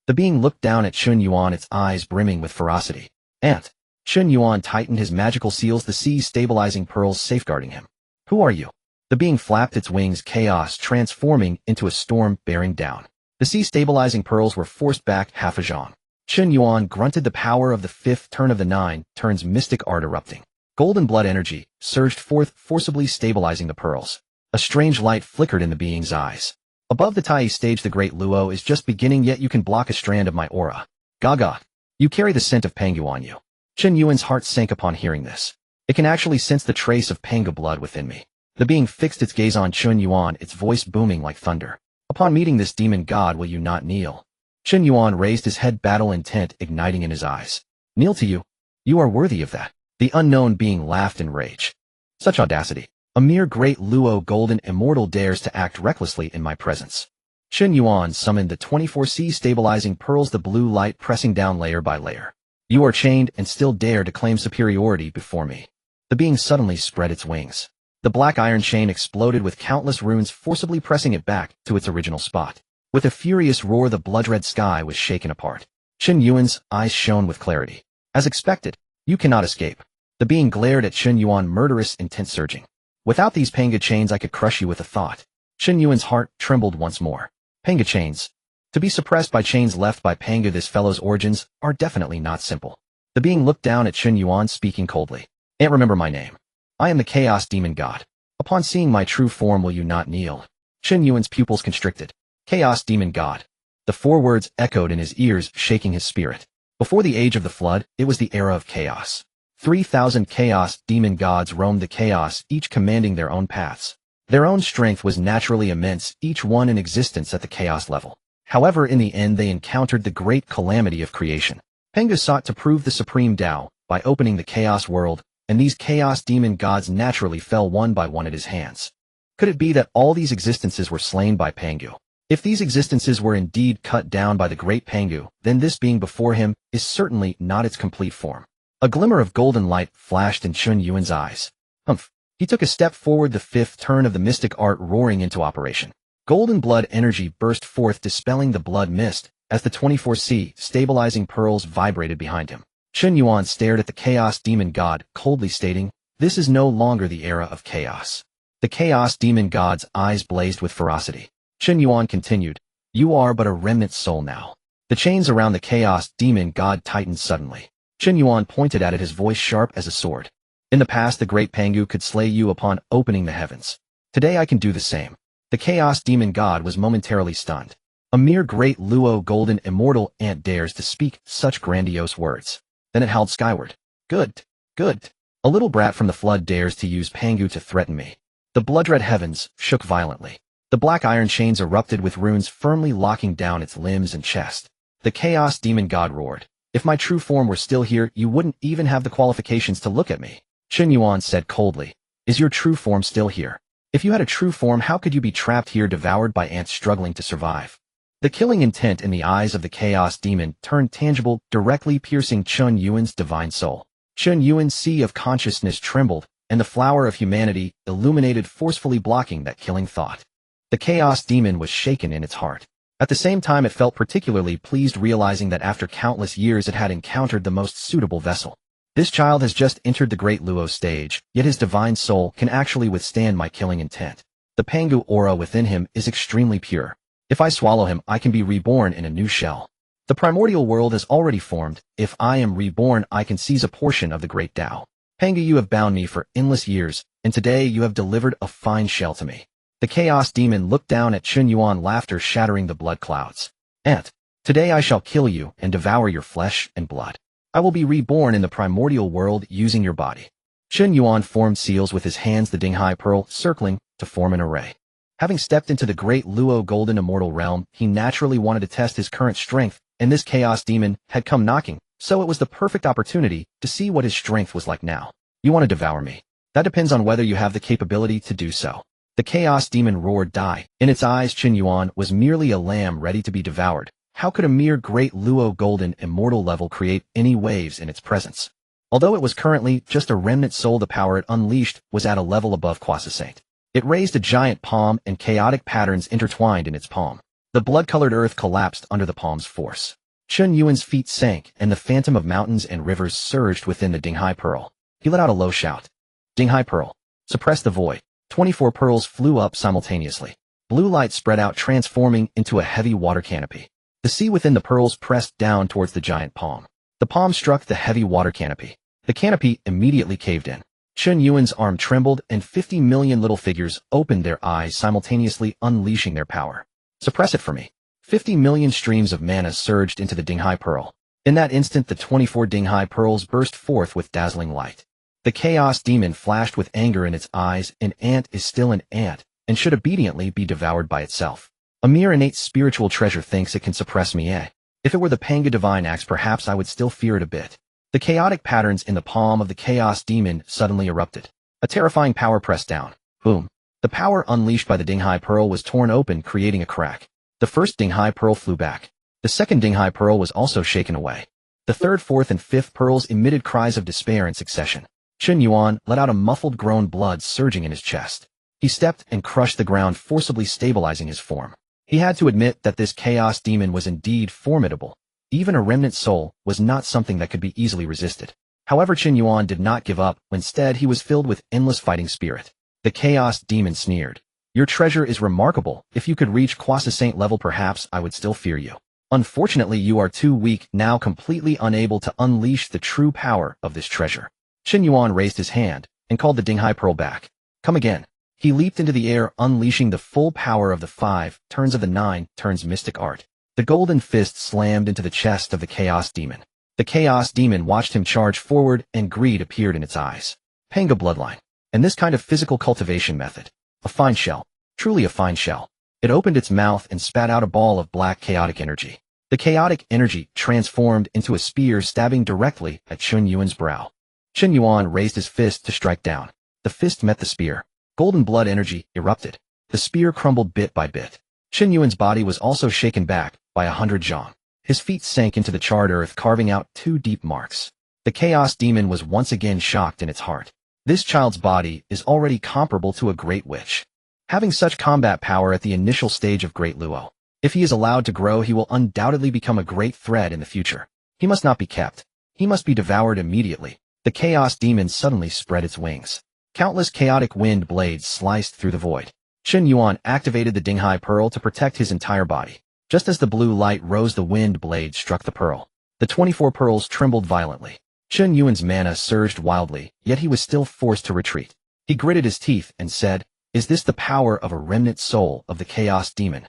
[SPEAKER 1] The being looked down at Chen Yuan, its eyes brimming with ferocity. Ant. Chen Yuan tightened his magical seals, the sea stabilizing pearls safeguarding him. Who are you? The being flapped its wings, chaos transforming into a storm bearing down. The sea stabilizing pearls were forced back half a zhang. Chen Yuan grunted, the power of the 5th turn of the 9 turns mystic art erupting. Golden blood energy surged forth, forcibly stabilizing the pearls. A strange light flickered in the being's eyes. Above the Tai stage, the great Luo is just beginning, yet you can block a strand of my aura. Gaga. You carry the scent of Pangu on you. Chen Yuan's heart sank upon hearing this. It can actually sense the trace of Pangu blood within me. The being fixed its gaze on Chen Yuan, its voice booming like thunder. Upon meeting this demon god, will you not kneel? Chen Yuan raised his head, battle intent igniting in his eyes. Kneel to you? You are worthy of that. The unknown being laughed in rage. Such audacity. A mere great Luo golden immortal dares to act recklessly in my presence. Chen Yuan summoned the 24C stabilizing pearls, the blue light pressing down layer by layer. You are chained and still dare to claim superiority before me. The being suddenly spread its wings. The black iron chain exploded with countless runes forcibly pressing it back to its original spot. With a furious roar, the blood-red sky was shaken apart. Chen Yuan's eyes shone with clarity. As expected, you cannot escape. The being glared at Chen Yuan, murderous intent surging. Without these Panga chains I could crush you with a thought. Chen Yuan's heart trembled once more. Panga chains. To be suppressed by chains left by Panga, this fellow's origins are definitely not simple. The being looked down at Chen Yuan, speaking coldly. Can't remember my name. I am the Chaos Demon God. Upon seeing my true form, will you not kneel? Chen Yuan's pupils constricted. Chaos Demon God. The 4 words echoed in his ears, shaking his spirit. Before the age of the flood, it was the era of chaos. 3,000 chaos demon gods roamed the chaos, each commanding their own paths. Their own strength was naturally immense, each one in existence at the chaos level. However, in the end they encountered the great calamity of creation. Panga sought to prove the supreme Tao by opening the chaos world, and these chaos demon gods naturally fell one by one at his hands. Could it be that all these existences were slain by Pangu? If these existences were indeed cut down by the great Pangu, then this being before him is certainly not its complete form. A glimmer of golden light flashed in Chen Yuan's eyes. Humph. He took a step forward, the 5th turn of the mystic art roaring into operation. Golden blood energy burst forth, dispelling the blood mist, as the 24C stabilizing pearls vibrated behind him. Chen Yuan stared at the chaos demon god, coldly stating, "This is no longer the era of chaos." The chaos demon god's eyes blazed with ferocity. Chen Yuan continued, "You are but a remnant soul now." The chains around the chaos demon god tightened suddenly. Chen Yuan pointed at it, his voice sharp as a sword. "In the past, the great Pangu could slay you upon opening the heavens. Today I can do the same." The chaos demon god was momentarily stunned. A mere great Luo golden immortal ant dares to speak such grandiose words. Then it howled skyward. Good, good. A little brat from the flood dares to use Pangu to threaten me. The blood-red heavens shook violently. The black iron chains erupted with runes firmly locking down its limbs and chest. The chaos demon god roared. "If my true form were still here, you wouldn't even have the qualifications to look at me." Chen Yuan said coldly, "Is your true form still here? If you had a true form, how could you be trapped here, devoured by ants struggling to survive?" The killing intent in the eyes of the chaos demon turned tangible, directly piercing Chen Yuan's divine soul. Chen Yuan's sea of consciousness trembled, and the flower of humanity illuminated, forcefully blocking that killing thought. The chaos demon was shaken in its heart. At the same time, it felt particularly pleased, realizing that after countless years it had encountered the most suitable vessel. This child has just entered the great Luo stage, yet his divine soul can actually withstand my killing intent. The Pangu aura within him is extremely pure. If I swallow him, I can be reborn in a new shell. The primordial world is already formed. If I am reborn, I can seize a portion of the great Tao. Pangu, you have bound me for endless years, and today you have delivered a fine shell to me." The chaos demon looked down at Chen Yuan, laughter shattering the blood clouds. "Ant, today I shall kill you and devour your flesh and blood. I will be reborn in the primordial world using your body." Chen Yuan formed seals with his hands, the Dinghai pearl circling to form an array. Having stepped into the great Luo golden immortal realm, he naturally wanted to test his current strength, and this chaos demon had come knocking, so it was the perfect opportunity to see what his strength was like now. "You want to devour me? That depends on whether you have the capability to do so." The chaos demon roared, "Die." In its eyes, Chen Yuan was merely a lamb ready to be devoured. How could a mere great Luo golden immortal level create any waves in its presence? Although it was currently just a remnant soul, the power it unleashed was at a level above Saint. It raised a giant palm, and chaotic patterns intertwined in its palm. The blood-colored earth collapsed under the palm's force. Chen Yuan's feet sank, and the phantom of mountains and rivers surged within the Dinghai pearl. He let out a low shout. "Dinghai pearl, suppress the void." 24 pearls flew up simultaneously. Blue light spread out, transforming into a heavy water canopy. The sea within the pearls pressed down towards the giant palm. The palm struck the heavy water canopy. The canopy immediately caved in. Chen Yuan's arm trembled, and 50 million little figures opened their eyes, simultaneously unleashing their power. "Suppress it for me." 50 million streams of mana surged into the Dinghai pearl. In that instant, the 24 Dinghai pearls burst forth with dazzling light. The chaos demon flashed with anger in its eyes. An ant is still an ant, and should obediently be devoured by itself. A mere innate spiritual treasure thinks it can suppress me, eh? If it were the Panga divine axe, perhaps I would still fear it a bit. The chaotic patterns in the palm of the chaos demon suddenly erupted. A terrifying power pressed down. Boom. The power unleashed by the Dinghai pearl was torn open, creating a crack. The first Dinghai pearl flew back. The second Dinghai pearl was also shaken away. The third, fourth, and fifth pearls emitted cries of despair in succession. Chen Yuan let out a muffled groan, blood surging in his chest. He stepped and crushed the ground, forcibly stabilizing his form. He had to admit that this chaos demon was indeed formidable. Even a remnant soul was not something that could be easily resisted. However, Chen Yuan did not give up. Instead, he was filled with endless fighting spirit. The chaos demon sneered. Your treasure is remarkable. If you could reach Quasi Saint level, perhaps I would still fear you. Unfortunately, you are too weak now, completely unable to unleash the true power of this treasure. Chen Yuan raised his hand and called the Dinghai Pearl back. Come again. He leaped into the air, unleashing the full power of the 5 turns of the 9 turns mystic art. The golden fist slammed into the chest of the chaos demon. The chaos demon watched him charge forward, and greed appeared in its eyes. Panga bloodline. And this kind of physical cultivation method. A fine shell. Truly a fine shell. It opened its mouth and spat out a ball of black chaotic energy. The chaotic energy transformed into a spear, stabbing directly at Chen Yuan's brow. Chen Yuan raised his fist to strike down. The fist met the spear. Golden blood energy erupted. The spear crumbled bit by bit. Chen Yuan's body was also shaken back by 100 zhang. His feet sank into the charred earth, carving out 2 deep marks. The chaos demon was once again shocked in its heart. This child's body is already comparable to a great witch, having such combat power at the initial stage of Great Luo. If he is allowed to grow, he will undoubtedly become a great threat in the future. He must not be kept. He must be devoured immediately. The chaos demon suddenly spread its wings. Countless chaotic wind blades sliced through the void. Chen Yuan activated the Dinghai Pearl to protect his entire body. Just as the blue light rose, the wind blade struck the pearl. The 24 pearls trembled violently. Chen Yuan's mana surged wildly, yet he was still forced to retreat. He gritted his teeth and said, "Is this the power of a remnant soul of the chaos demon?"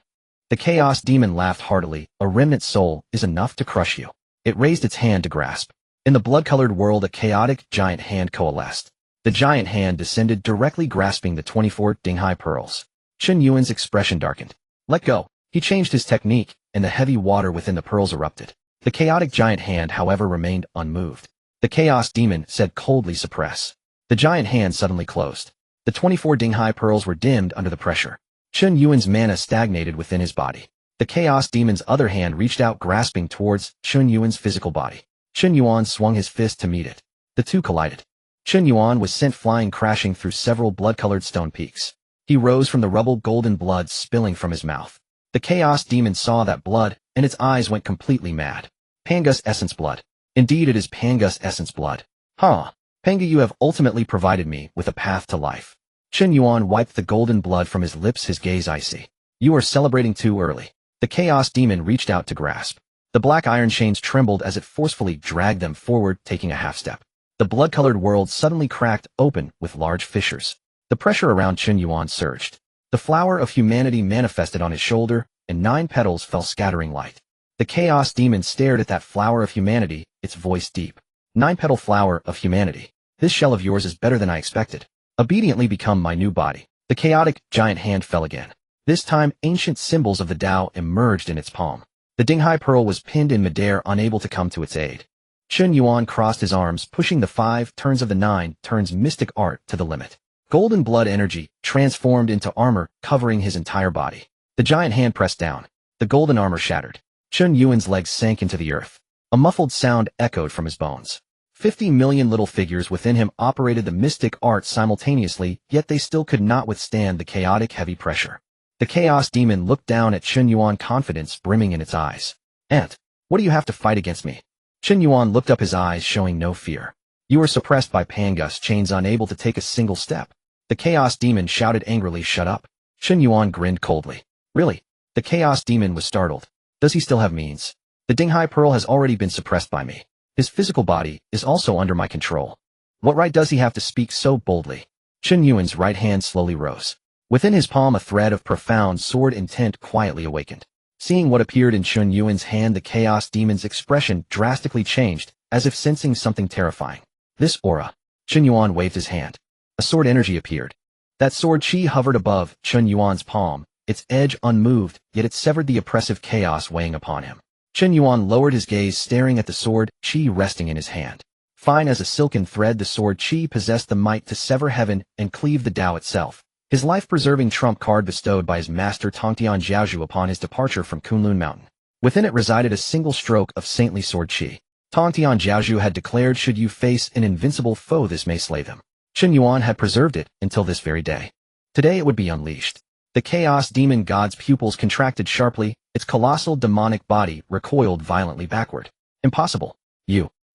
[SPEAKER 1] The chaos demon laughed heartily. A remnant soul is enough to crush you. It raised its hand to grasp. In the blood-colored world, a chaotic giant hand coalesced. The giant hand descended, directly grasping the 24 Dinghai pearls. Chen Yuan's expression darkened. Let go. He changed his technique, and the heavy water within the pearls erupted. The chaotic giant hand, however, remained unmoved. The chaos demon said coldly, suppress. The giant hand suddenly closed. The 24 Dinghai pearls were dimmed under the pressure. Chen Yuan's mana stagnated within his body. The chaos demon's other hand reached out, grasping towards Chen Yuan's physical body. Chen Yuan swung his fist to meet it. The two collided. Chen Yuan was sent flying, crashing through several blood-colored stone peaks. He rose from the rubble, golden blood spilling from his mouth. The chaos demon saw that blood, and its eyes went completely mad. Panga's essence blood. Indeed, it is Panga's essence blood. Huh. Panga, you have ultimately provided me with a path to life. Chen Yuan wiped the golden blood from his lips, his gaze icy. You are celebrating too early. The chaos demon reached out to grasp. The black iron chains trembled as it forcefully dragged them forward, taking a half step. The blood-colored world suddenly cracked open with large fissures. The pressure around Chen Yuan surged. The flower of humanity manifested on his shoulder, and 9 petals fell, scattering light. The chaos demon stared at that flower of humanity, its voice deep. 9-petal flower of humanity. This shell of yours is better than I expected. Obediently become my new body. The chaotic giant hand fell again. This time, ancient symbols of the Tao emerged in its palm. The Dinghai Pearl was pinned in midair, unable to come to its aid. Chen Yuan crossed his arms, pushing the 5 turns of the 9 turns mystic art to the limit. Golden blood energy transformed into armor, covering his entire body. The giant hand pressed down. The golden armor shattered. Chen Yuan's legs sank into the earth. A muffled sound echoed from his bones. 50 million little figures within him operated the mystic art simultaneously, yet they still could not withstand the chaotic heavy pressure. The chaos demon looked down at Chen Yuan, confidence brimming in its eyes. Aunt, what do you have to fight against me? Chen Yuan looked up, his eyes showing no fear. You are suppressed by Panga's chains, unable to take a single step. The chaos demon shouted angrily, shut up. Chen Yuan grinned coldly. Really? The chaos demon was startled. Does he still have means? The Dinghai Pearl has already been suppressed by me. His physical body is also under my control. What right does he have to speak so boldly? Chen Yuan's right hand slowly rose. Within his palm, a thread of profound sword intent quietly awakened. Seeing what appeared in Chen Yuan's hand, the chaos demon's expression drastically changed, as if sensing something terrifying. This aura. Chen Yuan waved his hand. A sword energy appeared. That sword chi hovered above Chen Yuan's palm, its edge unmoved, yet it severed the oppressive chaos weighing upon him. Chen Yuan lowered his gaze, staring at the sword chi resting in his hand. Fine as a silken thread, the sword chi possessed the might to sever heaven and cleave the Tao itself. His life-preserving trump card bestowed by his master Tongtian Zhaozhu upon his departure from Kunlun Mountain. Within it resided a single stroke of saintly sword chi. Tongtian Jiaozhu had declared should you face an invincible foe this may slay them. Chen Yuan had preserved it until this very day. Today it would be unleashed. The chaos demon god's pupils contracted sharply, its colossal demonic body recoiled violently backward. Impossible.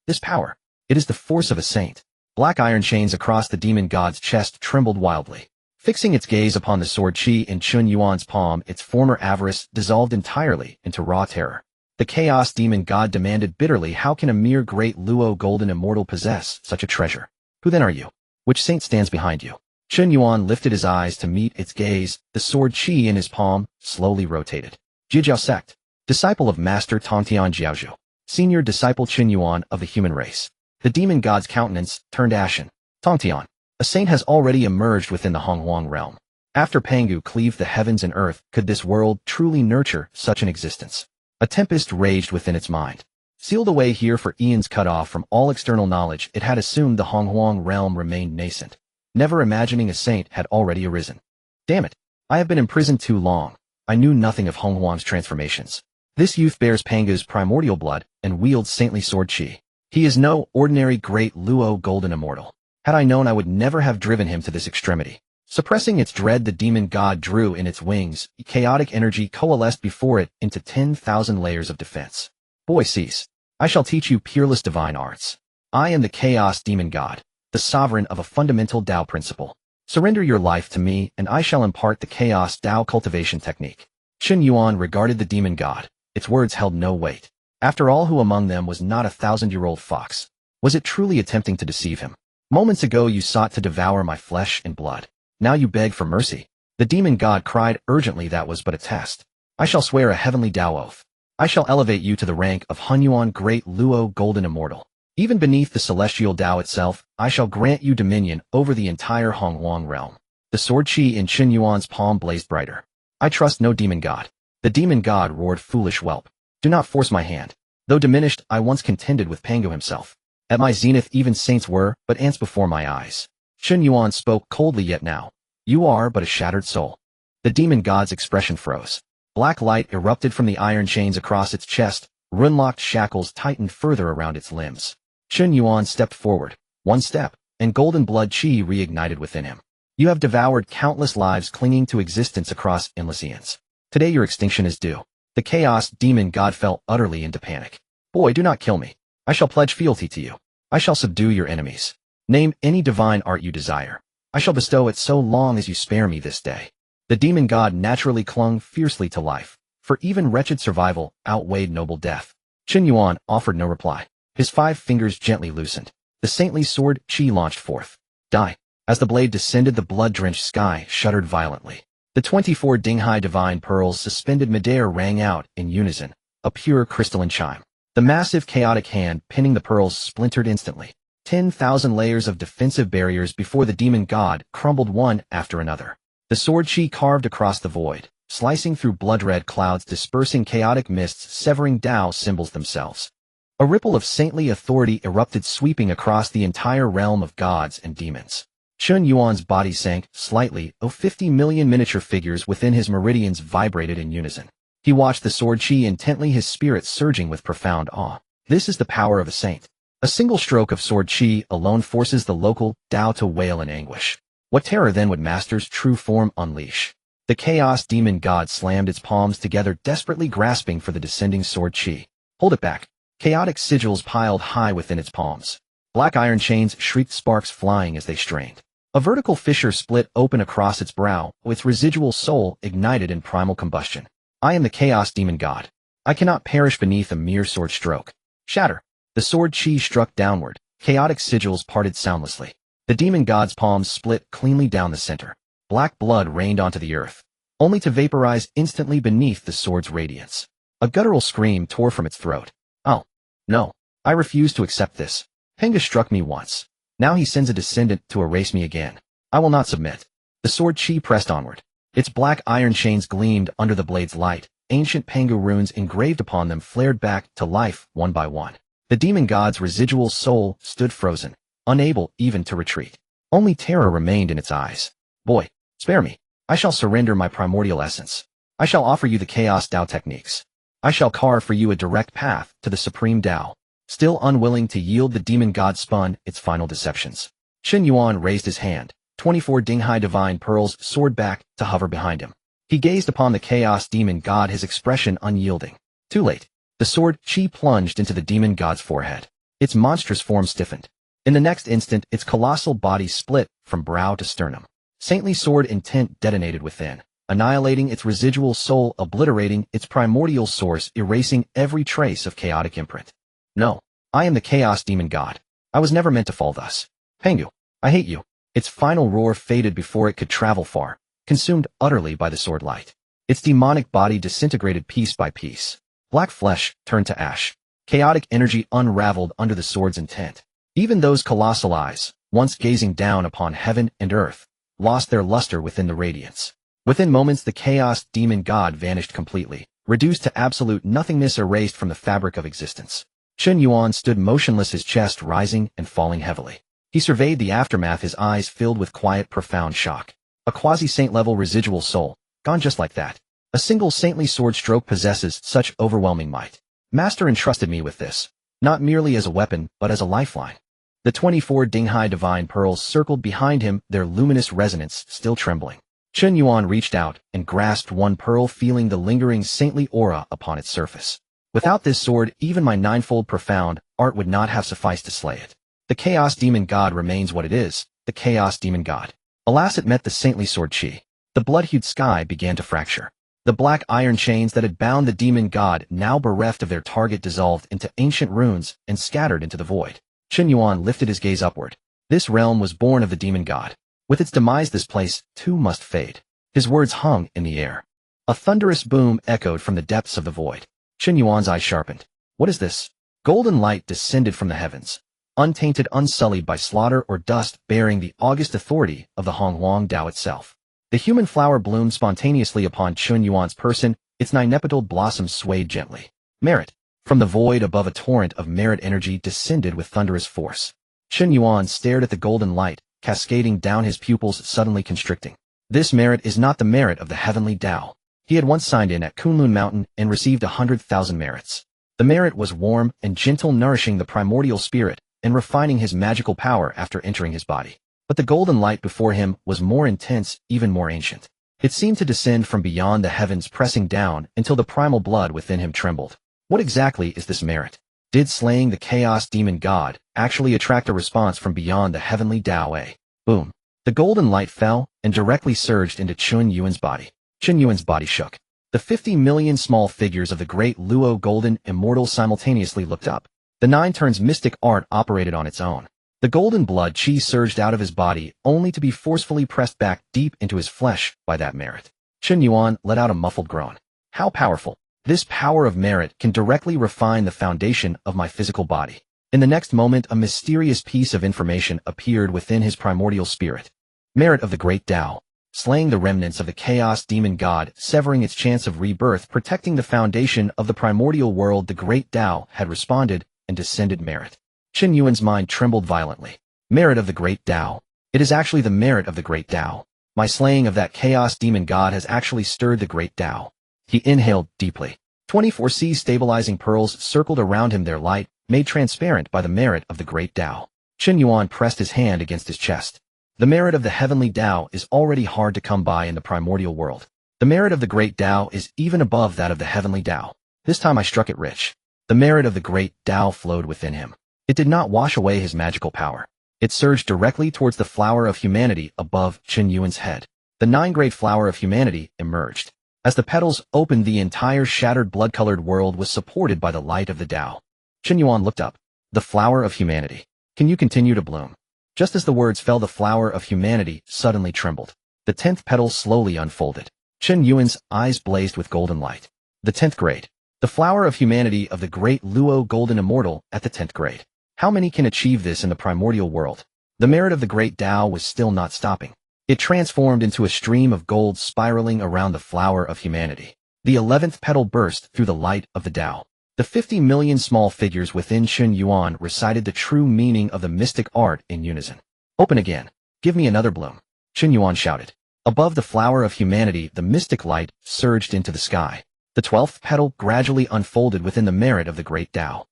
[SPEAKER 1] This power. It is the force of a saint. Black iron chains across the demon god's chest trembled wildly. Fixing its gaze upon the sword chi in Chen Yuan's palm, its former avarice dissolved entirely into raw terror. The chaos demon god demanded bitterly, how can a mere great Luo golden immortal possess such a treasure? Who then are you? Which saint stands behind you? Chen Yuan lifted his eyes to meet its gaze, the sword chi in his palm slowly rotated. Jiejiao Sect, disciple of Master Tongtian Jiaozhu, senior disciple Chen Yuan of the human race. The demon god's countenance turned ashen. Tongtian, a saint has already emerged within the Hongjun realm. After Pangu cleaved the heavens and earth, could this world truly nurture such an existence? A tempest raged within its mind. Sealed away here for eons, cut off from all external knowledge, it had assumed the Hongjun realm remained nascent. Never imagining a saint had already arisen. Damn it! I have been imprisoned too long. I knew nothing of Hongjun's transformations. This youth bears Pangu's primordial blood and wields saintly sword chi. He is no ordinary great Luo golden immortal. Had I known, I would never have driven him to this extremity. Suppressing its dread, the demon god drew in its wings. Chaotic energy coalesced before it into 10,000 layers of defense. Boy, cease. I shall teach you peerless divine arts. I am the chaos demon god, the sovereign of a fundamental Tao principle. Surrender your life to me, and I shall impart the chaos Tao cultivation technique. Chen Yuan regarded the demon god. Its words held no weight. After all, who among them was not a 1,000-year-old fox? Was it truly attempting to deceive him? Moments ago you sought to devour my flesh and blood. Now you beg for mercy. The demon god cried urgently. That was but a test. I shall swear a heavenly Tao oath. I shall elevate you to the rank of Hongjun great Luo golden immortal. Even beneath the celestial Tao itself, I shall grant you dominion over the entire Hongjun realm. The sword chi in Chen Yuan's palm blazed brighter. I trust no demon god. The demon god roared, foolish whelp. Do not force my hand. Though diminished, I once contended with Pangu himself. At my zenith even saints were but ants before my eyes. Chen Yuan spoke coldly, yet now. You are but a shattered soul. The demon god's expression froze. Black light erupted from the iron chains across its chest. Rune-locked shackles tightened further around its limbs. Chen Yuan stepped forward. One step, and golden blood chi reignited within him. You have devoured countless lives clinging to existence across endless eons. Today your extinction is due. The chaos demon god fell utterly into panic. Boy, do not kill me. I shall pledge fealty to you. I shall subdue your enemies. Name any divine art you desire. I shall bestow it so long as you spare me this day. The demon god naturally clung fiercely to life, for even wretched survival outweighed noble death. Chen Yuan offered no reply. His 5 fingers gently loosened. The saintly sword chi launched forth. Die. As the blade descended, the blood-drenched sky shuddered violently. The 24 Dinghai divine pearls suspended midair rang out in unison, a pure crystalline chime. The massive chaotic hand pinning the pearls splintered instantly. 10,000 layers of defensive barriers before the demon god crumbled one after another. The sword chi carved across the void, slicing through blood-red clouds, dispersing chaotic mists, severing Tao symbols themselves. A ripple of saintly authority erupted, sweeping across the entire realm of gods and demons. Chen Yuan's body sank slightly. 50 million miniature figures within his meridians vibrated in unison. He watched the sword chi intently, his spirit surging with profound awe. This is the power of a saint. A single stroke of sword chi alone forces the local Tao to wail in anguish. What terror then would Master's true form unleash? The chaos demon god slammed its palms together, desperately grasping for the descending sword chi. Hold it back. Chaotic sigils piled high within its palms. Black iron chains shrieked, sparks flying as they strained. A vertical fissure split open across its brow, its residual soul ignited in primal combustion. I am the chaos demon god. I cannot perish beneath a mere sword stroke. Shatter. The sword chi struck downward. Chaotic sigils parted soundlessly. The demon god's palms split cleanly down the center. Black blood rained onto the earth, only to vaporize instantly beneath the sword's radiance. A guttural scream tore from its throat. Oh, no. I refuse to accept this. Penga struck me once. Now he sends a descendant to erase me again. I will not submit. The sword chi pressed onward. Its black iron chains gleamed under the blade's light. Ancient Pangu runes engraved upon them flared back to life one by one. The demon god's residual soul stood frozen, unable even to retreat. Only terror remained in its eyes. Boy, spare me. I shall surrender my primordial essence. I shall offer you the chaos Tao techniques. I shall carve for you a direct path to the supreme Tao. Still unwilling to yield, the demon god spun its final deceptions. Chen Yuan raised his hand. 24 Dinghai divine pearls soared back to hover behind him. He gazed upon the chaos demon god, his expression unyielding. Too late. The sword chi plunged into the demon god's forehead. Its monstrous form stiffened. In the next instant, its colossal body split from brow to sternum. Saintly sword intent detonated within, annihilating its residual soul, obliterating its primordial source, erasing every trace of chaotic imprint. No, I am the chaos demon god. I was never meant to fall thus. Pengu, I hate you. Its final roar faded before it could travel far, consumed utterly by the sword light. Its demonic body disintegrated piece by piece. Black flesh turned to ash. Chaotic energy unraveled under the sword's intent. Even those colossal eyes, once gazing down upon heaven and earth, lost their luster within the radiance. Within moments, the chaos demon god vanished completely, reduced to absolute nothingness, erased from the fabric of existence. Chen Yuan stood motionless, his chest rising and falling heavily. He surveyed the aftermath, his eyes filled with quiet, profound shock. A quasi-saint-level residual soul, gone just like that. A single saintly sword stroke possesses such overwhelming might. Master entrusted me with this, not merely as a weapon, but as a lifeline. The 24 Dinghai divine pearls circled behind him, their luminous resonance still trembling. Chen Yuan reached out and grasped one pearl, feeling the lingering saintly aura upon its surface. Without this sword, even my ninefold profound art would not have sufficed to slay it. The chaos demon god remains what it is, the chaos demon god. Alas, it met the saintly sword chi. The blood-hued sky began to fracture. The black iron chains that had bound the demon god, now bereft of their target, dissolved into ancient runes and scattered into the void. Chen Yuan lifted his gaze upward. This realm was born of the demon god. With its demise, this place, too, must fade. His words hung in the air. A thunderous boom echoed from the depths of the void. Chen Yuan's eyes sharpened. What is this? Golden light descended from the heavens, untainted, unsullied by slaughter or dust, bearing the august authority of the Hongjun Tao itself. The human flower bloomed spontaneously upon Chen Yuan's person, its nine-petaled blossoms swayed gently. Merit. From the void above, a torrent of merit energy descended with thunderous force. Chen Yuan stared at the golden light, cascading down, his pupils suddenly constricting. This merit is not the merit of the heavenly Tao. He had once signed in at Kunlun Mountain and received 100,000 merits. The merit was warm and gentle, nourishing the primordial spirit and refining his magical power after entering his body. But the golden light before him was more intense, even more ancient. It seemed to descend from beyond the heavens, pressing down until the primal blood within him trembled. What exactly is this merit? Did slaying the chaos demon god actually attract a response from beyond the heavenly Tao? Boom. The golden light fell and directly surged into Chen Yuan's body. Chen Yuan's body shook. The 50 million small figures of the great Luo golden immortal simultaneously looked up. The nine turns mystic art operated on its own. The golden blood chi surged out of his body, only to be forcefully pressed back deep into his flesh by that merit. Chen Yuan let out a muffled groan. How powerful! This power of merit can directly refine the foundation of my physical body. In the next moment, a mysterious piece of information appeared within his primordial spirit. Merit of the great Tao. Slaying the remnants of the chaos demon god, severing its chance of rebirth, protecting the foundation of the primordial world, the great Tao had responded and descended merit. Chen Yuan's mind trembled violently. Merit of the great Tao. It is actually the merit of the great Tao. My slaying of that chaos demon god has actually stirred the great Tao. He inhaled deeply. 24C stabilizing pearls circled around him, their light made transparent by the merit of the great Tao. Chen Yuan pressed his hand against his chest. The merit of the heavenly Tao is already hard to come by in the primordial world. The merit of the great Tao is even above that of the heavenly Tao. This time I struck it rich. The merit of the great Tao flowed within him. It did not wash away his magical power. It surged directly towards the flower of humanity above Chen Yuan's head. The nine-grade flower of humanity emerged. As the petals opened, the entire shattered blood-colored world was supported by the light of the Tao. Chen Yuan looked up. The flower of humanity. Can you continue to bloom? Just as the words fell, the flower of humanity suddenly trembled. The 10th petal slowly unfolded. Chen Yuan's eyes blazed with golden light. The 10th grade. The flower of humanity of the great Luo golden immortal at the 10th grade. How many can achieve this in the primordial world? The merit of the great Tao was still not stopping. It transformed into a stream of gold spiraling around the flower of humanity. The 11th petal burst through the light of the Tao. The 50 million small figures within Chen Yuan recited the true meaning of the mystic art in unison. Open again. Give me another bloom. Chen Yuan shouted. Above the flower of humanity, the mystic light surged into the sky. The 12th petal gradually unfolded within the merit of the great Tao.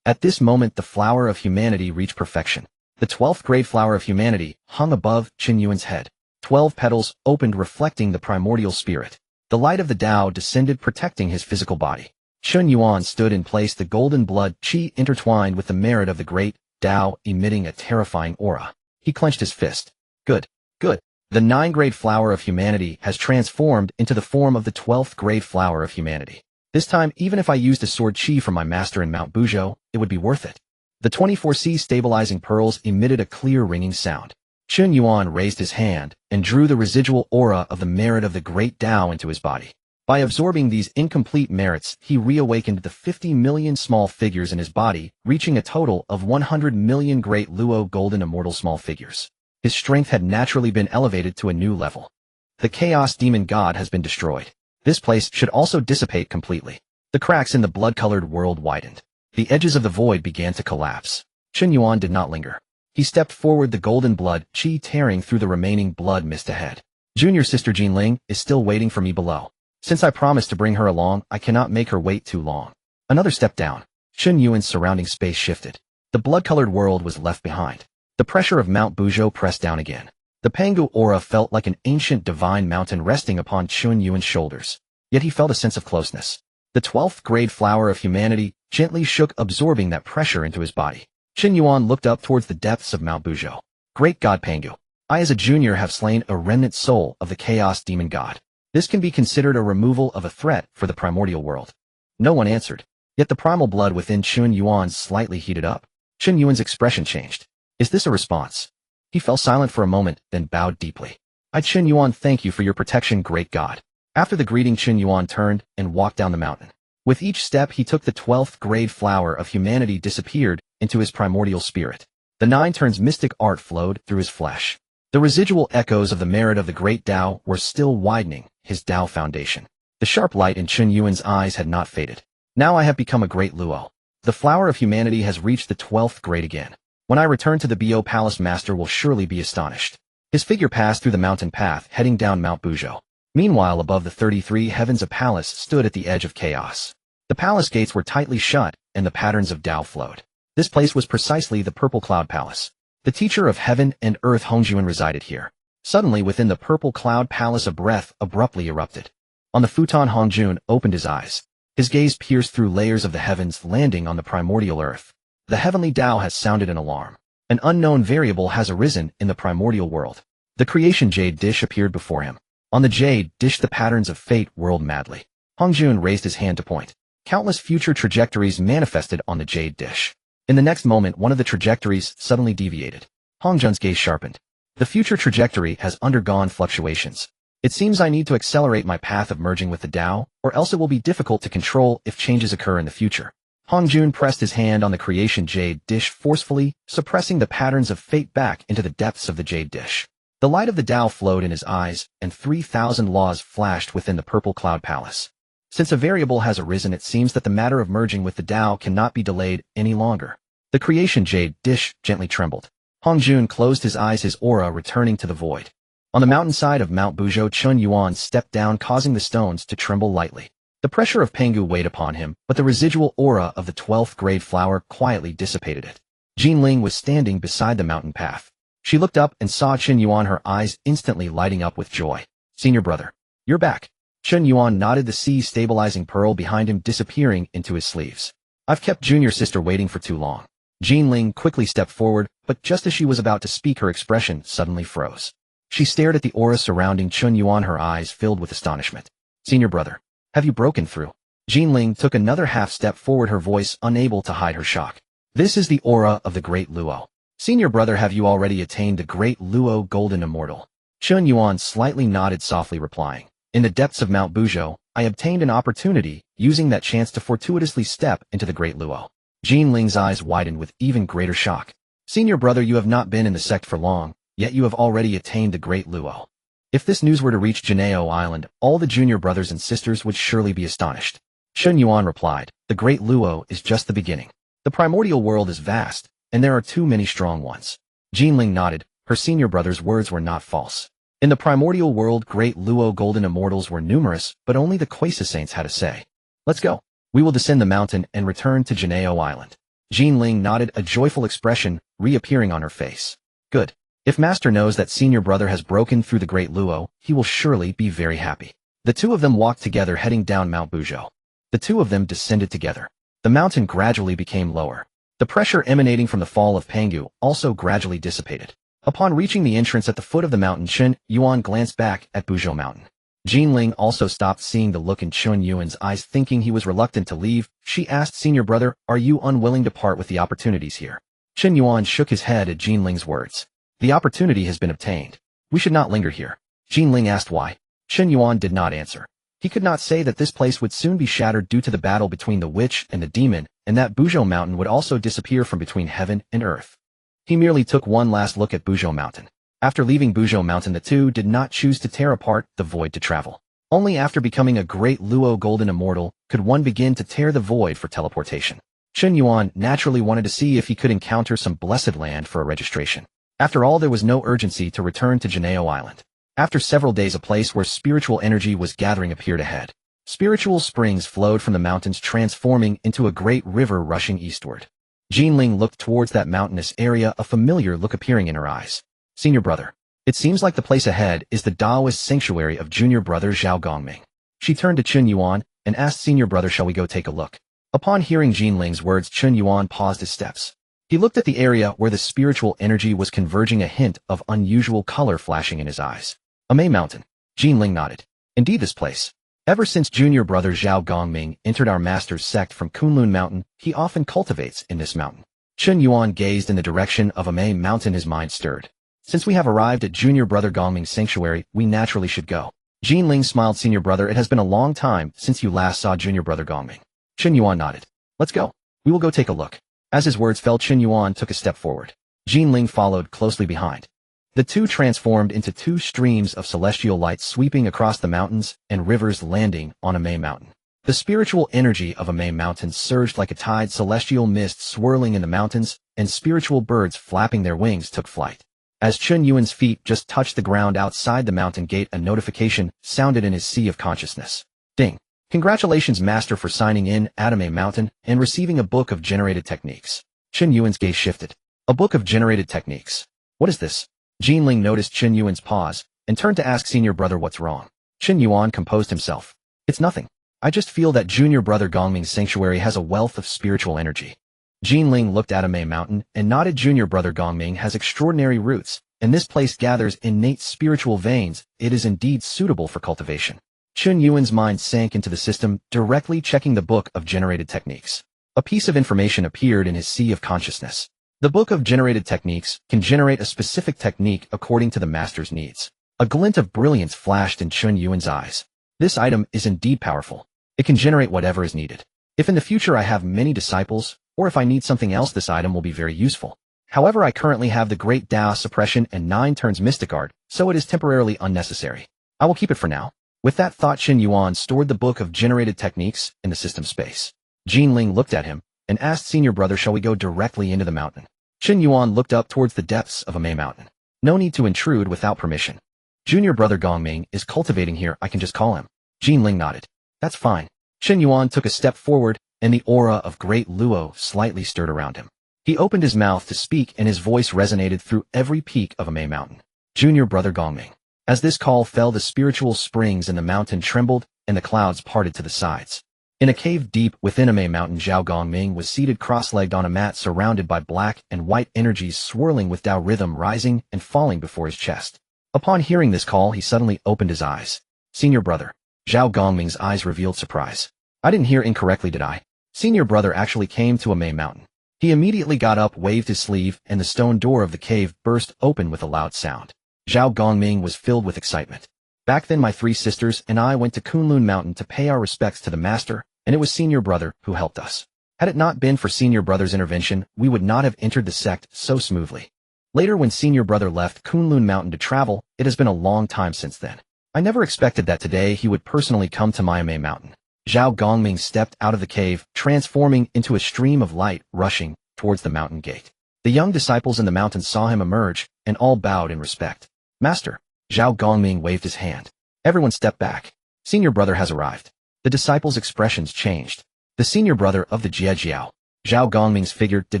[SPEAKER 1] At this moment the flower of humanity reached perfection. The 12th grade flower of humanity hung above Chen Yuan's head. 12 petals opened reflecting the primordial spirit. The light of the Tao descended protecting his physical body. Chen Yuan stood in place, the golden blood qi intertwined with the merit of the great Tao emitting a terrifying aura. He clenched his fist. Good. Good. The 9th grade flower of humanity has transformed into the form of the 12th grade flower of humanity. This time, even if I used a sword qi from my master in Mount Buzhou, it would be worth it. The 24C stabilizing pearls emitted a clear ringing sound. Chen Yuan raised his hand and drew the residual aura of the merit of the great Tao into his body. By absorbing these incomplete merits, he reawakened the 50 million small figures in his body, reaching a total of 100 million great Luo golden immortal small figures. His strength had naturally been elevated to a new level. The chaos demon god has been destroyed. This place should also dissipate completely. The cracks in the blood-colored world widened. The edges of the void began to collapse. Chen Yuan did not linger. He stepped forward, the golden blood qi tearing through the remaining blood mist ahead. Junior sister Jinling is still waiting for me below. Since I promised to bring her along, I cannot make her wait too long. Another step down. Chen Yuan's surrounding space shifted. The blood-colored world was left behind. The pressure of Mount Buzhou pressed down again. The Pangu aura felt like an ancient divine mountain resting upon Chen Yuan's shoulders. Yet he felt a sense of closeness. The 12th grade flower of humanity gently shook, absorbing that pressure into his body. Chen Yuan looked up towards the depths of Mount Buzhou. Great God Pangu, I as a junior have slain a remnant soul of the chaos demon god. This can be considered a removal of a threat for the primordial world. No one answered. Yet the primal blood within Chen Yuan slightly heated up. Chen Yuan's expression changed. Is this a response? He fell silent for a moment, then bowed deeply. I Chen Yuan thank you for your protection, great god. After the greeting, Chen Yuan turned and walked down the mountain. With each step he took, the 12th grade flower of humanity disappeared into his primordial spirit. The 9 turns mystic art flowed through his flesh. The residual echoes of the merit of the great Tao were still widening his Tao foundation. The sharp light in Chen Yuan's eyes had not faded. Now I have become a great Luo. The flower of humanity has reached the 12th grade again. When I return to the Bo Palace, master will surely be astonished. His figure passed through the mountain path, heading down Mount Buzhou. Meanwhile, above the 33 heavens, a palace stood at the edge of chaos. The palace gates were tightly shut, and the patterns of Tao flowed. This place was precisely the Purple Cloud Palace. The teacher of heaven and earth Hongjun resided here. Suddenly, within the Purple Cloud Palace, a breath abruptly erupted. On the futon, Hongjun opened his eyes. His gaze pierced through layers of the heavens, landing on the primordial earth. The heavenly Tao has sounded an alarm. An unknown variable has arisen in the primordial world. The creation jade dish appeared before him. On the jade dish, the patterns of fate whirled madly. Hongjun raised his hand to point. Countless future trajectories manifested on the jade dish. In the next moment, one of the trajectories suddenly deviated. Hongjun's gaze sharpened. The future trajectory has undergone fluctuations. It seems I need to accelerate my path of merging with the Tao, or else it will be difficult to control if changes occur in the future. Hongjun pressed his hand on the creation jade dish forcefully, suppressing the patterns of fate back into the depths of the jade dish. The light of the Tao flowed in his eyes, and 3,000 laws flashed within the Purple Cloud Palace. Since a variable has arisen, it seems that the matter of merging with the Tao cannot be delayed any longer. The creation jade dish gently trembled. Hongjun closed his eyes, his aura returning to the void. On the mountainside of Mount Buzhou, Chen Yuan stepped down, causing the stones to tremble lightly. The pressure of Pangu weighed upon him, but the residual aura of the 12th grade flower quietly dissipated it. Jinling was standing beside the mountain path. She looked up and saw Chen Yuan, her eyes instantly lighting up with joy. Senior brother, you're back. Chen Yuan nodded, the sea stabilizing pearl behind him disappearing into his sleeves. I've kept junior sister waiting for too long. Jinling quickly stepped forward, but just as she was about to speak, her expression suddenly froze. She stared at the aura surrounding Chen Yuan, her eyes filled with astonishment. Senior brother, have you broken through? Jinling took another half step forward, her voice unable to hide her shock. This is the aura of the great Luo. Senior brother, have you already attained the great Luo golden immortal? Chen Yuan slightly nodded, softly replying. In the depths of Mount Buzhou, I obtained an opportunity, using that chance to fortuitously step into the great Luo. Jinling's eyes widened with even greater shock. Senior brother, you have not been in the sect for long, yet you have already attained the great Luo. If this news were to reach Jiejiao Island, all the junior brothers and sisters would surely be astonished. Chen Yuan replied, the great Luo is just the beginning. The primordial world is vast, and there are too many strong ones. Jinling nodded, her senior brother's words were not false. In the primordial world, great Luo golden immortals were numerous, but only the Quasi Saints had a say. Let's go. We will descend the mountain and return to Jiejiao Island. Jinling nodded, a joyful expression reappearing on her face. Good. If Master knows that senior brother has broken through the Great Luo, he will surely be very happy. The two of them walked together heading down Mount Buzhou. The two of them descended together. The mountain gradually became lower. The pressure emanating from the fall of Pangu also gradually dissipated. Upon reaching the entrance at the foot of the mountain, Chen Yuan glanced back at Buzhou Mountain. Jinling also stopped, seeing the look in Chen Yuan's eyes, thinking he was reluctant to leave. She asked, senior brother, are you unwilling to part with the opportunities here? Chen Yuan shook his head at Jinling's words. The opportunity has been obtained. We should not linger here. Jinling asked why. Chen Yuan did not answer. He could not say that this place would soon be shattered due to the battle between the witch and the demon, and that Buzhou Mountain would also disappear from between heaven and earth. He merely took one last look at Buzhou Mountain. After leaving Buzhou Mountain, the two did not choose to tear apart the void to travel. Only after becoming a great Luo golden immortal could one begin to tear the void for teleportation. Chen Yuan naturally wanted to see if he could encounter some blessed land for a registration. After all, there was no urgency to return to Jiejiao Island. After several days, a place where spiritual energy was gathering appeared ahead. Spiritual springs flowed from the mountains, transforming into a great river rushing eastward. Jinling looked towards that mountainous area, a familiar look appearing in her eyes. Senior brother. It seems like the place ahead is the Taoist sanctuary of junior brother Zhao Gongming. She turned to Chen Yuan and asked, senior brother, shall we go take a look? Upon hearing Jinling's words, Chen Yuan paused his steps. He looked at the area where the spiritual energy was converging, a hint of unusual color flashing in his eyes. A Mei Mountain. Jinling nodded. Indeed, this place. Ever since junior brother Zhao Gongming entered our master's sect from Kunlun Mountain, he often cultivates in this mountain. Chen Yuan gazed in the direction of a Mei Mountain, his mind stirred. Since we have arrived at junior brother Gongming's sanctuary, we naturally should go. Jinling smiled, senior brother, it has been a long time since you last saw junior brother Gongming. Chen Yuan nodded. Let's go. We will go take a look. As his words fell, Chen Yuan took a step forward. Jinling followed closely behind. The two transformed into two streams of celestial light sweeping across the mountains and rivers, landing on a Mei Mountain. The spiritual energy of a Mei Mountain surged like a tide, celestial mist swirling in the mountains, and spiritual birds flapping their wings took flight. As Chen Yuan's feet just touched the ground outside the mountain gate, a notification sounded in his sea of consciousness. Ding! Congratulations, Master, for signing in at a Mei Mountain and receiving a book of generated techniques. Chen Yuan's gaze shifted. A book of generated techniques. What is this? Jinling noticed Chen Yuan's pause and turned to ask, senior brother, what's wrong? Chen Yuan composed himself. It's nothing. I just feel that junior brother Gongming's sanctuary has a wealth of spiritual energy. Jinling looked at a Mei Mountain and nodded. Junior brother Gongming has extraordinary roots, and this place gathers innate spiritual veins. It is indeed suitable for cultivation. Chen Yuan's mind sank into the system, directly checking the book of generated techniques. A piece of information appeared in his sea of consciousness. The book of generated techniques can generate a specific technique according to the master's needs. A glint of brilliance flashed in Chen Yuan's eyes. This item is indeed powerful. It can generate whatever is needed. If in the future I have many disciples, or if I need something else, this item will be very useful. However, I currently have the Great Tao Suppression and 9 turns Mystic Art, so it is temporarily unnecessary. I will keep it for now. With that thought, Chen Yuan stored the book of generated techniques in the system space. Jinling looked at him and asked, senior brother, shall we go directly into the mountain? Chen Yuan looked up towards the depths of a Mei Mountain. No need to intrude without permission. Junior brother Gongming is cultivating here, I can just call him. Jinling nodded. That's fine. Chen Yuan took a step forward, and the aura of Great Luo slightly stirred around him. He opened his mouth to speak, and his voice resonated through every peak of a Mei Mountain. Junior brother Gongming. As this call fell, the spiritual springs in the mountain trembled, and the clouds parted to the sides. In a cave deep within a Mei Mountain, Zhao Gongming was seated cross-legged on a mat, surrounded by black and white energies swirling with Tao rhythm, rising and falling before his chest. Upon hearing this call, he suddenly opened his eyes. Senior brother. Zhao Gongming's eyes revealed surprise. I didn't hear incorrectly, did I? Senior brother actually came to a Mei Mountain. He immediately got up, waved his sleeve, and the stone door of the cave burst open with a loud sound. Zhao Gongming was filled with excitement. Back then, my 3 sisters and I went to Kunlun Mountain to pay our respects to the master, and it was senior brother who helped us. Had it not been for senior brother's intervention, we would not have entered the sect so smoothly. Later, when senior brother left Kunlun Mountain to travel, it has been a long time since then. I never expected that today he would personally come to Mei Mountain. Zhao Gongming stepped out of the cave, transforming into a stream of light rushing towards the mountain gate. The young disciples in the mountain saw him emerge, and all bowed in respect. Master. Zhao Gongming waved his hand. Everyone stepped back. Senior brother has arrived. The disciples' expressions changed. The senior brother of the Jiejiao Zhao Gongming's figure did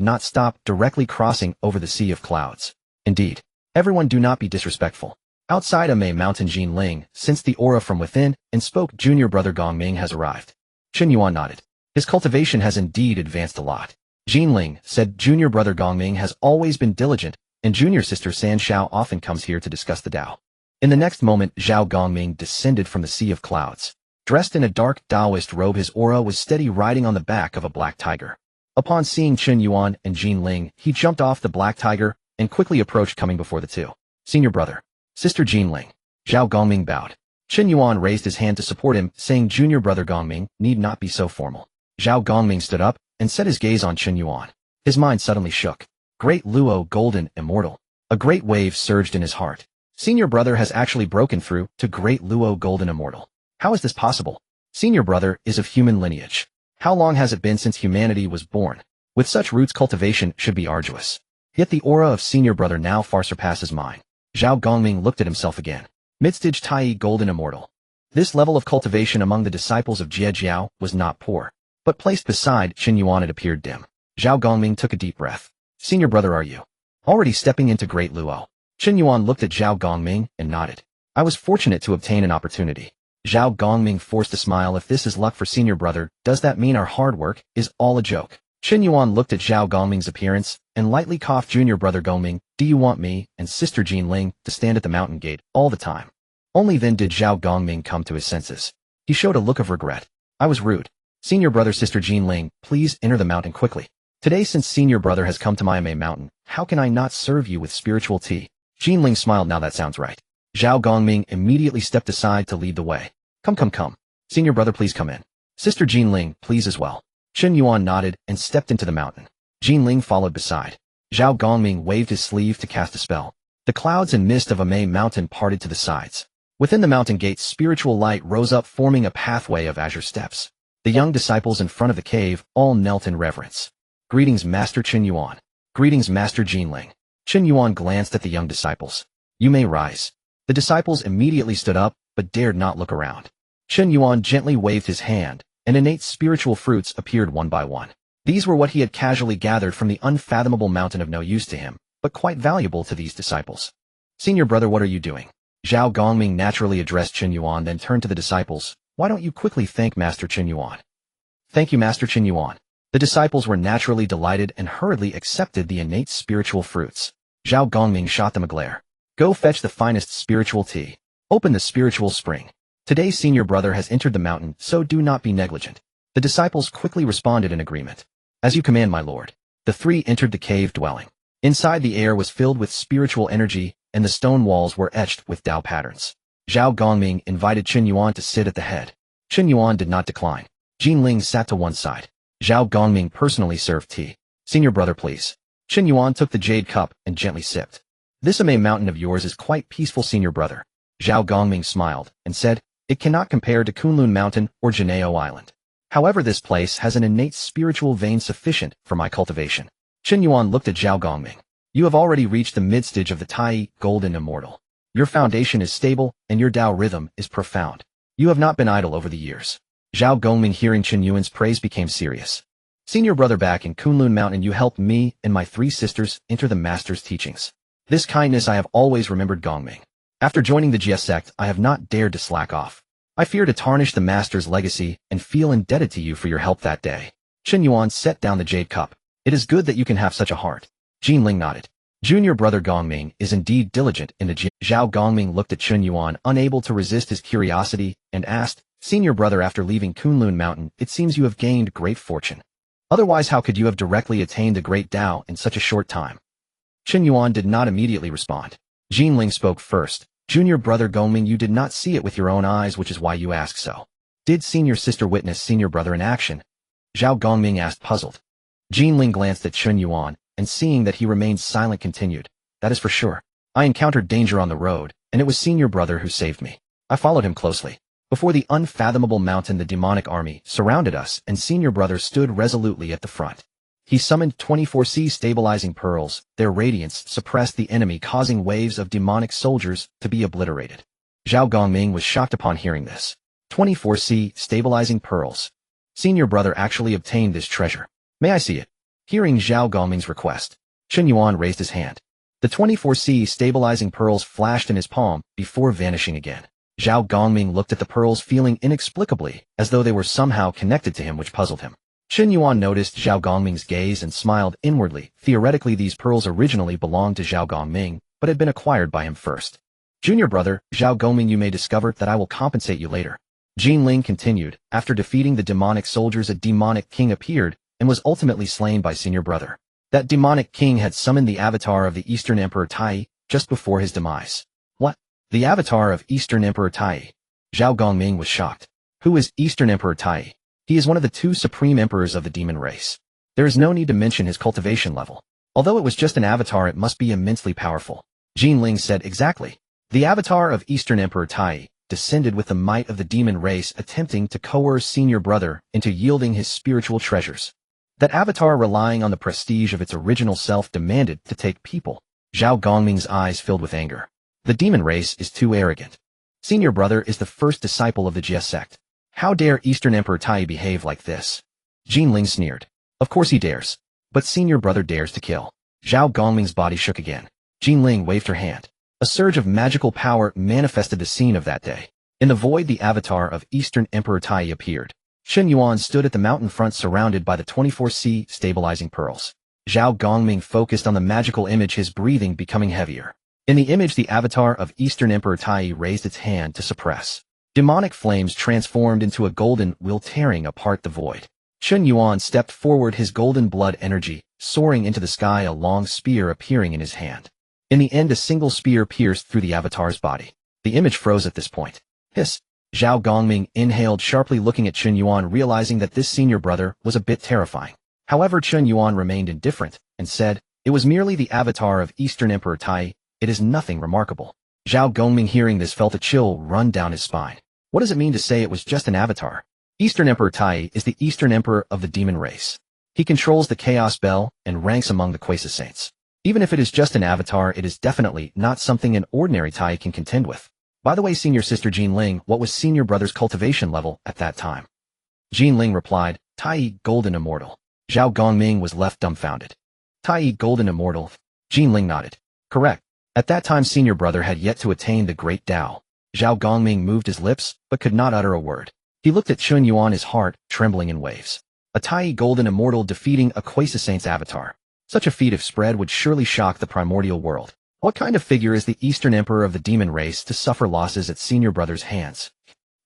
[SPEAKER 1] not stop directly crossing over the sea of clouds. Indeed, everyone do not be disrespectful. Outside a Mei Mountain Jin Ling sensed the aura from within and spoke, junior brother Gongming has arrived. Chen Yuan nodded. His cultivation has indeed advanced a lot. Jin Ling said junior brother Gongming has always been diligent, and junior sister San Shao often comes here to discuss the Tao. In the next moment, Zhao Gongming descended from the sea of clouds. Dressed in a dark Taoist robe, his aura was steady, riding on the back of a black tiger. Upon seeing Chen Yuan and Jin Ling, he jumped off the black tiger and quickly approached, coming before the two. Senior brother. Sister Jin Ling. Zhao Gongming bowed. Chen Yuan raised his hand to support him, saying junior brother Gongming need not be so formal. Zhao Gongming stood up and set his gaze on Chen Yuan. His mind suddenly shook. Great Luo, golden, immortal. A great wave surged in his heart. Senior brother has actually broken through to Great Luo, golden, immortal. How is this possible? Senior brother is of human lineage. How long has it been since humanity was born? With such roots, cultivation should be arduous. Yet the aura of senior brother now far surpasses mine. Zhao Gongming looked at himself again. Midstage Tai, golden, immortal. This level of cultivation among the disciples of Jiejiao was not poor. But placed beside Chen Yuan, it appeared dim. Zhao Gongming took a deep breath. Senior brother, are you already stepping into Great Luo? Chen Yuan looked at Zhao Gongming and nodded. I was fortunate to obtain an opportunity. Zhao Gongming forced a smile. If this is luck for senior brother, does that mean our hard work is all a joke? Chen Yuan looked at Zhao Gongming's appearance and lightly coughed. Junior brother Gongming, do you want me and sister Jin Ling to stand at the mountain gate all the time? Only then did Zhao Gongming come to his senses. He showed a look of regret. I was rude. Senior brother sister Jin Ling, please enter the mountain quickly. Today, since senior brother has come to my Mei Mountain, how can I not serve you with spiritual tea? Jin Ling smiled. Now that sounds right. Zhao Gongming immediately stepped aside to lead the way. Come. Senior brother, please come in. Sister Jin Ling, please as well. Chen Yuan nodded and stepped into the mountain. Jin Ling followed beside. Zhao Gongming waved his sleeve to cast a spell. The clouds and mist of a Mei Mountain parted to the sides. Within the mountain gate, spiritual light rose up, forming a pathway of azure steps. The young disciples in front of the cave all knelt in reverence. Greetings, Master Chen Yuan. Greetings, Master Jin Ling. Chen Yuan glanced at the young disciples. You may rise. The disciples immediately stood up, but dared not look around. Chen Yuan gently waved his hand, and innate spiritual fruits appeared one by one. These were what he had casually gathered from the unfathomable mountain, of no use to him, but quite valuable to these disciples. Senior brother, what are you doing? Zhao Gongming naturally addressed Chen Yuan, then turned to the disciples. Why don't you quickly thank Master Chen Yuan? Thank you, Master Chen Yuan. The disciples were naturally delighted and hurriedly accepted the innate spiritual fruits. Zhao Gongming shot them a glare. Go fetch the finest spiritual tea. Open the spiritual spring. Today senior brother has entered the mountain, so do not be negligent. The disciples quickly responded in agreement. As you command, my lord. The three entered the cave dwelling. Inside, the air was filled with spiritual energy, and the stone walls were etched with Tao patterns. Zhao Gongming invited Chen Yuan to sit at the head. Chen Yuan did not decline. Jin Ling sat to one side. Zhao Gongming personally served tea. Senior brother, please. Chen Yuan took the jade cup and gently sipped. This Mei Mountain of yours is quite peaceful, senior brother. Zhao Gongming smiled and said, it cannot compare to Kunlun Mountain or Jiejiao Island. However, this place has an innate spiritual vein sufficient for my cultivation. Chen Yuan looked at Zhao Gongming. You have already reached the midstage of the Tai, golden, immortal. Your foundation is stable, and your Tao rhythm is profound. You have not been idle over the years. Zhao Gongming, hearing Chen Yuan's praise, became serious. Senior brother, back in Kunlun Mountain you helped me and my three sisters enter the master's teachings. This kindness I have always remembered, Gongming. After joining the Jiejiao Sect, I have not dared to slack off. I fear to tarnish the master's legacy and feel indebted to you for your help that day. Chen Yuan set down the jade cup. It is good that you can have such a heart. Jin Ling nodded. Junior brother Gongming is indeed diligent in the Zhao Gongming looked at Chen Yuan, unable to resist his curiosity, and asked, Senior brother, after leaving Kunlun Mountain, it seems you have gained great fortune. Otherwise, how could you have directly attained the great Tao in such a short time? Chen Yuan did not immediately respond. Jin Ling spoke first. Junior brother Gongming, you did not see it with your own eyes, which is why you ask so. Did senior sister witness senior brother in action? Zhao Gongming asked, puzzled. Jin Ling glanced at Chen Yuan, and seeing that he remained silent, continued. That is for sure. I encountered danger on the road, and it was senior brother who saved me. I followed him closely. Before the unfathomable mountain, the demonic army surrounded us, and senior brother stood resolutely at the front. He summoned 24C stabilizing pearls. Their radiance suppressed the enemy, causing waves of demonic soldiers to be obliterated. Zhao Gongming was shocked upon hearing this. 24C stabilizing pearls. Senior brother actually obtained this treasure. May I see it? Hearing Zhao Gongming's request, Chen Yuan raised his hand. The 24C stabilizing pearls flashed in his palm before vanishing again. Zhao Gongming looked at the pearls feeling inexplicably as though they were somehow connected to him, which puzzled him. Chen Yuan noticed Zhao Gongming's gaze and smiled inwardly. Theoretically, these pearls originally belonged to Zhao Gongming, but had been acquired by him first. Junior brother, Zhao Gongming, you may discover that I will compensate you later. Jinling continued. After defeating the demonic soldiers, a demonic king appeared and was ultimately slain by senior brother. That demonic king had summoned the avatar of the Eastern Emperor Tai just before his demise. What? The avatar of Eastern Emperor Tai? Zhao Gongming was shocked. Who is Eastern Emperor Tai? He is one of the two supreme emperors of the demon race. There is no need to mention his cultivation level. Although it was just an avatar, it must be immensely powerful. Jinling said exactly. The avatar of Eastern Emperor Tai descended with the might of the demon race, attempting to coerce senior brother into yielding his spiritual treasures. That avatar, relying on the prestige of its original self, demanded to take people. Zhao Gongming's eyes filled with anger. The demon race is too arrogant. Senior brother is the first disciple of the Jiejiao Sect. How dare Eastern Emperor Tai behave like this? Jinling sneered. Of course he dares. But senior brother dares to kill. Zhao Gongming's body shook again. Jinling waved her hand. A surge of magical power manifested the scene of that day. In the void, the avatar of Eastern Emperor Tai appeared. Chen Yuan stood at the mountain front surrounded by the 24C stabilizing pearls. Zhao Gongming focused on the magical image, his breathing becoming heavier. In the image, the avatar of Eastern Emperor Tai raised its hand to suppress. Demonic flames transformed into a golden will, tearing apart the void. Chen Yuan stepped forward, his golden blood energy soaring into the sky, a long spear appearing in his hand. In the end, a single spear pierced through the avatar's body. The image froze at this point. Hiss! Zhao Gongming inhaled sharply, looking at Chen Yuan, realizing that this senior brother was a bit terrifying. However, Chen Yuan remained indifferent and said, "It was merely the avatar of Eastern Emperor Tai. It is nothing remarkable." Zhao Gongming, hearing this, felt a chill run down his spine. What does it mean to say it was just an avatar? Eastern Emperor Tai is the Eastern Emperor of the demon race. He controls the Chaos Bell and ranks among the Quasi-Saints. Even if it is just an avatar, it is definitely not something an ordinary Tai can contend with. By the way, senior sister Jinling, what was senior brother's cultivation level at that time? Jinling replied, Tai Golden Immortal. Zhao Gongming was left dumbfounded. Tai Golden Immortal? Jinling nodded. Correct. At that time, senior brother had yet to attain the Great Tao. Zhao Gongming moved his lips, but could not utter a word. He looked at Chen Yuan, his heart trembling in waves. A Tai Golden Immortal defeating a Quasi-Saint's avatar. Such a feat, if spread, would surely shock the primordial world. What kind of figure is the Eastern Emperor of the demon race to suffer losses at senior brother's hands?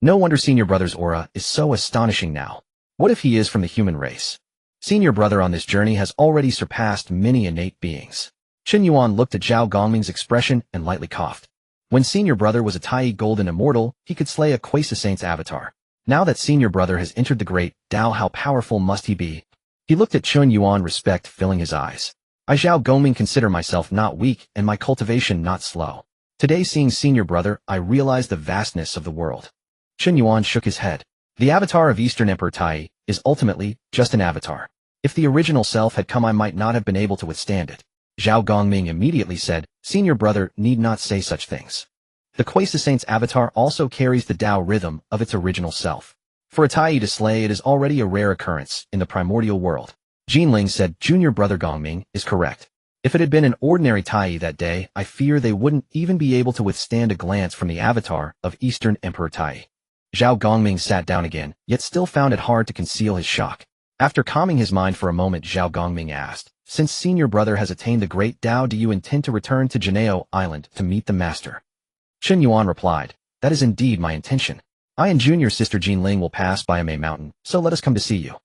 [SPEAKER 1] No wonder senior brother's aura is so astonishing now. What if he is from the human race? Senior brother on this journey has already surpassed many innate beings. Chen Yuan looked at Zhao Gongming's expression and lightly coughed. When senior brother was a Tai Golden Immortal, he could slay a Quasi-Saint's avatar. Now that senior brother has entered the Great Tao, how powerful must he be? He looked at Chen Yuan, respect filling his eyes. I, Zhao Gongming, consider myself not weak and my cultivation not slow. Today, seeing senior brother, I realized the vastness of the world. Chen Yuan shook his head. The avatar of Eastern Emperor Tai is ultimately just an avatar. If the original self had come, I might not have been able to withstand it. Zhao Gongming immediately said, senior brother need not say such things. The Quasi-Saint's avatar also carries the Tao rhythm of its original self. For a Tai to slay, it is already a rare occurrence in the primordial world. Jinling said, junior brother Gongming is correct. If it had been an ordinary Tai that day, I fear they wouldn't even be able to withstand a glance from the avatar of Eastern Emperor Tai. Zhao Gongming sat down again, yet still found it hard to conceal his shock. After calming his mind for a moment, Zhao Gongming asked, since senior brother has attained the Great Tao, do you intend to return to Jiejiao Island to meet the master? Chen Yuan replied, that is indeed my intention. I and junior sister Jinling will pass by Amei Mountain, so let us come to see you.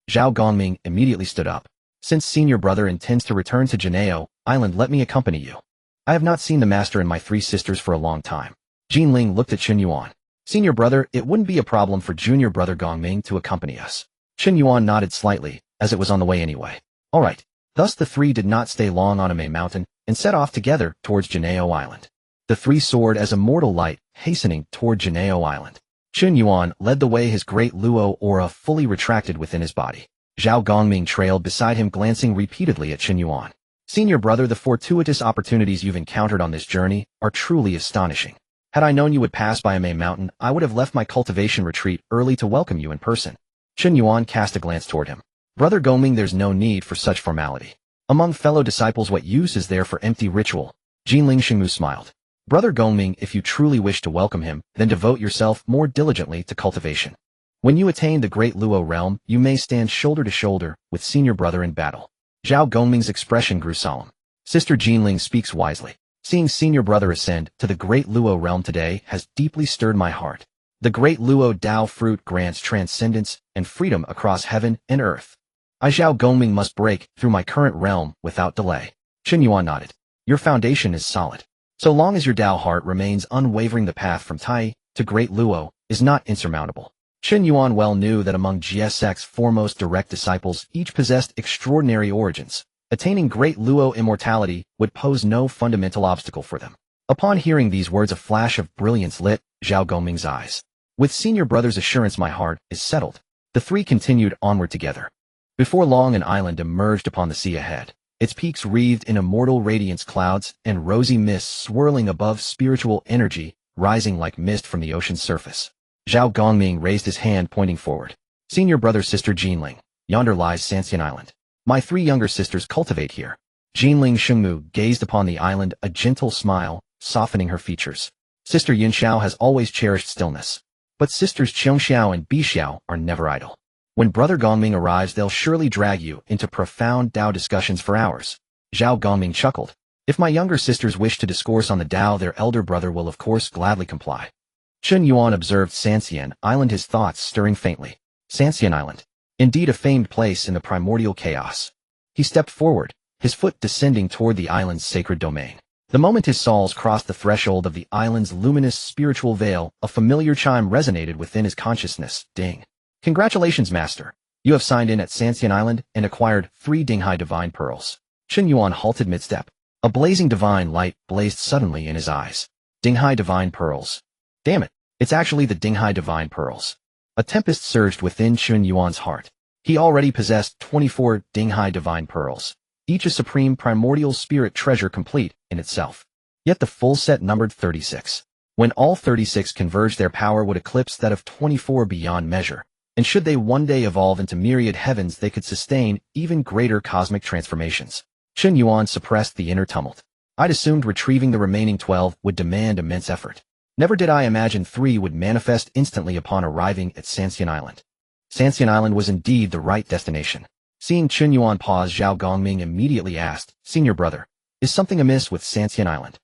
[SPEAKER 1] Zhao Gongming immediately stood up. Since senior brother intends to return to Jiejiao Island, let me accompany you. I have not seen the master and my three sisters for a long time. Jinling looked at Chen Yuan. Senior brother, it wouldn't be a problem for junior brother Gongming to accompany us. Chen Yuan nodded slightly, as it was on the way anyway. All right. Thus the three did not stay long on Amei Mountain, and set off together towards Jiejiao Island. The three soared as immortal light, hastening toward Jiejiao Island. Chen Yuan led the way, his great Luo aura fully retracted within his body. Zhao Gongming trailed beside him, glancing repeatedly at Chen Yuan. Senior brother, the fortuitous opportunities you've encountered on this journey are truly astonishing. Had I known you would pass by Amei Mountain, I would have left my cultivation retreat early to welcome you in person. Chen Yuan cast a glance toward him. Brother Gongming, there's no need for such formality. Among fellow disciples, what use is there for empty ritual? Jinling Xingmu smiled. Brother Gongming, if you truly wish to welcome him, then devote yourself more diligently to cultivation. When you attain the great Luo realm, you may stand shoulder to shoulder with senior brother in battle. Zhao Gongming's expression grew solemn. Sister Jinling speaks wisely. Seeing senior brother ascend to the great Luo realm today has deeply stirred my heart. The great Luo Dao fruit grants transcendence and freedom across heaven and earth. I Zhao Gongming must break through my current realm without delay. Chen Yuan nodded. Your foundation is solid. So long as your Dao heart remains unwavering, the path from Tai to great Luo is not insurmountable. Chen Yuan well knew that among Jiejiao Sect's foremost direct disciples, each possessed extraordinary origins. Attaining great Luo immortality would pose no fundamental obstacle for them. Upon hearing these words, a flash of brilliance lit Zhao Gongming's eyes. With senior brother's assurance, my heart is settled. The three continued onward together. Before long, an island emerged upon the sea ahead. Its peaks wreathed in immortal radiance, clouds and rosy mists swirling above, spiritual energy rising like mist from the ocean's surface. Zhao Gongming raised his hand, pointing forward. Senior brother, sister Jinling, yonder lies Sanxian Island. My three younger sisters cultivate here. Jinling Xingmu gazed upon the island, a gentle smile softening her features. Sister Yunxiao has always cherished stillness. But sisters Qiongxiao and Bixiao are never idle. When brother Gongming arrives, they'll surely drag you into profound Dao discussions for hours. Zhao Gongming chuckled. If my younger sisters wish to discourse on the Dao, their elder brother will of course gladly comply. Chen Yuan observed Sanxian Island, his thoughts stirring faintly. Sanxian Island. Indeed a famed place in the Primordial Chaos. He stepped forward, his foot descending toward the island's sacred domain. The moment his soles crossed the threshold of the island's luminous spiritual veil, a familiar chime resonated within his consciousness. Ding. Congratulations, master. You have signed in at Sanxian Island and acquired 3 Dinghai divine pearls. Chen Yuan halted mid-step. A blazing divine light blazed suddenly in his eyes. Dinghai divine pearls. Damn it, it's actually the Dinghai divine pearls. A tempest surged within Chen Yuan's heart. He already possessed 24 Dinghai divine pearls, each a supreme primordial spirit treasure complete in itself. Yet the full set numbered 36. When all 36 converged, their power would eclipse that of 24 beyond measure. And should they one day evolve into myriad heavens, they could sustain even greater cosmic transformations. Chen Yuan suppressed the inner tumult. I'd assumed retrieving the remaining 12 would demand immense effort. Never did I imagine 3 would manifest instantly upon arriving at Sanxian Island. Sanxian Island was indeed the right destination. Seeing Chen Yuan pause, Zhao Gongming immediately asked, Senior brother, is something amiss with Sanxian Island?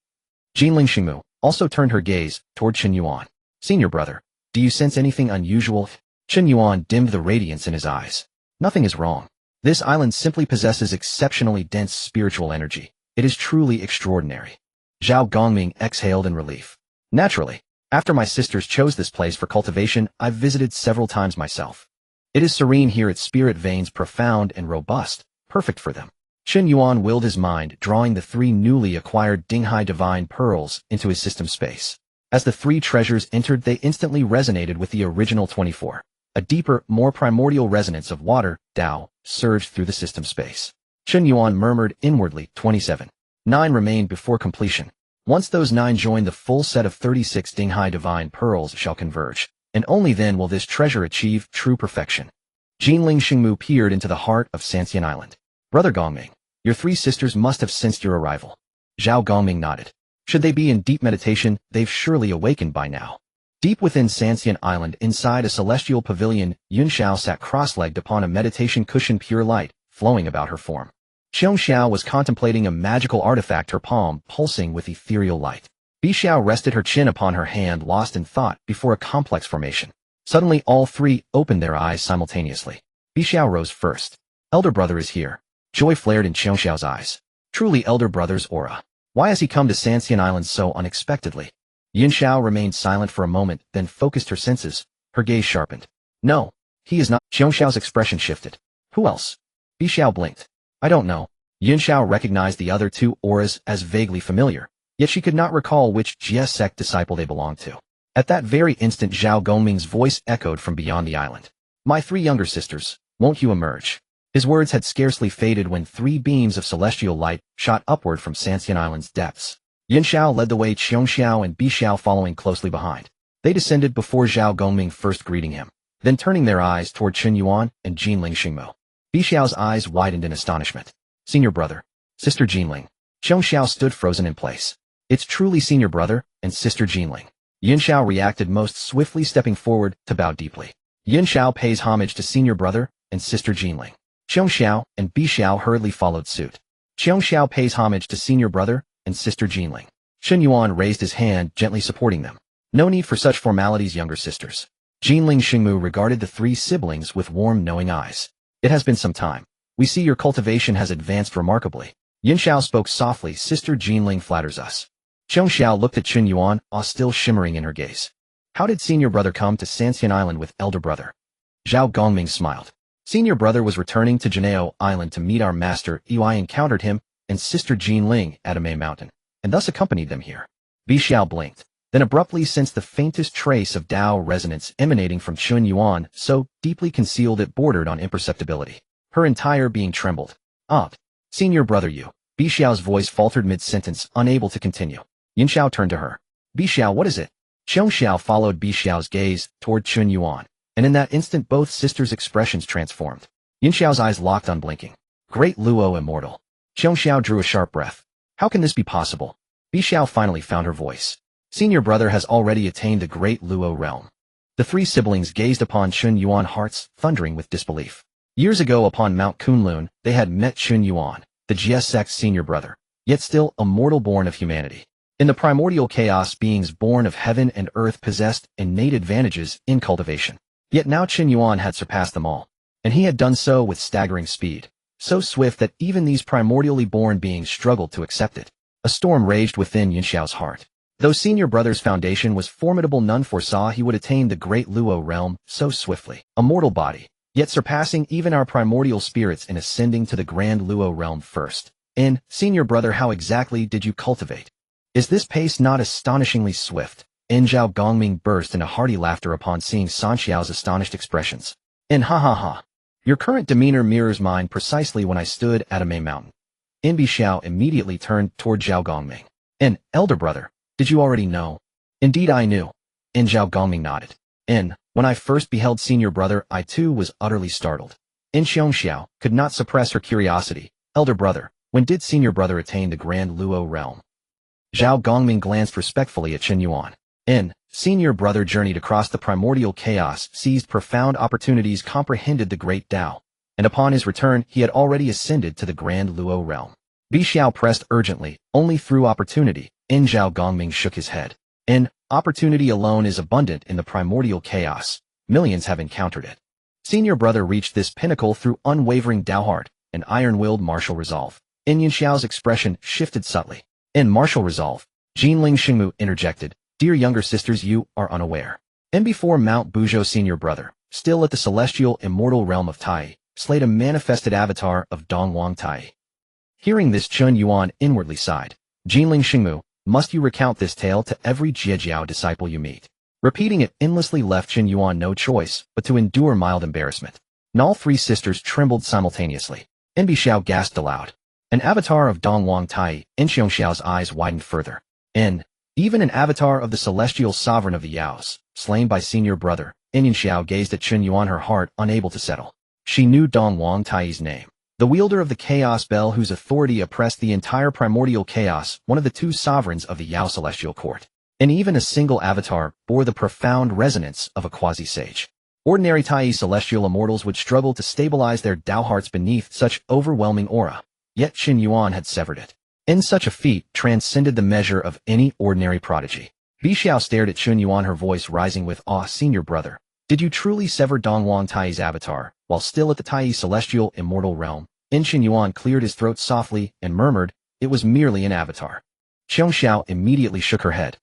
[SPEAKER 1] Jinling Xingmu also turned her gaze toward Chen Yuan. Senior brother, do you sense anything unusual? Chen Yuan dimmed the radiance in his eyes. Nothing is wrong. This island simply possesses exceptionally dense spiritual energy. It is truly extraordinary. Zhao Gongming exhaled in relief. Naturally, after my sisters chose this place for cultivation, I've visited several times myself. It is serene here, its spirit veins profound and robust, perfect for them. Chen Yuan willed his mind, drawing the 3 newly acquired Dinghai divine pearls into his system space. As the 3 treasures entered, they instantly resonated with the original 24. A deeper, more primordial resonance of water, Dao, surged through the system space. Chen Yuan murmured inwardly, 27. 9 remained before completion. Once those 9 join, the full set of 36 Dinghai divine pearls shall converge, and only then will this treasure achieve true perfection. Jinling Xingmu peered into the heart of Sanxian Island. Brother Gongming, your 3 sisters must have sensed your arrival. Zhao Gongming nodded. Should they be in deep meditation, they've surely awakened by now. Deep within Sanxian Island, inside a celestial pavilion, Yunxiao sat cross-legged upon a meditation cushion, pure light flowing about her form. Qiongxiao was contemplating a magical artifact, her palm pulsing with ethereal light. Bixiao rested her chin upon her hand, lost in thought before a complex formation. Suddenly all 3 opened their eyes simultaneously. Bixiao rose first. Elder brother is here. Joy flared in Qiongxiao's eyes. Truly elder brother's aura. Why has he come to Sanxian Island so unexpectedly? Yunxiao remained silent for a moment, then focused her senses. Her gaze sharpened. No, he is not. Qiongxiao's expression shifted. Who else? Bixiao blinked. I don't know. Yunxiao recognized the other 2 auras as vaguely familiar, yet she could not recall which Jiejiao Sect disciple they belonged to. At that very instant, Zhao Gongming's voice echoed from beyond the island. My 3 younger sisters, won't you emerge? His words had scarcely faded when 3 beams of celestial light shot upward from Sanxian Island's depths. Yunxiao led the way, Qiongxiao and Bixiao following closely behind. They descended before Zhao Gongming first greeting him, then turning their eyes toward Chen Yuan and Jinling Xingmu. Bixiao's eyes widened in astonishment. Senior brother. Sister Jinling. Xiao stood frozen in place. It's truly senior brother and sister Jinling. Xiao reacted most swiftly, stepping forward to bow deeply. Xiao pays homage to senior brother and sister Jinling. Xiao and Bixiao hurriedly followed suit. Xiao pays homage to senior brother and sister Jinling. Chen Yuan raised his hand, gently supporting them. No need for such formalities, younger sisters. Jinling Xingmu regarded the three siblings with warm, knowing eyes. It has been some time. We see your cultivation has advanced remarkably. Xiao spoke softly. Sister Jinling flatters us. Xiao looked at Chen Yuan, awe still shimmering in her gaze. How did senior brother come to Sanxian Island with elder brother? Zhao Gongming smiled. Senior brother was returning to Jiejiao Island to meet our master. I encountered him and sister Jinling at Atop Mountain, and thus accompanied them here. Bixiao blinked, then abruptly sensed the faintest trace of Dao resonance emanating from Chen Yuan, so deeply concealed it bordered on imperceptibility. Her entire being trembled. Senior brother you. Bixiao's voice faltered mid-sentence, unable to continue. Xiao turned to her. Bixiao, what is it? Xiao followed Bixiao's gaze toward Chen Yuan, and in that instant both sisters' expressions transformed. Xiao's eyes locked, unblinking. Great Luo immortal. Xiao drew a sharp breath. How can this be possible? Bixiao finally found her voice. Senior brother has already attained the great Luo realm. The three siblings gazed upon Chen Yuan, hearts thundering with disbelief. Years ago upon Mount Kunlun, they had met Chen Yuan, the Jiejiao Sect's senior brother, yet still a mortal born of humanity. In the primordial chaos, beings born of heaven and earth possessed innate advantages in cultivation. Yet now Chen Yuan had surpassed them all, and he had done so with staggering speed, so swift that even these primordially born beings struggled to accept it. A storm raged within Xiao's heart. Though senior brother's foundation was formidable, none foresaw he would attain the great Luo realm so swiftly. A mortal body, yet surpassing even our primordial spirits in ascending to the grand Luo realm first. And, senior brother, how exactly did you cultivate? Is this pace not astonishingly swift? Zhao Gongming burst into hearty laughter upon seeing Sanxiao's astonished expressions. Ha. Your current demeanor mirrors mine precisely when I stood at Atop Mountain. Bixiao immediately turned toward Zhao Gongming. Elder brother, did you already know? Indeed I knew. Zhao Gongming nodded. When I first beheld senior brother, I too was utterly startled. Xiao could not suppress her curiosity. Elder brother, when did senior brother attain the grand Luo realm? Zhao Gongming glanced respectfully at Chen Yuan. Senior brother journeyed across the primordial chaos, seized profound opportunities, comprehended the great Tao, and upon his return he had already ascended to the grand Luo realm. Bixiao pressed urgently, only through opportunity. Zhao Gongming shook his head. Opportunity alone is abundant in the primordial chaos. Millions have encountered it. Senior brother reached this pinnacle through unwavering Tao heart and iron-willed martial resolve. Xiao's expression shifted subtly. Martial resolve. Jinling Xingmu interjected. Dear younger sisters, you are unaware. Before Mount Buzhou, senior brother, still at the celestial immortal realm of Tai, slayed a manifested avatar of Dongwang Tai. Hearing this, Chen Yuan inwardly sighed. Jinling Xingmu, must you recount this tale to every Jiejiao disciple you meet? Repeating it endlessly left Chen Yuan no choice but to endure mild embarrassment. And all three sisters trembled simultaneously. Bixiao gasped aloud. An avatar of Dongwang Tai. Xiao's eyes widened further. Even an avatar of the celestial sovereign of the Yaos, slain by senior brother. Xiao gazed at Chen Yuan, her heart unable to settle. She knew Dongwang Tai's name. The wielder of the chaos bell whose authority oppressed the entire primordial chaos, one of the two sovereigns of the Yao celestial court. And even a single avatar bore the profound resonance of a quasi-sage. Ordinary Tai celestial immortals would struggle to stabilize their Tao hearts beneath such overwhelming aura. Yet Chen Yuan had severed it. Such a feat transcended the measure of any ordinary prodigy. Bixiao stared at Chen Yuan, her voice rising with awe. Senior brother, did you truly sever Dongwang Tai's avatar, while still at the Tai celestial immortal realm? Chen Yuan cleared his throat softly and murmured, it was merely an avatar. Xiao immediately shook her head.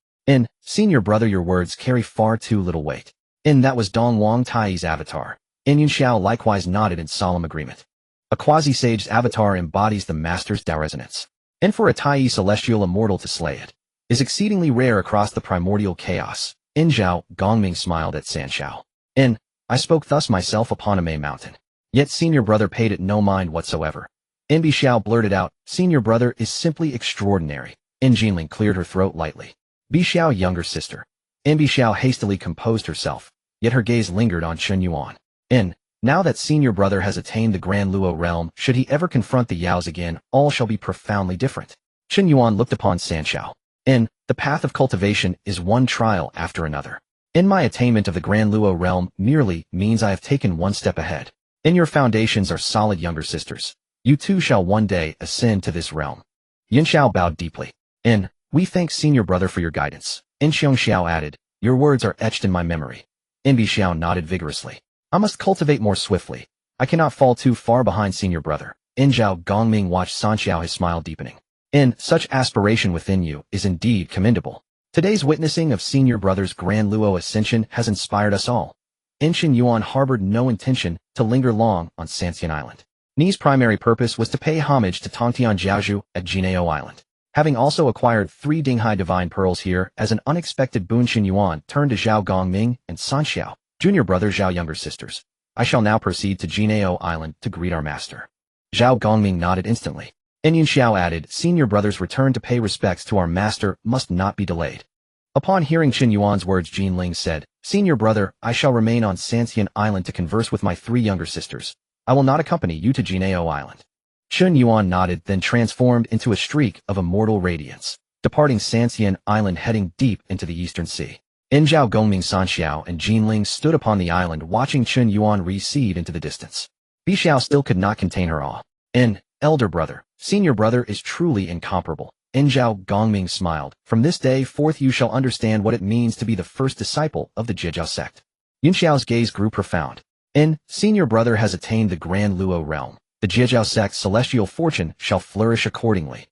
[SPEAKER 1] Senior brother, your words carry far too little weight. That was Dongwang Tai's avatar. Xiao likewise nodded in solemn agreement. A quasi-sage's avatar embodies the master's Tao resonance. And for a Tai celestial immortal to slay it is exceedingly rare across the primordial chaos. Zhao Gongming smiled at Sanxiao. I spoke thus myself upon Atop Mountain. Yet senior brother paid it no mind whatsoever. Bixiao blurted out, senior brother is simply extraordinary. Jinling cleared her throat lightly. Bixiao, younger sister. Bixiao hastily composed herself, yet her gaze lingered on Chen Yuan. Now that senior brother has attained the Grand Luo realm, should he ever confront the Yaos again, all shall be profoundly different. Chen Yuan looked upon Sanxiao. The path of cultivation is one trial after another. My attainment of the Grand Luo realm merely means I have taken one step ahead. Your foundations are solid, younger sisters. You too shall one day ascend to this realm. Yinxiao bowed deeply. We thank senior brother for your guidance. Xiongxiao added, your words are etched in my memory. Bixiao nodded vigorously. I must cultivate more swiftly. I cannot fall too far behind senior brother. Zhao Gongming watched Sanxiao, his smile deepening. Such aspiration within you is indeed commendable. Today's witnessing of senior brother's Grand Luo ascension has inspired us all. Chen Yuan harbored no intention to linger long on Sanxian Island. Ni's primary purpose was to pay homage to Tongtian Jiaozhu at Jiejiao Island. Having also acquired 3 Dinghai divine pearls here as an unexpected boon, Chen Yuan turned to Zhao Gongming and Sanxiao, junior brother Zhao, younger sisters. I shall now proceed to Jiejiao Island to greet our master. Zhao Gongming nodded instantly. Yinxiao added, senior brother's return to pay respects to our master must not be delayed. Upon hearing Chen Yuan's words, Jinling said, senior brother, I shall remain on Sanxian Island to converse with my 3 younger sisters. I will not accompany you to Jiejiao Island. Chen Yuan nodded, then transformed into a streak of immortal radiance, departing Sanxian Island, heading deep into the eastern sea. Zhao Gongming, Sanxiao, and Jinling stood upon the island watching Chen Yuan recede into the distance. Bixiao still could not contain her awe. Elder brother, senior brother is truly incomparable. Zhao Gongming smiled. From this day forth you shall understand what it means to be the first disciple of the Jiejiao Sect. Yinxiao's gaze grew profound. Senior brother has attained the Grand Luo realm. The Jiejiao Sect's celestial fortune shall flourish accordingly.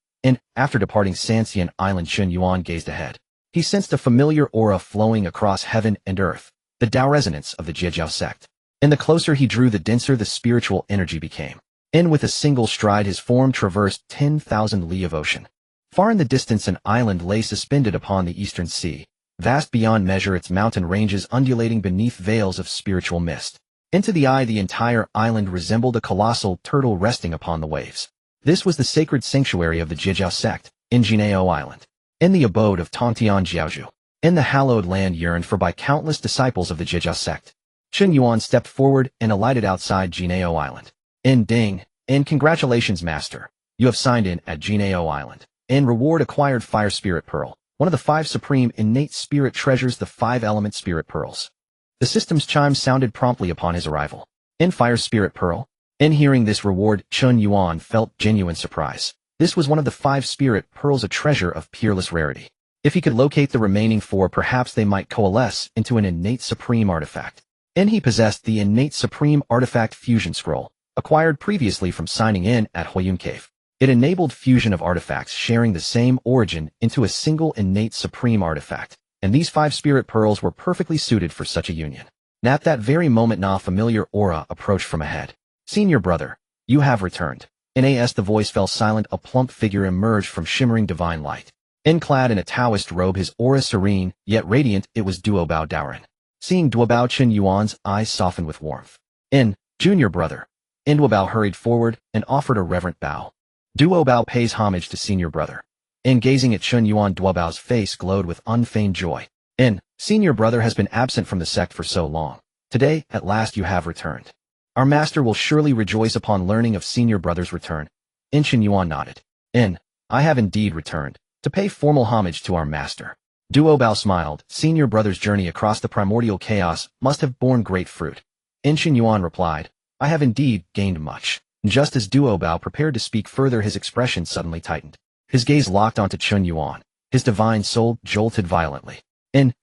[SPEAKER 1] After departing Sanxian Island, Chen Yuan gazed ahead. He sensed a familiar aura flowing across heaven and earth, the Tao resonance of the Jiejiao Sect. The closer he drew, the denser the spiritual energy became. With a single stride his form traversed 10,000 li of ocean. Far in the distance an island lay suspended upon the eastern sea, vast beyond measure, its mountain ranges undulating beneath veils of spiritual mist. Into the eye the entire island resembled a colossal turtle resting upon the waves. This was the sacred sanctuary of the Jiejiao Sect, in Jiejiao Island, in the abode of Tongtian Jiaozhu, in the hallowed land yearned for by countless disciples of the Jiejiao Sect. Chen Yuan stepped forward and alighted outside Jiejiao Island. Congratulations, master. You have signed in at Jiejiao Island. Reward acquired Fire Spirit Pearl, one of the 5 supreme innate spirit treasures, the 5-element spirit pearls. The system's chime sounded promptly upon his arrival. Fire Spirit Pearl. Hearing this reward, Chen Yuan felt genuine surprise. This was one of the 5 spirit pearls, a treasure of peerless rarity. If he could locate the remaining 4, perhaps they might coalesce into an innate supreme artifact. He possessed the innate supreme artifact fusion scroll, acquired previously from signing in at Hongjun Cave. It enabled fusion of artifacts sharing the same origin into a single innate supreme artifact, and these 5 spirit pearls were perfectly suited for such a union. At that very moment, a familiar aura approached from ahead. Senior brother, you have returned. As the voice fell silent, a plump figure emerged from shimmering divine light. Clad in a Taoist robe, his aura serene, yet radiant, it was Duobao Daoren. Seeing Duobao, Chen Yuan's eyes softened with warmth. Junior brother. Duobao hurried forward and offered a reverent bow. Duobao pays homage to senior brother. Gazing at Chen Yuan, Duobao's face glowed with unfeigned joy. Senior brother has been absent from the sect for so long. Today, at last you have returned. Our master will surely rejoice upon learning of senior brother's return. Chen Yuan nodded. I have indeed returned, to pay formal homage to our master. Duobao smiled. Senior brother's journey across the Primordial Chaos must have borne great fruit. Chen Yuan replied, I have indeed gained much. Just as Duobao prepared to speak further, his expression suddenly tightened. His gaze locked onto Chen Yuan. His divine soul jolted violently.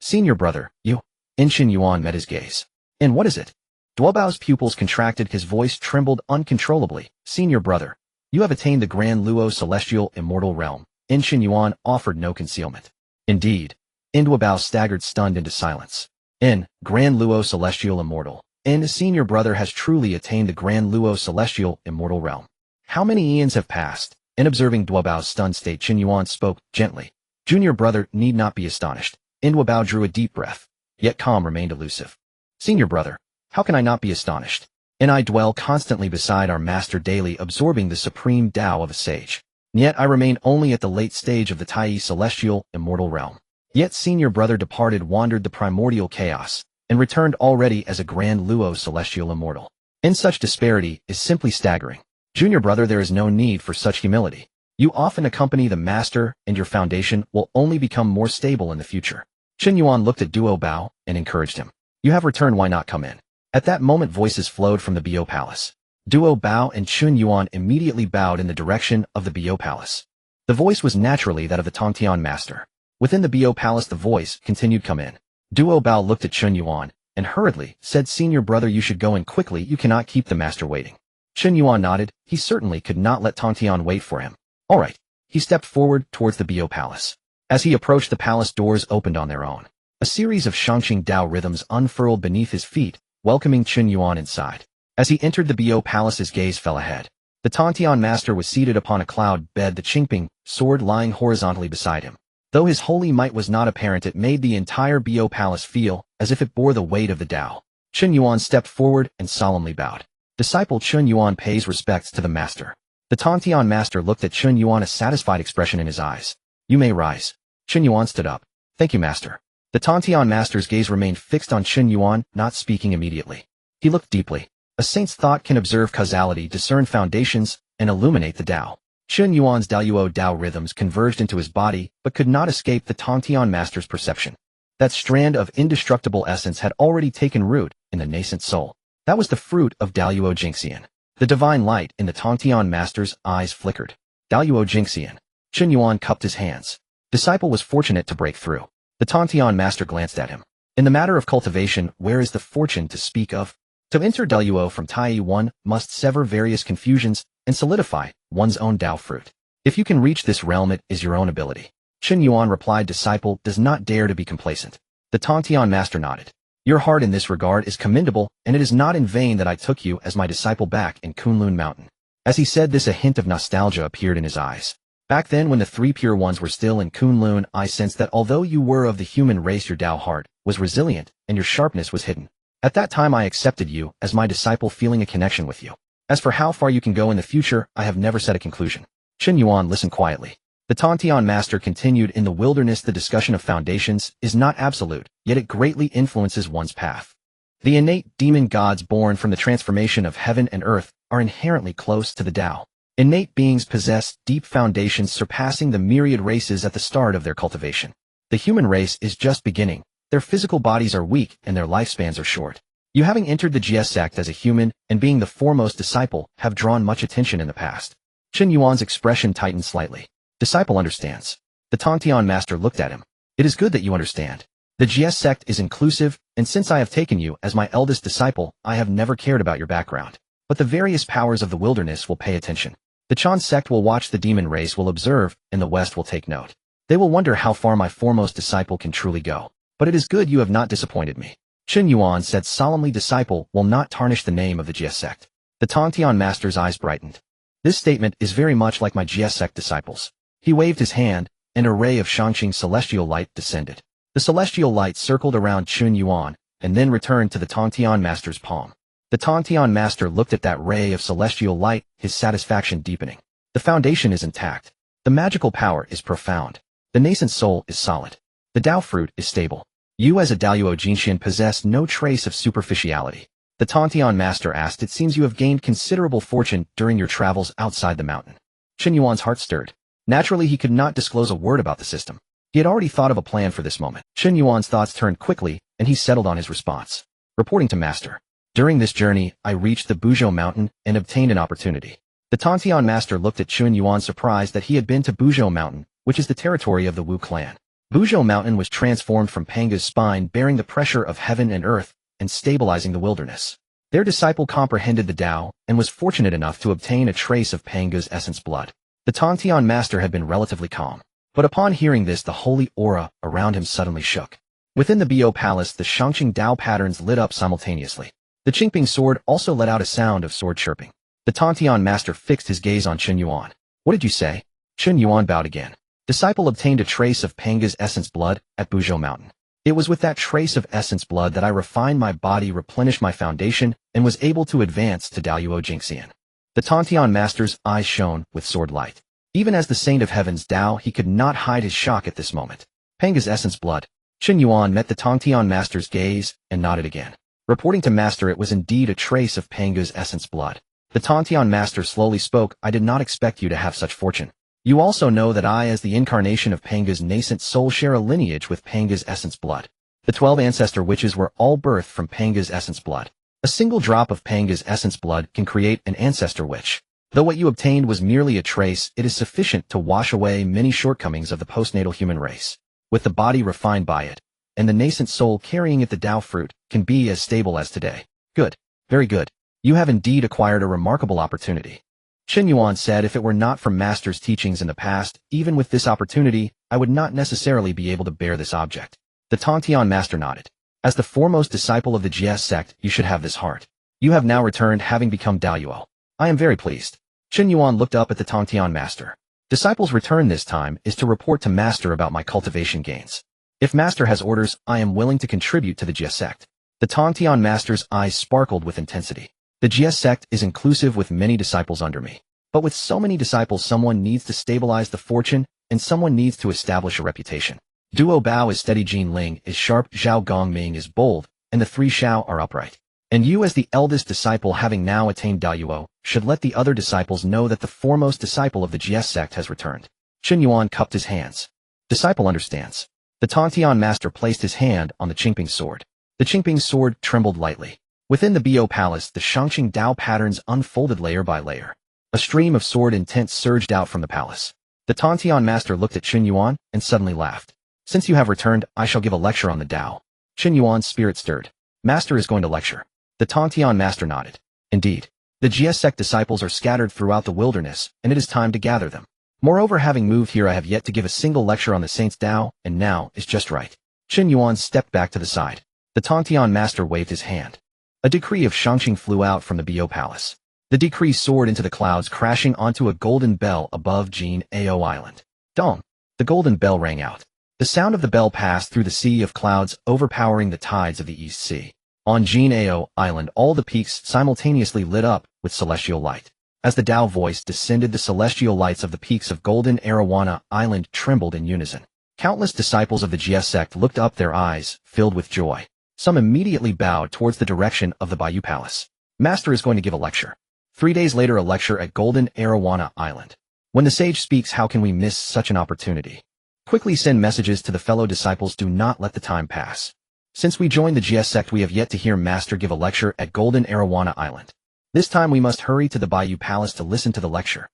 [SPEAKER 1] Senior brother, you. Chen Yuan met his gaze. What is it? Duobao's pupils contracted, his voice trembled uncontrollably. Senior brother, you have attained the Grand Luo celestial immortal realm. Chen Yuan offered no concealment. Indeed. Duobao staggered, stunned into silence. Grand Luo celestial immortal. Senior brother has truly attained the Grand Luo celestial immortal realm. How many eons have passed? Observing Duobao's stunned state, Chen Yuan spoke gently. Junior brother need not be astonished. Duobao drew a deep breath, yet calm remained elusive. Senior brother, how can I not be astonished? I dwell constantly beside our master daily, absorbing the supreme Tao of a sage. Yet I remain only at the late stage of the Tai celestial immortal realm. Yet senior brother departed, wandered the primordial chaos, and returned already as a Grand Luo celestial immortal. In such disparity is simply staggering. Junior brother, there is no need for such humility. You often accompany the master, and your foundation will only become more stable in the future. Chen Yuan looked at Duo Bao and encouraged him. You have returned, why not come in? At that moment voices flowed from the Bio Palace. Duo Bao and Chen Yuan immediately bowed in the direction of the Bio Palace. The voice was naturally that of the Tongtian master. Within the Bio Palace the voice continued, come in. Duo Bao looked at Chen Yuan and hurriedly said, senior brother, you should go in quickly, you cannot keep the master waiting. Chen Yuan nodded, he certainly could not let Tongtian wait for him. All right. He stepped forward towards the Bio Palace. As he approached, the palace doors opened on their own. A series of Shangqing Dao rhythms unfurled beneath his feet, welcoming Chen Yuan inside. As he entered the Bio Palace, his gaze fell ahead. The Tongtian master was seated upon a cloud bed, the Qingping sword lying horizontally beside him. Though his holy might was not apparent, it made the entire Bio Palace feel as if it bore the weight of the Dao. Chen Yuan stepped forward and solemnly bowed. Disciple Chen Yuan pays respects to the master. The Tongtian master looked at Chen Yuan, a satisfied expression in his eyes. You may rise. Chen Yuan stood up. Thank you, master. The Tongtian master's gaze remained fixed on Chen Yuan, not speaking immediately. He looked deeply. A saint's thought can observe causality, discern foundations, and illuminate the Dao. Chen Yuan's Dao rhythms converged into his body, but could not escape the Tongtian master's perception. That strand of indestructible essence had already taken root in the nascent soul. That was the fruit of Dao Jingxian. The divine light in the Tongtian master's eyes flickered. Dao Jingxian. Chen Yuan cupped his hands. Disciple was fortunate to break through. The Tongtian master glanced at him. In the matter of cultivation, where is the fortune to speak of? To enter Dao from Tai, one must sever various confusions and solidify one's own Dao fruit. If you can reach this realm, it is your own ability. Chen Yuan replied, disciple does not dare to be complacent. The Tongtian master nodded. Your heart in this regard is commendable, and it is not in vain that I took you as my disciple back in Kunlun Mountain. As he said this, a hint of nostalgia appeared in his eyes. Back then, when the three pure ones were still in Kunlun, I sensed that although you were of the human race, your Dao heart was resilient and your sharpness was hidden. At that time I accepted you as my disciple, feeling a connection with you. As for how far you can go in the future, I have never set a conclusion. Chen Yuan listened quietly. The Tongtian master continued, in the wilderness the discussion of foundations is not absolute, yet it greatly influences one's path. The innate demon gods born from the transformation of heaven and earth are inherently close to the Dao. Innate beings possess deep foundations surpassing the myriad races at the start of their cultivation. The human race is just beginning. Their physical bodies are weak and their lifespans are short. You, having entered the Jiejiao Sect as a human and being the foremost disciple, have drawn much attention in the past. Chen Yuan's expression tightened slightly. Disciple understands. The Tongtian master looked at him. It is good that you understand. The Jiejiao Sect is inclusive, and since I have taken you as my eldest disciple, I have never cared about your background. But the various powers of the wilderness will pay attention. The Chan Sect will watch, the demon race will observe, and the West will take note. They will wonder how far my foremost disciple can truly go. But it is good you have not disappointed me. Chen Yuan said solemnly, disciple will not tarnish the name of the Jiejiao Sect. The Tongtian master's eyes brightened. This statement is very much like my Jiejiao Sect disciples. He waved his hand, and a ray of Shangqing celestial light descended. The celestial light circled around Chen Yuan, and then returned to the Tongtian master's palm. The Tongtian master looked at that ray of celestial light, his satisfaction deepening. The foundation is intact. The magical power is profound. The nascent soul is solid. The Dao fruit is stable. You as a Dao Jingxian possess no trace of superficiality. The Tongtian master asked, it seems you have gained considerable fortune during your travels outside the mountain. Chen Yuan's heart stirred. Naturally, he could not disclose a word about the system. He had already thought of a plan for this moment. Chen Yuan's thoughts turned quickly, and he settled on his response. Reporting to master. During this journey, I reached the Buzhou mountain and obtained an opportunity. The Tongtian master looked at Chen Yuan, surprised that he had been to Buzhou mountain, which is the territory of the Wu clan. Buzhou mountain was transformed from Panga's spine, bearing the pressure of heaven and earth, and stabilizing the wilderness. Their disciple comprehended the Dao, and was fortunate enough to obtain a trace of Panga's essence blood. The Tongtian master had been relatively calm. But upon hearing this, the holy aura around him suddenly shook. Within the Bio Palace, the Shangqing Dao patterns lit up simultaneously. The Qingping sword also let out a sound of sword chirping. The Tongtian master fixed his gaze on Chen Yuan. What did you say? Chen Yuan bowed again. Disciple obtained a trace of Panga's essence blood at Buzhou mountain. It was with that trace of essence blood that I refined my body, replenished my foundation, and was able to advance to Dao Jingxian. The Tongtian master's eyes shone with sword light. Even as the saint of heaven's Dao, he could not hide his shock at this moment. Panga's essence blood. Chen Yuan met the Tongtian master's gaze and nodded again. Reporting to Master it was indeed a trace of Panga's essence blood. The Tongtian Master slowly spoke, I did not expect you to have such fortune. You also know that I, as the incarnation of Panga's nascent soul, share a lineage with Panga's essence blood. The 12 ancestor witches were all birthed from Panga's essence blood. A single drop of Panga's essence blood can create an ancestor witch. Though what you obtained was merely a trace, it is sufficient to wash away many shortcomings of the postnatal human race. With the body refined by it, and the nascent soul carrying it, the Tao fruit can be as stable as today. Good. Very good. You have indeed acquired a remarkable opportunity. Chen Yuan said, if it were not for Master's teachings in the past, even with this opportunity, I would not necessarily be able to bear this object. The Tongtian Master nodded. As the foremost disciple of the Jiejiao Sect, you should have this heart. You have now returned, having become Daoyuo. I am very pleased. Chen Yuan looked up at the Tongtian Master. Disciple's return this time is to report to Master about my cultivation gains. If Master has orders, I am willing to contribute to the Jiejiao Sect. The Tongtian Master's eyes sparkled with intensity. The Jiejiao Sect is inclusive with many disciples under me. But with so many disciples, someone needs to stabilize the fortune, and someone needs to establish a reputation. Duo Bao is steady, Jin Ling is sharp, Zhao Gongming is bold, and the 3 Shao are upright. And you, as the eldest disciple, having now attained Daoyuo, should let the other disciples know that the foremost disciple of the Jiejiao Sect has returned. Chen Yuan cupped his hands. Disciple understands. The Tongtian Master placed his hand on the Qingping sword. The Qingping sword trembled lightly. Within the Bo Palace, the Shangqing Dao patterns unfolded layer by layer. A stream of sword intent surged out from the palace. The Tongtian Master looked at Chen Yuan and suddenly laughed. Since you have returned, I shall give a lecture on the Dao. Chen Yuan's spirit stirred. Master is going to lecture. The Tongtian Master nodded. Indeed. The Jiejiao Sect disciples are scattered throughout the wilderness, and it is time to gather them. Moreover, having moved here, I have yet to give a single lecture on the Saints' Dao, and now is just right. Chen Yuan stepped back to the side. The Tongtian Master waved his hand. A decree of Shangqing flew out from the Bo Palace. The decree soared into the clouds, crashing onto a golden bell above Jiejiao Island. Dong! The golden bell rang out. The sound of the bell passed through the sea of clouds, overpowering the tides of the East Sea. On Jiejiao Island, all the peaks simultaneously lit up with celestial light. As the Dao voice descended, the celestial lights of the peaks of Golden Arowana Island trembled in unison. Countless disciples of the Jiejiao Sect looked up, their eyes filled with joy. Some immediately bowed towards the direction of the Bayou Palace. Master is going to give a lecture. 3 days later, a lecture at Golden Arowana Island. When the sage speaks, how can we miss such an opportunity? Quickly send messages to the fellow disciples, do not let the time pass. Since we joined the Jiejiao Sect, we have yet to hear Master give a lecture at Golden Arowana Island. This time we must hurry to the Bayou Palace to listen to the lecture.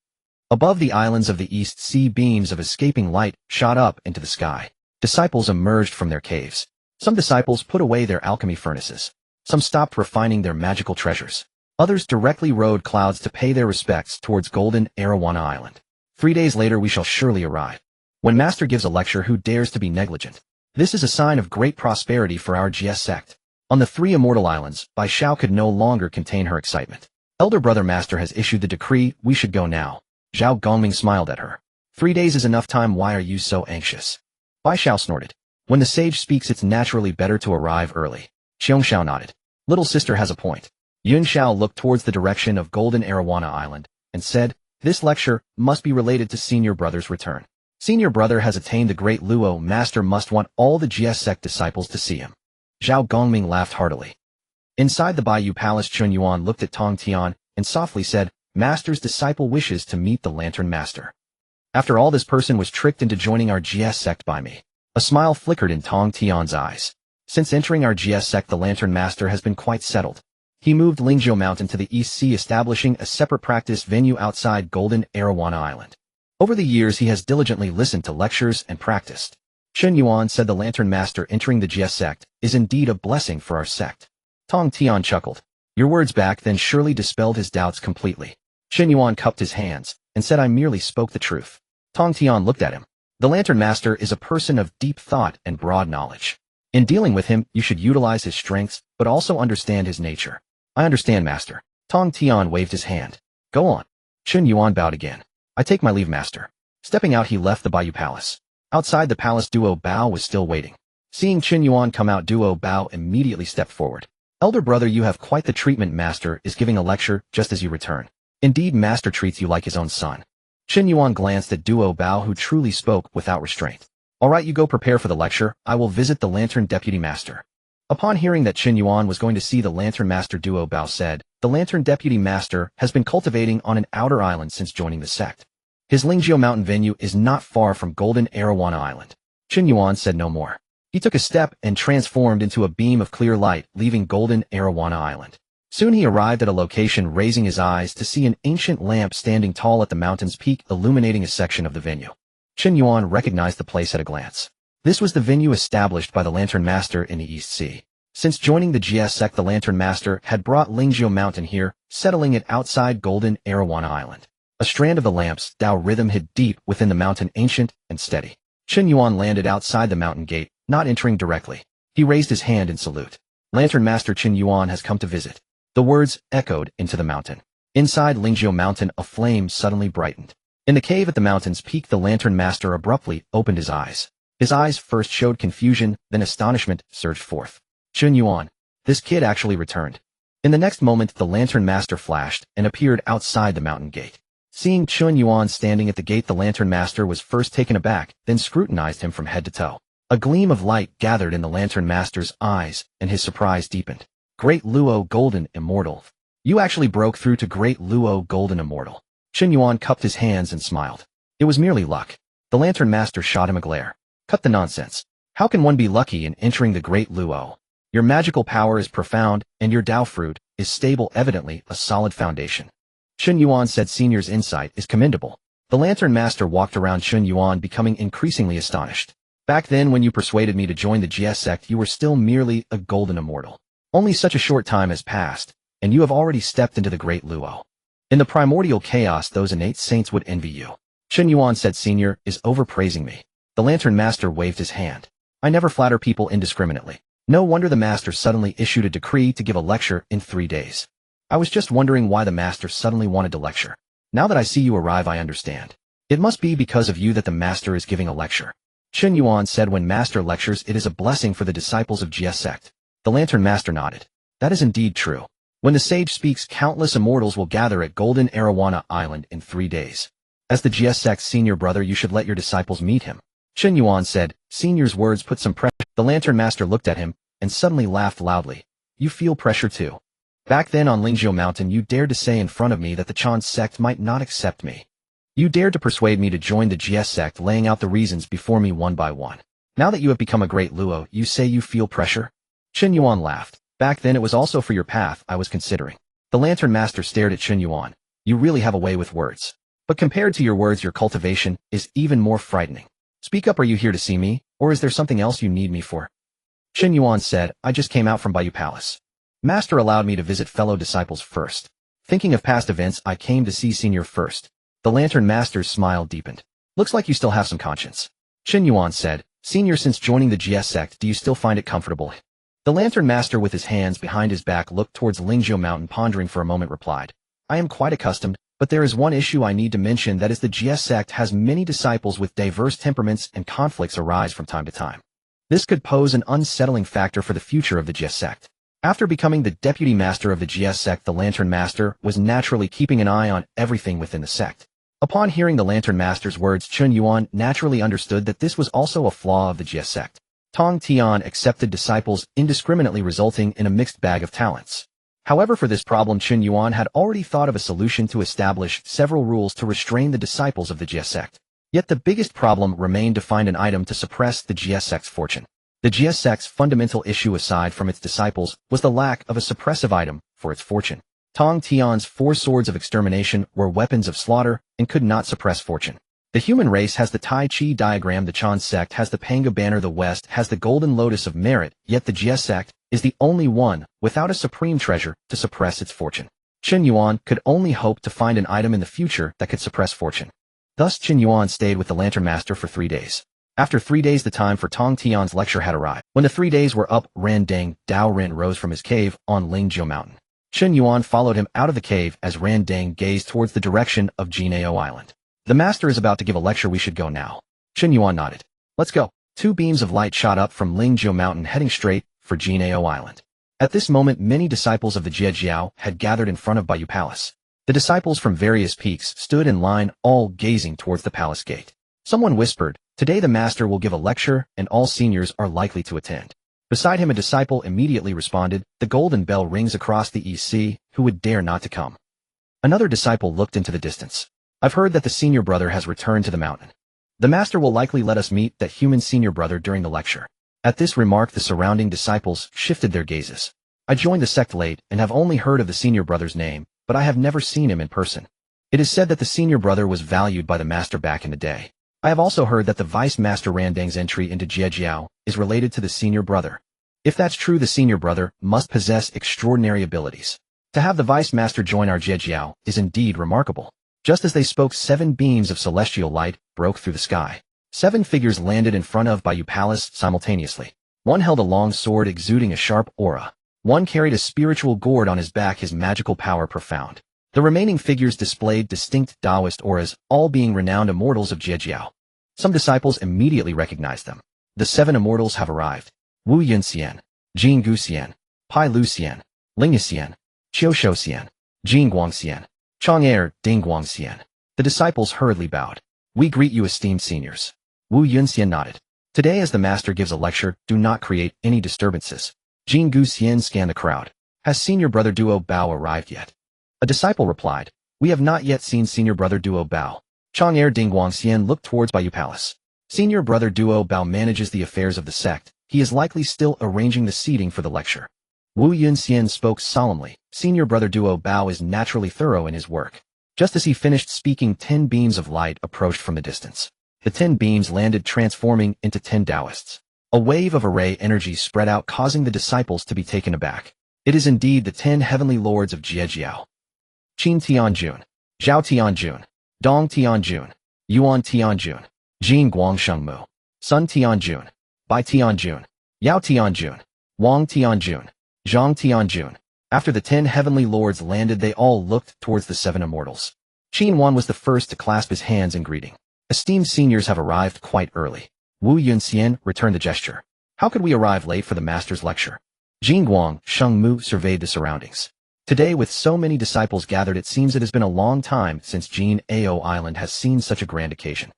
[SPEAKER 1] Above the islands of the East Sea, beams of escaping light shot up into the sky. Disciples emerged from their caves. Some disciples put away their alchemy furnaces. Some stopped refining their magical treasures. Others directly rode clouds to pay their respects towards Golden Arowana Island. 3 days later we shall surely arrive. When Master gives a lecture, who dares to be negligent? This is a sign of great prosperity for our Jiejiao Sect. On the 3 immortal islands, Bai Xiao could no longer contain her excitement. Elder brother Master has issued the decree, we should go now. Zhao Gongming smiled at her. 3 days is enough time, why are you so anxious? Bai Xiao snorted. When the sage speaks, it's naturally better to arrive early. Qiong Xiao nodded. Little sister has a point. Yun Xiao looked towards the direction of Golden Arowana Island and said, this lecture must be related to senior brother's return. Senior brother has attained the great Luo. Master must want all the Jiejiao Sect disciples to see him. Zhao Gongming laughed heartily. Inside the Bayou Palace, Chen Yuan looked at Tongtian and softly said, Master's disciple wishes to meet the Lantern Master. After all, this person was tricked into joining our Jiejiao Sect by me. A smile flickered in Tongtian's eyes. Since entering our Jiejiao Sect, the Lantern Master has been quite settled. He moved Lingzhou Mountain to the East Sea, establishing a separate practice venue outside Golden Arowana Island. Over the years, he has diligently listened to lectures and practiced. Chen Yuan said, the Lantern Master entering the Jiejiao Sect is indeed a blessing for our sect. Tongtian chuckled. Your words back then surely dispelled his doubts completely. Chen Yuan cupped his hands and said, I merely spoke the truth. Tongtian looked at him. The Lantern Master is a person of deep thought and broad knowledge. In dealing with him, you should utilize his strengths, but also understand his nature. I understand, Master. Tongtian waved his hand. Go on. Chen Yuan bowed again. I take my leave, Master. Stepping out, he left the Bayou Palace. Outside the palace, Duo Bao was still waiting. Seeing Chen Yuan come out, Duo Bao immediately stepped forward. Elder brother, you have quite the treatment. Master is giving a lecture just as you return. Indeed, Master treats you like his own son. Chen Yuan glanced at Duo Bao, who truly spoke without restraint. All right, you go prepare for the lecture. I will visit the Lantern Deputy Master. Upon hearing that Chen Yuan was going to see the Lantern Master duo, Bao said, "The Lantern Deputy Master has been cultivating on an outer island since joining the sect. His Jiejiao Mountain venue is not far from Golden Arowana Island." Chen Yuan said no more. He took a step and transformed into a beam of clear light, leaving Golden Arowana Island. Soon he arrived at a location, raising his eyes to see an ancient lamp standing tall at the mountain's peak, illuminating a section of the venue. Chen Yuan recognized the place at a glance. This was the venue established by the Lantern Master in the East Sea. Since joining the Jiejiao Sect, the Lantern Master had brought Jiejiao Mountain here, settling it outside Golden Arowana Island. A strand of the lamp's Tao rhythm hid deep within the mountain, ancient and steady. Chen Yuan landed outside the mountain gate, not entering directly. He raised his hand in salute. "Lantern Master Chen Yuan has come to visit." The words echoed into the mountain. Inside Jiejiao Mountain, a flame suddenly brightened. In the cave at the mountain's peak, the Lantern Master abruptly opened his eyes. His eyes first showed confusion, then astonishment surged forth. "Chen Yuan, this kid actually returned." In the next moment, the Lantern Master flashed and appeared outside the mountain gate. Seeing Chen Yuan standing at the gate, the Lantern Master was first taken aback, then scrutinized him from head to toe. A gleam of light gathered in the Lantern Master's eyes, and his surprise deepened. "Great Luo Golden Immortal. You actually broke through to Great Luo Golden Immortal." Chen Yuan cupped his hands and smiled. It was merely luck. The Lantern Master shot him a glare. "Cut the nonsense. How can one be lucky in entering the Great Luo? Your magical power is profound, and your Tao fruit is stable, evidently a solid foundation." Chen Yuan said Senior's insight is commendable. The Lantern Master walked around Chen Yuan, becoming increasingly astonished. "Back then when you persuaded me to join the Jiejiao Sect, you were still merely a golden immortal. Only such a short time has passed, and you have already stepped into the Great Luo. In the Primordial Chaos, those innate saints would envy you." Chen Yuan said Senior is overpraising me. The Lantern Master waved his hand. "I never flatter people indiscriminately. No wonder the Master suddenly issued a decree to give a lecture in 3 days. I was just wondering why the Master suddenly wanted to lecture. Now that I see you arrive, I understand. It must be because of you that the Master is giving a lecture." Chen Yuan said, "When Master lectures, it is a blessing for the disciples of Jiejiao Sect." The Lantern Master nodded. "That is indeed true. When the sage speaks, countless immortals will gather at Golden Arowana Island in 3 days. As the Jiejiao Sect's senior brother, you should let your disciples meet him." Chen Yuan said. Senior's words put some pressure. The Lantern Master looked at him and suddenly laughed loudly. "You feel pressure too? Back then on Jiejiao Mountain, you dared to say in front of me that the Chan Sect might not accept me. You dared to persuade me to join the Jiejiao Sect, laying out the reasons before me one by one. Now that you have become a great Luo, you say you feel pressure?" Chen Yuan laughed. "Back then it was also for your path I was considering." The Lantern Master stared at Chen Yuan. "You really have a way with words. But compared to your words, your cultivation is even more frightening. Speak up, are you here to see me, or is there something else you need me for?" Chen Yuan said, "I just came out from Bayou Palace. Master allowed me to visit fellow disciples first. Thinking of past events, I came to see Senior first." The Lantern Master's smile deepened. "Looks like you still have some conscience." Chen Yuan said, "Senior, since joining the Jiejiao Sect, do you still find it comfortable?" The Lantern Master, with his hands behind his back, looked towards Jiejiao Mountain, pondering for a moment, replied, "I am quite accustomed, but there is one issue I need to mention, that is the Jiejiao Sect has many disciples with diverse temperaments, and conflicts arise from time to time. This could pose an unsettling factor for the future of the Jiejiao Sect." After becoming the Deputy Master of the Jiejiao Sect, the Lantern Master was naturally keeping an eye on everything within the sect. Upon hearing the Lantern Master's words, Chen Yuan naturally understood that this was also a flaw of the Jiejiao Sect. Tongtian accepted disciples indiscriminately, resulting in a mixed bag of talents. However, for this problem, Chen Yuan had already thought of a solution to establish several rules to restrain the disciples of the Jiejiao Sect. Yet the biggest problem remained to find an item to suppress the Jiejiao Sect's fortune. The Jiejiao Sect's fundamental issue, aside from its disciples, was the lack of a suppressive item for its fortune. Tongtian's 4 swords of extermination were weapons of slaughter and could not suppress fortune. The human race has the Tai Chi diagram, the Chan Sect has the Panga banner, the West has the Golden Lotus of Merit, yet the Jiejiao Sect is the only one without a supreme treasure to suppress its fortune. Chen Yuan could only hope to find an item in the future that could suppress fortune. Thus Chen Yuan stayed with the Lantern Master for 3 days. After 3 days, the time for Tongtian's lecture had arrived. When the 3 days were up, Ran Deng Dao Ren rose from his cave on Jiejiao Mountain. Chen Yuan followed him out of the cave as Ran Deng gazed towards the direction of Jiejiao Island. "The Master is about to give a lecture, we should go now." Chen Yuan nodded. "Let's go." 2 beams of light shot up from Jiejiao Mountain, heading straight for Jiejiao Island. At this moment, many disciples of the Jiejiao had gathered in front of Bayou Palace. The disciples from various peaks stood in line, all gazing towards the palace gate. Someone whispered, "Today the Master will give a lecture, and all seniors are likely to attend." Beside him a disciple immediately responded, "The golden bell rings across the EC, who would dare not to come?" Another disciple looked into the distance. "I've heard that the senior brother has returned to the mountain. The master will likely let us meet that human senior brother during the lecture." At this remark the surrounding disciples shifted their gazes. "I joined the sect late and have only heard of the senior brother's name, but I have never seen him in person. It is said that the senior brother was valued by the master back in the day. I have also heard that the vice master Randang's entry into Jiejiao is related to the senior brother. If that's true, the senior brother must possess extraordinary abilities. To have the vice master join our Jiejiao is indeed remarkable." Just as they spoke, 7 beams of celestial light broke through the sky. 7 figures landed in front of Bayou Palace simultaneously. One held a long sword exuding a sharp aura. One carried a spiritual gourd on his back, his magical power profound. The remaining figures displayed distinct Taoist auras, all being renowned immortals of Jiejiao. Some disciples immediately recognized them. The 7 immortals have arrived. Wu Yunxian, Jin Guxian, Pai Luxian, Linguxian, Qiuxian, Jin Guangxian, Chang'er Ding Guangxian. The disciples hurriedly bowed. "We greet you, esteemed seniors." Wu Yunxian nodded. "Today as the master gives a lecture, do not create any disturbances." Jin Guxian scanned the crowd. "Has senior brother Duo Bao arrived yet?" A disciple replied, "We have not yet seen senior brother Duo Bao." Chang'er Ding Guangxian looked towards Bayou Palace. "Senior brother Duo Bao manages the affairs of the sect. He is likely still arranging the seating for the lecture." Wu Yunxian spoke solemnly. "Senior brother Duo Bao is naturally thorough in his work." Just as he finished speaking, 10 beams of light approached from the distance. The 10 beams landed, transforming into 10 Taoists. A wave of array energy spread out, causing the disciples to be taken aback. It is indeed the 10 heavenly lords of Jiejiao. Qin Tianjun, Zhao Tianjun, Dong Tianjun, Yuan Tianjun, Jin Guangshengmu, Sun Tianjun, Bai Tianjun, Yao Tianjun, Wang Tianjun, Zhang Tianjun. After the 10 heavenly lords landed, they all looked towards the 7 immortals. Chen Yuan was the first to clasp his hands in greeting. "Esteemed seniors have arrived quite early." Wu Yunxian returned the gesture. "How could we arrive late for the master's lecture?" Jin Guangshengmu surveyed the surroundings. Today, with so many disciples gathered, it seems it has been a long time since Jiejiao Island has seen such a grand occasion.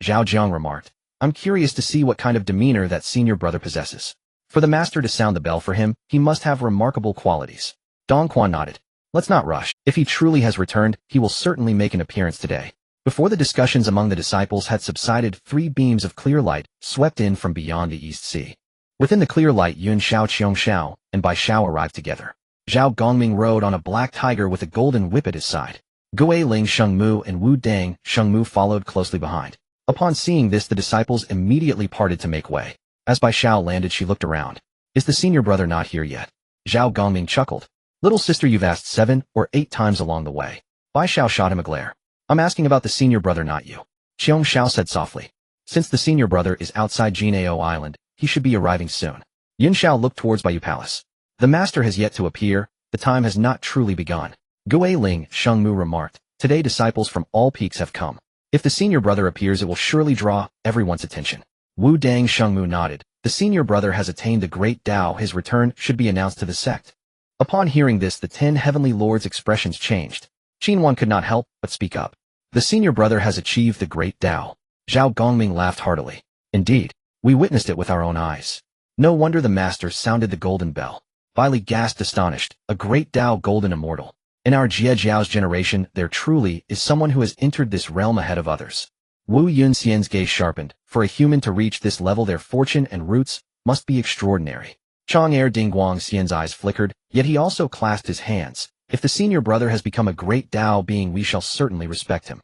[SPEAKER 1] Zhao Jiang remarked, "I'm curious to see what kind of demeanor that senior brother possesses. For the master to sound the bell for him, he must have remarkable qualities." Dong Quan nodded. "Let's not rush. If he truly has returned, he will certainly make an appearance today." Before the discussions among the disciples had subsided, 3 beams of clear light swept in from beyond the East Sea. Within the clear light, Yun Xiao Qiongxiao and Bai Xiao arrived together. Zhao Gongming rode on a black tiger with a golden whip at his side. Gui Ling Shengmu and Wu Dang Shengmu followed closely behind. Upon seeing this, the disciples immediately parted to make way. As Bai Xiao landed, she looked around. "Is the senior brother not here yet?" Zhao Gongming chuckled. "Little sister, you've asked 7 or 8 times along the way." Bai Xiao shot him a glare. "I'm asking about the senior brother, not you." Qiong Xiao said softly. "Since the senior brother is outside Jiejiao Island, he should be arriving soon." Yun Xiao looked towards Bayou Palace. "The master has yet to appear. The time has not truly begun." Gui Ling Shengmu remarked, "Today disciples from all peaks have come. If the senior brother appears, it will surely draw everyone's attention." Wu Dang Shengmu nodded. "The senior brother has attained the great Tao. His return should be announced to the sect." Upon hearing this, the 10 heavenly lords' expressions changed. Chen Yuan could not help but speak up. "The senior brother has achieved the great Tao." Zhao Gongming laughed heartily. "Indeed, we witnessed it with our own eyes. No wonder the master sounded the golden bell." Bai Li gasped astonished. "A great Tao golden immortal. In our Jiejiao's generation, there truly is someone who has entered this realm ahead of others." Wu Yunxian's gaze sharpened. For a human to reach this level, their fortune and roots must be extraordinary. Chang'er Ding Guangxian's eyes flickered, yet he also clasped his hands. "If the senior brother has become a great Tao being, we shall certainly respect him."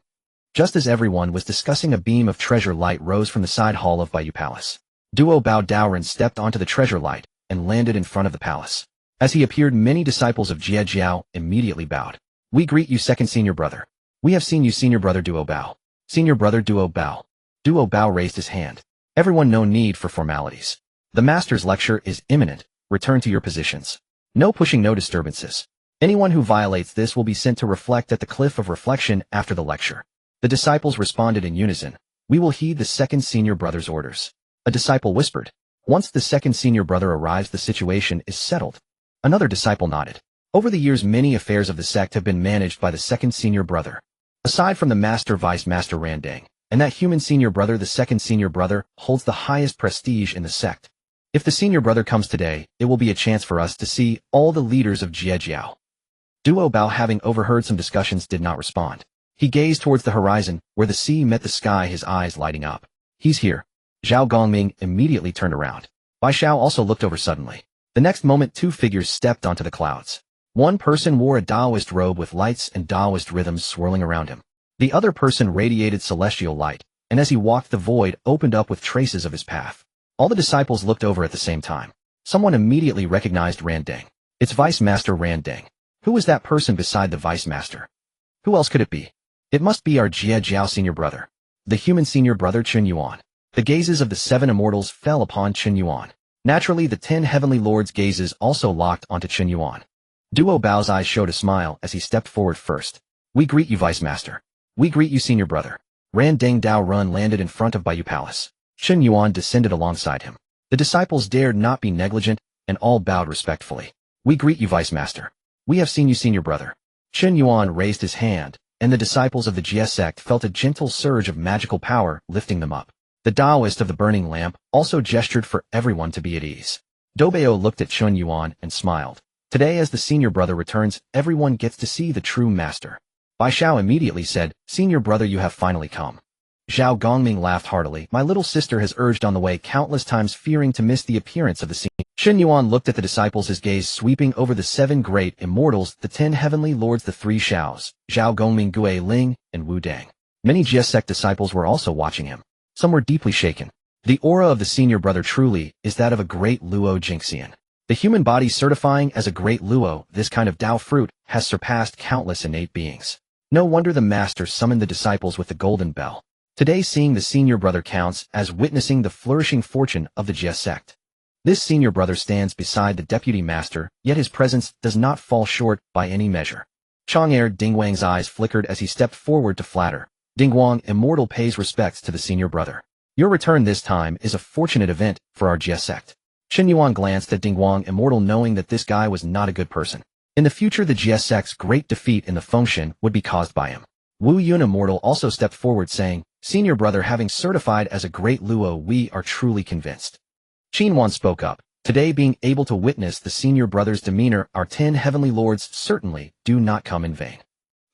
[SPEAKER 1] Just as everyone was discussing, a beam of treasure light rose from the side hall of Bayou Palace. Duo Bao Daoren stepped onto the treasure light and landed in front of the palace. As he appeared, many disciples of Jiejiao immediately bowed. "We greet you, second senior brother. We have seen you, senior brother Duo Bao." "Senior brother Duo Bao." Duo Bao raised his hand. "Everyone, no need for formalities. The master's lecture is imminent. Return to your positions. No pushing, no disturbances. Anyone who violates this will be sent to reflect at the cliff of reflection after the lecture." The disciples responded in unison. "We will heed the second senior brother's orders." A disciple whispered, "Once the second senior brother arrives, the situation is settled." Another disciple nodded. Over the years, many affairs of the sect have been managed by the second senior brother. Aside from the master vice master Randang, and that human senior brother, the second senior brother holds the highest prestige in the sect. If the senior brother comes today, it will be a chance for us to see all the leaders of Jiejiao. Duo Bao, having overheard some discussions, did not respond. He gazed towards the horizon, where the sea met the sky, his eyes lighting up. He's here. Zhao Gongming immediately turned around. Bai Xiao also looked over suddenly. The next moment, two figures stepped onto the clouds. One person wore a Taoist robe with lights and Taoist rhythms swirling around him. The other person radiated celestial light, and as he walked, the void opened up with traces of his path. All the disciples looked over at the same time. Someone immediately recognized Ran Deng. It's Vice Master Ran Deng. Who was that person beside the Vice Master? Who else could it be? It must be our Jiejiao senior brother. The human senior brother Chen Yuan. The gazes of the 7 immortals fell upon Chen Yuan. Naturally, the 10 heavenly lords' gazes also locked onto Chen Yuan. Duo Bao's eyes showed a smile as he stepped forward first. We greet you, Vice Master. We greet you, senior brother. Ran Deng Dao Run landed in front of Baiyu Palace. Chen Yuan descended alongside him. The disciples dared not be negligent, and all bowed respectfully. We greet you, Vice Master. We have seen you, senior brother. Chen Yuan raised his hand, and the disciples of the Jiejiao Sect felt a gentle surge of magical power lifting them up. The Taoist of the burning lamp also gestured for everyone to be at ease. Doubao looked at Chen Yuan and smiled. Today, as the senior brother returns, everyone gets to see the true master. Bai Xiao immediately said, Senior brother, you have finally come. Zhao Gongming laughed heartily. My little sister has urged on the way countless times, fearing to miss the appearance of the scene. Chen Yuan looked at the disciples, his gaze sweeping over the 7 great immortals, the 10 heavenly lords, the 3 Shaos, Zhao Gongming, Gue Ling, and Wu Dang. Many Jiejiao Sect disciples were also watching him. Some were deeply shaken. The aura of the senior brother truly is that of a great Luo Jingxian. The human body certifying as a great Luo, this kind of Tao fruit, has surpassed countless innate beings. No wonder the master summoned the disciples with the golden bell. Today, seeing the senior brother counts as witnessing the flourishing fortune of the Jiejiao Sect. This senior brother stands beside the deputy master, yet his presence does not fall short by any measure. Chang'er Dingwang's eyes flickered as he stepped forward to flatter. Dingwang, immortal, pays respects to the senior brother. Your return this time is a fortunate event for our Jiejiao Sect. Chen Yuan glanced at Dingwang, immortal, knowing that this guy was not a good person. In the future, the Jiejiao Sect's great defeat in the Fengshan would be caused by him. Wu Yun, immortal, also stepped forward saying, Senior brother, having certified as a great Luo, we are truly convinced. Chen Yuan spoke up. Today, being able to witness the senior brother's demeanor, our 10 heavenly lords certainly do not come in vain.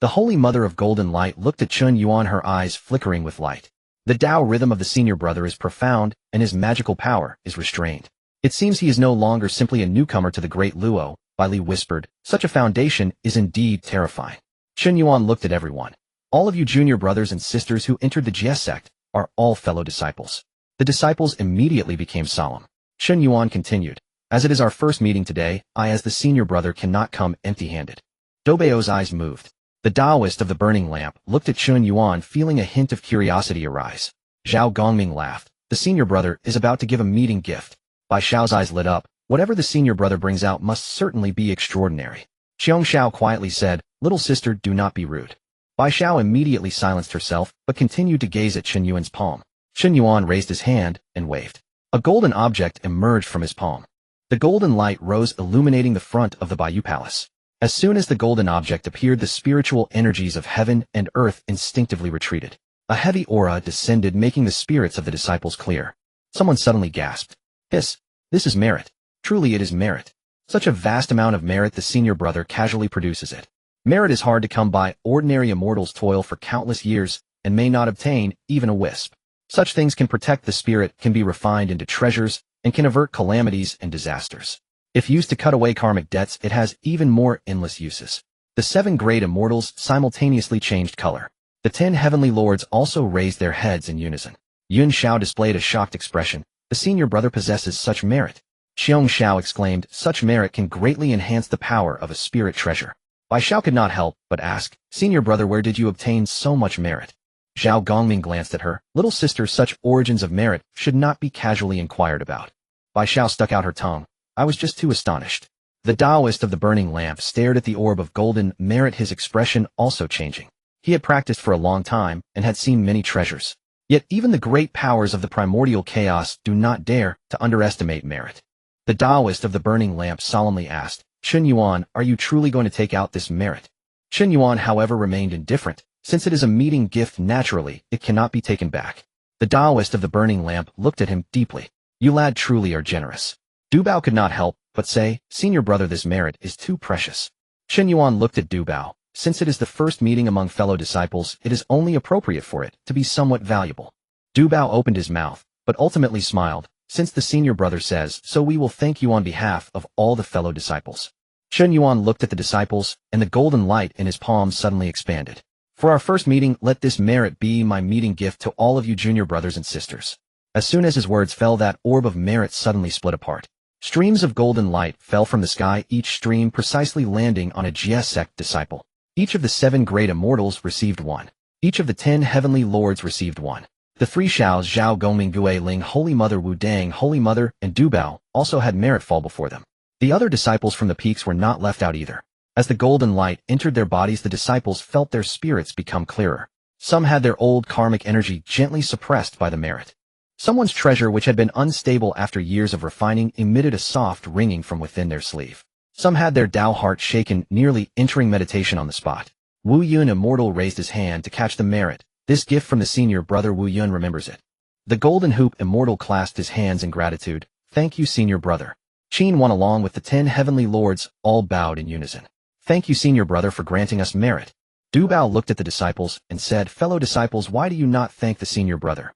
[SPEAKER 1] The Holy Mother of Golden Light looked at Chen Yuan, her eyes flickering with light. The Tao rhythm of the senior brother is profound, and his magical power is restrained. It seems he is no longer simply a newcomer to the great Luo, Bai Li whispered. Such a foundation is indeed terrifying. Chen Yuan looked at everyone. All of you junior brothers and sisters who entered the Jiejiao Sect are all fellow disciples. The disciples immediately became solemn. Chen Yuan continued. As it is our first meeting today, I as the senior brother cannot come empty-handed. Doubao's eyes moved. The Taoist of the burning lamp looked at Chen Yuan, feeling a hint of curiosity arise. Zhao Gongming laughed. The senior brother is about to give a meeting gift. Bai Xiao's eyes lit up. Whatever the senior brother brings out must certainly be extraordinary. Xiong Xiao quietly said, Little sister, do not be rude. Bai Xiao immediately silenced herself, but continued to gaze at Chen Yuan's palm. Chen Yuan raised his hand and waved. A golden object emerged from his palm. The golden light rose, illuminating the front of the Baiyu Palace. As soon as the golden object appeared, the spiritual energies of heaven and earth instinctively retreated. A heavy aura descended, making the spirits of the disciples clear. Someone suddenly gasped. Hiss! This is merit. Truly it is merit. Such a vast amount of merit, the senior brother casually produces it. Merit is hard to come by. Ordinary immortals toil for countless years and may not obtain even a wisp. Such things can protect the spirit, can be refined into treasures, and can avert calamities and disasters. If used to cut away karmic debts, it has even more endless uses. The 7 great immortals simultaneously changed color. The 10 heavenly lords also raised their heads in unison. Yun Xiao displayed a shocked expression. The senior brother possesses such merit. Xiong Xiao exclaimed, such merit can greatly enhance the power of a spirit treasure. Bai Xiao could not help but ask, Senior brother, where did you obtain so much merit? Zhao Gongming glanced at her. Little sister, such origins of merit should not be casually inquired about. Bai Xiao stuck out her tongue. I was just too astonished. The Taoist of the burning lamp stared at the orb of golden merit, his expression also changing. He had practiced for a long time and had seen many treasures. Yet even the great powers of the primordial chaos do not dare to underestimate merit. The Taoist of the burning lamp solemnly asked, Chen Yuan, are you truly going to take out this merit? Chen Yuan, however, remained indifferent. Since it is a meeting gift, naturally, it cannot be taken back. The Taoist of the burning lamp looked at him deeply. You lad truly are generous. Dubao could not help but say, Senior brother, this merit is too precious. Chen Yuan looked at Dubao. Since it is the first meeting among fellow disciples, it is only appropriate for it to be somewhat valuable. Dubao opened his mouth, but ultimately smiled. Since the senior brother says, so we will thank you on behalf of all the fellow disciples. Chen Yuan looked at the disciples, and the golden light in his palm suddenly expanded. For our first meeting, let this merit be my meeting gift to all of you junior brothers and sisters. As soon as his words fell, that orb of merit suddenly split apart. Streams of golden light fell from the sky, each stream precisely landing on a Jiejiao Sect disciple. Each of the 7 great immortals received one. Each of the 10 heavenly lords received one. The 3 Shaos, Zhao Gongming, Gui Ling, Holy Mother Wu Dang, Holy Mother, and Dubao, also had merit fall before them. The other disciples from the peaks were not left out either. As the golden light entered their bodies, the disciples felt their spirits become clearer. Some had their old karmic energy gently suppressed by the merit. Someone's treasure, which had been unstable after years of refining, emitted a soft ringing from within their sleeve. Some had their Tao heart shaken, nearly entering meditation on the spot. Wu Yun Immortal raised his hand to catch the merit. This gift from the senior brother. Wu Yun remembers it. The Golden Hoop Immortal clasped his hands in gratitude. Thank you, senior brother. Chen Yuan along with the 10 heavenly lords all bowed in unison. Thank you, senior brother, for granting us merit. Dubao looked at the disciples and said, fellow disciples, why do you not thank the senior brother?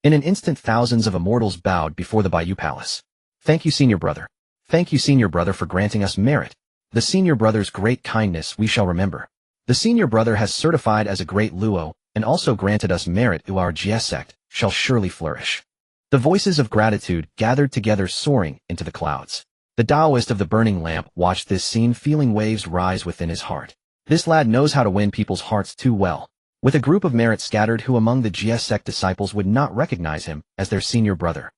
[SPEAKER 1] In an instant, thousands of immortals bowed before the Bayou Palace. Thank you, senior brother. Thank you, senior brother, for granting us merit. The senior brother's great kindness we shall remember. The senior brother has certified as a great Luo, and also granted us merit who our Jiejiao Sect shall surely flourish. The voices of gratitude gathered together, soaring into the clouds. The Taoist of the burning lamp watched this scene, feeling waves rise within his heart. This lad knows how to win people's hearts too well. With a group of merit scattered, who among the Jiejiao Sect disciples would not recognize him as their senior brother?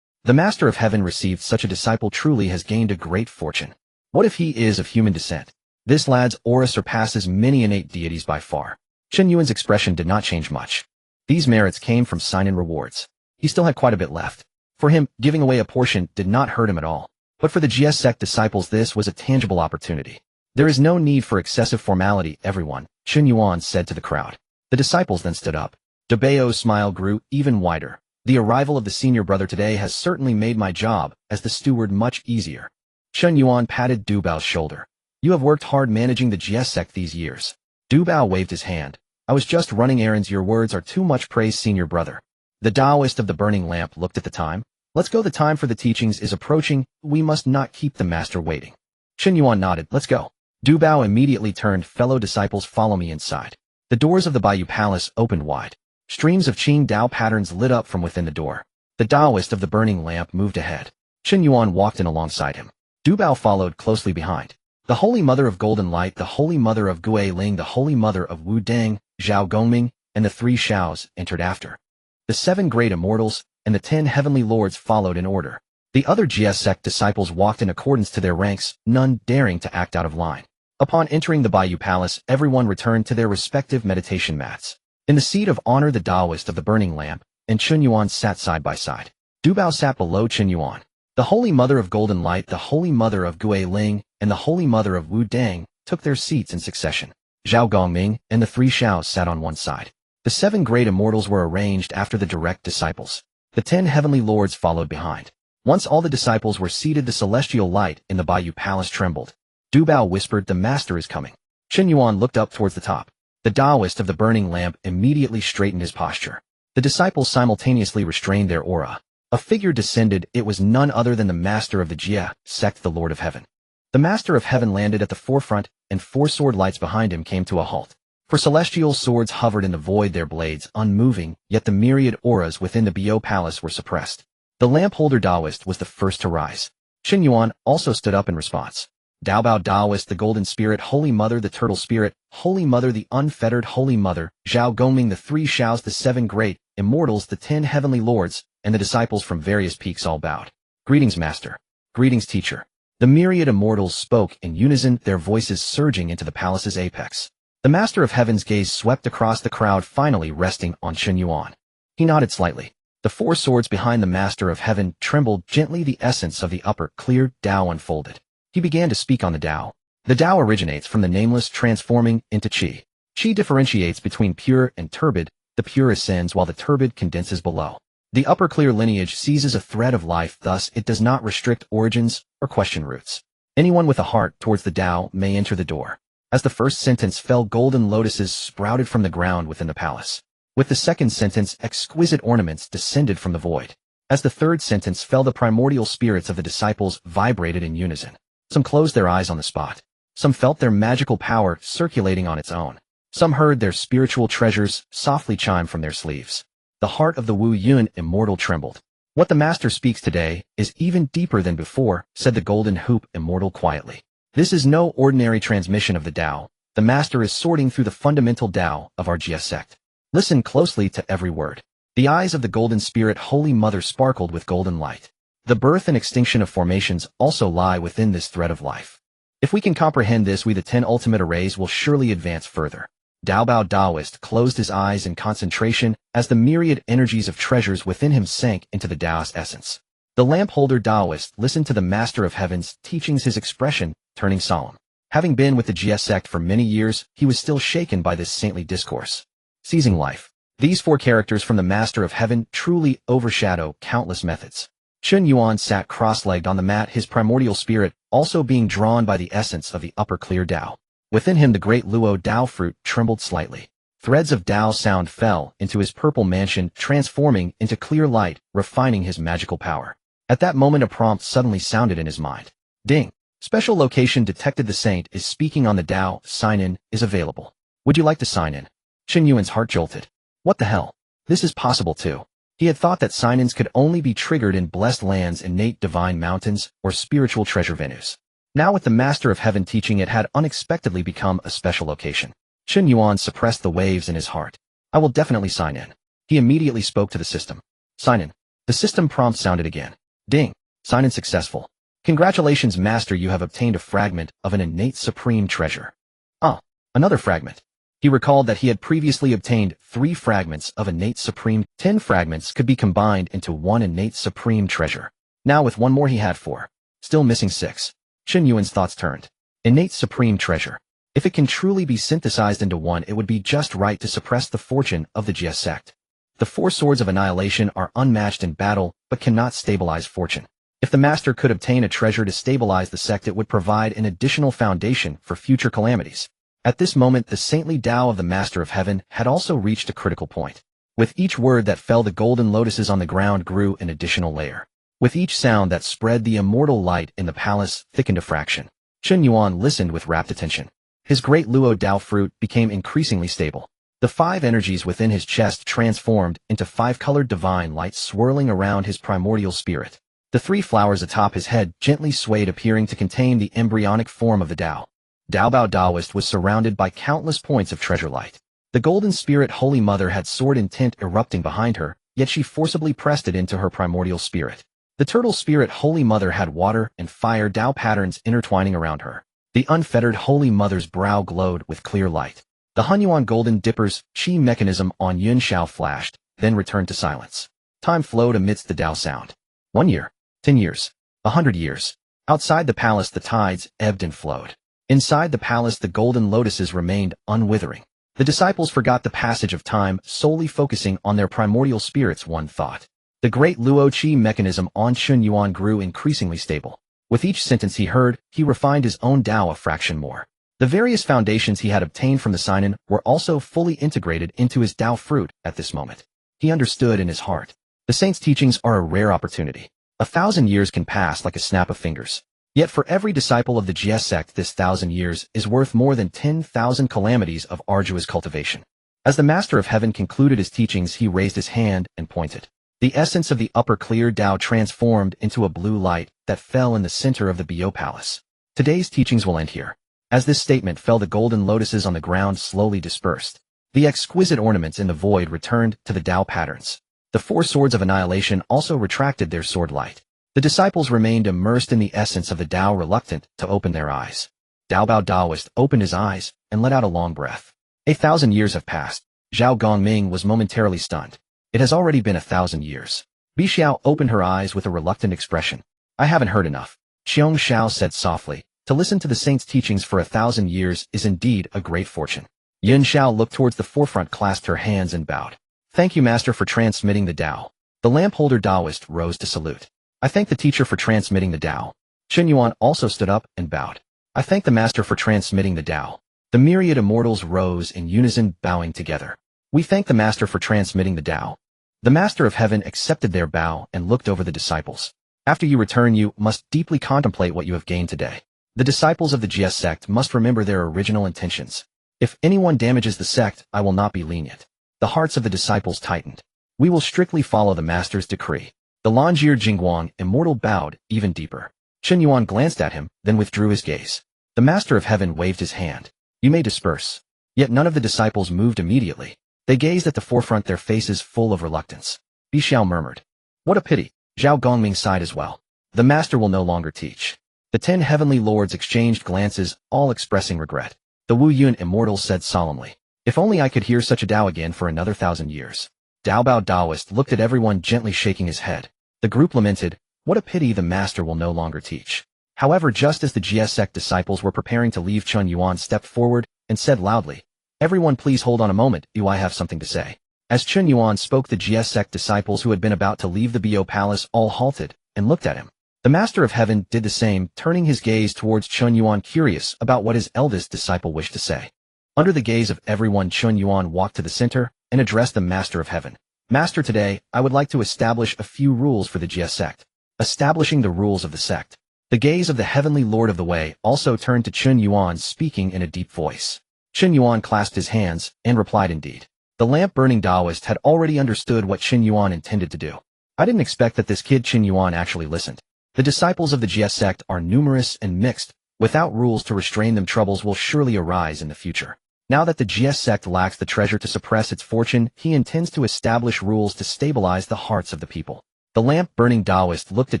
[SPEAKER 1] The Master of Heaven received such a disciple truly has gained a great fortune. What if he is of human descent? This lad's aura surpasses many innate deities by far. Chen Yuan's expression did not change much. These merits came from sign-in rewards. He still had quite a bit left. For him, giving away a portion did not hurt him at all. But for the Jiejiao Sect disciples, this was a tangible opportunity. There is no need for excessive formality, everyone, Chen Yuan said to the crowd. The disciples then stood up. Dubao's smile grew even wider. The arrival of the senior brother today has certainly made my job as the steward much easier. Chen Yuan patted Dubao's shoulder. You have worked hard managing the Jiejiao Sect these years. Dubao waved his hand. I was just running errands. Your words are too much praise, senior brother. The Taoist of the burning lamp looked at the time. Let's go, the time for the teachings is approaching. We must not keep the master waiting. Chen Yuan nodded. Let's go. Dubao immediately turned. Fellow disciples, follow me inside. The doors of the Bayou Palace opened wide. Streams of Qing Dao patterns lit up from within the door. The Taoist of the burning lamp moved ahead. Chen Yuan walked in alongside him. Dubao followed closely behind. The Holy Mother of Golden Light, the Holy Mother of Gui Ling, the Holy Mother of Wu Dang, Zhao Gongming, and the 3 Shaos entered after. The 7 great immortals and the 10 heavenly lords followed in order. The other Jiejiao Sect disciples walked in accordance to their ranks, none daring to act out of line. Upon entering the Bayou Palace, everyone returned to their respective meditation mats. In the seat of honor, the Taoist of the burning lamp and Chen Yuan sat side by side. Dubao sat below Chen Yuan. The Holy Mother of Golden Light, the Holy Mother of Gui Ling, and the Holy Mother of Wu Dang took their seats in succession. Zhao Gongming and the 3 Shaos sat on one side. The 7 great immortals were arranged after the direct disciples. The 10 heavenly lords followed behind. Once all the disciples were seated, the celestial light in the Bayou Palace trembled. Dubao whispered, the master is coming. Chen Yuan looked up towards the top. The Taoist of the burning lamp immediately straightened his posture. The disciples simultaneously restrained their aura. A figure descended. It was none other than the master of the Jiejiao Sect, the Lord of Heaven. The Master of Heaven landed at the forefront, and 4 sword lights behind him came to a halt. For celestial swords hovered in the void, their blades unmoving, yet the myriad auras within the Bayou Palace were suppressed. The lamp holder Taoist was the first to rise. Chen Yuan also stood up in response. Daobao Taoist, the Golden Spirit, Holy Mother, the Turtle Spirit, Holy Mother, the Unfettered Holy Mother, Zhao Gongming, the 3 Shaos, the 7 great immortals, the 10 heavenly lords, and the disciples from various peaks all bowed. Greetings, Master. Greetings, Teacher. The myriad immortals spoke in unison, their voices surging into the palace's apex. The Master of Heaven's gaze swept across the crowd, finally resting on Chen Yuan. He nodded slightly. The 4 swords behind the Master of Heaven trembled gently. The essence of the upper, clear Tao unfolded. He began to speak on the Tao. The Tao originates from the nameless, transforming into Qi. Qi differentiates between pure and turbid. The pure ascends while the turbid condenses below. The upper clear lineage seizes a thread of life, thus it does not restrict origins or question roots. Anyone with a heart towards the Tao may enter the door. As the first sentence fell, golden lotuses sprouted from the ground within the palace. With the second sentence, exquisite ornaments descended from the void. As the third sentence fell, the primordial spirits of the disciples vibrated in unison. Some closed their eyes on the spot. Some felt their magical power circulating on its own. Some heard their spiritual treasures softly chime from their sleeves. The heart of the Wu Yun immortal trembled. What the master speaks today is even deeper than before, said the golden hoop immortal quietly. This is no ordinary transmission of the Tao. The master is sorting through the fundamental Tao of our Jiejiao Sect. Listen closely to every word. The eyes of the golden spirit Holy Mother sparkled with golden light. The birth and extinction of formations also lie within this thread of life. If we can comprehend this, we the 10 ultimate arrays will surely advance further. Daobao Daoist closed his eyes in concentration as the myriad energies of treasures within him sank into the Taoist essence. The lamp holder Daoist listened to the Master of Heaven's teachings, his expression turning solemn. Having been with the Jiejiao Sect for many years, he was still shaken by this saintly discourse. Seizing life. These 4 characters from the Master of Heaven truly overshadow countless methods. Chen Yuan sat cross-legged on the mat, his primordial spirit also being drawn by the essence of the upper clear Tao. Within him the great Luo Tao fruit trembled slightly. Threads of Tao sound fell into his purple mansion, transforming into clear light, refining his magical power. At that moment a prompt suddenly sounded in his mind. Ding! Special location detected. The saint is speaking on the Tao. Sign-in is available. Would you like to sign in? Chen Yuan's heart jolted. What the hell? This is possible too. He had thought that sign-ins could only be triggered in blessed lands, innate divine mountains, or spiritual treasure venues. Now with the Master of Heaven teaching, it had unexpectedly become a special location. Chen Yuan suppressed the waves in his heart. I will definitely sign in. He immediately spoke to the system. Sign in. The system prompt sounded again. Ding. Sign in successful. Congratulations, Master, you have obtained a fragment of an innate supreme treasure. Ah, another fragment. He recalled that he had previously obtained 3 fragments of innate supreme. 10 fragments could be combined into 1 innate supreme treasure. Now with 1 more he had 4. Still missing 6. Chen Yuan's thoughts turned. Innate supreme treasure. If it can truly be synthesized into 1, it would be just right to suppress the fortune of the Jiejiao Sect. The 4 swords of annihilation are unmatched in battle, but cannot stabilize fortune. If the master could obtain a treasure to stabilize the sect, it would provide an additional foundation for future calamities. At this moment, the saintly Tao of the Master of Heaven had also reached a critical point. With each word that fell, the golden lotuses on the ground grew an additional layer. With each sound that spread, the immortal light in the palace thickened a fraction. Chen Yuan listened with rapt attention. His great Luo Tao fruit became increasingly stable. The 5 energies within his chest transformed into 5-colored divine lights swirling around his primordial spirit. The 3 flowers atop his head gently swayed, appearing to contain the embryonic form of the Tao. Daobao Daoist was surrounded by countless points of treasure light. The golden spirit Holy Mother had sword intent erupting behind her, yet she forcibly pressed it into her primordial spirit. The turtle spirit Holy Mother had water and fire Tao patterns intertwining around her. The unfettered Holy Mother's brow glowed with clear light. The Hunyuan golden dipper's chi mechanism on Yun Shao flashed, then returned to silence. Time flowed amidst the Tao sound. 1 year. 10 years. 100 years. Outside the palace the tides ebbed and flowed. Inside the palace the golden lotuses remained unwithering. The disciples forgot the passage of time, solely focusing on their primordial spirits. One thought. The great Luo Qi mechanism on Chen Yuan grew increasingly stable. With each sentence he heard, he refined his own Tao a fraction more. The various foundations he had obtained from the sign-in were also fully integrated into his Tao fruit at this moment. He understood in his heart. The saint's teachings are a rare opportunity. 1,000 years can pass like a snap of fingers. Yet for every disciple of the Jiejiao Sect, this 1,000 years is worth more than 10,000 calamities of arduous cultivation. As the Master of Heaven concluded his teachings, he raised his hand and pointed. The essence of the upper clear Tao transformed into a blue light that fell in the center of the Bio Palace. Today's teachings will end here. As this statement fell, the golden lotuses on the ground slowly dispersed. The exquisite ornaments in the void returned to the Tao patterns. The 4 swords of annihilation also retracted their sword light. The disciples remained immersed in the essence of the Tao, reluctant to open their eyes. Daobao Daoist opened his eyes and let out a long breath. 1,000 years have passed. Zhao Gongming was momentarily stunned. It has already been 1,000 years. Bixiao opened her eyes with a reluctant expression. I haven't heard enough. Qiong Shao said softly. To listen to the saint's teachings for 1,000 years is indeed a great fortune. Yun Shao looked towards the forefront, clasped her hands and bowed. Thank you, Master, for transmitting the Tao. The lamp-holder Taoist rose to salute. I thank the teacher for transmitting the Tao. Chen Yuan also stood up and bowed. I thank the master for transmitting the Tao. The myriad immortals rose in unison, bowing together. We thank the master for transmitting the Tao. The master of heaven accepted their bow and looked over the disciples. After you return, you must deeply contemplate what you have gained today. The disciples of the Jiejiao Sect must remember their original intentions. If anyone damages the sect, I will not be lenient. The hearts of the disciples tightened. We will strictly follow the master's decree. The Longier Jingguang, immortal, bowed even deeper. Chen Yuan glanced at him, then withdrew his gaze. The master of heaven waved his hand. You may disperse. Yet none of the disciples moved immediately. They gazed at the forefront, their faces full of reluctance. Bixiao murmured. What a pity. Zhao Gongming sighed as well. The master will no longer teach. The 10 heavenly lords exchanged glances, all expressing regret. The Wu Yun immortal said solemnly. If only I could hear such a Tao again for another 1,000 years. Dao Bao Taoist looked at everyone, gently shaking his head. The group lamented. What a pity the master will no longer teach. However, just as the Jiejiao Sect disciples were preparing to leave, Chen Yuan stepped forward and said loudly, Everyone please hold on a moment, I have something to say. As Chen Yuan spoke, the Jiejiao Sect disciples who had been about to leave the Bo Palace all halted and looked at him. The Master of Heaven did the same, turning his gaze towards Chen Yuan, curious about what his eldest disciple wished to say. Under the gaze of everyone, Chen Yuan walked to the center and addressed the Master of Heaven. Master, today, I would like to establish a few rules for the Jiejiao Sect. Establishing the rules of the sect. The gaze of the Heavenly Lord of the Way also turned to Chen Yuan, speaking in a deep voice. Chen Yuan clasped his hands and replied, indeed. The lamp-burning Taoist had already understood what Chen Yuan intended to do. I didn't expect that this kid Chen Yuan actually listened. The disciples of the Jiejiao Sect are numerous and mixed. Without rules to restrain them, troubles will surely arise in the future. Now that the Jiejiao Sect lacks the treasure to suppress its fortune, he intends to establish rules to stabilize the hearts of the people. The lamp-burning Taoist looked at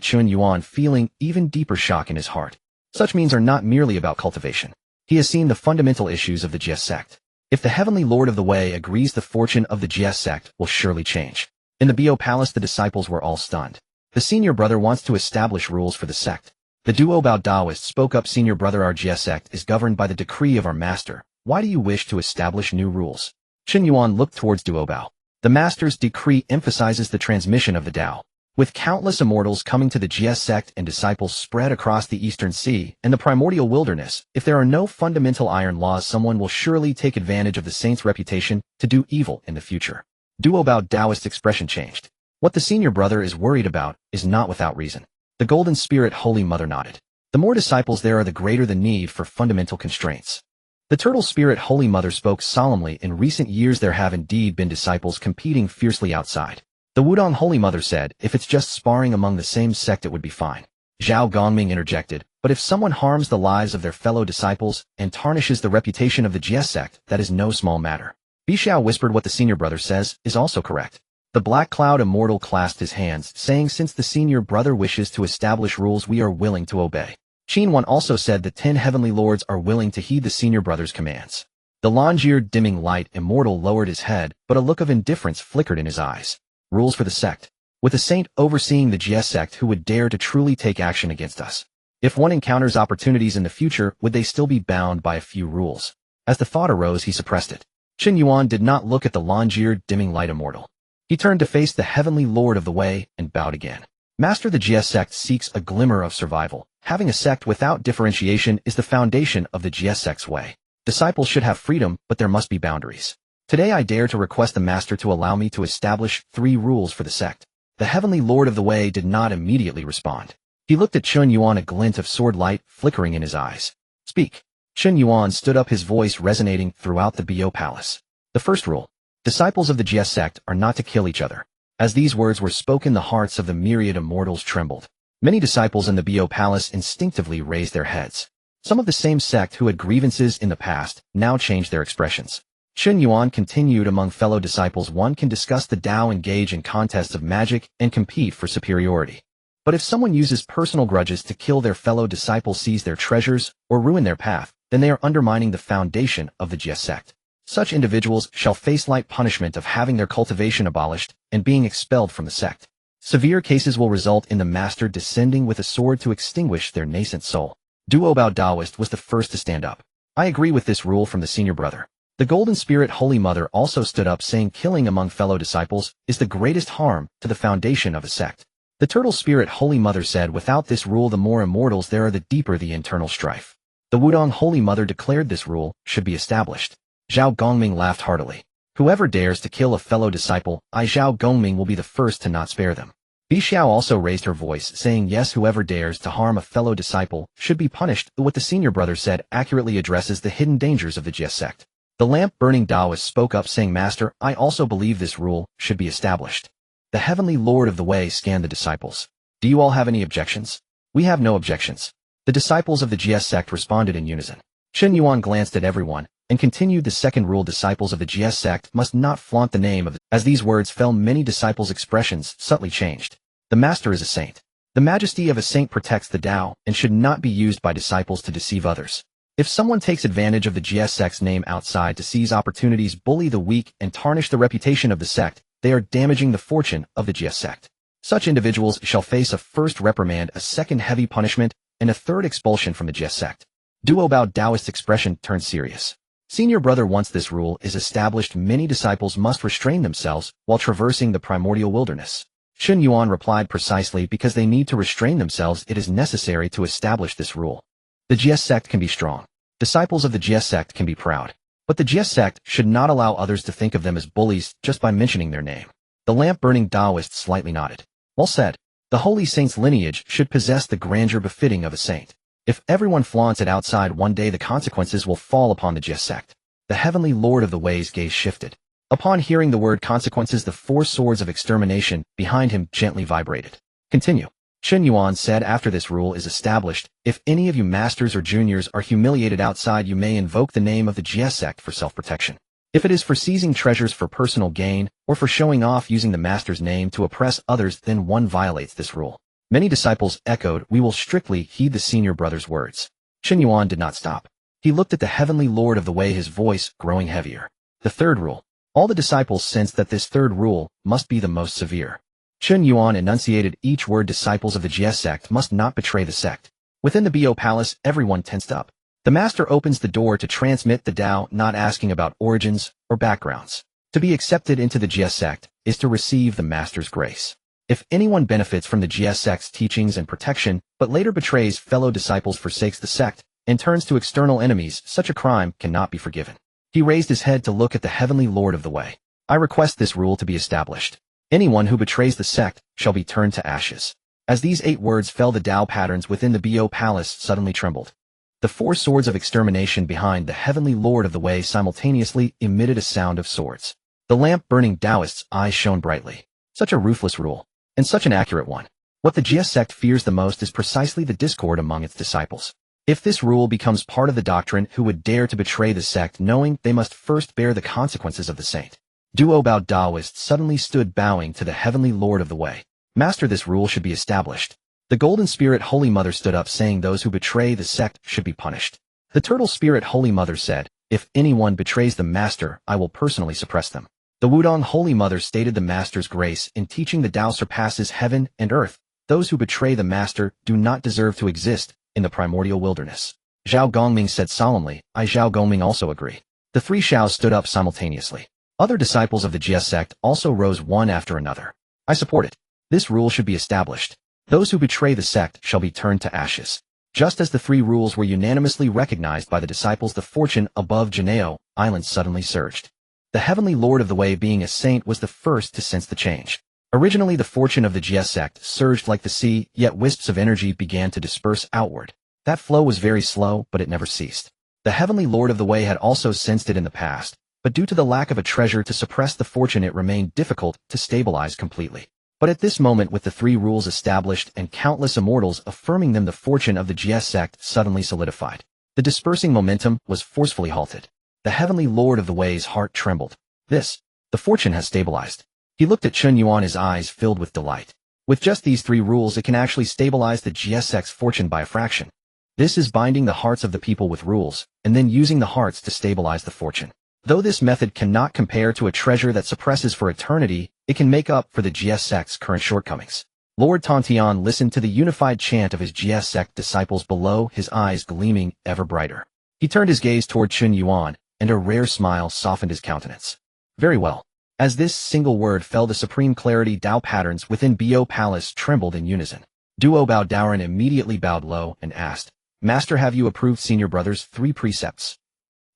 [SPEAKER 1] Chen Yuan, feeling even deeper shock in his heart. Such means are not merely about cultivation. He has seen the fundamental issues of the Jiejiao Sect. If the Heavenly Lord of the Way agrees, the fortune of the Jiejiao Sect will surely change. In the Bo Palace, the disciples were all stunned. The senior brother wants to establish rules for the sect. The Duo Bao Taoist spoke up. Senior brother, our Jiejiao Sect is governed by the decree of our master. Why do you wish to establish new rules? Chen Yuan looked towards Duo Bao. The master's decree emphasizes the transmission of the Tao. With countless immortals coming to the Jiejiao Sect and disciples spread across the Eastern Sea and the primordial wilderness, if there are no fundamental iron laws, someone will surely take advantage of the saint's reputation to do evil in the future. Duo Bao Taoist's expression changed. What the senior brother is worried about is not without reason. The Golden Spirit Holy Mother nodded. The more disciples there are, the greater the need for fundamental constraints. The Turtle Spirit Holy Mother spoke solemnly. In recent years there have indeed been disciples competing fiercely outside. The Wudong Holy Mother said, if it's just sparring among the same sect it would be fine. Zhao Gongming interjected, but if someone harms the lives of their fellow disciples and tarnishes the reputation of the Jiejiao Sect, that is no small matter. Bixiao whispered, what the senior brother says is also correct. The Black Cloud Immortal clasped his hands, saying, since the senior brother wishes to establish rules, we are willing to obey. Chen Yuan also said the 10 heavenly lords are willing to heed the senior brother's commands. The Longier Dimming Light Immortal lowered his head, but a look of indifference flickered in his eyes. Rules for the sect. With a saint overseeing the Jiejiao Sect, who would dare to truly take action against us? If one encounters opportunities in the future, would they still be bound by a few rules? As the thought arose, he suppressed it. Chen Yuan did not look at the Longier Dimming Light Immortal. He turned to face the Heavenly Lord of the Way and bowed again. Master, the Jiejiao Sect seeks a glimmer of survival. Having a sect without differentiation is the foundation of the Jiejiao Sect's way. Disciples should have freedom, but there must be boundaries. Today I dare to request the Master to allow me to establish 3 rules for the sect. The Heavenly Lord of the Way did not immediately respond. He looked at Chen Yuan, a glint of sword light flickering in his eyes. Speak. Chen Yuan stood up, his voice resonating throughout the Bo Palace. The first rule. Disciples of the Jiejiao Sect are not to kill each other. As these words were spoken, the hearts of the myriad immortals trembled. Many disciples in the Bo Palace instinctively raised their heads. Some of the same sect who had grievances in the past now changed their expressions. Chen Yuan continued, among fellow disciples, one can discuss the Tao, engage in contests of magic, and compete for superiority. But if someone uses personal grudges to kill their fellow disciples, seize their treasures, or ruin their path, then they are undermining the foundation of the Jiejiao Sect. Such individuals shall face light punishment of having their cultivation abolished and being expelled from the sect. Severe cases will result in the master descending with a sword to extinguish their nascent soul. Duo Bao Taoist was the first to stand up. I agree with this rule from the senior brother. The Golden Spirit Holy Mother also stood up saying killing among fellow disciples is the greatest harm to the foundation of a sect. The Turtle Spirit Holy Mother said without this rule the more immortals there are the deeper the internal strife. The Wudong Holy Mother declared this rule should be established. Zhao Gongming laughed heartily. Whoever dares to kill a fellow disciple, Zhao Gongming will be the first to not spare them. Bixiao also raised her voice, saying yes, whoever dares to harm a fellow disciple should be punished. What the senior brother said accurately addresses the hidden dangers of the Jiejiao Sect. The lamp-burning Taoist spoke up saying, Master, I also believe this rule should be established. The Heavenly Lord of the Way scanned the disciples. Do you all have any objections? We have no objections. The disciples of the Jiejiao Sect responded in unison. Chen Yuan glanced at everyone and continued the second rule, disciples of the Jiejiao Sect must not flaunt the name of. As these words fell, many disciples' expressions subtly changed. The Master is a saint. The majesty of a saint protects the Tao and should not be used by disciples to deceive others. If someone takes advantage of the Jiejiao Sect's name outside to seize opportunities, bully the weak, and tarnish the reputation of the sect, they are damaging the fortune of the Jiejiao Sect. Such individuals shall face a first reprimand, a second heavy punishment, and a third expulsion from the Jiejiao Sect. Duo Bao Taoist's expression turned serious. Senior brother, once this rule is established, many disciples must restrain themselves while traversing the primordial wilderness. Chen Yuan replied, precisely because they need to restrain themselves, it is necessary to establish this rule. The Jiejiao Sect can be strong. Disciples of the Jiejiao Sect can be proud. But the Jiejiao Sect should not allow others to think of them as bullies just by mentioning their name. The lamp-burning Taoist slightly nodded. Well said. The holy saint's lineage should possess the grandeur befitting of a saint. If everyone flaunts it outside, one day the consequences will fall upon the Jiejiao Sect. The Heavenly Lord of the Way's gaze shifted. Upon hearing the word consequences, the four swords of extermination behind him gently vibrated. Continue. Chen Yuan said, after this rule is established, if any of you masters or juniors are humiliated outside, you may invoke the name of the Jiejiao Sect for self-protection. If it is for seizing treasures for personal gain, or for showing off using the master's name to oppress others, then one violates this rule. Many disciples echoed, we will strictly heed the senior brother's words. Chen Yuan did not stop. He looked at the Heavenly Lord of the Way, his voice growing heavier. The third rule. All the disciples sensed that this third rule must be the most severe. Chen Yuan enunciated each word, disciples of the Jiejiao Sect must not betray the sect. Within the Bo Palace, everyone tensed up. The master opens the door to transmit the Tao, not asking about origins or backgrounds. To be accepted into the Jiejiao Sect is to receive the master's grace. If anyone benefits from the Jiejiao Sect's teachings and protection, but later betrays fellow disciples, forsakes the sect, and turns to external enemies, such a crime cannot be forgiven. He raised his head to look at the Heavenly Lord of the Way. I request this rule to be established. Anyone who betrays the sect shall be turned to ashes. As these 8 words fell, the Tao patterns within the Bo Palace suddenly trembled. The 4 swords of extermination behind the Heavenly Lord of the Way simultaneously emitted a sound of swords. The lamp-burning Taoist's eyes shone brightly. Such a ruthless rule, and such an accurate one. What the Jiejiao Sect fears the most is precisely the discord among its disciples. If this rule becomes part of the doctrine, who would dare to betray the sect knowing they must first bear the consequences of the saint? Duo Bao Taoist suddenly stood, bowing to the Heavenly Lord of the Way. Master, this rule should be established. The Golden Spirit Holy Mother stood up, saying those who betray the sect should be punished. The Turtle Spirit Holy Mother said, if anyone betrays the Master, I will personally suppress them. The Wudong Holy Mother stated the Master's grace in teaching the Tao surpasses heaven and earth. Those who betray the Master do not deserve to exist in the primordial wilderness. Zhao Gongming said solemnly, Zhao Gongming also agree. The 3 Xiaos stood up simultaneously. Other disciples of the Jiejiao Sect also rose one after another. I support it. This rule should be established. Those who betray the sect shall be turned to ashes. Just as the 3 rules were unanimously recognized by the disciples, the fortune above Jiejiao Island suddenly surged. The Heavenly Lord of the Way, being a saint, was the first to sense the change. Originally, the fortune of the Jiejiao Sect surged like the sea, yet wisps of energy began to disperse outward. That flow was very slow, but it never ceased. The Heavenly Lord of the Way had also sensed it in the past, but due to the lack of a treasure to suppress the fortune, it remained difficult to stabilize completely. But at this moment, with the 3 rules established and countless immortals affirming them, the fortune of the Jiejiao Sect suddenly solidified. The dispersing momentum was forcefully halted. The Heavenly Lord of the Way's heart trembled. The fortune has stabilized. He looked at Chen Yuan, his eyes filled with delight. With just these 3 rules, it can actually stabilize the Jiejiao Sect's fortune by a fraction. This is binding the hearts of the people with rules, and then using the hearts to stabilize the fortune. Though this method cannot compare to a treasure that suppresses for eternity, it can make up for the Jiejiao Sect's current shortcomings. Lord Tongtian listened to the unified chant of his Jiejiao Sect disciples below, his eyes gleaming ever brighter. He turned his gaze toward Chen Yuan and a rare smile softened his countenance. Very well. As this single word fell, the supreme clarity Dao patterns within Bo Palace trembled in unison. Duo Bao Daoren immediately bowed low and asked, Master, have you approved Senior Brother's 3 precepts?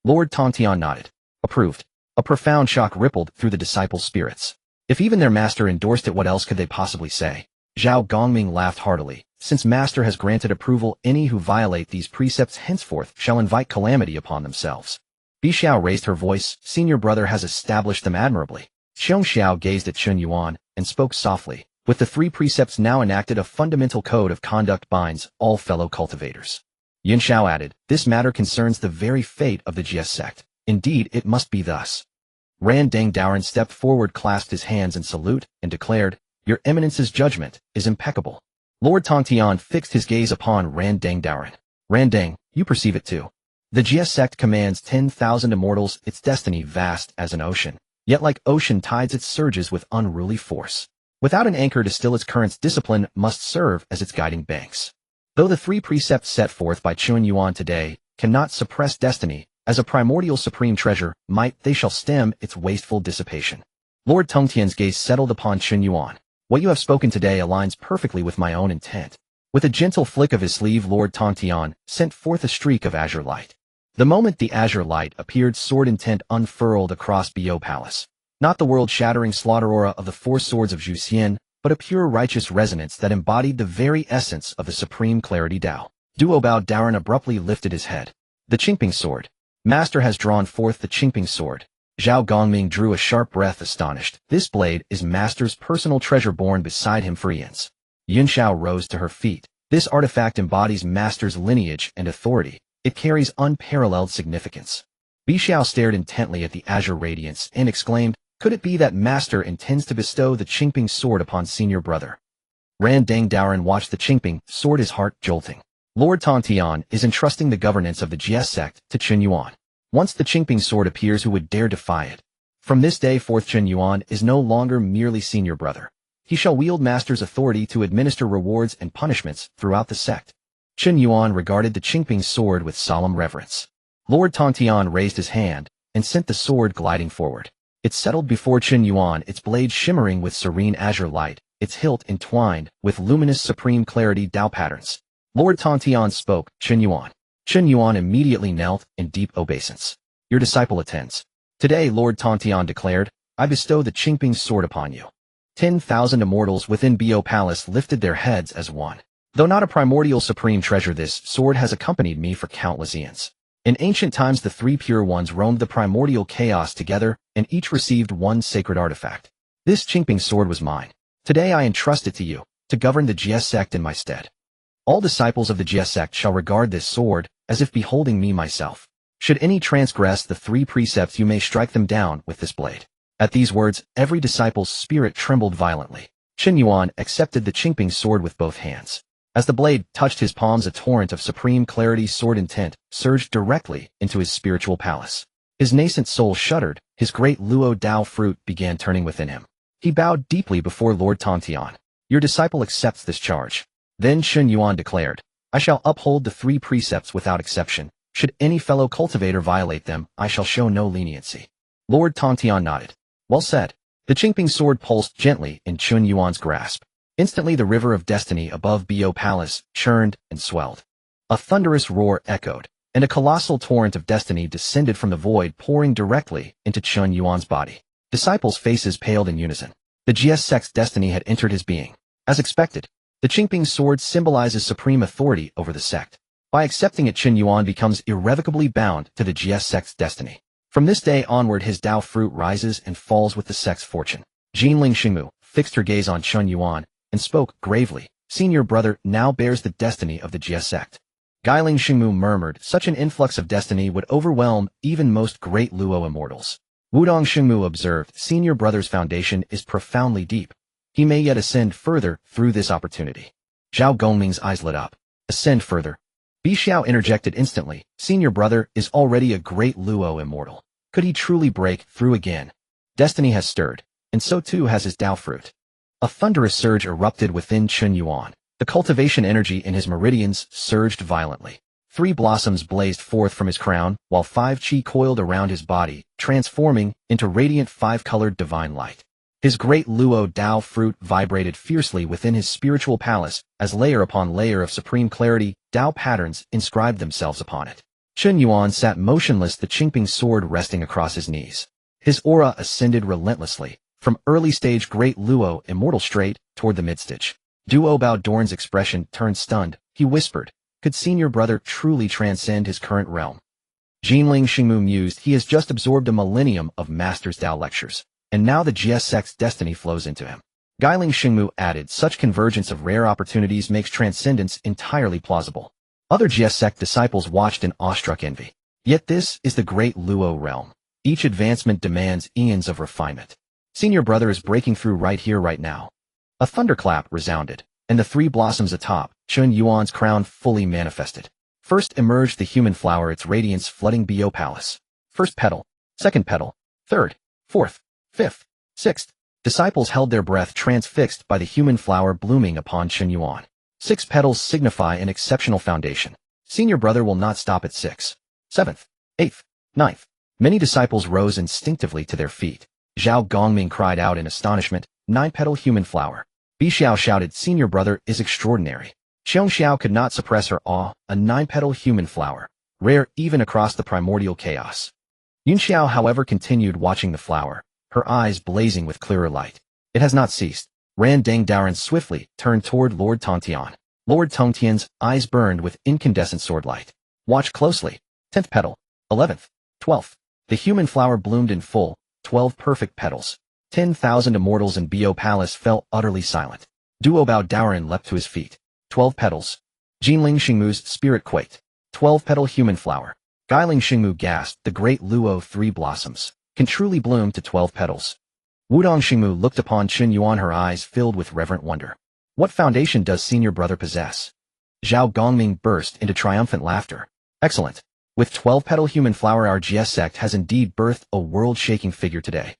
[SPEAKER 1] Lord Tongtian nodded. Approved. A profound shock rippled through the disciples' spirits. If even their master endorsed it, what else could they possibly say? Zhao Gongming laughed heartily. Since master has granted approval, any who violate these precepts henceforth shall invite calamity upon themselves. Bixiao raised her voice. Senior Brother has established them admirably. Xiao gazed at Chen Yuan and spoke softly. With the 3 precepts now enacted, a fundamental code of conduct binds all fellow cultivators. Yin Xiao added, this matter concerns the very fate of the Jiejiao Sect. Indeed, it must be thus. Ran Deng Daoren stepped forward, clasped his hands in salute, and declared, Your Eminence's judgment is impeccable. Lord Tongtian fixed his gaze upon Ran Deng Daoren. Ran Deng, you perceive it too. The Jiejiao Sect commands 10,000 immortals, its destiny vast as an ocean. Yet like ocean tides it surges with unruly force. Without an anchor to still its currents, discipline must serve as its guiding banks. Though the 3 precepts set forth by Chen Yuan today cannot suppress destiny, as a primordial supreme treasure might, they shall stem its wasteful dissipation. Lord Tongtian's gaze settled upon Chen Yuan. What you have spoken today aligns perfectly with my own intent. With a gentle flick of his sleeve, Lord Tongtian sent forth a streak of azure light. The moment the azure light appeared, sword intent unfurled across Bo Palace. Not the world-shattering slaughter aura of the 4 swords of Zhu Xian, but a pure righteous resonance that embodied the very essence of the supreme clarity Dao. Duo Bao Daoren abruptly lifted his head. The Qingping sword. Master has drawn forth the Qingping sword. Zhao Gongming drew a sharp breath, astonished. This blade is Master's personal treasure born beside him for eons. Yin Xiao rose to her feet. This artifact embodies Master's lineage and authority. It carries unparalleled significance. Bixiao stared intently at the azure radiance and exclaimed, could it be that Master intends to bestow the Qingping sword upon Senior Brother? Ran Deng Daoren watched the Qingping sword, his heart jolting. Lord Tongtian is entrusting the governance of the Jiejiao Sect to Chen Yuan. Once the Qingping sword appears, who would dare defy it? From this day forth, Chen Yuan is no longer merely Senior Brother. He shall wield Master's authority to administer rewards and punishments throughout the sect. Chen Yuan regarded the Qingping sword with solemn reverence. Lord Tongtian raised his hand and sent the sword gliding forward. It settled before Chen Yuan, its blade shimmering with serene azure light, its hilt entwined with luminous supreme clarity Dao patterns. Lord Tongtian spoke, Chen Yuan. Chen Yuan immediately knelt in deep obeisance. Your disciple attends. Today, Lord Tongtian declared, I bestow the Qingping sword upon you. 10,000 immortals within Bo Palace lifted their heads as one. Though not a primordial supreme treasure, this sword has accompanied me for countless eons. In ancient times, the 3 pure ones roamed the primordial chaos together, and each received one sacred artifact. This Qingping sword was mine. Today I entrust it to you, to govern the Jiejiao Sect in my stead. All disciples of the Jiejiao Sect shall regard this sword as if beholding me myself. Should any transgress the 3 precepts, you may strike them down with this blade. At these words, every disciple's spirit trembled violently. Chen Yuan accepted the Qingping sword with both hands. As the blade touched his palms, a torrent of supreme clarity sword intent surged directly into his spiritual palace. His nascent soul shuddered, his great Luo Dao fruit began turning within him. He bowed deeply before Lord Tongtian. Your disciple accepts this charge. Then Chen Yuan declared, I shall uphold the 3 precepts without exception. Should any fellow cultivator violate them, I shall show no leniency. Lord Tongtian nodded. Well said. The Qingping sword pulsed gently in Chen Yuan's grasp. Instantly the river of destiny above Bo Palace churned and swelled. A thunderous roar echoed, and a colossal torrent of destiny descended from the void, pouring directly into Chen Yuan's body. Disciples' faces paled in unison. The Jiejiao Sect's destiny had entered his being. As expected, the Qingping sword symbolizes supreme authority over the sect. By accepting it, Chen Yuan becomes irrevocably bound to the Jiejiao Sect's destiny. From this day onward, his Dao fruit rises and falls with the sect's fortune. Jinling Xingmu fixed her gaze on Chen Yuan and spoke gravely. Senior Brother now bears the destiny of the Jiejiao Sect. Guiling Xingmu murmured, such an influx of destiny would overwhelm even most great Luo immortals. Wudong Xingmu observed, Senior Brother's foundation is profoundly deep. He may yet ascend further through this opportunity. Zhao Gongming's eyes lit up. Ascend further. Bixiao interjected instantly, Senior Brother is already a great Luo immortal. Could he truly break through again? Destiny has stirred, and so too has his Dao fruit. A thunderous surge erupted within Chen Yuan. The cultivation energy in his meridians surged violently. 3 blossoms blazed forth from his crown, while 5 chi coiled around his body, transforming into radiant 5-colored divine light. His great Luo Dao fruit vibrated fiercely within his spiritual palace, as layer upon layer of supreme clarity, Dao patterns inscribed themselves upon it. Chen Yuan sat motionless, the Qingping sword resting across his knees. His aura ascended relentlessly, from early-stage Great Luo immortal straight toward the mid-stage. Duo Bao Dorn's expression turned stunned. He whispered, "Could senior brother truly transcend his current realm?" Jinling Xingmu mused. He has just absorbed a millennium of Master's Dao lectures, and now the Jiejiao Sect's destiny flows into him. Guiling Xingmu added, "Such convergence of rare opportunities makes transcendence entirely plausible." Other Jiejiao Sect disciples watched in awestruck envy. Yet this is the Great Luo realm. Each advancement demands eons of refinement. Senior brother is breaking through right here, right now. A thunderclap resounded, and the 3 blossoms atop Chen Yuan's crown fully manifested. First emerged the human flower, its radiance flooding Bo Palace. First petal, second petal, third, fourth, fifth, sixth. Disciples held their breath, transfixed by the human flower blooming upon Chen Yuan. 6 petals signify an exceptional foundation. Senior brother will not stop at 6. 7th, 8th, 9th. Many disciples rose instinctively to their feet. Zhao Gongming cried out in astonishment, 9-petal human flower. Bi Xiao shouted, "Senior brother is extraordinary." Xiong Xiao could not suppress her awe, a 9-petal human flower, rare even across the primordial chaos. Yun Xiao, however, continued watching the flower, her eyes blazing with clearer light. It has not ceased. Ran Deng Daoren swiftly turned toward Lord Tongtian. Lord Tongtian's eyes burned with incandescent sword light. "Watch closely." 10th petal, 11th, 12th. The human flower bloomed in full, 12 perfect petals. 10,000 immortals in Bo Palace fell utterly silent. Duo Bao Daoren leapt to his feet. 12 petals. Jinling Xingmu's spirit quaked. 12-petal human flower. Guiling Xingmu gasped, the Great Luo 3 blossoms can truly bloom to 12 petals. Wudong Xingmu looked upon Chen Yuan, her eyes filled with reverent wonder. What foundation does senior brother possess? Zhao Gongming burst into triumphant laughter. Excellent. With 12-petal human flower, our Jiejiao Sect has indeed birthed a world-shaking figure today.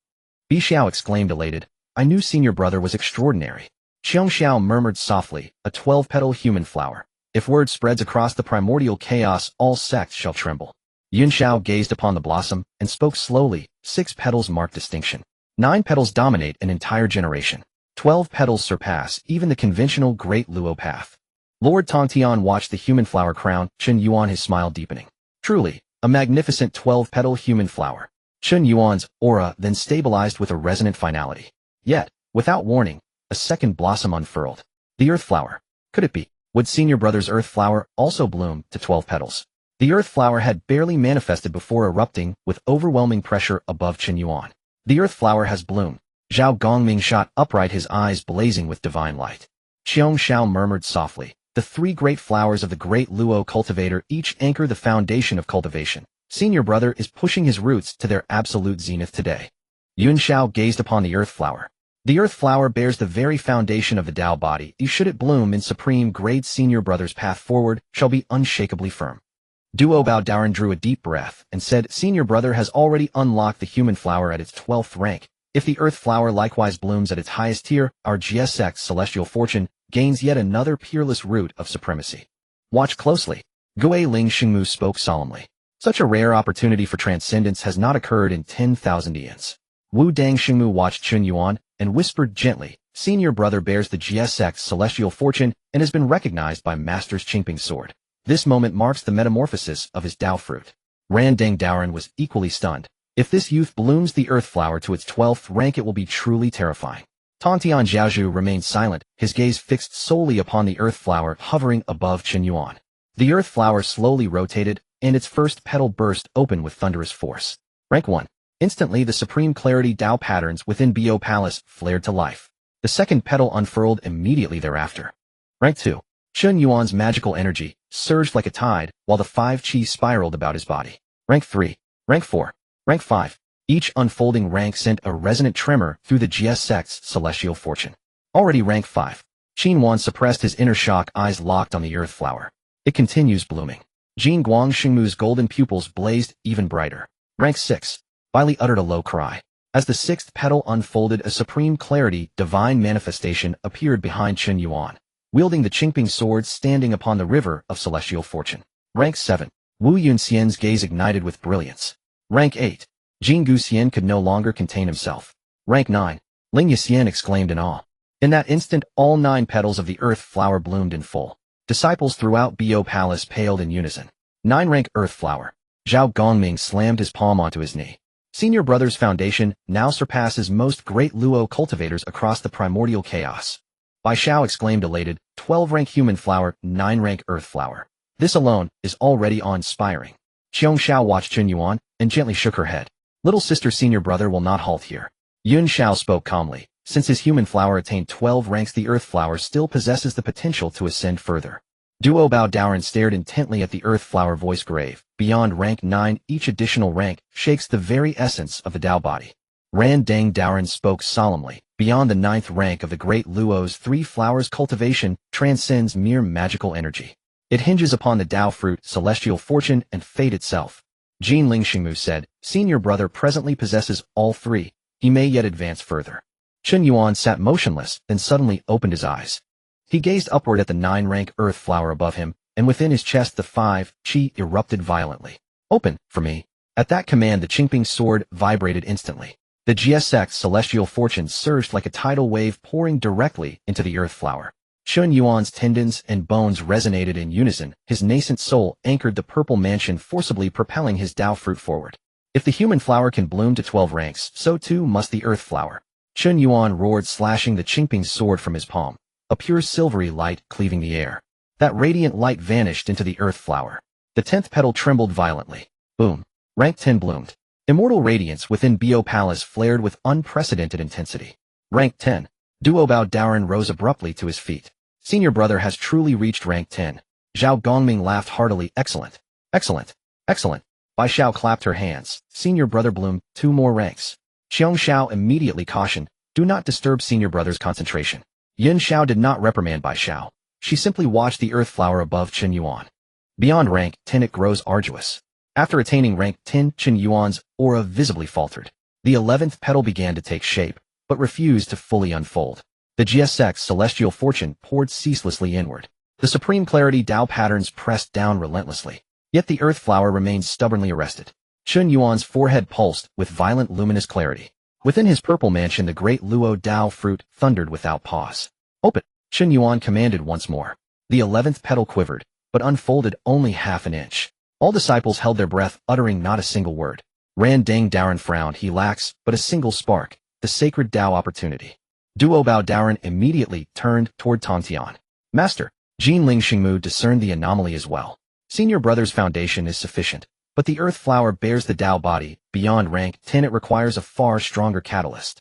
[SPEAKER 1] Bi Xiao exclaimed elated, "I knew senior brother was extraordinary." Xiong Xiao murmured softly, "A 12-petal human flower. If word spreads across the primordial chaos, all sects shall tremble." Yun Xiao gazed upon the blossom and spoke slowly, 6 petals mark distinction. 9 petals dominate an entire generation. 12 petals surpass even the conventional Great Luo path. Lord Tongtian watched the human flower crown Chen Yuan, his smile deepening. Truly, a magnificent 12-petal human flower. Chen Yuan's aura then stabilized with a resonant finality. Yet, without warning, a second blossom unfurled. The earth flower. Could it be? Would senior brother's earth flower also bloom to 12 petals? The earth flower had barely manifested before erupting with overwhelming pressure above Chen Yuan. The earth flower has bloomed. Zhao Gongming shot upright, his eyes blazing with divine light. Xiong Xiao murmured softly, "The 3 great flowers of the Great Luo cultivator each anchor the foundation of cultivation. Senior brother is pushing his roots to their absolute zenith today." Yun Xiao gazed upon the earth flower. The earth flower bears the very foundation of the Dao body. Should it bloom in supreme grade, senior brother's path forward shall be unshakably firm. Duo Bao Daoren drew a deep breath and said, "Senior brother has already unlocked the human flower at its 12th rank. If the earth flower likewise blooms at its highest tier, our Jiejiao Sect's celestial fortune gains yet another peerless root of supremacy." Watch closely. Guiling Xingmu spoke solemnly. Such a rare opportunity for transcendence has not occurred in 10,000 eons. Wu Dang Xingmu watched Chen Yuan and whispered gently, "Senior brother bears the Jiejiao Sect's celestial fortune and has been recognized by Master's Qingping sword. This moment marks the metamorphosis of his Dao fruit." Ran Deng Daoren was equally stunned. If this youth blooms the earth flower to its 12th rank, it will be truly terrifying. Tongtian Zhaozhu remained silent, his gaze fixed solely upon the earth flower hovering above Chen Yuan. The earth flower slowly rotated, and its first petal burst open with thunderous force. Rank 1. Instantly, the supreme clarity Dao patterns within Bo Palace flared to life. The second petal unfurled immediately thereafter. Rank 2. Chen Yuan's magical energy surged like a tide, while the 5 chi spiraled about his body. Rank 3. Rank 4. Rank 5. Each unfolding rank sent a resonant tremor through the Jiejiao Sect's celestial fortune. Already rank 5. Chen Yuan suppressed his inner shock, eyes locked on the earth flower. It continues blooming. Jin Guang Xingmu's golden pupils blazed even brighter. Rank 6. Bailey uttered a low cry. As the 6th petal unfolded, a supreme clarity, divine manifestation appeared behind Chen Yuan, wielding the Qingping sword, standing upon the river of celestial fortune. Rank 7. Wu Yunxian's gaze ignited with brilliance. Rank 8. Jin Guxian could no longer contain himself. Rank 9. Ling Yixian exclaimed in awe. In that instant, all 9 petals of the earth flower bloomed in full. Disciples throughout Bo Palace paled in unison. 9 rank earth flower. Zhao Gongming slammed his palm onto his knee. Senior Brothers Foundation now surpasses most great Luo cultivators across the Primordial Chaos. Bai Xiao exclaimed elated, 12 rank human flower, 9 rank earth flower. This alone is already awe-inspiring. Qiong Xiao watched Chen Yuan and gently shook her head. Little sister senior brother will not halt here. Yun Xiao spoke calmly. Since his human flower attained 12 ranks, the earth flower still possesses the potential to ascend further. Duo Bao Daoren stared intently at the earth flower, voice grave. Beyond rank 9, each additional rank shakes the very essence of the Dao body. Ran Dang Daoren spoke solemnly. Beyond the 9th rank of the great Luo's 3 flowers, cultivation transcends mere magical energy. It hinges upon the Dao fruit, celestial fortune, and fate itself. Jin Ling Xingmu said, senior brother presently possesses all 3. He may yet advance further. Chen Yuan sat motionless, then suddenly opened his eyes. He gazed upward at the 9-rank earth flower above him, and within his chest the 5 qi erupted violently. Open, for me. At that command the Qingping sword vibrated instantly. The Jiejiao Sect celestial fortune surged like a tidal wave, pouring directly into the earth flower. Chen Yuan's tendons and bones resonated in unison. His nascent soul anchored the purple mansion, forcibly propelling his Dao fruit forward. If the human flower can bloom to 12 ranks, so too must the earth flower. Chen Yuan roared, slashing the Qingping's sword from his palm. A pure silvery light cleaving the air. That radiant light vanished into the earth flower. The 10th petal trembled violently. Boom. Rank 10 bloomed. Immortal radiance within Bo Palace flared with unprecedented intensity. Rank 10. Duo Bao Daoren rose abruptly to his feet. Senior brother has truly reached rank 10. Zhao Gongming laughed heartily. Excellent. Excellent. Excellent. Bai Xiao clapped her hands. Senior brother bloomed 2 more ranks. Qiong Xiao immediately cautioned, do not disturb senior brother's concentration. Yun Xiao did not reprimand Bai Xiao. She simply watched the earth flower above Chen Yuan. Beyond rank 10 it grows arduous. After attaining rank 10, Chen Yuan's aura visibly faltered. The 11th petal began to take shape, but refused to fully unfold. The Jiejiao Sect's celestial fortune poured ceaselessly inward. The supreme clarity Dao patterns pressed down relentlessly. Yet the earth flower remained stubbornly arrested. Chen Yuan's forehead pulsed with violent luminous clarity. Within his purple mansion the great Luo Dao fruit thundered without pause. Open! Chen Yuan commanded once more. The 11th petal quivered, but unfolded only half an inch. All disciples held their breath, uttering not a single word. Ran Dang Daoren frowned. He lacks but a single spark, the sacred Dao opportunity. Duo Bao Daoren immediately turned toward Tongtian. Master, Jin Ling Xingmu discerned the anomaly as well. Senior Brothers Foundation is sufficient, but the earth flower bears the Dao body. Beyond rank 10 it requires a far stronger catalyst.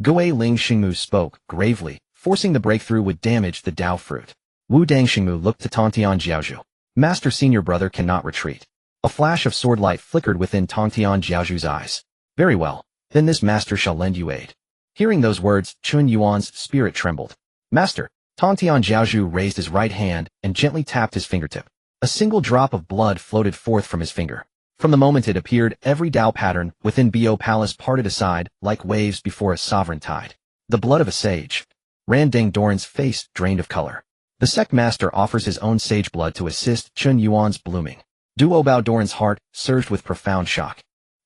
[SPEAKER 1] Gui Ling Xingmu spoke gravely. Forcing the breakthrough would damage the Dao fruit. Wu Dang Xingmu looked to Tongtian Jiaozhu. Master senior brother cannot retreat. A flash of sword light flickered within Tongtian Jiaozhu's eyes. Very well, then this master shall lend you aid. Hearing those words, Chen Yuan's spirit trembled. Master, Tongtian Jiaozhu raised his right hand and gently tapped his fingertip. A single drop of blood floated forth from his finger. From the moment it appeared, every Dao pattern within Bo Palace parted aside like waves before a sovereign tide. The blood of a sage. Ran Dang Doran's face drained of color. The sect master offers his own sage blood to assist Chen Yuan's blooming. Duo Bao Doran's heart surged with profound shock.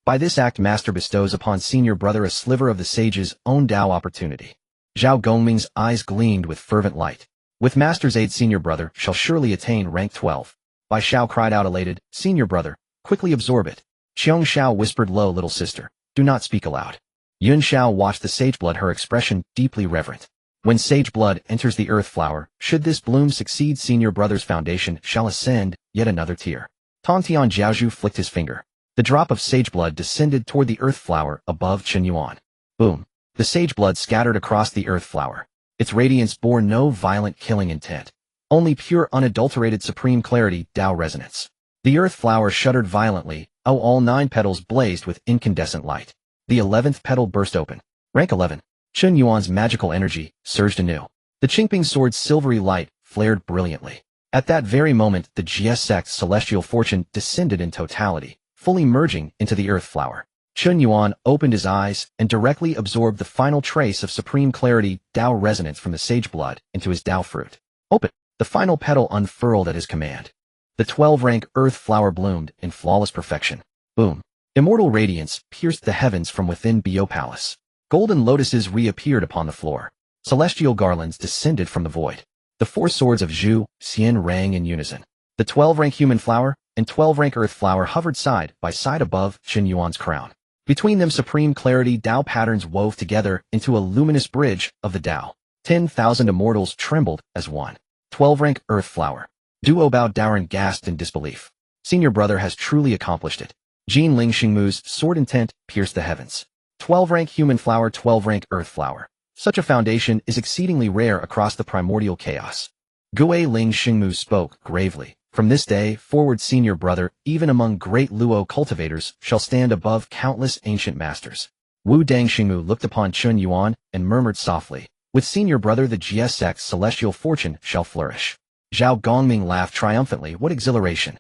[SPEAKER 1] By this act master bestows upon senior brother a sliver of the sage's own Dao opportunity. Zhao Gongming's eyes gleamed with fervent light. With master's aid senior brother shall surely attain rank 12. Bai Xiao cried out elated, senior brother, quickly absorb it. Qiong Xiao whispered low, little sister, do not speak aloud. Yun Xiao watched the sage blood, her expression deeply reverent. When sage blood enters the earth flower, should this bloom succeed, senior brother's foundation shall ascend yet another tier. Tongtian Jiaozhu flicked his finger. The drop of sage blood descended toward the earth flower above Chen Yuan. Boom. The sage blood scattered across the earth flower. Its radiance bore no violent killing intent. Only pure unadulterated supreme clarity, Dao resonance. The earth flower shuddered violently. All 9 petals blazed with incandescent light. The 11th petal burst open. Rank 11. Chen Yuan's magical energy surged anew. The Qingping sword's silvery light flared brilliantly. At that very moment, the Jiejiao Sect's celestial fortune descended in totality, fully merging into the earth flower. Chen Yuan opened his eyes and directly absorbed the final trace of supreme clarity, Dao resonance from the sage blood into his Dao fruit. Open. The final petal unfurled at his command. The 12-rank earth flower bloomed in flawless perfection. Boom. Immortal radiance pierced the heavens from within Bio Palace. Golden lotuses reappeared upon the floor. Celestial garlands descended from the void. The 4 swords of Zhu, Xian rang in unison. The 12-rank human flower and 12-rank earth flower hovered side by side above Chen Yuan's crown. Between them supreme clarity Tao patterns wove together into a luminous bridge of the Tao. 10,000 immortals trembled as one. 12-rank earth flower. Duo Bao Daoren gasped in disbelief. Senior brother has truly accomplished it. Jin Ling Xingmu's sword intent pierced the heavens. 12-rank human flower, 12-rank earth flower. Such a foundation is exceedingly rare across the primordial chaos. Gue Ling Xingmu spoke gravely. From this day forward, senior brother, even among great Luo cultivators, shall stand above countless ancient masters. Wu Dang Xingmu looked upon Chen Yuan and murmured softly, with senior brother the Jiejiao Sect's celestial fortune shall flourish. Zhao Gongming laughed triumphantly. What exhilaration!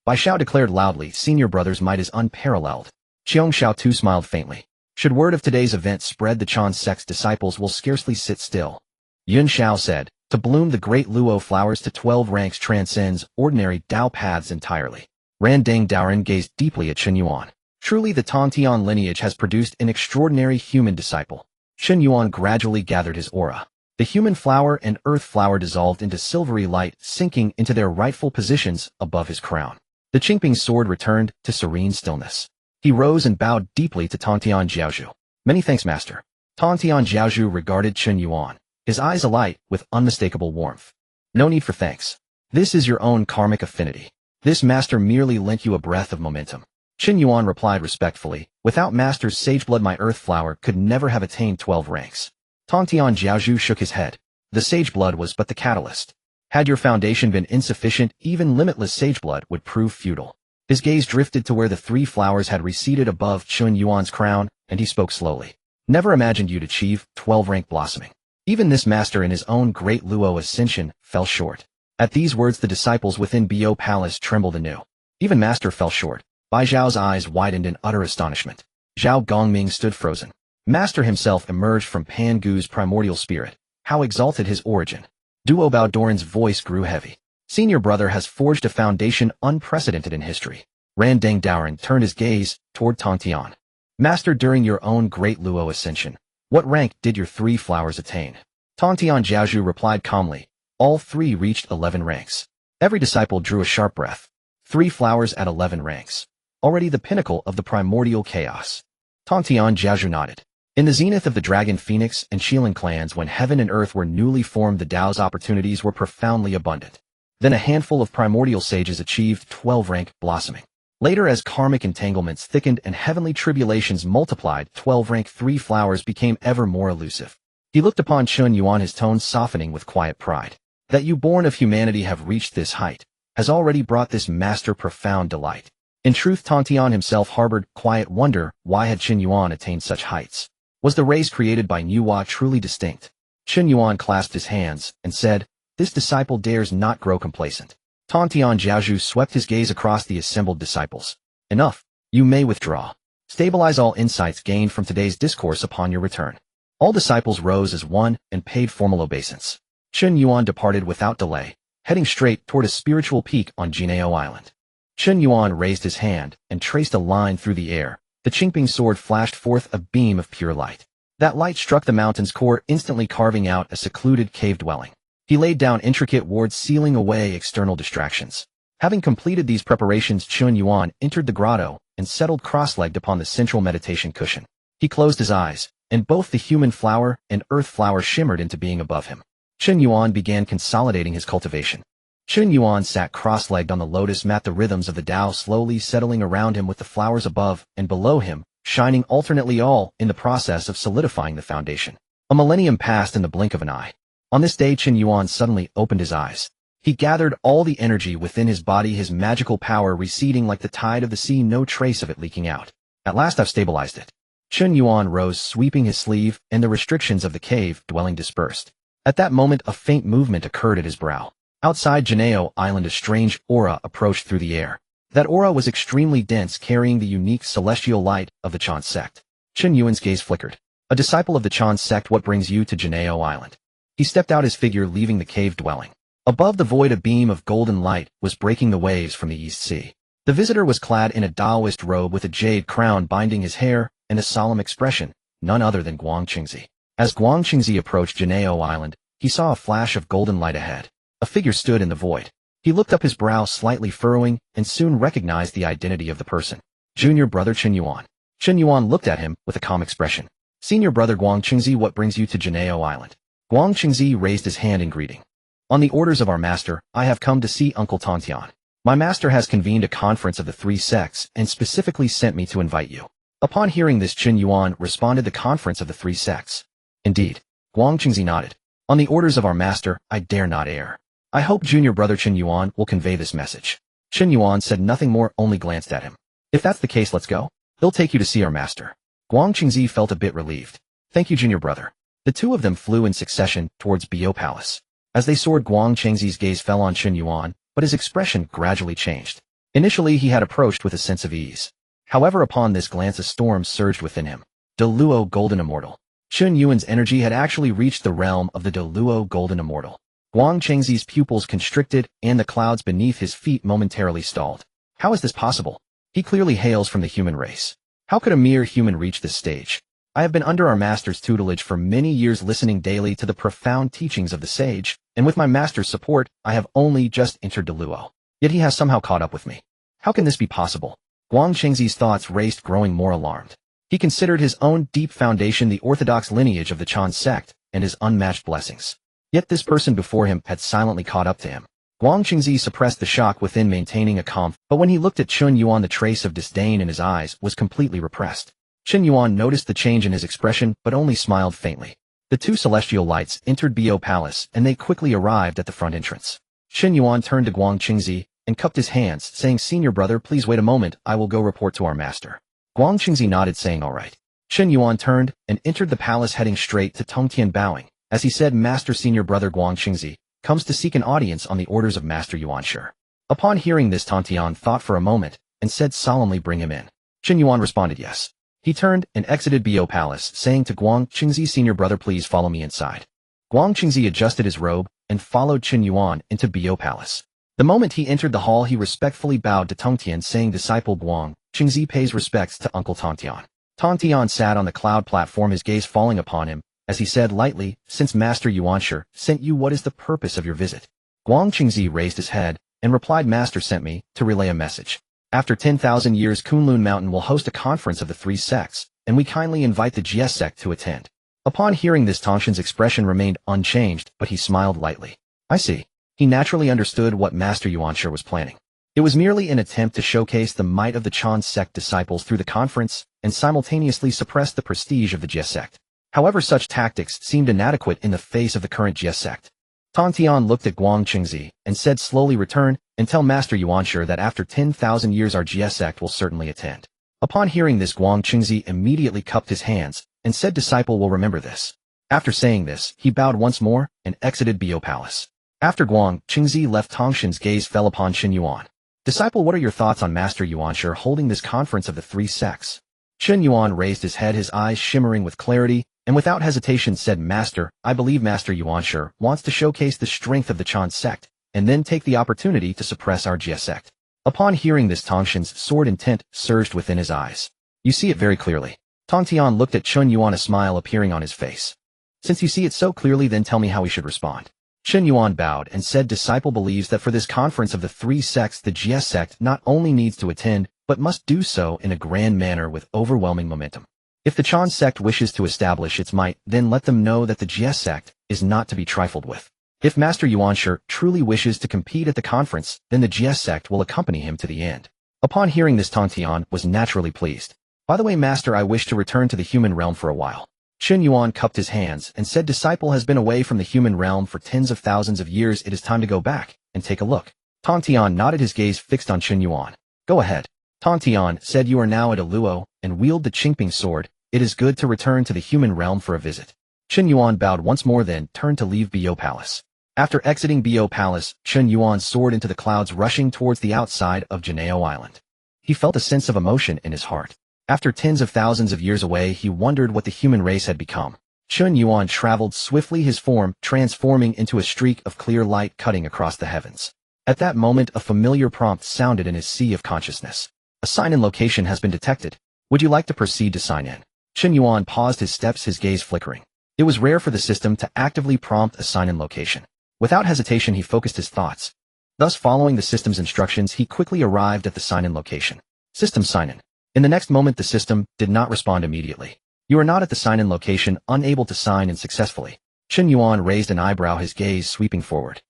[SPEAKER 1] Bai Xiao declared loudly, senior brother's might is unparalleled. Qiong Xiao too smiled faintly. Should word of today's event spread, the Chan Sect's disciples will scarcely sit still. Yun Xiao said, to bloom the great Luo flowers to 12 ranks transcends ordinary Dao paths entirely. Ran Deng Daoren gazed deeply at Chen Yuan. Truly the Tongtian lineage has produced an extraordinary human disciple. Chen Yuan gradually gathered his aura. The human flower and earth flower dissolved into silvery light, sinking into their rightful positions above his crown. The Qingping sword returned to serene stillness. He rose and bowed deeply to Tongtian Jiaozhu. Many thanks, master. Tongtian Jiaozhu regarded Chen Yuan, his eyes alight with unmistakable warmth. No need for thanks. This is your own karmic affinity. This master merely lent you a breath of momentum. Chen Yuan replied respectfully, without master's sageblood my earth flower could never have attained 12 ranks. Tongtian Jiaozhu shook his head. The sageblood was but the catalyst. Had your foundation been insufficient, even limitless sageblood would prove futile. His gaze drifted to where the 3 flowers had receded above Chen Yuan's crown, and he spoke slowly. Never imagined you'd achieve 12-rank blossoming. Even this master in his own great Luo ascension fell short. At these words the disciples within Bio Palace trembled anew. Even master fell short. Bai Zhao's eyes widened in utter astonishment. Zhao Gongming stood frozen. Master himself emerged from Pan Gu's primordial spirit. How exalted his origin. Duo Bao Doran's voice grew heavy. Senior brother has forged a foundation unprecedented in history. Ran Deng Daoren turned his gaze toward Tongtian. Master, during your own great Luo ascension, what rank did your 3 flowers attain? Tongtian Jiaozhu replied calmly. All 3 reached 11 ranks. Every disciple drew a sharp breath. 3 flowers at 11 ranks. Already the pinnacle of the primordial chaos. Tongtian Jiaozhu nodded. In the zenith of the Dragon Phoenix and Shilin clans, when heaven and earth were newly formed, the Tao's opportunities were profoundly abundant. Then a handful of primordial sages achieved 12-rank blossoming. Later, as karmic entanglements thickened and heavenly tribulations multiplied, 12-rank 3 flowers became ever more elusive. He looked upon Chen Yuan, his tone softening with quiet pride. That you born of humanity have reached this height has already brought this master profound delight. In truth, Tongtian himself harbored quiet wonder, why had Chen Yuan attained such heights? Was the race created by Nuwa truly distinct? Chen Yuan clasped his hands and said, this disciple dares not grow complacent. Tongtian Jiaozhu swept his gaze across the assembled disciples. Enough. You may withdraw. Stabilize all insights gained from today's discourse upon your return. All disciples rose as one and paid formal obeisance. Chen Yuan departed without delay, heading straight toward a spiritual peak on Jiejiao Island. Chen Yuan raised his hand and traced a line through the air. The Qingping sword flashed forth a beam of pure light. That light struck the mountain's core, instantly carving out a secluded cave dwelling. He laid down intricate wards, sealing away external distractions. Having completed these preparations, Chen Yuan entered the grotto and settled cross-legged upon the central meditation cushion. He closed his eyes, and both the human flower and earth flower shimmered into being above him. Chen Yuan began consolidating his cultivation. Chen Yuan sat cross-legged on the lotus mat, the rhythms of the Tao slowly settling around him with the flowers above and below him, shining alternately, all in the process of solidifying the foundation. A millennium passed in the blink of an eye. On this day, Chen Yuan suddenly opened his eyes. He gathered all the energy within his body, his magical power receding like the tide of the sea, no trace of it leaking out. At last I've stabilized it. Chen Yuan rose, sweeping his sleeve, and the restrictions of the cave dwelling dispersed. At that moment, a faint movement occurred at his brow. Outside Jiejiao Island, a strange aura approached through the air. That aura was extremely dense, carrying the unique celestial light of the Chan Sect. Chen Yuan's gaze flickered. A disciple of the Chan Sect, what brings you to Jiejiao Island? He stepped out, his figure leaving the cave dwelling. Above the void a beam of golden light was breaking the waves from the East Sea. The visitor was clad in a Taoist robe with a jade crown binding his hair and a solemn expression, none other than Guang Qingzi. As Guang Qingzi approached Jiejiao Island, he saw a flash of golden light ahead. A figure stood in the void. He looked up, his brow slightly furrowing, and soon recognized the identity of the person. Junior brother Chen Yuan. Chen Yuan looked at him with a calm expression. Senior brother Guang Qingzi, what brings you to Jiejiao Island? Guang Qingzi raised his hand in greeting. On the orders of our master, I have come to see Uncle Tongtian. My master has convened a conference of the three sects and specifically sent me to invite you. Upon hearing this, Chen Yuan responded, the conference of the three sects. Indeed. Guang Qingzi nodded. On the orders of our master, I dare not err. I hope junior brother Chen Yuan will convey this message. Chen Yuan said nothing more, only glanced at him. If that's the case, let's go. He'll take you to see our master. Guang Qingzi felt a bit relieved. Thank you, junior brother. The two of them flew in succession towards Bio Palace. As they soared, Guang Qingzi's gaze fell on Chen Yuan, but his expression gradually changed. Initially, he had approached with a sense of ease. However, upon this glance, a storm surged within him. Deluo Golden Immortal. Chen Yuan's energy had actually reached the realm of the Deluo Golden Immortal. Guang Qingzi's pupils constricted, and the clouds beneath his feet momentarily stalled. How is this possible? He clearly hails from the human race. How could a mere human reach this stage? I have been under our master's tutelage for many years, listening daily to the profound teachings of the sage, and with my master's support, I have only just entered Deluo. Yet he has somehow caught up with me. How can this be possible? Guang Qingzi's thoughts raced, growing more alarmed. He considered his own deep foundation, the orthodox lineage of the Chan Sect, and his unmatched blessings. Yet this person before him had silently caught up to him. Guang Qingzi suppressed the shock within, maintaining a calm, but when he looked at Chen Yuan, the trace of disdain in his eyes was completely repressed. Chen Yuan noticed the change in his expression, but only smiled faintly. The two celestial lights entered Bio Palace, and they quickly arrived at the front entrance. Chen Yuan turned to Guang Qingzi and cupped his hands, saying, Senior brother, please wait a moment, I will go report to our master. Guang Qingzi nodded, saying all right. Chen Yuan turned and entered the palace, heading straight to Tongtian, bowing. As he said, Master, senior brother Guang Qingzi comes to seek an audience on the orders of Master Yuan. Sure. Upon hearing this, Tongtian thought for a moment and said solemnly, bring him in. Chen Yuan responded yes. He turned and exited Bio Palace, saying to Guang Qingzi, senior brother, please follow me inside. Guang Qingzi adjusted his robe and followed Chen Yuan into Bio Palace. The moment he entered the hall, he respectfully bowed to Tongtian, saying, disciple Guang Qingzi pays respects to Uncle Tongtian. Tongtian sat on the cloud platform, his gaze falling upon him, as he said lightly, since Master Yuanshi sent you, what is the purpose of your visit? Guang Qingzi raised his head and replied, Master sent me to relay a message. After 10,000 years, Kunlun Mountain will host a conference of the three sects, and we kindly invite the Jiejiao Sect to attend. Upon hearing this, Tongtian's expression remained unchanged, but he smiled lightly. I see. He naturally understood what Master Yuanshi was planning. It was merely an attempt to showcase the might of the Chan Sect disciples through the conference and simultaneously suppress the prestige of the Jiejiao Sect. However, such tactics seemed inadequate in the face of the current Jiejiao Sect. Tongtian looked at Guang Qingzi and said, slowly return and tell Master Yuanshi that after 10,000 years our Jiejiao Sect will certainly attend. Upon hearing this, Guang Qingzi immediately cupped his hands and said, disciple will remember this. After saying this, he bowed once more and exited Bio Palace. After Guang Qingzi left, Tongtian's gaze fell upon Chen Yuan. Disciple, what are your thoughts on Master Yuanshi holding this conference of the three sects? Chen Yuan raised his head, his eyes shimmering with clarity, and without hesitation said, Master, I believe Master Yuanshi wants to showcase the strength of the Chan Sect, and then take the opportunity to suppress our Jiejiao Sect. Upon hearing this, Tongtian's sword intent surged within his eyes. You see it very clearly. Tongtian looked at Chen Yuan, a smile appearing on his face. Since you see it so clearly, then tell me how we should respond. Chen Yuan bowed and said, disciple believes that for this conference of the three sects, the Jiejiao Sect not only needs to attend, but must do so in a grand manner with overwhelming momentum. If the Chan Sect wishes to establish its might, then let them know that the Jiejiao Sect is not to be trifled with. If Master Yuanshi truly wishes to compete at the conference, then the Jiejiao Sect will accompany him to the end. Upon hearing this, Tongtian was naturally pleased. By the way, Master, I wish to return to the human realm for a while. Chen Yuan cupped his hands and said, disciple has been away from the human realm for tens of thousands of years. It is time to go back and take a look. Tongtian nodded, his gaze fixed on Chen Yuan. Go ahead. Tongtian said, you are now at a Luo and wield the Qingping sword. It is good to return to the human realm for a visit. Chen Yuan bowed once more, then turned to leave Bio Palace. After exiting Bio Palace, Chen Yuan soared into the clouds, rushing towards the outside of Jiejiao Island. He felt a sense of emotion in his heart. After tens of thousands of years away, he wondered what the human race had become. Chen Yuan traveled swiftly, his form transforming into a streak of clear light cutting across the heavens. At that moment, a familiar prompt sounded in his sea of consciousness. A sign-in location has been detected. Would you like to proceed to sign in? Chen Yuan paused his steps, his gaze flickering. It was rare for the system to actively prompt a sign-in location. Without hesitation, he focused his thoughts. Thus, following the system's instructions, he quickly arrived at the sign-in location. System sign-in. In the next moment, the system did not respond immediately. You are not at the sign-in location, unable to sign in successfully. Chen Yuan raised an eyebrow, his gaze sweeping forward.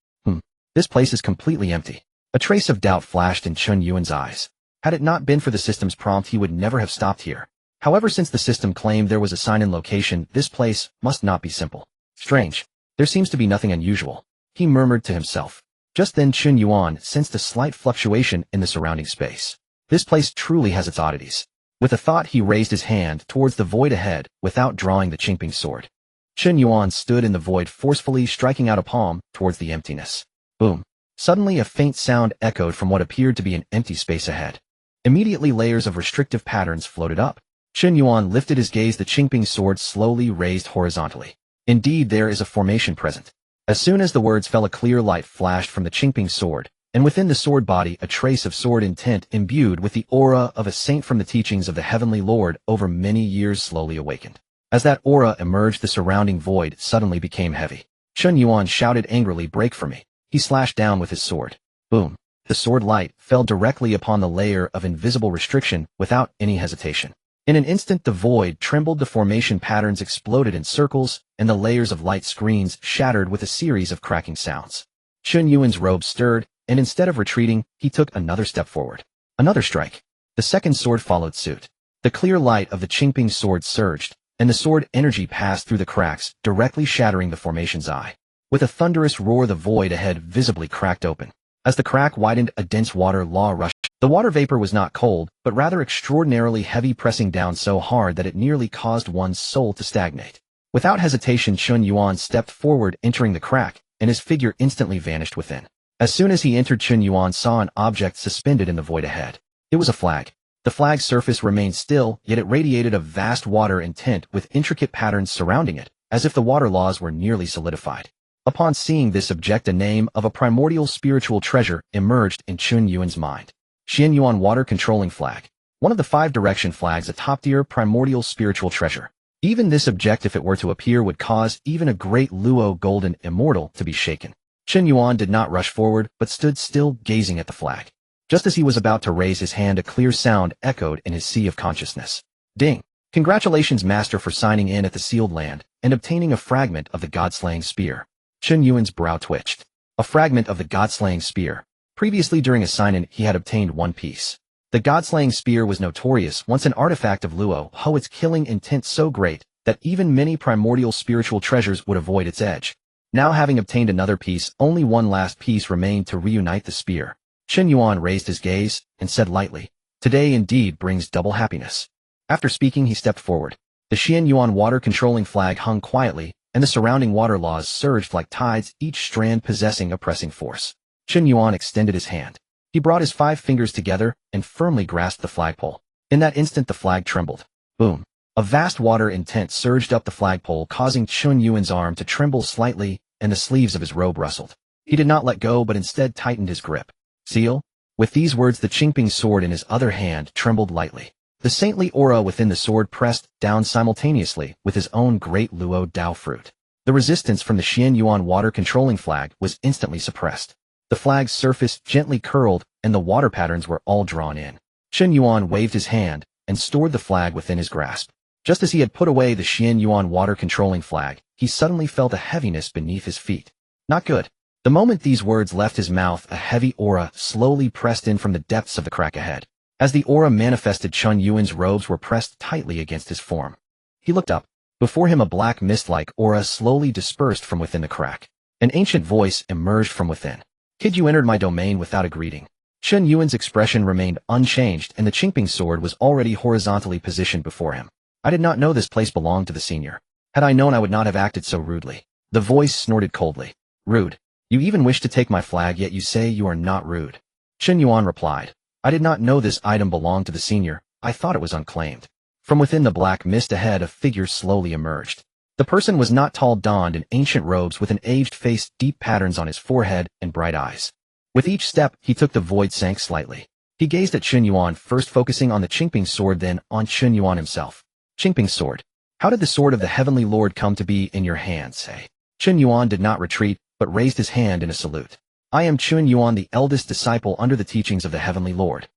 [SPEAKER 1] This place is completely empty. A trace of doubt flashed in Chen Yuan's eyes. Had it not been for the system's prompt, he would never have stopped here. However, since the system claimed there was a sign-in location, this place must not be simple. Strange. There seems to be nothing unusual. He murmured to himself. Just then Chen Yuan sensed a slight fluctuation in the surrounding space. This place truly has its oddities. With a thought, he raised his hand towards the void ahead without drawing the Qingping sword. Chen Yuan stood in the void, forcefully striking out a palm towards the emptiness. Boom. Suddenly a faint sound echoed from what appeared to be an empty space ahead. Immediately layers of restrictive patterns floated up. Chen Yuan lifted his gaze, the Qingping sword slowly raised horizontally. Indeed, there is a formation present. As soon as the words fell, a clear light flashed from the Qingping sword, and within the sword body a trace of sword intent imbued with the aura of a saint from the teachings of the Heavenly Lord over many years slowly awakened. As that aura emerged, the surrounding void suddenly became heavy. Chen Yuan shouted angrily, "Break for me." He slashed down with his sword. Boom. The sword light fell directly upon the layer of invisible restriction without any hesitation. In an instant the void trembled, the formation patterns exploded in circles, and the layers of light screens shattered with a series of cracking sounds. Chen Yuan's robe stirred, and instead of retreating, he took another step forward. Another strike. The second sword followed suit. The clear light of the Qingping sword surged, and the sword energy passed through the cracks, directly shattering the formation's eye. With a thunderous roar, the void ahead visibly cracked open. As the crack widened, a dense water law rushed. The water vapor was not cold, but rather extraordinarily heavy, pressing down so hard that it nearly caused one's soul to stagnate. Without hesitation, Chen Yuan stepped forward, entering the crack, and his figure instantly vanished within. As soon as he entered, Chen Yuan saw an object suspended in the void ahead. It was a flag. The flag's surface remained still, yet it radiated a vast water intent with intricate patterns surrounding it, as if the water laws were nearly solidified. Upon seeing this object, a name of a primordial spiritual treasure emerged in Chen Yuan's mind. Chen Yuan Water Controlling Flag. One of the 5 direction flags, a top-tier primordial spiritual treasure. Even this object, if it were to appear, would cause even a great Luo golden immortal to be shaken. Chen Yuan did not rush forward, but stood still, gazing at the flag. Just as he was about to raise his hand, a clear sound echoed in his sea of consciousness. Ding! Congratulations, Master, for signing in at the sealed land and obtaining a fragment of the god-slaying spear. Chen Yuan's brow twitched. A fragment of the god-slaying spear. Previously during a sign-in, he had obtained one piece. The god-slaying spear was notorious, once an artifact of Luo, its killing intent so great that even many primordial spiritual treasures would avoid its edge. Now, having obtained another piece, only one last piece remained to reunite the spear. Chen Yuan raised his gaze and said lightly, "Today indeed brings double happiness." After speaking, he stepped forward. The Chen Yuan water controlling flag hung quietly, and the surrounding water laws surged like tides, each strand possessing a pressing force. Chen Yuan extended his hand. He brought his 5 fingers together and firmly grasped the flagpole. In that instant, the flag trembled. Boom. A vast water intent surged up the flagpole, causing Chen Yuan's arm to tremble slightly, and the sleeves of his robe rustled. He did not let go, but instead tightened his grip. Seal? With these words, the Qingping sword in his other hand trembled lightly. The saintly aura within the sword pressed down simultaneously with his own great Luo Dao fruit. The resistance from the Chen Yuan water controlling flag was instantly suppressed. The flag's surface gently curled, and the water patterns were all drawn in. Chen Yuan waved his hand and stored the flag within his grasp. Just as he had put away the Chen Yuan water controlling flag, he suddenly felt a heaviness beneath his feet. Not good. The moment these words left his mouth, a heavy aura slowly pressed in from the depths of the crack ahead. As the aura manifested, Chen Yuan's robes were pressed tightly against his form. He looked up. Before him, a black mist-like aura slowly dispersed from within the crack. An ancient voice emerged from within. "Kid, you entered my domain without a greeting." Chen Yuan's expression remained unchanged, and the Qingping sword was already horizontally positioned before him. "I did not know this place belonged to the senior. Had I known, I would not have acted so rudely." The voice snorted coldly. "Rude? You even wish to take my flag, yet you say you are not rude." Chen Yuan replied, "I did not know this item belonged to the senior. I thought it was unclaimed." From within the black mist ahead, a figure slowly emerged. The person was not tall, donned in ancient robes with an aged face, deep patterns on his forehead, and bright eyes. With each step, he took the void sank slightly. He gazed at Chen Yuan, first focusing on the Qingping sword, then on Chen Yuan himself. Qingping sword. How did the sword of the Heavenly Lord come to be in your hands, hey? Chen Yuan did not retreat, but raised his hand in a salute. I am Chen Yuan, the eldest disciple under the teachings of the Heavenly Lord.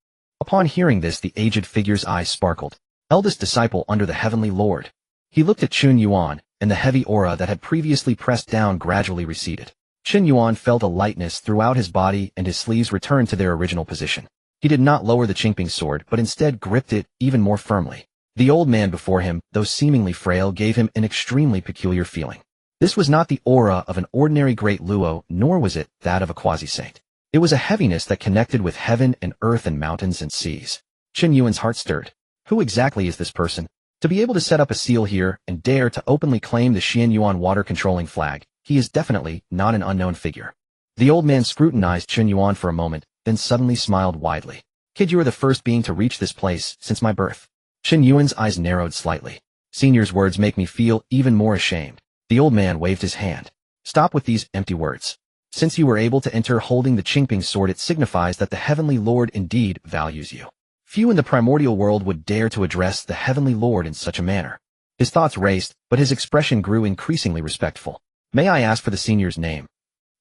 [SPEAKER 1] Upon hearing this, the aged figure's eyes sparkled. Eldest disciple under the Heavenly Lord. He looked at Chen Yuan, and the heavy aura that had previously pressed down gradually receded. Chen Yuan felt a lightness throughout his body, and his sleeves returned to their original position. He did not lower the Qingping sword, but instead gripped it even more firmly. The old man before him, though seemingly frail, gave him an extremely peculiar feeling. This was not the aura of an ordinary great Luo, nor was it that of a quasi-saint. It was a heaviness that connected with heaven and earth and mountains and seas. Chen Yuan's heart stirred. Who exactly is this person? To be able to set up a seal here and dare to openly claim the Xian Yuan water-controlling flag, he is definitely not an unknown figure. The old man scrutinized Chen Yuan for a moment, then suddenly smiled widely. Kid, you are the first being to reach this place since my birth. Chen Yuan's eyes narrowed slightly. Senior's words make me feel even more ashamed. The old man waved his hand. Stop with these empty words. Since you were able to enter holding the Qingping sword, it signifies that the Heavenly Lord indeed values you. Few in the primordial world would dare to address the Heavenly Lord in such a manner. His thoughts raced, but his expression grew increasingly respectful. May I ask for the senior's name?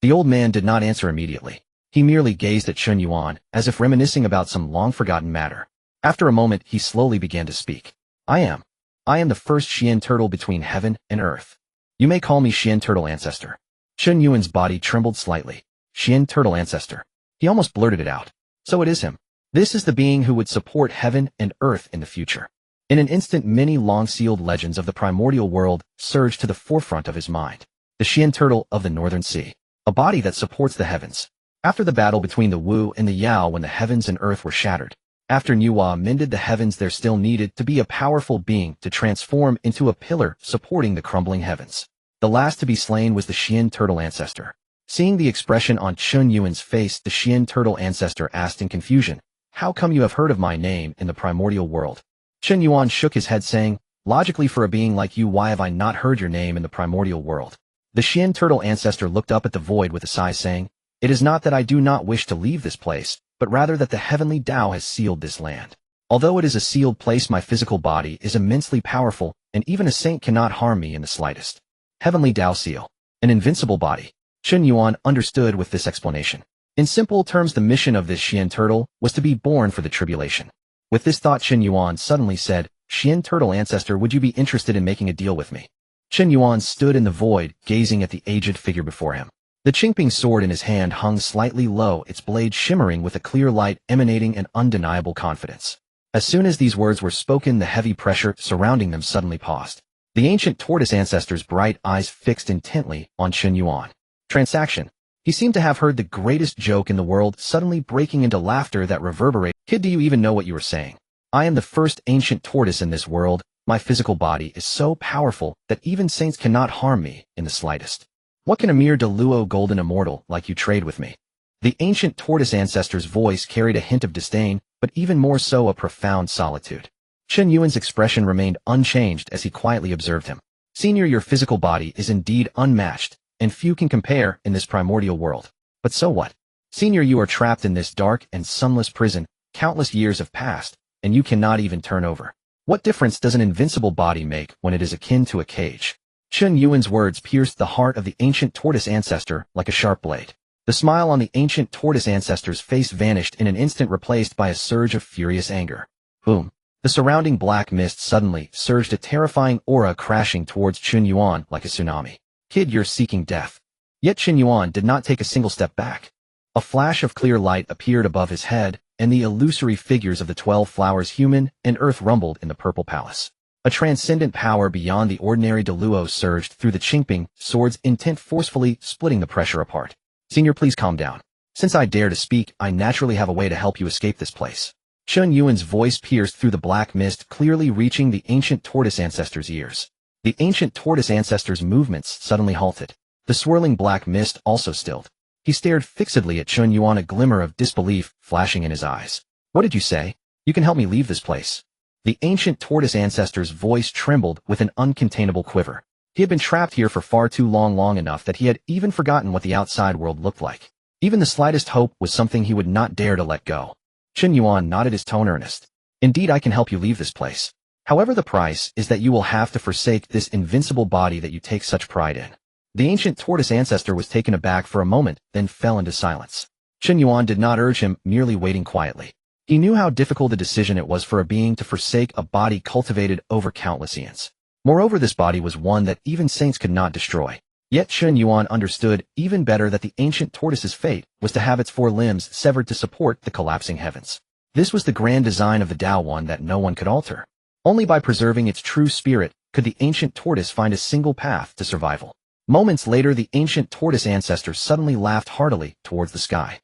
[SPEAKER 1] The old man did not answer immediately. He merely gazed at Chen Yuan, as if reminiscing about some long-forgotten matter. After a moment, he slowly began to speak. I am the first Xian turtle between heaven and earth. You may call me Xian Turtle Ancestor. Chen Yuan's body trembled slightly. Xian Turtle Ancestor. He almost blurted it out. So it is him. This is the being who would support heaven and earth in the future. In an instant, many long-sealed legends of the primordial world surged to the forefront of his mind. The Xian Turtle of the Northern Sea. A body that supports the heavens. After the battle between the Wu and the Yao, when the heavens and earth were shattered, after Nuwa mended the heavens, there still needed to be a powerful being to transform into a pillar supporting the crumbling heavens. The last to be slain was the Xian Turtle Ancestor. Seeing the expression on Chen Yuan's face, the Xian Turtle Ancestor asked in confusion, how come you have heard of my name in the primordial world? Chen Yuan shook his head, saying, logically, for a being like you, why have I not heard your name in the primordial world? The Xian Turtle Ancestor looked up at the void with a sigh, saying, it is not that I do not wish to leave this place, but rather that the heavenly Tao has sealed this land. Although it is a sealed place, my physical body is immensely powerful, and even a saint cannot harm me in the slightest. Heavenly Tao seal. An invincible body. Chen Yuan understood with this explanation. In simple terms, the mission of this Xian Turtle was to be born for the tribulation. With this thought, Chen Yuan suddenly said, Xian Turtle Ancestor, would you be interested in making a deal with me? Chen Yuan stood in the void, gazing at the aged figure before him. The Qingping sword in his hand hung slightly low, its blade shimmering with a clear light emanating an undeniable confidence. As soon as these words were spoken, the heavy pressure surrounding them suddenly paused. The ancient tortoise ancestor's bright eyes fixed intently on Chen Yuan. Transaction. He seemed to have heard the greatest joke in the world, suddenly breaking into laughter that reverberated. Kid, do you even know what you were saying? I am the first ancient tortoise in this world. My physical body is so powerful that even saints cannot harm me in the slightest. What can a mere Deluo golden immortal like you trade with me? The ancient tortoise ancestor's voice carried a hint of disdain, but even more so a profound solitude. Chen Yuan's expression remained unchanged as he quietly observed him. Senior, your physical body is indeed unmatched, and few can compare in this primordial world. But so what? Senior, you are trapped in this dark and sunless prison. Countless years have passed, and you cannot even turn over. What difference does an invincible body make when it is akin to a cage? Chen Yuan's words pierced the heart of the ancient tortoise ancestor like a sharp blade. The smile on the ancient tortoise ancestor's face vanished in an instant, replaced by a surge of furious anger. Boom. The surrounding black mist suddenly surged, a terrifying aura crashing towards Chen Yuan like a tsunami. Kid, you're seeking death. Yet Chen Yuan did not take a single step back. A flash of clear light appeared above his head, and the illusory figures of the 12 flowers, human and earth, rumbled in the purple palace. A transcendent power beyond the ordinary Deluo surged through the Qingping sword's intent, forcefully splitting the pressure apart. Senior, please calm down. Since I dare to speak, I naturally have a way to help you escape this place. Chen Yuan's voice pierced through the black mist, clearly reaching the ancient tortoise ancestor's ears. The ancient tortoise ancestor's movements suddenly halted. The swirling black mist also stilled. He stared fixedly at Chen Yuan, a glimmer of disbelief flashing in his eyes. What did you say? You can help me leave this place. The ancient tortoise ancestor's voice trembled with an uncontainable quiver. He had been trapped here for far too long enough that he had even forgotten what the outside world looked like. Even the slightest hope was something he would not dare to let go. Chen Yuan nodded, his tone earnest. Indeed, I can help you leave this place. However, the price is that you will have to forsake this invincible body that you take such pride in. The ancient tortoise ancestor was taken aback for a moment, then fell into silence. Chen Yuan did not urge him, merely waiting quietly. He knew how difficult a decision it was for a being to forsake a body cultivated over countless eons. Moreover, this body was one that even saints could not destroy. Yet Chen Yuan understood even better that the ancient tortoise's fate was to have its 4 limbs severed to support the collapsing heavens. This was the grand design of the Tao, one that no one could alter. Only by preserving its true spirit could the ancient tortoise find a single path to survival. Moments later, the ancient tortoise ancestor suddenly laughed heartily towards the sky.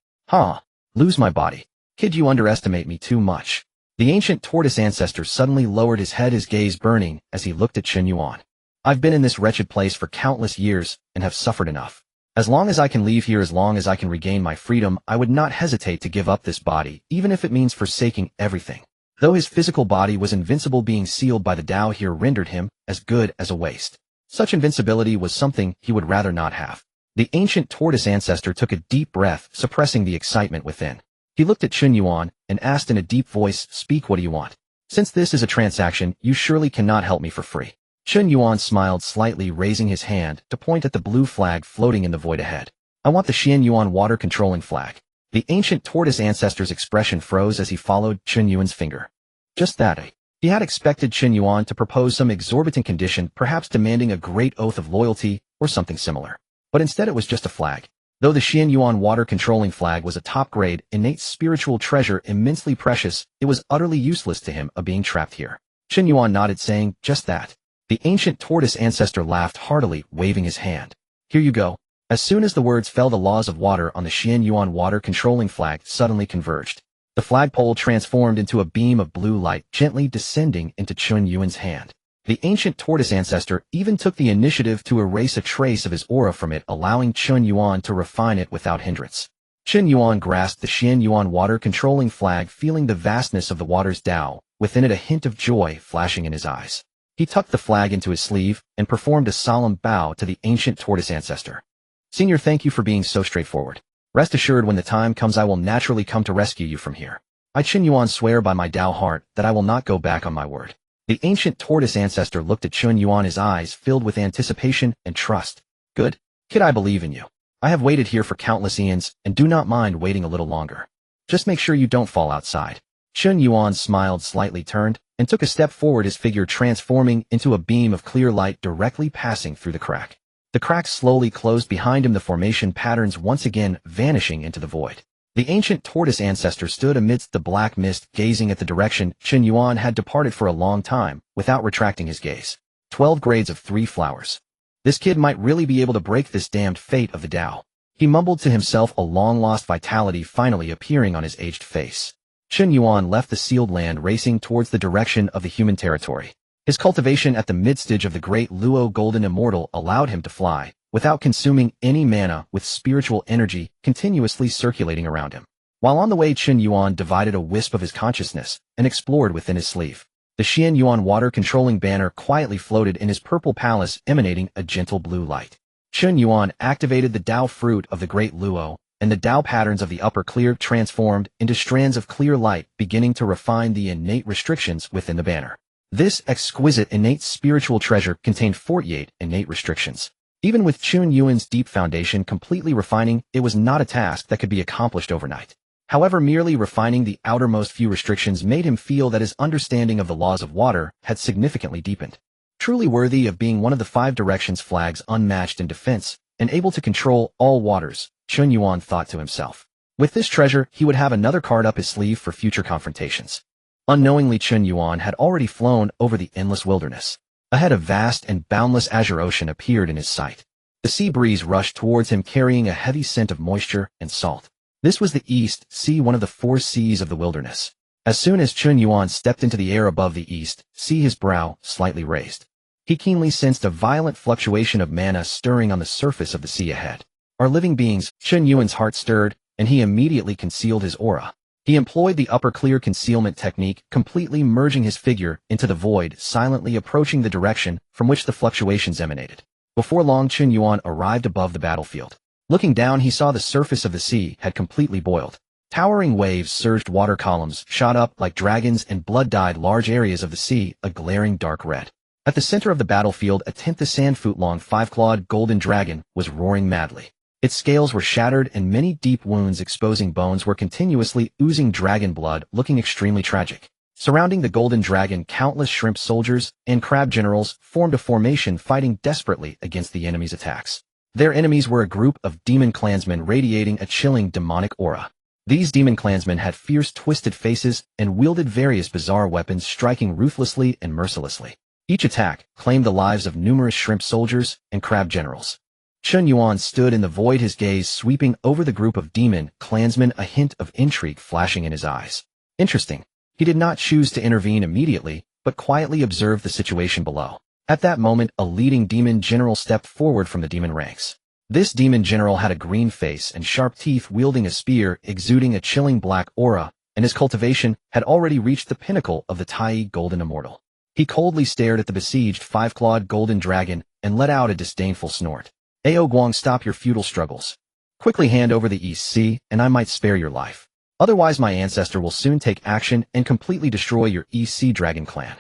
[SPEAKER 1] Lose my body. Kid, you underestimate me too much. The ancient tortoise ancestor suddenly lowered his head, his gaze burning as he looked at Chen Yuan. I've been in this wretched place for countless years and have suffered enough. As long as I can leave here, as long as I can regain my freedom, I would not hesitate to give up this body, even if it means forsaking everything. Though his physical body was invincible, being sealed by the Tao here rendered him as good as a waste. Such invincibility was something he would rather not have. The ancient tortoise ancestor took a deep breath, suppressing the excitement within. He looked at Chen Yuan and asked in a deep voice, "Speak, what do you want? Since this is a transaction, you surely cannot help me for free." Chen Yuan smiled slightly, raising his hand to point at the blue flag floating in the void ahead. "I want the Chen Yuan water-controlling flag." The ancient tortoise ancestor's expression froze as he followed Chen Yuan's finger. Just that. He had expected Chen Yuan to propose some exorbitant condition, perhaps demanding a great oath of loyalty or something similar. But instead it was just a flag. Though the Chen Yuan water-controlling flag was a top-grade, innate spiritual treasure immensely precious, it was utterly useless to him, being trapped here. Chen Yuan nodded, saying, "Just that." The ancient tortoise ancestor laughed heartily, waving his hand. "Here you go." As soon as the words fell, the laws of water on the Chen Yuan water-controlling flag suddenly converged. The flagpole transformed into a beam of blue light, gently descending into Chen Yuan's hand. The ancient tortoise ancestor even took the initiative to erase a trace of his aura from it, allowing Chen Yuan to refine it without hindrance. Chen Yuan grasped the Chen Yuan water-controlling flag, feeling the vastness of the water's Tao, within it a hint of joy flashing in his eyes. He tucked the flag into his sleeve and performed a solemn bow to the ancient tortoise ancestor. "Senior, thank you for being so straightforward. Rest assured, when the time comes, I will naturally come to rescue you from here. I, Chen Yuan, swear by my Tao heart that I will not go back on my word." The ancient tortoise ancestor looked at Chen Yuan, his eyes filled with anticipation and trust. "Good. Kid, I believe in you. I have waited here for countless eons and do not mind waiting a little longer. Just make sure you don't fall outside." Chen Yuan smiled slightly, turned, and took a step forward, his figure transforming into a beam of clear light directly passing through the crack. The crack slowly closed behind him, the formation patterns once again vanishing into the void. The ancient tortoise ancestor stood amidst the black mist, gazing at the direction Chen Yuan had departed for a long time, without retracting his gaze. 12 grades of 3 flowers. This kid might really be able to break this damned fate of the Tao. He mumbled to himself, a long-lost vitality finally appearing on his aged face. Chen Yuan left the sealed land, racing towards the direction of the human territory. His cultivation at the midstage of the great Luo golden immortal allowed him to fly, without consuming any mana, with spiritual energy continuously circulating around him. While on the way, Chen Yuan divided a wisp of his consciousness and explored within his sleeve. The Chen Yuan water-controlling banner quietly floated in his purple palace, emanating a gentle blue light. Chen Yuan activated the Tao fruit of the great Luo, and the Tao patterns of the upper clear transformed into strands of clear light, beginning to refine the innate restrictions within the banner. This exquisite innate spiritual treasure contained 48 innate restrictions. Even with Chen Yuan's deep foundation completely refining, it was not a task that could be accomplished overnight. However, merely refining the outermost few restrictions made him feel that his understanding of the laws of water had significantly deepened. Truly worthy of being one of the 5 directions flags, unmatched in defense, and able to control all waters, Chen Yuan thought to himself. With this treasure, he would have another card up his sleeve for future confrontations. Unknowingly, Chen Yuan had already flown over the endless wilderness. Ahead, a vast and boundless azure ocean appeared in his sight. The sea breeze rushed towards him, carrying a heavy scent of moisture and salt. This was the East Sea, one of the 4 seas of the wilderness. As soon as Chen Yuan stepped into the air above the East Sea, his brow slightly raised. He keenly sensed a violent fluctuation of mana stirring on the surface of the sea ahead. "Are living beings?" Chen Yuan's heart stirred, and he immediately concealed his aura. He employed the upper clear concealment technique, completely merging his figure into the void, silently approaching the direction from which the fluctuations emanated. Before long, Chen Yuan arrived above the battlefield. Looking down, he saw the surface of the sea had completely boiled. Towering waves surged, water columns shot up like dragons, and blood dyed large areas of the sea a glaring dark red. At the center of the battlefield, a 10-foot-long 5-clawed golden dragon was roaring madly. Its scales were shattered and many deep wounds exposing bones were continuously oozing dragon blood, looking extremely tragic. Surrounding the golden dragon, countless shrimp soldiers and crab generals formed a formation, fighting desperately against the enemy's attacks. Their enemies were a group of demon clansmen radiating a chilling demonic aura. These demon clansmen had fierce, twisted faces and wielded various bizarre weapons, striking ruthlessly and mercilessly. Each attack claimed the lives of numerous shrimp soldiers and crab generals. Chen Yuan stood in the void, his gaze sweeping over the group of demon clansmen, a hint of intrigue flashing in his eyes. Interesting. He did not choose to intervene immediately, but quietly observed the situation below. At that moment, a leading demon general stepped forward from the demon ranks. This demon general had a green face and sharp teeth, wielding a spear, exuding a chilling black aura, and his cultivation had already reached the pinnacle of the Tai Golden Immortal. He coldly stared at the besieged 5-clawed golden dragon and let out a disdainful snort. "Ao Guang, stop your futile struggles. Quickly hand over the East Sea, and I might spare your life. Otherwise my ancestor will soon take action and completely destroy your East Sea Dragon clan."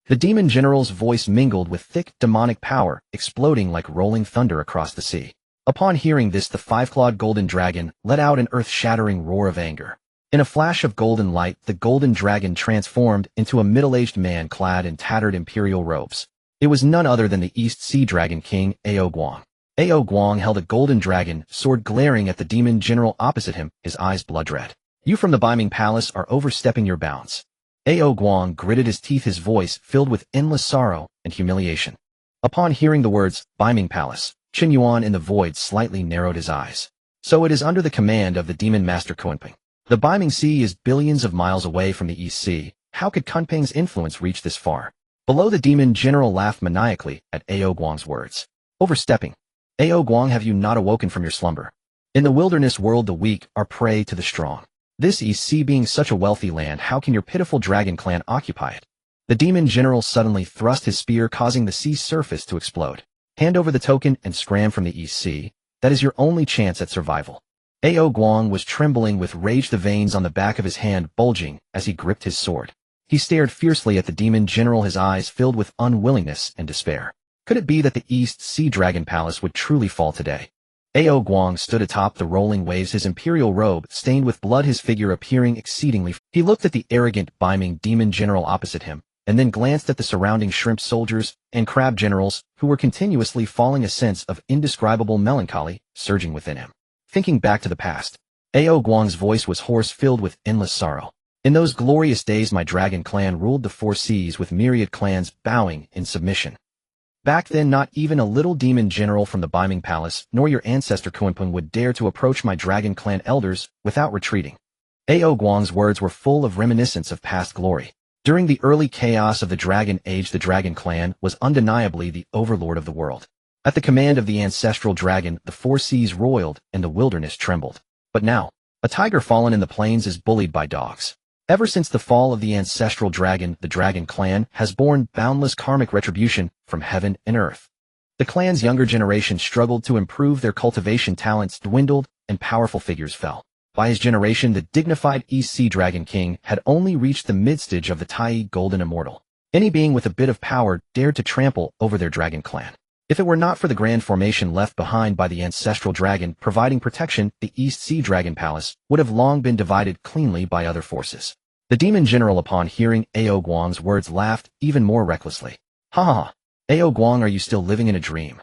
[SPEAKER 1] The demon general's voice mingled with thick demonic power, exploding like rolling thunder across the sea. Upon hearing this, the 5-clawed golden dragon let out an earth-shattering roar of anger. In a flash of golden light, the golden dragon transformed into a middle-aged man clad in tattered imperial robes. It was none other than the East Sea Dragon King, Ao Guang. Ao Guang held a golden dragon sword, glaring at the demon general opposite him, his eyes blood red. "You from the Beiming Palace are overstepping your bounds." Ao Guang gritted his teeth, his voice filled with endless sorrow and humiliation. Upon hearing the words, Beiming Palace, Chen Yuan in the void slightly narrowed his eyes. So it is under the command of the demon master Kunping. The Beiming Sea is billions of miles away from the East Sea. How could Kunping's influence reach this far? Below, the demon general laughed maniacally at Ao Guang's words. "Overstepping. Ao Guang, have you not awoken from your slumber? In the wilderness world, the weak are prey to the strong. This East Sea being such a wealthy land, how can your pitiful dragon clan occupy it?" The demon general suddenly thrust his spear, causing the sea surface to explode. "Hand over the token and scram from the East Sea. That is your only chance at survival." Ao Guang was trembling with rage, the veins on the back of his hand bulging as he gripped his sword. He stared fiercely at the demon general, his eyes filled with unwillingness and despair. Could it be that the East Sea Dragon Palace would truly fall today? Ao Guang stood atop the rolling waves, his imperial robe stained with blood, his figure appearing exceedingly. He looked at the arrogant, Beiming demon general opposite him, and then glanced at the surrounding shrimp soldiers and crab generals, who were continuously falling, a sense of indescribable melancholy surging within him. Thinking back to the past, Ao Guang's voice was hoarse, filled with endless sorrow. "In those glorious days, my dragon clan ruled the 4 seas with myriad clans bowing in submission. Back then, not even a little demon general from the Beiming Palace, nor your ancestor Kunping, would dare to approach my dragon clan elders without retreating." Ao Guang's words were full of reminiscence of past glory. During the early chaos of the Dragon Age, the Dragon Clan was undeniably the overlord of the world. At the command of the ancestral dragon, the 4 seas roiled and the wilderness trembled. But now, a tiger fallen in the plains is bullied by dogs. Ever since the fall of the ancestral dragon, the Dragon Clan has borne boundless karmic retribution from heaven and earth. The clan's younger generation struggled to improve their cultivation, talents dwindled, and powerful figures fell. By his generation, the dignified East Sea Dragon King had only reached the mid-stage of the Tai Golden Immortal. Any being with a bit of power dared to trample over their Dragon Clan. If it were not for the grand formation left behind by the ancestral dragon providing protection, the East Sea Dragon Palace would have long been divided cleanly by other forces. The demon general, upon hearing Ao Guang's words, laughed even more recklessly. "Ha ha ha! Ao Guang, are you still living in a dream?"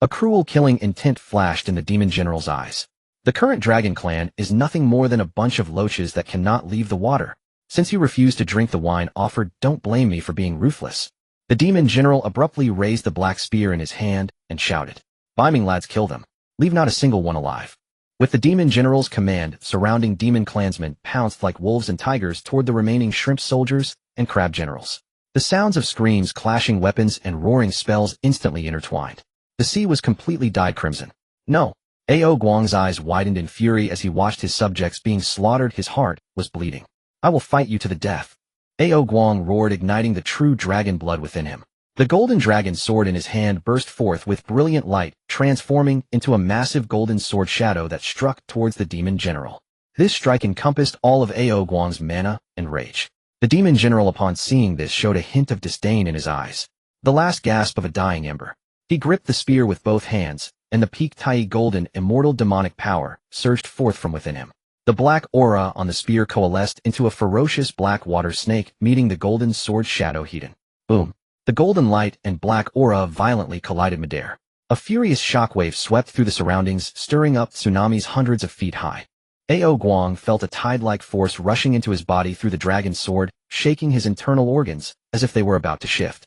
[SPEAKER 1] A cruel, killing intent flashed in the demon general's eyes. "The current Dragon Clan is nothing more than a bunch of loaches that cannot leave the water. Since you refuse to drink the wine offered, don't blame me for being ruthless." The demon general abruptly raised the black spear in his hand and shouted, "Beiming lads, kill them. Leave not a single one alive." With the demon general's command, surrounding demon clansmen pounced like wolves and tigers toward the remaining shrimp soldiers and crab generals. The sounds of screams, clashing weapons, and roaring spells instantly intertwined. The sea was completely dyed crimson. "No, Ao Guang's eyes widened in fury as he watched his subjects being slaughtered. His heart was bleeding. I will fight you to the death. Ao Guang roared, igniting the true dragon blood within him. The golden dragon sword in his hand burst forth with brilliant light, transforming into a massive golden sword shadow that struck towards the demon general. This strike encompassed all of Ao Guang's mana and rage. The demon general, upon seeing this, showed a hint of disdain in his eyes. The last gasp of a dying ember. He gripped the spear with both hands, and the peak Tai golden immortal demonic power surged forth from within him. The black aura on the spear coalesced into a ferocious black water snake, meeting the golden sword shadow Hedon. Boom. The golden light and black aura violently collided midair. A furious shockwave swept through the surroundings, stirring up tsunamis hundreds of feet high. Ao Guang felt a tide-like force rushing into his body through the dragon's sword, shaking his internal organs as if they were about to shift.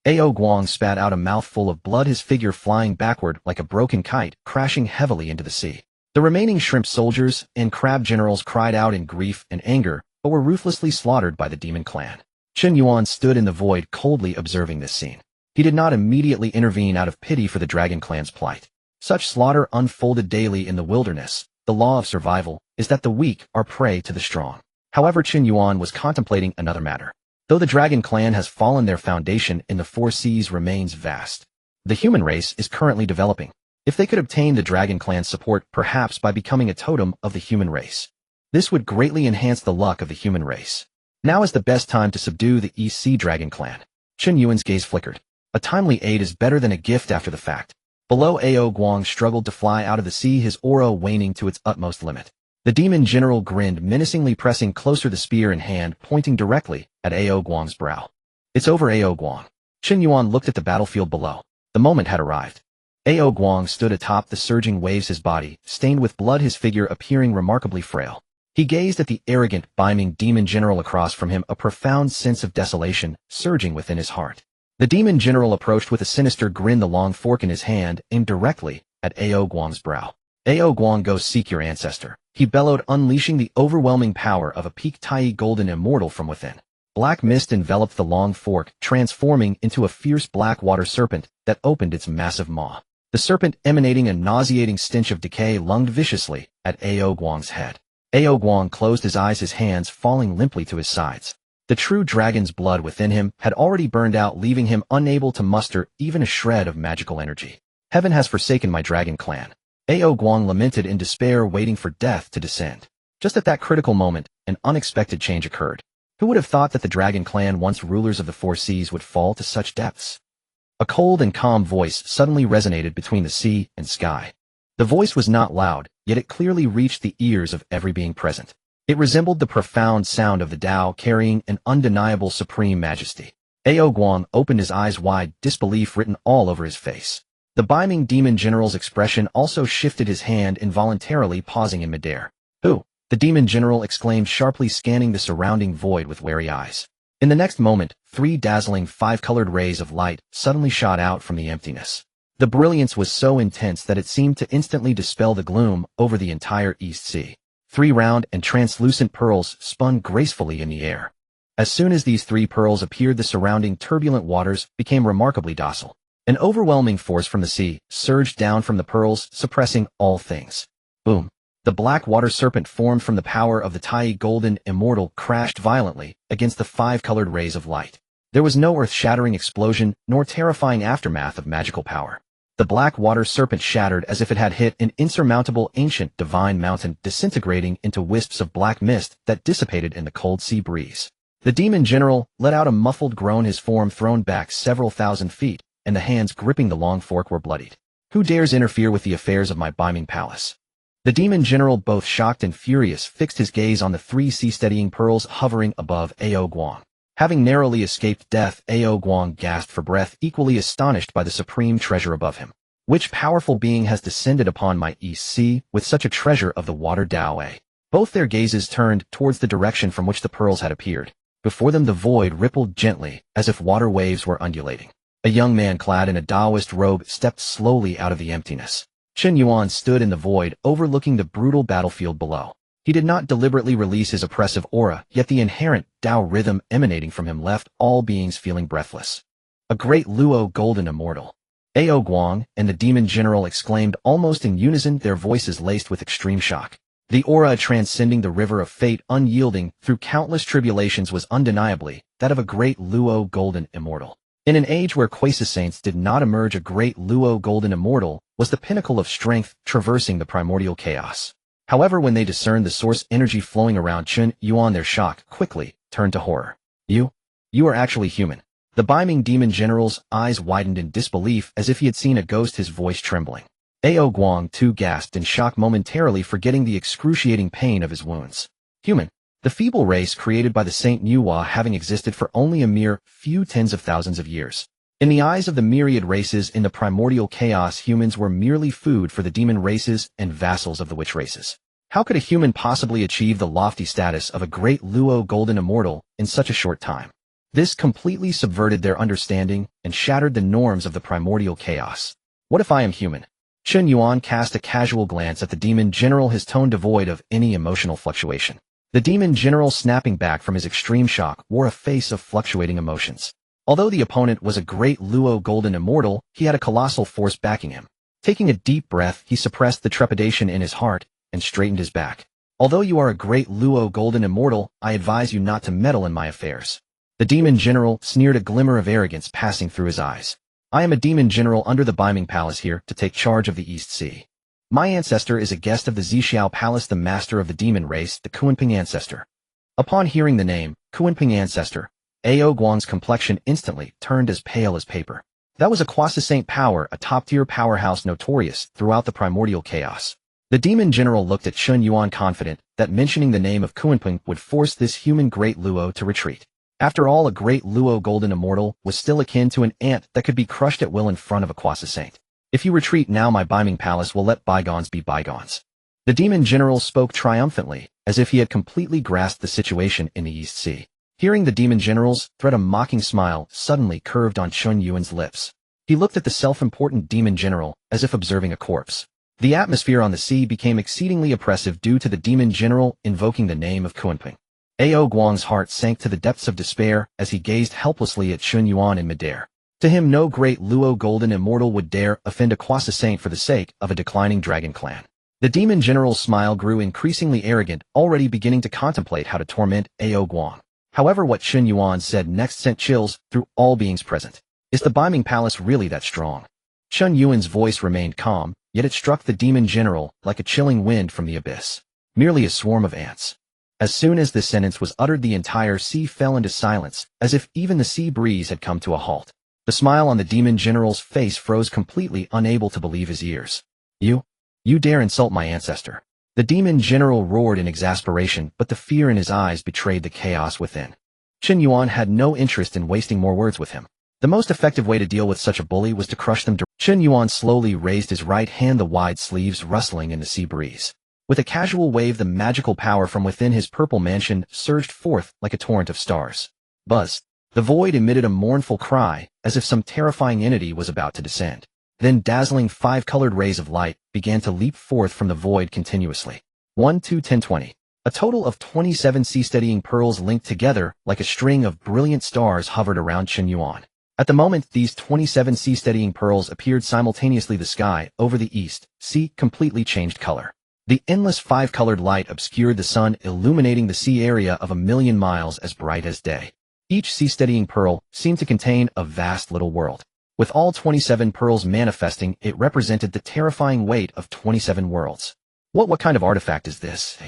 [SPEAKER 1] Ao Guang spat out a mouthful of blood, his figure flying backward like a broken kite, crashing heavily into the sea. The remaining shrimp soldiers and crab generals cried out in grief and anger, but were ruthlessly slaughtered by the demon clan. Chen Yuan stood in the void, coldly observing this scene. He did not immediately intervene out of pity for the dragon clan's plight. Such slaughter unfolded daily in the wilderness. The law of survival is that the weak are prey to the strong. However, Chen Yuan was contemplating another matter. Though the dragon clan has fallen, their foundation in the four seas remains vast. The human race is currently developing. If they could obtain the dragon clan's support, perhaps by becoming a totem of the human race, this would greatly enhance the luck of the human race. Now is the best time to subdue the East Sea Dragon clan. Chen Yuan's gaze flickered. A timely aid is better than a gift after the fact. Below, Ao Guang struggled to fly out of the sea, his aura waning to its utmost limit. The demon general grinned menacingly, pressing closer, the spear in hand, pointing directly at Ao Guang's brow. It's over, Ao Guang. Chen Yuan looked at the battlefield below. The moment had arrived. Ao Guang stood atop the surging waves, his body stained with blood, his figure appearing remarkably frail. He gazed at the arrogant, beaming demon general across from him, a profound sense of desolation surging within his heart. The demon general approached with a sinister grin, the long fork in his hand aimed directly at Ao Guang's brow. Ao Guang, go seek your ancestor, he bellowed, unleashing the overwhelming power of a peak Tai golden immortal from within. Black mist enveloped the long fork, transforming into a fierce black water serpent that opened its massive maw. The serpent, emanating a nauseating stench of decay, lunged viciously at Ao Guang's head. Ao Guang closed his eyes, his hands falling limply to his sides. The true dragon's blood within him had already burned out, leaving him unable to muster even a shred of magical energy. Heaven has forsaken my dragon clan. Ao Guang lamented in despair, waiting for death to descend. Just at that critical moment, an unexpected change occurred. Who would have thought that the dragon clan, once rulers of the four seas, would fall to such depths? A cold and calm voice suddenly resonated between the sea and sky. The voice was not loud, yet it clearly reached the ears of every being present. It resembled the profound sound of the Tao, carrying an undeniable supreme majesty. Ao Guang opened his eyes wide, disbelief written all over his face. The beaming demon general's expression also shifted, his hand involuntarily pausing in midair. Who? The demon general exclaimed sharply, scanning the surrounding void with wary eyes. In the next moment, 3 dazzling 5-colored rays of light suddenly shot out from the emptiness. The brilliance was so intense that it seemed to instantly dispel the gloom over the entire East Sea. 3 round and translucent pearls spun gracefully in the air. As soon as these 3 pearls appeared, the surrounding turbulent waters became remarkably docile. An overwhelming force from the sea surged down from the pearls, suppressing all things. Boom. The black water serpent, formed from the power of the Tai golden immortal, crashed violently against the 5-colored rays of light. There was no earth-shattering explosion, nor terrifying aftermath of magical power. The black water serpent shattered as if it had hit an insurmountable ancient divine mountain, disintegrating into wisps of black mist that dissipated in the cold sea breeze. The demon general let out a muffled groan, his form thrown back several thousand feet, and the hands gripping the long fork were bloodied. Who dares interfere with the affairs of my beaming palace? The demon general, both shocked and furious, fixed his gaze on the 3 sea-steadying pearls hovering above Ao Guang. Having narrowly escaped death, Ao Guang gasped for breath, equally astonished by the supreme treasure above him. Which powerful being has descended upon my East Sea with such a treasure of the water Dao? Both their gazes turned towards the direction from which the pearls had appeared. Before them the void rippled gently, as if water waves were undulating. A young man clad in a Taoist robe stepped slowly out of the emptiness. Chen Yuan stood in the void, overlooking the brutal battlefield below. He did not deliberately release his oppressive aura, yet the inherent Tao rhythm emanating from him left all beings feeling breathless. A great Luo golden immortal. Ao Guang and the demon general exclaimed almost in unison, their voices laced with extreme shock. The aura transcending the river of fate, unyielding through countless tribulations, was undeniably that of a great Luo golden immortal. In an age where quasi-saints did not emerge, a great Luo golden immortal was the pinnacle of strength traversing the primordial chaos. However, when they discerned the source energy flowing around Chen Yuan, their shock quickly turned to horror. You are actually human. The beaming demon general's eyes widened in disbelief as if he had seen a ghost, his voice trembling. Ao Guang too gasped in shock, momentarily forgetting the excruciating pain of his wounds. Human. The feeble race created by the Saint Nuwa, having existed for only a mere few tens of thousands of years. In the eyes of the myriad races in the primordial chaos, humans were merely food for the demon races and vassals of the witch races. How could a human possibly achieve the lofty status of a great Luo golden immortal in such a short time? This completely subverted their understanding and shattered the norms of the primordial chaos. What if I am human? Chen Yuan cast a casual glance at the demon general, his tone devoid of any emotional fluctuation. The demon general, snapping back from his extreme shock, wore a face of fluctuating emotions. Although the opponent was a great Luo golden immortal, he had a colossal force backing him. Taking a deep breath, he suppressed the trepidation in his heart and straightened his back. Although you are a great Luo golden immortal, I advise you not to meddle in my affairs. The demon general sneered, a glimmer of arrogance passing through his eyes. I am a demon general under the Beiming Palace, here to take charge of the East Sea. My ancestor is a guest of the Zhijiao Palace, the master of the demon race, the Kunping ancestor. Upon hearing the name, Kunping ancestor, Ao Guang's complexion instantly turned as pale as paper. That was a quasi-saint power, a top-tier powerhouse notorious throughout the primordial chaos. The demon general looked at Chen Yuan, confident that mentioning the name of Kunping would force this human great Luo to retreat. After all, a great Luo golden immortal was still akin to an ant that could be crushed at will in front of a quasi-saint. If you retreat now, my Beiming Palace will let bygones be bygones. The demon general spoke triumphantly, as if he had completely grasped the situation in the East Sea. Hearing the demon general's threat, a mocking smile suddenly curved on Chen Yuan's lips. He looked at the self-important demon general as if observing a corpse. The atmosphere on the sea became exceedingly oppressive due to the demon general invoking the name of Kunping. Ao Guang's heart sank to the depths of despair as he gazed helplessly at Chen Yuan in midair. To him, no great Luo golden immortal would dare offend a quasi-saint for the sake of a declining dragon clan. The demon general's smile grew increasingly arrogant, already beginning to contemplate how to torment Ao Guang. However, what Chen Yuan said next sent chills through all beings present. Is the Beiming Palace really that strong? Chen Yuan's voice remained calm, yet it struck the demon general like a chilling wind from the abyss. Merely a swarm of ants. As soon as this sentence was uttered, the entire sea fell into silence, as if even the sea breeze had come to a halt. The smile on the demon general's face froze completely, unable to believe his ears. You dare insult my ancestor. The demon general roared in exasperation, but the fear in his eyes betrayed the chaos within. Chen Yuan had no interest in wasting more words with him. The most effective way to deal with such a bully was to crush them. Chen Yuan slowly raised his right hand, the wide sleeves rustling in the sea breeze. With a casual wave, the magical power from within his purple mansion surged forth like a torrent of stars. Buzz. The void emitted a mournful cry, as if some terrifying entity was about to descend. Then dazzling 5-colored rays of light began to leap forth from the void continuously. 1, 2, 10, 20. A total of 27 sea-steadying pearls linked together like a string of brilliant stars hovered around Chen Yuan. At the moment these 27 sea-steadying pearls appeared simultaneously, the sky over the east sea completely changed color. The endless 5-colored light obscured the sun, illuminating the sea area of 1,000,000 miles as bright as day. Each sea-steadying pearl seemed to contain a vast little world. With all 27 pearls manifesting, it represented the terrifying weight of 27 worlds. What kind of artifact is this?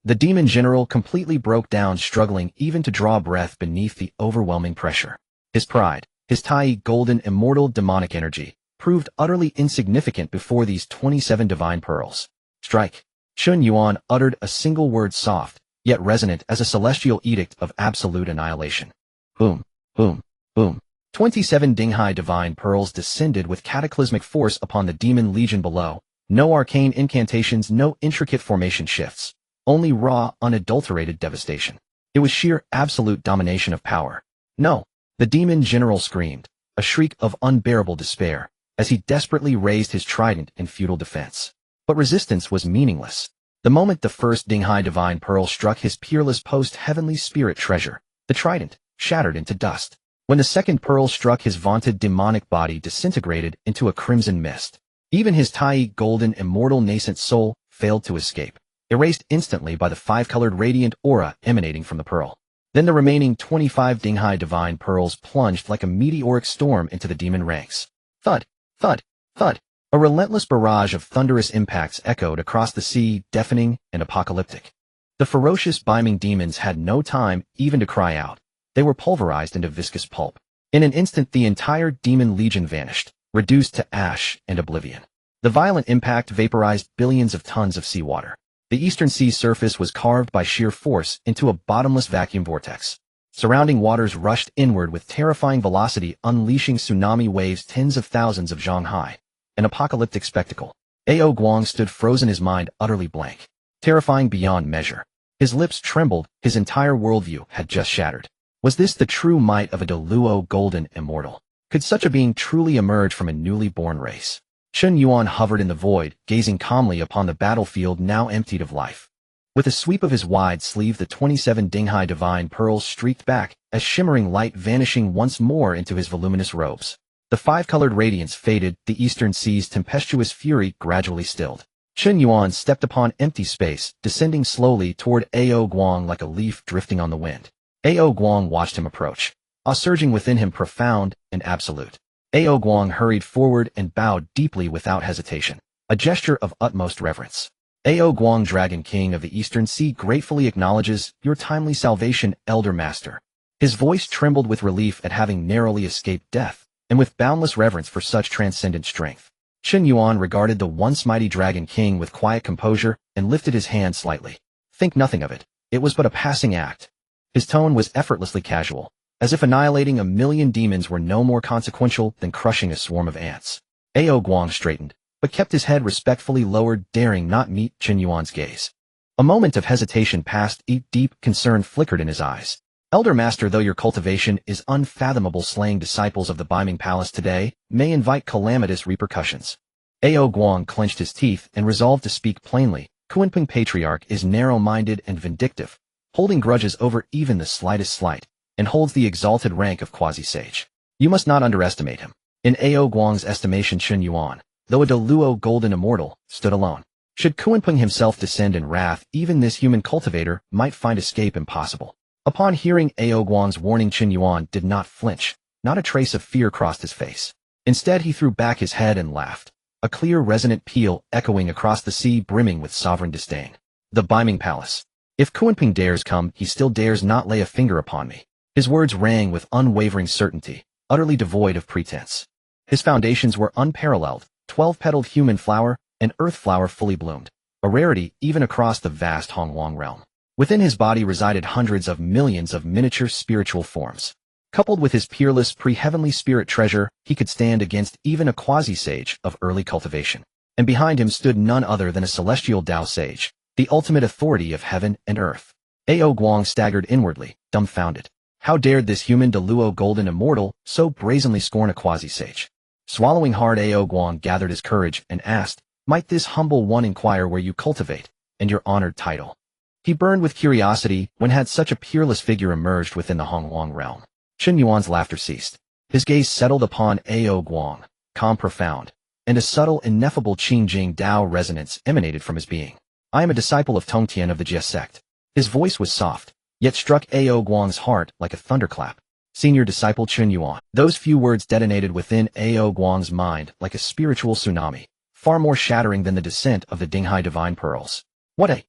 [SPEAKER 1] The demon general completely broke down, struggling even to draw breath beneath the overwhelming pressure. His pride, his Tai golden immortal demonic energy, proved utterly insignificant before these 27 divine pearls. Strike. Chen Yuan uttered a single word, soft, yet resonant as a celestial edict of absolute annihilation. Boom, boom, boom. 27 Dinghai divine pearls descended with cataclysmic force upon the demon legion below. No arcane incantations, no intricate formation shifts. Only raw, unadulterated devastation. It was sheer, absolute domination of power. No, the demon general screamed, a shriek of unbearable despair, as he desperately raised his trident in futile defense. But resistance was meaningless. The moment the first Dinghai divine pearl struck his peerless post-heavenly spirit treasure, the trident shattered into dust. When the second pearl struck, his vaunted demonic body disintegrated into a crimson mist. Even his tiny, golden, immortal nascent soul failed to escape, erased instantly by the five-colored radiant aura emanating from the pearl. Then the remaining 25 Dinghai divine pearls plunged like a meteoric storm into the demon ranks. Thud, thud, thud. A relentless barrage of thunderous impacts echoed across the sea, deafening and apocalyptic. The ferocious beaming demons had no time even to cry out. They were pulverized into viscous pulp. In an instant, the entire demon legion vanished, reduced to ash and oblivion. The violent impact vaporized billions of tons of seawater. The eastern sea surface was carved by sheer force into a bottomless vacuum vortex. Surrounding waters rushed inward with terrifying velocity, unleashing tsunami waves tens of thousands of zhang high. An apocalyptic spectacle. Ao Guang stood frozen, his mind utterly blank. Terrifying beyond measure. His lips trembled, his entire worldview had just shattered. Was this the true might of a Deluo golden immortal? Could such a being truly emerge from a newly born race? Chen Yuan hovered in the void, gazing calmly upon the battlefield now emptied of life. With a sweep of his wide sleeve, the 27 Dinghai divine pearls streaked back, as shimmering light vanishing once more into his voluminous robes. The five-colored radiance faded, the eastern sea's tempestuous fury gradually stilled. Chen Yuan stepped upon empty space, descending slowly toward Ao Guang like a leaf drifting on the wind. Ao Guang watched him approach, awe surging within him, profound and absolute. Ao Guang hurried forward and bowed deeply without hesitation, a gesture of utmost reverence. Ao Guang, Dragon King of the Eastern Sea, gratefully acknowledges your timely salvation, Elder Master. His voice trembled with relief at having narrowly escaped death, and with boundless reverence for such transcendent strength. Chen Yuan regarded the once mighty Dragon King with quiet composure and lifted his hand slightly. Think nothing of it. It was but a passing act. His tone was effortlessly casual, as if annihilating a million demons were no more consequential than crushing a swarm of ants. Ao Guang straightened, but kept his head respectfully lowered, daring not meet Chen Yuan's gaze. A moment of hesitation passed, a deep concern flickered in his eyes. Elder Master, though your cultivation is unfathomable, slaying disciples of the Beiming Palace today may invite calamitous repercussions. Ao Guang clenched his teeth and resolved to speak plainly. Kunping Patriarch is narrow-minded and vindictive, holding grudges over even the slightest slight, and holds the exalted rank of quasi-sage. You must not underestimate him. In Ao Guang's estimation, Chen Yuan, though a Deluo golden immortal, stood alone. Should Kunping himself descend in wrath, even this human cultivator might find escape impossible. Upon hearing Ao Guang's warning, Chen Yuan did not flinch. Not a trace of fear crossed his face. Instead, he threw back his head and laughed, a clear resonant peal echoing across the sea, brimming with sovereign disdain. The Beiming Palace. If Kunping dares come, he still dares not lay a finger upon me. His words rang with unwavering certainty, utterly devoid of pretense. His foundations were unparalleled, 12-petaled human flower, and earth flower fully bloomed, a rarity even across the vast Hongjun realm. Within his body resided hundreds of millions of miniature spiritual forms. Coupled with his peerless pre-heavenly spirit treasure, he could stand against even a quasi-sage of early cultivation. And behind him stood none other than a celestial Tao sage, the ultimate authority of heaven and earth. Ao Guang staggered inwardly, dumbfounded. How dared this human Deluo golden immortal so brazenly scorn a quasi-sage? Swallowing hard, Ao Guang gathered his courage and asked, might this humble one inquire where you cultivate, and your honored title? He burned with curiosity when had such a peerless figure emerged within the Hongjun realm. Chen Yuan's laughter ceased. His gaze settled upon Ao Guang, calm, profound, and a subtle, ineffable Qingjing Dao resonance emanated from his being. I am a disciple of Tongtian of the Jiejiao Sect. His voice was soft, yet struck Ao Guang's heart like a thunderclap. Senior disciple Chen Yuan. Those few words detonated within Ao Guang's mind like a spiritual tsunami, far more shattering than the descent of the Dinghai divine pearls. What a...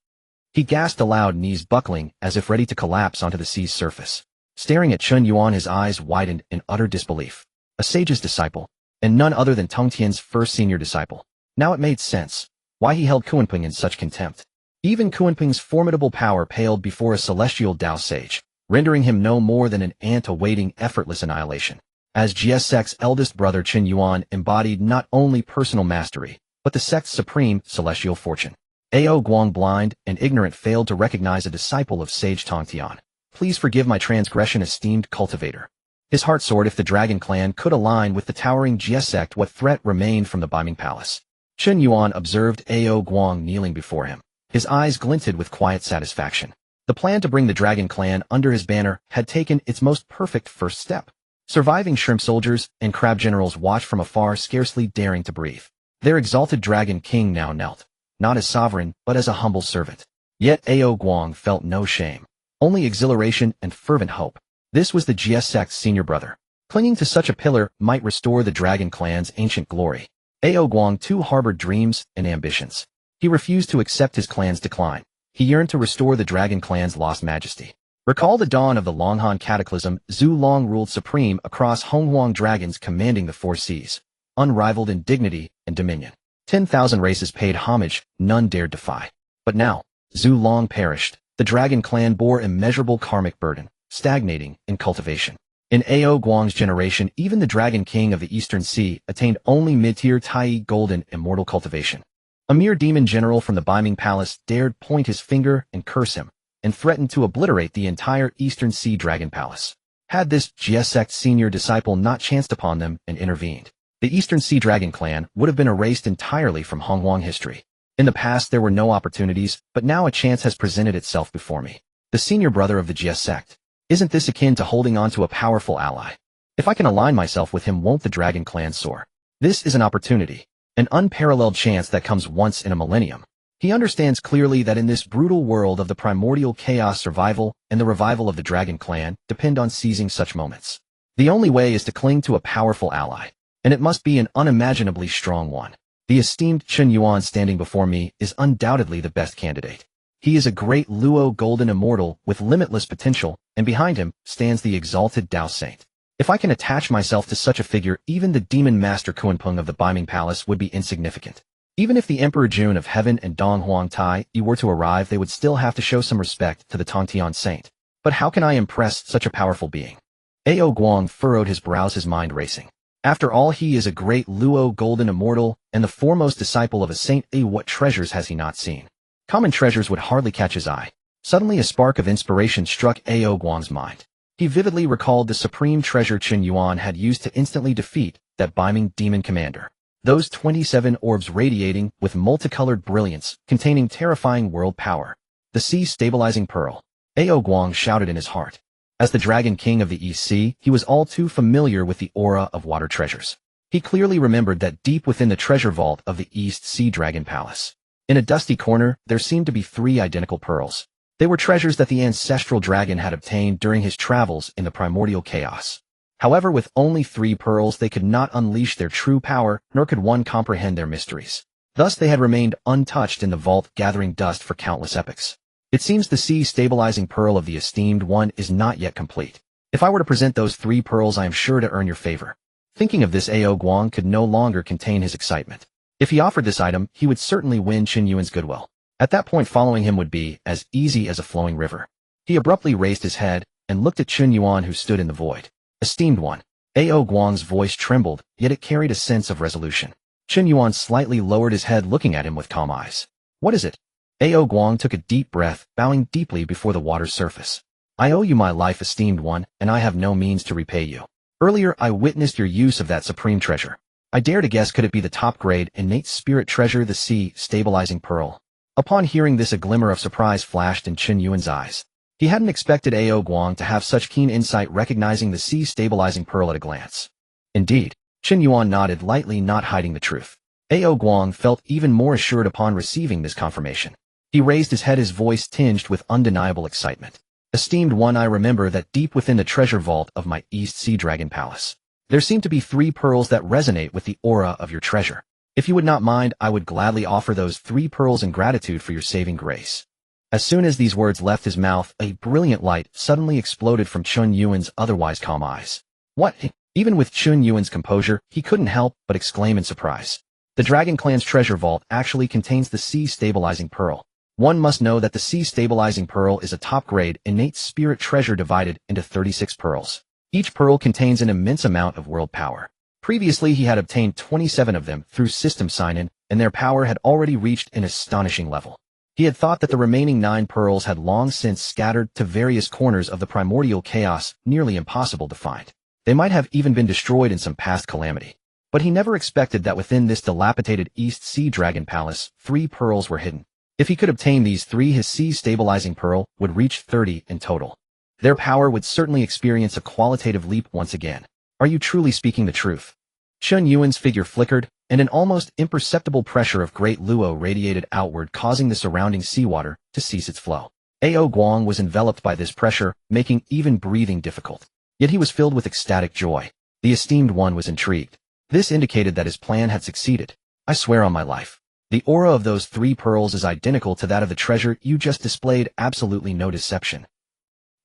[SPEAKER 1] He gasped aloud, knees buckling as if ready to collapse onto the sea's surface. Staring at Chen Yuan, his eyes widened in utter disbelief. A sage's disciple, and none other than Tongtian's first senior disciple. Now it made sense why he held Kunping in such contempt. Even Kunping's formidable power paled before a celestial Tao sage, rendering him no more than an ant awaiting effortless annihilation. As Jiejiao Sect's eldest brother, Chen Yuan embodied not only personal mastery, but the sect's supreme celestial fortune. Ao Guang, blind and ignorant, failed to recognize a disciple of sage Tongtian. Please forgive my transgression, esteemed cultivator. His heart soared. If the Dragon Clan could align with the towering Jiejiao Sect, what threat remained from the Beiming Palace? Chen Yuan observed Ao Guang kneeling before him. His eyes glinted with quiet satisfaction. The plan to bring the Dragon Clan under his banner had taken its most perfect first step. Surviving shrimp soldiers and crab generals watched from afar, scarcely daring to breathe. Their exalted dragon king now knelt, not as sovereign, but as a humble servant. Yet Ao Guang felt no shame, only exhilaration and fervent hope. This was the Jiejiao Sect's senior brother. Clinging to such a pillar might restore the dragon clan's ancient glory. Ao Guang too harbored dreams and ambitions. He refused to accept his clan's decline. He yearned to restore the dragon clan's lost majesty. Recall the dawn of the Longhan Cataclysm. Zhu Long ruled supreme across Hongjun dragons, commanding the four seas, unrivaled in dignity and dominion. 10,000 races paid homage, none dared defy. But now, Zhu Long perished. The dragon clan bore immeasurable karmic burden, stagnating in cultivation. In Ao Guang's generation, even the dragon king of the Eastern Sea attained only mid-tier Tai golden immortal cultivation. A mere demon general from the Beiming Palace dared point his finger and curse him, and threatened to obliterate the entire Eastern Sea Dragon Palace. Had this Jiejiao Sect senior disciple not chanced upon them and intervened, the Eastern Sea Dragon clan would have been erased entirely from Hongjun history. In the past there were no opportunities, but now a chance has presented itself before me. The senior brother of the Jiejiao Sect. Isn't this akin to holding on to a powerful ally? If I can align myself with him, won't the dragon clan soar? This is an opportunity, an unparalleled chance that comes once in a millennium. He understands clearly that in this brutal world of the primordial chaos, survival and the revival of the dragon clan depend on seizing such moments. The only way is to cling to a powerful ally, and it must be an unimaginably strong one. The esteemed Chen Yuan standing before me is undoubtedly the best candidate. He is a great Luo golden immortal with limitless potential, and behind him stands the exalted Dao Saint. If I can attach myself to such a figure, even the demon master Kuanpeng of the Beiming Palace would be insignificant. Even if the Emperor Jun of Heaven and Dong Huang Tai were to arrive, they would still have to show some respect to the Tongtian saint. But how can I impress such a powerful being? Ao Guang furrowed his brows, his mind racing. After all, he is a great Luo golden immortal and the foremost disciple of a saint. What treasures has he not seen? Common treasures would hardly catch his eye. Suddenly a spark of inspiration struck Ao Guang's mind. He vividly recalled the supreme treasure Chen Yuan had used to instantly defeat that Beiming demon commander. Those 27 orbs radiating with multicolored brilliance, containing terrifying world power. The sea stabilizing pearl. Ao Guang shouted in his heart. As the dragon king of the East Sea, he was all too familiar with the aura of water treasures. He clearly remembered that deep within the treasure vault of the East Sea Dragon Palace, in a dusty corner, there seemed to be 3 identical pearls. They were treasures that the ancestral dragon had obtained during his travels in the Primordial Chaos. However, with only 3 pearls, they could not unleash their true power, nor could one comprehend their mysteries. Thus they had remained untouched in the vault, gathering dust for countless epochs. It seems the sea-stabilizing pearl of the esteemed one is not yet complete. If I were to present those 3 pearls, I am sure to earn your favor. Thinking of this, Ao Guang could no longer contain his excitement. If he offered this item, he would certainly win Chen Yuan's goodwill. At that point, following him would be as easy as a flowing river. He abruptly raised his head and looked at Chen Yuan, who stood in the void. Esteemed one. Ao Guang's voice trembled, yet it carried a sense of resolution. Chen Yuan slightly lowered his head, looking at him with calm eyes. What is it? Ao Guang took a deep breath, bowing deeply before the water's surface. I owe you my life, esteemed one, and I have no means to repay you. Earlier I witnessed your use of that supreme treasure. I dare to guess, could it be the top-grade innate spirit treasure, the sea stabilizing pearl? Upon hearing this, a glimmer of surprise flashed in Chen Yuan's eyes. He hadn't expected Ao Guang to have such keen insight, recognizing the sea-stabilizing pearl at a glance. Indeed, Chen Yuan nodded lightly, not hiding the truth. Ao Guang felt even more assured upon receiving this confirmation. He raised his head, his voice tinged with undeniable excitement. Esteemed one, I remember that deep within the treasure vault of my East Sea Dragon Palace, there seem to be 3 pearls that resonate with the aura of your treasure. If you would not mind, I would gladly offer those 3 pearls in gratitude for your saving grace. As soon as these words left his mouth, a brilliant light suddenly exploded from Chen Yuan's otherwise calm eyes. What? Even with Chen Yuan's composure, he couldn't help but exclaim in surprise. The Dragon Clan's treasure vault actually contains the sea-stabilizing pearl. One must know that the sea-stabilizing pearl is a top-grade innate spirit treasure divided into 36 pearls. Each pearl contains an immense amount of world power. Previously, he had obtained 27 of them through system sign-in, and their power had already reached an astonishing level. He had thought that the remaining 9 pearls had long since scattered to various corners of the primordial chaos, nearly impossible to find. They might have even been destroyed in some past calamity. But he never expected that within this dilapidated East Sea Dragon Palace, 3 pearls were hidden. If he could obtain these 3, his sea-stabilizing pearl would reach 30 in total. Their power would certainly experience a qualitative leap once again. Are you truly speaking the truth? Chen Yuan's figure flickered, and an almost imperceptible pressure of great luo radiated outward, causing the surrounding seawater to cease its flow. Ao Guang was enveloped by this pressure, making even breathing difficult. Yet he was filled with ecstatic joy. The esteemed one was intrigued. This indicated that his plan had succeeded. I swear on my life. The aura of those 3 pearls is identical to that of the treasure you just displayed, absolutely no deception.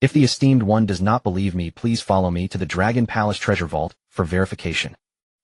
[SPEAKER 1] If the esteemed one does not believe me, please follow me to the Dragon Palace treasure vault for verification.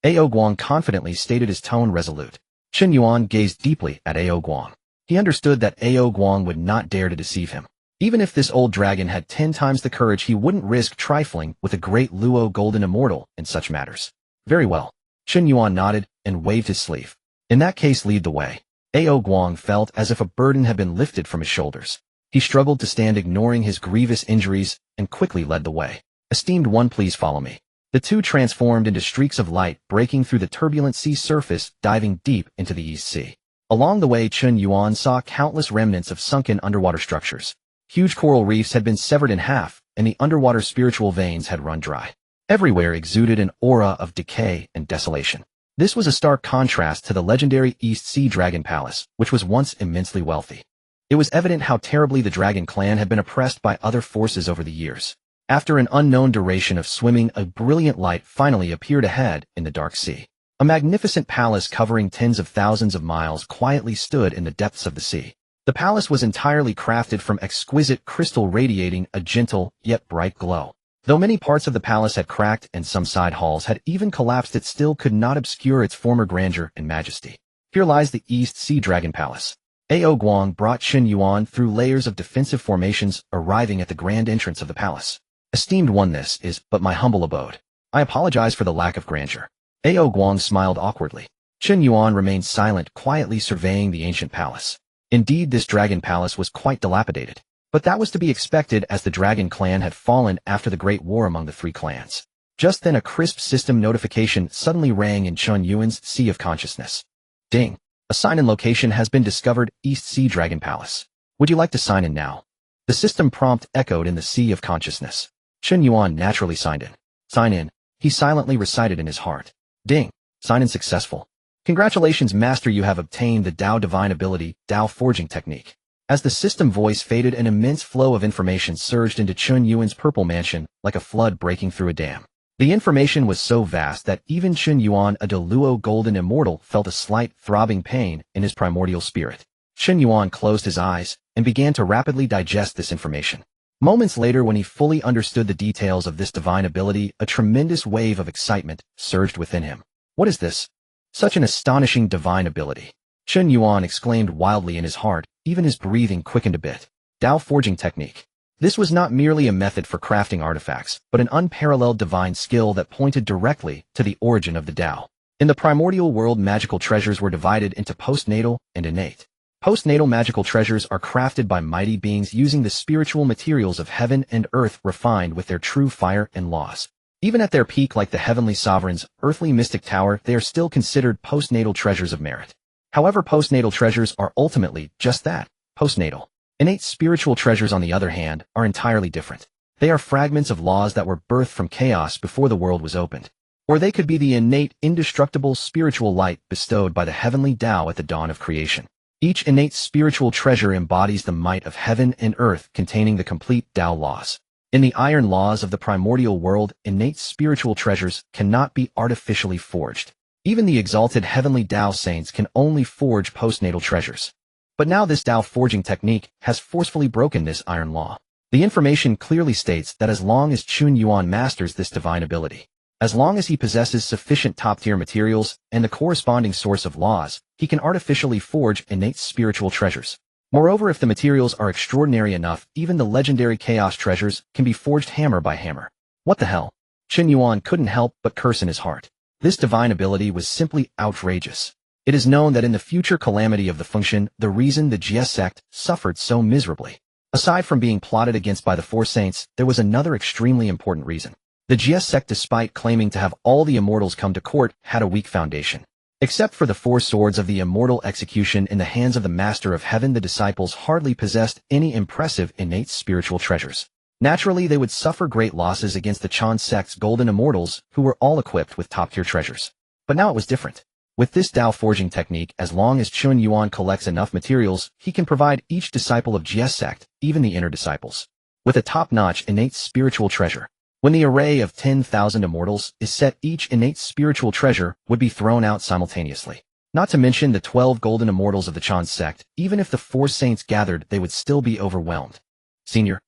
[SPEAKER 1] Ao Guang confidently stated, his tone resolute. Chen Yuan gazed deeply at Ao Guang. He understood that Ao Guang would not dare to deceive him. Even if this old dragon had 10 times the courage, he wouldn't risk trifling with a great luo golden immortal in such matters. Very well. Chen Yuan nodded and waved his sleeve. In that case, lead the way. Ao Guang felt as if a burden had been lifted from his shoulders. He struggled to stand, ignoring his grievous injuries, and quickly led the way. Esteemed one, please follow me. The two transformed into streaks of light, breaking through the turbulent sea surface, diving deep into the East Sea. Along the way, Chen Yuan saw countless remnants of sunken underwater structures. Huge coral reefs had been severed in half, and the underwater spiritual veins had run dry. Everywhere exuded an aura of decay and desolation. This was a stark contrast to the legendary East Sea Dragon Palace, which was once immensely wealthy. It was evident how terribly the Dragon clan had been oppressed by other forces over the years. After an unknown duration of swimming, a brilliant light finally appeared ahead in the dark sea. A magnificent palace covering tens of thousands of miles quietly stood in the depths of the sea. The palace was entirely crafted from exquisite crystal, radiating a gentle yet bright glow. Though many parts of the palace had cracked and some side halls had even collapsed, it still could not obscure its former grandeur and majesty. Here lies the East Sea Dragon Palace. Ao Guang brought Chen Yuan through layers of defensive formations, arriving at the grand entrance of the palace. Esteemed one, this is but my humble abode. I apologize for the lack of grandeur. Ao Guang smiled awkwardly. Chen Yuan remained silent, quietly surveying the ancient palace. Indeed, this dragon palace was quite dilapidated. But that was to be expected, as the dragon clan had fallen after the great war among the 3 clans. Just then a crisp system notification suddenly rang in Chen Yuan's sea of consciousness. Ding! A sign-in location has been discovered, East Sea Dragon Palace. Would you like to sign in now? The system prompt echoed in the sea of consciousness. Chen Yuan naturally signed in. Sign in, he silently recited in his heart. Ding! Sign in successful. Congratulations, Master, you have obtained the Dao Divine Ability, Dao Forging Technique. As the system voice faded, an immense flow of information surged into Chen Yuan's purple mansion, like a flood breaking through a dam. The information was so vast that even Chen Yuan, a Deluo golden immortal, felt a slight, throbbing pain in his primordial spirit. Chen Yuan closed his eyes and began to rapidly digest this information. Moments later, when he fully understood the details of this divine ability, a tremendous wave of excitement surged within him. What is this? Such an astonishing divine ability! Chen Yuan exclaimed wildly in his heart, even his breathing quickened a bit. Dao Forging Technique. This was not merely a method for crafting artifacts, but an unparalleled divine skill that pointed directly to the origin of the Dao. In the primordial world, magical treasures were divided into postnatal and innate. Postnatal magical treasures are crafted by mighty beings using the spiritual materials of heaven and earth, refined with their true fire and laws. Even at their peak, like the heavenly sovereign's earthly mystic tower, they are still considered postnatal treasures of merit. However, postnatal treasures are ultimately just that, postnatal. Innate spiritual treasures, on the other hand, are entirely different. They are fragments of laws that were birthed from chaos before the world was opened. Or they could be the innate, indestructible spiritual light bestowed by the heavenly Tao at the dawn of creation. Each innate spiritual treasure embodies the might of heaven and earth, containing the complete Tao laws. In the iron laws of the primordial world, innate spiritual treasures cannot be artificially forged. Even the exalted heavenly Tao saints can only forge postnatal treasures. But now this Dao Forging Technique has forcefully broken this iron law. The information clearly states that as long as Chen Yuan masters this divine ability, as long as he possesses sufficient top-tier materials and the corresponding source of laws, he can artificially forge innate spiritual treasures. Moreover, if the materials are extraordinary enough, even the legendary chaos treasures can be forged hammer by hammer. What the hell? Chen Yuan couldn't help but curse in his heart. This divine ability was simply outrageous. It is known that in the future calamity of the function, the reason the Jiejiao Sect suffered so miserably, aside from being plotted against by the 4 saints, there was another extremely important reason. The Jiejiao Sect, despite claiming to have all the immortals come to court, had a weak foundation. Except for the 4 swords of the immortal execution in the hands of the Master of Heaven, the disciples hardly possessed any impressive innate spiritual treasures. Naturally, they would suffer great losses against the Chan Sect's golden immortals, who were all equipped with top-tier treasures. But now it was different. With this Dao forging technique, as long as Chen Yuan collects enough materials, he can provide each disciple of Jiejiao Sect, even the inner disciples, with a top-notch innate spiritual treasure. When the array of 10,000 immortals is set, each innate spiritual treasure would be thrown out simultaneously. Not to mention the 12 golden immortals of the Chan Sect. Even if the 4 saints gathered, they would still be overwhelmed. Senior,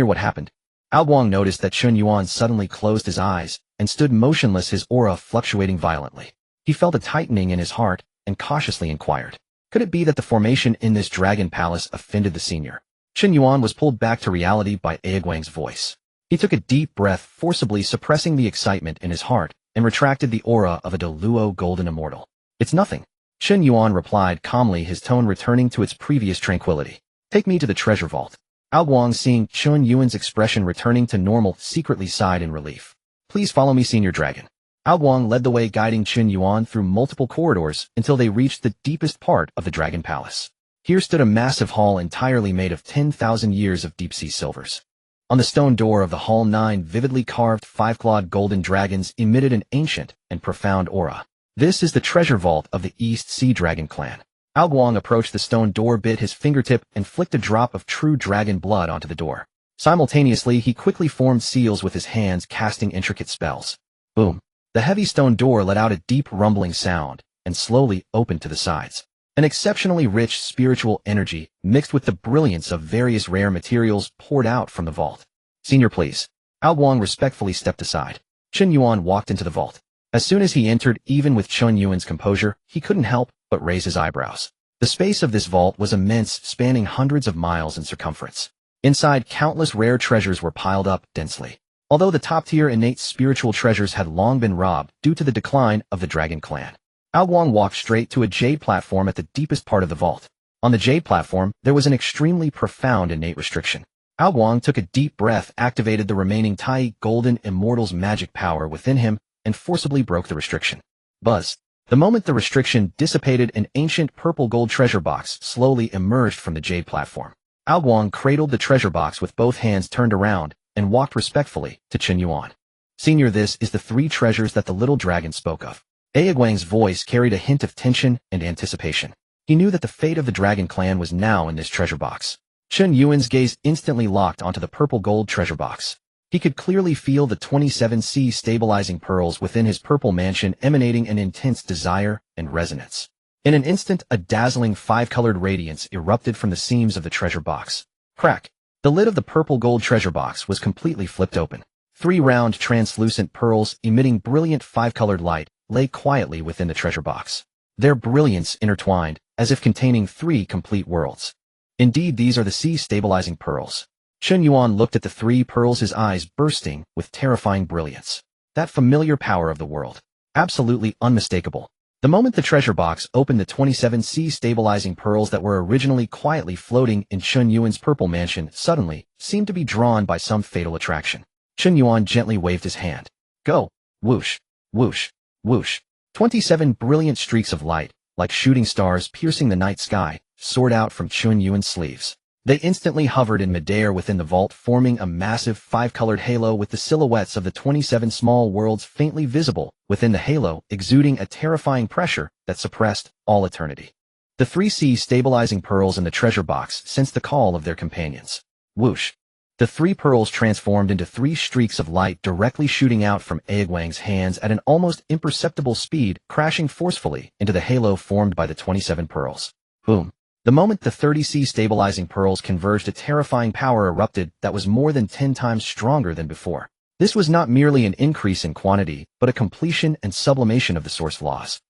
[SPEAKER 1] what happened? Awakens noticed that Chen Yuan suddenly closed his eyes and stood motionless, his aura fluctuating violently. He felt a tightening in his heart and cautiously inquired. Could it be that the formation in this dragon palace offended the senior? Chen Yuan was pulled back to reality by Awakens' voice. He took a deep breath, forcibly suppressing the excitement in his heart, and retracted the aura of a Deluo golden immortal. It's nothing. Chen Yuan replied calmly, his tone returning to its previous tranquility. Take me to the treasure vault. Awakens, seeing Chen Yuan's expression returning to normal, secretly sighed in relief. Please follow me, Senior Dragon. Awakens led the way, guiding Chen Yuan through multiple corridors until they reached the deepest part of the Dragon Palace. Here stood a massive hall entirely made of 10,000 years of deep-sea silvers. On the stone door of the hall, 9 vividly carved 5-clawed golden dragons emitted an ancient and profound aura. This is the treasure vault of the East Sea Dragon clan. Awakens approached the stone door, bit his fingertip, and flicked a drop of true dragon blood onto the door. Simultaneously, he quickly formed seals with his hands, casting intricate spells. Boom! The heavy stone door let out a deep rumbling sound and slowly opened to the sides. An exceptionally rich spiritual energy, mixed with the brilliance of various rare materials, poured out from the vault. Senior, please. Awakens respectfully stepped aside. Chen Yuan walked into the vault. As soon as he entered, even with Chen Yuan's composure, he couldn't help but raise his eyebrows. The space of this vault was immense, spanning hundreds of miles in circumference. Inside, countless rare treasures were piled up densely. Although the top-tier innate spiritual treasures had long been robbed due to the decline of the Dragon clan. Awakens walked straight to a jade platform at the deepest part of the vault. On the jade platform, there was an extremely profound innate restriction. Awakens took a deep breath, activated the remaining Tai golden immortal's magic power within him, and forcibly broke the restriction. Buzz. The moment the restriction dissipated, an ancient purple-gold treasure box slowly emerged from the jade platform. Awakens cradled the treasure box with both hands turned around and walked respectfully to Chen Yuan. Senior, this is the 3 treasures that the little dragon spoke of. Awakens' voice carried a hint of tension and anticipation. He knew that the fate of the Dragon clan was now in this treasure box. Chen Yuan's gaze instantly locked onto the purple gold treasure box. He could clearly feel the 27 sea stabilizing pearls within his purple mansion emanating an intense desire and resonance. In an instant, a dazzling 5-colored radiance erupted from the seams of the treasure box. Crack! The lid of the purple gold treasure box was completely flipped open. 3 round, translucent pearls emitting brilliant 5-colored light lay quietly within the treasure box. Their brilliance intertwined, as if containing 3 complete worlds. Indeed, these are the sea-stabilizing pearls. Chen Yuan looked at the 3 pearls, his eyes bursting with terrifying brilliance. That familiar power of the world. Absolutely unmistakable. The moment the treasure box opened, the 27 sea-stabilizing pearls that were originally quietly floating in Chen Yuan's purple mansion suddenly seemed to be drawn by some fatal attraction. Chen Yuan gently waved his hand. Go! Whoosh! Whoosh! Whoosh! 27 brilliant streaks of light, like shooting stars piercing the night sky, soared out from Chen Yuan's sleeves. They instantly hovered in midair within the vault, forming a massive 5-colored halo with the silhouettes of the 27 small worlds faintly visible within the halo, exuding a terrifying pressure that suppressed all eternity. The 3 sea stabilizing pearls in the treasure box sensed the call of their companions. Whoosh! The 3 pearls transformed into 3 streaks of light directly shooting out from Awakens' hands at an almost imperceptible speed, crashing forcefully into the halo formed by the 27 pearls. Boom! The moment the 30 sea stabilizing pearls converged, a terrifying power erupted that was more than 10 times stronger than before. This was not merely an increase in quantity, but a completion and sublimation of the source laws.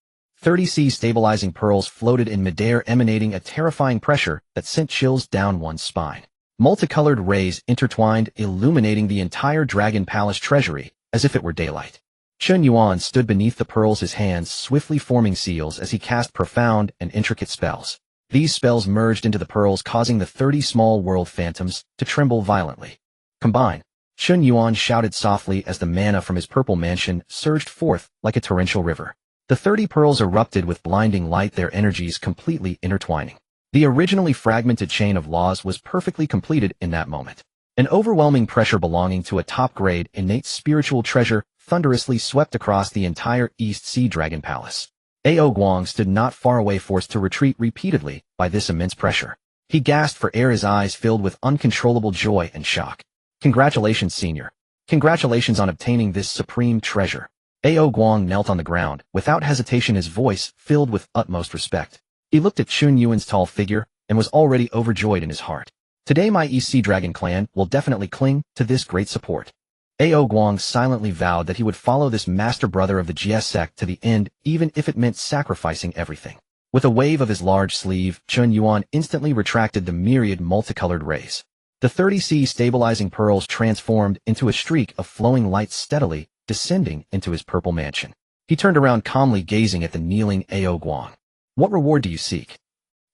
[SPEAKER 1] 30 sea stabilizing pearls floated in midair, emanating a terrifying pressure that sent chills down one's spine. Multicolored rays intertwined, illuminating the entire Dragon Palace treasury, as if it were daylight. Chen Yuan stood beneath the pearls, his hands swiftly forming seals as he cast profound and intricate spells. These spells merged into the pearls, causing the 30 small world phantoms to tremble violently. Combine! Chen Yuan shouted softly as the mana from his purple mansion surged forth like a torrential river. The 30 pearls erupted with blinding light, their energies completely intertwining. The originally fragmented chain of laws was perfectly completed in that moment. An overwhelming pressure belonging to a top-grade innate spiritual treasure thunderously swept across the entire East Sea Dragon Palace. Ao Guang stood not far away, forced to retreat repeatedly by this immense pressure. He gasped for air, his eyes filled with uncontrollable joy and shock. Congratulations, Senior. Congratulations on obtaining this supreme treasure. Ao Guang knelt on the ground, without hesitation, his voice filled with utmost respect. He looked at Chen Yuan's tall figure and was already overjoyed in his heart. Today my East Sea Dragon clan will definitely cling to this great support. Ao Guang silently vowed that he would follow this master brother of the Jiejiao Sect to the end, even if it meant sacrificing everything. With a wave of his large sleeve, Chen Yuan instantly retracted the myriad multicolored rays. The 30C stabilizing pearls transformed into a streak of flowing light steadily descending into his purple mansion. He turned around calmly, gazing at the kneeling Ao Guang. What reward do you seek?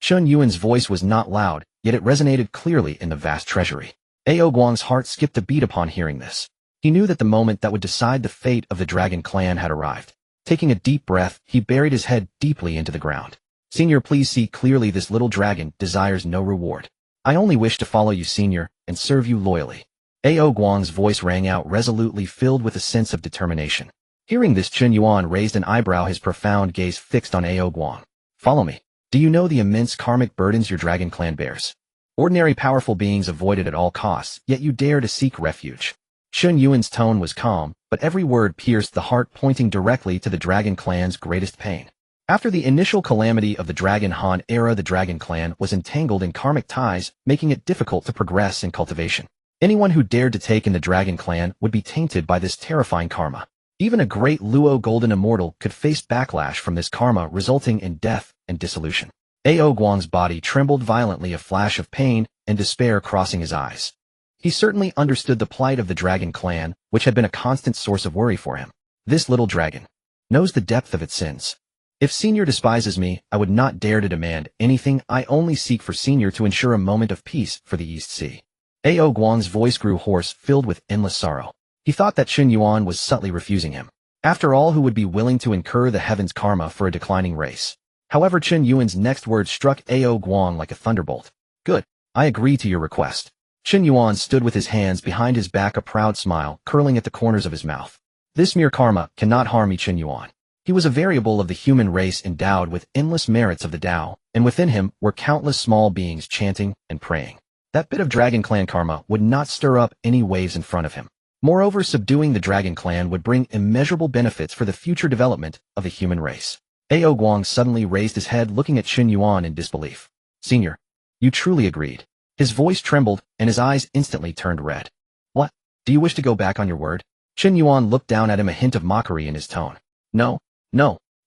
[SPEAKER 1] Chen Yuan's voice was not loud, yet it resonated clearly in the vast treasury. Ao Guang's heart skipped a beat upon hearing this. He knew that the moment that would decide the fate of the Dragon clan had arrived. Taking a deep breath, he buried his head deeply into the ground. Senior, please see clearly, this little dragon desires no reward. I only wish to follow you, Senior, and serve you loyally. Ao Guang's voice rang out resolutely, filled with a sense of determination. Hearing this, Chen Yuan raised an eyebrow, his profound gaze fixed on Ao Guang. Follow me. Do you know the immense karmic burdens your Dragon clan bears? Ordinary powerful beings avoided at all costs, yet you dare to seek refuge. Chen Yuan's tone was calm, but every word pierced the heart, pointing directly to the Dragon clan's greatest pain. After the initial calamity of the Dragon Han era, the Dragon clan was entangled in karmic ties, making it difficult to progress in cultivation. Anyone who dared to take in the Dragon clan would be tainted by this terrifying karma. Even a great Luo golden immortal could face backlash from this karma, resulting in death and dissolution. Ao Guang's body trembled violently, a flash of pain and despair crossing his eyes. He certainly understood the plight of the Dragon clan, which had been a constant source of worry for him. This little dragon knows the depth of its sins. If Senior despises me, I would not dare to demand anything. I only seek for Senior to ensure a moment of peace for the East Sea. Ao Guang's voice grew hoarse, filled with endless sorrow. He thought that Chen Yuan was subtly refusing him. After all, who would be willing to incur the heavens' karma for a declining race? However, Chen Yuan's next words struck Ao Guang like a thunderbolt. Good. I agree to your request. Chen Yuan stood with his hands behind his back, a proud smile curling at the corners of his mouth. This mere karma cannot harm me, Chen Yuan. He was a variable of the human race endowed with endless merits of the Tao, and within him were countless small beings chanting and praying. That bit of Dragon clan karma would not stir up any waves in front of him. Moreover, subduing the Dragon clan would bring immeasurable benefits for the future development of the human race. Ao Guang suddenly raised his head, looking at Chen Yuan in disbelief. Senior, you truly agreed. His voice trembled, and his eyes instantly turned red. What? Do you wish to go back on your word? Chen Yuan looked down at him, a hint of mockery in his tone. No.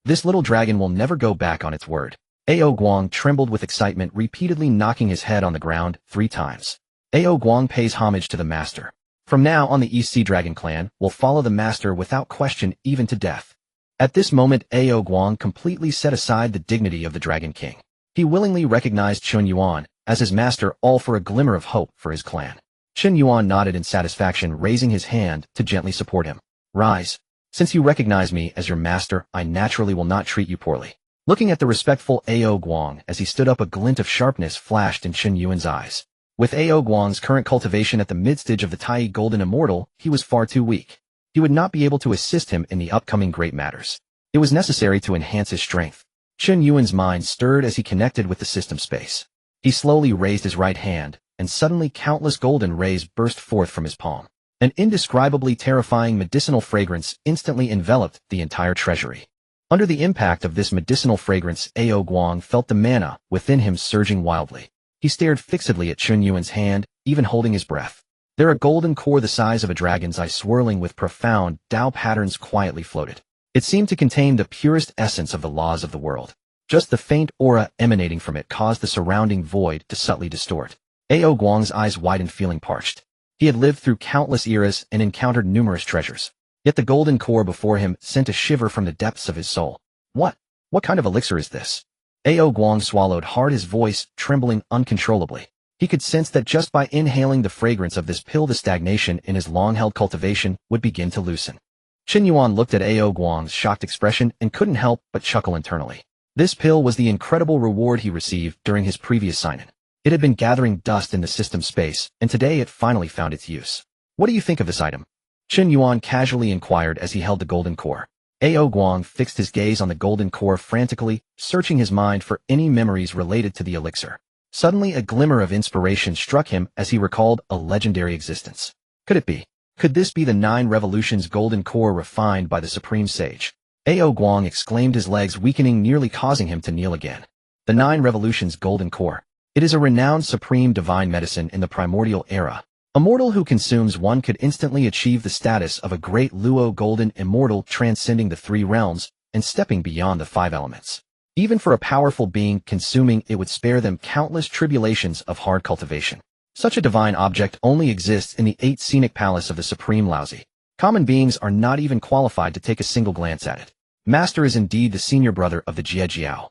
[SPEAKER 1] This little dragon will never go back on its word. Ao Guang trembled with excitement, repeatedly knocking his head on the ground 3 times. Ao Guang pays homage to the master. From now on, the East Sea Dragon clan will follow the master without question, even to death. At this moment, Ao Guang completely set aside the dignity of the Dragon King. He willingly recognized Chen Yuan as his master, all for a glimmer of hope for his clan. Chen Yuan nodded in satisfaction, raising his hand to gently support him. Rise. Since you recognize me as your master, I naturally will not treat you poorly. Looking at the respectful Ao Guang as he stood up, a glint of sharpness flashed in Chen Yuan's eyes. With Ao Guang's current cultivation at the mid-stage of the Tai Golden Immortal, he was far too weak. He would not be able to assist him in the upcoming great matters. It was necessary to enhance his strength. Chen Yuan's mind stirred as he connected with the system space. He slowly raised his right hand, and suddenly countless golden rays burst forth from his palm. An indescribably terrifying medicinal fragrance instantly enveloped the entire treasury. Under the impact of this medicinal fragrance, Ao Guang felt the mana within him surging wildly. He stared fixedly at Chen Yuan's hand, even holding his breath. There, a golden core the size of a dragon's eye, swirling with profound Tao patterns, quietly floated. It seemed to contain the purest essence of the laws of the world. Just the faint aura emanating from it caused the surrounding void to subtly distort. Ao Guang's eyes widened, feeling parched. He had lived through countless eras and encountered numerous treasures. Yet the golden core before him sent a shiver from the depths of his soul. What kind of elixir is this? Ao Guang swallowed hard, his voice trembling uncontrollably. He could sense that just by inhaling the fragrance of this pill, the stagnation in his long-held cultivation would begin to loosen. Chen Yuan looked at Ao Guang's shocked expression and couldn't help but chuckle internally. This pill was the incredible reward he received during his previous sign-in. It had been gathering dust in the system space, and today it finally found its use. What do you think of this item? Chen Yuan casually inquired as he held the golden core. Ao Guang fixed his gaze on the golden core frantically, searching his mind for any memories related to the elixir. Suddenly a glimmer of inspiration struck him as he recalled a legendary existence. Could it be? Could this be the 9 Revolutions golden core refined by the Supreme Sage? Ao Guang exclaimed, his legs weakening, nearly causing him to kneel again. The 9 Revolutions golden core. It is a renowned supreme divine medicine in the primordial era. A mortal who consumes one could instantly achieve the status of a great Luo golden immortal, transcending the 3 realms and stepping beyond the 5 elements. Even for a powerful being, consuming it would spare them countless tribulations of hard cultivation. Such a divine object only exists in the 8 scenic palace of the Supreme Laozi. Common beings are not even qualified to take a single glance at it. Master is indeed the senior brother of the Jiejiao.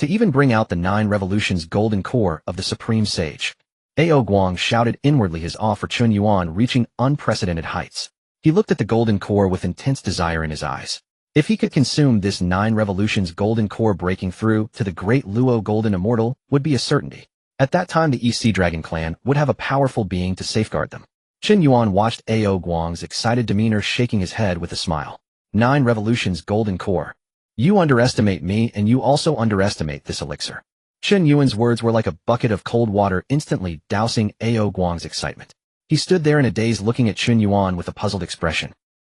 [SPEAKER 1] To even bring out the 9 Revolutions golden core of the Supreme Sage. Ao Guang shouted inwardly, his awe for Chen Yuan reaching unprecedented heights. He looked at the golden core with intense desire in his eyes. If he could consume this 9 Revolutions golden core, breaking through to the great Luo golden immortal would be a certainty. At that time the EC Dragon clan would have a powerful being to safeguard them. Chen Yuan watched Ao Guang's excited demeanor, shaking his head with a smile. 9 Revolutions golden core. You underestimate me, and you also underestimate this elixir. Chen Yuan's words were like a bucket of cold water, instantly dousing Ao Guang's excitement. He stood there in a daze, looking at Chen Yuan with a puzzled expression.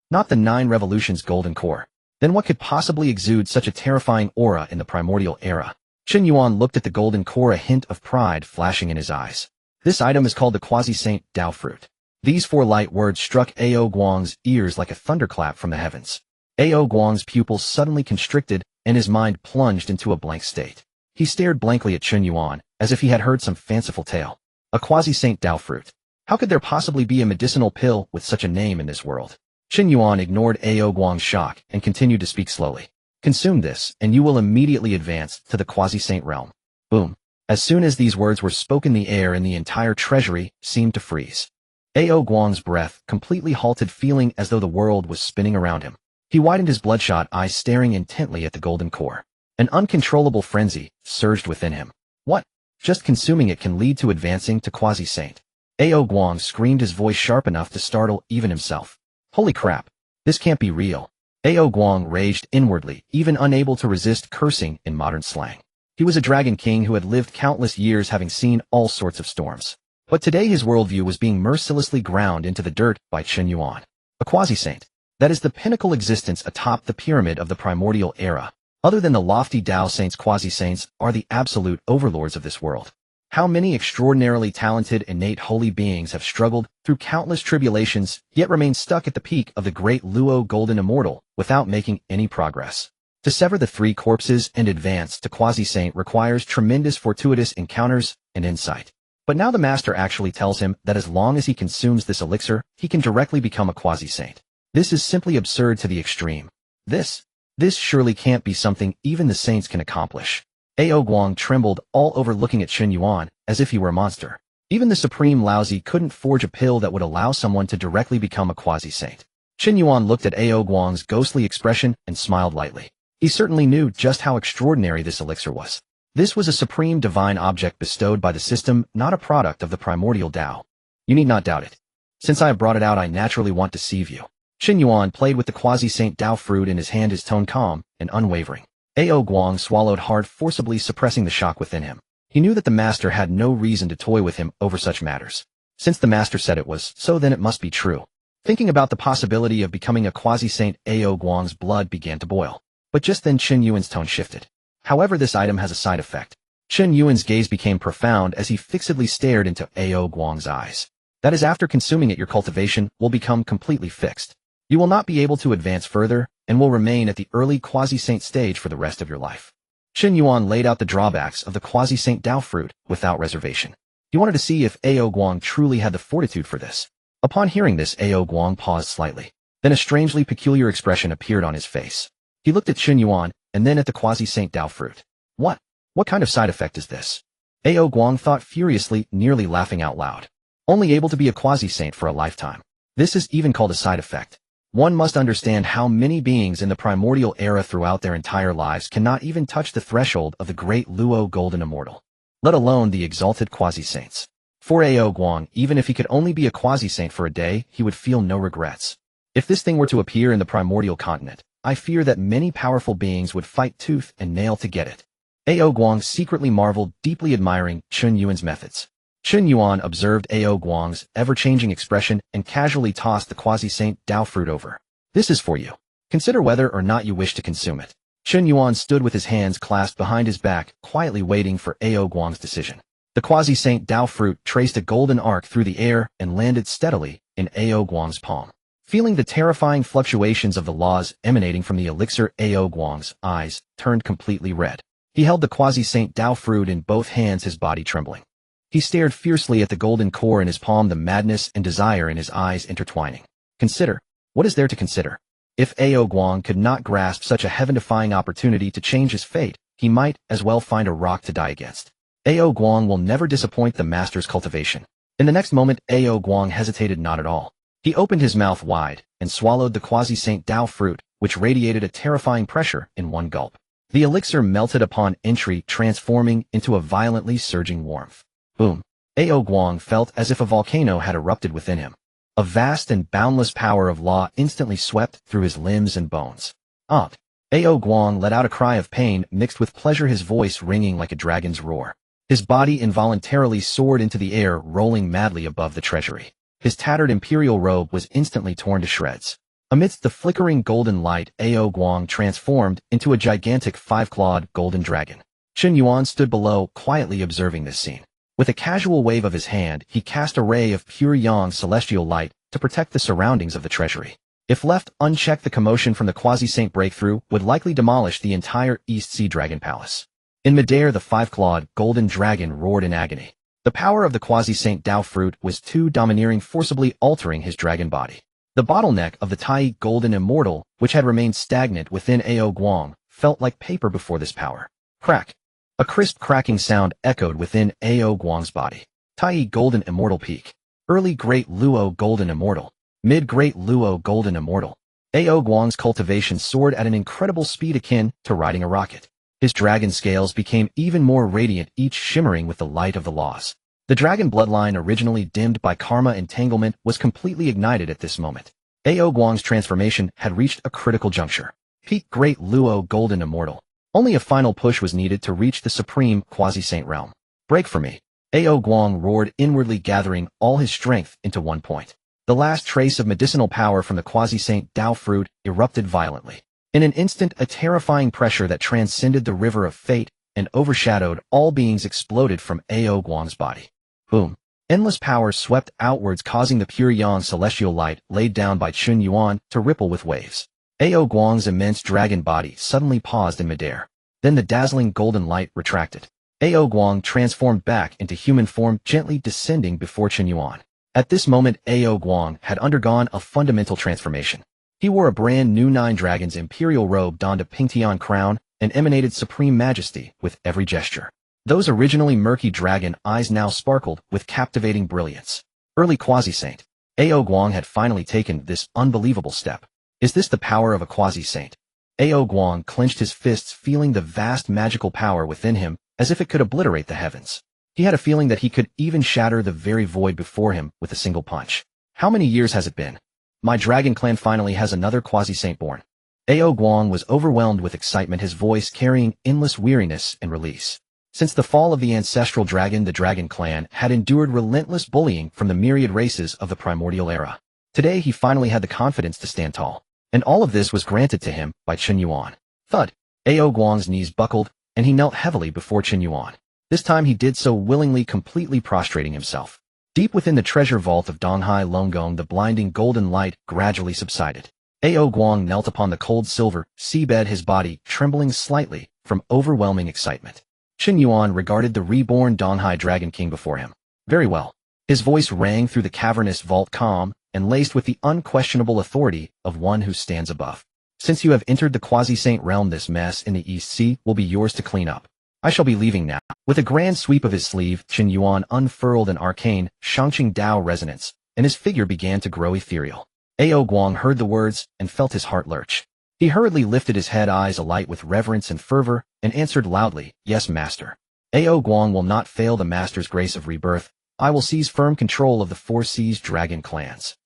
[SPEAKER 1] Not the 9 Revolutions golden core. Then what could possibly exude such a terrifying aura in the primordial era? Chen Yuan looked at the golden core, a hint of pride flashing in his eyes. This item is called the Quasi-Saint Dao Fruit. These 4 light words struck Ao Guang's ears like a thunderclap from the heavens. Ao Guang's pupils suddenly constricted, and his mind plunged into a blank state. He stared blankly at Chen Yuan, as if he had heard some fanciful tale. A Quasi-Saint Dao Fruit. How could there possibly be a medicinal pill with such a name in this world? Chen Yuan ignored Ao Guang's shock and continued to speak slowly. Consume this, and you will immediately advance to the Quasi-Saint realm. Boom. As soon as these words were spoken, the air in the entire treasury seemed to freeze. Ao Guang's breath completely halted, feeling as though the world was spinning around him. He widened his bloodshot eyes, staring intently at the golden core. An uncontrollable frenzy surged within him. What? Just consuming it can lead to advancing to Quasi-Saint? Ao Guang screamed, his voice sharp enough to startle even himself. Holy crap. This can't be real. Ao Guang raged inwardly, even unable to resist cursing in modern slang. He was a dragon king who had lived countless years, having seen all sorts of storms. But today his worldview was being mercilessly ground into the dirt by Chen Yuan. A Quasi-Saint. That is the pinnacle existence atop the pyramid of the primordial era. Other than the lofty Dao Saints, Quasi-Saints are the absolute overlords of this world. How many extraordinarily talented, innate holy beings have struggled through countless tribulations, yet remain stuck at the peak of the great Luo golden immortal without making any progress. To sever the 3 corpses and advance to Quasi-Saint requires tremendous fortuitous encounters and insight. But now the master actually tells him that as long as he consumes this elixir, he can directly become a Quasi-Saint. This is simply absurd to the extreme. This surely can't be something even the saints can accomplish. Ao Guang trembled all over, looking at Chen Yuan as if he were a monster. Even the Supreme Laozi couldn't forge a pill that would allow someone to directly become a Quasi-Saint. Chen Yuan looked at Ao Guang's ghostly expression and smiled lightly. He certainly knew just how extraordinary this elixir was. This was a supreme divine object bestowed by the system, not a product of the primordial Tao. You need not doubt it. Since I have brought it out, I naturally want to deceive you. Chen Yuan played with the Quasi-Saint Dao Fruit in his hand, his tone calm and unwavering. Ao Guang swallowed hard, forcibly suppressing the shock within him. He knew that the master had no reason to toy with him over such matters. Since the master said it was so, then it must be true. Thinking about the possibility of becoming a Quasi-Saint, Ao Guang's blood began to boil. But just then Chen Yuan's tone shifted. However, this item has a side effect. Chen Yuan's gaze became profound as he fixedly stared into Ao Guang's eyes. That is, after consuming it, your cultivation will become completely fixed. You will not be able to advance further, and will remain at the early Quasi-Saint stage for the rest of your life. Chen Yuan laid out the drawbacks of the Quasi-Saint Dao Fruit without reservation. He wanted to see if Ao Guang truly had the fortitude for this. Upon hearing this, Ao Guang paused slightly. Then a strangely peculiar expression appeared on his face. He looked at Chen Yuan, and then at the Quasi-Saint Dao Fruit. What kind of side effect is this? Ao Guang thought furiously, nearly laughing out loud. Only able to be a Quasi-Saint for a lifetime. This is even called a side effect. One must understand how many beings in the primordial era throughout their entire lives cannot even touch the threshold of the great Luo golden immortal. let alone the exalted quasi-saints. For Ao Guang, even if he could only be a quasi-saint for a day, he would feel no regrets. If this thing were to appear in the primordial continent, I fear that many powerful beings would fight tooth and nail to get it. Ao Guang secretly marveled, deeply admiring Chen Yuan's methods. Chen Yuan observed Ao Guang's ever-changing expression and casually tossed the quasi-saint Dao fruit over. This is for you. Consider whether or not you wish to consume it. Chen Yuan stood with his hands clasped behind his back, quietly waiting for Ao Guang's decision. The quasi-saint Dao fruit traced a golden arc through the air and landed steadily in Ao Guang's palm. Feeling the terrifying fluctuations of the laws emanating from the elixir, Ao Guang's eyes turned completely red. He held the quasi-saint Dao fruit in both hands, his body trembling. He stared fiercely at the golden core in his palm, the madness and desire in his eyes intertwining. Consider. What is there to consider? If Ao Guang could not grasp such a heaven-defying opportunity to change his fate, he might as well find a rock to die against. Ao Guang will never disappoint the master's cultivation. In the next moment, Ao Guang hesitated not at all. He opened his mouth wide and swallowed the quasi-saint Dao fruit, which radiated a terrifying pressure in one gulp. The elixir melted upon entry, transforming into a violently surging warmth. Boom! Ao Guang felt as if a volcano had erupted within him. A vast and boundless power of law instantly swept through his limbs and bones. Ao Guang let out a cry of pain mixed with pleasure, his voice ringing like a dragon's roar. His body involuntarily soared into the air, rolling madly above the treasury. His tattered imperial robe was instantly torn to shreds. Amidst the flickering golden light, Ao Guang transformed into a gigantic five-clawed golden dragon. Chen Yuan stood below, quietly observing this scene. With a casual wave of his hand, he cast a ray of pure yang celestial light to protect the surroundings of the treasury. If left unchecked, the commotion from the quasi-saint breakthrough would likely demolish the entire East Sea Dragon Palace. In midair, the five-clawed golden dragon roared in agony. The power of the quasi-saint Dao fruit was too domineering, forcibly altering his dragon body. The bottleneck of the Tai golden immortal, which had remained stagnant within Ao Guang, felt like paper before this power. Crack! A crisp cracking sound echoed within Ao Guang's body. Tai golden immortal peak. Early Great Luo golden immortal. Mid-Great Luo golden immortal. Ao Guang's cultivation soared at an incredible speed akin to riding a rocket. His dragon scales became even more radiant, each shimmering with the light of the laws. The dragon bloodline, originally dimmed by karma entanglement, was completely ignited at this moment. Ao Guang's transformation had reached a critical juncture. Peak Great Luo golden immortal. Only a final push was needed to reach the supreme quasi-saint realm. Break for me. Ao Guang roared inwardly, gathering all his strength into one point. The last trace of medicinal power from the quasi-saint Dao fruit erupted violently. In an instant, a terrifying pressure that transcended the river of fate and overshadowed all beings exploded from Ao Guang's body. Boom! Endless power swept outwards, causing the pure yang celestial light laid down by Chen Yuan to ripple with waves. Ao Guang's immense dragon body suddenly paused in midair. Then the dazzling golden light retracted. Ao Guang transformed back into human form, gently descending before Chen Yuan. At this moment, Ao Guang had undergone a fundamental transformation. He wore a brand new Nine Dragons imperial robe, donned a Tongtian crown, and emanated supreme majesty with every gesture. Those originally murky dragon eyes now sparkled with captivating brilliance. Early quasi-saint. Ao Guang had finally taken this unbelievable step. Is this the power of a quasi-saint? Ao Guang clenched his fists, feeling the vast magical power within him as if it could obliterate the heavens. He had a feeling that he could even shatter the very void before him with a single punch. How many years has it been? My dragon clan finally has another quasi-saint born. Ao Guang was overwhelmed with excitement, his voice carrying endless weariness and release. Since the fall of the ancestral dragon, the dragon clan had endured relentless bullying from the myriad races of the primordial era. Today he finally had the confidence to stand tall. And all of this was granted to him by Chen Yuan. Thud! Ao Guang's knees buckled, and he knelt heavily before Chen Yuan. This time he did so willingly, completely prostrating himself. Deep within the treasure vault of Donghai Longgong, the blinding golden light gradually subsided. Ao Guang knelt upon the cold silver seabed, his body trembling slightly from overwhelming excitement. Chen Yuan regarded the reborn Donghai Dragon King before him. Very well. His voice rang through the cavernous vault, calm and laced with the unquestionable authority of one who stands above. Since you have entered the quasi-saint realm, this mess in the East Sea will be yours to clean up. I shall be leaving now. With a grand sweep of his sleeve, Chen Yuan unfurled an arcane Shangqing Dao resonance, and his figure began to grow ethereal. Ao Guang heard the words and felt his heart lurch. He hurriedly lifted his head, eyes alight with reverence and fervor, and answered loudly, "Yes, master." Ao Guang will not fail the master's grace of rebirth. I will seize firm control of the 4 Seas dragon clans.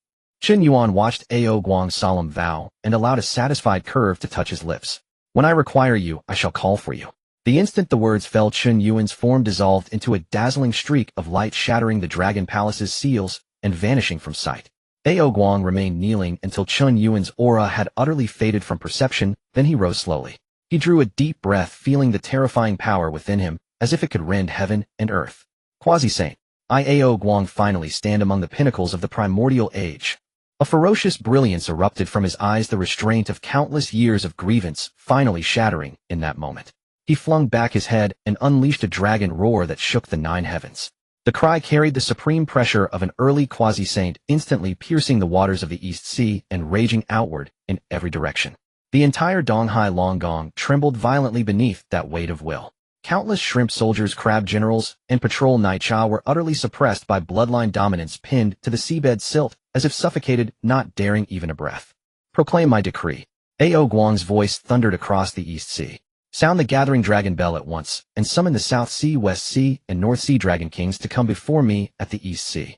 [SPEAKER 1] Chen Yuan watched Ao Guang's solemn vow and allowed a satisfied curve to touch his lips. When I require you, I shall call for you. The instant the words fell, Chen Yuan's form dissolved into a dazzling streak of light, shattering the dragon palace's seals and vanishing from sight. Ao Guang remained kneeling until Chen Yuan's aura had utterly faded from perception, then he rose slowly. He drew a deep breath, feeling the terrifying power within him, as if it could rend heaven and earth. Quasi-saint. Ao Guang finally stand among the pinnacles of the primordial age. A ferocious brilliance erupted from his eyes, the restraint of countless years of grievance finally shattering in that moment. He flung back his head and unleashed a dragon roar that shook the 9 heavens. The cry carried the supreme pressure of an early quasi-saint, instantly piercing the waters of the East Sea and raging outward in every direction. The entire Donghai Longgong trembled violently beneath that weight of will. Countless shrimp soldiers, crab generals, and patrol Naicha were utterly suppressed by bloodline dominance, pinned to the seabed silt, as if suffocated, not daring even a breath. Proclaim my decree. Ao Guang's voice thundered across the East Sea. Sound the gathering dragon bell at once, and summon the South Sea, West Sea, and North Sea dragon kings to come before me at the East Sea.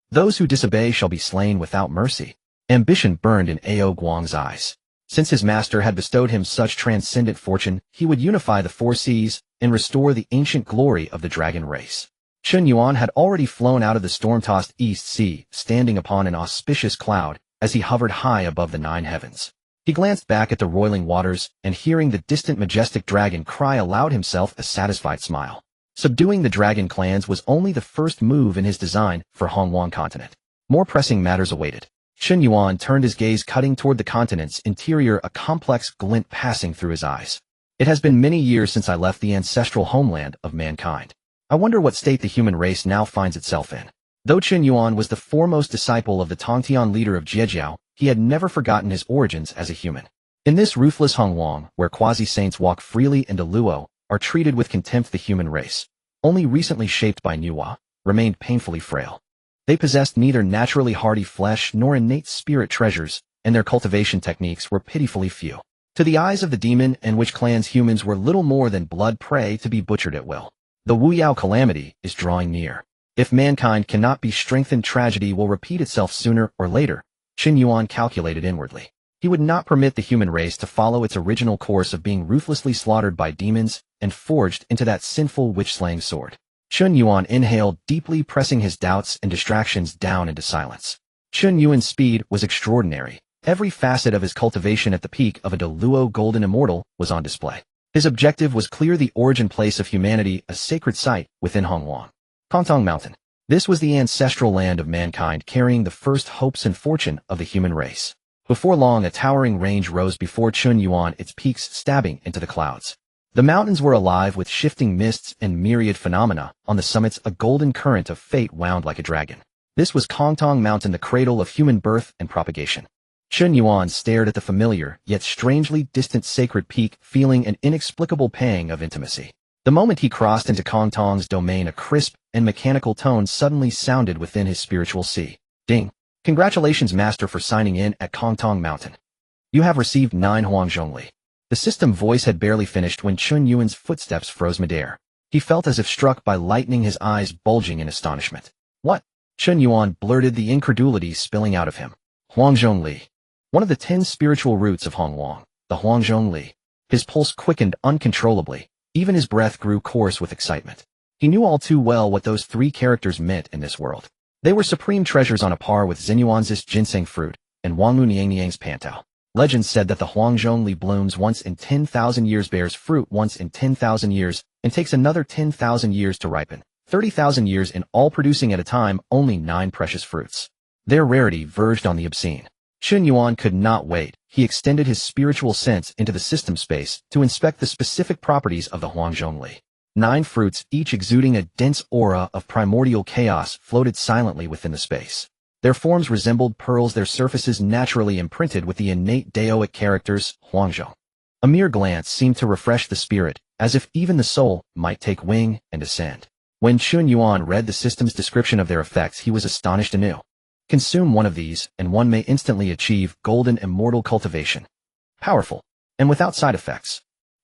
[SPEAKER 1] Those who disobey shall be slain without mercy. Ambition burned in Ao Guang's eyes. Since his master had bestowed him such transcendent fortune, he would unify the 4 seas and restore the ancient glory of the dragon race. Chen Yuan had already flown out of the storm-tossed East Sea, standing upon an auspicious cloud as he hovered high above the 9 heavens. He glanced back at the roiling waters, and hearing the distant majestic dragon cry, allowed himself a satisfied smile. Subduing the dragon clans was only the first move in his design for Hongjun continent. More pressing matters awaited. Chen Yuan turned his gaze, cutting toward the continent's interior, a complex glint passing through his eyes. It has been many years since I left the ancestral homeland of mankind. I wonder what state the human race now finds itself in. Though Chen Yuan was the foremost disciple of the Tongtian leader of Jiejiao, he had never forgotten his origins as a human. In this ruthless Hongjun, where quasi-saints walk freely into Luo, are treated with contempt, the human race, only recently shaped by Nuwa, remained painfully frail. They possessed neither naturally hardy flesh nor innate spirit treasures, and their cultivation techniques were pitifully few. To the eyes of the demon and witch clans, humans were little more than blood prey to be butchered at will. The Wu Yao calamity is drawing near. If mankind cannot be strengthened, tragedy will repeat itself sooner or later. Chen Yuan calculated inwardly. He would not permit the human race to follow its original course of being ruthlessly slaughtered by demons and forged into that sinful witch-slaying sword. Chen Yuan inhaled deeply, pressing his doubts and distractions down into silence. Chen Yuan's speed was extraordinary. Every facet of his cultivation at the peak of a Deluo golden immortal was on display. His objective was clear: the origin place of humanity, a sacred site within Hongjun. Kongtong Mountain. This was the ancestral land of mankind, carrying the first hopes and fortune of the human race. Before long, a towering range rose before Chen Yuan, its peaks stabbing into the clouds. The mountains were alive with shifting mists and myriad phenomena. On the summits, a golden current of fate wound like a dragon. This was Kongtong Mountain, the cradle of human birth and propagation. Chen Yuan stared at the familiar, yet strangely distant sacred peak, feeling an inexplicable pang of intimacy. The moment he crossed into Kongtong's domain, a crisp and mechanical tone suddenly sounded within his spiritual sea. Ding! Congratulations, Master, for signing in at Kongtong Mountain. You have received 9 Hongjun. The system voice had barely finished when Chen Yuan's footsteps froze midair. He felt as if struck by lightning, his eyes bulging in astonishment. What? Chen Yuan blurted, the incredulity spilling out of him. Hongjun. One of the 10 spiritual roots of Hongjun, the Hongjun. His pulse quickened uncontrollably. Even his breath grew coarse with excitement. He knew all too well what those 3 characters meant in this world. They were supreme treasures, on a par with Xinyuan's ginseng fruit and Wangmu Niangyang's pantao. Legends said that the Hongjun blooms once in 10,000 years, bears fruit once in 10,000 years, and takes another 10,000 years to ripen, 30,000 years in all, producing at a time only 9 precious fruits. Their rarity verged on the obscene. Chen Yuan could not wait. He extended his spiritual sense into the system space to inspect the specific properties of the Hongjun. 9 fruits, each exuding a dense aura of primordial chaos, floated silently within the space. Their forms resembled pearls, their surfaces naturally imprinted with the innate Daoic characters, Hongjun. A mere glance seemed to refresh the spirit, as if even the soul might take wing and ascend. When Chen Yuan read the system's description of their effects, he was astonished anew. Consume one of these, and one may instantly achieve golden immortal cultivation. Powerful, and without side effects.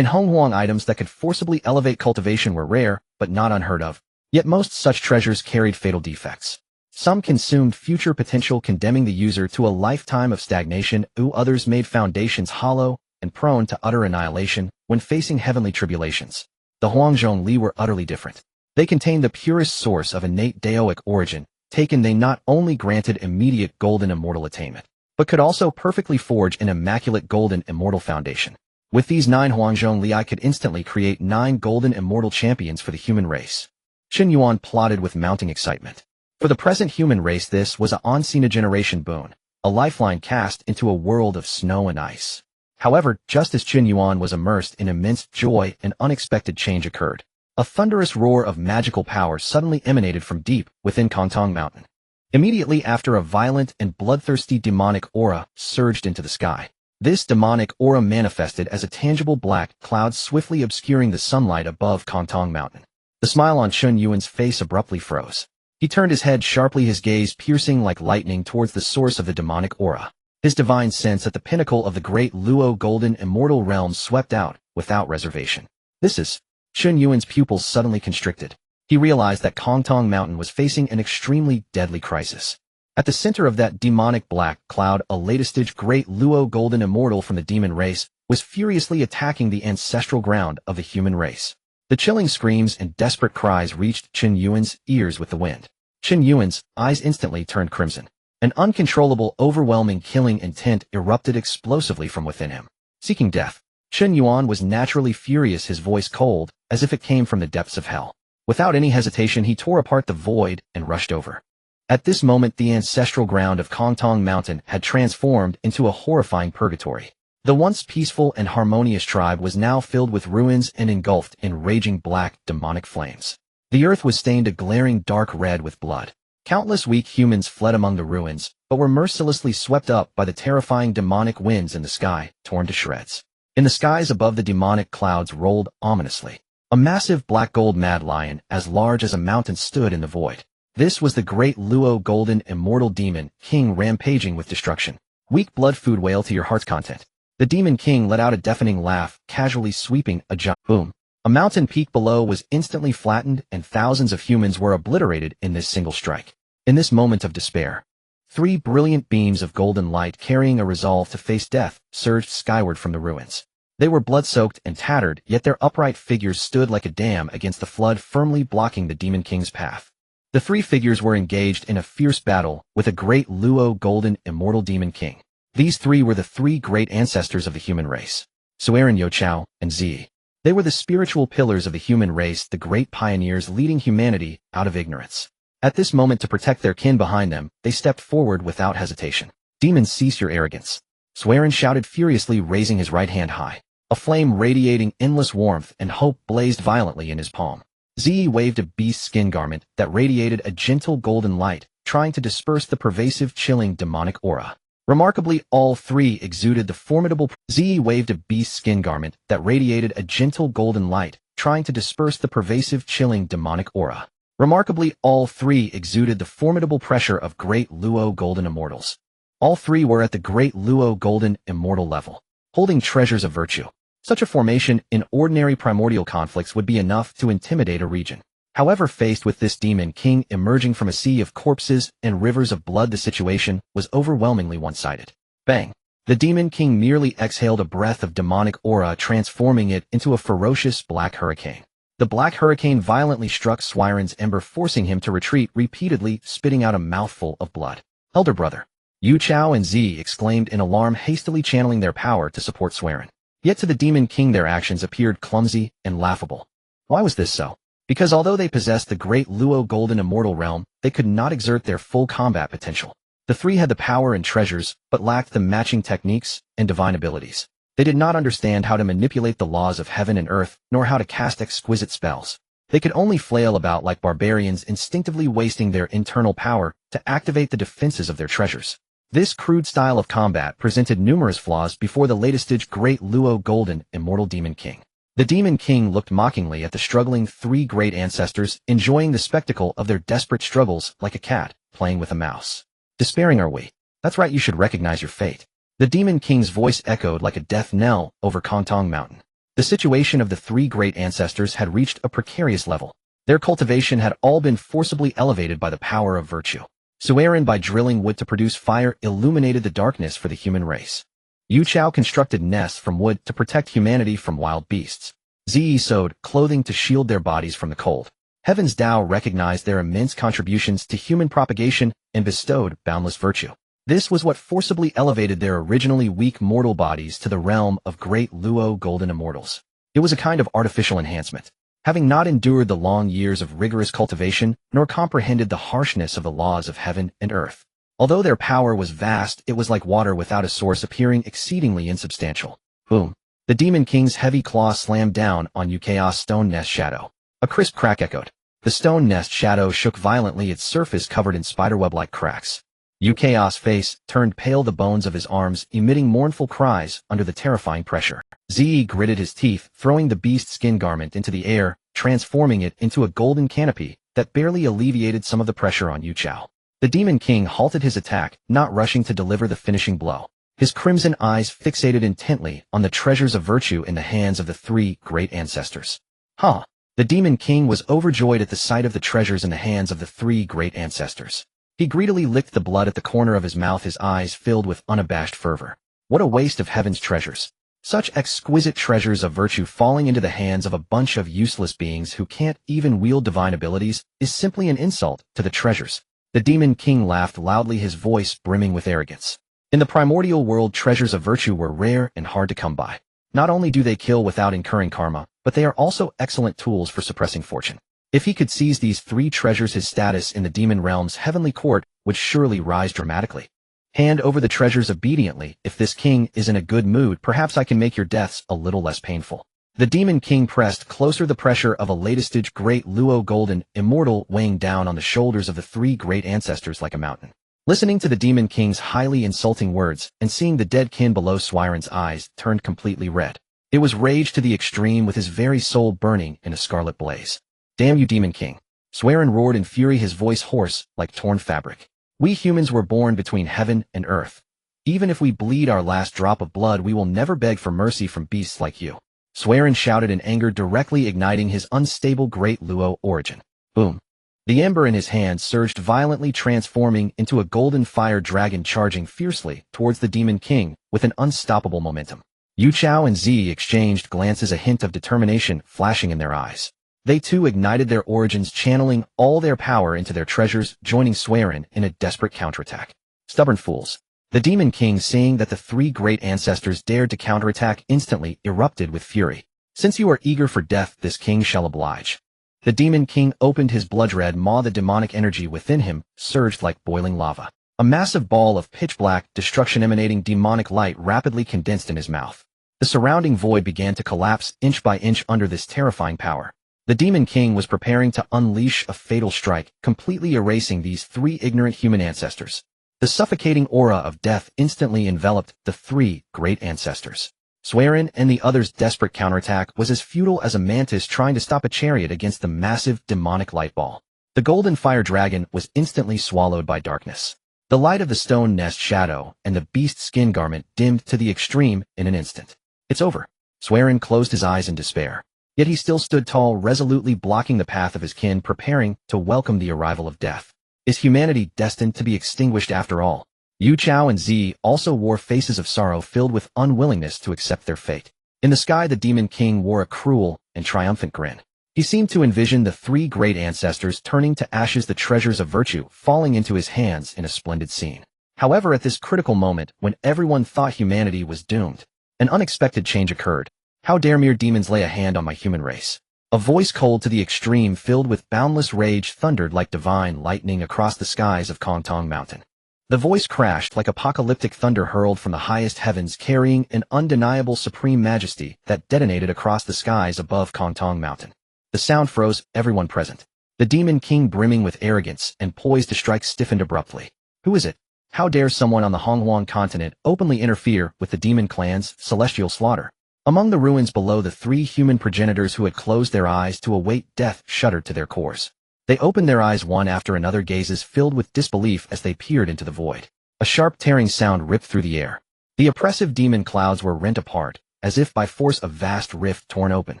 [SPEAKER 1] In Hongjun, items that could forcibly elevate cultivation were rare, but not unheard of. Yet most such treasures carried fatal defects. Some consumed future potential, condemning the user to a lifetime of stagnation, others made foundations hollow and prone to utter annihilation when facing heavenly tribulations. The Hongjun Li were utterly different. They contained the purest source of innate Daoic origin. Taken, they not only granted immediate golden immortal attainment, but could also perfectly forge an immaculate golden immortal foundation. With these 9 Hongjun Li, I could instantly create 9 golden immortal champions for the human race. Chen Yuan plotted with mounting excitement. For the present human race, this was a once-in-a-generation boon, a lifeline cast into a world of snow and ice. However, just as Chen Yuan was immersed in immense joy, an unexpected change occurred. A thunderous roar of magical power suddenly emanated from deep within Kongtong Mountain. Immediately after, a violent and bloodthirsty demonic aura surged into the sky. This demonic aura manifested as a tangible black cloud swiftly obscuring the sunlight above Kongtong Mountain. The smile on Chen Yuan's face abruptly froze. He turned his head sharply, his gaze piercing like lightning towards the source of the demonic aura. His divine sense at the pinnacle of the great Luo golden immortal realm swept out without reservation. This is... Chen Yuan's pupils suddenly constricted. He realized that Kongtong Mountain was facing an extremely deadly crisis. At the center of that demonic black cloud, a latest-stage great Luo golden immortal from the demon race was furiously attacking the ancestral ground of the human race. The chilling screams and desperate cries reached Chen Yuan's ears with the wind. Chen Yuan's eyes instantly turned crimson. An uncontrollable, overwhelming killing intent erupted explosively from within him. Seeking death, Chen Yuan was naturally furious, his voice cold, as if it came from the depths of hell. Without any hesitation, he tore apart the void and rushed over. At this moment, the ancestral ground of Kongtong Mountain had transformed into a horrifying purgatory. The once peaceful and harmonious tribe was now filled with ruins and engulfed in raging black, demonic flames. The earth was stained a glaring dark red with blood. Countless weak humans fled among the ruins, but were mercilessly swept up by the terrifying demonic winds in the sky, torn to shreds. In the skies above, the demonic clouds rolled ominously. A massive black gold mad lion, as large as a mountain, stood in the void. This was the great Luo golden immortal demon king, rampaging with destruction. Weak blood food, wail to your heart's content. The demon king let out a deafening laugh, casually sweeping a giant boom. A mountain peak below was instantly flattened, and thousands of humans were obliterated in this single strike. In this moment of despair, 3 brilliant beams of golden light carrying a resolve to face death surged skyward from the ruins. They were blood-soaked and tattered, yet their upright figures stood like a dam against the flood, firmly blocking the demon king's path. The 3 figures were engaged in a fierce battle with a great Luo golden immortal demon king. These 3 were the 3 great ancestors of the human race, Sueren, Yochao, and Zi. They were the spiritual pillars of the human race, the great pioneers leading humanity out of ignorance. At this moment, to protect their kin behind them, they stepped forward without hesitation. Demons, cease your arrogance. Sueren shouted furiously, raising his right hand high. A flame radiating endless warmth and hope blazed violently in his palm. Zi waved a beast skin garment that radiated a gentle golden light, trying to disperse the pervasive, chilling demonic aura. Remarkably, all 3 exuded the formidable... Zi waved a beast skin garment that radiated a gentle golden light, trying to disperse the pervasive, chilling demonic aura. Remarkably, all 3 exuded the formidable pressure of great Luo golden immortals. All 3 were at the great Luo golden immortal level, holding treasures of virtue. Such a formation in ordinary primordial conflicts would be enough to intimidate a region. However, faced with this demon king emerging from a sea of corpses and rivers of blood, the situation was overwhelmingly one-sided. Bang! The demon king merely exhaled a breath of demonic aura, transforming it into a ferocious black hurricane. The black hurricane violently struck Sueren's ember, forcing him to retreat, repeatedly spitting out a mouthful of blood. Elder brother, Yochao and Zi exclaimed in alarm, hastily channeling their power to support Sueren. Yet to the demon king their actions appeared clumsy and laughable. Why was this so? Because although they possessed the great Luo golden immortal realm, they could not exert their full combat potential. The 3 had the power and treasures, but lacked the matching techniques and divine abilities. They did not understand how to manipulate the laws of heaven and earth, nor how to cast exquisite spells. They could only flail about like barbarians, instinctively wasting their internal power to activate the defenses of their treasures. This crude style of combat presented numerous flaws before the latest-stage great Luo golden immortal demon king. The demon king looked mockingly at the struggling 3 great ancestors, enjoying the spectacle of their desperate struggles like a cat playing with a mouse. Despairing are we? That's right, you should recognize your fate. The demon king's voice echoed like a death knell over Kongtong Mountain. The situation of the three great ancestors had reached a precarious level. Their cultivation had all been forcibly elevated by the power of virtue. Suerin, by drilling wood to produce fire, illuminated the darkness for the human race. Yuchao constructed nests from wood to protect humanity from wild beasts. Zi sewed clothing to shield their bodies from the cold. Heaven's Tao recognized their immense contributions to human propagation and bestowed boundless virtue. This was what forcibly elevated their originally weak mortal bodies to the realm of great Luo golden immortals. It was a kind of artificial enhancement. Having not endured the long years of rigorous cultivation, nor comprehended the harshness of the laws of heaven and earth. Although their power was vast, it was like water without a source, appearing exceedingly insubstantial. Boom. The Demon King's heavy claw slammed down on Jiejiao stone nest shadow. A crisp crack echoed. The stone nest shadow shook violently, its surface covered in spiderweb-like cracks. Jiejiao's face turned pale, the bones of his arms emitting mournful cries under the terrifying pressure. Zi gritted his teeth, throwing the beast skin garment into the air, transforming it into a golden canopy that barely alleviated some of the pressure on Yuchao. The Demon King halted his attack, not rushing to deliver the finishing blow. His crimson eyes fixated intently on the treasures of virtue in the hands of the three great ancestors. Huh! The Demon King was overjoyed at the sight of the treasures in the hands of the three great ancestors. He greedily licked the blood at the corner of his mouth, his eyes filled with unabashed fervor. What a waste of heaven's treasures! Such exquisite treasures of virtue falling into the hands of a bunch of useless beings who can't even wield divine abilities is simply an insult to the treasures. The Demon King laughed loudly, his voice brimming with arrogance. In the primordial world, treasures of virtue were rare and hard to come by. Not only do they kill without incurring karma, but they are also excellent tools for suppressing fortune. If he could seize these three treasures, his status in the demon realm's heavenly court would surely rise dramatically. Hand over the treasures obediently. If this king is in a good mood, perhaps I can make your deaths a little less painful. The Demon King pressed closer, the pressure of a latest-stage great Luo golden immortal weighing down on the shoulders of the three great ancestors like a mountain. Listening to the Demon King's highly insulting words and seeing the dead kin below, Suiren's eyes turned completely red. It was rage to the extreme, with his very soul burning in a scarlet blaze. Damn you, Demon King! Suiren roared in fury, his voice hoarse like torn fabric. We humans were born between heaven and earth. Even if we bleed our last drop of blood, we will never beg for mercy from beasts like you. Suiren shouted in anger, directly igniting his unstable great Luo origin. Boom. The ember in his hand surged violently, transforming into a golden fire dragon charging fiercely towards the Demon King with an unstoppable momentum. Yuchao and Zi exchanged glances, a hint of determination flashing in their eyes. They too ignited their origins, channeling all their power into their treasures, joining Suiren in a desperate counterattack. Stubborn fools. The Demon King, seeing that the three great ancestors dared to counterattack, instantly erupted with fury. Since you are eager for death, this king shall oblige. The Demon King opened his blood-red maw. The demonic energy within him surged like boiling lava. A massive ball of pitch-black destruction emanating demonic light rapidly condensed in his mouth. The surrounding void began to collapse inch by inch under this terrifying power. The Demon King was preparing to unleash a fatal strike, completely erasing these three ignorant human ancestors. The suffocating aura of death instantly enveloped the three great ancestors. Suiren and the others' desperate counterattack was as futile as a mantis trying to stop a chariot against the massive demonic light ball. The golden fire dragon was instantly swallowed by darkness. The light of the stone nest shadow and the beast skin garment dimmed to the extreme in an instant. It's over. Suiren closed his eyes in despair. Yet he still stood tall, resolutely blocking the path of his kin, preparing to welcome the arrival of death. Is humanity destined to be extinguished after all? Yuchao and Zi also wore faces of sorrow filled with unwillingness to accept their fate. In the sky, the Demon King wore a cruel and triumphant grin. He seemed to envision the three great ancestors turning to ashes, the treasures of virtue falling into his hands in a splendid scene. However, at this critical moment, when everyone thought humanity was doomed, an unexpected change occurred. How dare mere demons lay a hand on my human race? A voice cold to the extreme, filled with boundless rage, thundered like divine lightning across the skies of Kongtong Mountain. The voice crashed like apocalyptic thunder hurled from the highest heavens, carrying an undeniable supreme majesty that detonated across the skies above Kongtong Mountain. The sound froze everyone present. The Demon King, brimming with arrogance and poised to strike, stiffened abruptly. Who is it? How dare someone on the Hongjun continent openly interfere with the demon clan's celestial slaughter? Among the ruins below, the three human progenitors who had closed their eyes to await death shuddered to their cores. They opened their eyes one after another, gazes filled with disbelief as they peered into the void. A sharp tearing sound ripped through the air. The oppressive demon clouds were rent apart, as if by force a vast rift torn open.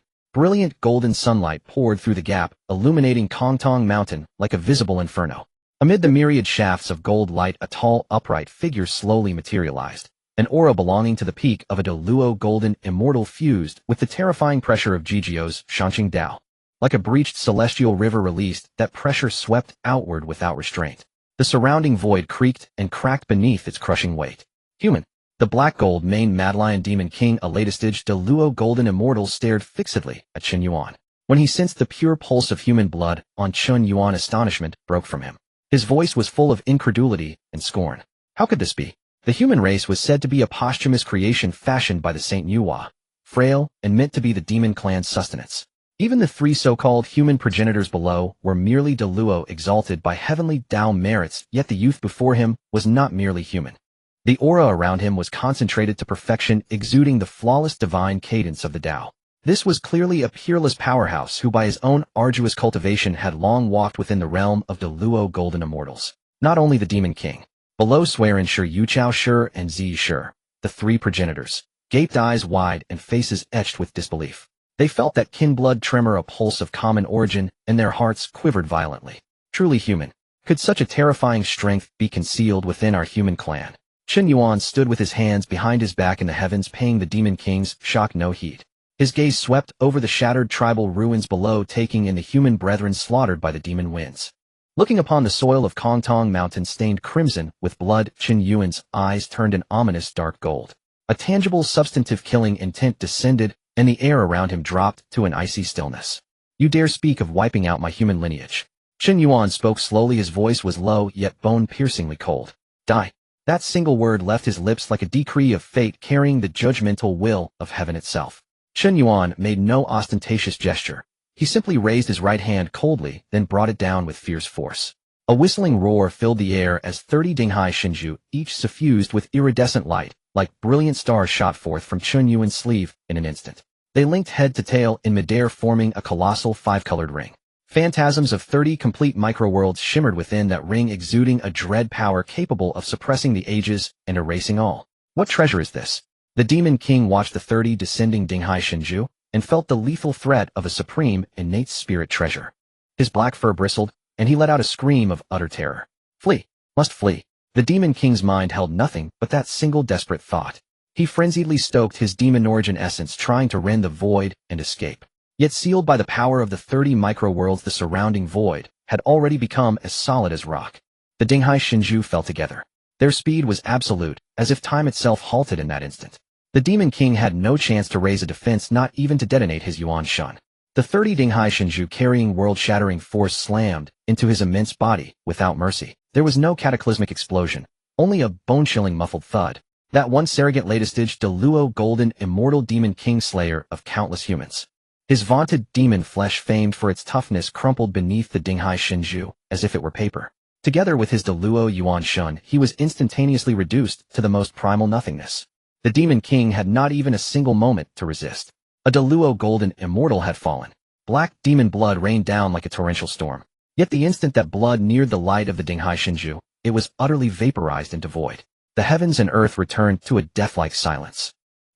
[SPEAKER 1] Brilliant golden sunlight poured through the gap, illuminating Kongtong Mountain like a visible inferno. Amid the myriad shafts of gold light, a tall, upright figure slowly materialized. An aura belonging to the peak of a Deluo golden immortal fused with the terrifying pressure of Jiejiao's Shanqing Dao. Like a breached celestial river released, that pressure swept outward without restraint. The surrounding void creaked and cracked beneath its crushing weight. Human. The black gold-maned Madlion Demon King, a latest-stage Deluo golden immortal, stared fixedly at Chen Yuan. When he sensed the pure pulse of human blood on Chen Yuan, astonishment broke from him. His voice was full of incredulity and scorn. How could this be? The human race was said to be a posthumous creation fashioned by the Saint Yuhua, frail and meant to be the demon clan's sustenance. Even the three so-called human progenitors below were merely Deluo exalted by heavenly Dao merits, yet the youth before him was not merely human. The aura around him was concentrated to perfection, exuding the flawless divine cadence of the Dao. This was clearly a peerless powerhouse who by his own arduous cultivation had long walked within the realm of Deluo golden immortals. Not only the Demon King. Below Swearin Shi, Yuchao Shi, and Zi Shi, the three progenitors, gaped eyes wide and faces etched with disbelief. They felt that kin blood tremor, a pulse of common origin, and their hearts quivered violently. Truly human. Could such a terrifying strength be concealed within our human clan? Chen Yuan stood with his hands behind his back in the heavens, paying the Demon King's shock no heed. His gaze swept over the shattered tribal ruins below, taking in the human brethren slaughtered by the demon winds. Looking upon the soil of Kongtong Mountain stained crimson with blood, Chen Yuan's eyes turned an ominous dark gold. A tangible substantive killing intent descended, and the air around him dropped to an icy stillness. You dare speak of wiping out my human lineage? Chen Yuan spoke slowly, his voice was low yet bone-piercingly cold. Die. That single word left his lips like a decree of fate carrying the judgmental will of heaven itself. Chen Yuan made no ostentatious gesture. He simply raised his right hand coldly, then brought it down with fierce force. A whistling roar filled the air as 30 Dinghai Shinju, each suffused with iridescent light, like brilliant stars, shot forth from Chen Yuan's sleeve in an instant. They linked head to tail in midair, forming a colossal five-colored ring. Phantasms of 30 complete microworlds shimmered within that ring, exuding a dread power capable of suppressing the ages and erasing all. What treasure is this? The Demon King watched the 30 descending Dinghai Shinju and felt the lethal threat of a supreme, innate spirit treasure. His black fur bristled, and he let out a scream of utter terror. Flee! Must flee! The Demon King's mind held nothing but that single desperate thought. He frenziedly stoked his demon origin essence, trying to rend the void and escape. Yet sealed by the power of the 30 micro-worlds, the surrounding void had already become as solid as rock. The Dinghai Shinju fell together. Their speed was absolute, as if time itself halted in that instant. The Demon King had no chance to raise a defense, not even to detonate his Yuan Shun. The 30 Dinghai Shinju carrying world-shattering force slammed into his immense body without mercy. There was no cataclysmic explosion, only a bone-chilling muffled thud. That one surrogate latest-stage Deluo golden immortal Demon King, slayer of countless humans. His vaunted demon flesh, famed for its toughness, crumpled beneath the Dinghai Shinju as if it were paper. Together with his Deluo Yuan Shun, he was instantaneously reduced to the most primal nothingness. The Demon King had not even a single moment to resist. A Deluo golden immortal had fallen. Black demon blood rained down like a torrential storm. Yet the instant that blood neared the light of the Dinghai Shinju, it was utterly vaporized into void. The heavens and earth returned to a death-like silence.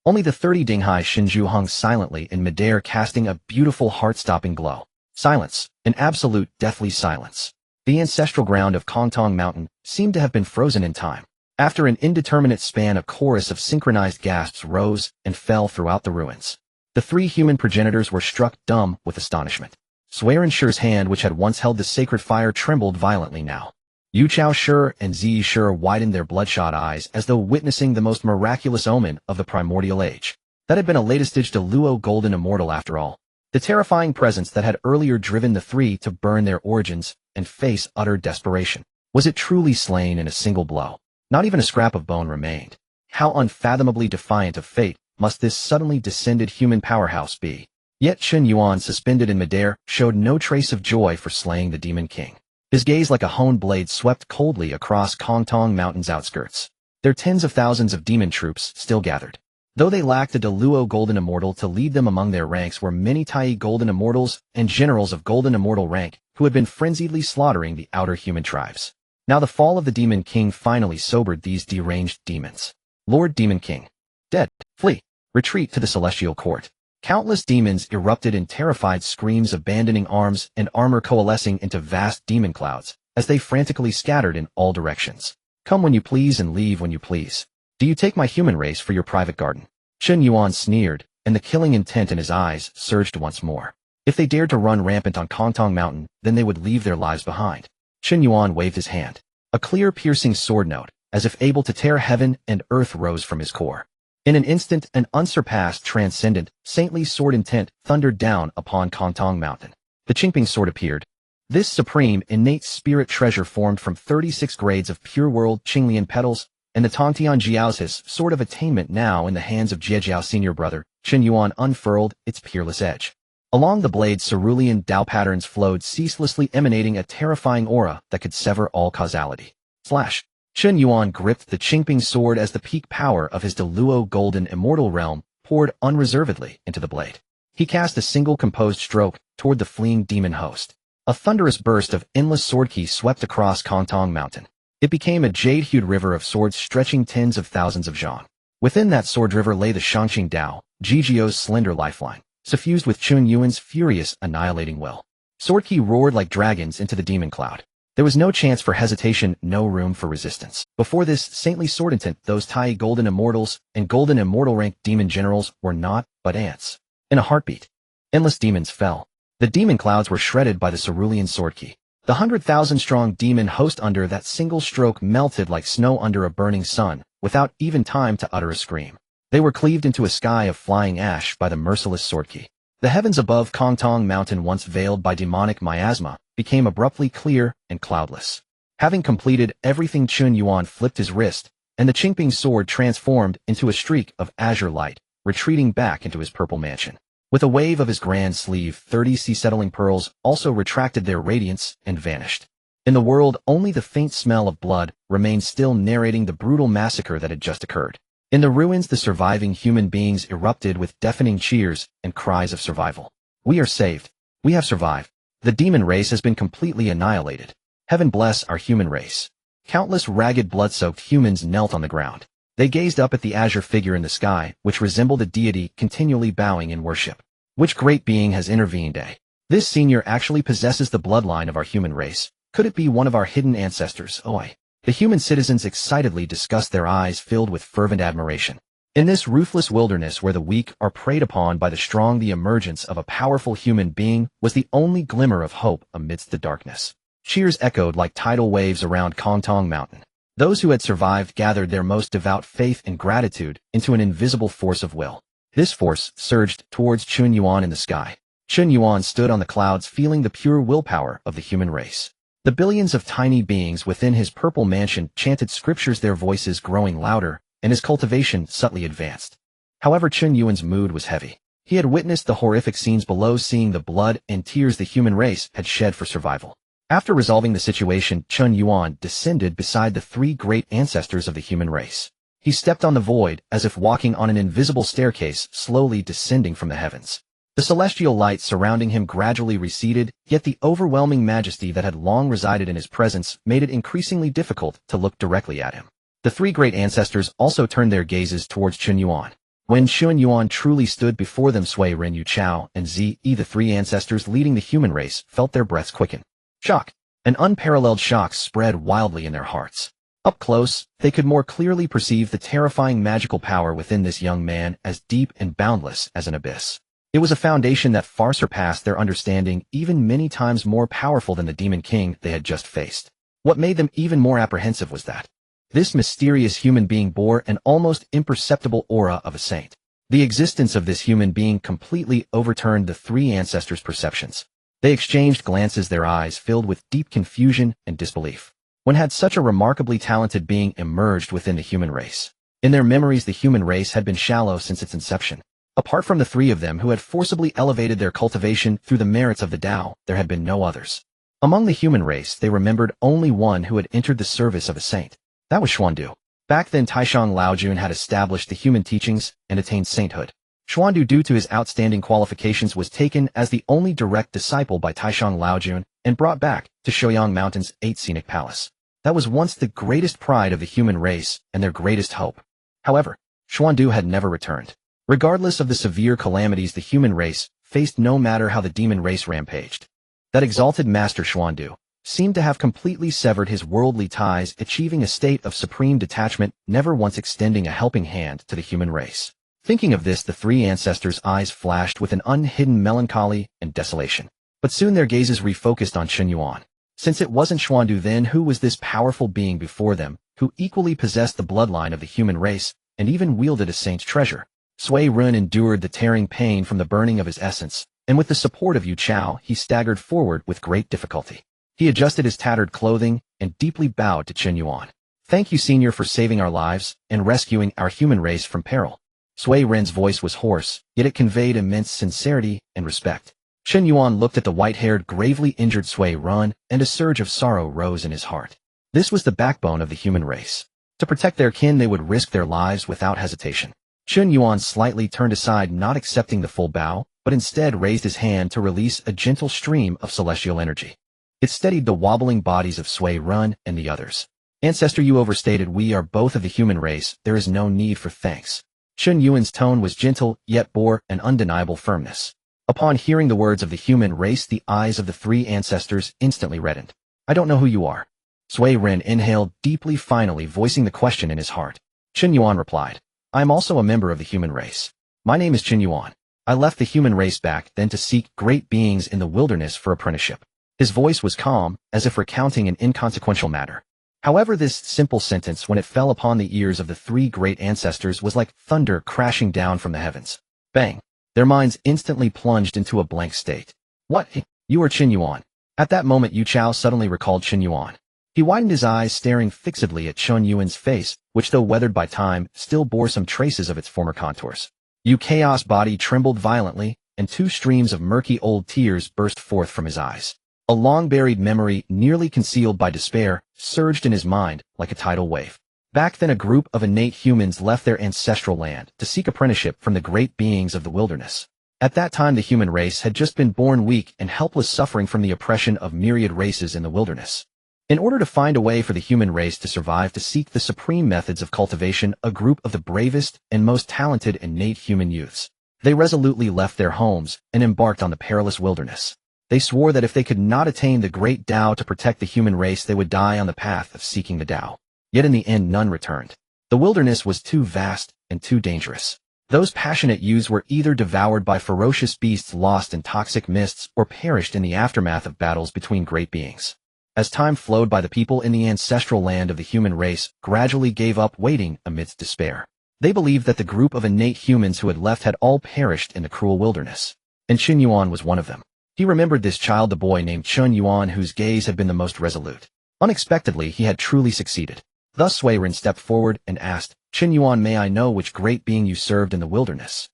[SPEAKER 1] Only the 30 Dinghai Shinju hung silently in midair, casting a beautiful heart-stopping glow. Silence, an absolute deathly silence. The ancestral ground of Kongtong Mountain seemed to have been frozen in time. After an indeterminate span, a chorus of synchronized gasps rose and fell throughout the ruins. The three human progenitors were struck dumb with astonishment. Swearin Shi's hand, which had once held the sacred fire, trembled violently now. Yuchao Shi and Zi Shi widened their bloodshot eyes as though witnessing the most miraculous omen of the primordial age. That had been a latest-stage Deluo golden immortal after all. The terrifying presence that had earlier driven the three to burn their origins and face utter desperation. Was it truly slain in a single blow? Not even a scrap of bone remained. How unfathomably defiant of fate must this suddenly descended human powerhouse be? Yet Chen Yuan, suspended in midair, showed no trace of joy for slaying the Demon King. His gaze, like a honed blade, swept coldly across Kongtong Mountain's outskirts. Their tens of thousands of demon troops still gathered. Though they lacked a Deluo golden immortal to lead them, among their ranks were many Tai golden immortals and generals of golden immortal rank who had been frenziedly slaughtering the outer human tribes. Now the fall of the Demon King finally sobered these deranged demons. Lord Demon King. Dead. Flee. Retreat to the celestial court. Countless demons erupted in terrified screams, abandoning arms and armor, coalescing into vast demon clouds as they frantically scattered in all directions. Come when you please and leave when you please. Do you take my human race for your private garden? Chen Yuan sneered, and the killing intent in his eyes surged once more. If they dared to run rampant on Kongtong Mountain, then they would leave their lives behind. Chen Yuan waved his hand. A clear, piercing sword note, as if able to tear heaven and earth, rose from his core. In an instant, an unsurpassed, transcendent, saintly sword intent thundered down upon Kongtong Mountain. The Qingping sword appeared. This supreme, innate spirit treasure formed from 36 grades of pure world Qinglian petals, and the Tongtian Jiao's sword of attainment now in the hands of Jiejiao senior brother, Chen Yuan unfurled its peerless edge. Along the blade, cerulean Dao patterns flowed ceaselessly, emanating a terrifying aura that could sever all causality. Slash. Chen Yuan gripped the Qingping sword as the peak power of his Deluo golden immortal realm poured unreservedly into the blade. He cast a single composed stroke toward the fleeing demon host. A thunderous burst of endless sword ki swept across Kongtong Mountain. It became a jade-hued river of swords stretching tens of thousands of zhang. Within that sword river lay the Shangqing Dao, Jiejiao's slender lifeline, suffused with Chen Yuan's furious, annihilating will. Sword ki roared like dragons into the demon cloud. There was no chance for hesitation, no room for resistance. Before this saintly sword intent, those Tai golden immortals and golden immortal ranked demon generals were naught but ants. In a heartbeat, endless demons fell. The demon clouds were shredded by the cerulean sword ki. The 100,000-strong demon host under that single stroke melted like snow under a burning sun, without even time to utter a scream. They were cleaved into a sky of flying ash by the merciless sword ki. The heavens above Kongtong Mountain, once veiled by demonic miasma, became abruptly clear and cloudless. Having completed everything, Chen Yuan flipped his wrist, and the Qingping sword transformed into a streak of azure light, retreating back into his purple mansion. With a wave of his grand sleeve, 30 sea-settling pearls also retracted their radiance and vanished. In the world, only the faint smell of blood remained, still narrating the brutal massacre that had just occurred. In the ruins, the surviving human beings erupted with deafening cheers and cries of survival. We are saved. We have survived. The demon race has been completely annihilated. Heaven bless our human race. Countless ragged, blood-soaked humans knelt on the ground. They gazed up at the azure figure in the sky, which resembled a deity, continually bowing in worship. Which great being has intervened, eh? This senior actually possesses the bloodline of our human race. Could it be one of our hidden ancestors? Oi. The human citizens excitedly discussed, their eyes filled with fervent admiration. In this ruthless wilderness where the weak are preyed upon by the strong, the emergence of a powerful human being was the only glimmer of hope amidst the darkness. Cheers echoed like tidal waves around Kongtong Mountain. Those who had survived gathered their most devout faith and gratitude into an invisible force of will. This force surged towards Chen Yuan in the sky. Chen Yuan stood on the clouds, feeling the pure willpower of the human race. The billions of tiny beings within his purple mansion chanted scriptures, their voices growing louder, and his cultivation subtly advanced. However, Chen Yuan's mood was heavy. He had witnessed the horrific scenes below, seeing the blood and tears the human race had shed for survival. After resolving the situation, Chen Yuan descended beside the three great ancestors of the human race. He stepped on the void, as if walking on an invisible staircase, slowly descending from the heavens. The celestial light surrounding him gradually receded, yet the overwhelming majesty that had long resided in his presence made it increasingly difficult to look directly at him. The three great ancestors also turned their gazes towards Chen Yuan. When Chen Yuan truly stood before them, Sui Ren Yu Chao and Zi, the three ancestors leading the human race, felt their breaths quicken. Shock. An unparalleled shock spread wildly in their hearts. Up close, they could more clearly perceive the terrifying magical power within this young man, as deep and boundless as an abyss. It was a foundation that far surpassed their understanding, even many times more powerful than the demon king they had just faced. What made them even more apprehensive was that this mysterious human being bore an almost imperceptible aura of a saint. The existence of this human being completely overturned the three ancestors' perceptions. They exchanged glances, their eyes filled with deep confusion and disbelief. When had such a remarkably talented being emerged within the human race? In their memories, the human race had been shallow since its inception. Apart from the three of them who had forcibly elevated their cultivation through the merits of the Tao, there had been no others. Among the human race, they remembered only one who had entered the service of a saint. That was Xuandu. Back then, Taishang Laojun had established the human teachings and attained sainthood. Xuandu, due to his outstanding qualifications, was taken as the only direct disciple by Taishang Laojun and brought back to Shouyang Mountain's 8 scenic palace. That was once the greatest pride of the human race and their greatest hope. However, Xuandu had never returned. regardless of the severe calamities the human race faced no matter how the demon race rampaged. That exalted master Xuandu seemed to have completely severed his worldly ties, achieving a state of supreme detachment, never once extending a helping hand to the human race. Thinking of this, the three ancestors' eyes flashed with an unhidden melancholy and desolation. But soon their gazes refocused on Chen Yuan. Since it wasn't Xuandu, then who was this powerful being before them, who equally possessed the bloodline of the human race, and even wielded a saint's treasure? Sui Run endured the tearing pain from the burning of his essence, and with the support of Yu Chao, he staggered forward with great difficulty. He adjusted his tattered clothing and deeply bowed to Chen Yuan. "Thank you, senior, for saving our lives and rescuing our human race from peril." Sui Ren's voice was hoarse, yet it conveyed immense sincerity and respect. Chen Yuan looked at the white-haired, gravely injured Sui Ren, and a surge of sorrow rose in his heart. This was the backbone of the human race. To protect their kin, they would risk their lives without hesitation. Chen Yuan slightly turned aside, not accepting the full bow, but instead raised his hand to release a gentle stream of celestial energy. It steadied the wobbling bodies of Sui Ren and the others. "Ancestor, you overstated. We are both of the human race. There is no need for thanks." Chen Yuan's tone was gentle, yet bore an undeniable firmness. Upon hearing the words of the human race, the eyes of the three ancestors instantly reddened. "I don't know who you are." Sui Ren inhaled deeply, finally voicing the question in his heart. Chen Yuan replied, "I am also a member of the human race. My name is Chen Yuan. I left the human race back then to seek great beings in the wilderness for apprenticeship." His voice was calm, as if recounting an inconsequential matter. However, this simple sentence, when it fell upon the ears of the three great ancestors, was like thunder crashing down from the heavens. Bang! Their minds instantly plunged into a blank state. "What? You are Chen Yuan?" At that moment, Yu Chao suddenly recalled Chen Yuan. He widened his eyes, staring fixedly at Chen Yuan's face, which, though weathered by time, still bore some traces of its former contours. Yu Chaos' body trembled violently, and two streams of murky old tears burst forth from his eyes. A long-buried memory, nearly concealed by despair, surged in his mind like a tidal wave. Back then, a group of innate humans left their ancestral land to seek apprenticeship from the great beings of the wilderness. At that time, the human race had just been born weak and helpless, suffering from the oppression of myriad races in the wilderness. In order to find a way for the human race to survive, to seek the supreme methods of cultivation, a group of the bravest and most talented innate human youths. They resolutely left their homes and embarked on the perilous wilderness. They swore that if they could not attain the great Tao to protect the human race, they would die on the path of seeking the Tao. Yet in the end, none returned. The wilderness was too vast and too dangerous. Those passionate youths were either devoured by ferocious beasts, lost in toxic mists, or perished in the aftermath of battles between great beings. As time flowed by, the people in the ancestral land of the human race gradually gave up waiting amidst despair. They believed that the group of innate humans who had left had all perished in the cruel wilderness. And Chen Yuan was one of them. He remembered this child, the boy named Chen Yuan, whose gaze had been the most resolute. Unexpectedly, he had truly succeeded. Thus Sui Ren stepped forward and asked, "Chen Yuan, may I know which great being you served in the wilderness?"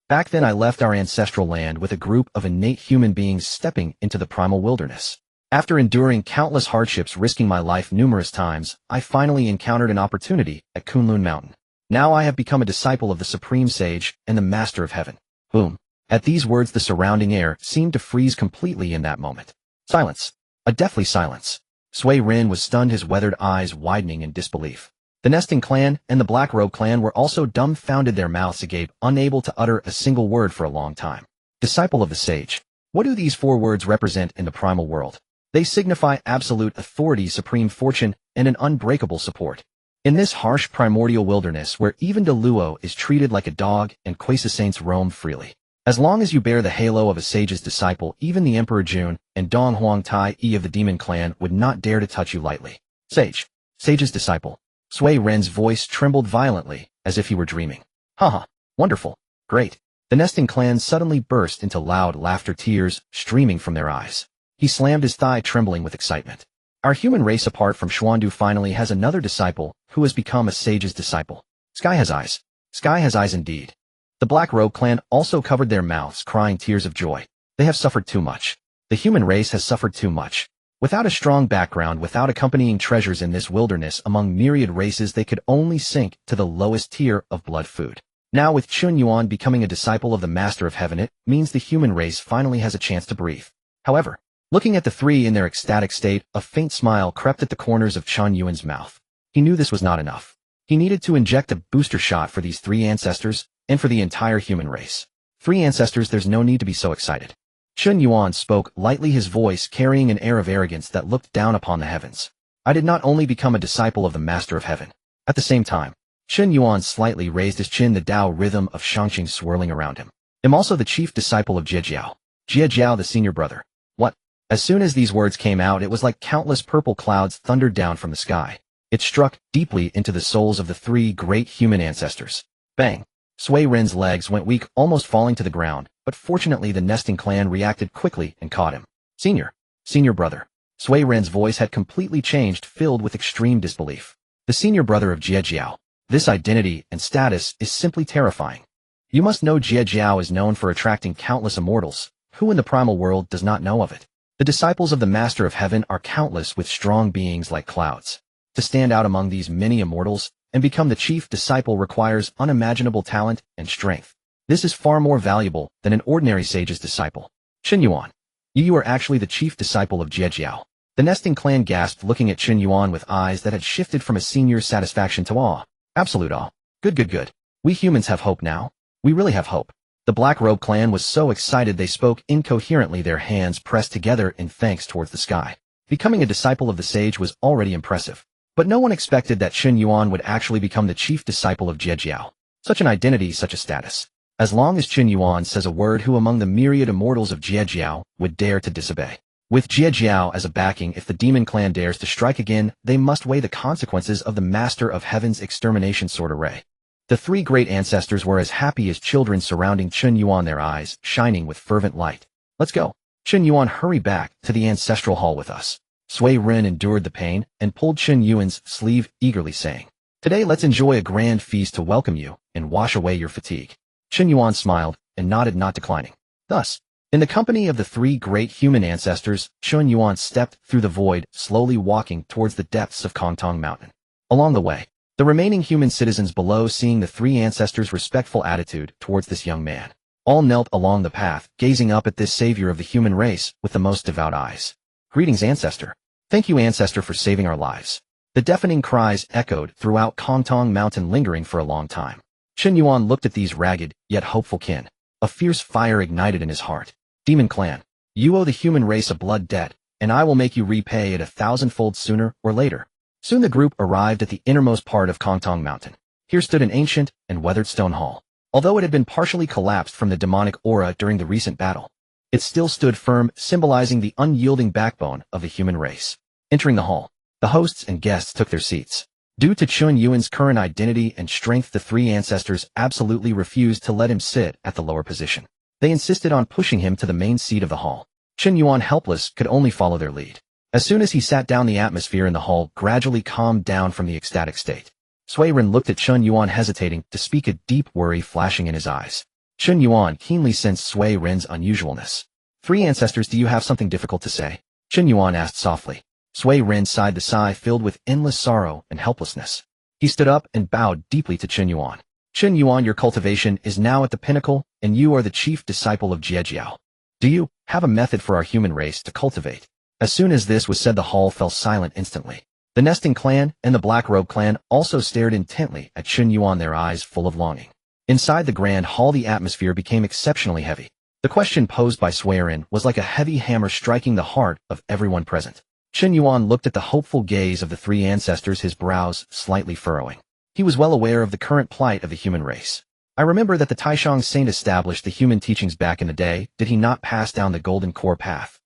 [SPEAKER 1] "Back then, I left our ancestral land with a group of innate human beings, stepping into the primal wilderness. After enduring countless hardships, risking my life numerous times, I finally encountered an opportunity at Kunlun Mountain. Now I have become a disciple of the Supreme Sage and the Master of Heaven." Boom. At these words, the surrounding air seemed to freeze completely in that moment. Silence. A deathly silence. Sui Ren was stunned, his weathered eyes widening in disbelief. The Nesting clan and the Black Robe clan were also dumbfounded, their mouths agape, unable to utter a single word for a long time. Disciple of the Sage. What do these four words represent in the primal world? They signify absolute authority, supreme fortune, and an unbreakable support. In this harsh primordial wilderness, where even De Luo is treated like a dog and Quasi-Saints roam freely. As long as you bear the halo of a sage's disciple, even the Emperor Jun and Dong Huang Tai E of the Demon Clan would not dare to touch you lightly. Sage. Sage's disciple. Sui Ren's voice trembled violently, as if he were dreaming. Haha. Wonderful. Great. The Nesting clan suddenly burst into loud laughter, tears streaming from their eyes. He slammed his thigh, trembling with excitement. Our human race, apart from Xuandu, finally has another disciple who has become a sage's disciple. Sky has eyes. Sky has eyes indeed. The Black Robe clan also covered their mouths, crying tears of joy. They have suffered too much. The human race has suffered too much. Without a strong background, without accompanying treasures in this wilderness among myriad races, they could only sink to the lowest tier of blood food. Now, with Chen Yuan becoming a disciple of the Master of Heaven, it means the human race finally has a chance to breathe. However, looking at the three in their ecstatic state, a faint smile crept at the corners of Chen Yuan's mouth. He knew this was not enough. He needed to inject a booster shot for these three ancestors, and for the entire human race. 3 ancestors, there's no need to be so excited. Chen Yuan spoke lightly, his voice carrying an air of arrogance that looked down upon the heavens. I did not only become a disciple of the Master of Heaven. At the same time, Chen Yuan slightly raised his chin, the Tao rhythm of Shangqing swirling around him. I'm also the chief disciple of Jiejiao. Jiejiao, the senior brother. What? As soon as these words came out, it was like countless purple clouds thundered down from the sky. It struck deeply into the souls of the 3 great human ancestors. Bang! Sui Ren's legs went weak, almost falling to the ground, but fortunately the nesting clan reacted quickly and caught him. Senior brother. Sui Ren's voice had completely changed, filled with extreme disbelief. The senior brother of Jiejiao. This identity and status is simply terrifying. You must know Jiejiao is known for attracting countless immortals. Who in the primal world does not know of it? The disciples of the Master of Heaven are countless, with strong beings like clouds. To stand out among these many immortals and become the chief disciple requires unimaginable talent and strength. This is far more valuable than an ordinary sage's disciple. Chen Yuan. You are actually the chief disciple of Jiejiao. The nesting clan gasped, looking at Chen Yuan with eyes that had shifted from a senior's satisfaction to awe. Absolute awe. Good. We humans have hope now. We really have hope. The Black Robe clan was so excited they spoke incoherently, their hands pressed together in thanks towards the sky. Becoming a disciple of the sage was already impressive. But no one expected that Chen Yuan would actually become the chief disciple of Jiejiao. Such an identity, such a status. As long as Chen Yuan says a word, who among the myriad immortals of Jiejiao would dare to disobey? With Jiejiao as a backing, if the demon clan dares to strike again, they must weigh the consequences of the Master of Heaven's extermination sword array. The 3 great ancestors were as happy as children surrounding Chen Yuan, their eyes shining with fervent light. Let's go. Chen Yuan, hurry back to the ancestral hall with us. Sui Ren endured the pain and pulled Chen Yuan's sleeve eagerly, saying, Today let's enjoy a grand feast to welcome you and wash away your fatigue. Chen Yuan smiled and nodded, not declining. Thus, in the company of the 3 great human ancestors, Chen Yuan stepped through the void, slowly walking towards the depths of Kongtong Mountain. Along the way, the remaining human citizens below, seeing the 3 ancestors' respectful attitude towards this young man, all knelt along the path, gazing up at this savior of the human race with the most devout eyes. Greetings, ancestor. Thank you, ancestor, for saving our lives. The deafening cries echoed throughout Kongtong Mountain, lingering for a long time. Chen Yuan looked at these ragged, yet hopeful kin. A fierce fire ignited in his heart. Demon clan, you owe the human race a blood debt, and I will make you repay it 1,000-fold sooner or later. Soon the group arrived at the innermost part of Kongtong Mountain. Here stood an ancient and weathered stone hall. Although it had been partially collapsed from the demonic aura during the recent battle, it still stood firm, symbolizing the unyielding backbone of the human race. Entering the hall, the hosts and guests took their seats. Due to Chen Yuan's current identity and strength, the 3 ancestors absolutely refused to let him sit at the lower position. They insisted on pushing him to the main seat of the hall. Chen Yuan, helpless, could only follow their lead. As soon as he sat down, the atmosphere in the hall gradually calmed down from the ecstatic state. Sui Ren looked at Chen Yuan, hesitating to speak, a deep worry flashing in his eyes. Chen Yuan keenly sensed Sui Ren's unusualness. 3 ancestors, do you have something difficult to say? Chen Yuan asked softly. Sui Ren sighed, the sigh filled with endless sorrow and helplessness. He stood up and bowed deeply to Chen Yuan. Chen Yuan, your cultivation is now at the pinnacle, and you are the chief disciple of Jiejiao. Do you have a method for our human race to cultivate? As soon as this was said, the hall fell silent instantly. The nesting clan and the Black Robe clan also stared intently at Chen Yuan, their eyes full of longing. Inside the grand hall, the atmosphere became exceptionally heavy. The question posed by Sui Ren was like a heavy hammer striking the heart of everyone present. Chen Yuan looked at the hopeful gaze of the 3 ancestors, his brows slightly furrowing. He was well aware of the current plight of the human race. I remember that the Taishang Saint established the human teachings back in the day. Did he not pass down the Golden Core Path?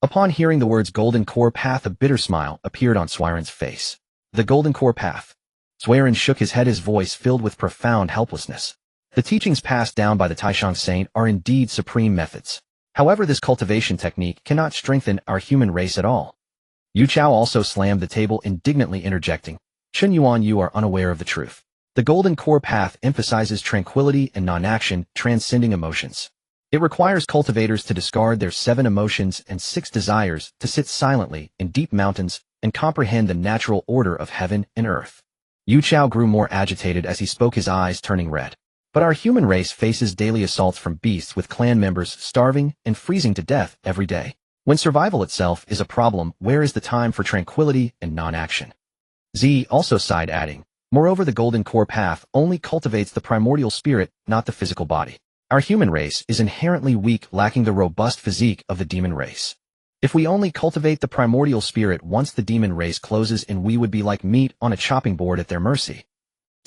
[SPEAKER 1] Upon hearing the words Golden Core Path, a bitter smile appeared on Sui Ren's face. The Golden Core Path. Sui Ren shook his head, his voice filled with profound helplessness. The teachings passed down by the Taishang Saint are indeed supreme methods. However, this cultivation technique cannot strengthen our human race at all. Yu Chao also slammed the table, indignantly interjecting, Chen Yuan, you are unaware of the truth. The Golden Core Path emphasizes tranquility and non-action, transcending emotions. It requires cultivators to discard their 7 emotions and 6 desires, to sit silently in deep mountains and comprehend the natural order of heaven and earth. Yu Chao grew more agitated as he spoke, his eyes turning red. But our human race faces daily assaults from beasts, with clan members starving and freezing to death every day. When survival itself is a problem, where is the time for tranquility and non-action? Z also sighed, adding, Moreover, the golden core path only cultivates the primordial spirit, not the physical body. Our human race is inherently weak, lacking the robust physique of the demon race. If we only cultivate the primordial spirit once the demon race closes in, we would be like meat on a chopping board at their mercy.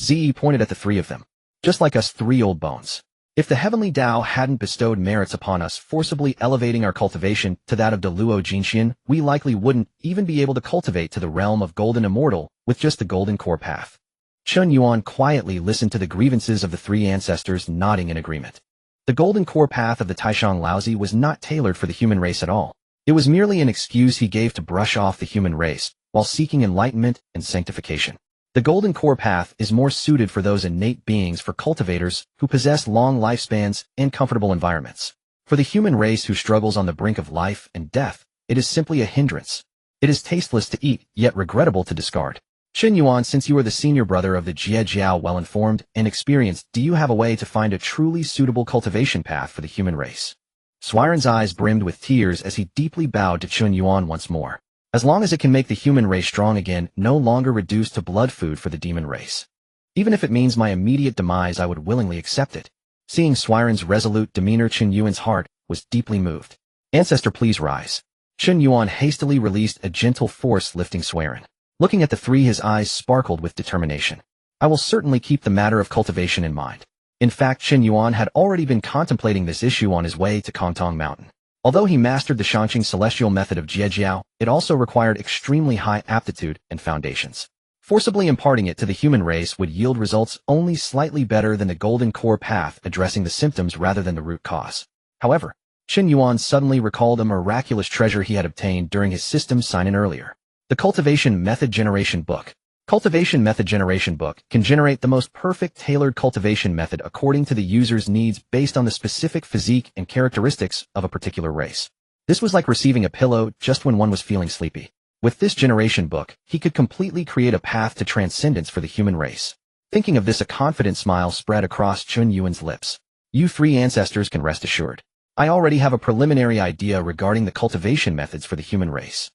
[SPEAKER 1] Ze pointed at the three of them. Just like us three old bones. If the heavenly Tao hadn't bestowed merits upon us, forcibly elevating our cultivation to that of the Luo Jinxian, we likely wouldn't even be able to cultivate to the realm of golden immortal with just the golden core path. Chen Yuan quietly listened to the grievances of the three ancestors, nodding in agreement. The golden core path of the Taishang Laozi was not tailored for the human race at all. It was merely an excuse he gave to brush off the human race, while seeking enlightenment and sanctification. The golden core path is more suited for those innate beings, for cultivators who possess long lifespans and comfortable environments. For the human race who struggles on the brink of life and death, it is simply a hindrance. It is tasteless to eat, yet regrettable to discard. Chen Yuan, since you are the senior brother of the Jiejiao, well-informed and experienced, do you have a way to find a truly suitable cultivation path for the human race? Swiren's eyes brimmed with tears as he deeply bowed to Chen Yuan once more. As long as it can make the human race strong again, no longer reduced to blood food for the demon race. Even if it means my immediate demise, I would willingly accept it. Seeing Swiren's resolute demeanor, Chen Yuan's heart was deeply moved. Ancestor, please rise. Chen Yuan hastily released a gentle force, lifting Swiren. Looking at the three, his eyes sparkled with determination. I will certainly keep the matter of cultivation in mind. In fact, Chen Yuan had already been contemplating this issue on his way to Kongtong Mountain. Although he mastered the Shangqing celestial method of Jiejiao, it also required extremely high aptitude and foundations. Forcibly imparting it to the human race would yield results only slightly better than the golden core path, addressing the symptoms rather than the root cause. However, Chen Yuan suddenly recalled a miraculous treasure he had obtained during his system sign-in earlier. The Cultivation Method Generation Book. Cultivation Method Generation Book can generate the most perfect tailored cultivation method according to the user's needs based on the specific physique and characteristics of a particular race. This was like receiving a pillow just when one was feeling sleepy. With this generation book, he could completely create a path to transcendence for the human race. Thinking of this, a confident smile spread across Chen Yuan's lips. You three ancestors can rest assured. I already have a preliminary idea regarding the cultivation methods for the human race.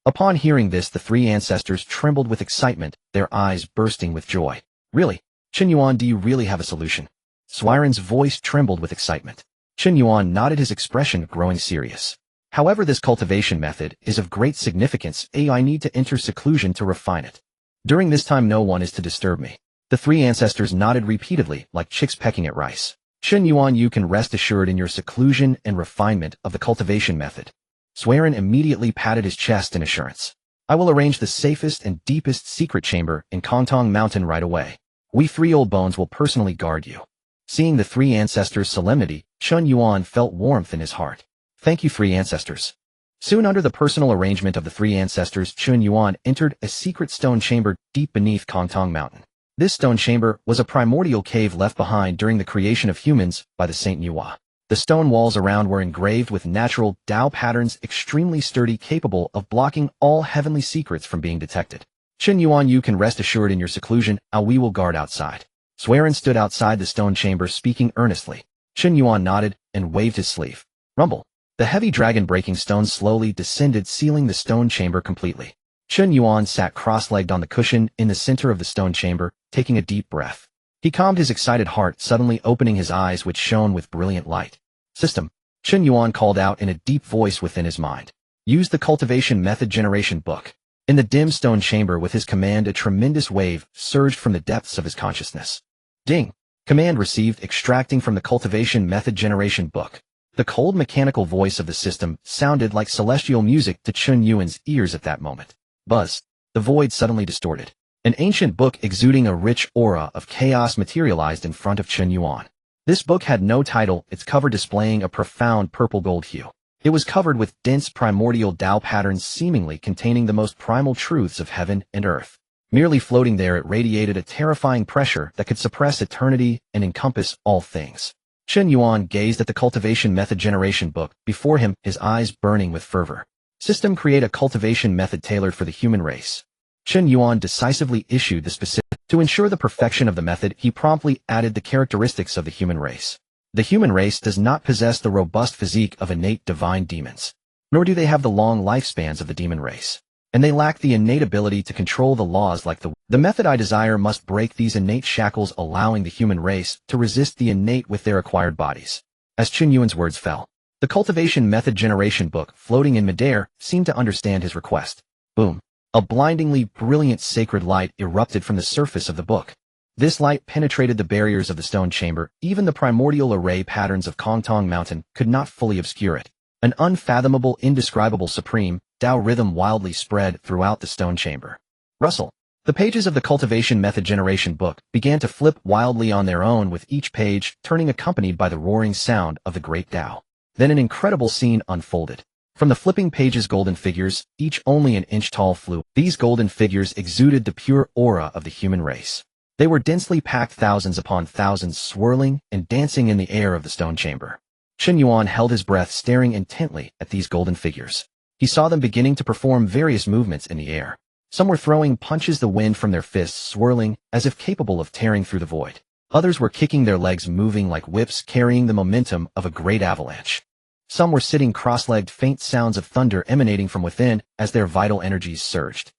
[SPEAKER 1] Upon hearing this, the three ancestors trembled with excitement, their eyes bursting with joy. Really? Chen Yuan, do you really have a solution? Swiren's voice trembled with excitement. Chen Yuan nodded, his expression growing serious. However, this cultivation method is of great significance. I need to enter seclusion to refine it. During this time, no one is to disturb me. The three ancestors nodded repeatedly, like chicks pecking at rice. Chen Yuan, you can rest assured in your seclusion and refinement of the cultivation method. Swiren immediately patted his chest in assurance. I will arrange the safest and deepest secret chamber in Kongtong Mountain right away. We three old bones will personally guard you. Seeing the three ancestors' solemnity, Chen Yuan felt warmth in his heart. Thank you, three ancestors. Soon, under the personal arrangement of the three ancestors, Chen Yuan entered a secret stone chamber deep beneath Kongtong Mountain. This stone chamber was a primordial cave left behind during the creation of humans by the Saint Yuan. The stone walls around were engraved with natural Tao patterns, extremely sturdy, capable of blocking all heavenly secrets from being detected. Chen Yuan, you can rest assured in your seclusion, we will guard outside. Swiren stood outside the stone chamber, speaking earnestly. Chen Yuan nodded and waved his sleeve. Rumble. The heavy dragon-breaking stones slowly descended, sealing the stone chamber completely. Chen Yuan sat cross-legged on the cushion in the center of the stone chamber, taking a deep breath. He calmed his excited heart, suddenly opening his eyes, which shone with brilliant light. System. Chen Yuan called out in a deep voice within his mind. Use the Cultivation Method Generation Book. In the dim stone chamber, with his command, a tremendous wave surged from the depths of his consciousness. Ding. Command received, extracting from the Cultivation Method Generation Book. The cold mechanical voice of the system sounded like celestial music to Chen Yuan's ears at that moment. Buzz. The void suddenly distorted. An ancient book exuding a rich aura of chaos materialized in front of Chen Yuan. This book had no title, its cover displaying a profound purple gold hue. It was covered with dense primordial Tao patterns, seemingly containing the most primal truths of heaven and earth. Merely floating there, it radiated a terrifying pressure that could suppress eternity and encompass all things. Chen Yuan gazed at the Cultivation Method Generation Book before him, his eyes burning with fervor. System, create a cultivation method tailored for the human race. Chen Yuan decisively issued the specific. To ensure the perfection of the method, he promptly added the characteristics of the human race. The human race does not possess the robust physique of innate divine demons, nor do they have the long lifespans of the demon race. and they lack the innate ability to control the laws like the method I desire must break these innate shackles, allowing the human race to resist the innate with their acquired bodies. As Chen Yuan's words fell, the cultivation method generation book floating in midair seemed to understand his request. Boom. A blindingly brilliant sacred light erupted from the surface of the book. This light penetrated the barriers of the stone chamber. Even the primordial array patterns of Kongtong Mountain could not fully obscure it. An unfathomable, indescribable supreme Tao rhythm wildly spread throughout the stone chamber. Rustle. The pages of the cultivation method generation book began to flip wildly on their own, with each page turning accompanied by the roaring sound of the great Tao. Then an incredible scene unfolded. From the flipping pages, golden figures, each only an inch tall, flew. These golden figures exuded the pure aura of the human race. They were densely packed, thousands upon thousands, swirling and dancing in the air of the stone chamber. Chen Yuan held his breath, staring intently at these golden figures. He saw them beginning to perform various movements in the air. Some were throwing punches the wind from their fists, swirling as if capable of tearing through the void. Others were kicking their legs, moving like whips, carrying the momentum of a great avalanche. Some were sitting cross-legged, faint sounds of thunder emanating from within as their vital energies surged.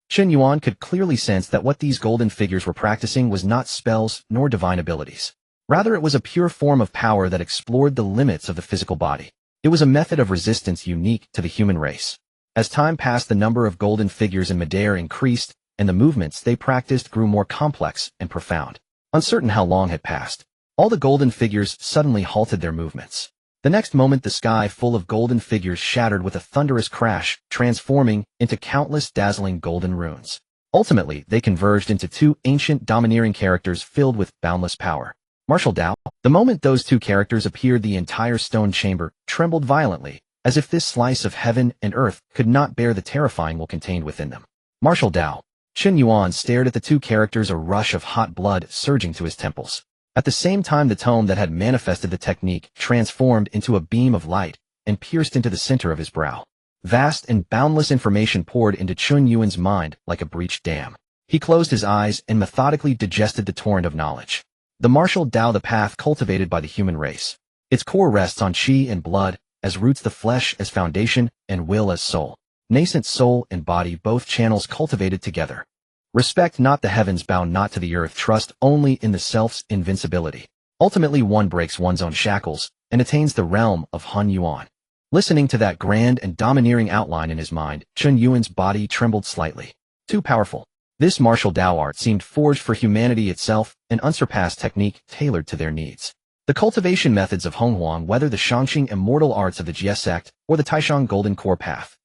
[SPEAKER 1] Chen Yuan could clearly sense that what these golden figures were practicing was not spells nor divine abilities. Rather, it was a pure form of power that explored the limits of the physical body. It was a method of resistance unique to the human race. As time passed, the number of golden figures in midair increased, and the movements they practiced grew more complex and profound. Uncertain how long had passed, all the golden figures suddenly halted their movements. The next moment, the sky full of golden figures shattered with a thunderous crash, transforming into countless dazzling golden runes. Ultimately, they converged into two ancient, domineering characters filled with boundless power. Martial Tao. The moment those two characters appeared, the entire stone chamber trembled violently, as if this slice of heaven and earth could not bear the terrifying will contained within them. Martial Tao. Chen Yuan stared at the two characters, a rush of hot blood surging to his temples. At the same time, the tome that had manifested the technique transformed into a beam of light and pierced into the center of his brow. Vast and boundless information poured into Chen Yuan's mind like a breached dam. He closed his eyes and methodically digested the torrent of knowledge. The martial Tao, the path cultivated by the human race. Its core rests on qi and blood, as roots the flesh as foundation, and will as soul. Nascent soul and body, both channels cultivated together. Respect not the heavens, bow not to the earth, trust only in the self's invincibility. Ultimately, one breaks one's own shackles and attains the realm of Hongjun. Listening to that grand and domineering outline in his mind, Chen Yuan's body trembled slightly. Too powerful. This martial Tao art seemed forged for humanity itself, an unsurpassed technique tailored to their needs. The cultivation methods of Hongjun, whether the Shangqing immortal arts of the Jiejiao Sect or the Taishang golden core path.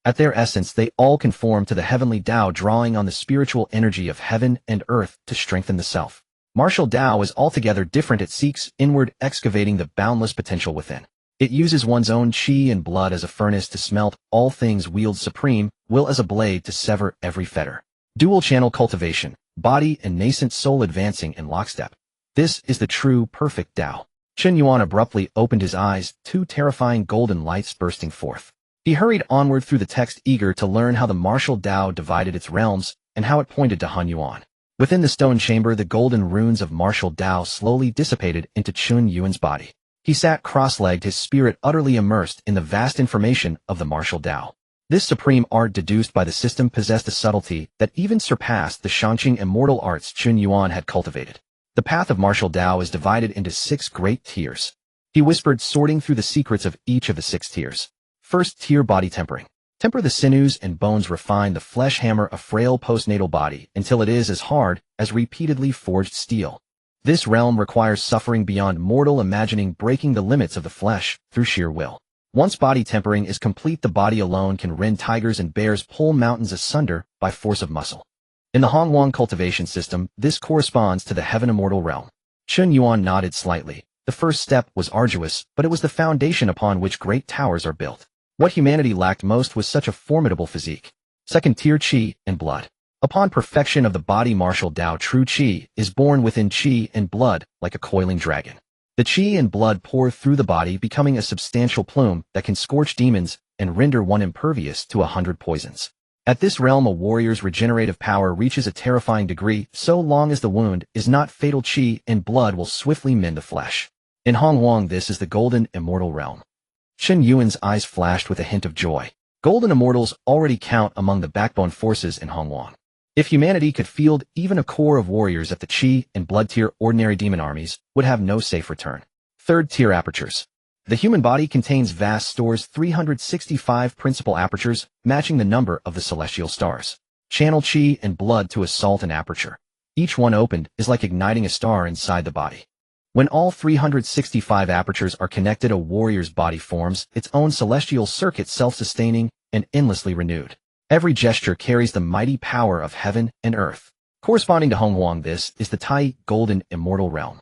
[SPEAKER 1] At their essence, they all conform to the heavenly Tao, drawing on the spiritual energy of heaven and earth to strengthen the self. Martial Tao is altogether different. It seeks inward, excavating the boundless potential within. It uses one's own qi and blood as a furnace to smelt all things, wields supreme will as a blade to sever every fetter. Dual-channel cultivation, body and nascent soul advancing in lockstep. This is the true, perfect Tao. Chen Yuan abruptly opened his eyes, two terrifying golden lights bursting forth. He hurried onward through the text, eager to learn how the martial Tao divided its realms and how it pointed to Hongjun. Within the stone chamber, the golden runes of martial Tao slowly dissipated into Chen Yuan's body. He sat cross-legged, his spirit utterly immersed in the vast information of the martial Tao. This supreme art, deduced by the system, possessed a subtlety that even surpassed the Shangqing immortal arts Chen Yuan had cultivated. The path of martial Tao is divided into 6 great tiers. He whispered, sorting through the secrets of each of the 6 tiers. First tier, body tempering. Temper the sinews and bones, refine the flesh, hammer a frail postnatal body until it is as hard as repeatedly forged steel. This realm requires suffering beyond mortal imagining, breaking the limits of the flesh through sheer will. Once body tempering is complete, the body alone can rend tigers and bears, pull mountains asunder by force of muscle. In the Hongjun cultivation system, this corresponds to the heaven immortal realm. Chen Yuan nodded slightly. The first step was arduous, but it was the foundation upon which great towers are built. What humanity lacked most was such a formidable physique. Second tier, qi and blood. Upon perfection of the body, martial Tao, true qi is born within qi and blood like a coiling dragon. The qi and blood pour through the body, becoming a substantial plume that can scorch demons and render one impervious to 100 poisons. At this realm, a warrior's regenerative power reaches a terrifying degree. So long as the wound is not fatal, qi and blood will swiftly mend the flesh. In Hongjun, this is the golden immortal realm. Chen Yuan's eyes flashed with a hint of joy. Golden immortals already count among the backbone forces in Hongjun. If humanity could field even a core of warriors at the Qi and Blood tier, ordinary demon armies would have no safe return. Third tier apertures. The human body contains vast stores, 365 principal apertures, matching the number of the celestial stars. Channel Qi and Blood to assault an aperture. Each one opened is like igniting a star inside the body. When all 365 apertures are connected, a warrior's body forms its own celestial circuit, self-sustaining and endlessly renewed. Every gesture carries the mighty power of heaven and earth. Corresponding to Hongjun, this is the Tai Golden Immortal Realm.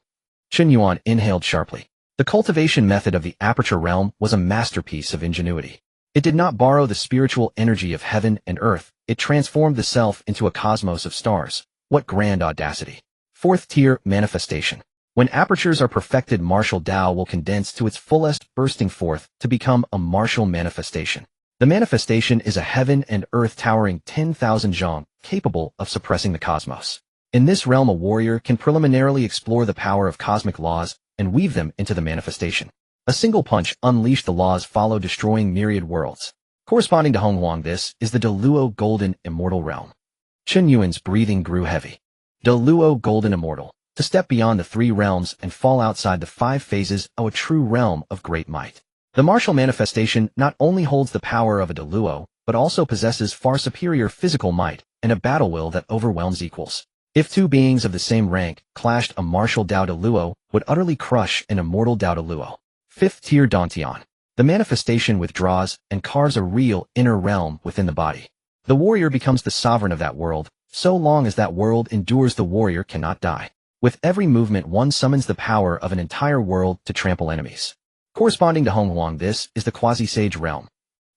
[SPEAKER 1] Chen Yuan inhaled sharply. The cultivation method of the aperture realm was a masterpiece of ingenuity. It did not borrow the spiritual energy of heaven and earth, it transformed the self into a cosmos of stars. What grand audacity! Fourth tier manifestation. When apertures are perfected, martial Tao will condense to its fullest, bursting forth to become a martial manifestation. The manifestation is a heaven and earth towering 10,000 zhang, capable of suppressing the cosmos. In this realm, a warrior can preliminarily explore the power of cosmic laws and weave them into the manifestation. A single punch unleashed the laws follow, destroying myriad worlds. Corresponding to Hongjun, this is the Deluo Golden Immortal Realm. Chen Yuan's breathing grew heavy. Deluo Golden Immortal. To step beyond the three realms and fall outside the five phases of a true realm of great might. The martial manifestation not only holds the power of a Deluo, but also possesses far superior physical might and a battle will that overwhelms equals. If two beings of the same rank clashed, a martial Dao Deluo would utterly crush an immortal Dao Deluo. Fifth tier Tongtian. The manifestation withdraws and carves a real inner realm within the body. The warrior becomes the sovereign of that world. So long as that world endures, the warrior cannot die. With every movement, one summons the power of an entire world to trample enemies. Corresponding to Hongjun, this is the quasi-sage realm.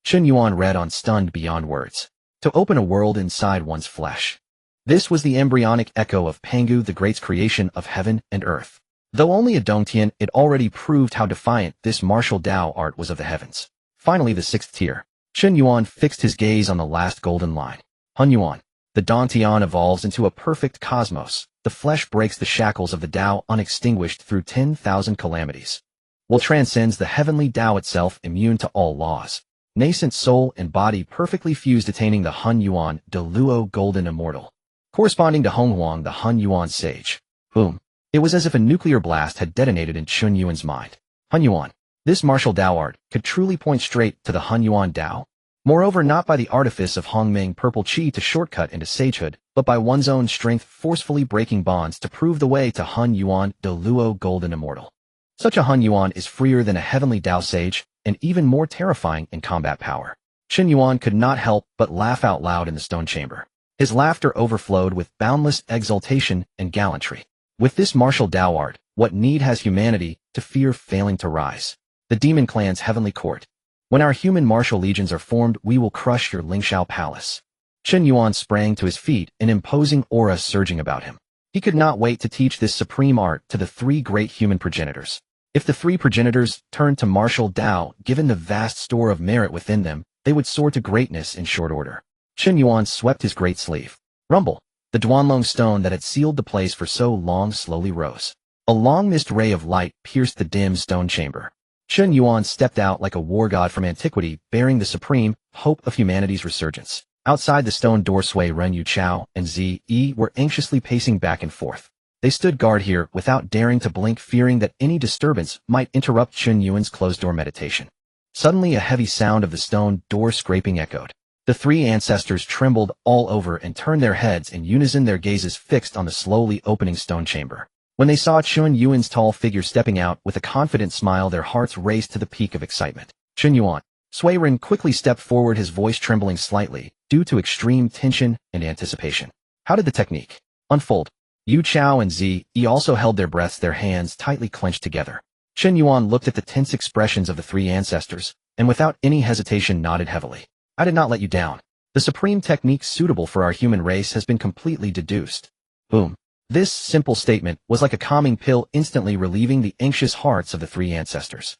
[SPEAKER 1] Chen Yuan read on, stunned beyond words. To open a world inside one's flesh. This was the embryonic echo of Pangu the Great's creation of heaven and earth. Though only a Dongtian, it already proved how defiant this martial Dao art was of the heavens. Finally, the sixth tier. Chen Yuan fixed his gaze on the last golden line. Hongjun. The Dongtian evolves into a perfect cosmos. The flesh breaks the shackles of the Dao, unextinguished through 10,000 calamities. Will transcends the heavenly Dao itself, immune to all laws. Nascent soul and body perfectly fused, attaining the Hongjun Deluo Golden Immortal. Corresponding to Hongjun, the Hongjun Sage. Boom. It was as if a nuclear blast had detonated in Chen Yuan's mind. Hongjun. This martial Dao art could truly point straight to the Hongjun Dao. Moreover, not by the artifice of Hongming purple Qi to shortcut into sagehood, but by one's own strength, forcefully breaking bonds to prove the way to Hongjun Deluo Golden Immortal. Such a Hongjun is freer than a heavenly Dao sage, and even more terrifying in combat power. Chen Yuan could not help but laugh out loud in the stone chamber. His laughter overflowed with boundless exultation and gallantry. With this martial Dao art, what need has humanity to fear failing to rise? The demon clan's heavenly court. When our human martial legions are formed, we will crush your Lingshao palace. Chen Yuan sprang to his feet, an imposing aura surging about him. He could not wait to teach this supreme art to the three great human progenitors. If the three progenitors turned to martial Dao, given the vast store of merit within them, they would soar to greatness in short order. Chen Yuan swept his great sleeve. Rumble. The Duanlong stone that had sealed the place for so long slowly rose. A long mist ray of light pierced the dim stone chamber. Chen Yuan stepped out like a war god from antiquity, bearing the supreme hope of humanity's resurgence. Outside the stone door, Sui Ren Yu Chao and Zi were anxiously pacing back and forth. They stood guard here without daring to blink, fearing that any disturbance might interrupt Chen Yuan's closed-door meditation. Suddenly, a heavy sound of the stone door scraping echoed. The three ancestors trembled all over and turned their heads in unison, their gazes fixed on the slowly opening stone chamber. When they saw Chen Yuan's tall figure stepping out with a confident smile, their hearts raced to the peak of excitement. Chen Yuan. Sui Ren quickly stepped forward, his voice trembling slightly, due to extreme tension and anticipation. How did the technique unfold? Yu Chao and Zi also held their breaths, their hands tightly clenched together. Chen Yuan looked at the tense expressions of the three ancestors, and without any hesitation nodded heavily. I did not let you down. The supreme technique suitable for our human race has been completely deduced. Boom. This simple statement was like a calming pill, instantly relieving the anxious hearts of the three ancestors.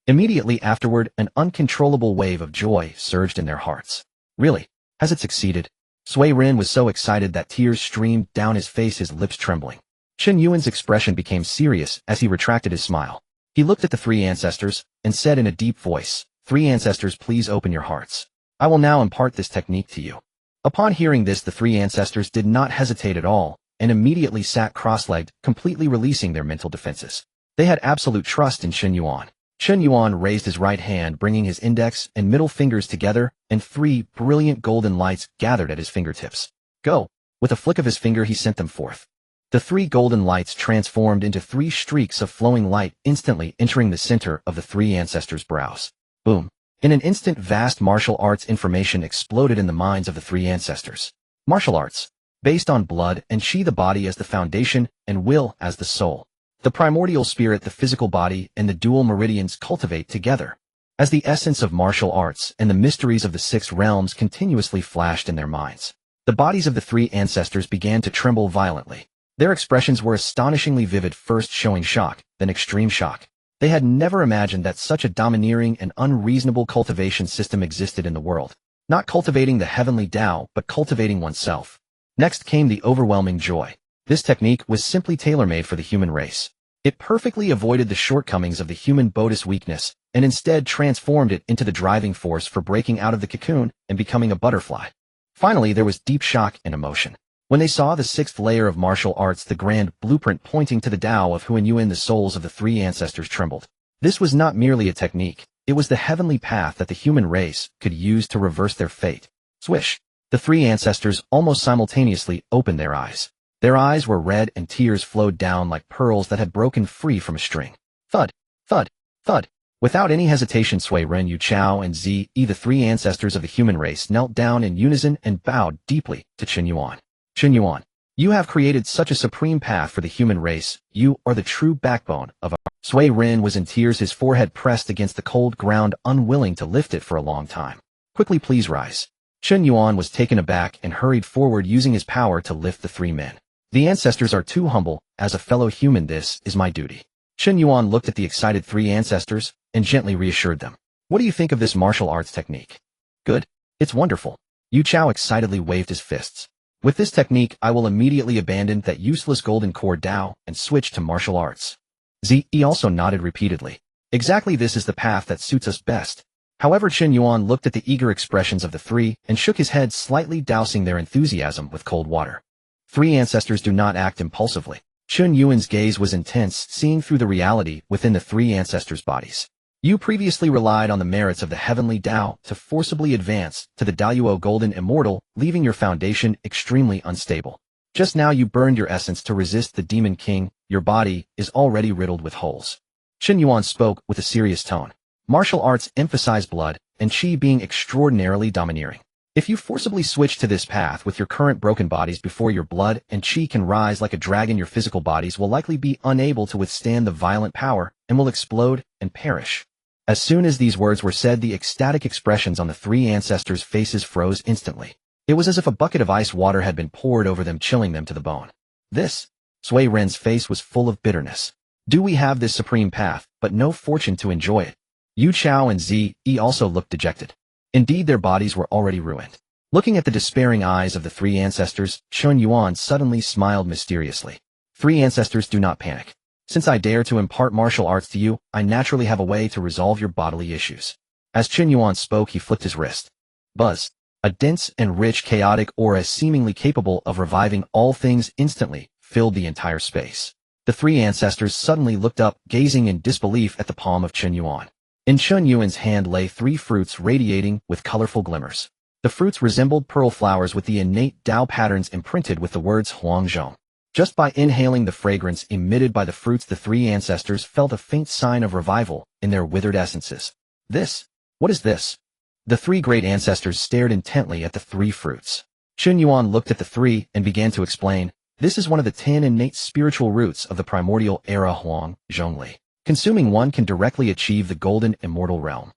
[SPEAKER 1] Immediately afterward, an uncontrollable wave of joy surged in their hearts. Really? Has it succeeded? Sui Ren was so excited that tears streamed down his face, his lips trembling. Chen Yuan's expression became serious as he retracted his smile. He looked at the three ancestors and said in a deep voice, "Three ancestors, please open your hearts. I will now impart this technique to you. Upon hearing this, the three ancestors did not hesitate at all, and immediately sat cross-legged, completely releasing their mental defenses. They had absolute trust in Chen Yuan. Chen Yuan raised his right hand, bringing his index and middle fingers together, and 3 brilliant golden lights gathered at his fingertips. Go! With a flick of his finger he sent them forth. The 3 golden lights transformed into 3 streaks of flowing light, instantly entering the center of the 3 ancestors' brows. Boom! In an instant, vast martial arts information exploded in the minds of the 3 ancestors. Martial arts, based on blood and chi, the body as the foundation and will as the soul. The primordial spirit, the physical body, and the dual meridians cultivate together. As the essence of martial arts and the mysteries of the 6 realms continuously flashed in their minds, the bodies of the 3 ancestors began to tremble violently. Their expressions were astonishingly vivid, first showing shock, then extreme shock. They had never imagined that such a domineering and unreasonable cultivation system existed in the world. Not cultivating the heavenly Tao, but cultivating oneself. Next came the overwhelming joy. This technique was simply tailor-made for the human race. It perfectly avoided the shortcomings of the human bodhi's weakness, and instead transformed it into the driving force for breaking out of the cocoon and becoming a butterfly. Finally, there was deep shock and emotion. When they saw the 6th layer of martial arts, the grand blueprint pointing to the Tao of Hongjun, the souls of the 3 ancestors trembled. This was not merely a technique, it was the heavenly path that the human race could use to reverse their fate. Swish! The 3 ancestors almost simultaneously opened their eyes. Their eyes were red and tears flowed down like pearls that had broken free from a string. Thud! Thud! Thud! Without any hesitation, Sui Ren, Yu Chao, and Zi, the 3 ancestors of the human race, knelt down in unison and bowed deeply to Chen Yuan. Chen Yuan, you have created such a supreme path for the human race. You are the true backbone of our... Sui Ren was in tears, his forehead pressed against the cold ground, unwilling to lift it for a long time. Quickly, please rise. Chen Yuan was taken aback and hurried forward, using his power to lift the 3 men. The ancestors are too humble. As a fellow human, this is my duty. Chen Yuan looked at the excited 3 ancestors and gently reassured them. What do you think of this martial arts technique? Good. It's wonderful. Yu Chao excitedly waved his fists. With this technique, I will immediately abandon that useless golden core Tao and switch to martial arts. Zi also nodded repeatedly. Exactly, this is the path that suits us best. However, Chen Yuan looked at the eager expressions of the 3 and shook his head, slightly dousing their enthusiasm with cold water. 3 ancestors do not act impulsively. Chen Yuan's gaze was intense, seeing through the reality within the 3 ancestors' bodies. You previously relied on the merits of the heavenly Tao to forcibly advance to the Daoyuo golden immortal, leaving your foundation extremely unstable. Just now you burned your essence to resist the demon king. Your body is already riddled with holes. Chen Yuan spoke with a serious tone. Martial arts emphasize blood and qi being extraordinarily domineering. If you forcibly switch to this path with your current broken bodies before your blood and qi can rise like a dragon, your physical bodies will likely be unable to withstand the violent power and will explode and perish. As soon as these words were said, the ecstatic expressions on the 3 ancestors' faces froze instantly. It was as if a bucket of ice water had been poured over them, chilling them to the bone. This? Sui Ren's face was full of bitterness. Do we have this supreme path, but no fortune to enjoy it? Yu Chao and Zi also looked dejected. Indeed, their bodies were already ruined. Looking at the despairing eyes of the 3 ancestors, Chen Yuan suddenly smiled mysteriously. 3 ancestors, do not panic. Since I dare to impart martial arts to you, I naturally have a way to resolve your bodily issues. As Chen Yuan spoke, he flicked his wrist. Buzz. A dense and rich chaotic aura seemingly capable of reviving all things instantly filled the entire space. The 3 ancestors suddenly looked up, gazing in disbelief at the palm of Chen Yuan. In Chen Yuan's hand lay 3 fruits radiating with colorful glimmers. The fruits resembled pearl flowers with the innate Tao patterns imprinted with the words Hongjun. Just by inhaling the fragrance emitted by the fruits, the 3 ancestors felt a faint sign of revival in their withered essences. This? What is this? The 3 great ancestors stared intently at the 3 fruits. Chen Yuan looked at the 3 and began to explain. This is one of the 10 innate spiritual roots of the primordial era Hongjun Li. Consuming one can directly achieve the golden immortal realm.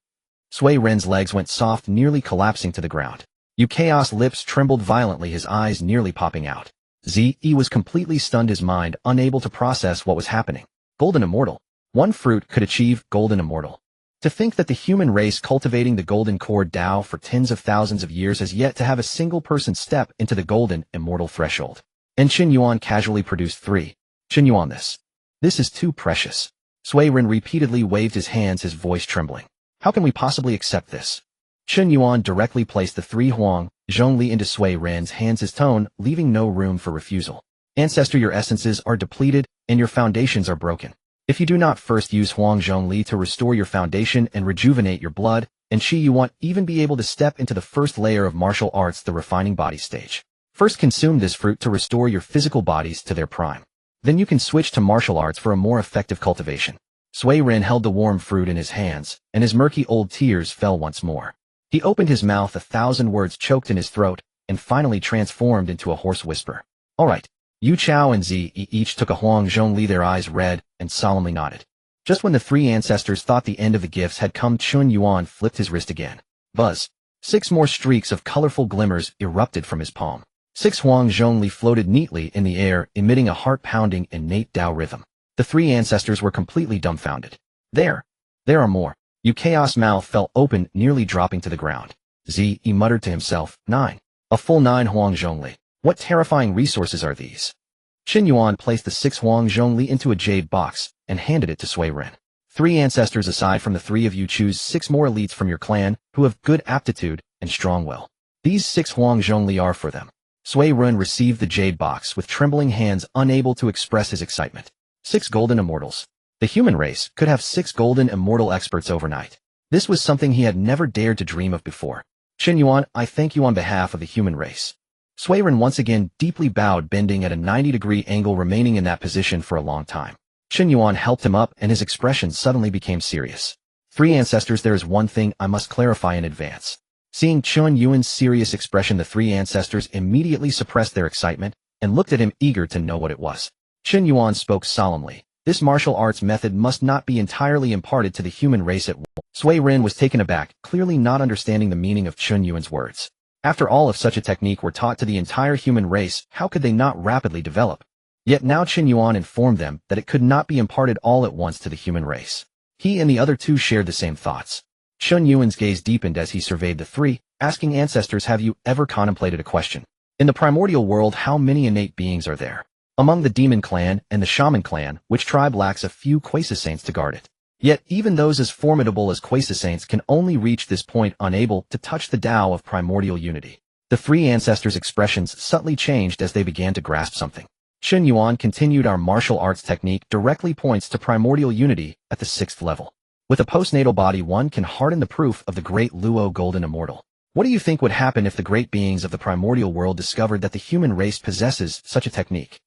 [SPEAKER 1] Sui Ren's legs went soft, nearly collapsing to the ground. Yu Chaos' lips trembled violently, his eyes nearly popping out. Zi was completely stunned, his mind unable to process what was happening. Golden immortal. One fruit could achieve golden immortal. To think that the human race cultivating the golden core Tao for tens of thousands of years has yet to have a single person step into the golden immortal threshold. And Chen Yuan casually produced 3. Chen Yuan, this is too precious. Sui Ren repeatedly waved his hands, his voice trembling. How can we possibly accept this? Chen Yuan directly placed the three Huang, Zhongli into Sui Ren's hands, his tone leaving no room for refusal. Ancestor, your essences are depleted, and your foundations are broken. If you do not first use Huang Zhongli to restore your foundation and rejuvenate your blood, and Qi, you won't even be able to step into the first layer of martial arts, the refining body stage. First consume this fruit to restore your physical bodies to their prime. Then you can switch to martial arts for a more effective cultivation. Sui Ren held the warm fruit in his hands, and his murky old tears fell once more. He opened his mouth, 1,000 words choked in his throat, and finally transformed into a hoarse whisper. All right. Yu Chao and Zi each took a Huang Zhongli, their eyes red, and solemnly nodded. Just when the three ancestors thought the end of the gifts had come, Chen Yuan flipped his wrist again. Buzz. 6 more streaks of colorful glimmers erupted from his palm. 6 Huang Zhongli floated neatly in the air, emitting a heart-pounding innate Dao rhythm. The three ancestors were completely dumbfounded. There are more. Yu Chaos' mouth fell open, nearly dropping to the ground. Zi muttered to himself, 9. A full 9 Huang Zhongli. What terrifying resources are these? Chen Yuan placed the 6 Huang Zhongli into a jade box and handed it to Sui Ren. 3 ancestors aside from the 3 of you, choose 6 more elites from your clan who have good aptitude and strong will. These 6 Huang Zhongli are for them. Sui Ren received the jade box with trembling hands, unable to express his excitement. 6 golden immortals. The human race could have 6 golden immortal experts overnight. This was something he had never dared to dream of before. Chen Yuan, I thank you on behalf of the human race. Sui Ren once again deeply bowed, bending at a 90-degree angle, remaining in that position for a long time. Chen Yuan helped him up, and his expression suddenly became serious. 3 ancestors, there is one thing I must clarify in advance. Seeing Chen Yuan's serious expression, the 3 ancestors immediately suppressed their excitement and looked at him, eager to know what it was. Chen Yuan spoke solemnly. This martial arts method must not be entirely imparted to the human race at once. Sui Ren was taken aback, clearly not understanding the meaning of Chen Yuan's words. After all, if such a technique were taught to the entire human race, how could they not rapidly develop? Yet now Chen Yuan informed them that it could not be imparted all at once to the human race. He and the other 2 shared the same thoughts. Chen Yuan's gaze deepened as he surveyed the 3, asking ancestors, have you ever contemplated a question? In the primordial world, how many innate beings are there? Among the demon clan and the shaman clan, which tribe lacks a few quasi-saints to guard it? Yet even those as formidable as quasi-saints can only reach this point, unable to touch the Tao of primordial unity. The 3 ancestors' expressions subtly changed as they began to grasp something. Chen Yuan continued, our martial arts technique directly points to primordial unity at the 6th level. With a postnatal body, one can harden the proof of the great Luo golden immortal. What do you think would happen if the great beings of the primordial world discovered that the human race possesses such a technique?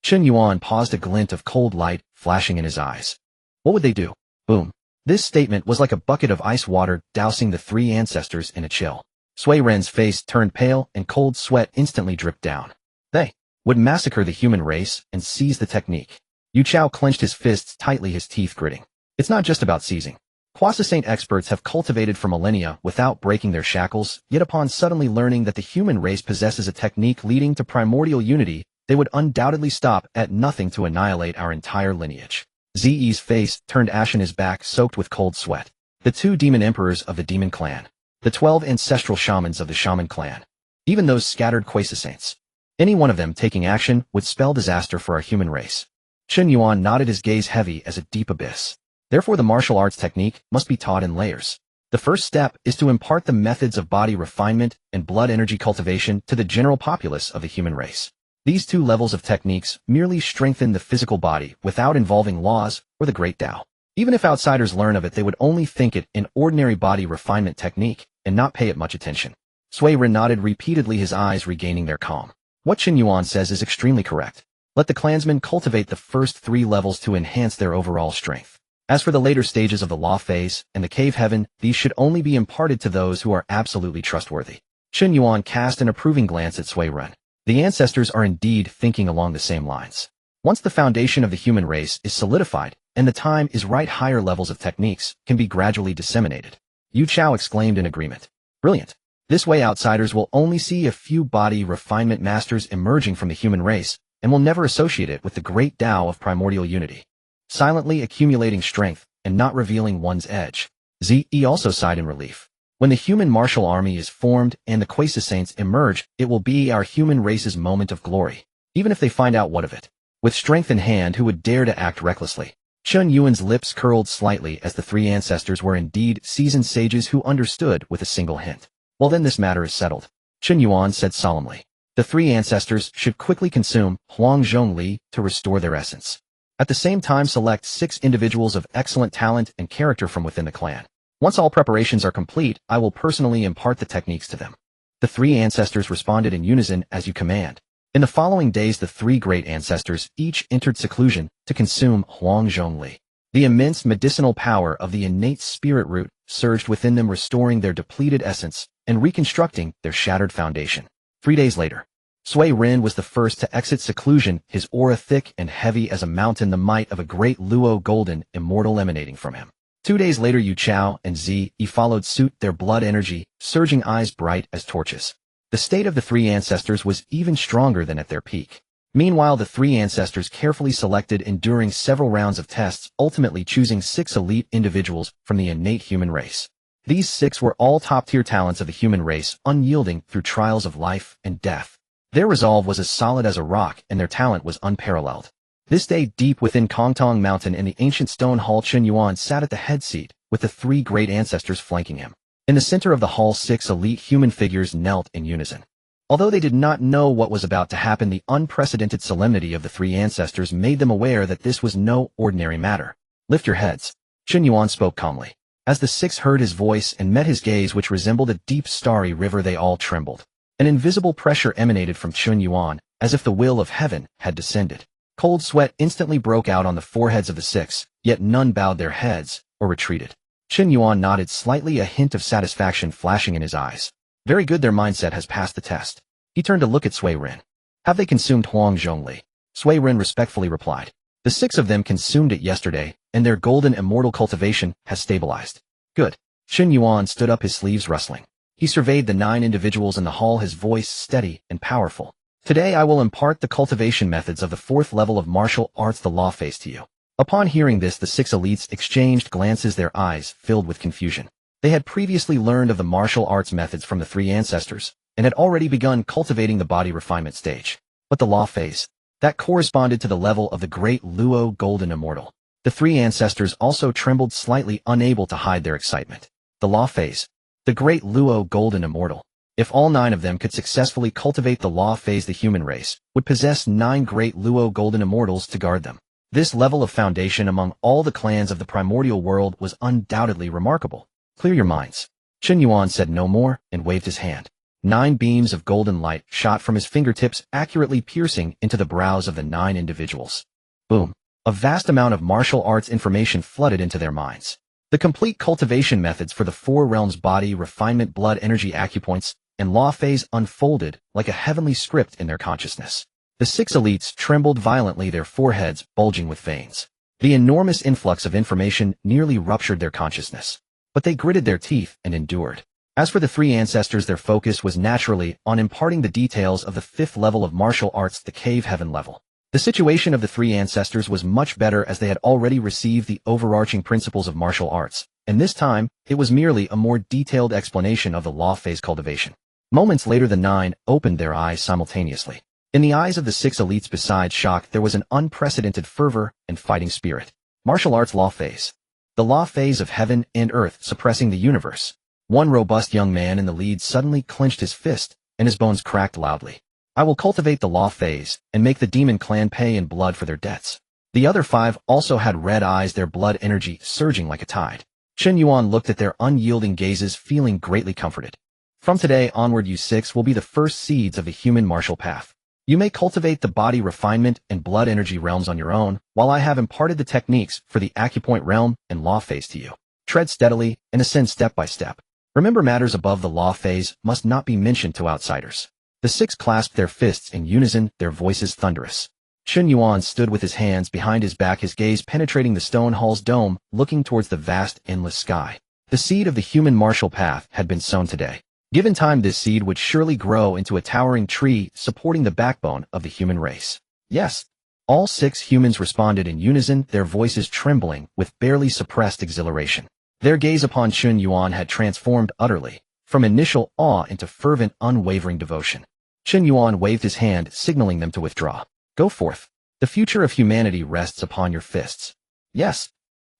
[SPEAKER 1] Chen Yuan paused, a glint of cold light flashing in his eyes. What would they do? Boom. This statement was like a bucket of ice water, dousing the 3 ancestors in a chill. Sui Ren's face turned pale, and cold sweat instantly dripped down. They would massacre the human race and seize the technique. Yu Chao clenched his fists tightly, his teeth gritting. It's not just about seizing. Quasi-saint experts have cultivated for millennia without breaking their shackles, yet upon suddenly learning that the human race possesses a technique leading to primordial unity, they would undoubtedly stop at nothing to annihilate our entire lineage. Zi's face turned ashen, his back soaked with cold sweat. The 2 demon emperors of the demon clan. The 12 ancestral shamans of the shaman clan. Even those scattered quasi-saints. Any one of them taking action would spell disaster for our human race. Chen Yuan nodded, his gaze heavy as a deep abyss. Therefore, the martial arts technique must be taught in layers. The first step is to impart the methods of body refinement and blood energy cultivation to the general populace of the human race. These 2 levels of techniques merely strengthen the physical body without involving laws or the great Tao. Even if outsiders learn of it, they would only think it an ordinary body refinement technique and not pay it much attention. Sui Ren nodded repeatedly, his eyes regaining their calm. What Chen Yuan says is extremely correct. Let the clansmen cultivate the first 3 levels to enhance their overall strength. As for the later stages of the law phase and the cave heaven, these should only be imparted to those who are absolutely trustworthy. Chen Yuan cast an approving glance at Sui Ren. The ancestors are indeed thinking along the same lines. Once the foundation of the human race is solidified and the time is right, higher levels of techniques can be gradually disseminated. Yu Chao exclaimed in agreement. Brilliant. This way outsiders will only see a few body refinement masters emerging from the human race and will never associate it with the great Tao of primordial unity. Silently accumulating strength and not revealing one's edge. Zi also sighed in relief. When the human martial army is formed and the quasi-saints emerge, it will be our human race's moment of glory, even if they find out what of it. With strength in hand, who would dare to act recklessly? Chen Yuan's lips curled slightly as the three ancestors were indeed seasoned sages who understood with a single hint. Well then this matter is settled. Chen Yuan said solemnly. The three ancestors should quickly consume Hongjun Li to restore their essence. At the same time select 6 individuals of excellent talent and character from within the clan. Once all preparations are complete, I will personally impart the techniques to them. The three ancestors responded in unison as you command. In the following days the three great ancestors each entered seclusion to consume Hongjun Li. The immense medicinal power of the innate spirit root surged within them, restoring their depleted essence and reconstructing their shattered foundation. 3 days later, Sui Ren was the first to exit seclusion, his aura thick and heavy as a mountain, the might of a great Luo golden immortal emanating from him. 2 days later Yu Chao and Zi Yi followed suit, their blood energy, surging eyes bright as torches. The state of the three ancestors was even stronger than at their peak. Meanwhile the three ancestors carefully selected, enduring several rounds of tests, ultimately choosing 6 elite individuals from the innate human race. These 6 were all top-tier talents of the human race, unyielding through trials of life and death. Their resolve was as solid as a rock, and their talent was unparalleled. This day, deep within Kongtong Mountain in the ancient stone hall, Chen Yuan sat at the head seat, with the 3 great ancestors flanking him. In the center of the hall 6 elite human figures knelt in unison. Although they did not know what was about to happen, the unprecedented solemnity of the 3 ancestors made them aware that this was no ordinary matter. Lift your heads. Chen Yuan spoke calmly. As the 6 heard his voice and met his gaze, which resembled a deep starry river, they all trembled. An invisible pressure emanated from Chen Yuan, as if the will of heaven had descended. Cold sweat instantly broke out on the foreheads of the 6, yet none bowed their heads or retreated. Chen Yuan nodded slightly, a hint of satisfaction flashing in his eyes. Very good, their mindset has passed the test. He turned to look at Sui Ren. Have they consumed Hongjun Li? Sui Ren respectfully replied. The 6 of them consumed it yesterday, and their golden immortal cultivation has stabilized. Good. Chen Yuan stood up, his sleeves rustling. He surveyed the 9 individuals in the hall, his voice steady and powerful. Today I will impart the cultivation methods of the 4th level of martial arts, the law phase, to you. Upon hearing this, the 6 elites exchanged glances, their eyes filled with confusion. They had previously learned of the martial arts methods from the 3 ancestors, and had already begun cultivating the body refinement stage. But the law phase, that corresponded to the level of the great Luo golden immortal. The 3 ancestors also trembled slightly, unable to hide their excitement. The law phase, the great Luo golden immortal. If all 9 of them could successfully cultivate the law phase, the human race would possess 9 great Luo golden immortals to guard them. This level of foundation among all the clans of the primordial world was undoubtedly remarkable. Clear your minds. Chen Yuan said no more and waved his hand. 9 beams of golden light shot from his fingertips, accurately piercing into the brows of the 9 individuals. Boom. A vast amount of martial arts information flooded into their minds. The complete cultivation methods for the 4 realms: body, refinement, blood, energy, acupoints, and law phase unfolded like a heavenly script in their consciousness. The 6 elites trembled violently, their foreheads bulging with veins. The enormous influx of information nearly ruptured their consciousness. But they gritted their teeth and endured. As for the 3 ancestors, their focus was naturally on imparting the details of the 5th level of martial arts, the cave heaven level. The situation of the 3 ancestors was much better, as they had already received the overarching principles of martial arts, and this time it was merely a more detailed explanation of the law phase cultivation. Moments later the 9 opened their eyes simultaneously. In the eyes of the 6 elites, besides shock, there was an unprecedented fervor and fighting spirit. Martial arts law phase. The law phase of heaven and earth suppressing the universe. One robust young man in the lead suddenly clenched his fist, and his bones cracked loudly. I will cultivate the law phase and make the demon clan pay in blood for their debts. The other 5 also had red eyes, their blood energy surging like a tide. Chen Yuan looked at their unyielding gazes, feeling greatly comforted. From today onward, you 6 will be the first seeds of the human martial path. You may cultivate the body refinement and blood energy realms on your own, while I have imparted the techniques for the acupoint realm and law phase to you. Tread steadily and ascend step by step. Remember, matters above the law phase must not be mentioned to outsiders. The 6 clasped their fists in unison, their voices thunderous. Chen Yuan stood with his hands behind his back, his gaze penetrating the stone hall's dome, looking towards the vast, endless sky. The seed of the human martial path had been sown today. Given time, this seed would surely grow into a towering tree, supporting the backbone of the human race. Yes. All 6 humans responded in unison, their voices trembling with barely suppressed exhilaration. Their gaze upon Chen Yuan had transformed utterly, from initial awe into fervent, unwavering devotion. Chen Yuan waved his hand, signaling them to withdraw. Go forth. The future of humanity rests upon your fists. Yes.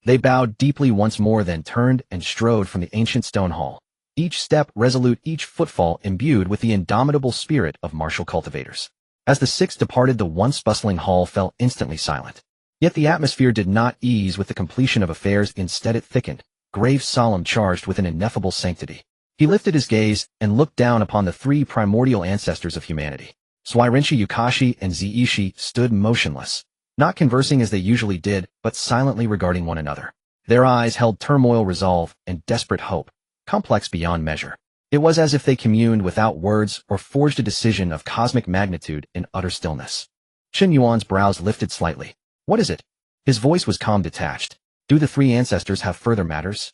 [SPEAKER 1] They bowed deeply once more, then turned and strode from the ancient stone hall. Each step resolute, each footfall imbued with the indomitable spirit of martial cultivators. As the six departed, the once bustling hall fell instantly silent. Yet the atmosphere did not ease with the completion of affairs. Instead it thickened, grave, solemn, charged with an ineffable sanctity. He lifted his gaze and looked down upon the three primordial ancestors of humanity. Swirenshi, Yukashi, and Ziishi stood motionless, not conversing as they usually did, but silently regarding one another. Their eyes held turmoil, resolve, and desperate hope, complex beyond measure. It was as if they communed without words or forged a decision of cosmic magnitude in utter stillness. Chen Yuan's brows lifted slightly. What is it? His voice was calm, detached. Do the three ancestors have further matters?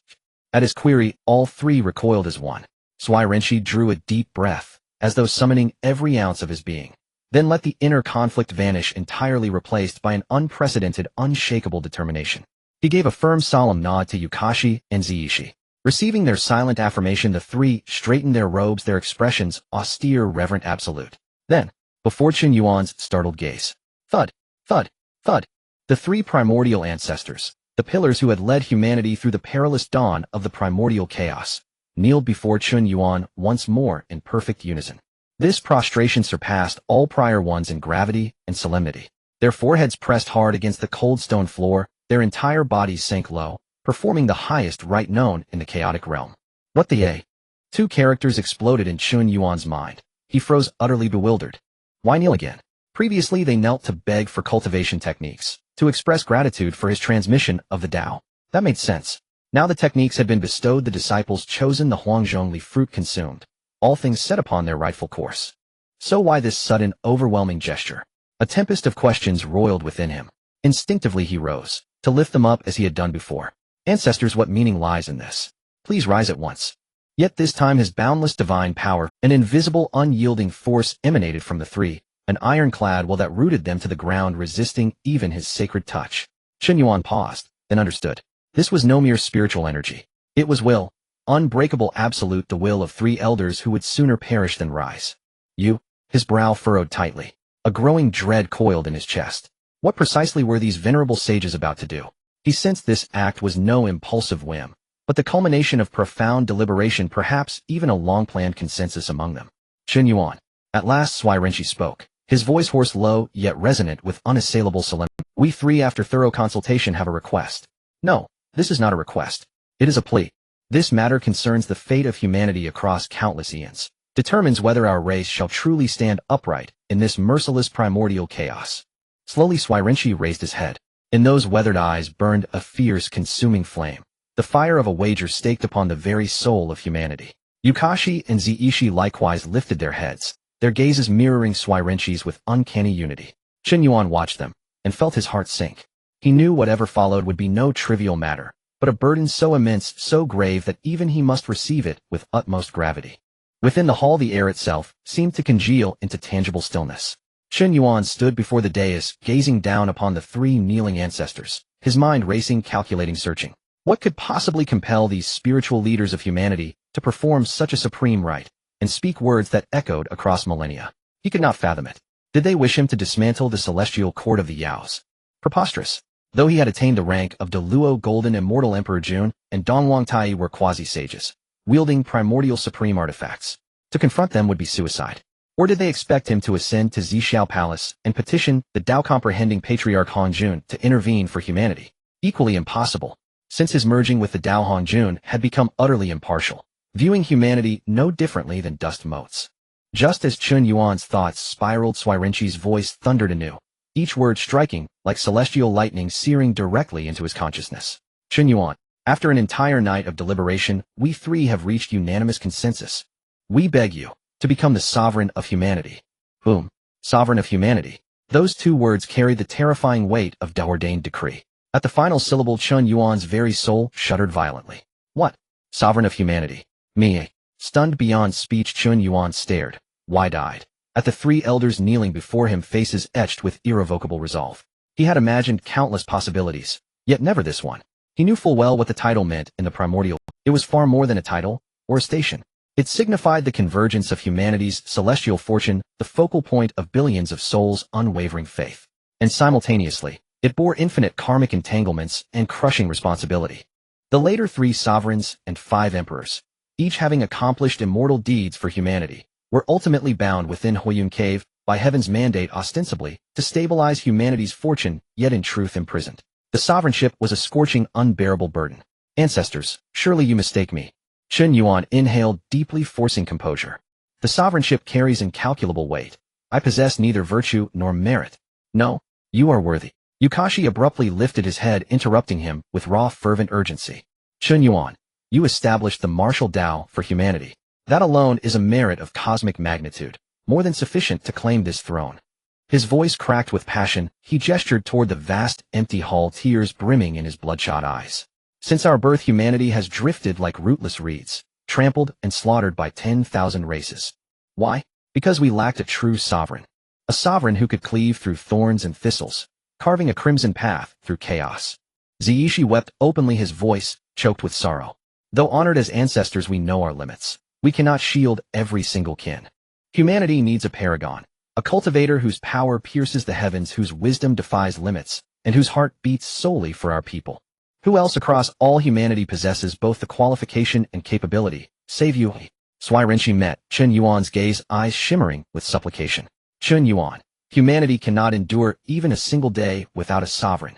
[SPEAKER 1] At his query, all three recoiled as one. Swirenshi drew a deep breath, as though summoning every ounce of his being, then let the inner conflict vanish, entirely replaced by an unprecedented, unshakable determination. He gave a firm, solemn nod to Yukashi and Ziishi. Receiving their silent affirmation, the three straightened their robes, their expressions austere, reverent, absolute. Then, before Chen Yuan's startled gaze, thud, thud, thud, the three primordial ancestors, the pillars who had led humanity through the perilous dawn of the primordial chaos, kneeled before Chen Yuan once more in perfect unison. This prostration surpassed all prior ones in gravity and solemnity. Their foreheads pressed hard against the cold stone floor, their entire bodies sank low, performing the highest rite known in the chaotic realm. What the a? Two characters exploded in Chen Yuan's mind. He froze, utterly bewildered. Why kneel again? Previously they knelt to beg for cultivation techniques, to express gratitude for his transmission of the Tao. That made sense. Now the techniques had been bestowed, the disciples chosen, the Hongjun fruit consumed, all things set upon their rightful course. So why this sudden, overwhelming gesture? A tempest of questions roiled within him. Instinctively he rose, to lift them up as he had done before. Ancestors, what meaning lies in this? Please rise at once. Yet this time his boundless divine power, an invisible, unyielding force emanated from the three, an ironclad will that rooted them to the ground, resisting even his sacred touch. Chen Yuan paused, then understood. This was no mere spiritual energy. It was will, unbreakable, absolute, the will of three elders who would sooner perish than rise. You? His brow furrowed tightly. A growing dread coiled in his chest. What precisely were these venerable sages about to do? He sensed this act was no impulsive whim, but the culmination of profound deliberation, perhaps even a long-planned consensus among them. Chen Yuan. At last Swirenshi spoke, his voice hoarse, low, yet resonant with unassailable solemnity. We three, after thorough consultation, have a request. No, this is not a request. It is a plea. This matter concerns the fate of humanity across countless eons, determines whether our race shall truly stand upright in this merciless primordial chaos. Slowly Swirenshi raised his head. In those weathered eyes burned a fierce, consuming flame, the fire of a wager staked upon the very soul of humanity. Yukashi and Ziishi likewise lifted their heads, their gazes mirroring Swirenshi's with uncanny unity. Chen Yuan watched them, and felt his heart sink. He knew whatever followed would be no trivial matter, but a burden so immense, so grave that even he must receive it with utmost gravity. Within the hall the air itself seemed to congeal into tangible stillness. Chen Yuan stood before the dais, gazing down upon the three kneeling ancestors, his mind racing, calculating, searching. What could possibly compel these spiritual leaders of humanity to perform such a supreme rite, and speak words that echoed across millennia? He could not fathom it. Did they wish him to dismantle the celestial court of the Yaos? Preposterous. Though he had attained the rank of Deluo Golden Immortal, Emperor Jun and Dongwang Tai were quasi-sages, wielding primordial supreme artifacts. To confront them would be suicide. Or did they expect him to ascend to Xixiao Palace and petition the Tao-comprehending patriarch Hongjun to intervene for humanity? Equally impossible, since his merging with the Tao, Hongjun had become utterly impartial, viewing humanity no differently than dust motes. Just as Chen Yuan's thoughts spiraled, Swirenshi's voice thundered anew, each word striking like celestial lightning, searing directly into his consciousness. Chen Yuan, after an entire night of deliberation, we three have reached unanimous consensus. We beg you to become the sovereign of humanity. Boom. Sovereign of humanity. Those two words carried the terrifying weight of Tao-ordained decree. At the final syllable, Chen Yuan's very soul shuddered violently. What? Sovereign of humanity? Me? Stunned beyond speech, Chen Yuan stared, wide-eyed, at the three elders kneeling before him, faces etched with irrevocable resolve. He had imagined countless possibilities, yet never this one. He knew full well what the title meant in the primordial. It was far more than a title, or a station. It signified the convergence of humanity's celestial fortune, the focal point of billions of souls' unwavering faith. And simultaneously, It bore infinite karmic entanglements and crushing responsibility. The later 3 sovereigns and 5 emperors, each having accomplished immortal deeds for humanity, were ultimately bound within Hongjun Cave by heaven's mandate ostensibly to stabilize humanity's fortune, yet in truth imprisoned. The sovereignship was a scorching, unbearable burden. Ancestors, surely you mistake me. Chen Yuan inhaled deeply, forcing composure. The sovereignship carries incalculable weight. I possess neither virtue nor merit. No, you are worthy. Yukashi abruptly lifted his head, interrupting him with raw, fervent urgency. Chen Yuan, you established the martial Tao for humanity. That alone is a merit of cosmic magnitude, more than sufficient to claim this throne. His voice cracked with passion. He gestured toward the vast, empty hall, tears brimming in his bloodshot eyes. Since our birth, humanity has drifted like rootless reeds, trampled and slaughtered by 10,000 races. Why? Because we lacked a true sovereign. A sovereign who could cleave through thorns and thistles, carving a crimson path through chaos. Jiejiao wept openly, his voice choked with sorrow. Though honored as ancestors, we know our limits. We cannot shield every single kin. Humanity needs a paragon, a cultivator whose power pierces the heavens, whose wisdom defies limits, and whose heart beats solely for our people. Who else across all humanity possesses both the qualification and capability, save you? Sui Renshi met Chen Yuan's gaze, eyes shimmering with supplication. Chen Yuan, humanity cannot endure even a single day without a sovereign.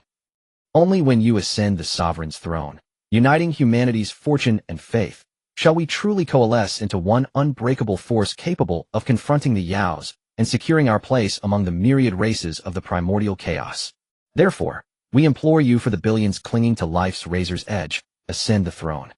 [SPEAKER 1] Only when you ascend the sovereign's throne, uniting humanity's fortune and faith, shall we truly coalesce into one unbreakable force capable of confronting the Yaos and securing our place among the myriad races of the primordial chaos. Therefore, we implore you, for the billions clinging to life's razor's edge, ascend the throne.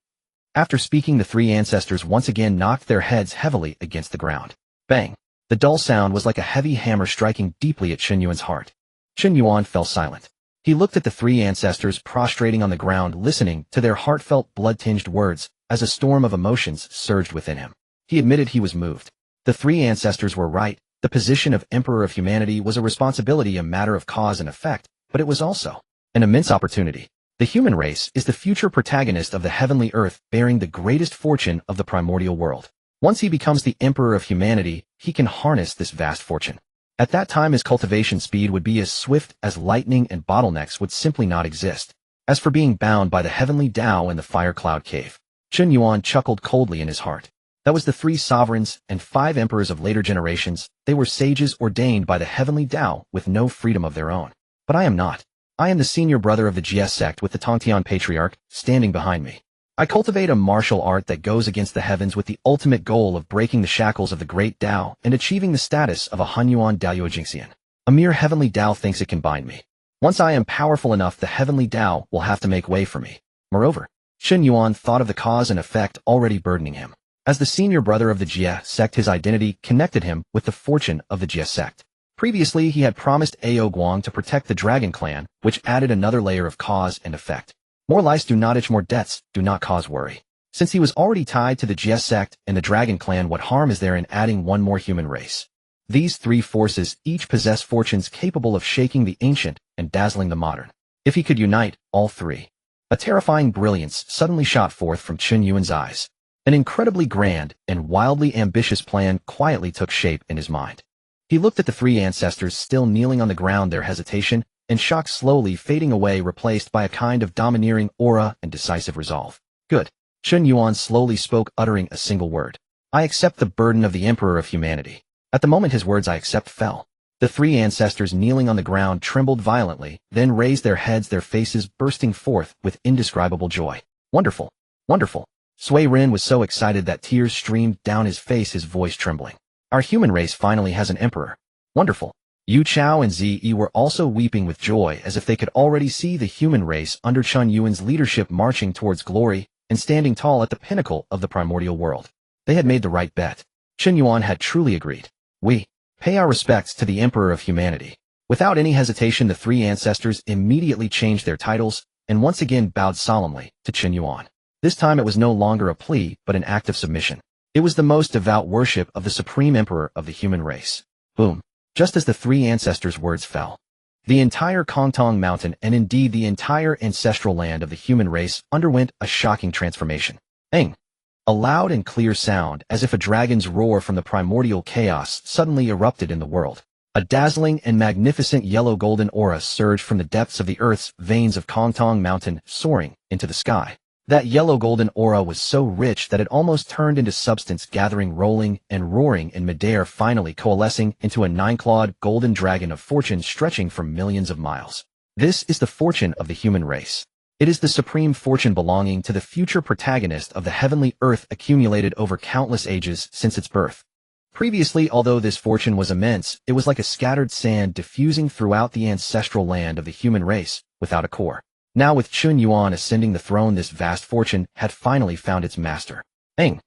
[SPEAKER 1] After speaking, the 3 ancestors once again knocked their heads heavily against the ground. Bang! The dull sound was like a heavy hammer striking deeply at Chen Yuan's heart. Chen Yuan fell silent. He looked at the 3 ancestors prostrating on the ground, listening to their heartfelt, blood-tinged words as a storm of emotions surged within him. He admitted he was moved. The 3 ancestors were right. The position of Emperor of Humanity was a responsibility, a matter of cause and effect, but it was also an immense opportunity. The human race is the future protagonist of the heavenly earth, bearing the greatest fortune of the primordial world. Once he becomes the Emperor of Humanity, he can harness this vast fortune. At that time, his cultivation speed would be as swift as lightning, and bottlenecks would simply not exist. As for being bound by the heavenly Tao in the fire cloud cave, Chen Yuan chuckled coldly in his heart. That was the 3 sovereigns and 5 emperors of later generations. They were sages ordained by the heavenly Tao with no freedom of their own. But I am not. I am the senior brother of the Jiejiao Sect, with the Tongtian patriarch standing behind me. I cultivate a martial art that goes against the heavens, with the ultimate goal of breaking the shackles of the great Tao and achieving the status of a Hongjun Daojixian. A mere heavenly Tao thinks it can bind me. Once I am powerful enough, the heavenly Tao will have to make way for me. Moreover, Chen Yuan thought of the cause and effect already burdening him. As the senior brother of the Jiejiao Sect, his identity connected him with the fortune of the Jiejiao Sect. Previously, he had promised Ao Guang to protect the Dragon Clan, which added another layer of cause and effect. More lice do not itch, more debts do not cause worry. Since he was already tied to the Jiejiao Sect and the Dragon Clan, what harm is there in adding one more human race? These 3 forces each possess fortunes capable of shaking the ancient and dazzling the modern. If he could unite all 3, a terrifying brilliance suddenly shot forth from Chen Yuan's eyes. An incredibly grand and wildly ambitious plan quietly took shape in his mind. He looked at the 3 ancestors still kneeling on the ground, their hesitation and shock slowly fading away, replaced by a kind of domineering aura and decisive resolve. Good. Chen Yuan slowly spoke, uttering a single word. I accept the burden of the Emperor of Humanity. At the moment his words "I accept" fell, the 3 ancestors kneeling on the ground trembled violently, then raised their heads, their faces bursting forth with indescribable joy. Wonderful! Wonderful! Sui Ren was so excited that tears streamed down his face, his voice trembling. Our human race finally has an emperor. Wonderful! Yu Chao and Zi were also weeping with joy, as if they could already see the human race under Chen Yuan's leadership marching towards glory and standing tall at the pinnacle of the primordial world. They had made the right bet. Chen Yuan had truly agreed. We pay our respects to the Emperor of Humanity. Without any hesitation, the 3 ancestors immediately changed their titles and once again bowed solemnly to Chen Yuan. This time it was no longer a plea, but an act of submission. It was the most devout worship of the Supreme Emperor of the human race. Boom! Just as the 3 ancestors' words fell, the entire Kongtong Mountain, and indeed the entire ancestral land of the human race, underwent a shocking transformation. Bang! A loud and clear sound, as if a dragon's roar from the primordial chaos, suddenly erupted in the world. A dazzling and magnificent yellow-golden aura surged from the depths of the earth's veins of Kongtong Mountain, soaring into the sky. That yellow-golden aura was so rich that it almost turned into substance, gathering, rolling, and roaring in midair, finally coalescing into a nine-clawed golden dragon of fortune stretching for millions of miles. This is the fortune of the human race. It is the supreme fortune belonging to the future protagonist of the heavenly earth, accumulated over countless ages since its birth. Previously, although this fortune was immense, it was like a scattered sand diffusing throughout the ancestral land of the human race, without a core. Now, with Chen Yuan ascending the throne, this vast fortune had finally found its master. Eng!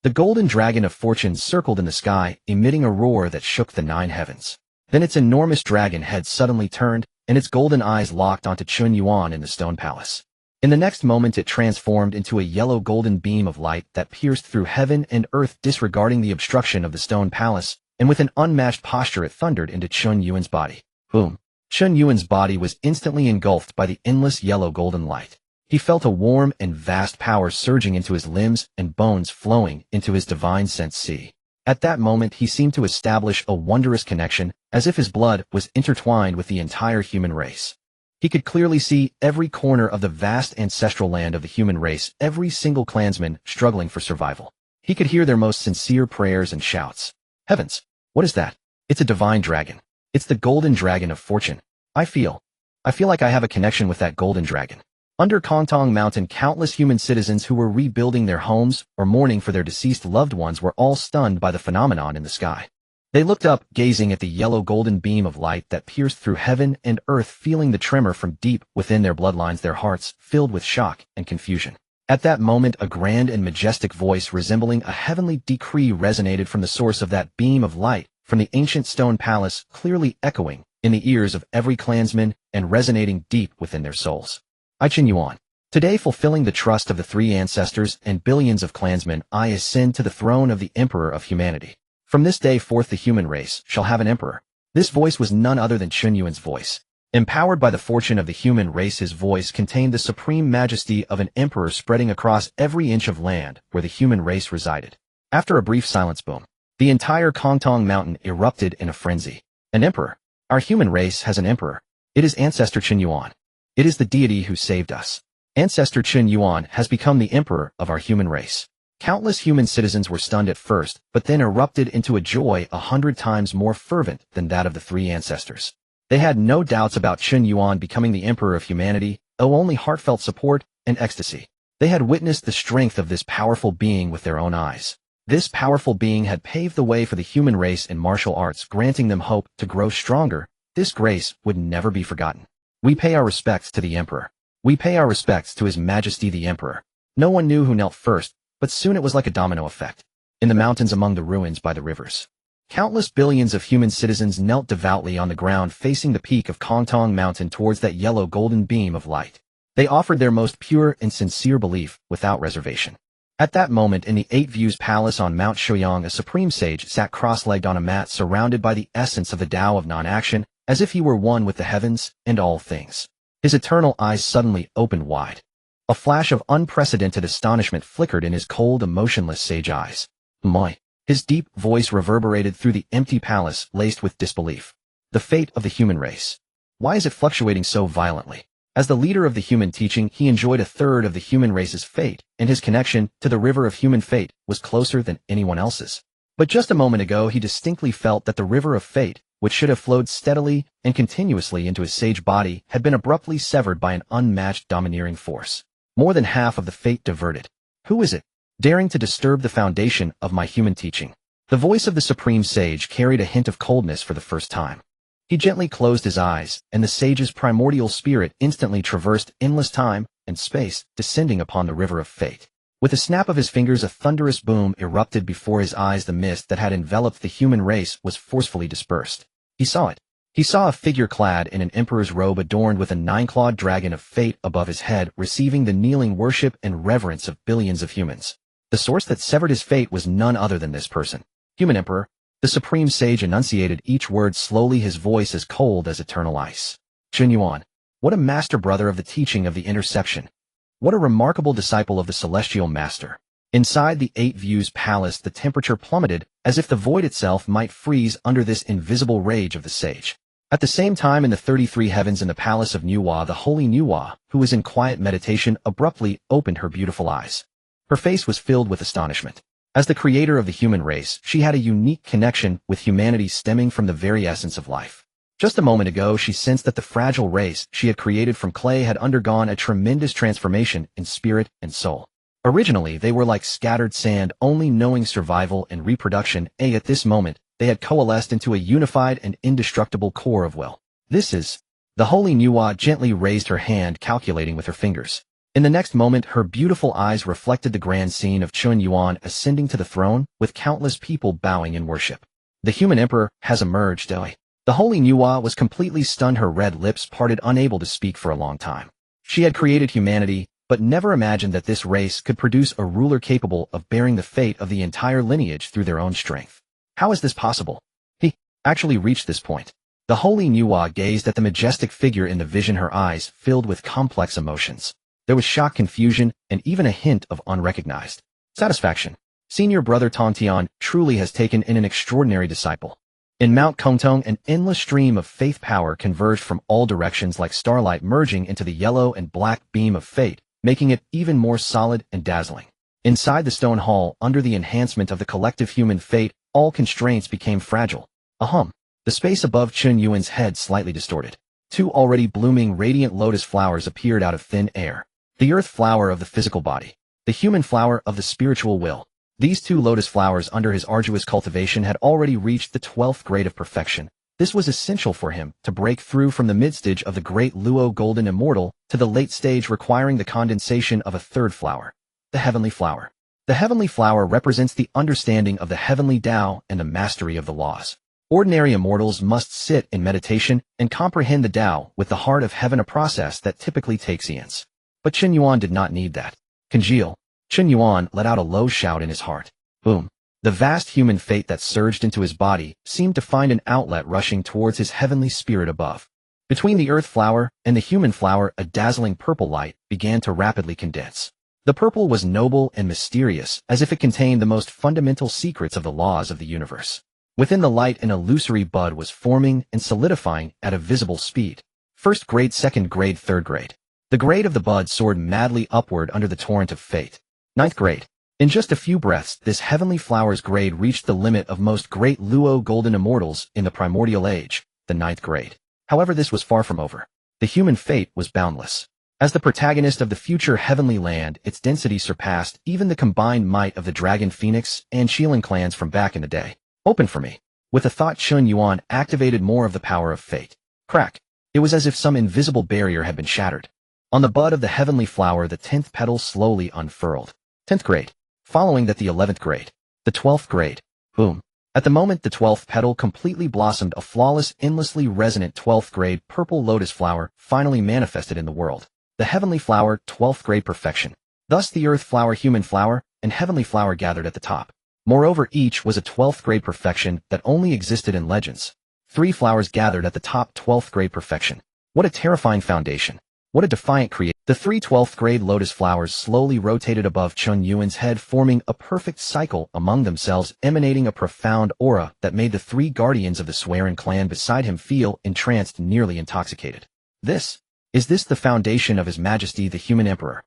[SPEAKER 1] The golden dragon of fortune circled in the sky, emitting a roar that shook the 9 heavens. Then its enormous dragon head suddenly turned, and its golden eyes locked onto Chen Yuan in the stone palace. In the next moment, it transformed into a yellow-golden beam of light that pierced through heaven and earth, disregarding the obstruction of the stone palace, and with an unmatched posture it thundered into Chen Yuan's body. Boom! Chen Yuan's body was instantly engulfed by the endless yellow-golden light. He felt a warm and vast power surging into his limbs and bones, flowing into his divine sense sea. At that moment, he seemed to establish a wondrous connection, as if his blood was intertwined with the entire human race. He could clearly see every corner of the vast ancestral land of the human race, every single clansman struggling for survival. He could hear their most sincere prayers and shouts. Heavens! What is that? It's a divine dragon. It's the golden dragon of fortune. I feel like I have a connection with that golden dragon. Under Kongtong Mountain, countless human citizens who were rebuilding their homes or mourning for their deceased loved ones were all stunned by the phenomenon in the sky. They looked up, gazing at the yellow-golden beam of light that pierced through heaven and earth, feeling the tremor from deep within their bloodlines, their hearts filled with shock and confusion. At that moment, a grand and majestic voice resembling a heavenly decree resonated from the source of that beam of light, from the ancient stone palace, clearly echoing in the ears of every clansman and resonating deep within their souls. I, Chen Yuan, today, fulfilling the trust of the 3 ancestors and billions of clansmen, I ascend to the throne of the Emperor of humanity. From this day forth, the human race shall have an emperor. This voice was none other than Chen Yuan's voice. Empowered by the fortune of the human race, his voice contained the supreme majesty of an emperor, spreading across every inch of land where the human race resided. After a brief silence, boom, the entire Kongtong Mountain erupted in a frenzy. An emperor. Our human race has an emperor. It is Ancestor Chen Yuan. It is the deity who saved us. Ancestor Chen Yuan has become the emperor of our human race. Countless human citizens were stunned at first, but then erupted into a joy 100 times more fervent than that of the 3 ancestors. They had no doubts about Chen Yuan becoming the emperor of humanity, only heartfelt support and ecstasy. They had witnessed the strength of this powerful being with their own eyes. This powerful being had paved the way for the human race in martial arts, granting them hope to grow stronger. This grace would never be forgotten. We pay our respects to the emperor. We pay our respects to His Majesty the Emperor. No one knew who knelt first, but soon it was like a domino effect. In the mountains, among the ruins by the rivers, countless billions of human citizens knelt devoutly on the ground, facing the peak of Kongtong Mountain towards that yellow-golden beam of light. They offered their most pure and sincere belief without reservation. At that moment, in the 8 Views Palace on Mount Shouyang, a supreme sage sat cross-legged on a mat, surrounded by the essence of the Tao of non-action, as if he were one with the heavens and all things. His eternal eyes suddenly opened wide. A flash of unprecedented astonishment flickered in his cold, emotionless sage eyes. My! His deep voice reverberated through the empty palace, laced with disbelief. The fate of the human race. Why is it fluctuating so violently? As the leader of the human teaching, he enjoyed 1/3 of the human race's fate, and his connection to the river of human fate was closer than anyone else's. But just a moment ago, he distinctly felt that the river of fate, which should have flowed steadily and continuously into his sage body, had been abruptly severed by an unmatched domineering force. More than half of the fate diverted. Who is it, daring to disturb the foundation of my human teaching? The voice of the supreme sage carried a hint of coldness for the first time. He gently closed his eyes, and the sage's primordial spirit instantly traversed endless time and space, descending upon the river of fate. With a snap of his fingers, a thunderous boom erupted before his eyes. The mist that had enveloped the human race was forcefully dispersed. He saw it. He saw a figure clad in an emperor's robe, adorned with a 9-clawed dragon of fate above his head, receiving the kneeling worship and reverence of billions of humans. The source that severed his fate was none other than this person. Human Emperor. The supreme sage enunciated each word slowly, his voice as cold as eternal ice. Chen Yuan. What a master brother of the teaching of the interception. What a remarkable disciple of the celestial master. Inside the Eight Views Palace, the temperature plummeted, as if the void itself might freeze under this invisible rage of the sage. At the same time, in the 33 heavens in the palace of Nuwa, the holy Nuwa, who was in quiet meditation, abruptly opened her beautiful eyes. Her face was filled with astonishment. As the creator of the human race, she had a unique connection with humanity stemming from the very essence of life. Just a moment ago, she sensed that the fragile race she had created from clay had undergone a tremendous transformation in spirit and soul. Originally, they were like scattered sand, only knowing survival and reproduction, and at this moment, they had coalesced into a unified and indestructible core of will. This is... The holy Nuwa gently raised her hand, calculating with her fingers. In the next moment, her beautiful eyes reflected the grand scene of Chen Yuan ascending to the throne, with countless people bowing in worship. The human emperor has emerged, The holy Nuwa was completely stunned, her red lips parted, unable to speak for a long time. She had created humanity, but never imagined that this race could produce a ruler capable of bearing the fate of the entire lineage through their own strength. How is this possible? He actually reached this point. The holy Nuwa gazed at the majestic figure in the vision, her eyes filled with complex emotions. There was shock, confusion, and even a hint of unrecognized satisfaction. Senior brother Tongtian truly has taken in an extraordinary disciple. In Mount Kongtong, an endless stream of faith power converged from all directions like starlight merging into the yellow and black beam of fate, making it even more solid and dazzling. Inside the stone hall, under the enhancement of the collective human fate, all constraints became fragile. The space above Chen Yuan's head slightly distorted. Two already blooming radiant lotus flowers appeared out of thin air. The earth flower of the physical body. The human flower of the spiritual will. These two lotus flowers, under his arduous cultivation, had already reached the 12th grade of perfection. This was essential for him to break through from the mid-stage of the great Luo golden immortal to the late stage, requiring the condensation of a third flower, the heavenly flower. The heavenly flower represents the understanding of the heavenly Tao and the mastery of the laws. Ordinary immortals must sit in meditation and comprehend the Tao with the heart of heaven, a process that typically takes eons. But Chen Yuan did not need that. Congeal. Chen Yuan let out a low shout in his heart. Boom. The vast human fate that surged into his body seemed to find an outlet, rushing towards his heavenly spirit above. Between the earth flower and the human flower, a dazzling purple light began to rapidly condense. The purple was noble and mysterious, as if it contained the most fundamental secrets of the laws of the universe. Within the light, an illusory bud was forming and solidifying at a visible speed. First grade, second grade, third grade. The grade of the bud soared madly upward under the torrent of fate. Ninth grade. In just a few breaths, this heavenly flower's grade reached the limit of most great Luo golden immortals in the primordial age, the 9th grade. However, this was far from over. The human fate was boundless. As the protagonist of the future heavenly land, its density surpassed even the combined might of the Dragon Phoenix and Shieling clans from back in the day. Open for me. With a thought, Chen Yuan activated more of the power of fate. Crack. It was as if some invisible barrier had been shattered. On the bud of the heavenly flower, the 10th petal slowly unfurled. 10th grade. Following that, the 11th grade. The 12th grade. Boom. At the moment the 12th petal completely blossomed, a flawless, endlessly resonant 12th grade purple lotus flower finally manifested in the world. The heavenly flower, 12th grade perfection. Thus the earth flower, human flower, and heavenly flower gathered at the top. Moreover, each was a 12th grade perfection that only existed in legends. 3 flowers gathered at the top, 12th grade perfection. What a terrifying foundation. What a defiant creation. The 3 12th grade lotus flowers slowly rotated above Chen Yuan's head, forming a perfect cycle among themselves, emanating a profound aura that made the 3 guardians of the Swearen clan beside him feel entranced, nearly intoxicated. Is this the foundation of His Majesty the human emperor?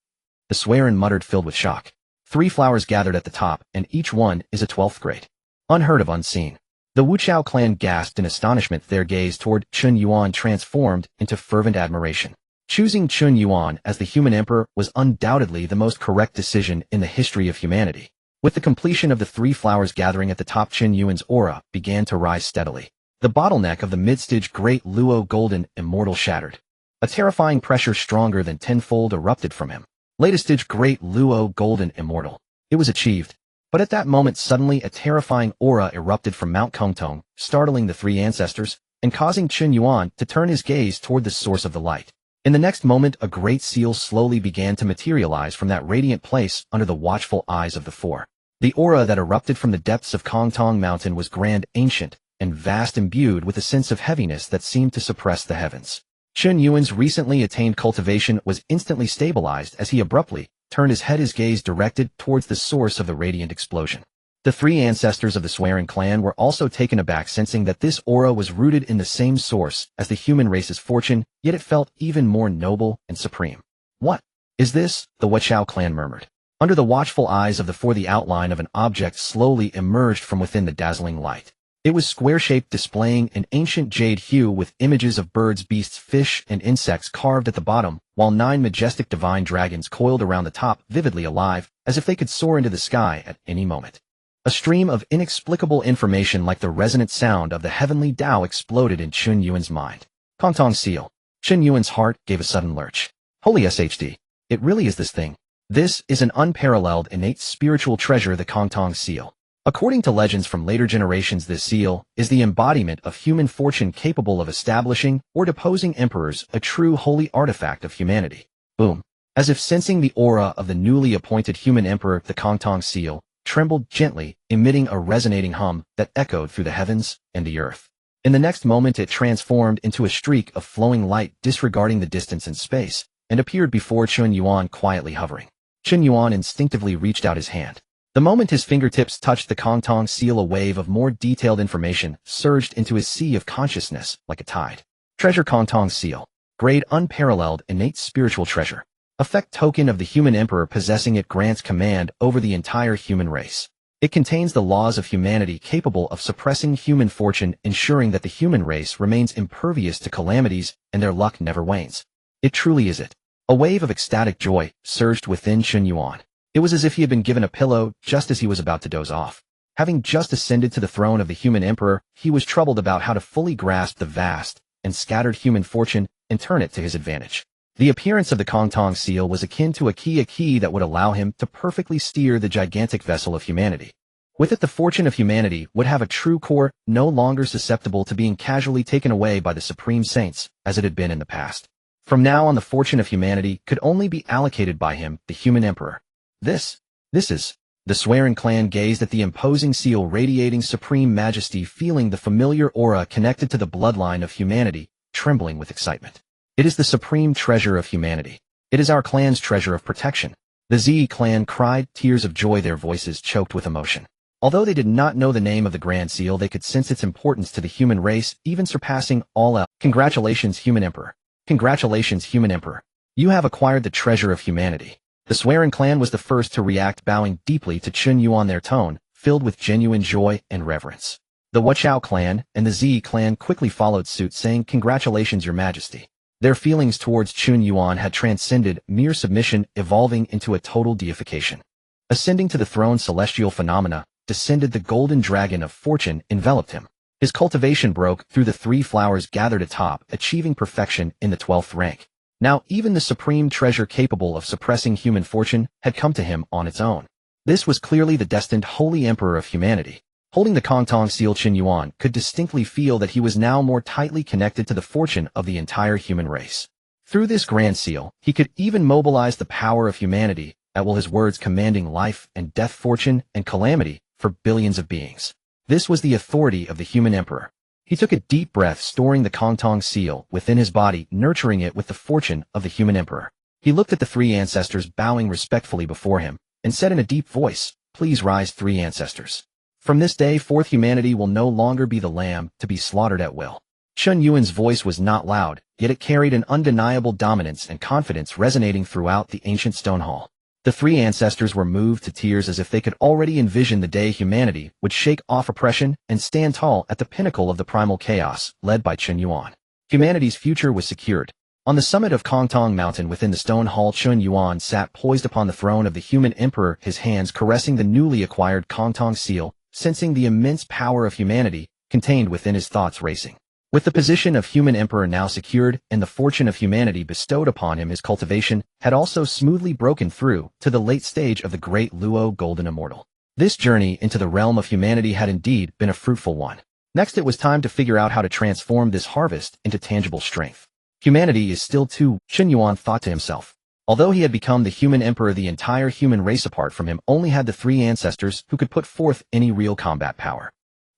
[SPEAKER 1] The Swearen muttered, filled with shock. 3 flowers gathered at the top, and each one is a 12th grade. Unheard of, unseen. The Wuchao clan gasped in astonishment, their gaze toward Chen Yuan transformed into fervent admiration. Choosing Chen Yuan as the human emperor was undoubtedly the most correct decision in the history of humanity. With the completion of the 3 flowers gathering at the top, Chen Yuan's aura began to rise steadily. The bottleneck of the mid-stage great Luo golden immortal shattered. A terrifying pressure stronger than tenfold erupted from him. Latest stage great Luo golden immortal. It was achieved. But at that moment, suddenly a terrifying aura erupted from Mount Kongtong, startling the 3 ancestors, and causing Chen Yuan to turn his gaze toward the source of the light. In the next moment, a great seal slowly began to materialize from that radiant place under the watchful eyes of the 4. The aura that erupted from the depths of Kongtong Mountain was grand, ancient, and vast, imbued with a sense of heaviness that seemed to suppress the heavens. Chen Yuan's recently attained cultivation was instantly stabilized as he abruptly turned his gaze directed towards the source of the radiant explosion. The three ancestors of the swearing clan were also taken aback, sensing that this aura was rooted in the same source as the human race's fortune, yet it felt even more noble and supreme. What is this? The Jiejiao clan murmured. Under the watchful eyes of the four, the outline of an object slowly emerged from within the dazzling light. It was square-shaped, displaying an ancient jade hue with images of birds, beasts, fish, and insects carved at the bottom, while 9 majestic divine dragons coiled around the top, vividly alive, as if they could soar into the sky at any moment. A stream of inexplicable information like the resonant sound of the heavenly Tao exploded in Chen Yuan's mind. Kongtong seal. Chen Yuan's heart gave a sudden lurch. Holy SHD. It really is this thing. This is an unparalleled innate spiritual treasure, the Kongtong seal. According to legends from later generations, this seal is the embodiment of human fortune, capable of establishing or deposing emperors, a true holy artifact of humanity. Boom. As if sensing the aura of the newly appointed human emperor, the Kongtong seal trembled gently, emitting a resonating hum that echoed through the heavens and the earth. In the next moment, it transformed into a streak of flowing light, disregarding the distance and space, and appeared before Chen Yuan, quietly hovering. Chen Yuan instinctively reached out his hand. The moment his fingertips touched the Kongtong seal, a wave of more detailed information surged into his sea of consciousness like a tide. Treasure. Kongtong seal. Grade unparalleled innate spiritual treasure. Effect token of the human emperor. Possessing it grants command over the entire human race. It contains the laws of humanity, capable of suppressing human fortune, ensuring that the human race remains impervious to calamities and their luck never wanes. It truly is it. A wave of ecstatic joy surged within Chen Yuan. It was as if he had been given a pillow just as he was about to doze off. Having just ascended to the throne of the human emperor, he was troubled about how to fully grasp the vast and scattered human fortune and turn it to his advantage. The appearance of the Kongtong seal was akin to a key that would allow him to perfectly steer the gigantic vessel of humanity. With it, the fortune of humanity would have a true core, no longer susceptible to being casually taken away by the supreme saints, as it had been in the past. From now on, the fortune of humanity could only be allocated by him, the human emperor. This is. The swearing clan gazed at the imposing seal, radiating supreme majesty, feeling the familiar aura connected to the bloodline of humanity, trembling with excitement. It is the supreme treasure of humanity. It is our clan's treasure of protection. The Zi clan cried, tears of joy, their voices choked with emotion. Although they did not know the name of the Grand Seal, they could sense its importance to the human race, even surpassing all else. Congratulations, human emperor. Congratulations, human emperor. You have acquired the treasure of humanity. The swearing clan was the first to react, bowing deeply to Chen Yuan, their tone filled with genuine joy and reverence. The Jiejiao clan and the Zi clan quickly followed suit, saying, "Congratulations, your majesty." Their feelings towards Chen Yuan had transcended mere submission, evolving into a total deification. Ascending to the throne, celestial phenomena descended. The golden dragon of fortune enveloped him. His cultivation broke through the 3 flowers gathered atop, achieving perfection in the 12th rank. Now even the supreme treasure capable of suppressing human fortune had come to him on its own. This was clearly the destined holy emperor of humanity. Holding the Kongtong seal, Chen Yuan could distinctly feel that he was now more tightly connected to the fortune of the entire human race. Through this grand seal, he could even mobilize the power of humanity, at will, his words commanding life and death, fortune and calamity for billions of beings. This was the authority of the human emperor. He took a deep breath, storing the Kongtong seal within his body, nurturing it with the fortune of the human emperor. He looked at the 3 ancestors, bowing respectfully before him, and said in a deep voice, "Please rise, 3 ancestors. From this day forth, humanity will no longer be the lamb to be slaughtered at will." Chen Yuan's voice was not loud, yet it carried an undeniable dominance and confidence, resonating throughout the ancient stone hall. The 3 ancestors were moved to tears, as if they could already envision the day humanity would shake off oppression and stand tall at the pinnacle of the primal chaos, led by Chen Yuan. Humanity's future was secured. On the summit of Kongtong Mountain within the stone hall, Chen Yuan sat poised upon the throne of the human emperor, his hands caressing the newly acquired Kongtong seal, sensing the immense power of humanity contained within his thoughts racing. With the position of human emperor now secured and the fortune of humanity bestowed upon him, his cultivation had also smoothly broken through to the late stage of the great Luo golden immortal. This journey into the realm of humanity had indeed been a fruitful one. Next, it was time to figure out how to transform this harvest into tangible strength. Humanity is still too, Chen Yuan thought to himself. Although he had become the human emperor, the entire human race apart from him only had the 3 ancestors who could put forth any real combat power.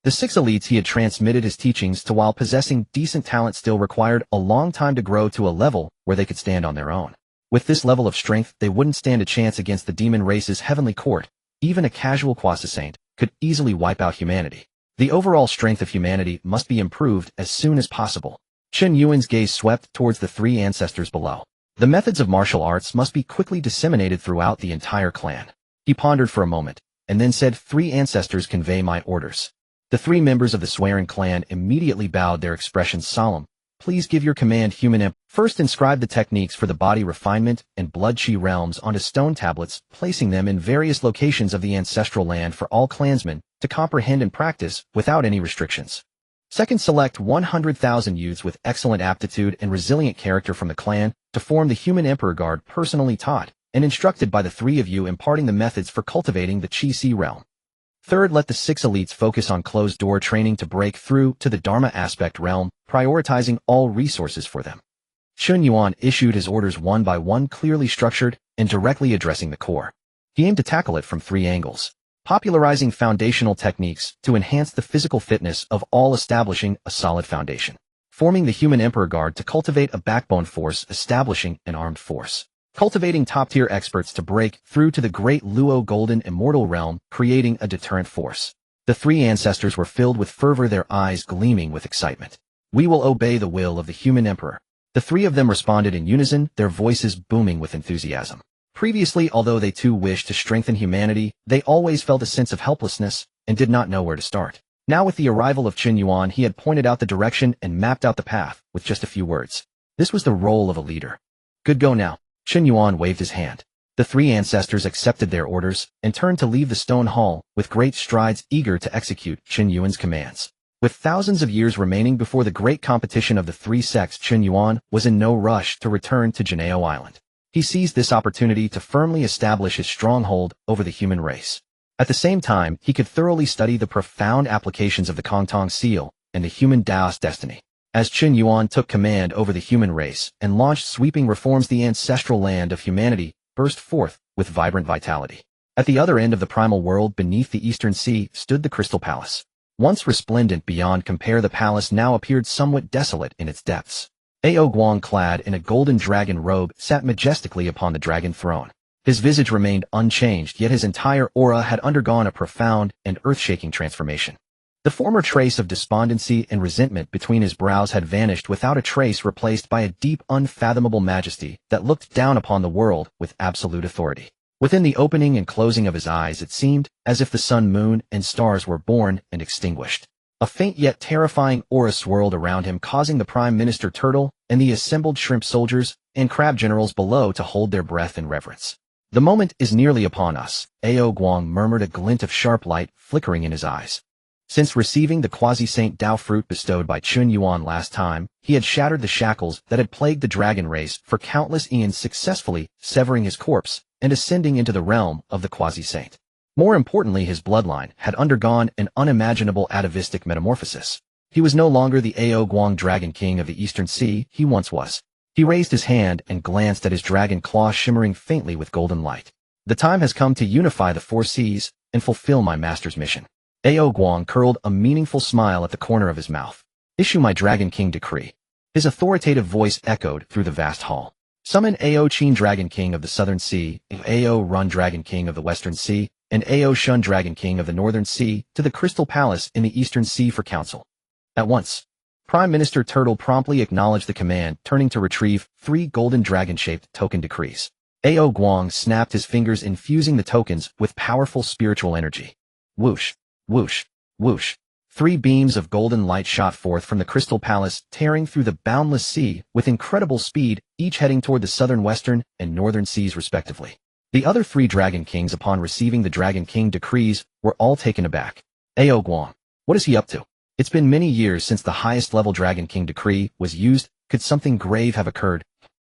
[SPEAKER 1] The 6 elites he had transmitted his teachings to, while possessing decent talent, still required a long time to grow to a level where they could stand on their own. With this level of strength, they wouldn't stand a chance against the demon race's heavenly court. Even a casual quasi-saint could easily wipe out humanity. The overall strength of humanity must be improved as soon as possible. Chen Yuan's gaze swept towards the three ancestors below. The methods of martial arts must be quickly disseminated throughout the entire clan. He pondered for a moment, and then said, "Three ancestors convey my orders." The three members of the swearing clan immediately bowed, their expressions solemn. "Please give your command, human imp." First inscribe the techniques for the body refinement and blood chi realms onto stone tablets, placing them in various locations of the ancestral land for all clansmen to comprehend and practice without any restrictions. Second, select 100,000 youths with excellent aptitude and resilient character from the clan to form the human emperor guard personally taught and instructed by the three of you, imparting the methods for cultivating the Chi-Si realm. Third, let the 6 elites focus on closed-door training to break through to the Dharma aspect realm, prioritizing all resources for them. Chen Yuan issued his orders one by one, clearly structured and directly addressing the core. He aimed to tackle it from 3 angles, popularizing foundational techniques to enhance the physical fitness of all, establishing a solid foundation, forming the human emperor guard to cultivate a backbone force, establishing an armed force, cultivating top-tier experts to break through to the great Luo golden immortal realm, creating a deterrent force. The 3 ancestors were filled with fervor, their eyes gleaming with excitement. "We will obey the will of the human emperor." The 3 of them responded in unison, their voices booming with enthusiasm. Previously, although they too wished to strengthen humanity, they always felt a sense of helplessness and did not know where to start. Now with the arrival of Chen Yuan, he had pointed out the direction and mapped out the path with just a few words. This was the role of a leader. "Good, go now." Chen Yuan waved his hand. The 3 ancestors accepted their orders and turned to leave the stone hall with great strides, eager to execute Chen Yuan's commands. With thousands of years remaining before the great competition of the 3 sects, Chen Yuan was in no rush to return to Jiejiao Island. He seized this opportunity to firmly establish his stronghold over the human race. At the same time, he could thoroughly study the profound applications of the Kongtong seal and the human Taoist destiny. As Chen Yuan took command over the human race and launched sweeping reforms, the ancestral land of humanity burst forth with vibrant vitality. At the other end of the primal world, beneath the eastern sea, stood the Crystal Palace. Once resplendent beyond compare, the palace now appeared somewhat desolate in its depths. Ao Guang, clad in a golden dragon robe, sat majestically upon the dragon throne. His visage remained unchanged, yet his entire aura had undergone a profound and earth-shaking transformation. The former trace of despondency and resentment between his brows had vanished without a trace, replaced by a deep, unfathomable majesty that looked down upon the world with absolute authority. Within the opening and closing of his eyes, it seemed as if the sun, moon, and stars were born and extinguished. A faint yet terrifying aura swirled around him, causing the Prime Minister Turtle and the assembled shrimp soldiers and crab generals below to hold their breath in reverence. "The moment is nearly upon us," Ao Guang murmured, a glint of sharp light flickering in his eyes. Since receiving the quasi-saint Dao fruit bestowed by Chen Yuan last time, he had shattered the shackles that had plagued the dragon race for countless eons, successfully severing his corpse and ascending into the realm of the quasi-saint. More importantly, his bloodline had undergone an unimaginable atavistic metamorphosis. He was no longer the Ao Guang Dragon King of the Eastern Sea he once was. He raised his hand and glanced at his dragon claw shimmering faintly with golden light. "The time has come to unify the 4 seas and fulfill my master's mission." Ao Guang curled a meaningful smile at the corner of his mouth. "Issue my Dragon King decree." His authoritative voice echoed through the vast hall. "Summon Ao Qin Dragon King of the Southern Sea, Ao Run Dragon King of the Western Sea, and Ao Shun Dragon King of the Northern Sea to the Crystal Palace in the Eastern Sea for council." At once, Prime Minister Turtle promptly acknowledged the command, turning to retrieve 3 golden dragon-shaped token decrees. Ao Guang snapped his fingers, infusing the tokens with powerful spiritual energy. Whoosh, whoosh, whoosh. 3 beams of golden light shot forth from the Crystal Palace, tearing through the boundless sea with incredible speed, each heading toward the southern, western, and northern seas respectively. The other 3 Dragon Kings, upon receiving the Dragon King decrees, were all taken aback. "Ao Guang, what is he up to? It's been many years since the highest level Dragon King decree was used. Could something grave have occurred?"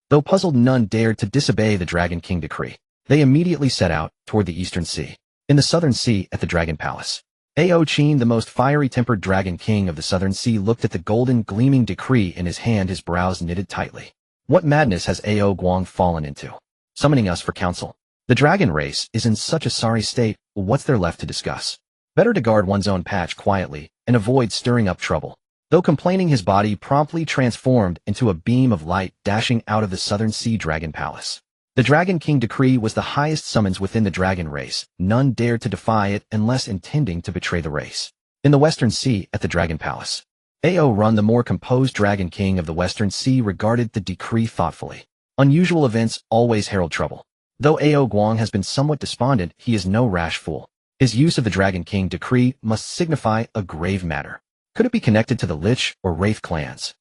[SPEAKER 1] Though puzzled, none dared to disobey the Dragon King decree. They immediately set out toward the Eastern Sea. In the Southern Sea, at the Dragon Palace, Ao Qin, the most fiery-tempered Dragon King of the Southern Sea, looked at the golden gleaming decree in his hand, his brows knitted tightly. What madness has Ao Guang fallen into? Summoning us for council. The dragon race is in such a sorry state. What's there left to discuss? Better to guard one's own patch quietly and avoid stirring up trouble. Though complaining, his body promptly transformed into a beam of light dashing out of the Southern Sea Dragon Palace. The Dragon King decree was the highest summons within the dragon race. None dared to defy it unless intending to betray the race. In the Western Sea, at the Dragon Palace, Ao Run, the more composed Dragon King of the Western Sea, regarded the decree thoughtfully. Unusual events always herald trouble. Though Ao Guang has been somewhat despondent, he is no rash fool. His use of the Dragon King decree must signify a grave matter. Could it be connected to the Lich or Wraith clans?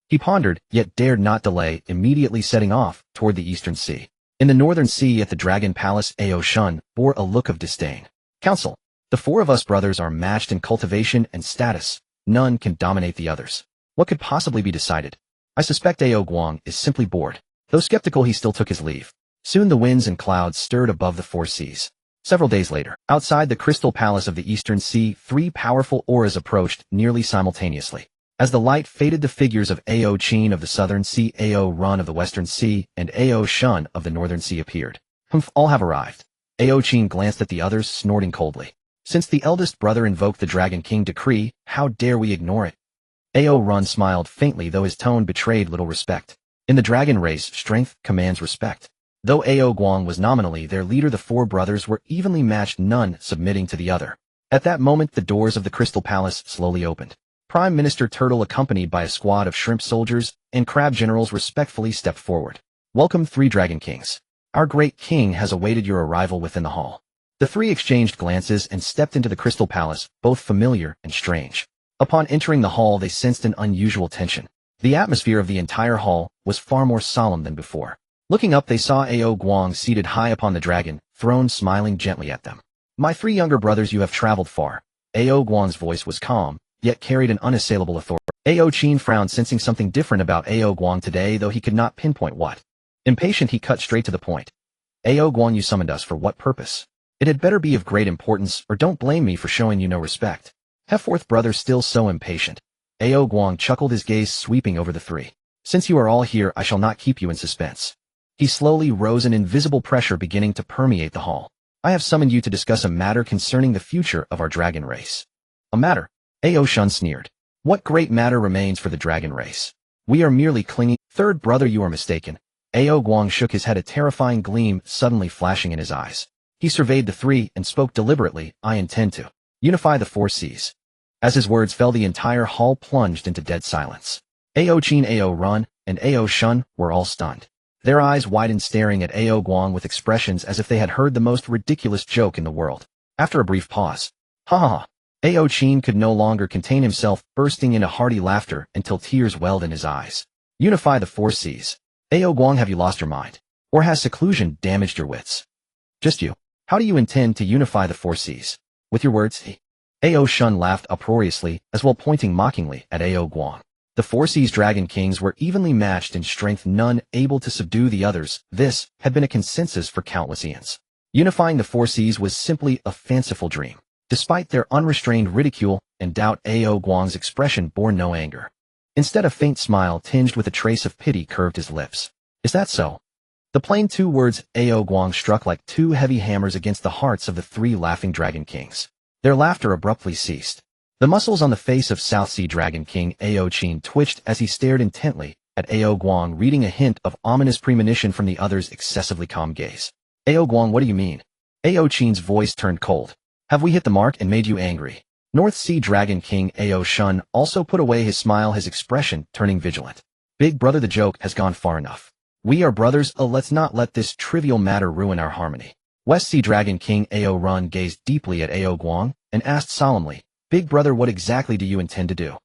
[SPEAKER 1] He pondered, yet dared not delay, immediately setting off toward the Eastern Sea. In the Northern Sea at the Dragon Palace, Ao Shun bore a look of disdain. Council, the four of us brothers are matched in cultivation and status. None can dominate the others. What could possibly be decided? I suspect Ao Guang is simply bored. Though skeptical, he still took his leave. Soon the winds and clouds stirred above the four seas. Several days later, outside the Crystal Palace of the Eastern Sea, three powerful auras approached nearly simultaneously. As the light faded, the figures of Ao Qin of the Southern Sea, Ao Run of the Western Sea, and Ao Shun of the Northern Sea appeared. Humph, all have arrived. Ao Qin glanced at the others, snorting coldly. Since the eldest brother invoked the Dragon King decree, how dare we ignore it? Ao Run smiled faintly, though his tone betrayed little respect. In the dragon race, strength commands respect. Though Ao Guang was nominally their leader, the four brothers were evenly matched, none submitting to the other. At that moment, the doors of the Crystal Palace slowly opened. Prime Minister Turtle, accompanied by a squad of shrimp soldiers and crab generals, respectfully stepped forward. Welcome, three Dragon Kings. Our great king has awaited your arrival within the hall. The three exchanged glances and stepped into the Crystal Palace, both familiar and strange. Upon entering the hall, they sensed an unusual tension. The atmosphere of the entire hall was far more solemn than before. Looking up, they saw Ao Guang seated high upon the dragon throne, smiling gently at them. My three younger brothers, you have traveled far. Ao Guang's voice was calm, yet carried an unassailable authority. Ao Qin frowned, sensing something different about Ao Guang today, though he could not pinpoint what. Impatient, he cut straight to the point. Ao Guang, you summoned us for what purpose? It had better be of great importance, or don't blame me for showing you no respect. Fourth brother still so impatient. Ao Guang chuckled, his gaze sweeping over the three. Since you are all here, I shall not keep you in suspense. He slowly rose, an invisible pressure beginning to permeate the hall. I have summoned you to discuss a matter concerning the future of our dragon race. A matter? Ao Shun sneered. What great matter remains for the dragon race? We are merely clinging. Third brother, you are mistaken. Ao Guang shook his head, a terrifying gleam suddenly flashing in his eyes. He surveyed the three and spoke deliberately. I intend to unify the four seas. As his words fell, the entire hall plunged into dead silence. Ao Qin, Ao Run, and Ao Shun were all stunned. Their eyes widened, staring at Ao Guang with expressions as if they had heard the most ridiculous joke in the world. After a brief pause, ha ha ha, Ao Qin could no longer contain himself, bursting into hearty laughter until tears welled in his eyes. Unify the four seas. Ao Guang, have you lost your mind? Or has seclusion damaged your wits? Just you. How do you intend to unify the four seas? With your words, Ao Shun laughed uproariously, as well pointing mockingly at Ao Guang. The four seas Dragon Kings were evenly matched in strength, none able to subdue the others. This had been a consensus for countless eons. Unifying the four seas was simply a fanciful dream. Despite their unrestrained ridicule and doubt, Ao Guang's expression bore no anger. Instead, a faint smile tinged with a trace of pity curved his lips. Is that so? The plain two words Ao Guang struck like two heavy hammers against the hearts of the three laughing Dragon Kings. Their laughter abruptly ceased. The muscles on the face of South Sea Dragon King Ao Qin twitched as he stared intently at Ao Guang, reading a hint of ominous premonition from the other's excessively calm gaze. Ao Guang, what do you mean? Ao Qin's voice turned cold. Have we hit the mark and made you angry? North Sea Dragon King Ao Shun also put away his smile, his expression turning vigilant. Big brother, the joke has gone far enough. We are brothers, let's not let this trivial matter ruin our harmony. West Sea Dragon King Ao Run gazed deeply at Ao Guang and asked solemnly, Big brother, what exactly do you intend to do?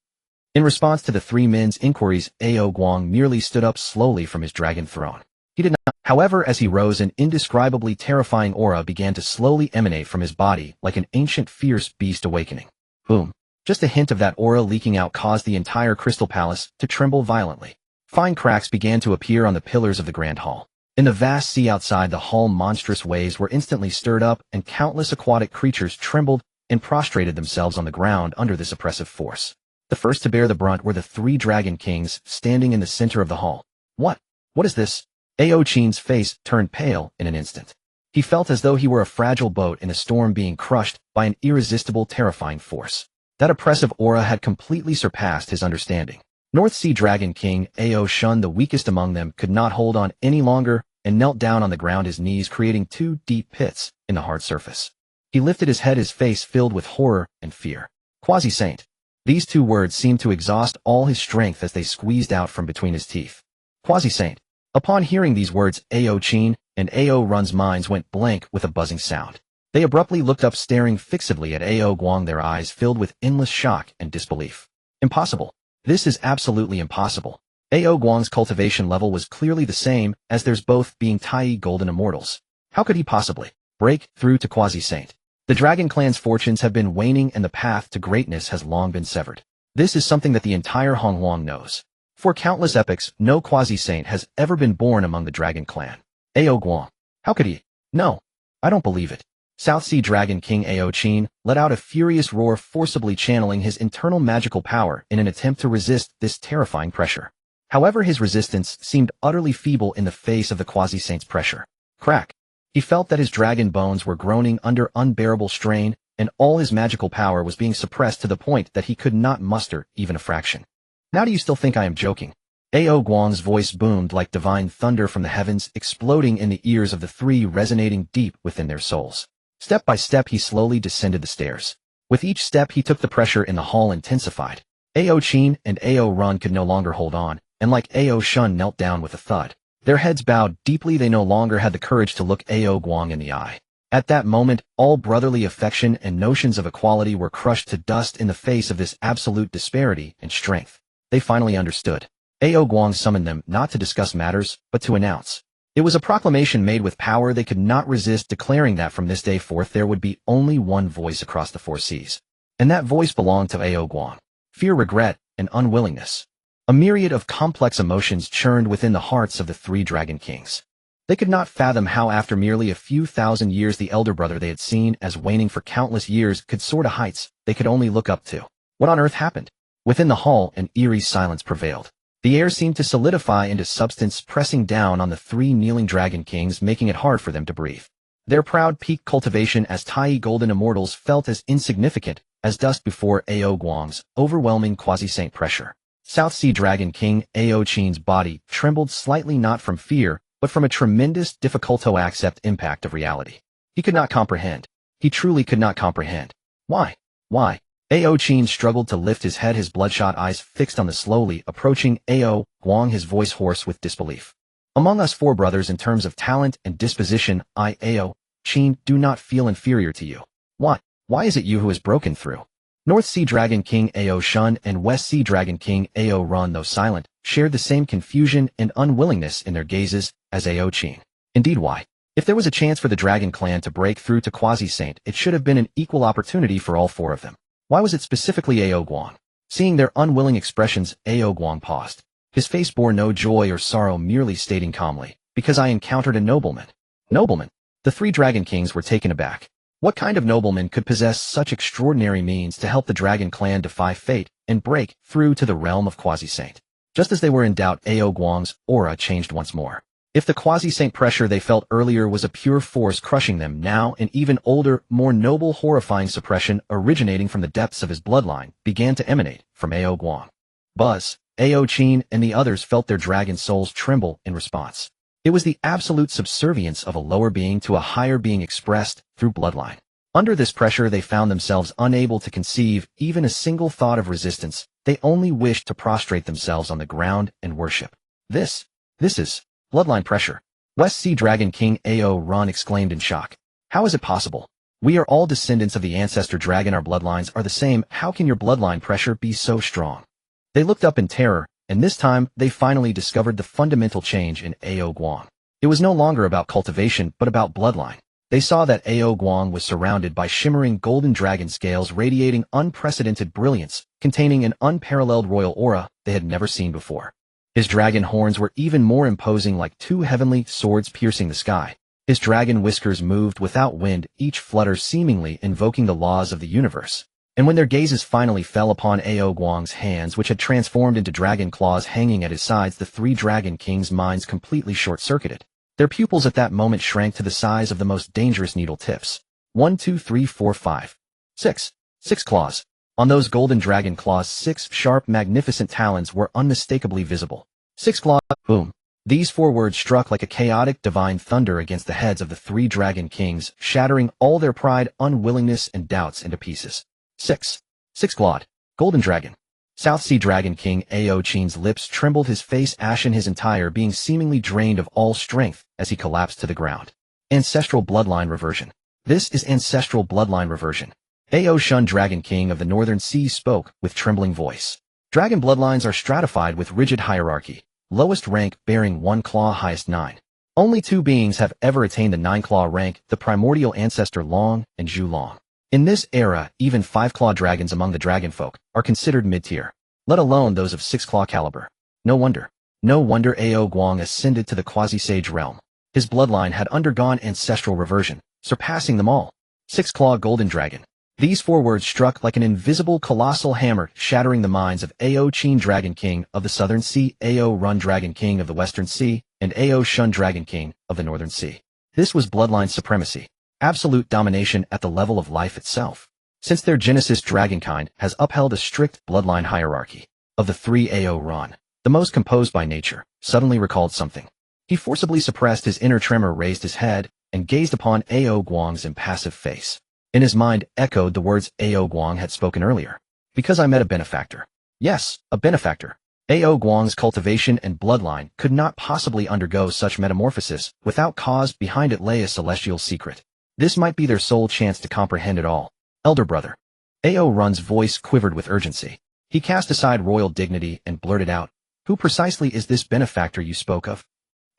[SPEAKER 1] In response to the three men's inquiries, Ao Guang merely stood up slowly from his dragon throne. He did not. However, as he rose, an indescribably terrifying aura began to slowly emanate from his body like an ancient fierce beast awakening. Boom. Just a hint of that aura leaking out caused the entire Crystal Palace to tremble violently. Fine cracks began to appear on the pillars of the Grand Hall. In the vast sea outside the hall, monstrous waves were instantly stirred up, and countless aquatic creatures trembled and prostrated themselves on the ground under this oppressive force. The first to bear the brunt were the three Dragon Kings standing in the center of the hall. What? What is this? Ao Qin's face turned pale in an instant. He felt as though he were a fragile boat in a storm being crushed by an irresistible, terrifying force. That oppressive aura had completely surpassed his understanding. North Sea Dragon King Ao Shun, the weakest among them, could not hold on any longer. and knelt down on the ground, his knees creating two deep pits in the hard surface. He lifted his head, his face filled with horror and fear. Quasi-saint. These two words seemed to exhaust all his strength as they squeezed out from between his teeth. Quasi-saint. Upon hearing these words, Ao Chen and Ao Run's minds went blank with a buzzing sound. They abruptly looked up, staring fixedly at Ao Guang, their eyes filled with endless shock and disbelief. Impossible. This is absolutely impossible. Ao Guang's cultivation level was clearly the same as theirs, both being Tai golden immortals. How could he possibly break through to quasi-saint? The Dragon Clan's fortunes have been waning and the path to greatness has long been severed. This is something that the entire Hongjun knows. For countless epochs, no quasi-saint has ever been born among the Dragon Clan. Ao Guang. How could he? No. I don't believe it. South Sea Dragon King Ao Chen let out a furious roar, forcibly channeling his internal magical power in an attempt to resist this terrifying pressure. However, his resistance seemed utterly feeble in the face of the quasi-saint's pressure. Crack. He felt that his dragon bones were groaning under unbearable strain, and all his magical power was being suppressed to the point that he could not muster even a fraction. Now do you still think I am joking? Ao Guang's voice boomed like divine thunder from the heavens, exploding in the ears of the three, resonating deep within their souls. Step by step he slowly descended the stairs. With each step he took, the pressure in the hall intensified. Ao Chen and Ao Run could no longer hold on, and like Ao Shun knelt down with a thud. Their heads bowed deeply, they no longer had the courage to look Ao Guang in the eye. At that moment, all brotherly affection and notions of equality were crushed to dust in the face of this absolute disparity in strength. They finally understood. Ao Guang summoned them not to discuss matters, but to announce. It was a proclamation made with power they could not resist, declaring that from this day forth there would be only one voice across the four seas. And that voice belonged to Ao Guang. Fear, regret, and unwillingness. A myriad of complex emotions churned within the hearts of the three Dragon Kings. They could not fathom how after merely a few thousand years the elder brother they had seen as waning for countless years could soar to heights they could only look up to. What on earth happened? Within the hall, an eerie silence prevailed. The air seemed to solidify into substance, pressing down on the three kneeling Dragon Kings, making it hard for them to breathe. Their proud peak cultivation as Tai golden immortals felt as insignificant as dust before Ao Guang's overwhelming quasi-saint pressure. South Sea Dragon King Ao Chen's body trembled slightly, not from fear, but from a tremendous, difficult-to-accept impact of reality. He could not comprehend. He truly could not comprehend. Why? Why? Ao Chen struggled to lift his head, his bloodshot eyes fixed on the slowly approaching Ao Guang, his voice hoarse with disbelief. Among us four brothers in terms of talent and disposition, I, Ao Chen, do not feel inferior to you. Why? Why is it you who has broken through? North Sea Dragon King Ao Shun and West Sea Dragon King Ao Run, though silent, shared the same confusion and unwillingness in their gazes as Ao Chen. Indeed, why? If there was a chance for the Dragon Clan to break through to Quasi-Saint, it should have been an equal opportunity for all four of them. Why was it specifically Ao Guang? Seeing their unwilling expressions, Ao Guang paused. His face bore no joy or sorrow, merely stating calmly, "Because I encountered a nobleman." Nobleman? The three Dragon Kings were taken aback. What kind of nobleman could possess such extraordinary means to help the Dragon Clan defy fate and break through to the realm of Quasi-Saint? Just as they were in doubt, Ao Guang's aura changed once more. If the Quasi-Saint pressure they felt earlier was a pure force crushing them, now an even older, more noble, horrifying suppression originating from the depths of his bloodline began to emanate from Ao Guang. Buzz, Ao Chen, and the others felt their dragon souls tremble in response. It was the absolute subservience of a lower being to a higher being expressed through bloodline. Under this pressure, they found themselves unable to conceive even a single thought of resistance. They only wished to prostrate themselves on the ground and worship. This is bloodline pressure. West Sea Dragon King Ao Run exclaimed in shock. How is it possible? We are all descendants of the ancestor dragon. Our bloodlines are the same. How can your bloodline pressure be so strong? They looked up in terror, and this time they finally discovered the fundamental change in Ao Guang. It was no longer about cultivation, but about bloodline. They saw that Ao Guang was surrounded by shimmering golden dragon scales radiating unprecedented brilliance, containing an unparalleled royal aura they had never seen before. His dragon horns were even more imposing, like two heavenly swords piercing the sky. His dragon whiskers moved without wind, each flutter seemingly invoking the laws of the universe. And when their gazes finally fell upon Ao Guang's hands, which had transformed into dragon claws hanging at his sides, the three Dragon Kings' minds completely short-circuited. Their pupils at that moment shrank to the size of the most dangerous needle tips. 1, 2, 3, 4, 5, 6. 6 claws. On those golden dragon claws, 6 sharp, magnificent talons were unmistakably visible. 6 claws. Boom. These 4 words struck like a chaotic divine thunder against the heads of the 3 dragon kings, shattering all their pride, unwillingness, and doubts into pieces. 6. Six-clawed, golden dragon. South Sea Dragon King Ao Chen's lips trembled, his face ashen, his entire being seemingly drained of all strength as he collapsed to the ground. Ancestral bloodline reversion. This is ancestral bloodline reversion. Ao Shun Dragon King of the Northern Sea spoke with trembling voice. Dragon bloodlines are stratified with rigid hierarchy. Lowest rank bearing 1 claw, highest 9. Only 2 beings have ever attained the 9-claw rank, the primordial ancestor Long and Zhu Long. In this era, even 5-claw dragons among the dragonfolk are considered mid-tier, let alone those of 6-claw caliber. No wonder Ao Guang ascended to the quasi-sage realm. His bloodline had undergone ancestral reversion, surpassing them all. 6-claw golden dragon. These 4 words struck like an invisible colossal hammer, shattering the minds of Ao Chen Dragon King of the Southern Sea, Ao Run Dragon King of the Western Sea, and Ao Shun Dragon King of the Northern Sea. This was bloodline supremacy. Absolute domination at the level of life itself. Since their genesis, dragonkind has upheld a strict bloodline hierarchy. Of the 3, Ao Ron, the most composed by nature, suddenly recalled something. He forcibly suppressed his inner tremor, raised his head, and gazed upon Ao Guang's impassive face. In his mind echoed the words Ao Guang had spoken earlier. Because I met a benefactor. Yes, a benefactor. Ao Guang's cultivation and bloodline could not possibly undergo such metamorphosis without cause. Behind it lay a celestial secret. This might be their sole chance to comprehend it all. Elder brother. Ao Run's voice quivered with urgency. He cast aside royal dignity and blurted out, "Who precisely is this benefactor you spoke of?"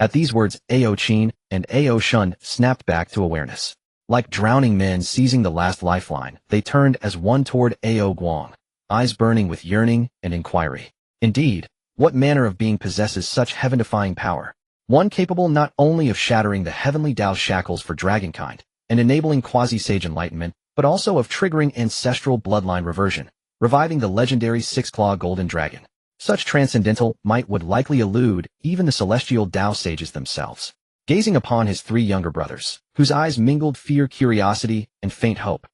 [SPEAKER 1] At these words, Ao Chen and Ao Shun snapped back to awareness. Like drowning men seizing the last lifeline, they turned as one toward Ao Guang, eyes burning with yearning and inquiry. Indeed, what manner of being possesses such heaven-defying power? One capable not only of shattering the heavenly Tao shackles for dragonkind and enabling quasi-sage enlightenment, but also of triggering ancestral bloodline reversion, reviving the legendary 6-claw golden dragon. Such transcendental might would likely elude even the celestial Tao sages themselves. Gazing upon his 3 younger brothers, whose eyes mingled fear, curiosity, and faint hope,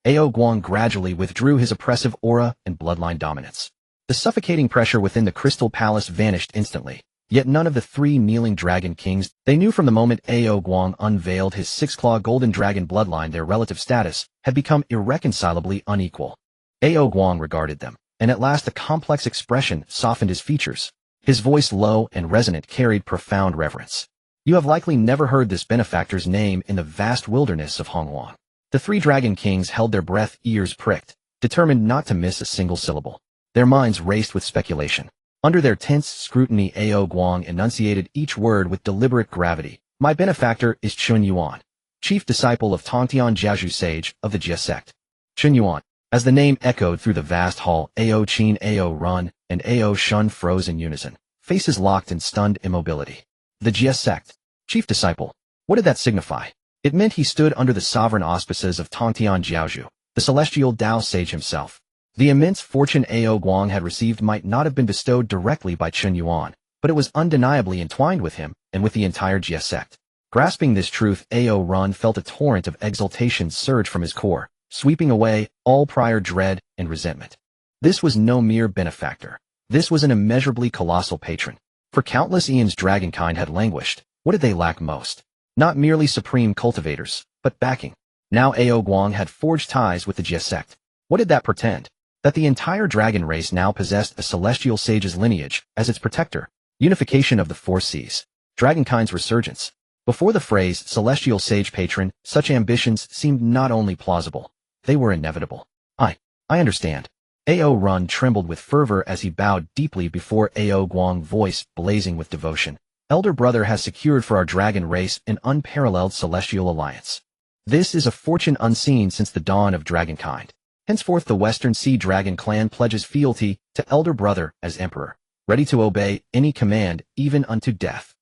[SPEAKER 1] Ao Guang gradually withdrew his oppressive aura and bloodline dominance. The suffocating pressure within the Crystal Palace vanished instantly, yet none of the 3 kneeling dragon kings, they knew from the moment Ao Guang unveiled his 6-claw golden dragon bloodline, their relative status had become irreconcilably unequal. Ao Guang regarded them, and at last a complex expression softened his features. His voice, low and resonant, carried profound reverence. You have likely never heard this benefactor's name in the vast wilderness of Hongjun. The 3 dragon kings held their breath, ears pricked, determined not to miss a single syllable. Their minds raced with speculation. Under their tense scrutiny, Ao Guang enunciated each word with deliberate gravity. My benefactor is Chen Yuan, chief disciple of Tongtian Jiajiao Sage of the Jiejiao Sect. Chen Yuan. As the name echoed through the vast hall, Ao Chen, Ao Run, and Ao Shun froze in unison, faces locked in stunned immobility. The Jiejiao Sect. Chief disciple. What did that signify? It meant he stood under the sovereign auspices of Tongtian Jiajiao, the celestial Tao sage himself. The immense fortune Ao Guang had received might not have been bestowed directly by Chen Yuan, but it was undeniably entwined with him and with the entire Jiejiao Sect. Grasping this truth, Ao Run felt a torrent of exultation surge from his core, sweeping away all prior dread and resentment. This was no mere benefactor. This was an immeasurably colossal patron. For countless eons dragonkind had languished. What did they lack most? Not merely supreme cultivators, but backing. Now Ao Guang had forged ties with the Jiejiao Sect. What did that portend? That the entire dragon race now possessed a celestial sage's lineage as its protector. Unification of the 4 seas. Dragonkind's resurgence. Before the phrase celestial sage patron, such ambitions seemed not only plausible, they were inevitable. I understand. Ao Run trembled with fervor as he bowed deeply before Ao Guang, voice blazing with devotion. Elder brother has secured for our dragon race an unparalleled celestial alliance. This is a fortune unseen since the dawn of dragonkind. Henceforth the Western Sea Dragon clan pledges fealty to elder brother as emperor, ready to obey any command, even unto death.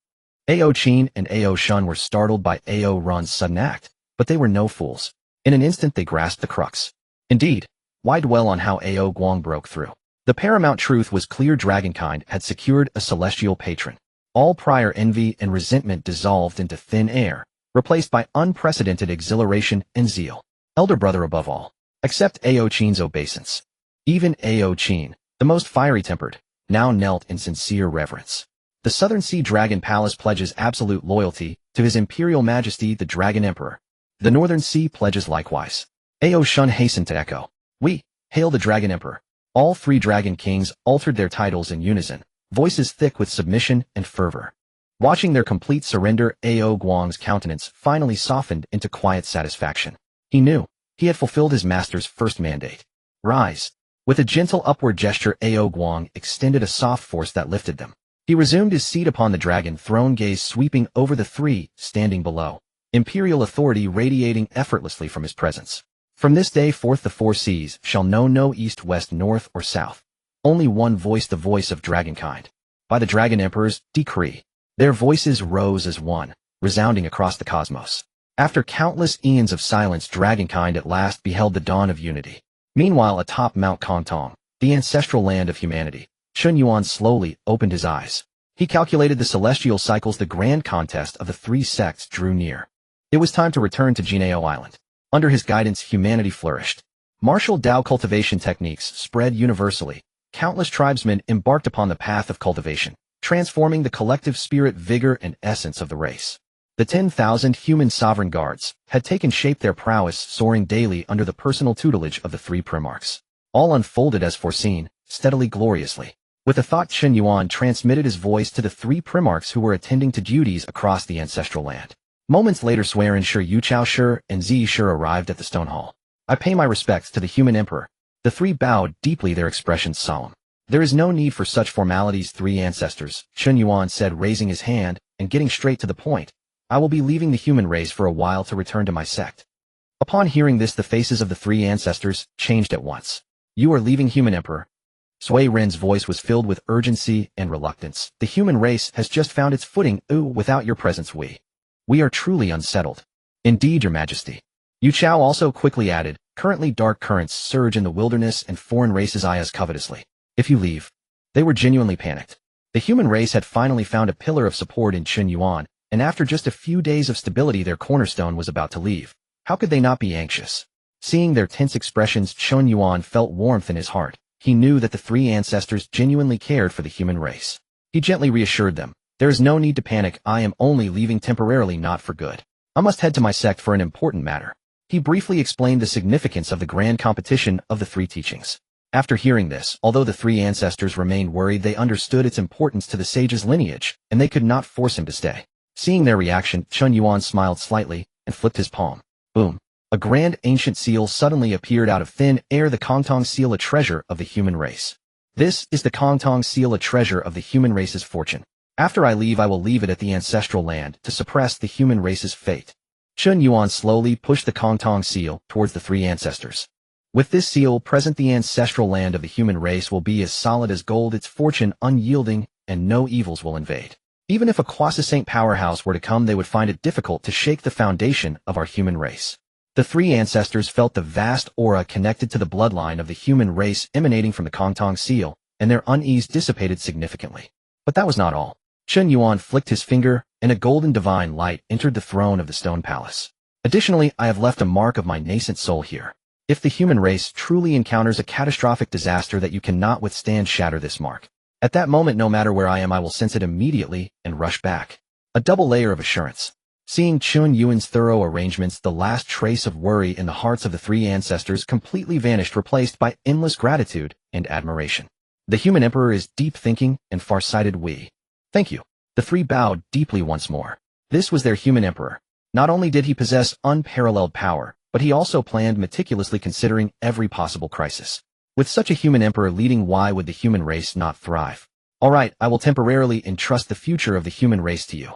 [SPEAKER 1] Ao Chen and Ao Shun were startled by Ao Run's sudden act, but they were no fools. In an instant they grasped the crux. Indeed, why dwell on how Ao Guang broke through? The paramount truth was clear: dragonkind had secured a celestial patron. All prior envy and resentment dissolved into thin air, replaced by unprecedented exhilaration and zeal. Elder brother above all. Accept Ao Chen's obeisance. Even Ao Chen, the most fiery-tempered, now knelt in sincere reverence. The Southern Sea Dragon Palace pledges absolute loyalty to His Imperial Majesty the Dragon Emperor. The Northern Sea pledges likewise. Ao Shun hastened to echo. We hail the Dragon Emperor. All three Dragon Kings altered their titles in unison, voices thick with submission and fervor. Watching their complete surrender, Ao Guang's countenance finally softened into quiet satisfaction. He knew he had fulfilled his master's first mandate. Rise. With a gentle upward gesture, Ao Guang extended a soft force that lifted them. He resumed his seat upon the dragon throne, gaze sweeping over the three standing below, imperial authority radiating effortlessly from his presence. From this day forth the four seas shall know no east, west, north, or south. Only one voice, the voice of dragonkind. By the Dragon Emperor's decree. Their voices rose as one, resounding across the cosmos. After countless eons of silence, dragonkind at last beheld the dawn of unity. Meanwhile, atop Mount Kongtong, the ancestral land of humanity, Chen Yuan slowly opened his eyes. He calculated the celestial cycles. The grand contest of the three sects drew near. It was time to return to Jiejiao Island. Under his guidance, humanity flourished. Martial Dao cultivation techniques spread universally. Countless tribesmen embarked upon the path of cultivation, transforming the collective spirit, vigor, and essence of the race. The 10,000 human sovereign guards had taken shape, their prowess soaring daily under the personal tutelage of the three primarchs. All unfolded as foreseen, steadily, gloriously. With a thought, Chen Yuan transmitted his voice to the three primarchs who were attending to duties across the ancestral land. Moments later, Swearin Shi, Yuchao Shi, and Zi Shi arrived at the stone hall. I pay my respects to the human emperor. The three bowed deeply, their expressions solemn. There is no need for such formalities, three ancestors, Chen Yuan said, raising his hand and getting straight to the point. I will be leaving the human race for a while to return to my sect. Upon hearing this, the faces of the three ancestors changed at once. You are leaving, human emperor? Sui Ren's voice was filled with urgency and reluctance. The human race has just found its footing. Without your presence we are truly unsettled. Indeed, your majesty. Yu Chao also quickly added, currently dark currents surge in the wilderness and foreign races eye us covetously. If you leave. They were genuinely panicked. The human race had finally found a pillar of support in Chen Yuan, and after just a few days of stability, their cornerstone was about to leave. How could they not be anxious? Seeing their tense expressions, Chen Yuan felt warmth in his heart. He knew that the three ancestors genuinely cared for the human race. He gently reassured them. There is no need to panic. I am only leaving temporarily, not for good. I must head to my sect for an important matter. He briefly explained the significance of the grand competition of the three teachings. After hearing this, although the three ancestors remained worried, they understood its importance to the sage's lineage, and they could not force him to stay. Seeing their reaction, Chen Yuan smiled slightly and flipped his palm. Boom. A grand ancient seal suddenly appeared out of thin air. The Kongtong seal, a treasure of the human race. This is the Kongtong seal, a treasure of the human race's fortune. After I leave, I will leave it at the ancestral land to suppress the human race's fate. Chen Yuan slowly pushed the Kongtong seal towards the three ancestors. With this seal present, the ancestral land of the human race will be as solid as gold, its fortune unyielding, and no evils will invade. Even if a Quasi-Saint powerhouse were to come, they would find it difficult to shake the foundation of our human race. The three ancestors felt the vast aura connected to the bloodline of the human race emanating from the Kongtong seal, and their unease dissipated significantly. But that was not all. Chen Yuan flicked his finger, and a golden divine light entered the throne of the stone palace. Additionally, I have left a mark of my nascent soul here. If the human race truly encounters a catastrophic disaster that you cannot withstand, shatter this mark. At that moment, no matter where I am, I will sense it immediately and rush back. A double layer of assurance. Seeing Chen Yuan's thorough arrangements, the last trace of worry in the hearts of the three ancestors completely vanished, replaced by endless gratitude and admiration. The human emperor is deep thinking and far-sighted. Thank you. The three bowed deeply once more. This was their human emperor. Not only did he possess unparalleled power, but he also planned meticulously, considering every possible crisis. With such a human emperor leading, why would the human race not thrive? All right, I will temporarily entrust the future of the human race to you.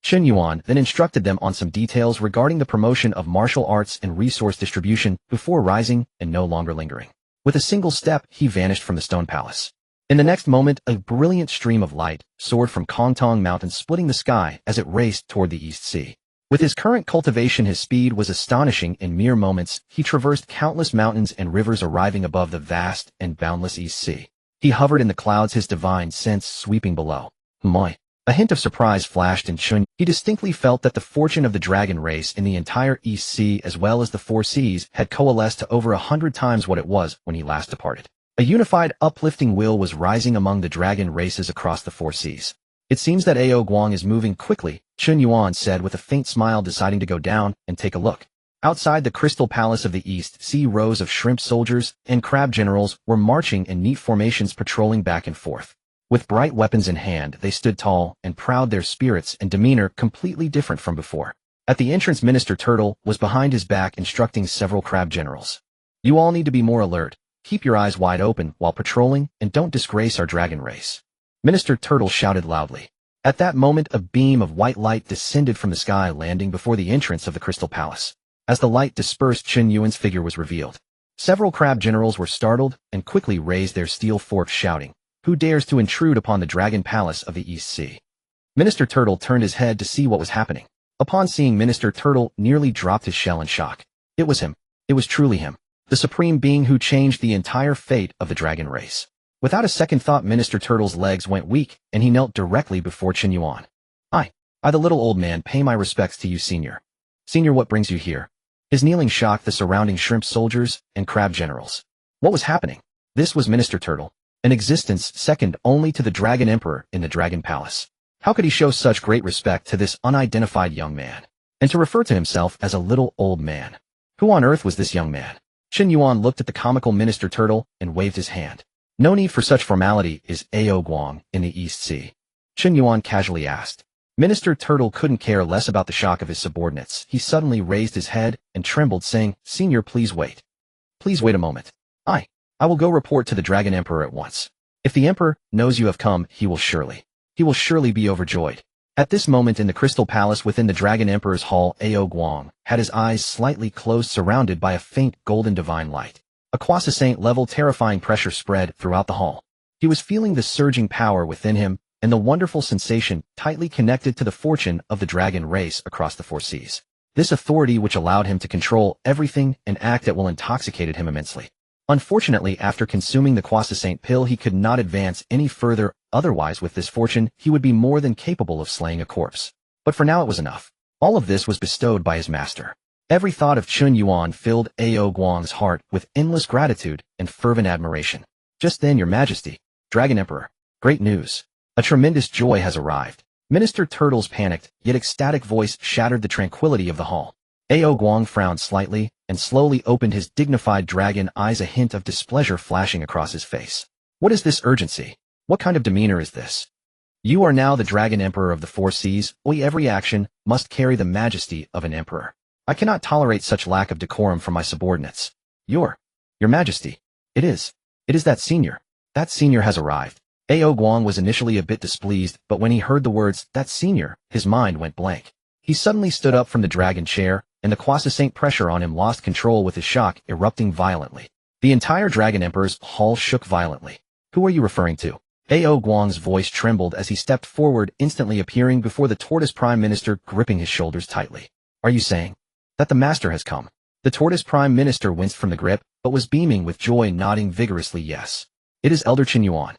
[SPEAKER 1] Chen Yuan then instructed them on some details regarding the promotion of martial arts and resource distribution before rising and no longer lingering. With a single step, he vanished from the stone palace. In the next moment, a brilliant stream of light soared from Kongtong Mountain, splitting the sky as it raced toward the East Sea. With his current cultivation, his speed was astonishing. In mere moments, he traversed countless mountains and rivers, arriving above the vast and boundless East Sea. He hovered in the clouds, his divine sense sweeping below. A hint of surprise flashed in Chen. He distinctly felt that the fortune of the dragon race in the entire East Sea, as well as the four seas, had coalesced to over 100 times what it was when he last departed. A unified, uplifting will was rising among the dragon races across the four seas. It seems that Ao Guang is moving quickly, Chen Yuan said with a faint smile, deciding to go down and take a look. Outside the Crystal Palace of the East, rows of shrimp soldiers and crab generals were marching in neat formations, patrolling back and forth. With bright weapons in hand, they stood tall and proud, their spirits and demeanor completely different from before. At the entrance, Minister Turtle was behind his back, instructing several crab generals. You all need to be more alert, keep your eyes wide open while patrolling, and don't disgrace our dragon race. Minister Turtle shouted loudly. At that moment, a beam of white light descended from the sky, landing before the entrance of the Crystal Palace. As the light dispersed, Chen Yuan's figure was revealed. Several crab generals were startled and quickly raised their steel forks, shouting, "Who dares to intrude upon the Dragon Palace of the East Sea?" Minister Turtle turned his head to see what was happening. Upon seeing Minister Turtle, nearly dropped his shell in shock. It was him. It was truly him. The supreme being who changed the entire fate of the dragon race. Without a second thought, Minister Turtle's legs went weak, and he knelt directly before Chen Yuan. I, the little old man, pay my respects to you, Senior. Senior, what brings you here? His kneeling shocked the surrounding shrimp soldiers and crab generals. What was happening? This was Minister Turtle, an existence second only to the Dragon Emperor in the Dragon Palace. How could he show such great respect to this unidentified young man, and to refer to himself as a little old man? Who on earth was this young man? Chen Yuan looked at the comical Minister Turtle and waved his hand. No need for such formality. Is Ao Guang in the East Sea? Chen Yuan casually asked. Minister Turtle couldn't care less about the shock of his subordinates. He suddenly raised his head and trembled, saying, "Senior, please wait. Please wait a moment. I will go report to the Dragon Emperor at once. If the Emperor knows you have come, he will surely be overjoyed." At this moment in the Crystal Palace within the Dragon Emperor's hall, Ao Guang had his eyes slightly closed, surrounded by a faint golden divine light. A quasi-saint-level terrifying pressure spread throughout the hall. He was feeling the surging power within him, and the wonderful sensation tightly connected to the fortune of the dragon race across the 4 seas. This authority, which allowed him to control everything and act at will, intoxicated him immensely. Unfortunately, after consuming the quasi-saint pill, he could not advance any further. Otherwise, with this fortune, he would be more than capable of slaying a corpse. But for now it was enough. All of this was bestowed by his master. Every thought of Chen Yuan filled Ao Guang's heart with endless gratitude and fervent admiration. Just then, Your Majesty, Dragon Emperor, great news. A tremendous joy has arrived. Minister Turtle's panicked, yet ecstatic voice shattered the tranquility of the hall. Ao Guang frowned slightly and slowly opened his dignified dragon eyes, a hint of displeasure flashing across his face. What is this urgency? What kind of demeanor is this? You are now the Dragon Emperor of the 4 seas. Every action must carry the majesty of an emperor. I cannot tolerate such lack of decorum from my subordinates. Your Majesty. It is that senior. That senior has arrived. Ao Guang was initially a bit displeased, but when he heard the words, that senior, his mind went blank. He suddenly stood up from the dragon chair, and the quasi-saint pressure on him lost control, with his shock erupting violently. The entire Dragon Emperor's hall shook violently. Who are you referring to? Ao Guang's voice trembled as he stepped forward, instantly appearing before the Tortoise Prime Minister, gripping his shoulders tightly. Are you saying that the master has come? The Tortoise Prime Minister winced from the grip, but was beaming with joy, nodding vigorously. Yes. It is Elder Chen Yuan.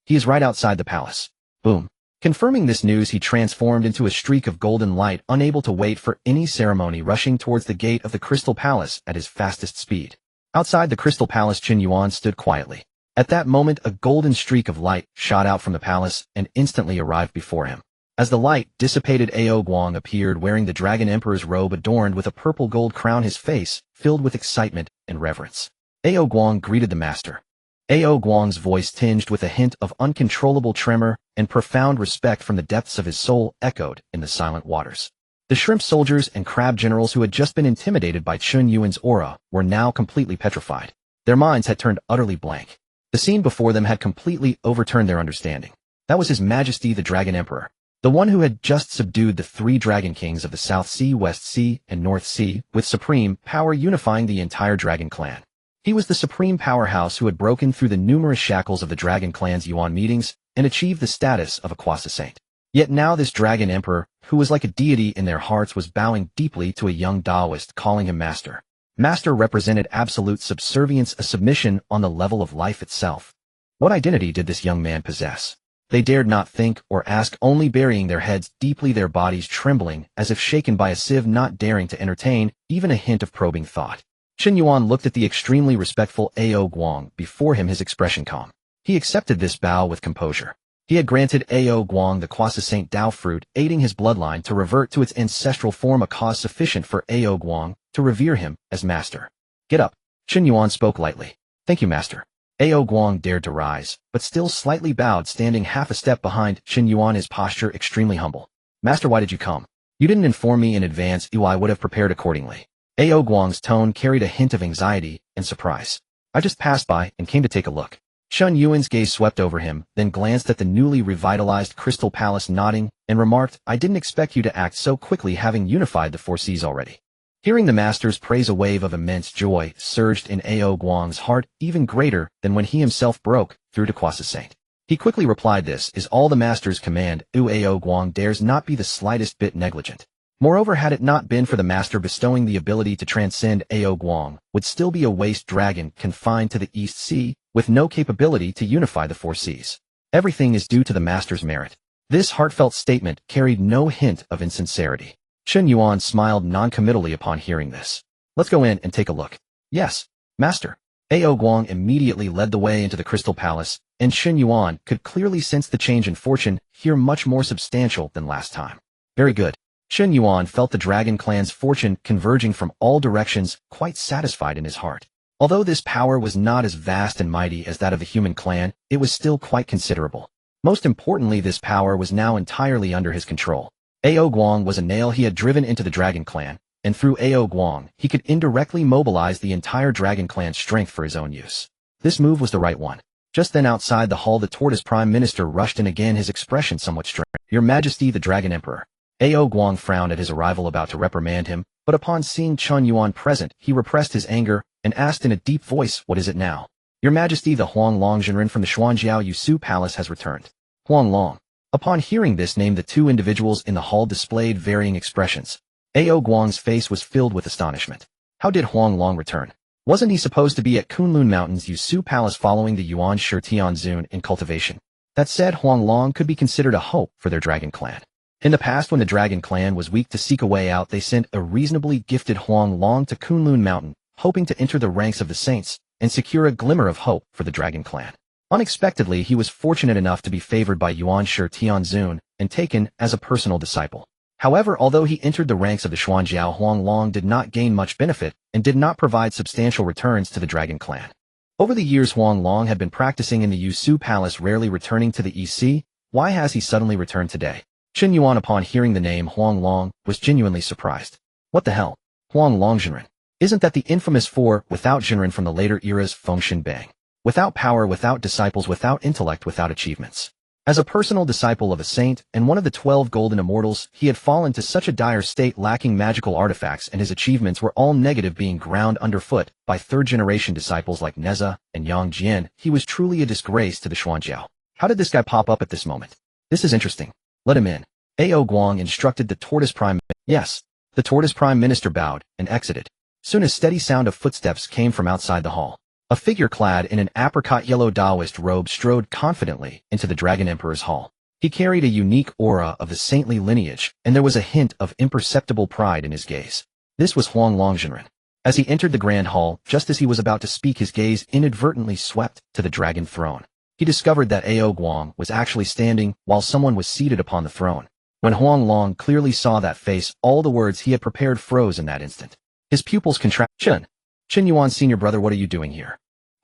[SPEAKER 1] He is right outside the palace. Boom. Confirming this news, he transformed into a streak of golden light, unable to wait for any ceremony, rushing towards the gate of the Crystal Palace at his fastest speed. Outside the Crystal Palace, Chen Yuan stood quietly. At that moment, a golden streak of light shot out from the palace and instantly arrived before him. As the light dissipated, Ao Guang appeared wearing the Dragon Emperor's robe adorned with a purple gold crown, his face filled with excitement and reverence. Ao Guang greeted the master. Ao Guang's voice, tinged with a hint of uncontrollable tremor and profound respect from the depths of his soul, echoed in the silent waters. The shrimp soldiers and crab generals who had just been intimidated by Chen Yuan's aura were now completely petrified. Their minds had turned utterly blank. The scene before them had completely overturned their understanding. That was His Majesty the Dragon Emperor, the one who had just subdued the 3 Dragon Kings of the South Sea, West Sea, and North Sea, with supreme power unifying the entire Dragon Clan. He was the supreme powerhouse who had broken through the numerous shackles of the Dragon Clan's Yuan meetings and achieved the status of a quasi-saint. Yet now this Dragon Emperor, who was like a deity in their hearts, was bowing deeply to a young Taoist, calling him master. Master represented absolute subservience, a submission on the level of life itself. What identity did this young man possess? They dared not think or ask, only burying their heads deeply, their bodies trembling as if shaken by a sieve, not daring to entertain even a hint of probing thought. Chen Yuan looked at the extremely respectful Ao Guang before him, his expression calm. He accepted this bow with composure. He had granted Ao Guang the Kwasa Saint Dao fruit, aiding his bloodline to revert to its ancestral form, a cause sufficient for Ao Guang to revere him as master. Get up. Chen Yuan spoke lightly. Thank you, master. Ao Guang dared to rise, but still slightly bowed, standing half a step behind Chen Yuan, his posture extremely humble. Master, why did you come? You didn't inform me in advance, I would have prepared accordingly. Ao Guang's tone carried a hint of anxiety and surprise. I just passed by and came to take a look. Chen Yuan's gaze swept over him, then glanced at the newly revitalized Crystal Palace, nodding, and remarked, I didn't expect you to act so quickly, having unified the four seas already. Hearing the master's praise, a wave of immense joy surged in Ao Guang's heart, even greater than when he himself broke through to Kwasa Saint. He quickly replied, this is all the master's command. Ao Guang dares not be the slightest bit negligent. Moreover, had it not been for the master bestowing the ability to transcend, Ao Guang would still be a waste dragon confined to the East Sea, with no capability to unify the four seas. Everything is due to the master's merit. This heartfelt statement carried no hint of insincerity. Chen Yuan smiled non-committally upon hearing this. Let's go in and take a look. Yes, master. Ao Guang immediately led the way into the Crystal Palace, and Chen Yuan could clearly sense the change in fortune here, much more substantial than last time. Very good. Chen Yuan felt the Dragon Clan's fortune converging from all directions, quite satisfied in his heart. Although this power was not as vast and mighty as that of the human clan, it was still quite considerable. Most importantly, this power was now entirely under his control. Ao Guang was a nail he had driven into the Dragon Clan, and through Ao Guang, he could indirectly mobilize the entire Dragon Clan's strength for his own use. This move was the right one. Just then, outside the hall, the Tortoise Prime Minister rushed in again, his expression somewhat strained. Your Majesty, the Dragon Emperor. Ao Guang frowned at his arrival, about to reprimand him, but upon seeing Chen Yuan present, he repressed his anger and asked in a deep voice, what is it now? Your Majesty, the Huang Longjunren from the Xuanjiao Yusu Palace has returned. Huang Long. Upon hearing this name, the two individuals in the hall displayed varying expressions. Ao Guang's face was filled with astonishment. How did Huang Long return? Wasn't he supposed to be at Kunlun Mountain's Yusu Palace following the Yuan Shi Tianzun in cultivation? That said, Huang Long could be considered a hope for their Dragon Clan. In the past, when the Dragon Clan was weak to seek a way out, they sent a reasonably gifted Huang Long to Kunlun Mountain, hoping to enter the ranks of the saints and secure a glimmer of hope for the Dragon Clan. Unexpectedly, he was fortunate enough to be favored by Yuan Shi Tianzun and taken as a personal disciple. However, although he entered the ranks of the Xuanjiao, Huang Long did not gain much benefit and did not provide substantial returns to the Dragon Clan. Over the years, Huang Long had been practicing in the Yusu Palace, rarely returning to the EC. Why has he suddenly returned today? Chen Yuan, upon hearing the name Huang Long, was genuinely surprised. What the hell? Huang Longjunren. Isn't that the infamous four without Jinren from the later eras, Fengshen Bang? Without power, without disciples, without intellect, without achievements. As a personal disciple of a saint and one of the 12 golden immortals, he had fallen to such a dire state, lacking magical artifacts, and his achievements were all negative, being ground underfoot by third-generation disciples like Neza and Yang Jian. He was truly a disgrace to the Xuanjiao. How did this guy pop up at this moment? This is interesting. Let him in. Ao Guang instructed the Tortoise Prime. Yes. The Tortoise Prime Minister bowed and exited. Soon a steady sound of footsteps came from outside the hall. A figure clad in an apricot yellow Taoist robe strode confidently into the Dragon Emperor's hall. He carried a unique aura of the saintly lineage, and there was a hint of imperceptible pride in his gaze. This was Huang Longjunren. As he entered the grand hall, just as he was about to speak, his gaze inadvertently swept to the dragon throne. He discovered that Ao Guang was actually standing while someone was seated upon the throne. When Huang Long clearly saw that face, all the words he had prepared froze in that instant. His pupils contracted. Chen Yuan, senior brother, what are you doing here?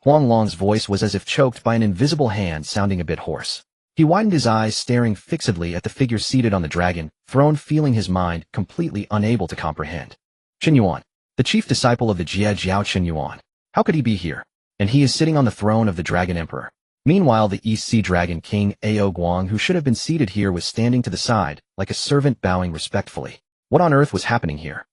[SPEAKER 1] Huang Long's voice was as if choked by an invisible hand, sounding a bit hoarse. He widened his eyes, staring fixedly at the figure seated on the dragon throne, feeling his mind completely unable to comprehend. Chen Yuan, the chief disciple of the Jiejiao Chen Yuan. How could he be here? And he is sitting on the throne of the Dragon Emperor. Meanwhile, the East Sea Dragon King, Ao Guang, who should have been seated here, was standing to the side, like a servant, bowing respectfully. What on earth was happening here?